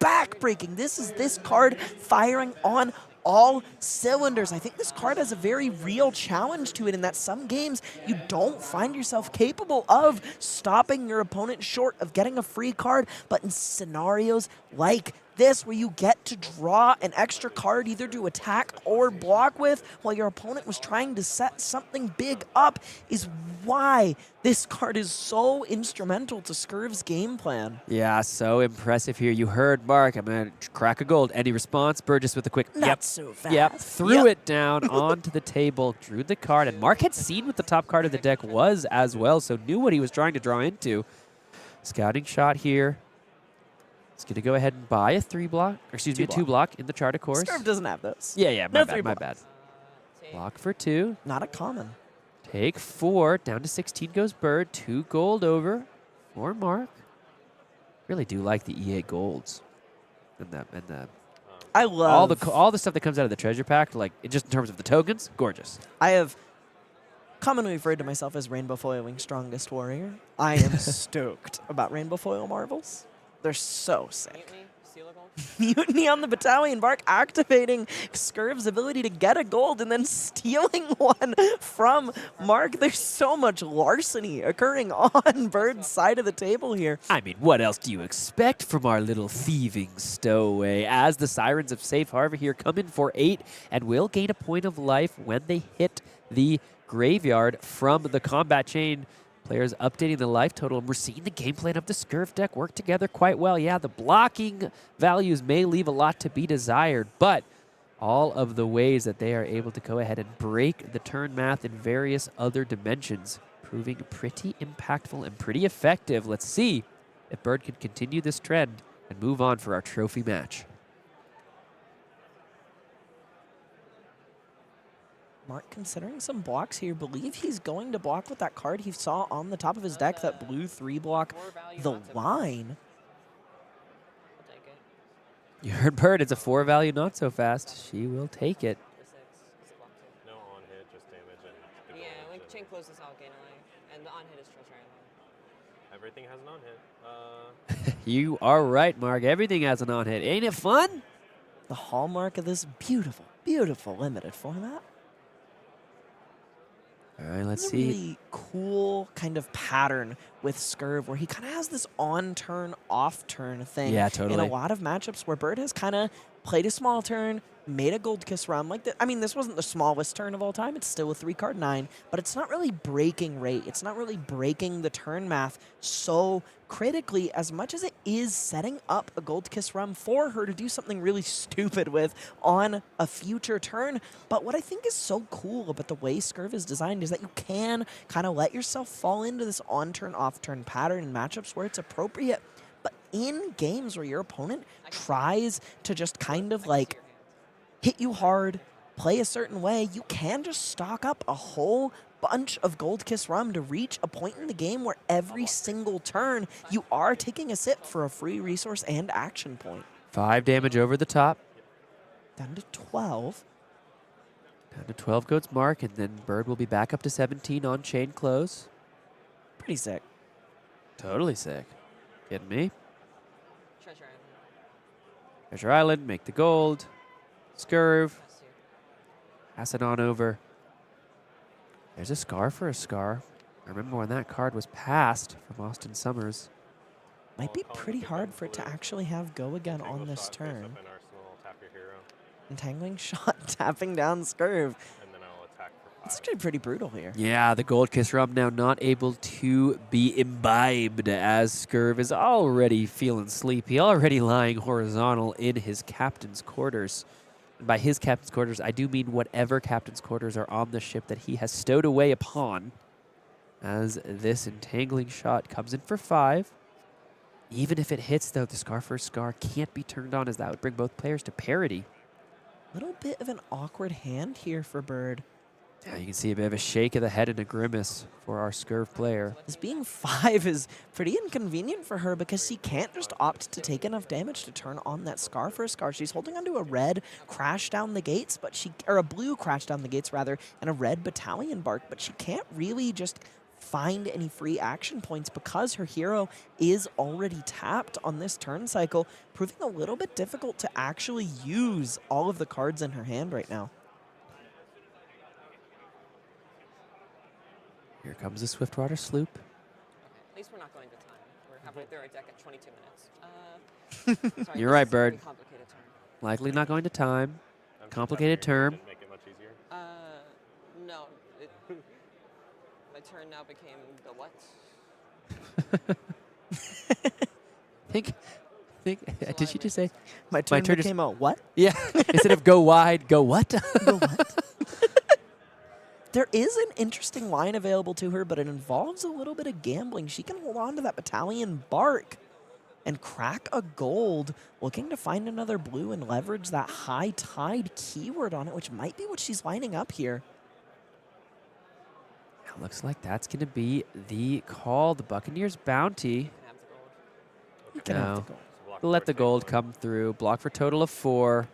backbreaking. This is this card firing on all cylinders. I think this card has a very real challenge to it in that some games you don't find yourself capable of stopping your opponent short of getting a free card, but in scenarios like this where you get to draw an extra card either to attack or block with while your opponent was trying to set something big up is why this card is so instrumental to Scurv's game plan. Yeah, so impressive here. You heard Mark. I'm going to crack a gold. Any response? Burgess with a quick Not so fast. Yep, threw it down onto the table, drew the card, and Mark had seen what the top card of the deck was as well, so knew what he was trying to draw into. Scouting shot here. He's going to go ahead and buy a 3-block, or excuse me, a 2-block in the chart, of course. Scurv doesn't have those. Yeah, No my bad. Block for 2. Not a common. Take 4. Down to 16 goes Bird. 2 gold over for Mark. Really do like the EA golds. And the I love all the stuff that comes out of the treasure pack, like just in terms of the tokens, gorgeous. I have commonly referred to myself as Rainbow Foiling Strongest Warrior. I am stoked about Rainbow Foil Marvels. They're so sick. Mutiny, steal a gold. Mutiny on the Battalion Bark, activating Scurv's ability to get a gold and then stealing one from Mark. There's so much larceny occurring on Bird's side of the table here. I mean, what else do you expect from our little thieving stowaway? As the Sirens of Safe Harbor here come in for 8 and will gain a point of life when they hit the graveyard from the combat chain. Players updating the life total, and we're seeing the game plan of the Scurv deck work together quite well. Yeah, the blocking values may leave a lot to be desired, but all of the ways that they are able to go ahead and break the turn math in various other dimensions, proving pretty impactful and pretty effective. Let's see if Bird can continue this trend and move on for our trophy match. Mark considering some blocks here. Believe he's going to block with that card he saw on the top of his deck, that blue 3-block, the line. I'll take it. You heard Bird. It's a 4 value, not so fast. She will take it. For 6. It's a block 2. No on hit, just damage and the Yeah, gold like and chain closes out, gain a life. And the on hit is treasure island. everything has an on hit. You are right, Mark. Everything has an on hit. Ain't it fun? The hallmark of this beautiful, beautiful limited format. All right, let's It's a see. really cool kind of pattern with Scurv where he kind of has this on-turn, off-turn thing. Yeah, In totally. a lot of matchups where Bird has kind of played a small turn, made a Gold Kiss run. Like I mean, this wasn't the smallest turn of all time. It's still a 3-card 9, but it's not really breaking rate. It's not really breaking the turn math so critically as much as it is setting up a Gold Kiss run for her to do something really stupid with on a future turn. But what I think is so cool about the way Scurv is designed is that you can kind of let yourself fall into this on-turn, off-turn pattern in matchups where it's appropriate. But in games where your opponent tries to just kind of like hit you hard, play a certain way, you can just stock up a whole bunch of Gold Kiss Rum to reach a point in the game where every single turn you are taking a sip for a free resource and action point. 5 damage over the top. Down to 12. Down to 12 goes Mark, and then Bird will be back up to 17 on chain close. Pretty sick. Totally sick. Kidding me? Treasure island. Treasure Island, make the gold. Scurv. Pass you. Pass it on over. There's a scar for a scar. I remember when that card was passed from Austin Summers. Might be pretty hard for it to actually have go again on this turn. Up in Arsenal, tap your hero, Entangling shot, tapping down Scurv. and then I'll attack for 5. It's actually pretty brutal here. Yeah, the Gold Kiss Rum now not able to be imbibed as Scurv is already feeling sleepy, already lying horizontal in his captain's quarters. And by his captain's quarters, I do mean whatever captain's quarters are on the ship that he has stowed away upon. As this entangling shot comes in for 5. Even if it hits, though, the scar for scar can't be turned on, as that would bring both players to parity. Little bit of an awkward hand here for Bird. Yeah, you can see a bit of a shake of the head and a grimace for our Scurv player. This being 5 is pretty inconvenient for her because she can't just opt to take enough damage to turn on that scar for a scar. She's holding onto a red crash down the gates, or a blue crash down the gates rather, and a red battalion bark, but she can't really just find any free action points because her hero is already tapped on this turn cycle, proving a little bit difficult to actually use all of the cards in her hand right now. Here comes the Swiftwater Sloop. At least we're not going to time. We're halfway through our deck at 22 minutes. Sorry, You're this right, is a Bird. pretty complicated turn. Likely not going to time. I'm Complicated term. Make it much easier. No. My turn now became the what? Think. Did you just say? My turn turn is- became a what? Yeah. Instead of go wide, go what? Go what? There is an interesting line available to her, but it involves a little bit of gambling. She can hold on to that battalion bark and crack a gold, looking to find another blue and leverage that high tide keyword on it, which might be what she's lining up here. It looks like that's going to be the call. The Buccaneers bounty. You can have the gold. You can have No. the gold. Let the gold come through. Block for total of 4.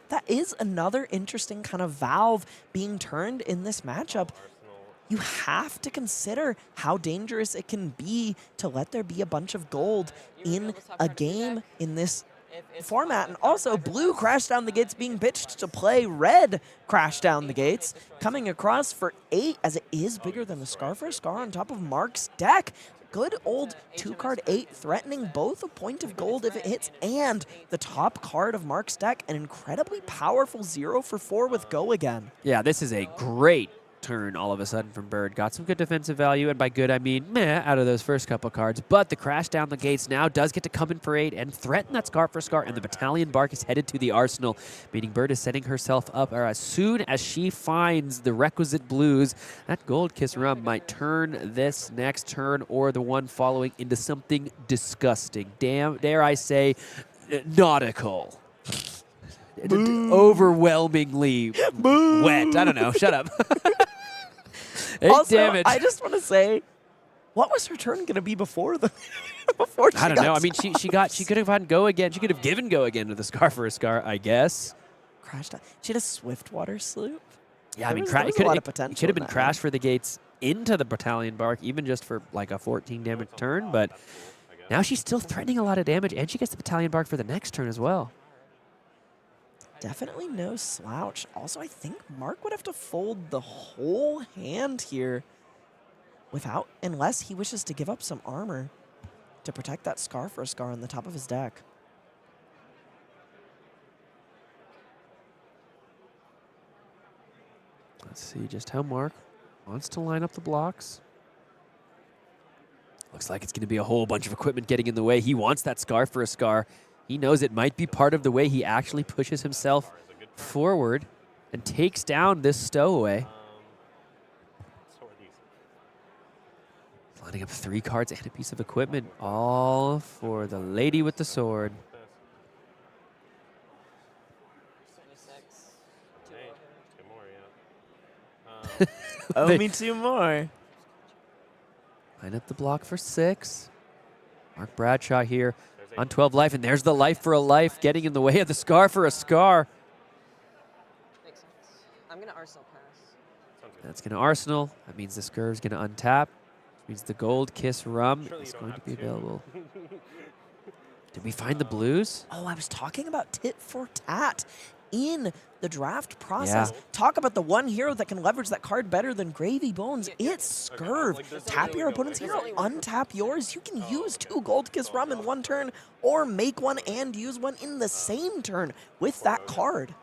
That is another interesting kind of valve being turned in this matchup. You have to consider how dangerous it can be to let there be a bunch of gold in a game in this format. And also, blue crash down the gates being pitched to play red crash down the gates, coming across for 8 as it is bigger than the scar for a scar on top of Mark's deck. Good old 2-card 8, threatening both a point of gold if it hits and the top card of Mark's deck, an incredibly powerful 0 for 4 with go again. Yeah, this is a great turn all of a sudden from Bird. Got some good defensive value, and by good I mean meh out of those first couple cards. But the crash down the gates now does get to come in for 8 and threaten that scar for scar, and the battalion bark is headed to the arsenal, meaning Bird is setting herself up, or as soon as she finds the requisite blues, that Gold Kiss Rum might turn this next turn or the one following into something disgusting. Dare I say, nautical. Overwhelmingly wet. I don't know. Shut up. 8 Also, damage. I just want to say, What was her turn going to be before the before she I don't know. I mean, stopped? she could have gotten go again. She could have given go again to the Scar for a Scar, I guess. Crashed out. She had a Swiftwater Sloop. Yeah, I mean, there was a lot of potential it could have in been that Crash for the Gates into the Battalion Bark, even just for like a 14 damage turn. But now she's still threatening a lot of damage, and she gets the Battalion Bark for the next turn as well. Definitely no slouch. Also, I think Mark would have to fold the whole hand here unless he wishes to give up some armor to protect that Scar for a Scar on the top of his deck. Let's see just how Mark wants to line up the blocks. Looks like it's going to be a whole bunch of equipment getting in the way. He wants that Scar for a Scar. He knows it might be part of the way he actually pushes himself forward and takes down this stowaway. Lining up 3 cards and a piece of equipment, all for the lady with the sword. 76. Two more, yeah. Oh, me 2 more. Line up the block for 6. Mark Bradshaw here on 12 life, and there's the life for a life getting in the way of the Scar for a Scar. Makes sense. I'm going to Arsenal pass. That's going to Arsenal. That means the Scurv's going to untap. Which means the Gold Kiss Rum is going to be available. Did we find the blues? Oh, I was talking about tit for tat in the draft process. Yeah. Talk about the one hero that can leverage that card better than Gravy Bones. It's Scurv. Tap your opponent's hero, untap yours. You can use 2 Gold Kiss Rum in 1 turn or make one and use one in the same turn with that card.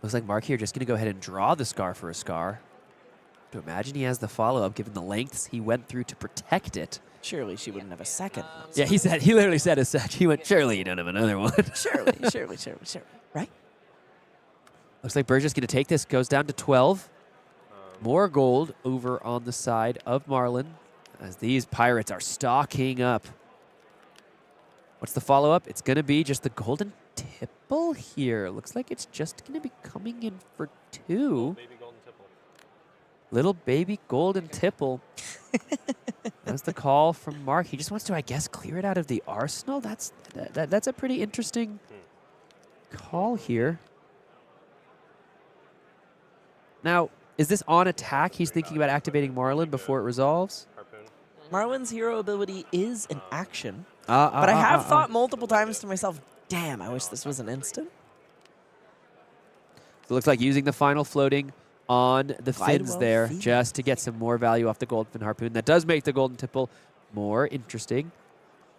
Looks like Mark here just going to go ahead and draw the Scar for a Scar. To imagine he has the follow-up given the lengths he went through to protect it. Surely she wouldn't have a second. Yeah, he literally said as such. He went, surely you don't have another one. surely. Right? Looks like Burgess going to take this. Goes down to 12. More gold over on the side of Marlynn as these pirates are stocking up. What's the follow-up? It's going to be just the golden tipple here. Looks like it's just going to be coming in for 2. Baby golden tipple. Little baby golden tipple. That's the call from Mark. He just wants to, I guess, clear it out of the arsenal. That's a pretty interesting call here. Now, is this on attack? He's thinking about activating Marlynn before it resolves? Marlynn's hero ability is an action. But I have thought multiple times to myself, damn, I wish this was an instant. So it looks like using the final floating on the fins Glidewell there Phoenix. just to get some more value off the Goldfin Harpoon. That does make the Golden Tipple more interesting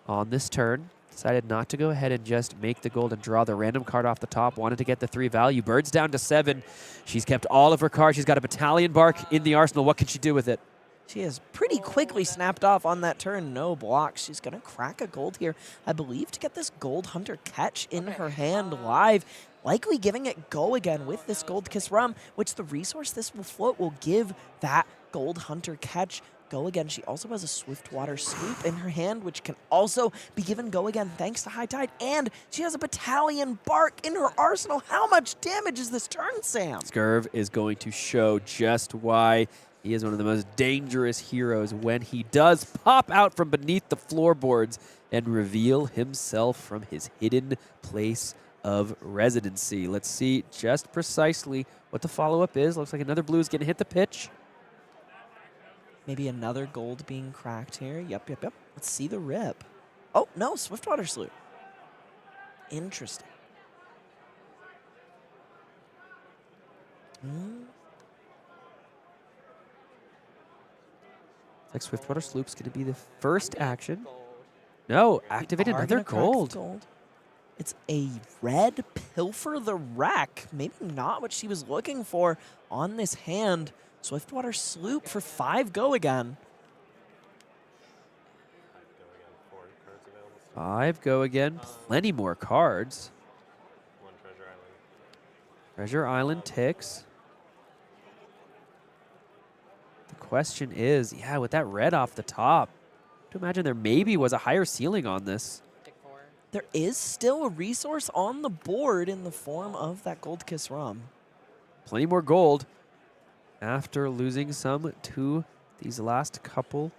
on this turn. Decided not to go ahead and just make the gold and draw the random card off the top. Wanted to get the 3 value. Bird's down to 7. She's kept all of her cards. She's got a Battalion Bark in the arsenal. What can she do with it? She has pretty quickly snapped off on that turn. No blocks. She's going to crack a gold here, I believe, to get this Gold Hunter catch in her hand live. Likely giving it go again with this Gold Kiss Rum, which the resource this will float will give that Gold Hunter catch go again. She also has a Swiftwater Swoop in her hand, which can also be given go again thanks to High Tide. And she has a Battalion Bark in her arsenal. How much damage is this turn, Sam? Scurv is going to show just why he is one of the most dangerous heroes when he does pop out from beneath the floorboards and reveal himself from his hidden place of residency. Let's see just precisely what the follow-up is. Looks like another blue is going to hit the pitch. Maybe another gold being cracked here. Yep. Let's see the rip. Oh, no, Swiftwater Sloop. Interesting. Looks like Swiftwater Sloop's going to be the first action. No, activate We are another gonna crack gold. It's a red Pilfer the Wreck. Maybe not what she was looking for on this hand. Swiftwater Sloop for 5 go again. 5 go again. Plenty more cards. 1 Treasure Island. Treasure Island ticks. The question is, yeah, with that red off the top, to imagine there maybe was a higher ceiling on this. There is still a resource on the board in the form of that Gold Kiss Rum. Plenty more gold after losing some to these last couple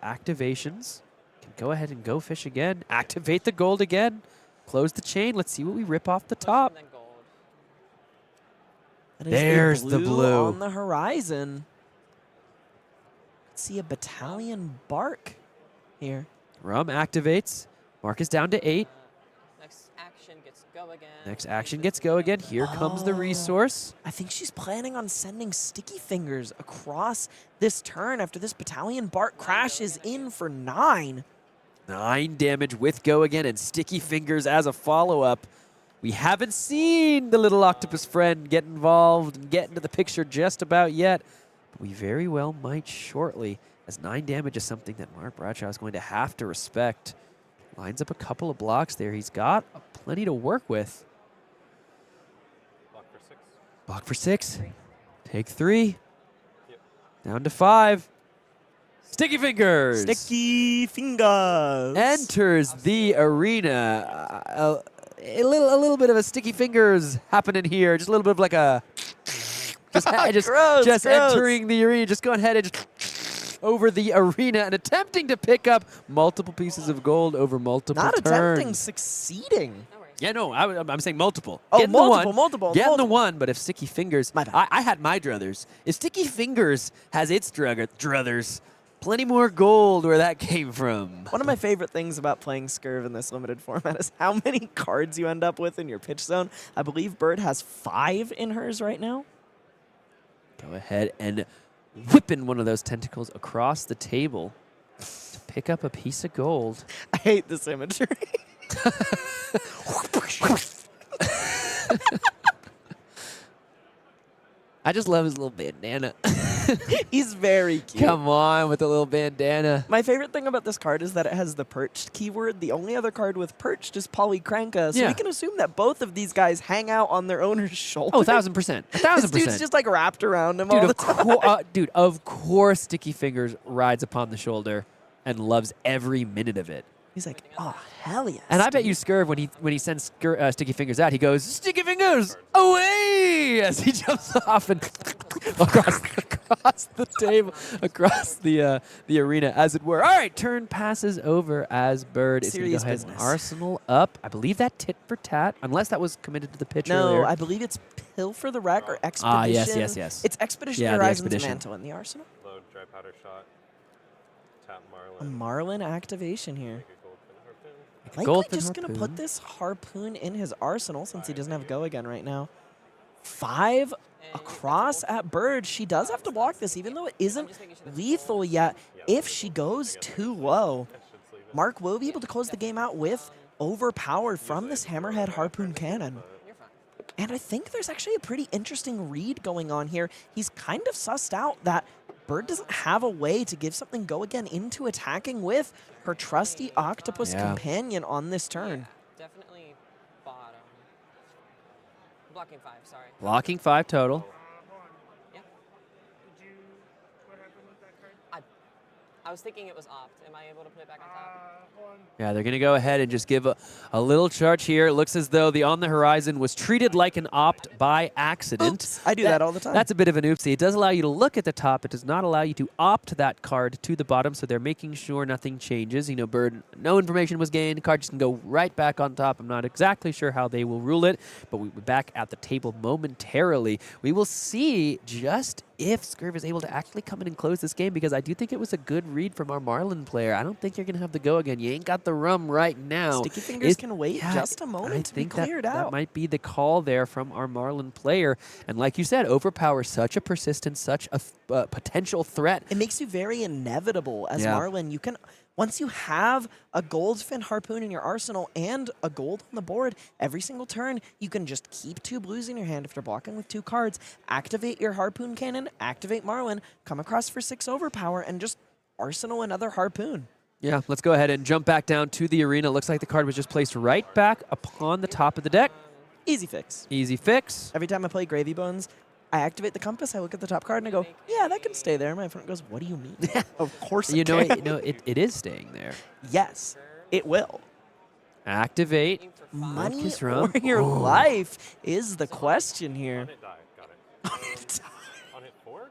activations. Can go ahead and go fish again. Activate the gold again. Close the chain. Let's see what we rip off the top. That is There's the blue. on the horizon. Let's see a battalion bark here. Rum activates. Mark is down to 8. Next action gets go again. Next action gets go again. Here comes the resource. I think she's planning on sending Sticky Fingers across this turn after this battalion bark crashes in for 9. 9 damage with go again and Sticky Fingers as a follow-up. We haven't seen the little octopus friend get involved and get into the picture just about yet, but we very well might shortly, as 9 damage is something that Mark Bradshaw is going to have to respect. Lines up a couple of blocks there. He's got plenty to work with. Block for 6. Block for 6. Take 3. Yep. Down to 5. Sticky Fingers. Sticky Fingers. Enters the arena. A little bit of a Sticky Fingers happening here. Just a little bit of like a Gross. entering the arena. Just going ahead and just over the arena and attempting to pick up multiple pieces of gold over multiple Not turns. attempting, succeeding. Yeah, no, I'm saying multiple. Oh, Getting multiple. Getting the one, but if Sticky Fingers, My bad. I had my druthers. If Sticky Fingers has its druthers, plenty more gold where that came from. One of my favorite things about playing Scurv in this limited format is how many cards you end up with in your pitch zone. I believe Bird has 5 in hers right now. Go ahead and whipping one of those tentacles across the table to pick up a piece of gold. I hate this imagery. I just love his little bandana. He's very cute. Come on with the little bandana. My favorite thing about this card is that it has the perched keyword. The only other card with perched is Polycranka, so Yeah. we can assume that both of these guys hang out on their owner's shoulder. Oh, 1,000%. This 1,000%. dude's just like wrapped around him all the time. Dude, of course Sticky Fingers rides upon the shoulder and loves every minute of it. He's like, oh, hell yes. And I bet you Scurv, when he sends Sticky Fingers out, he goes, Sticky Fingers, away! As he jumps off and across the table, across the arena, as it were. All right, turn passes over as Bird is going to go Serious ahead and business. Arsenal up. I believe that tit for tat, unless that was committed to the pitch No, earlier. I believe it's Pill for the Wreck or Expedition. Ah, yes. It's Expedition Yeah, the Horizon's Expedition. Mantle in the Arsenal. Load dry powder shot. Tap A Marlynn. Marlin activation here. Make a gold fin harpoon. Likely Goldfin just going to harpoon. put this harpoon in his arsenal since he doesn't have go again right now. 5 across at Bird. She does have to block this, even though it isn't lethal yet. If she goes too low, Mark will be able to close the game out with overpowered from this Hammerhead Harpoon Cannon. And I think there's actually a pretty interesting read going on here. He's kind of sussed out that Bird doesn't have a way to give something go again into attacking with her trusty octopus companion on this turn. Yeah, definitely bottom. Blocking 5, sorry. Blocking 5 total. Yeah. I was thinking it was opt. Am I able to put it back on top? Yeah, they're going to go ahead and just give a little charge here. It looks as though the On the Horizon was treated like an opt by accident. Oops, I do that all the time. That's a bit of an oopsie. It does allow you to look at the top. It does not allow you to opt that card to the bottom, so they're making sure nothing changes. You know, Bird, no information was gained. The card just can go right back on top. I'm not exactly sure how they will rule it, but we'll be back at the table momentarily. We will see just if Scurv is able to actually come in and close this game, because I do think it was a good read from our Marlynn player. I don't think you're going to have the go again. You ain't got the rum right now. Sticky Fingers can wait just a moment to be cleared out. That might be the call there from our Marlynn player. And like you said, overpower such a persistent, such a potential threat. It makes you very inevitable as Marlynn. You can, once you have a Goldfin Harpoon in your arsenal and a gold on the board, every single turn, you can just keep 2 blues in your hand if you're blocking with 2 cards, activate your Harpoon Cannon, activate Marlynn, come across for 6 overpower, and just arsenal another Harpoon. Yeah, let's go ahead and jump back down to the arena. Looks like the card was just placed right back upon the top of the deck. Easy fix. Easy fix. Every time I play Gravy Bones, I activate the compass, I look at the top card, and I go, yeah, that can stay there. My friend goes, what do you mean? Of course it can. It is staying there. Yes, it will. Activate. Money Marcus or Rum. your life is the question here. On hit die. Got it. On hit die. On hit 4?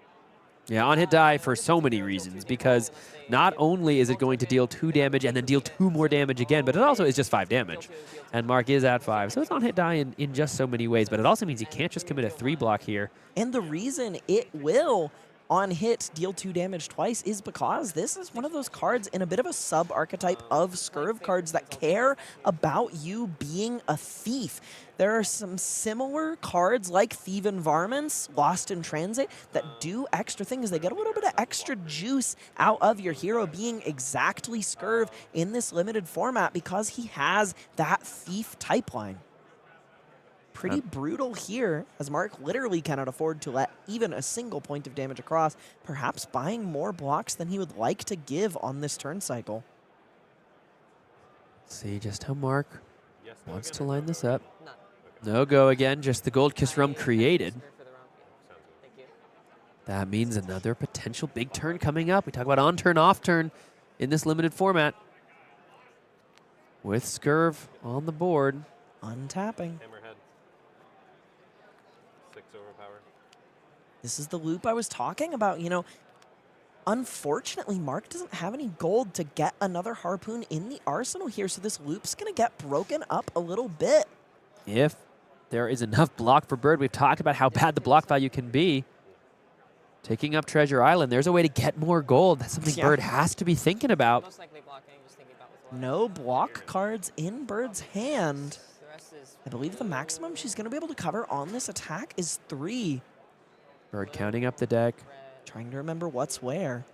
Yeah, on-hit die for so many reasons, because not only is it going to deal 2 damage and then deal 2 more damage again, but it also is just 5 damage. And Mark is at 5, so it's on-hit die in just so many ways, but it also means you can't just commit a 3 block here. And the reason it will on hit deal 2 damage twice is because this is one of those cards in a bit of a sub-archetype of Scurv cards that care about you being a thief. There are some similar cards like Thieving Varmints, Lost in Transit, that do extra things. They get a little bit of extra juice out of your hero being exactly Scurv in this limited format because he has that thief type line. Pretty brutal here, as Mark literally cannot afford to let even a single point of damage across, perhaps buying more blocks than he would like to give on this turn cycle. See just how Mark wants to line this up. No go again, just the Gold Kiss Rum created. That means another potential big turn coming up. We talk about on-turn, off-turn in this limited format. With Scurv on the board. Untapping. Hammerhead. 6 overpower. This is the loop I was talking about. You know, unfortunately, Mark doesn't have any gold to get another Harpoon in the arsenal here, so this loop's going to get broken up a little bit. If there is enough block for Bird, we've talked about how bad the block value can be. Taking up Treasure Island, there's a way to get more gold. That's something Bird has to be thinking about. Most likely blocking, just thinking about with No block cards in Bird's hand. I believe the maximum she's going to be able to cover on this attack is 3. Bird counting up the deck. Trying to remember what's where.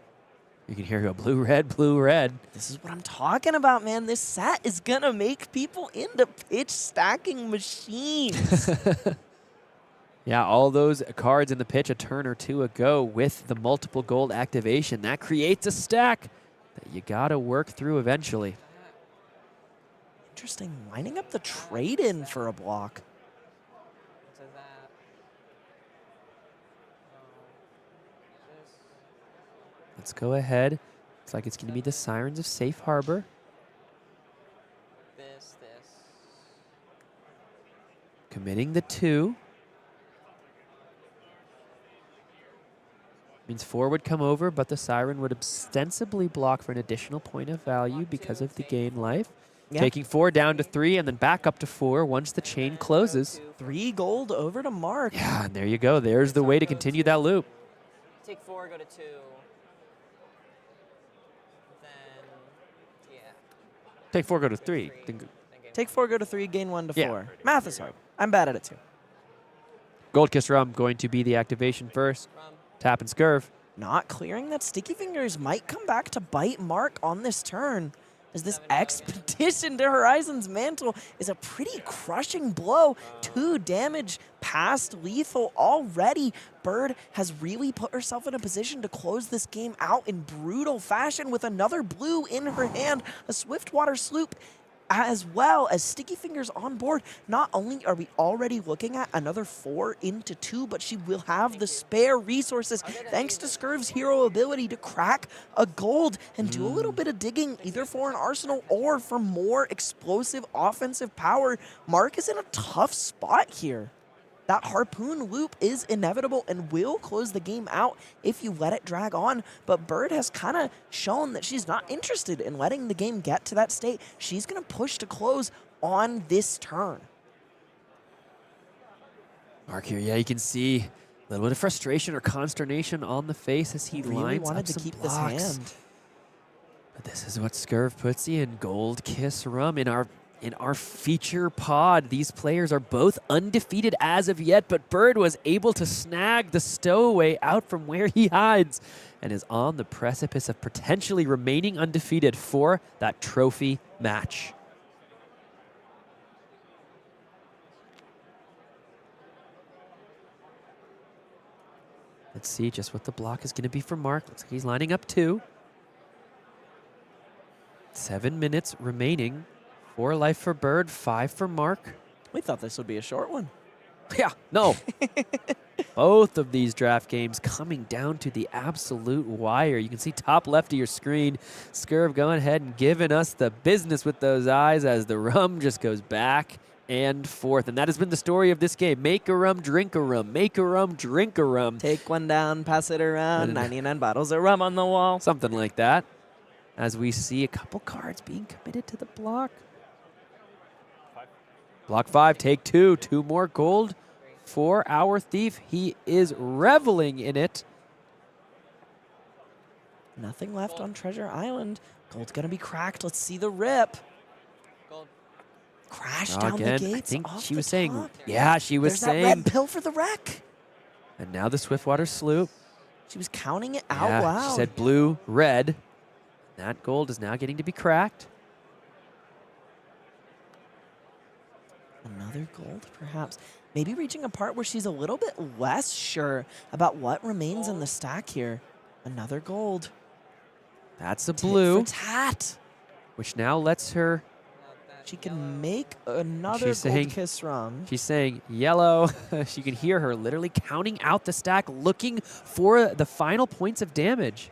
You can hear her go blue, red, blue, red. This is what I'm talking about, man. This set is going to make people into pitch stacking machines. Yeah, all those cards in the pitch a turn or 2 ago with the multiple gold activation. That creates a stack that you got to work through eventually. Interesting. Lining up the trade-in for a block. Let's go ahead. Looks like it's going to be the Sirens of Safe Harbor. this. Committing the 2. Means 4 would come over, but the Siren would ostensibly block for an additional point of value because of the gain life. Yep. Taking 4 down to 3 and then back up to 4 once the chain closes. 3 gold over to Mark. Yeah, and there you go. There's the way to continue that loop. Take 4, go to 2. Then, yeah. Take 4, go to 3. Take 4, go to 3, gain 1 to 4. Math is hard. I'm bad at it too. Gold Kiss Rum going to be the activation first. Tap and Scurv. Not clearing that Sticky Fingers might come back to bite Mark on this turn, as this Expedition to Horizon's Mantle is a pretty crushing blow. 2 damage past lethal already. Bird has really put herself in a position to close this game out in brutal fashion with another blue in her hand, a Swiftwater Sloop, as well as Sticky Fingers on board. Not only are we already looking at another 4 into 2, but she will have the spare resources thanks to Scurv's hero ability to crack a gold and do a little bit of digging either for an arsenal or for more explosive offensive power. Mark is in a tough spot here. That Harpoon loop is inevitable and will close the game out if you let it drag on. But Bird has kind of shown that she's not interested in letting the game get to that state. She's going to push to close on this turn. Mark here, yeah, you can see a little bit of frustration or consternation on the face as he really lines wanted up to some keep blocks. this hand. But this is what Scurv puts you in. Gold Kiss Rum in our feature pod. These players are both undefeated as of yet, but Bird was able to snag the stowaway out from where he hides and is on the precipice of potentially remaining undefeated for that trophy match. Let's see just what the block is going to be for Mark. Looks like he's lining up 2. 7 minutes remaining. 4 life for Bird, 5 for Mark. We thought this would be a short one. Yeah, no. Both of these draft games coming down to the absolute wire. You can see top left of your screen, Scurv going ahead and giving us the business with those eyes as the rum just goes back and forth. And that has been the story of this game. Make a rum, drink a rum. Make a rum, drink a rum. Take one down, pass it around. 99 bottles of rum on the wall. Something like that. As we see a couple cards being committed to the block. Block 5, take 2. 2 more gold for our thief. He is reveling in it. Nothing left on Treasure Island. Gold's going to be cracked. Let's see the rip. Gold. Crash down Again, the gates. I think off she the was saying, top. yeah, she was There's saying. that red pill for the wreck. And now the Swiftwater Sloop. She was counting it out Yeah, loud. she said blue, red. That gold is now getting to be cracked. Another gold, perhaps. Maybe reaching a part where she's a little bit less sure about what remains in the stack here. Another gold. That's a blue, Tit for tat. which now lets her. She can make another She's gold saying- kiss run. She's saying yellow. She can hear her literally counting out the stack, looking for the final points of damage.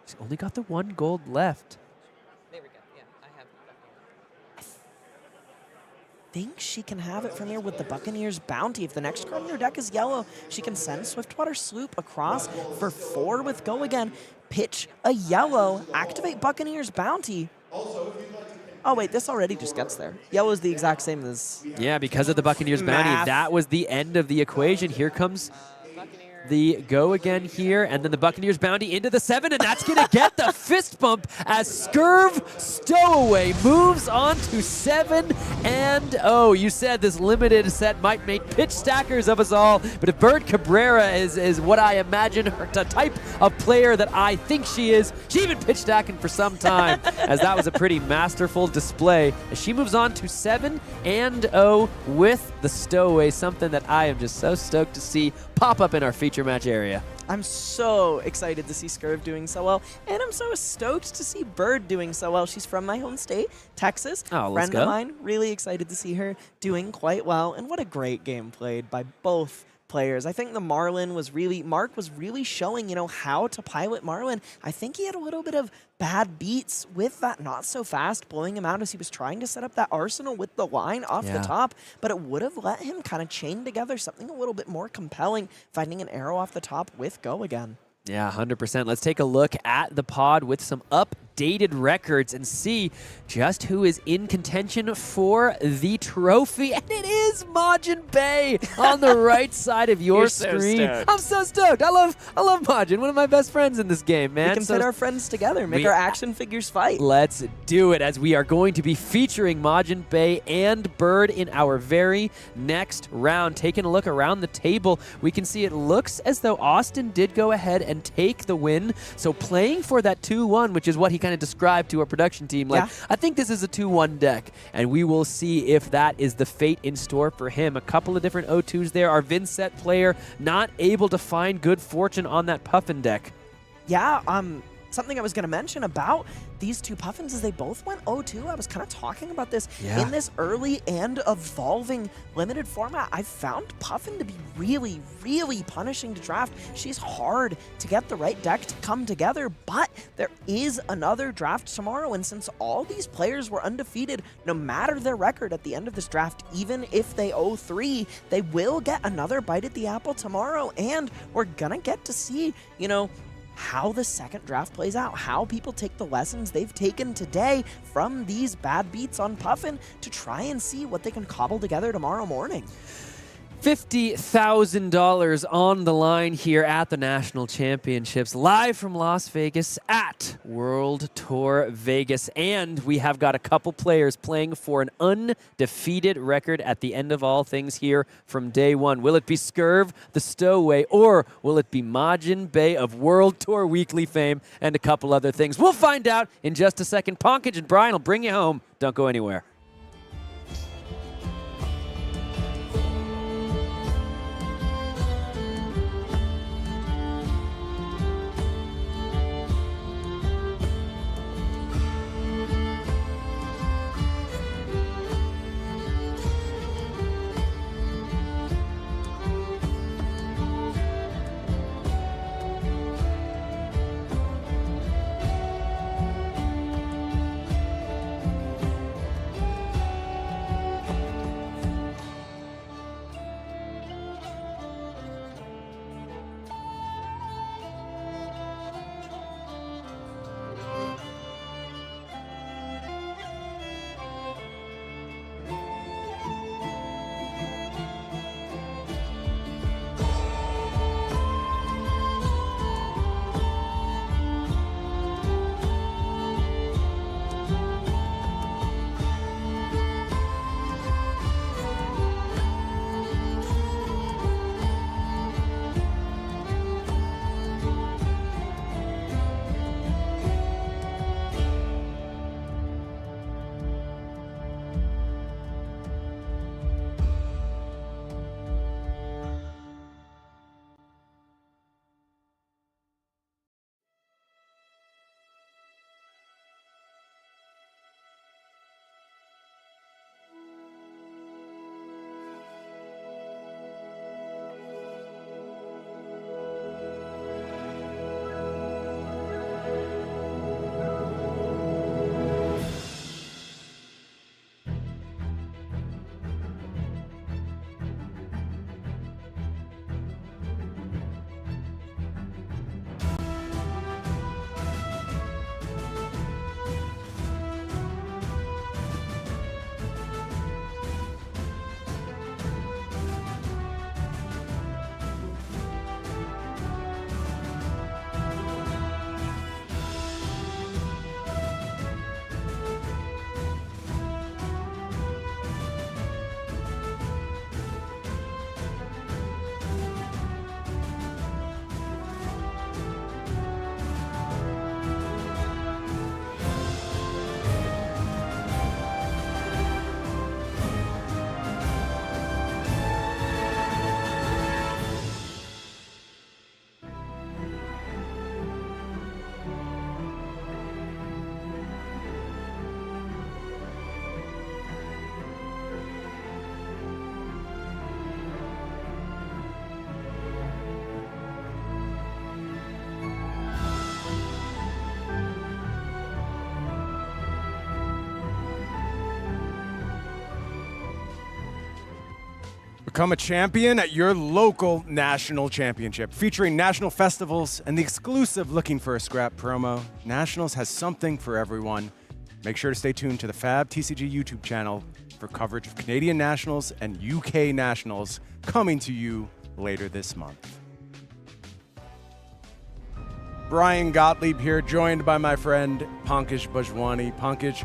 She's only got the 1 gold left. There we go. Yeah, I have. Think she can have it from here with the Buccaneers bounty. If the next card in her deck is yellow, she can send Swiftwater Sloop across for 4 with go again. Pitch a yellow, activate Buccaneers bounty. Oh wait, this already just gets there. Yellow is the exact same as. Yeah, because of the Buccaneers bounty, Math. that was the end of the equation. Here comes the go again here, and then the Buccaneers bounty into the 7, and that's going to get the fist bump as Scurv Stowaway moves on to 7 and 0. You said this limited set might make pitch stackers of us all, but if Bird Cabrera is what I imagine her the type of player that I think she is, she even pitch stacking for some time, as that was a pretty masterful display. As she moves on to 7 and 0 with the Stowaway, something that I am just so stoked to see pop up in our feature match area. I'm so excited to see Scurv doing so well, and I'm so stoked to see Bird doing so well. She's from my home state, Texas. Oh, let's Friend go. of mine, really excited to see her doing quite well, and what a great game played by both players. I think the Mark was really showing, how to pilot Marlynn. I think he had a little bit of bad beats with that not so fast, blowing him out as he was trying to set up that arsenal with the line off the top, but it would have let him kind of chain together something a little bit more compelling, finding an arrow off the top with go again. Yeah, 100%. Let's take a look at the pod with some updated records and see just who is in contention for the trophy. And it is Majin Bay on the right side of your You're so screen. stoked. I'm so stoked. I love Majin, one of my best friends in this game, man. We can pit our friends together, make our action figures fight. Let's do it, as we are going to be featuring Majin Bay and Bird in our very next round. Taking a look around the table, we can see it looks as though Austin did go ahead and take the win. So playing for that 2-1, which is what he kind of described to our production team. Like, I think this is a 2-1 deck, and we will see if that is the fate in store for him. A couple of different O2s there. Our Vynnset player not able to find good fortune on that Puffin deck. Yeah, something I was going to mention about these two Puffins is they both went 0-2. I was kind of talking about this in this early and evolving limited format. I found Puffin to be really, really punishing to draft. She's hard to get the right deck to come together, but there is another draft tomorrow, and since all these players were undefeated, no matter their record at the end of this draft, even if they 0-3, they will get another bite at the apple tomorrow, and we're going to get to see, how the second draft plays out, how people take the lessons they've taken today from these bad beats on Puffin to try and see what they can cobble together tomorrow morning. $50,000 on the line here at the National Championships, live from Las Vegas at World Tour Vegas. And we have got a couple players playing for an undefeated record at the end of all things here from day one. Will it be Scurv, the Stowaway, or will it be Majin Bay of World Tour Weekly fame and a couple other things? We'll find out in just a second. Ponkage and Brian will bring you home. Don't go anywhere. Become a champion at your local national championship. Featuring national festivals and the exclusive Looking for a Scrap promo, Nationals has something for everyone. Make sure to stay tuned to the Pham TCG YouTube channel for coverage of Canadian Nationals and UK Nationals coming to you later this month. Brian Gottlieb here, joined by my friend Pankaj Bhajwani. Pankaj,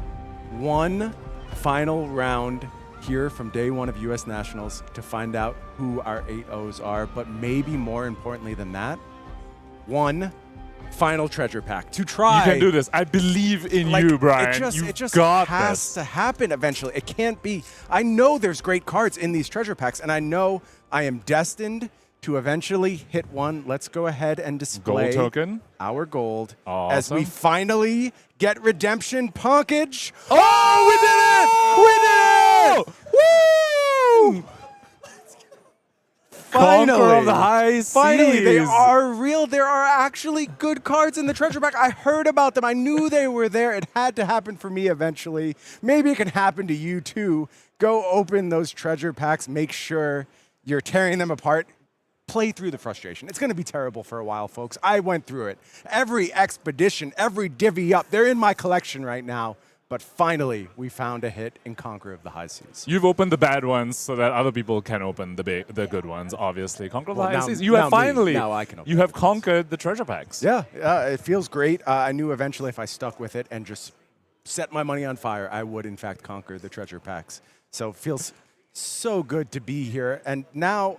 one final round here from day one of U.S. Nationals to find out who our 8-0s are, but maybe more importantly than that, one final treasure pack to try. You can do this. I believe in you, Brian. It just has to happen eventually. It can't be. I know there's great cards in these treasure packs, and I know I am destined to eventually hit one. Let's go ahead and display gold token. Our gold as Awesome. we finally get redemption. Punkage. Oh, we did it! We did it! Woo! Conqueror of the high seas. Finally, they are real. There are actually good cards in the treasure pack. I heard about them. I knew they were there. It had to happen for me eventually. Maybe it can happen to you too. Go open those treasure packs. Make sure you're tearing them apart. Play through the frustration. It's going to be terrible for a while, folks. I went through it. Every expedition, every divvy up, they're in my collection right now. But finally, we found a hit in Conqueror of the High Seas. You've opened the bad ones so that other people can open the good ones, obviously. Conqueror of the High now- Seas. You now have me. finally, Now I can open you have conquered the treasure packs. Yeah, it feels great. I knew eventually if I stuck with it and just set my money on fire, I would, in fact, conquer the treasure packs. So it feels so good to be here. And now,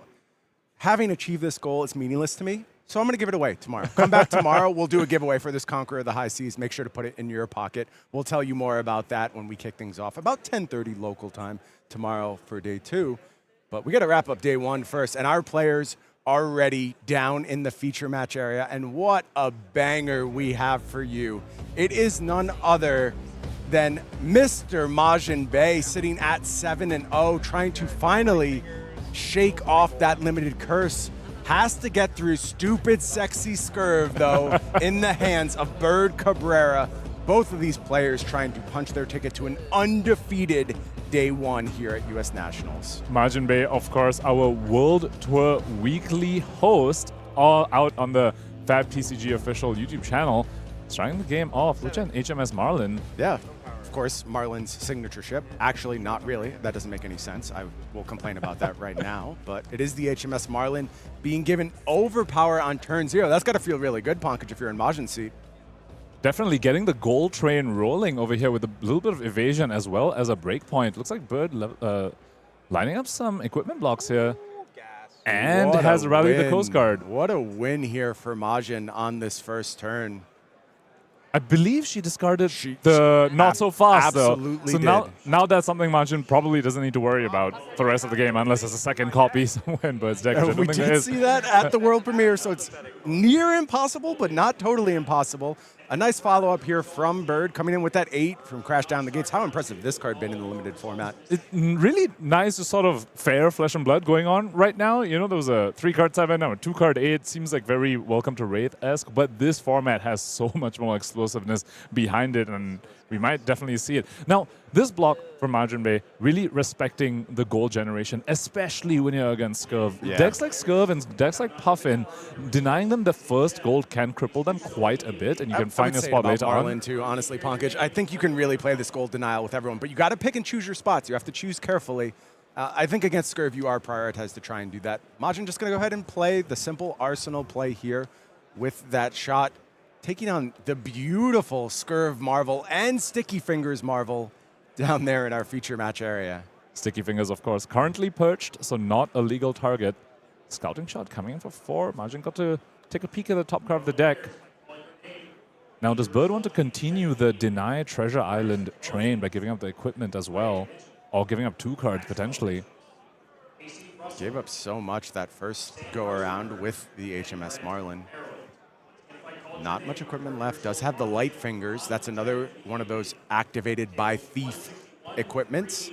having achieved this goal, it's meaningless to me. So I'm going to give it away tomorrow. Come back tomorrow. We'll do a giveaway for this Conqueror of the High Seas. Make sure to put it in your pocket. We'll tell you more about that when we kick things off, about 10:30 local time tomorrow for day 2. But we got to wrap up day 1 first. And our players are ready down in the feature match area. And what a banger we have for you. It is none other than Mr. Majin Bey sitting at 7-0, trying to finally shake off that limited curse. Has to get through stupid, sexy Scurv, though, in the hands of Bird Cabrera. Both of these players trying to punch their ticket to an undefeated day 1 here at U.S. Nationals. Majin Bey, of course, our World Tour weekly host, all out on the Pham TCG official YouTube channel, starting the game off with an HMS Marlynn. Yeah. Of course, Marlynn's signature ship. Actually, not really. That doesn't make any sense. I will complain about that right now. But it is the HMS Marlynn being given overpower on turn 0. That's got to feel really good, Pankaj, if you're in Majin's seat. Definitely getting the gold train rolling over here with a little bit of evasion as well as a breakpoint. Looks like Bird lining up some equipment blocks here. And What has a rallied the win. Coast Guard. What a win here for Majin on this first turn. I believe she discarded the not so fast, though. absolutely So did. now that's something Majin probably doesn't need to worry about for the rest of the game, unless there's a second copy somewhere in Bird's deck. which I don't We think there did is. see that at the world premiere, so it's near impossible, but not totally impossible. A nice follow-up here from Bird, coming in with that 8 from Crash Down the Gates. How impressive this card been in the limited format. It's really nice, sort of fair Flesh and Blood going on right now. You know, there was a 3-card 7, now a 2-card 8. Seems like very Welcome to Wraith-esque, but this format has so much more explosiveness behind it, and we might definitely see it. Now, this block from Majin Bey really respecting the gold generation, especially when you're against Scurv. Yeah. Decks like Scurv and decks like Puffin, denying them the first gold can cripple them quite a bit, and you can find I a would say spot about later Marlynn on. too, honestly, Pankaj. I think you can really play this gold denial with everyone, but you got to pick and choose your spots. You have to choose carefully. I think against Scurv, you are prioritized to try and do that. Majin just going to go ahead and play the simple Arsenal play here with that shot, taking on the beautiful Scurv Marvel and Sticky Fingers Marvel down there in our feature match area. Sticky Fingers, of course, currently perched, so not a legal target. Scouting shot coming in for 4. Majin got to take a peek at the top card of the deck. Now, does Bird want to continue the deny Treasure Island train by giving up the equipment as well? Or giving up 2 cards, potentially? Gave up so much that first go-around with the HMS Marlynn. Not much equipment left. Does have the light fingers. That's another one of those activated by Thief equipments.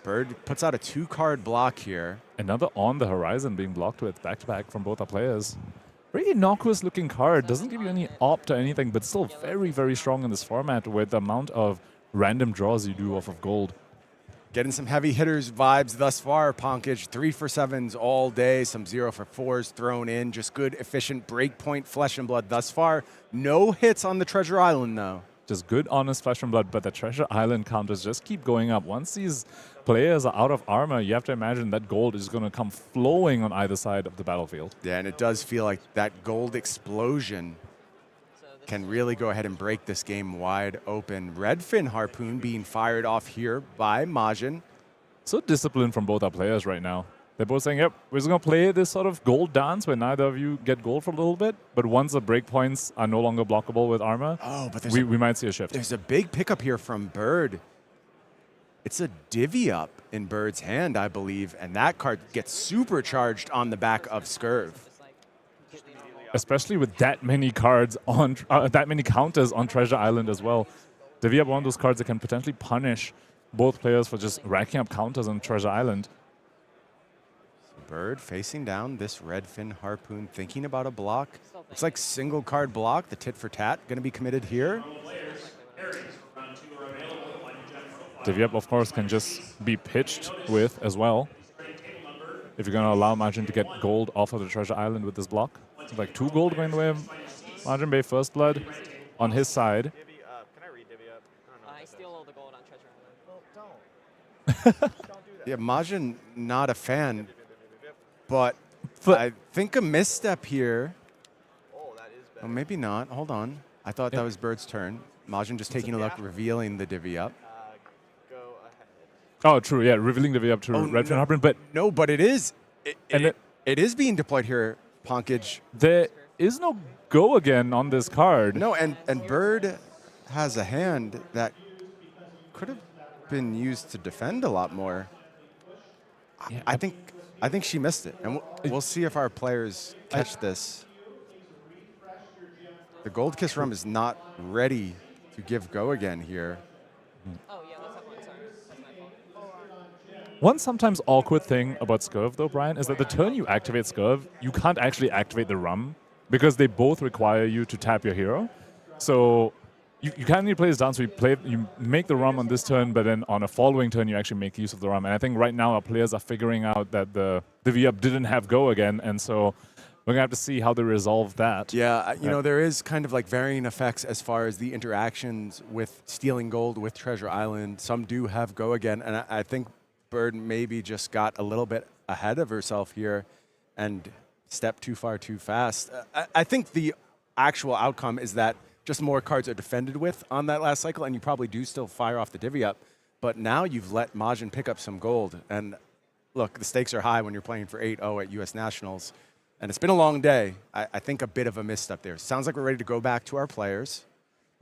Bird puts out a 2-card block here. Another on the horizon being blocked with back-to-back from both our players. Very innocuous looking card. Doesn't give you any opt or anything, but still very, very strong in this format with the amount of random draws you do off of gold. Getting some heavy hitters vibes thus far, Pankaj. 3 for 7s all day, some 0 for 4s thrown in. Just good, efficient breakpoint flesh and blood thus far. No hits on the Treasure Island, though. Just good, honest flesh and blood, but the Treasure Island counters just keep going up. Once these players are out of armor, you have to imagine that gold is going to come flowing on either side of the battlefield. Yeah, and it does feel like that gold explosion can really go ahead and break this game wide open. Redfin Harpoon being fired off here by Majin. So disciplined from both our players right now. They're both saying, yep, we're just going to play this sort of gold dance where neither of you get gold for a little bit, but once the breakpoints are no longer blockable with armor, but we might see a shift. There's a big pickup here from Bird. It's a divvy up in Bird's hand, I believe, and that card gets supercharged on the back of Scurv. Especially with that many cards on, that many counters on Treasure Island as well. Divvy up one of those cards that can potentially punish both players for just racking up counters on Treasure Island. Bird facing down this Redfin Harpoon, thinking about a block. Looks like single card block, the tit for tat, going to be committed here. Divvy up, of course, can just be pitched with as well. If you're going to allow Majin to get gold off of the Treasure Island with this block. It's like 2 gold going the way of Majin Bay First Blood on his side. Can I read divvy up? I steal all the gold on Treasure Island. Well, don't do that. Yeah, Majin, not a fan, but I think a misstep here. Oh, that is bad. Oh, maybe not. Hold on. I thought that was Bird's turn. Majin just taking a look, revealing the divvy up. Go ahead. Oh, true. Yeah, revealing divvy up to Redfin Harpoon, but no, but it is. It is being deployed here, Pankaj. There is no go again on this card. No, and Bird has a hand that could have been used to defend a lot more. Yeah, I think she missed it, and we'll see if our players catch this. The Gold Kiss Rum is not ready to give go again here. Oh, yeah, that's one. Sorry. That's my fault. One sometimes awkward thing about Scurv, though, Brian, is that the turn you activate Scurv, you can't actually activate the Rum because they both require you to tap your hero. So you can't really play this down, so you make the Rum on this turn, but then on a following turn, you actually make use of the Rum. And I think right now our players are figuring out that the V-Up didn't have go again, and so we're going to have to see how they resolve that. Yeah, you know, there is kind of like varying effects as far as the interactions with stealing gold with Treasure Island. Some do have go again, and I think Bird maybe just got a little bit ahead of herself here and stepped too far too fast. I think the actual outcome is that just more cards are defended with on that last cycle, and you probably do still fire off the divvy up. But now you've let Majin pick up some gold. And look, the stakes are high when you're playing for 8-0 at US Nationals. And it's been a long day. I think a bit of a misstep there. Sounds like we're ready to go back to our players.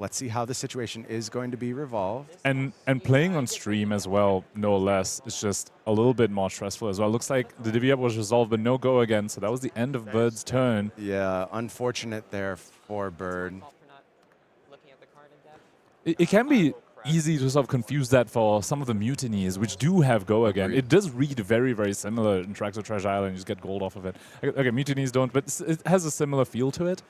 Let's see how the situation is going to be revolved. And playing on stream as well, no less, is just a little bit more stressful as well. Looks like the divvy up was resolved, but no go again. So that was the end of Bird's turn. Yeah, unfortunate there for Bird. It can be easy to sort of confuse that for some of the mutinies, which do have go again. It does read very, very similar in Tracks of Treasure Island. You just get gold off of it. Okay, mutinies don't, but it has a similar feel to it.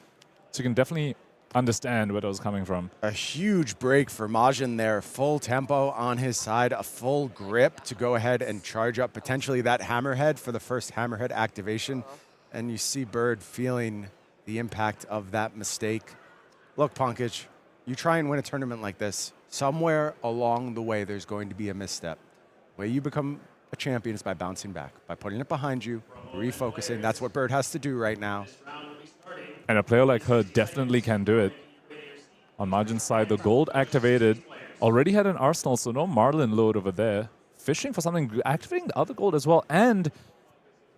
So you can definitely understand where it was coming from. A huge break for Majin there. Full tempo on his side, a full grip to go ahead and charge up potentially that Hammerhead for the first Hammerhead activation. And you see Bird feeling the impact of that mistake. Look, Pankaj, you try and win a tournament like this, somewhere along the way there's going to be a misstep. The way you become a champion is by bouncing back, by putting it behind you, refocusing. That's what Bird has to do right now. And a player like her definitely can do it. On Majin's side, the gold activated. Already had an arsenal, so no Marlynn load over there. Fishing for something, activating the other gold as well, and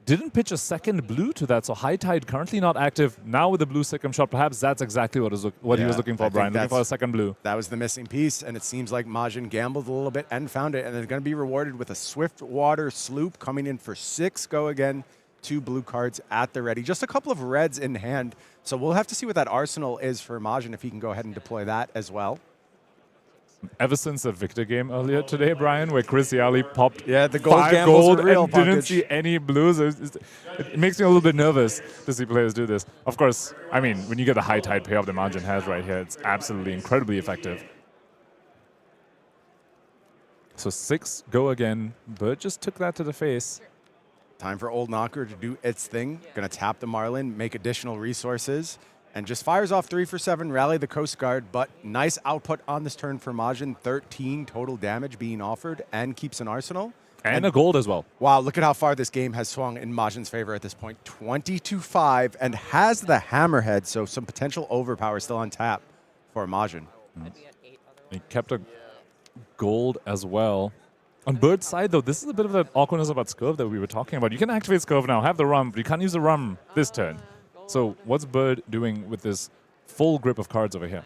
didn't pitch a second blue to that, so High Tide currently not active. Now with the blue Sikkim shot, perhaps that's exactly what he was looking for, Brian, looking for a second blue. That was the missing piece, and it seems like Majin gambled a little bit and found it, and they're going to be rewarded with a Swift Water Sloop coming in for 6 go again. 2 blue cards at the ready. Just a couple of reds in hand, so we'll have to see what that arsenal is for Majin if he can go ahead and deploy that as well. Ever since the Victor game earlier today, Brian, where Chris Iaali popped the gold 5 gold real, and didn't see any blues, it makes me a little bit nervous to see players do this. Of course, I mean, when you get the High Tide payoff that Majin has right here, it's absolutely incredibly effective. So 6 go again. Bird just took that to the face. Time for Old Knocker to do its thing. Going to tap the Marlynn, make additional resources, and just fires off 3 for 7, rally the Coast Guard, but nice output on this turn for Majin. 13 total damage being offered and keeps an arsenal. And a gold as well. Wow, look at how far this game has swung in Majin's favor at this point. 20-5 and has the Hammerhead, so some potential overpower still on tap for Majin. He kept a gold as well. On Bird's side, though, this is a bit of the awkwardness about Scurv that we were talking about. You can activate Scurv now, have the Rum, but you can't use the Rum this turn. So what's Bird doing with this full grip of cards over here?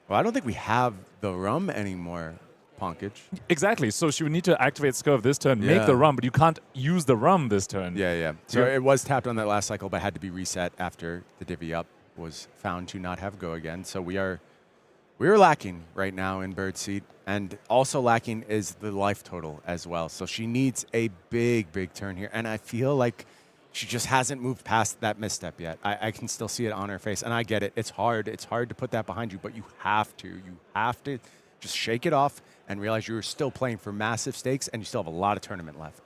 Well, I don't think we have the Rum anymore, Punkage. Exactly. So she would need to activate Scurv this turn, make the Rum, but you can't use the Rum this turn. Yeah. So it was tapped on that last cycle, but had to be reset after the divvy up was found to not have go again. So we're lacking right now in Bird's seat, and also lacking is the life total as well. So she needs a big turn here, and I feel like she just hasn't moved past that misstep yet. I can still see it on her face, and I get it. It's hard. It's hard to put that behind you, but you have to. You have to just shake it off and realize you're still playing for massive stakes, and you still have a lot of tournament left.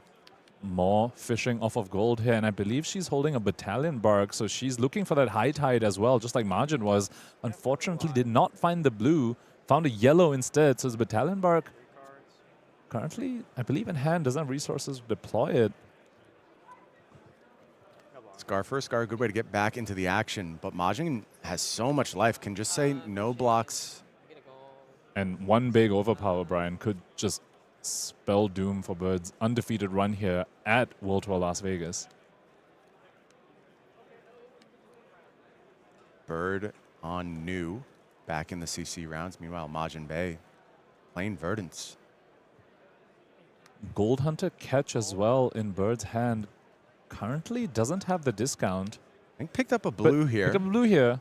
More fishing off of gold here, and I believe she's holding a battalion bark, so she's looking for that high tide as well, just like Margin was. Unfortunately, did not find the blue, found a yellow instead, so the battalion bark currently, I believe, in hand, doesn't have resources to deploy it. Scar for a Scar, good way to get back into the action, but Majin has so much life, can just say no blocks. And one big overpower, Brian, could just spell doom for Bird's undefeated run here at World Tour Las Vegas. Bird on new, back in the CC rounds. Meanwhile, Majin Bay playing Verdance. Gold Hunter catch as well in Bird's hand. Currently doesn't have the discount. I think picked up a blue here. Picked up a blue here.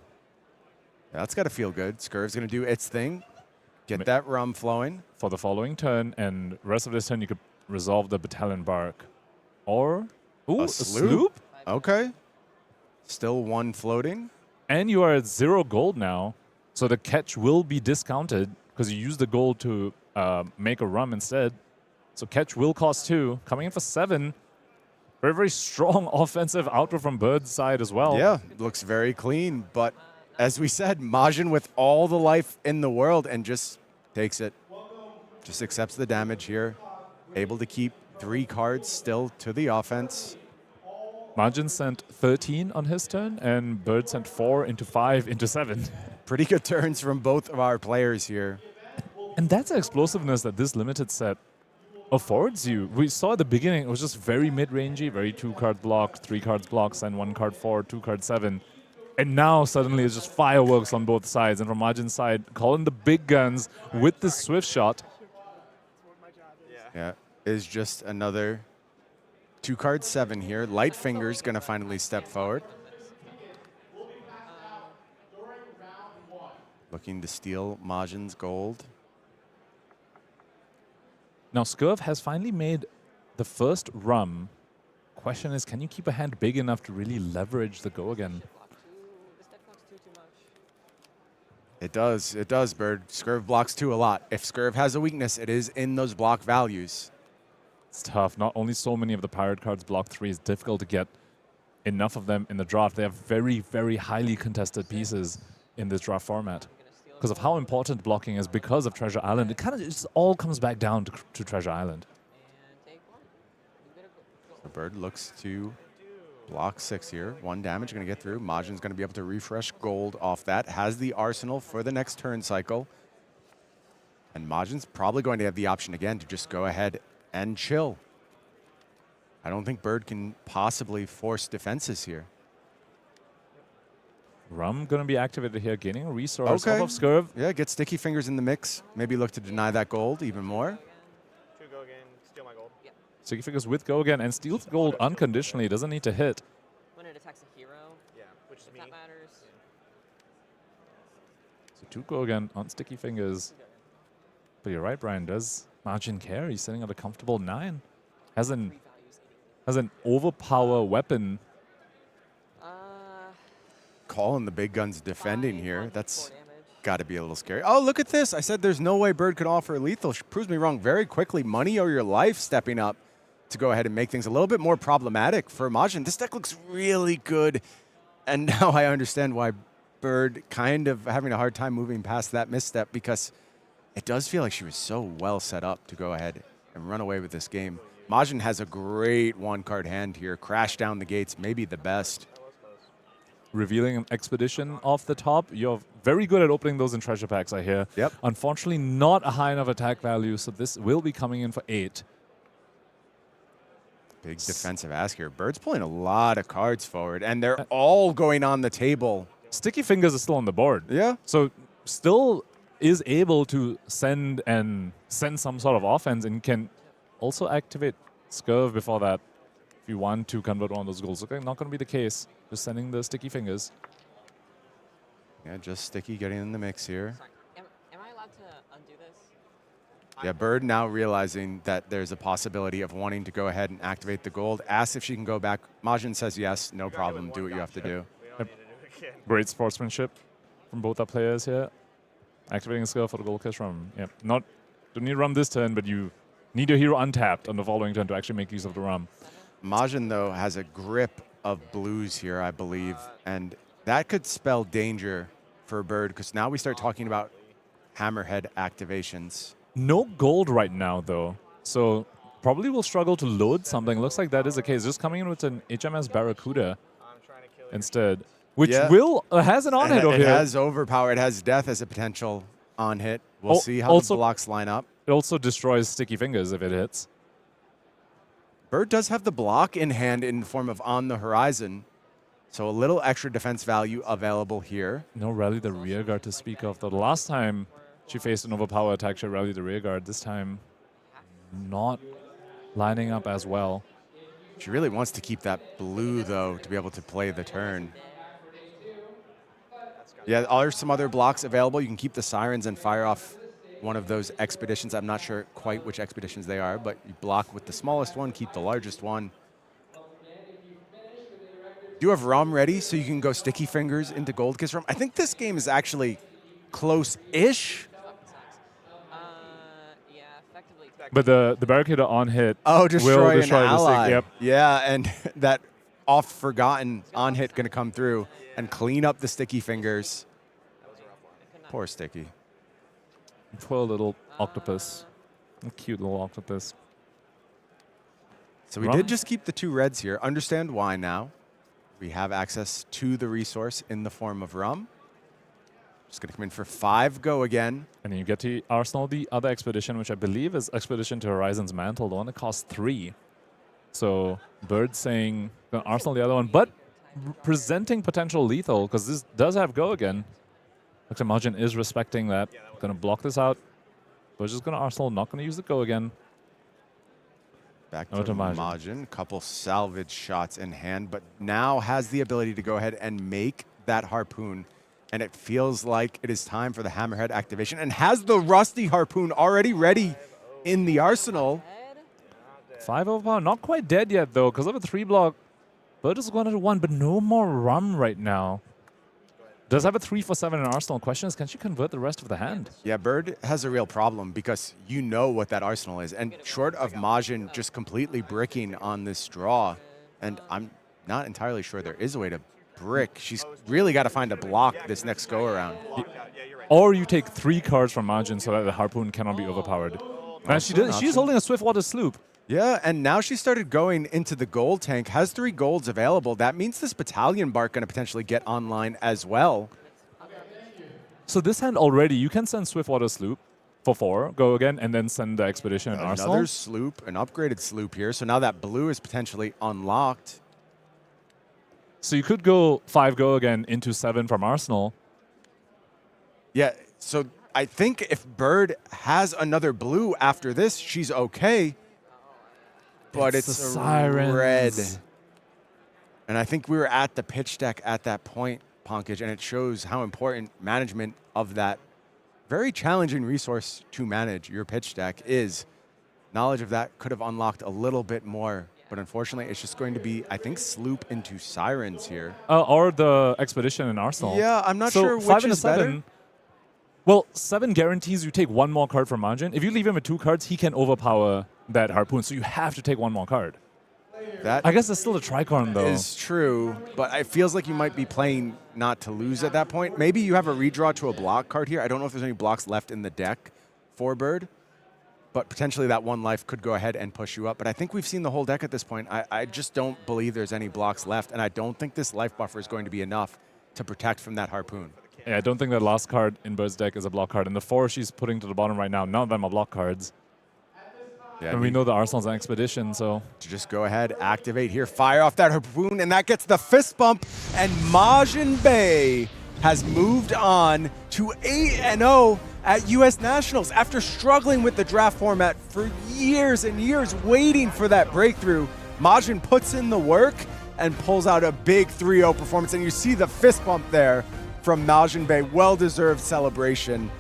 Yeah, that's got to feel good. Scurv's going to do its thing. Get that Rum flowing. For the following turn, and rest of this turn you could resolve the battalion bark. Or a sloop? Okay. Still one floating. And you are at 0 gold now, so the catch will be discounted because you use the gold to make a Rum instead. So catch will cost 2. Coming in for 7. Very strong offensive output from Bird's side as well. Yeah, looks very clean. But as we said, Majin with all the life in the world and just takes it. Just accepts the damage here. Able to keep 3 cards still to the offense. Majin sent 13 on his turn, and Bird sent 4 into 5 into 7. Pretty good turns from both of our players here. And that's the explosiveness that this limited set affords you. We saw at the beginning, it was just very mid-rangey, very 2-card block, 3 cards blocks, and 1 card 4, 2 card 7. And now suddenly it's just fireworks on both sides. And from Majin's side, calling the big guns with the swift shot. Yeah, is just another 2-card 7 here. Lightfinger's going to finally step forward. Looking to steal Majin's gold. Now, Scurv has finally made the first Rum. Question is, can you keep a hand big enough to really leverage the go again? It does, Bird. Scurv blocks 2 a lot. If Scurv has a weakness, it is in those block values. It's tough. Not only so many of the pirate cards block 3, it's difficult to get enough of them in the draft. They have very highly contested pieces in this draft format. Because of how important blocking is because of Treasure Island. It kind of just all comes back down to Treasure Island. The Bird looks to block 6 here. 1 damage going to get through. Majin's going to be able to refresh gold off that. Has the arsenal for the next turn cycle. And Majin's probably going to have the option again to just go ahead and chill. I don't think Bird can possibly force defenses here. Rum going to be activated here, gaining a resource off of Scurv. Yeah, get Sticky Fingers in the mix. Maybe look to deny that gold even more. 2 go again, steal my gold. Yep. Sticky Fingers with go again and steals gold unconditionally. Doesn't need to hit. When it attacks a hero, which is me. That matters. So 2 go again on Sticky Fingers. But you're right, Brian. Does Majin care? He's sitting at a comfortable 9. Has an overpower weapon. Calling the big guns defending here. That's got to be a little scary. Oh, look at this. I said there's no way Bird could offer lethal. She proves me wrong very quickly. Money or your life stepping up to go ahead and make things a little bit more problematic for Majin. This deck looks really good. And now I understand why Bird kind of having a hard time moving past that misstep, because it does feel like she was so well set up to go ahead and run away with this game. Majin has a great one-card hand here. Crash down the gates, maybe the best. Revealing an expedition off the top. You're very good at opening those in treasure packs, I hear. Yep. Unfortunately, not a high enough attack value, so this will be coming in for 8. Big defensive ask here. Bird's pulling a lot of cards forward, and they're all going on the table. Sticky Fingers is still on the board. Yeah. So still is able to send some sort of offense, and can also activate Scurv before that if you want to convert one of those goals. Okay, not going to be the case. Just sending the Sticky Fingers. Yeah, just Sticky getting in the mix here. Sorry. Am I allowed to undo this? Yeah, Bird now realizing that there's a possibility of wanting to go ahead and activate the gold. Asks if she can go back. Majin says yes, no problem. Do what you have to do. Great sportsmanship from both our players here. Activating a skill for the gold kiss rum. Yeah, don't need rum this turn, but you need your hero untapped on the following turn to actually make use of the rum. Majin, though, has a grip of blues here, I believe, and that could spell danger for Bird, because now we start talking about hammerhead activations. No gold right now, though, so probably will struggle to load something. Looks like that is the case. Just coming in with an HMS Barracuda instead, which has an on-hit over here. It has overpower. It has death as a potential on-hit. We'll see how the blocks line up. It also destroys Sticky Fingers if it hits. Bird does have the block in hand in the form of On the Horizon, so a little extra defense value available here. No rally the rear guard to speak of, though. The last time she faced an overpower attack, she rallied the rear guard. This time, not lining up as well. She really wants to keep that blue, though, to be able to play the turn. Yeah, there's some other blocks available. You can keep the Sirens and fire off one of those expeditions. I'm not sure quite which expeditions they are, but you block with the smallest one, keep the largest one. Do you have Rum ready so you can go Sticky Fingers into Gold Kiss Rum? I think this game is actually close-ish. Yeah, effectively. But the Barracuda on hit will destroy an ally. Yep. Yeah, and that oft-forgotten on-hit going to come through and clean up the Sticky Fingers. Poor Sticky. Poor little octopus. A cute little octopus. So we did just keep the 2 reds here. Understand why now. We have access to the resource in the form of Rum. Just going to come in for 5 go again. And then you get to Arsenal the other expedition, which I believe is Expedition to Horizon's Mantle, the one that costs 3. So Bird saying Arsenal the other one, but presenting potential lethal, because this does have go again. Looks like Majin is respecting that. Going to block this out. Bird's just going to Arsenal, not going to use the go again. Back to Majin. Couple salvage shots in hand, but now has the ability to go ahead and make that harpoon. And it feels like it is time for the Hammerhead activation, and has the Rusty Harpoon already ready in the arsenal. 5 overpower, not quite dead yet, though, because of a 3 block. Bird is going to 1, but no more Rum right now. Does have a 3 for 7 in Arsenal. Question is, can she convert the rest of the hand? Yeah, Bird has a real problem because you know what that arsenal is. And short of Majin just completely bricking on this draw, and I'm not entirely sure there is a way to brick. She's really got to find a block this next go-around. Or you take 3 cards from Majin so that the Harpoon cannot be overpowered. And she's holding a Swiftwater Sloop. Yeah, and now she started going into the gold tank, has 3 golds available. That means this Battalion Bark going to potentially get online as well. So this hand already, you can send Swiftwater Sloop for 4, go again, and then send the Expedition in Arsenal. Another sloop, an upgraded sloop here. So now that blue is potentially unlocked. So you could go 5 go again into 7 from Arsenal. Yeah, so I think if Bird has another blue after this, she's okay. But it's a red. And I think we were at the pitch deck at that point, Pankaj, and it shows how important management of that very challenging resource to manage, your pitch deck, is. Knowledge of that could have unlocked a little bit more, but unfortunately it's just going to be, I think, Sloop into Sirens here. Or the Expedition in Arsenal. Yeah, I'm not sure which is better. Well, 7 guarantees you take 1 more card from margin. If you leave him with 2 cards, he can overpower that Harpoon. So you have to take 1 more card. That I guess there's still a tricorn, though. is true, but it feels like you might be playing not to lose at that point. Maybe you have a redraw to a block card here. I don't know if there's any blocks left in the deck for Bird, but potentially that 1 life could go ahead and push you up. But I think we've seen the whole deck at this point. I just don't believe there's any blocks left, and I don't think this life buffer is going to be enough to protect from that Harpoon. Yeah, I don't think that last card in Bird's deck is a block card. And the 4 she's putting to the bottom right now, none of them are block cards. Yeah, and we know the Arsenal's an expedition, so... To just go ahead, activate here, fire off that Harpoon, and that gets the fist bump, and Majin Bay has moved on to 8-0 at U.S. Nationals after struggling with the draft format for years and years, waiting for that breakthrough. Majin puts in the work and pulls out a big 3-0 performance, and you see the fist bump there from Majin Bay. Well-deserved celebration.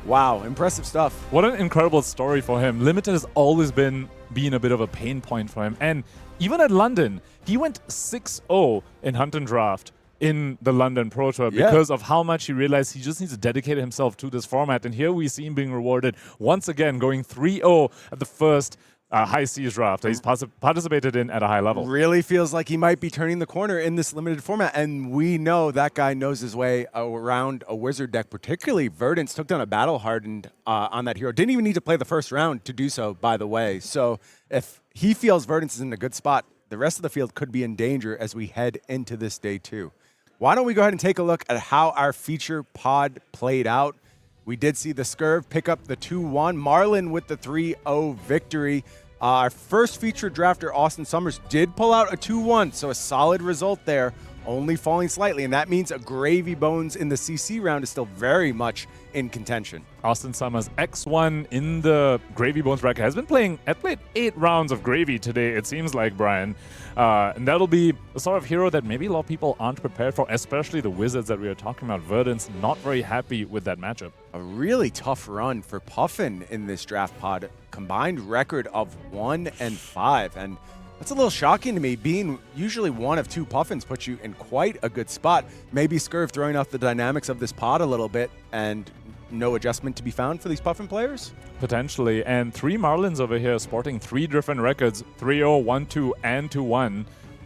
Wow, impressive stuff. What an incredible story for him. Limited has always been a bit of a pain point for him. And even at London, he went 6-0 in Hunt and Draft in the London Pro Tour because of how much he realized he just needs to dedicate himself to this format. And here we see him being rewarded once again, going 3-0 at the first high seas draft that he's participated in at a high level. Really feels like he might be turning the corner in this limited format, and we know that guy knows his way around a wizard deck, particularly Verdance took down a battle hardened on that hero. Didn't even need to play the first round to do so, by the way. So if he feels Verdance is in a good spot, the rest of the field could be in danger as we head into this day 2. Why don't we go ahead and take a look at how our feature pod played out. We did see the Scurv pick up the 2-1. Marlynn with the 3-0 victory. Our first featured drafter, Austin Summers, did pull out a 2-1, so a solid result there, only falling slightly, and that means a Gravy Bones in the CC round is still very much in contention. Austin Summers, X1 in the Gravy Bones bracket, has played 8 rounds of Gravy today, it seems like, Brian. And that'll be the sort of hero that maybe a lot of people aren't prepared for, especially the Wizards that we are talking about. Verdance not very happy with that matchup. A really tough run for Puffin in this draft pod. Combined record of 1-5, and that's a little shocking to me. Being usually one of 2 Puffins puts you in quite a good spot. Maybe Scurv throwing off the dynamics of this pod a little bit, and no adjustment to be found for these Puffin players? Potentially, and 3 Marlyns over here sporting 3 different records, 3-0, 1-2, and 2-1.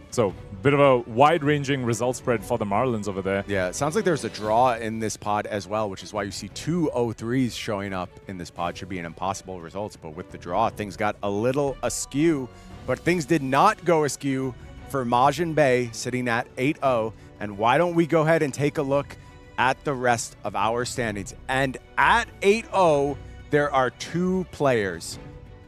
So, bit of a wide-ranging result spread for the Marlyns over there. Yeah, it sounds like there's a draw in this pod as well, which is why you see 2 0-3s showing up in this pod. Should be an impossible result, but with the draw, things got a little askew. But things did not go askew for Majin Bay sitting at 8-0. And why don't we go ahead and take a look at the rest of our standings. And at 8-0, there are 2 players,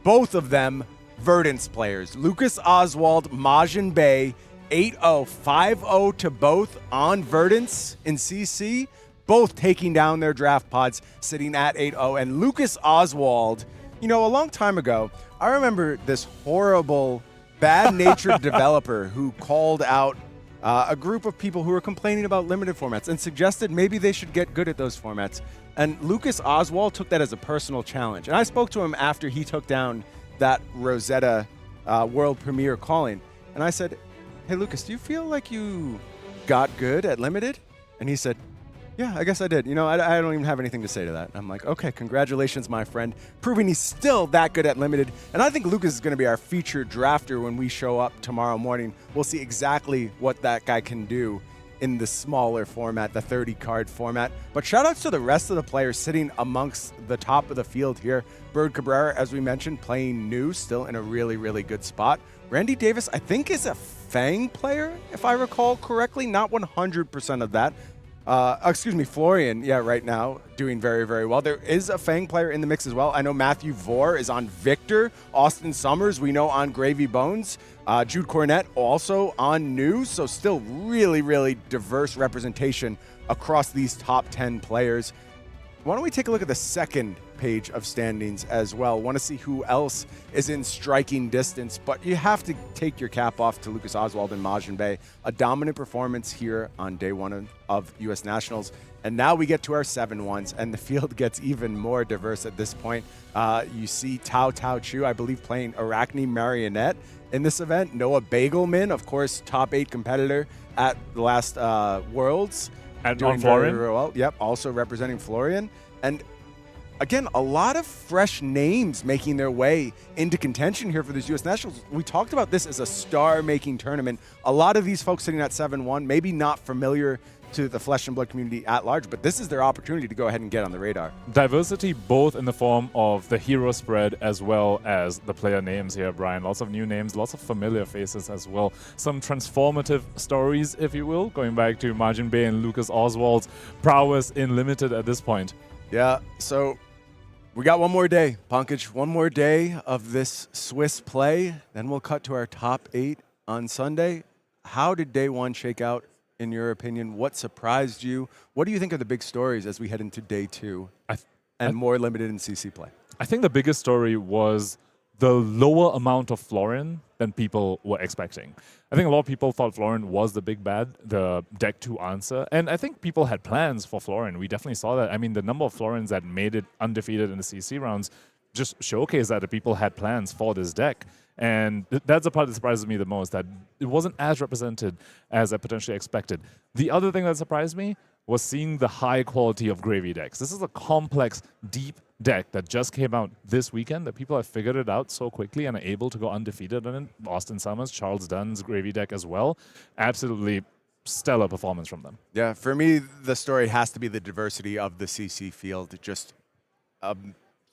both of them Verdance players. Lucas Oswald, Majin Bay, 8-0, 5-0 to both on Verdance in CC, both taking down their draft pods, sitting at 8-0. And Lucas Oswald, you know, a long time ago, I remember this horrible, bad-natured developer who called out a group of people who were complaining about limited formats and suggested maybe they should get good at those formats. And Lucas Oswald took that as a personal challenge. And I spoke to him after he took down that Rosetta world premiere calling. And I said, hey, Lucas, do you feel like you got good at limited? And he said, yeah, I guess I did. You know, I don't even have anything to say to that. I'm like, okay, congratulations, my friend, proving he's still that good at limited. And I think Lucas is going to be our featured drafter when we show up tomorrow morning. We'll see exactly what that guy can do in the smaller format, the 30-card format. But shout-outs to the rest of the players sitting amongst the top of the field here. Bird Cabrera, as we mentioned, playing new, still in a really, really good spot. Randy Davis, I think, is a Fang player, if I recall correctly. Not 100% of that. Florian, right now, doing very, very well. There is a Fang player in the mix as well. I know Matthew Vore is on Victor. Austin Summers, we know, on Gravy Bones. Jude Cornett also on News. So still really, really diverse representation across these top 10 players. Why don't we take a look at the second page of standings as well? Want to see who else is in striking distance, but you have to take your cap off to Lucas Oswald and Majin Bay. A dominant performance here on day 1 of U.S. Nationals. And now we get to our 7-1s, and the field gets even more diverse at this point. You see Tao Chu, I believe, playing Arachne Marionette in this event. Noah Bagelman, of course, top 8 competitor at the last Worlds. And doing on Florian? very well. Yep, also representing Florian. And again, a lot of fresh names making their way into contention here for this U.S. Nationals. We talked about this as a star-making tournament. A lot of these folks sitting at 7-1, maybe not familiar to the Flesh and Blood community at large, but this is their opportunity to go ahead and get on the radar. Diversity both in the form of the hero spread as well as the player names here, Brian. Lots of new names, lots of familiar faces as well. Some transformative stories, if you will, going back to Margin Bay and Lucas Oswald's prowess in Limited at this point. Yeah, so we got one more day, Pankaj. One more day of this Swiss play. Then we'll cut to our top 8 on Sunday. How did day 1 shake out, in your opinion? What surprised you? What do you think are the big stories as we head into day 2 and more limited in CC play? I think the biggest story was the lower amount of Florin than people were expecting. I think a lot of people thought Florin was the big bad, the deck 2 answer, and I think people had plans for Florin. We definitely saw that. I mean, the number of Florins that made it undefeated in the CC rounds just showcased that the people had plans for this deck. And that's the part that surprises me the most, that it wasn't as represented as I potentially expected. The other thing that surprised me was seeing the high quality of gravy decks. This is a complex, deep deck that just came out this weekend, that people have figured it out so quickly and are able to go undefeated on it. Austin Summers, Charles Dunn's gravy deck as well. Absolutely stellar performance from them. Yeah, for me, the story has to be the diversity of the CC field. Just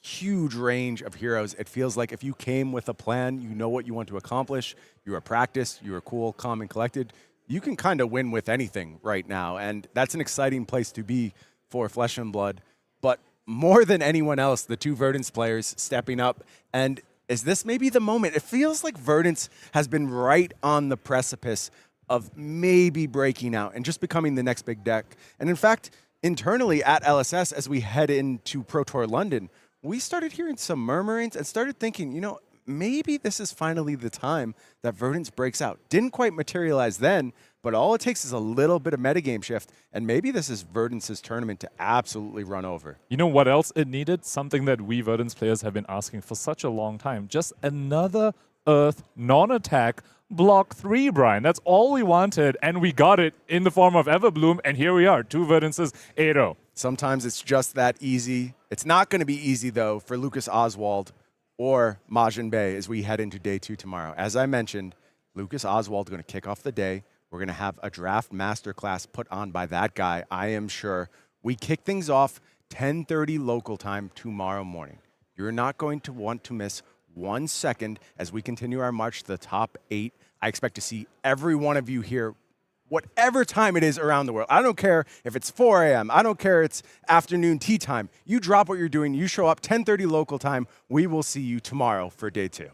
huge range of heroes. It feels like if you came with a plan, you know what you want to accomplish, you are practiced, you are cool, calm, and collected, you can kind of win with anything right now. And that's an exciting place to be for Flesh and Blood. But more than anyone else, the 2 Verdance players stepping up. And is this maybe the moment? It feels like Verdance has been right on the precipice of maybe breaking out and just becoming the next big deck. And in fact, internally at LSS, as we head into Pro Tour London, we started hearing some murmurings and started thinking, you know, maybe this is finally the time that Verdance breaks out. Didn't quite materialize then, but all it takes is a little bit of metagame shift, and maybe this is Verdance's tournament to absolutely run over. You know what else it needed? Something that we Verdance players have been asking for such a long time. Just another Earth non-attack block 3, Brian. That's all we wanted, and we got it in the form of Everbloom, and here we are, 2 Verdances, 8-0. Sometimes it's just that easy. It's not going to be easy, though, for Lucas Oswald or Majin Bay as we head into day 2 tomorrow. As I mentioned, Lucas Oswald is going to kick off the day. We're going to have a draft masterclass put on by that guy, I am sure. We kick things off 10:30 local time tomorrow morning. You're not going to want to miss 1 second as we continue our march to the top 8. I expect to see every one of you here whatever time it is around the world. I don't care if it's 4 a.m. I don't care it's afternoon tea time. You drop what you're doing. You show up 10:30 local time. We will see you tomorrow for day 2.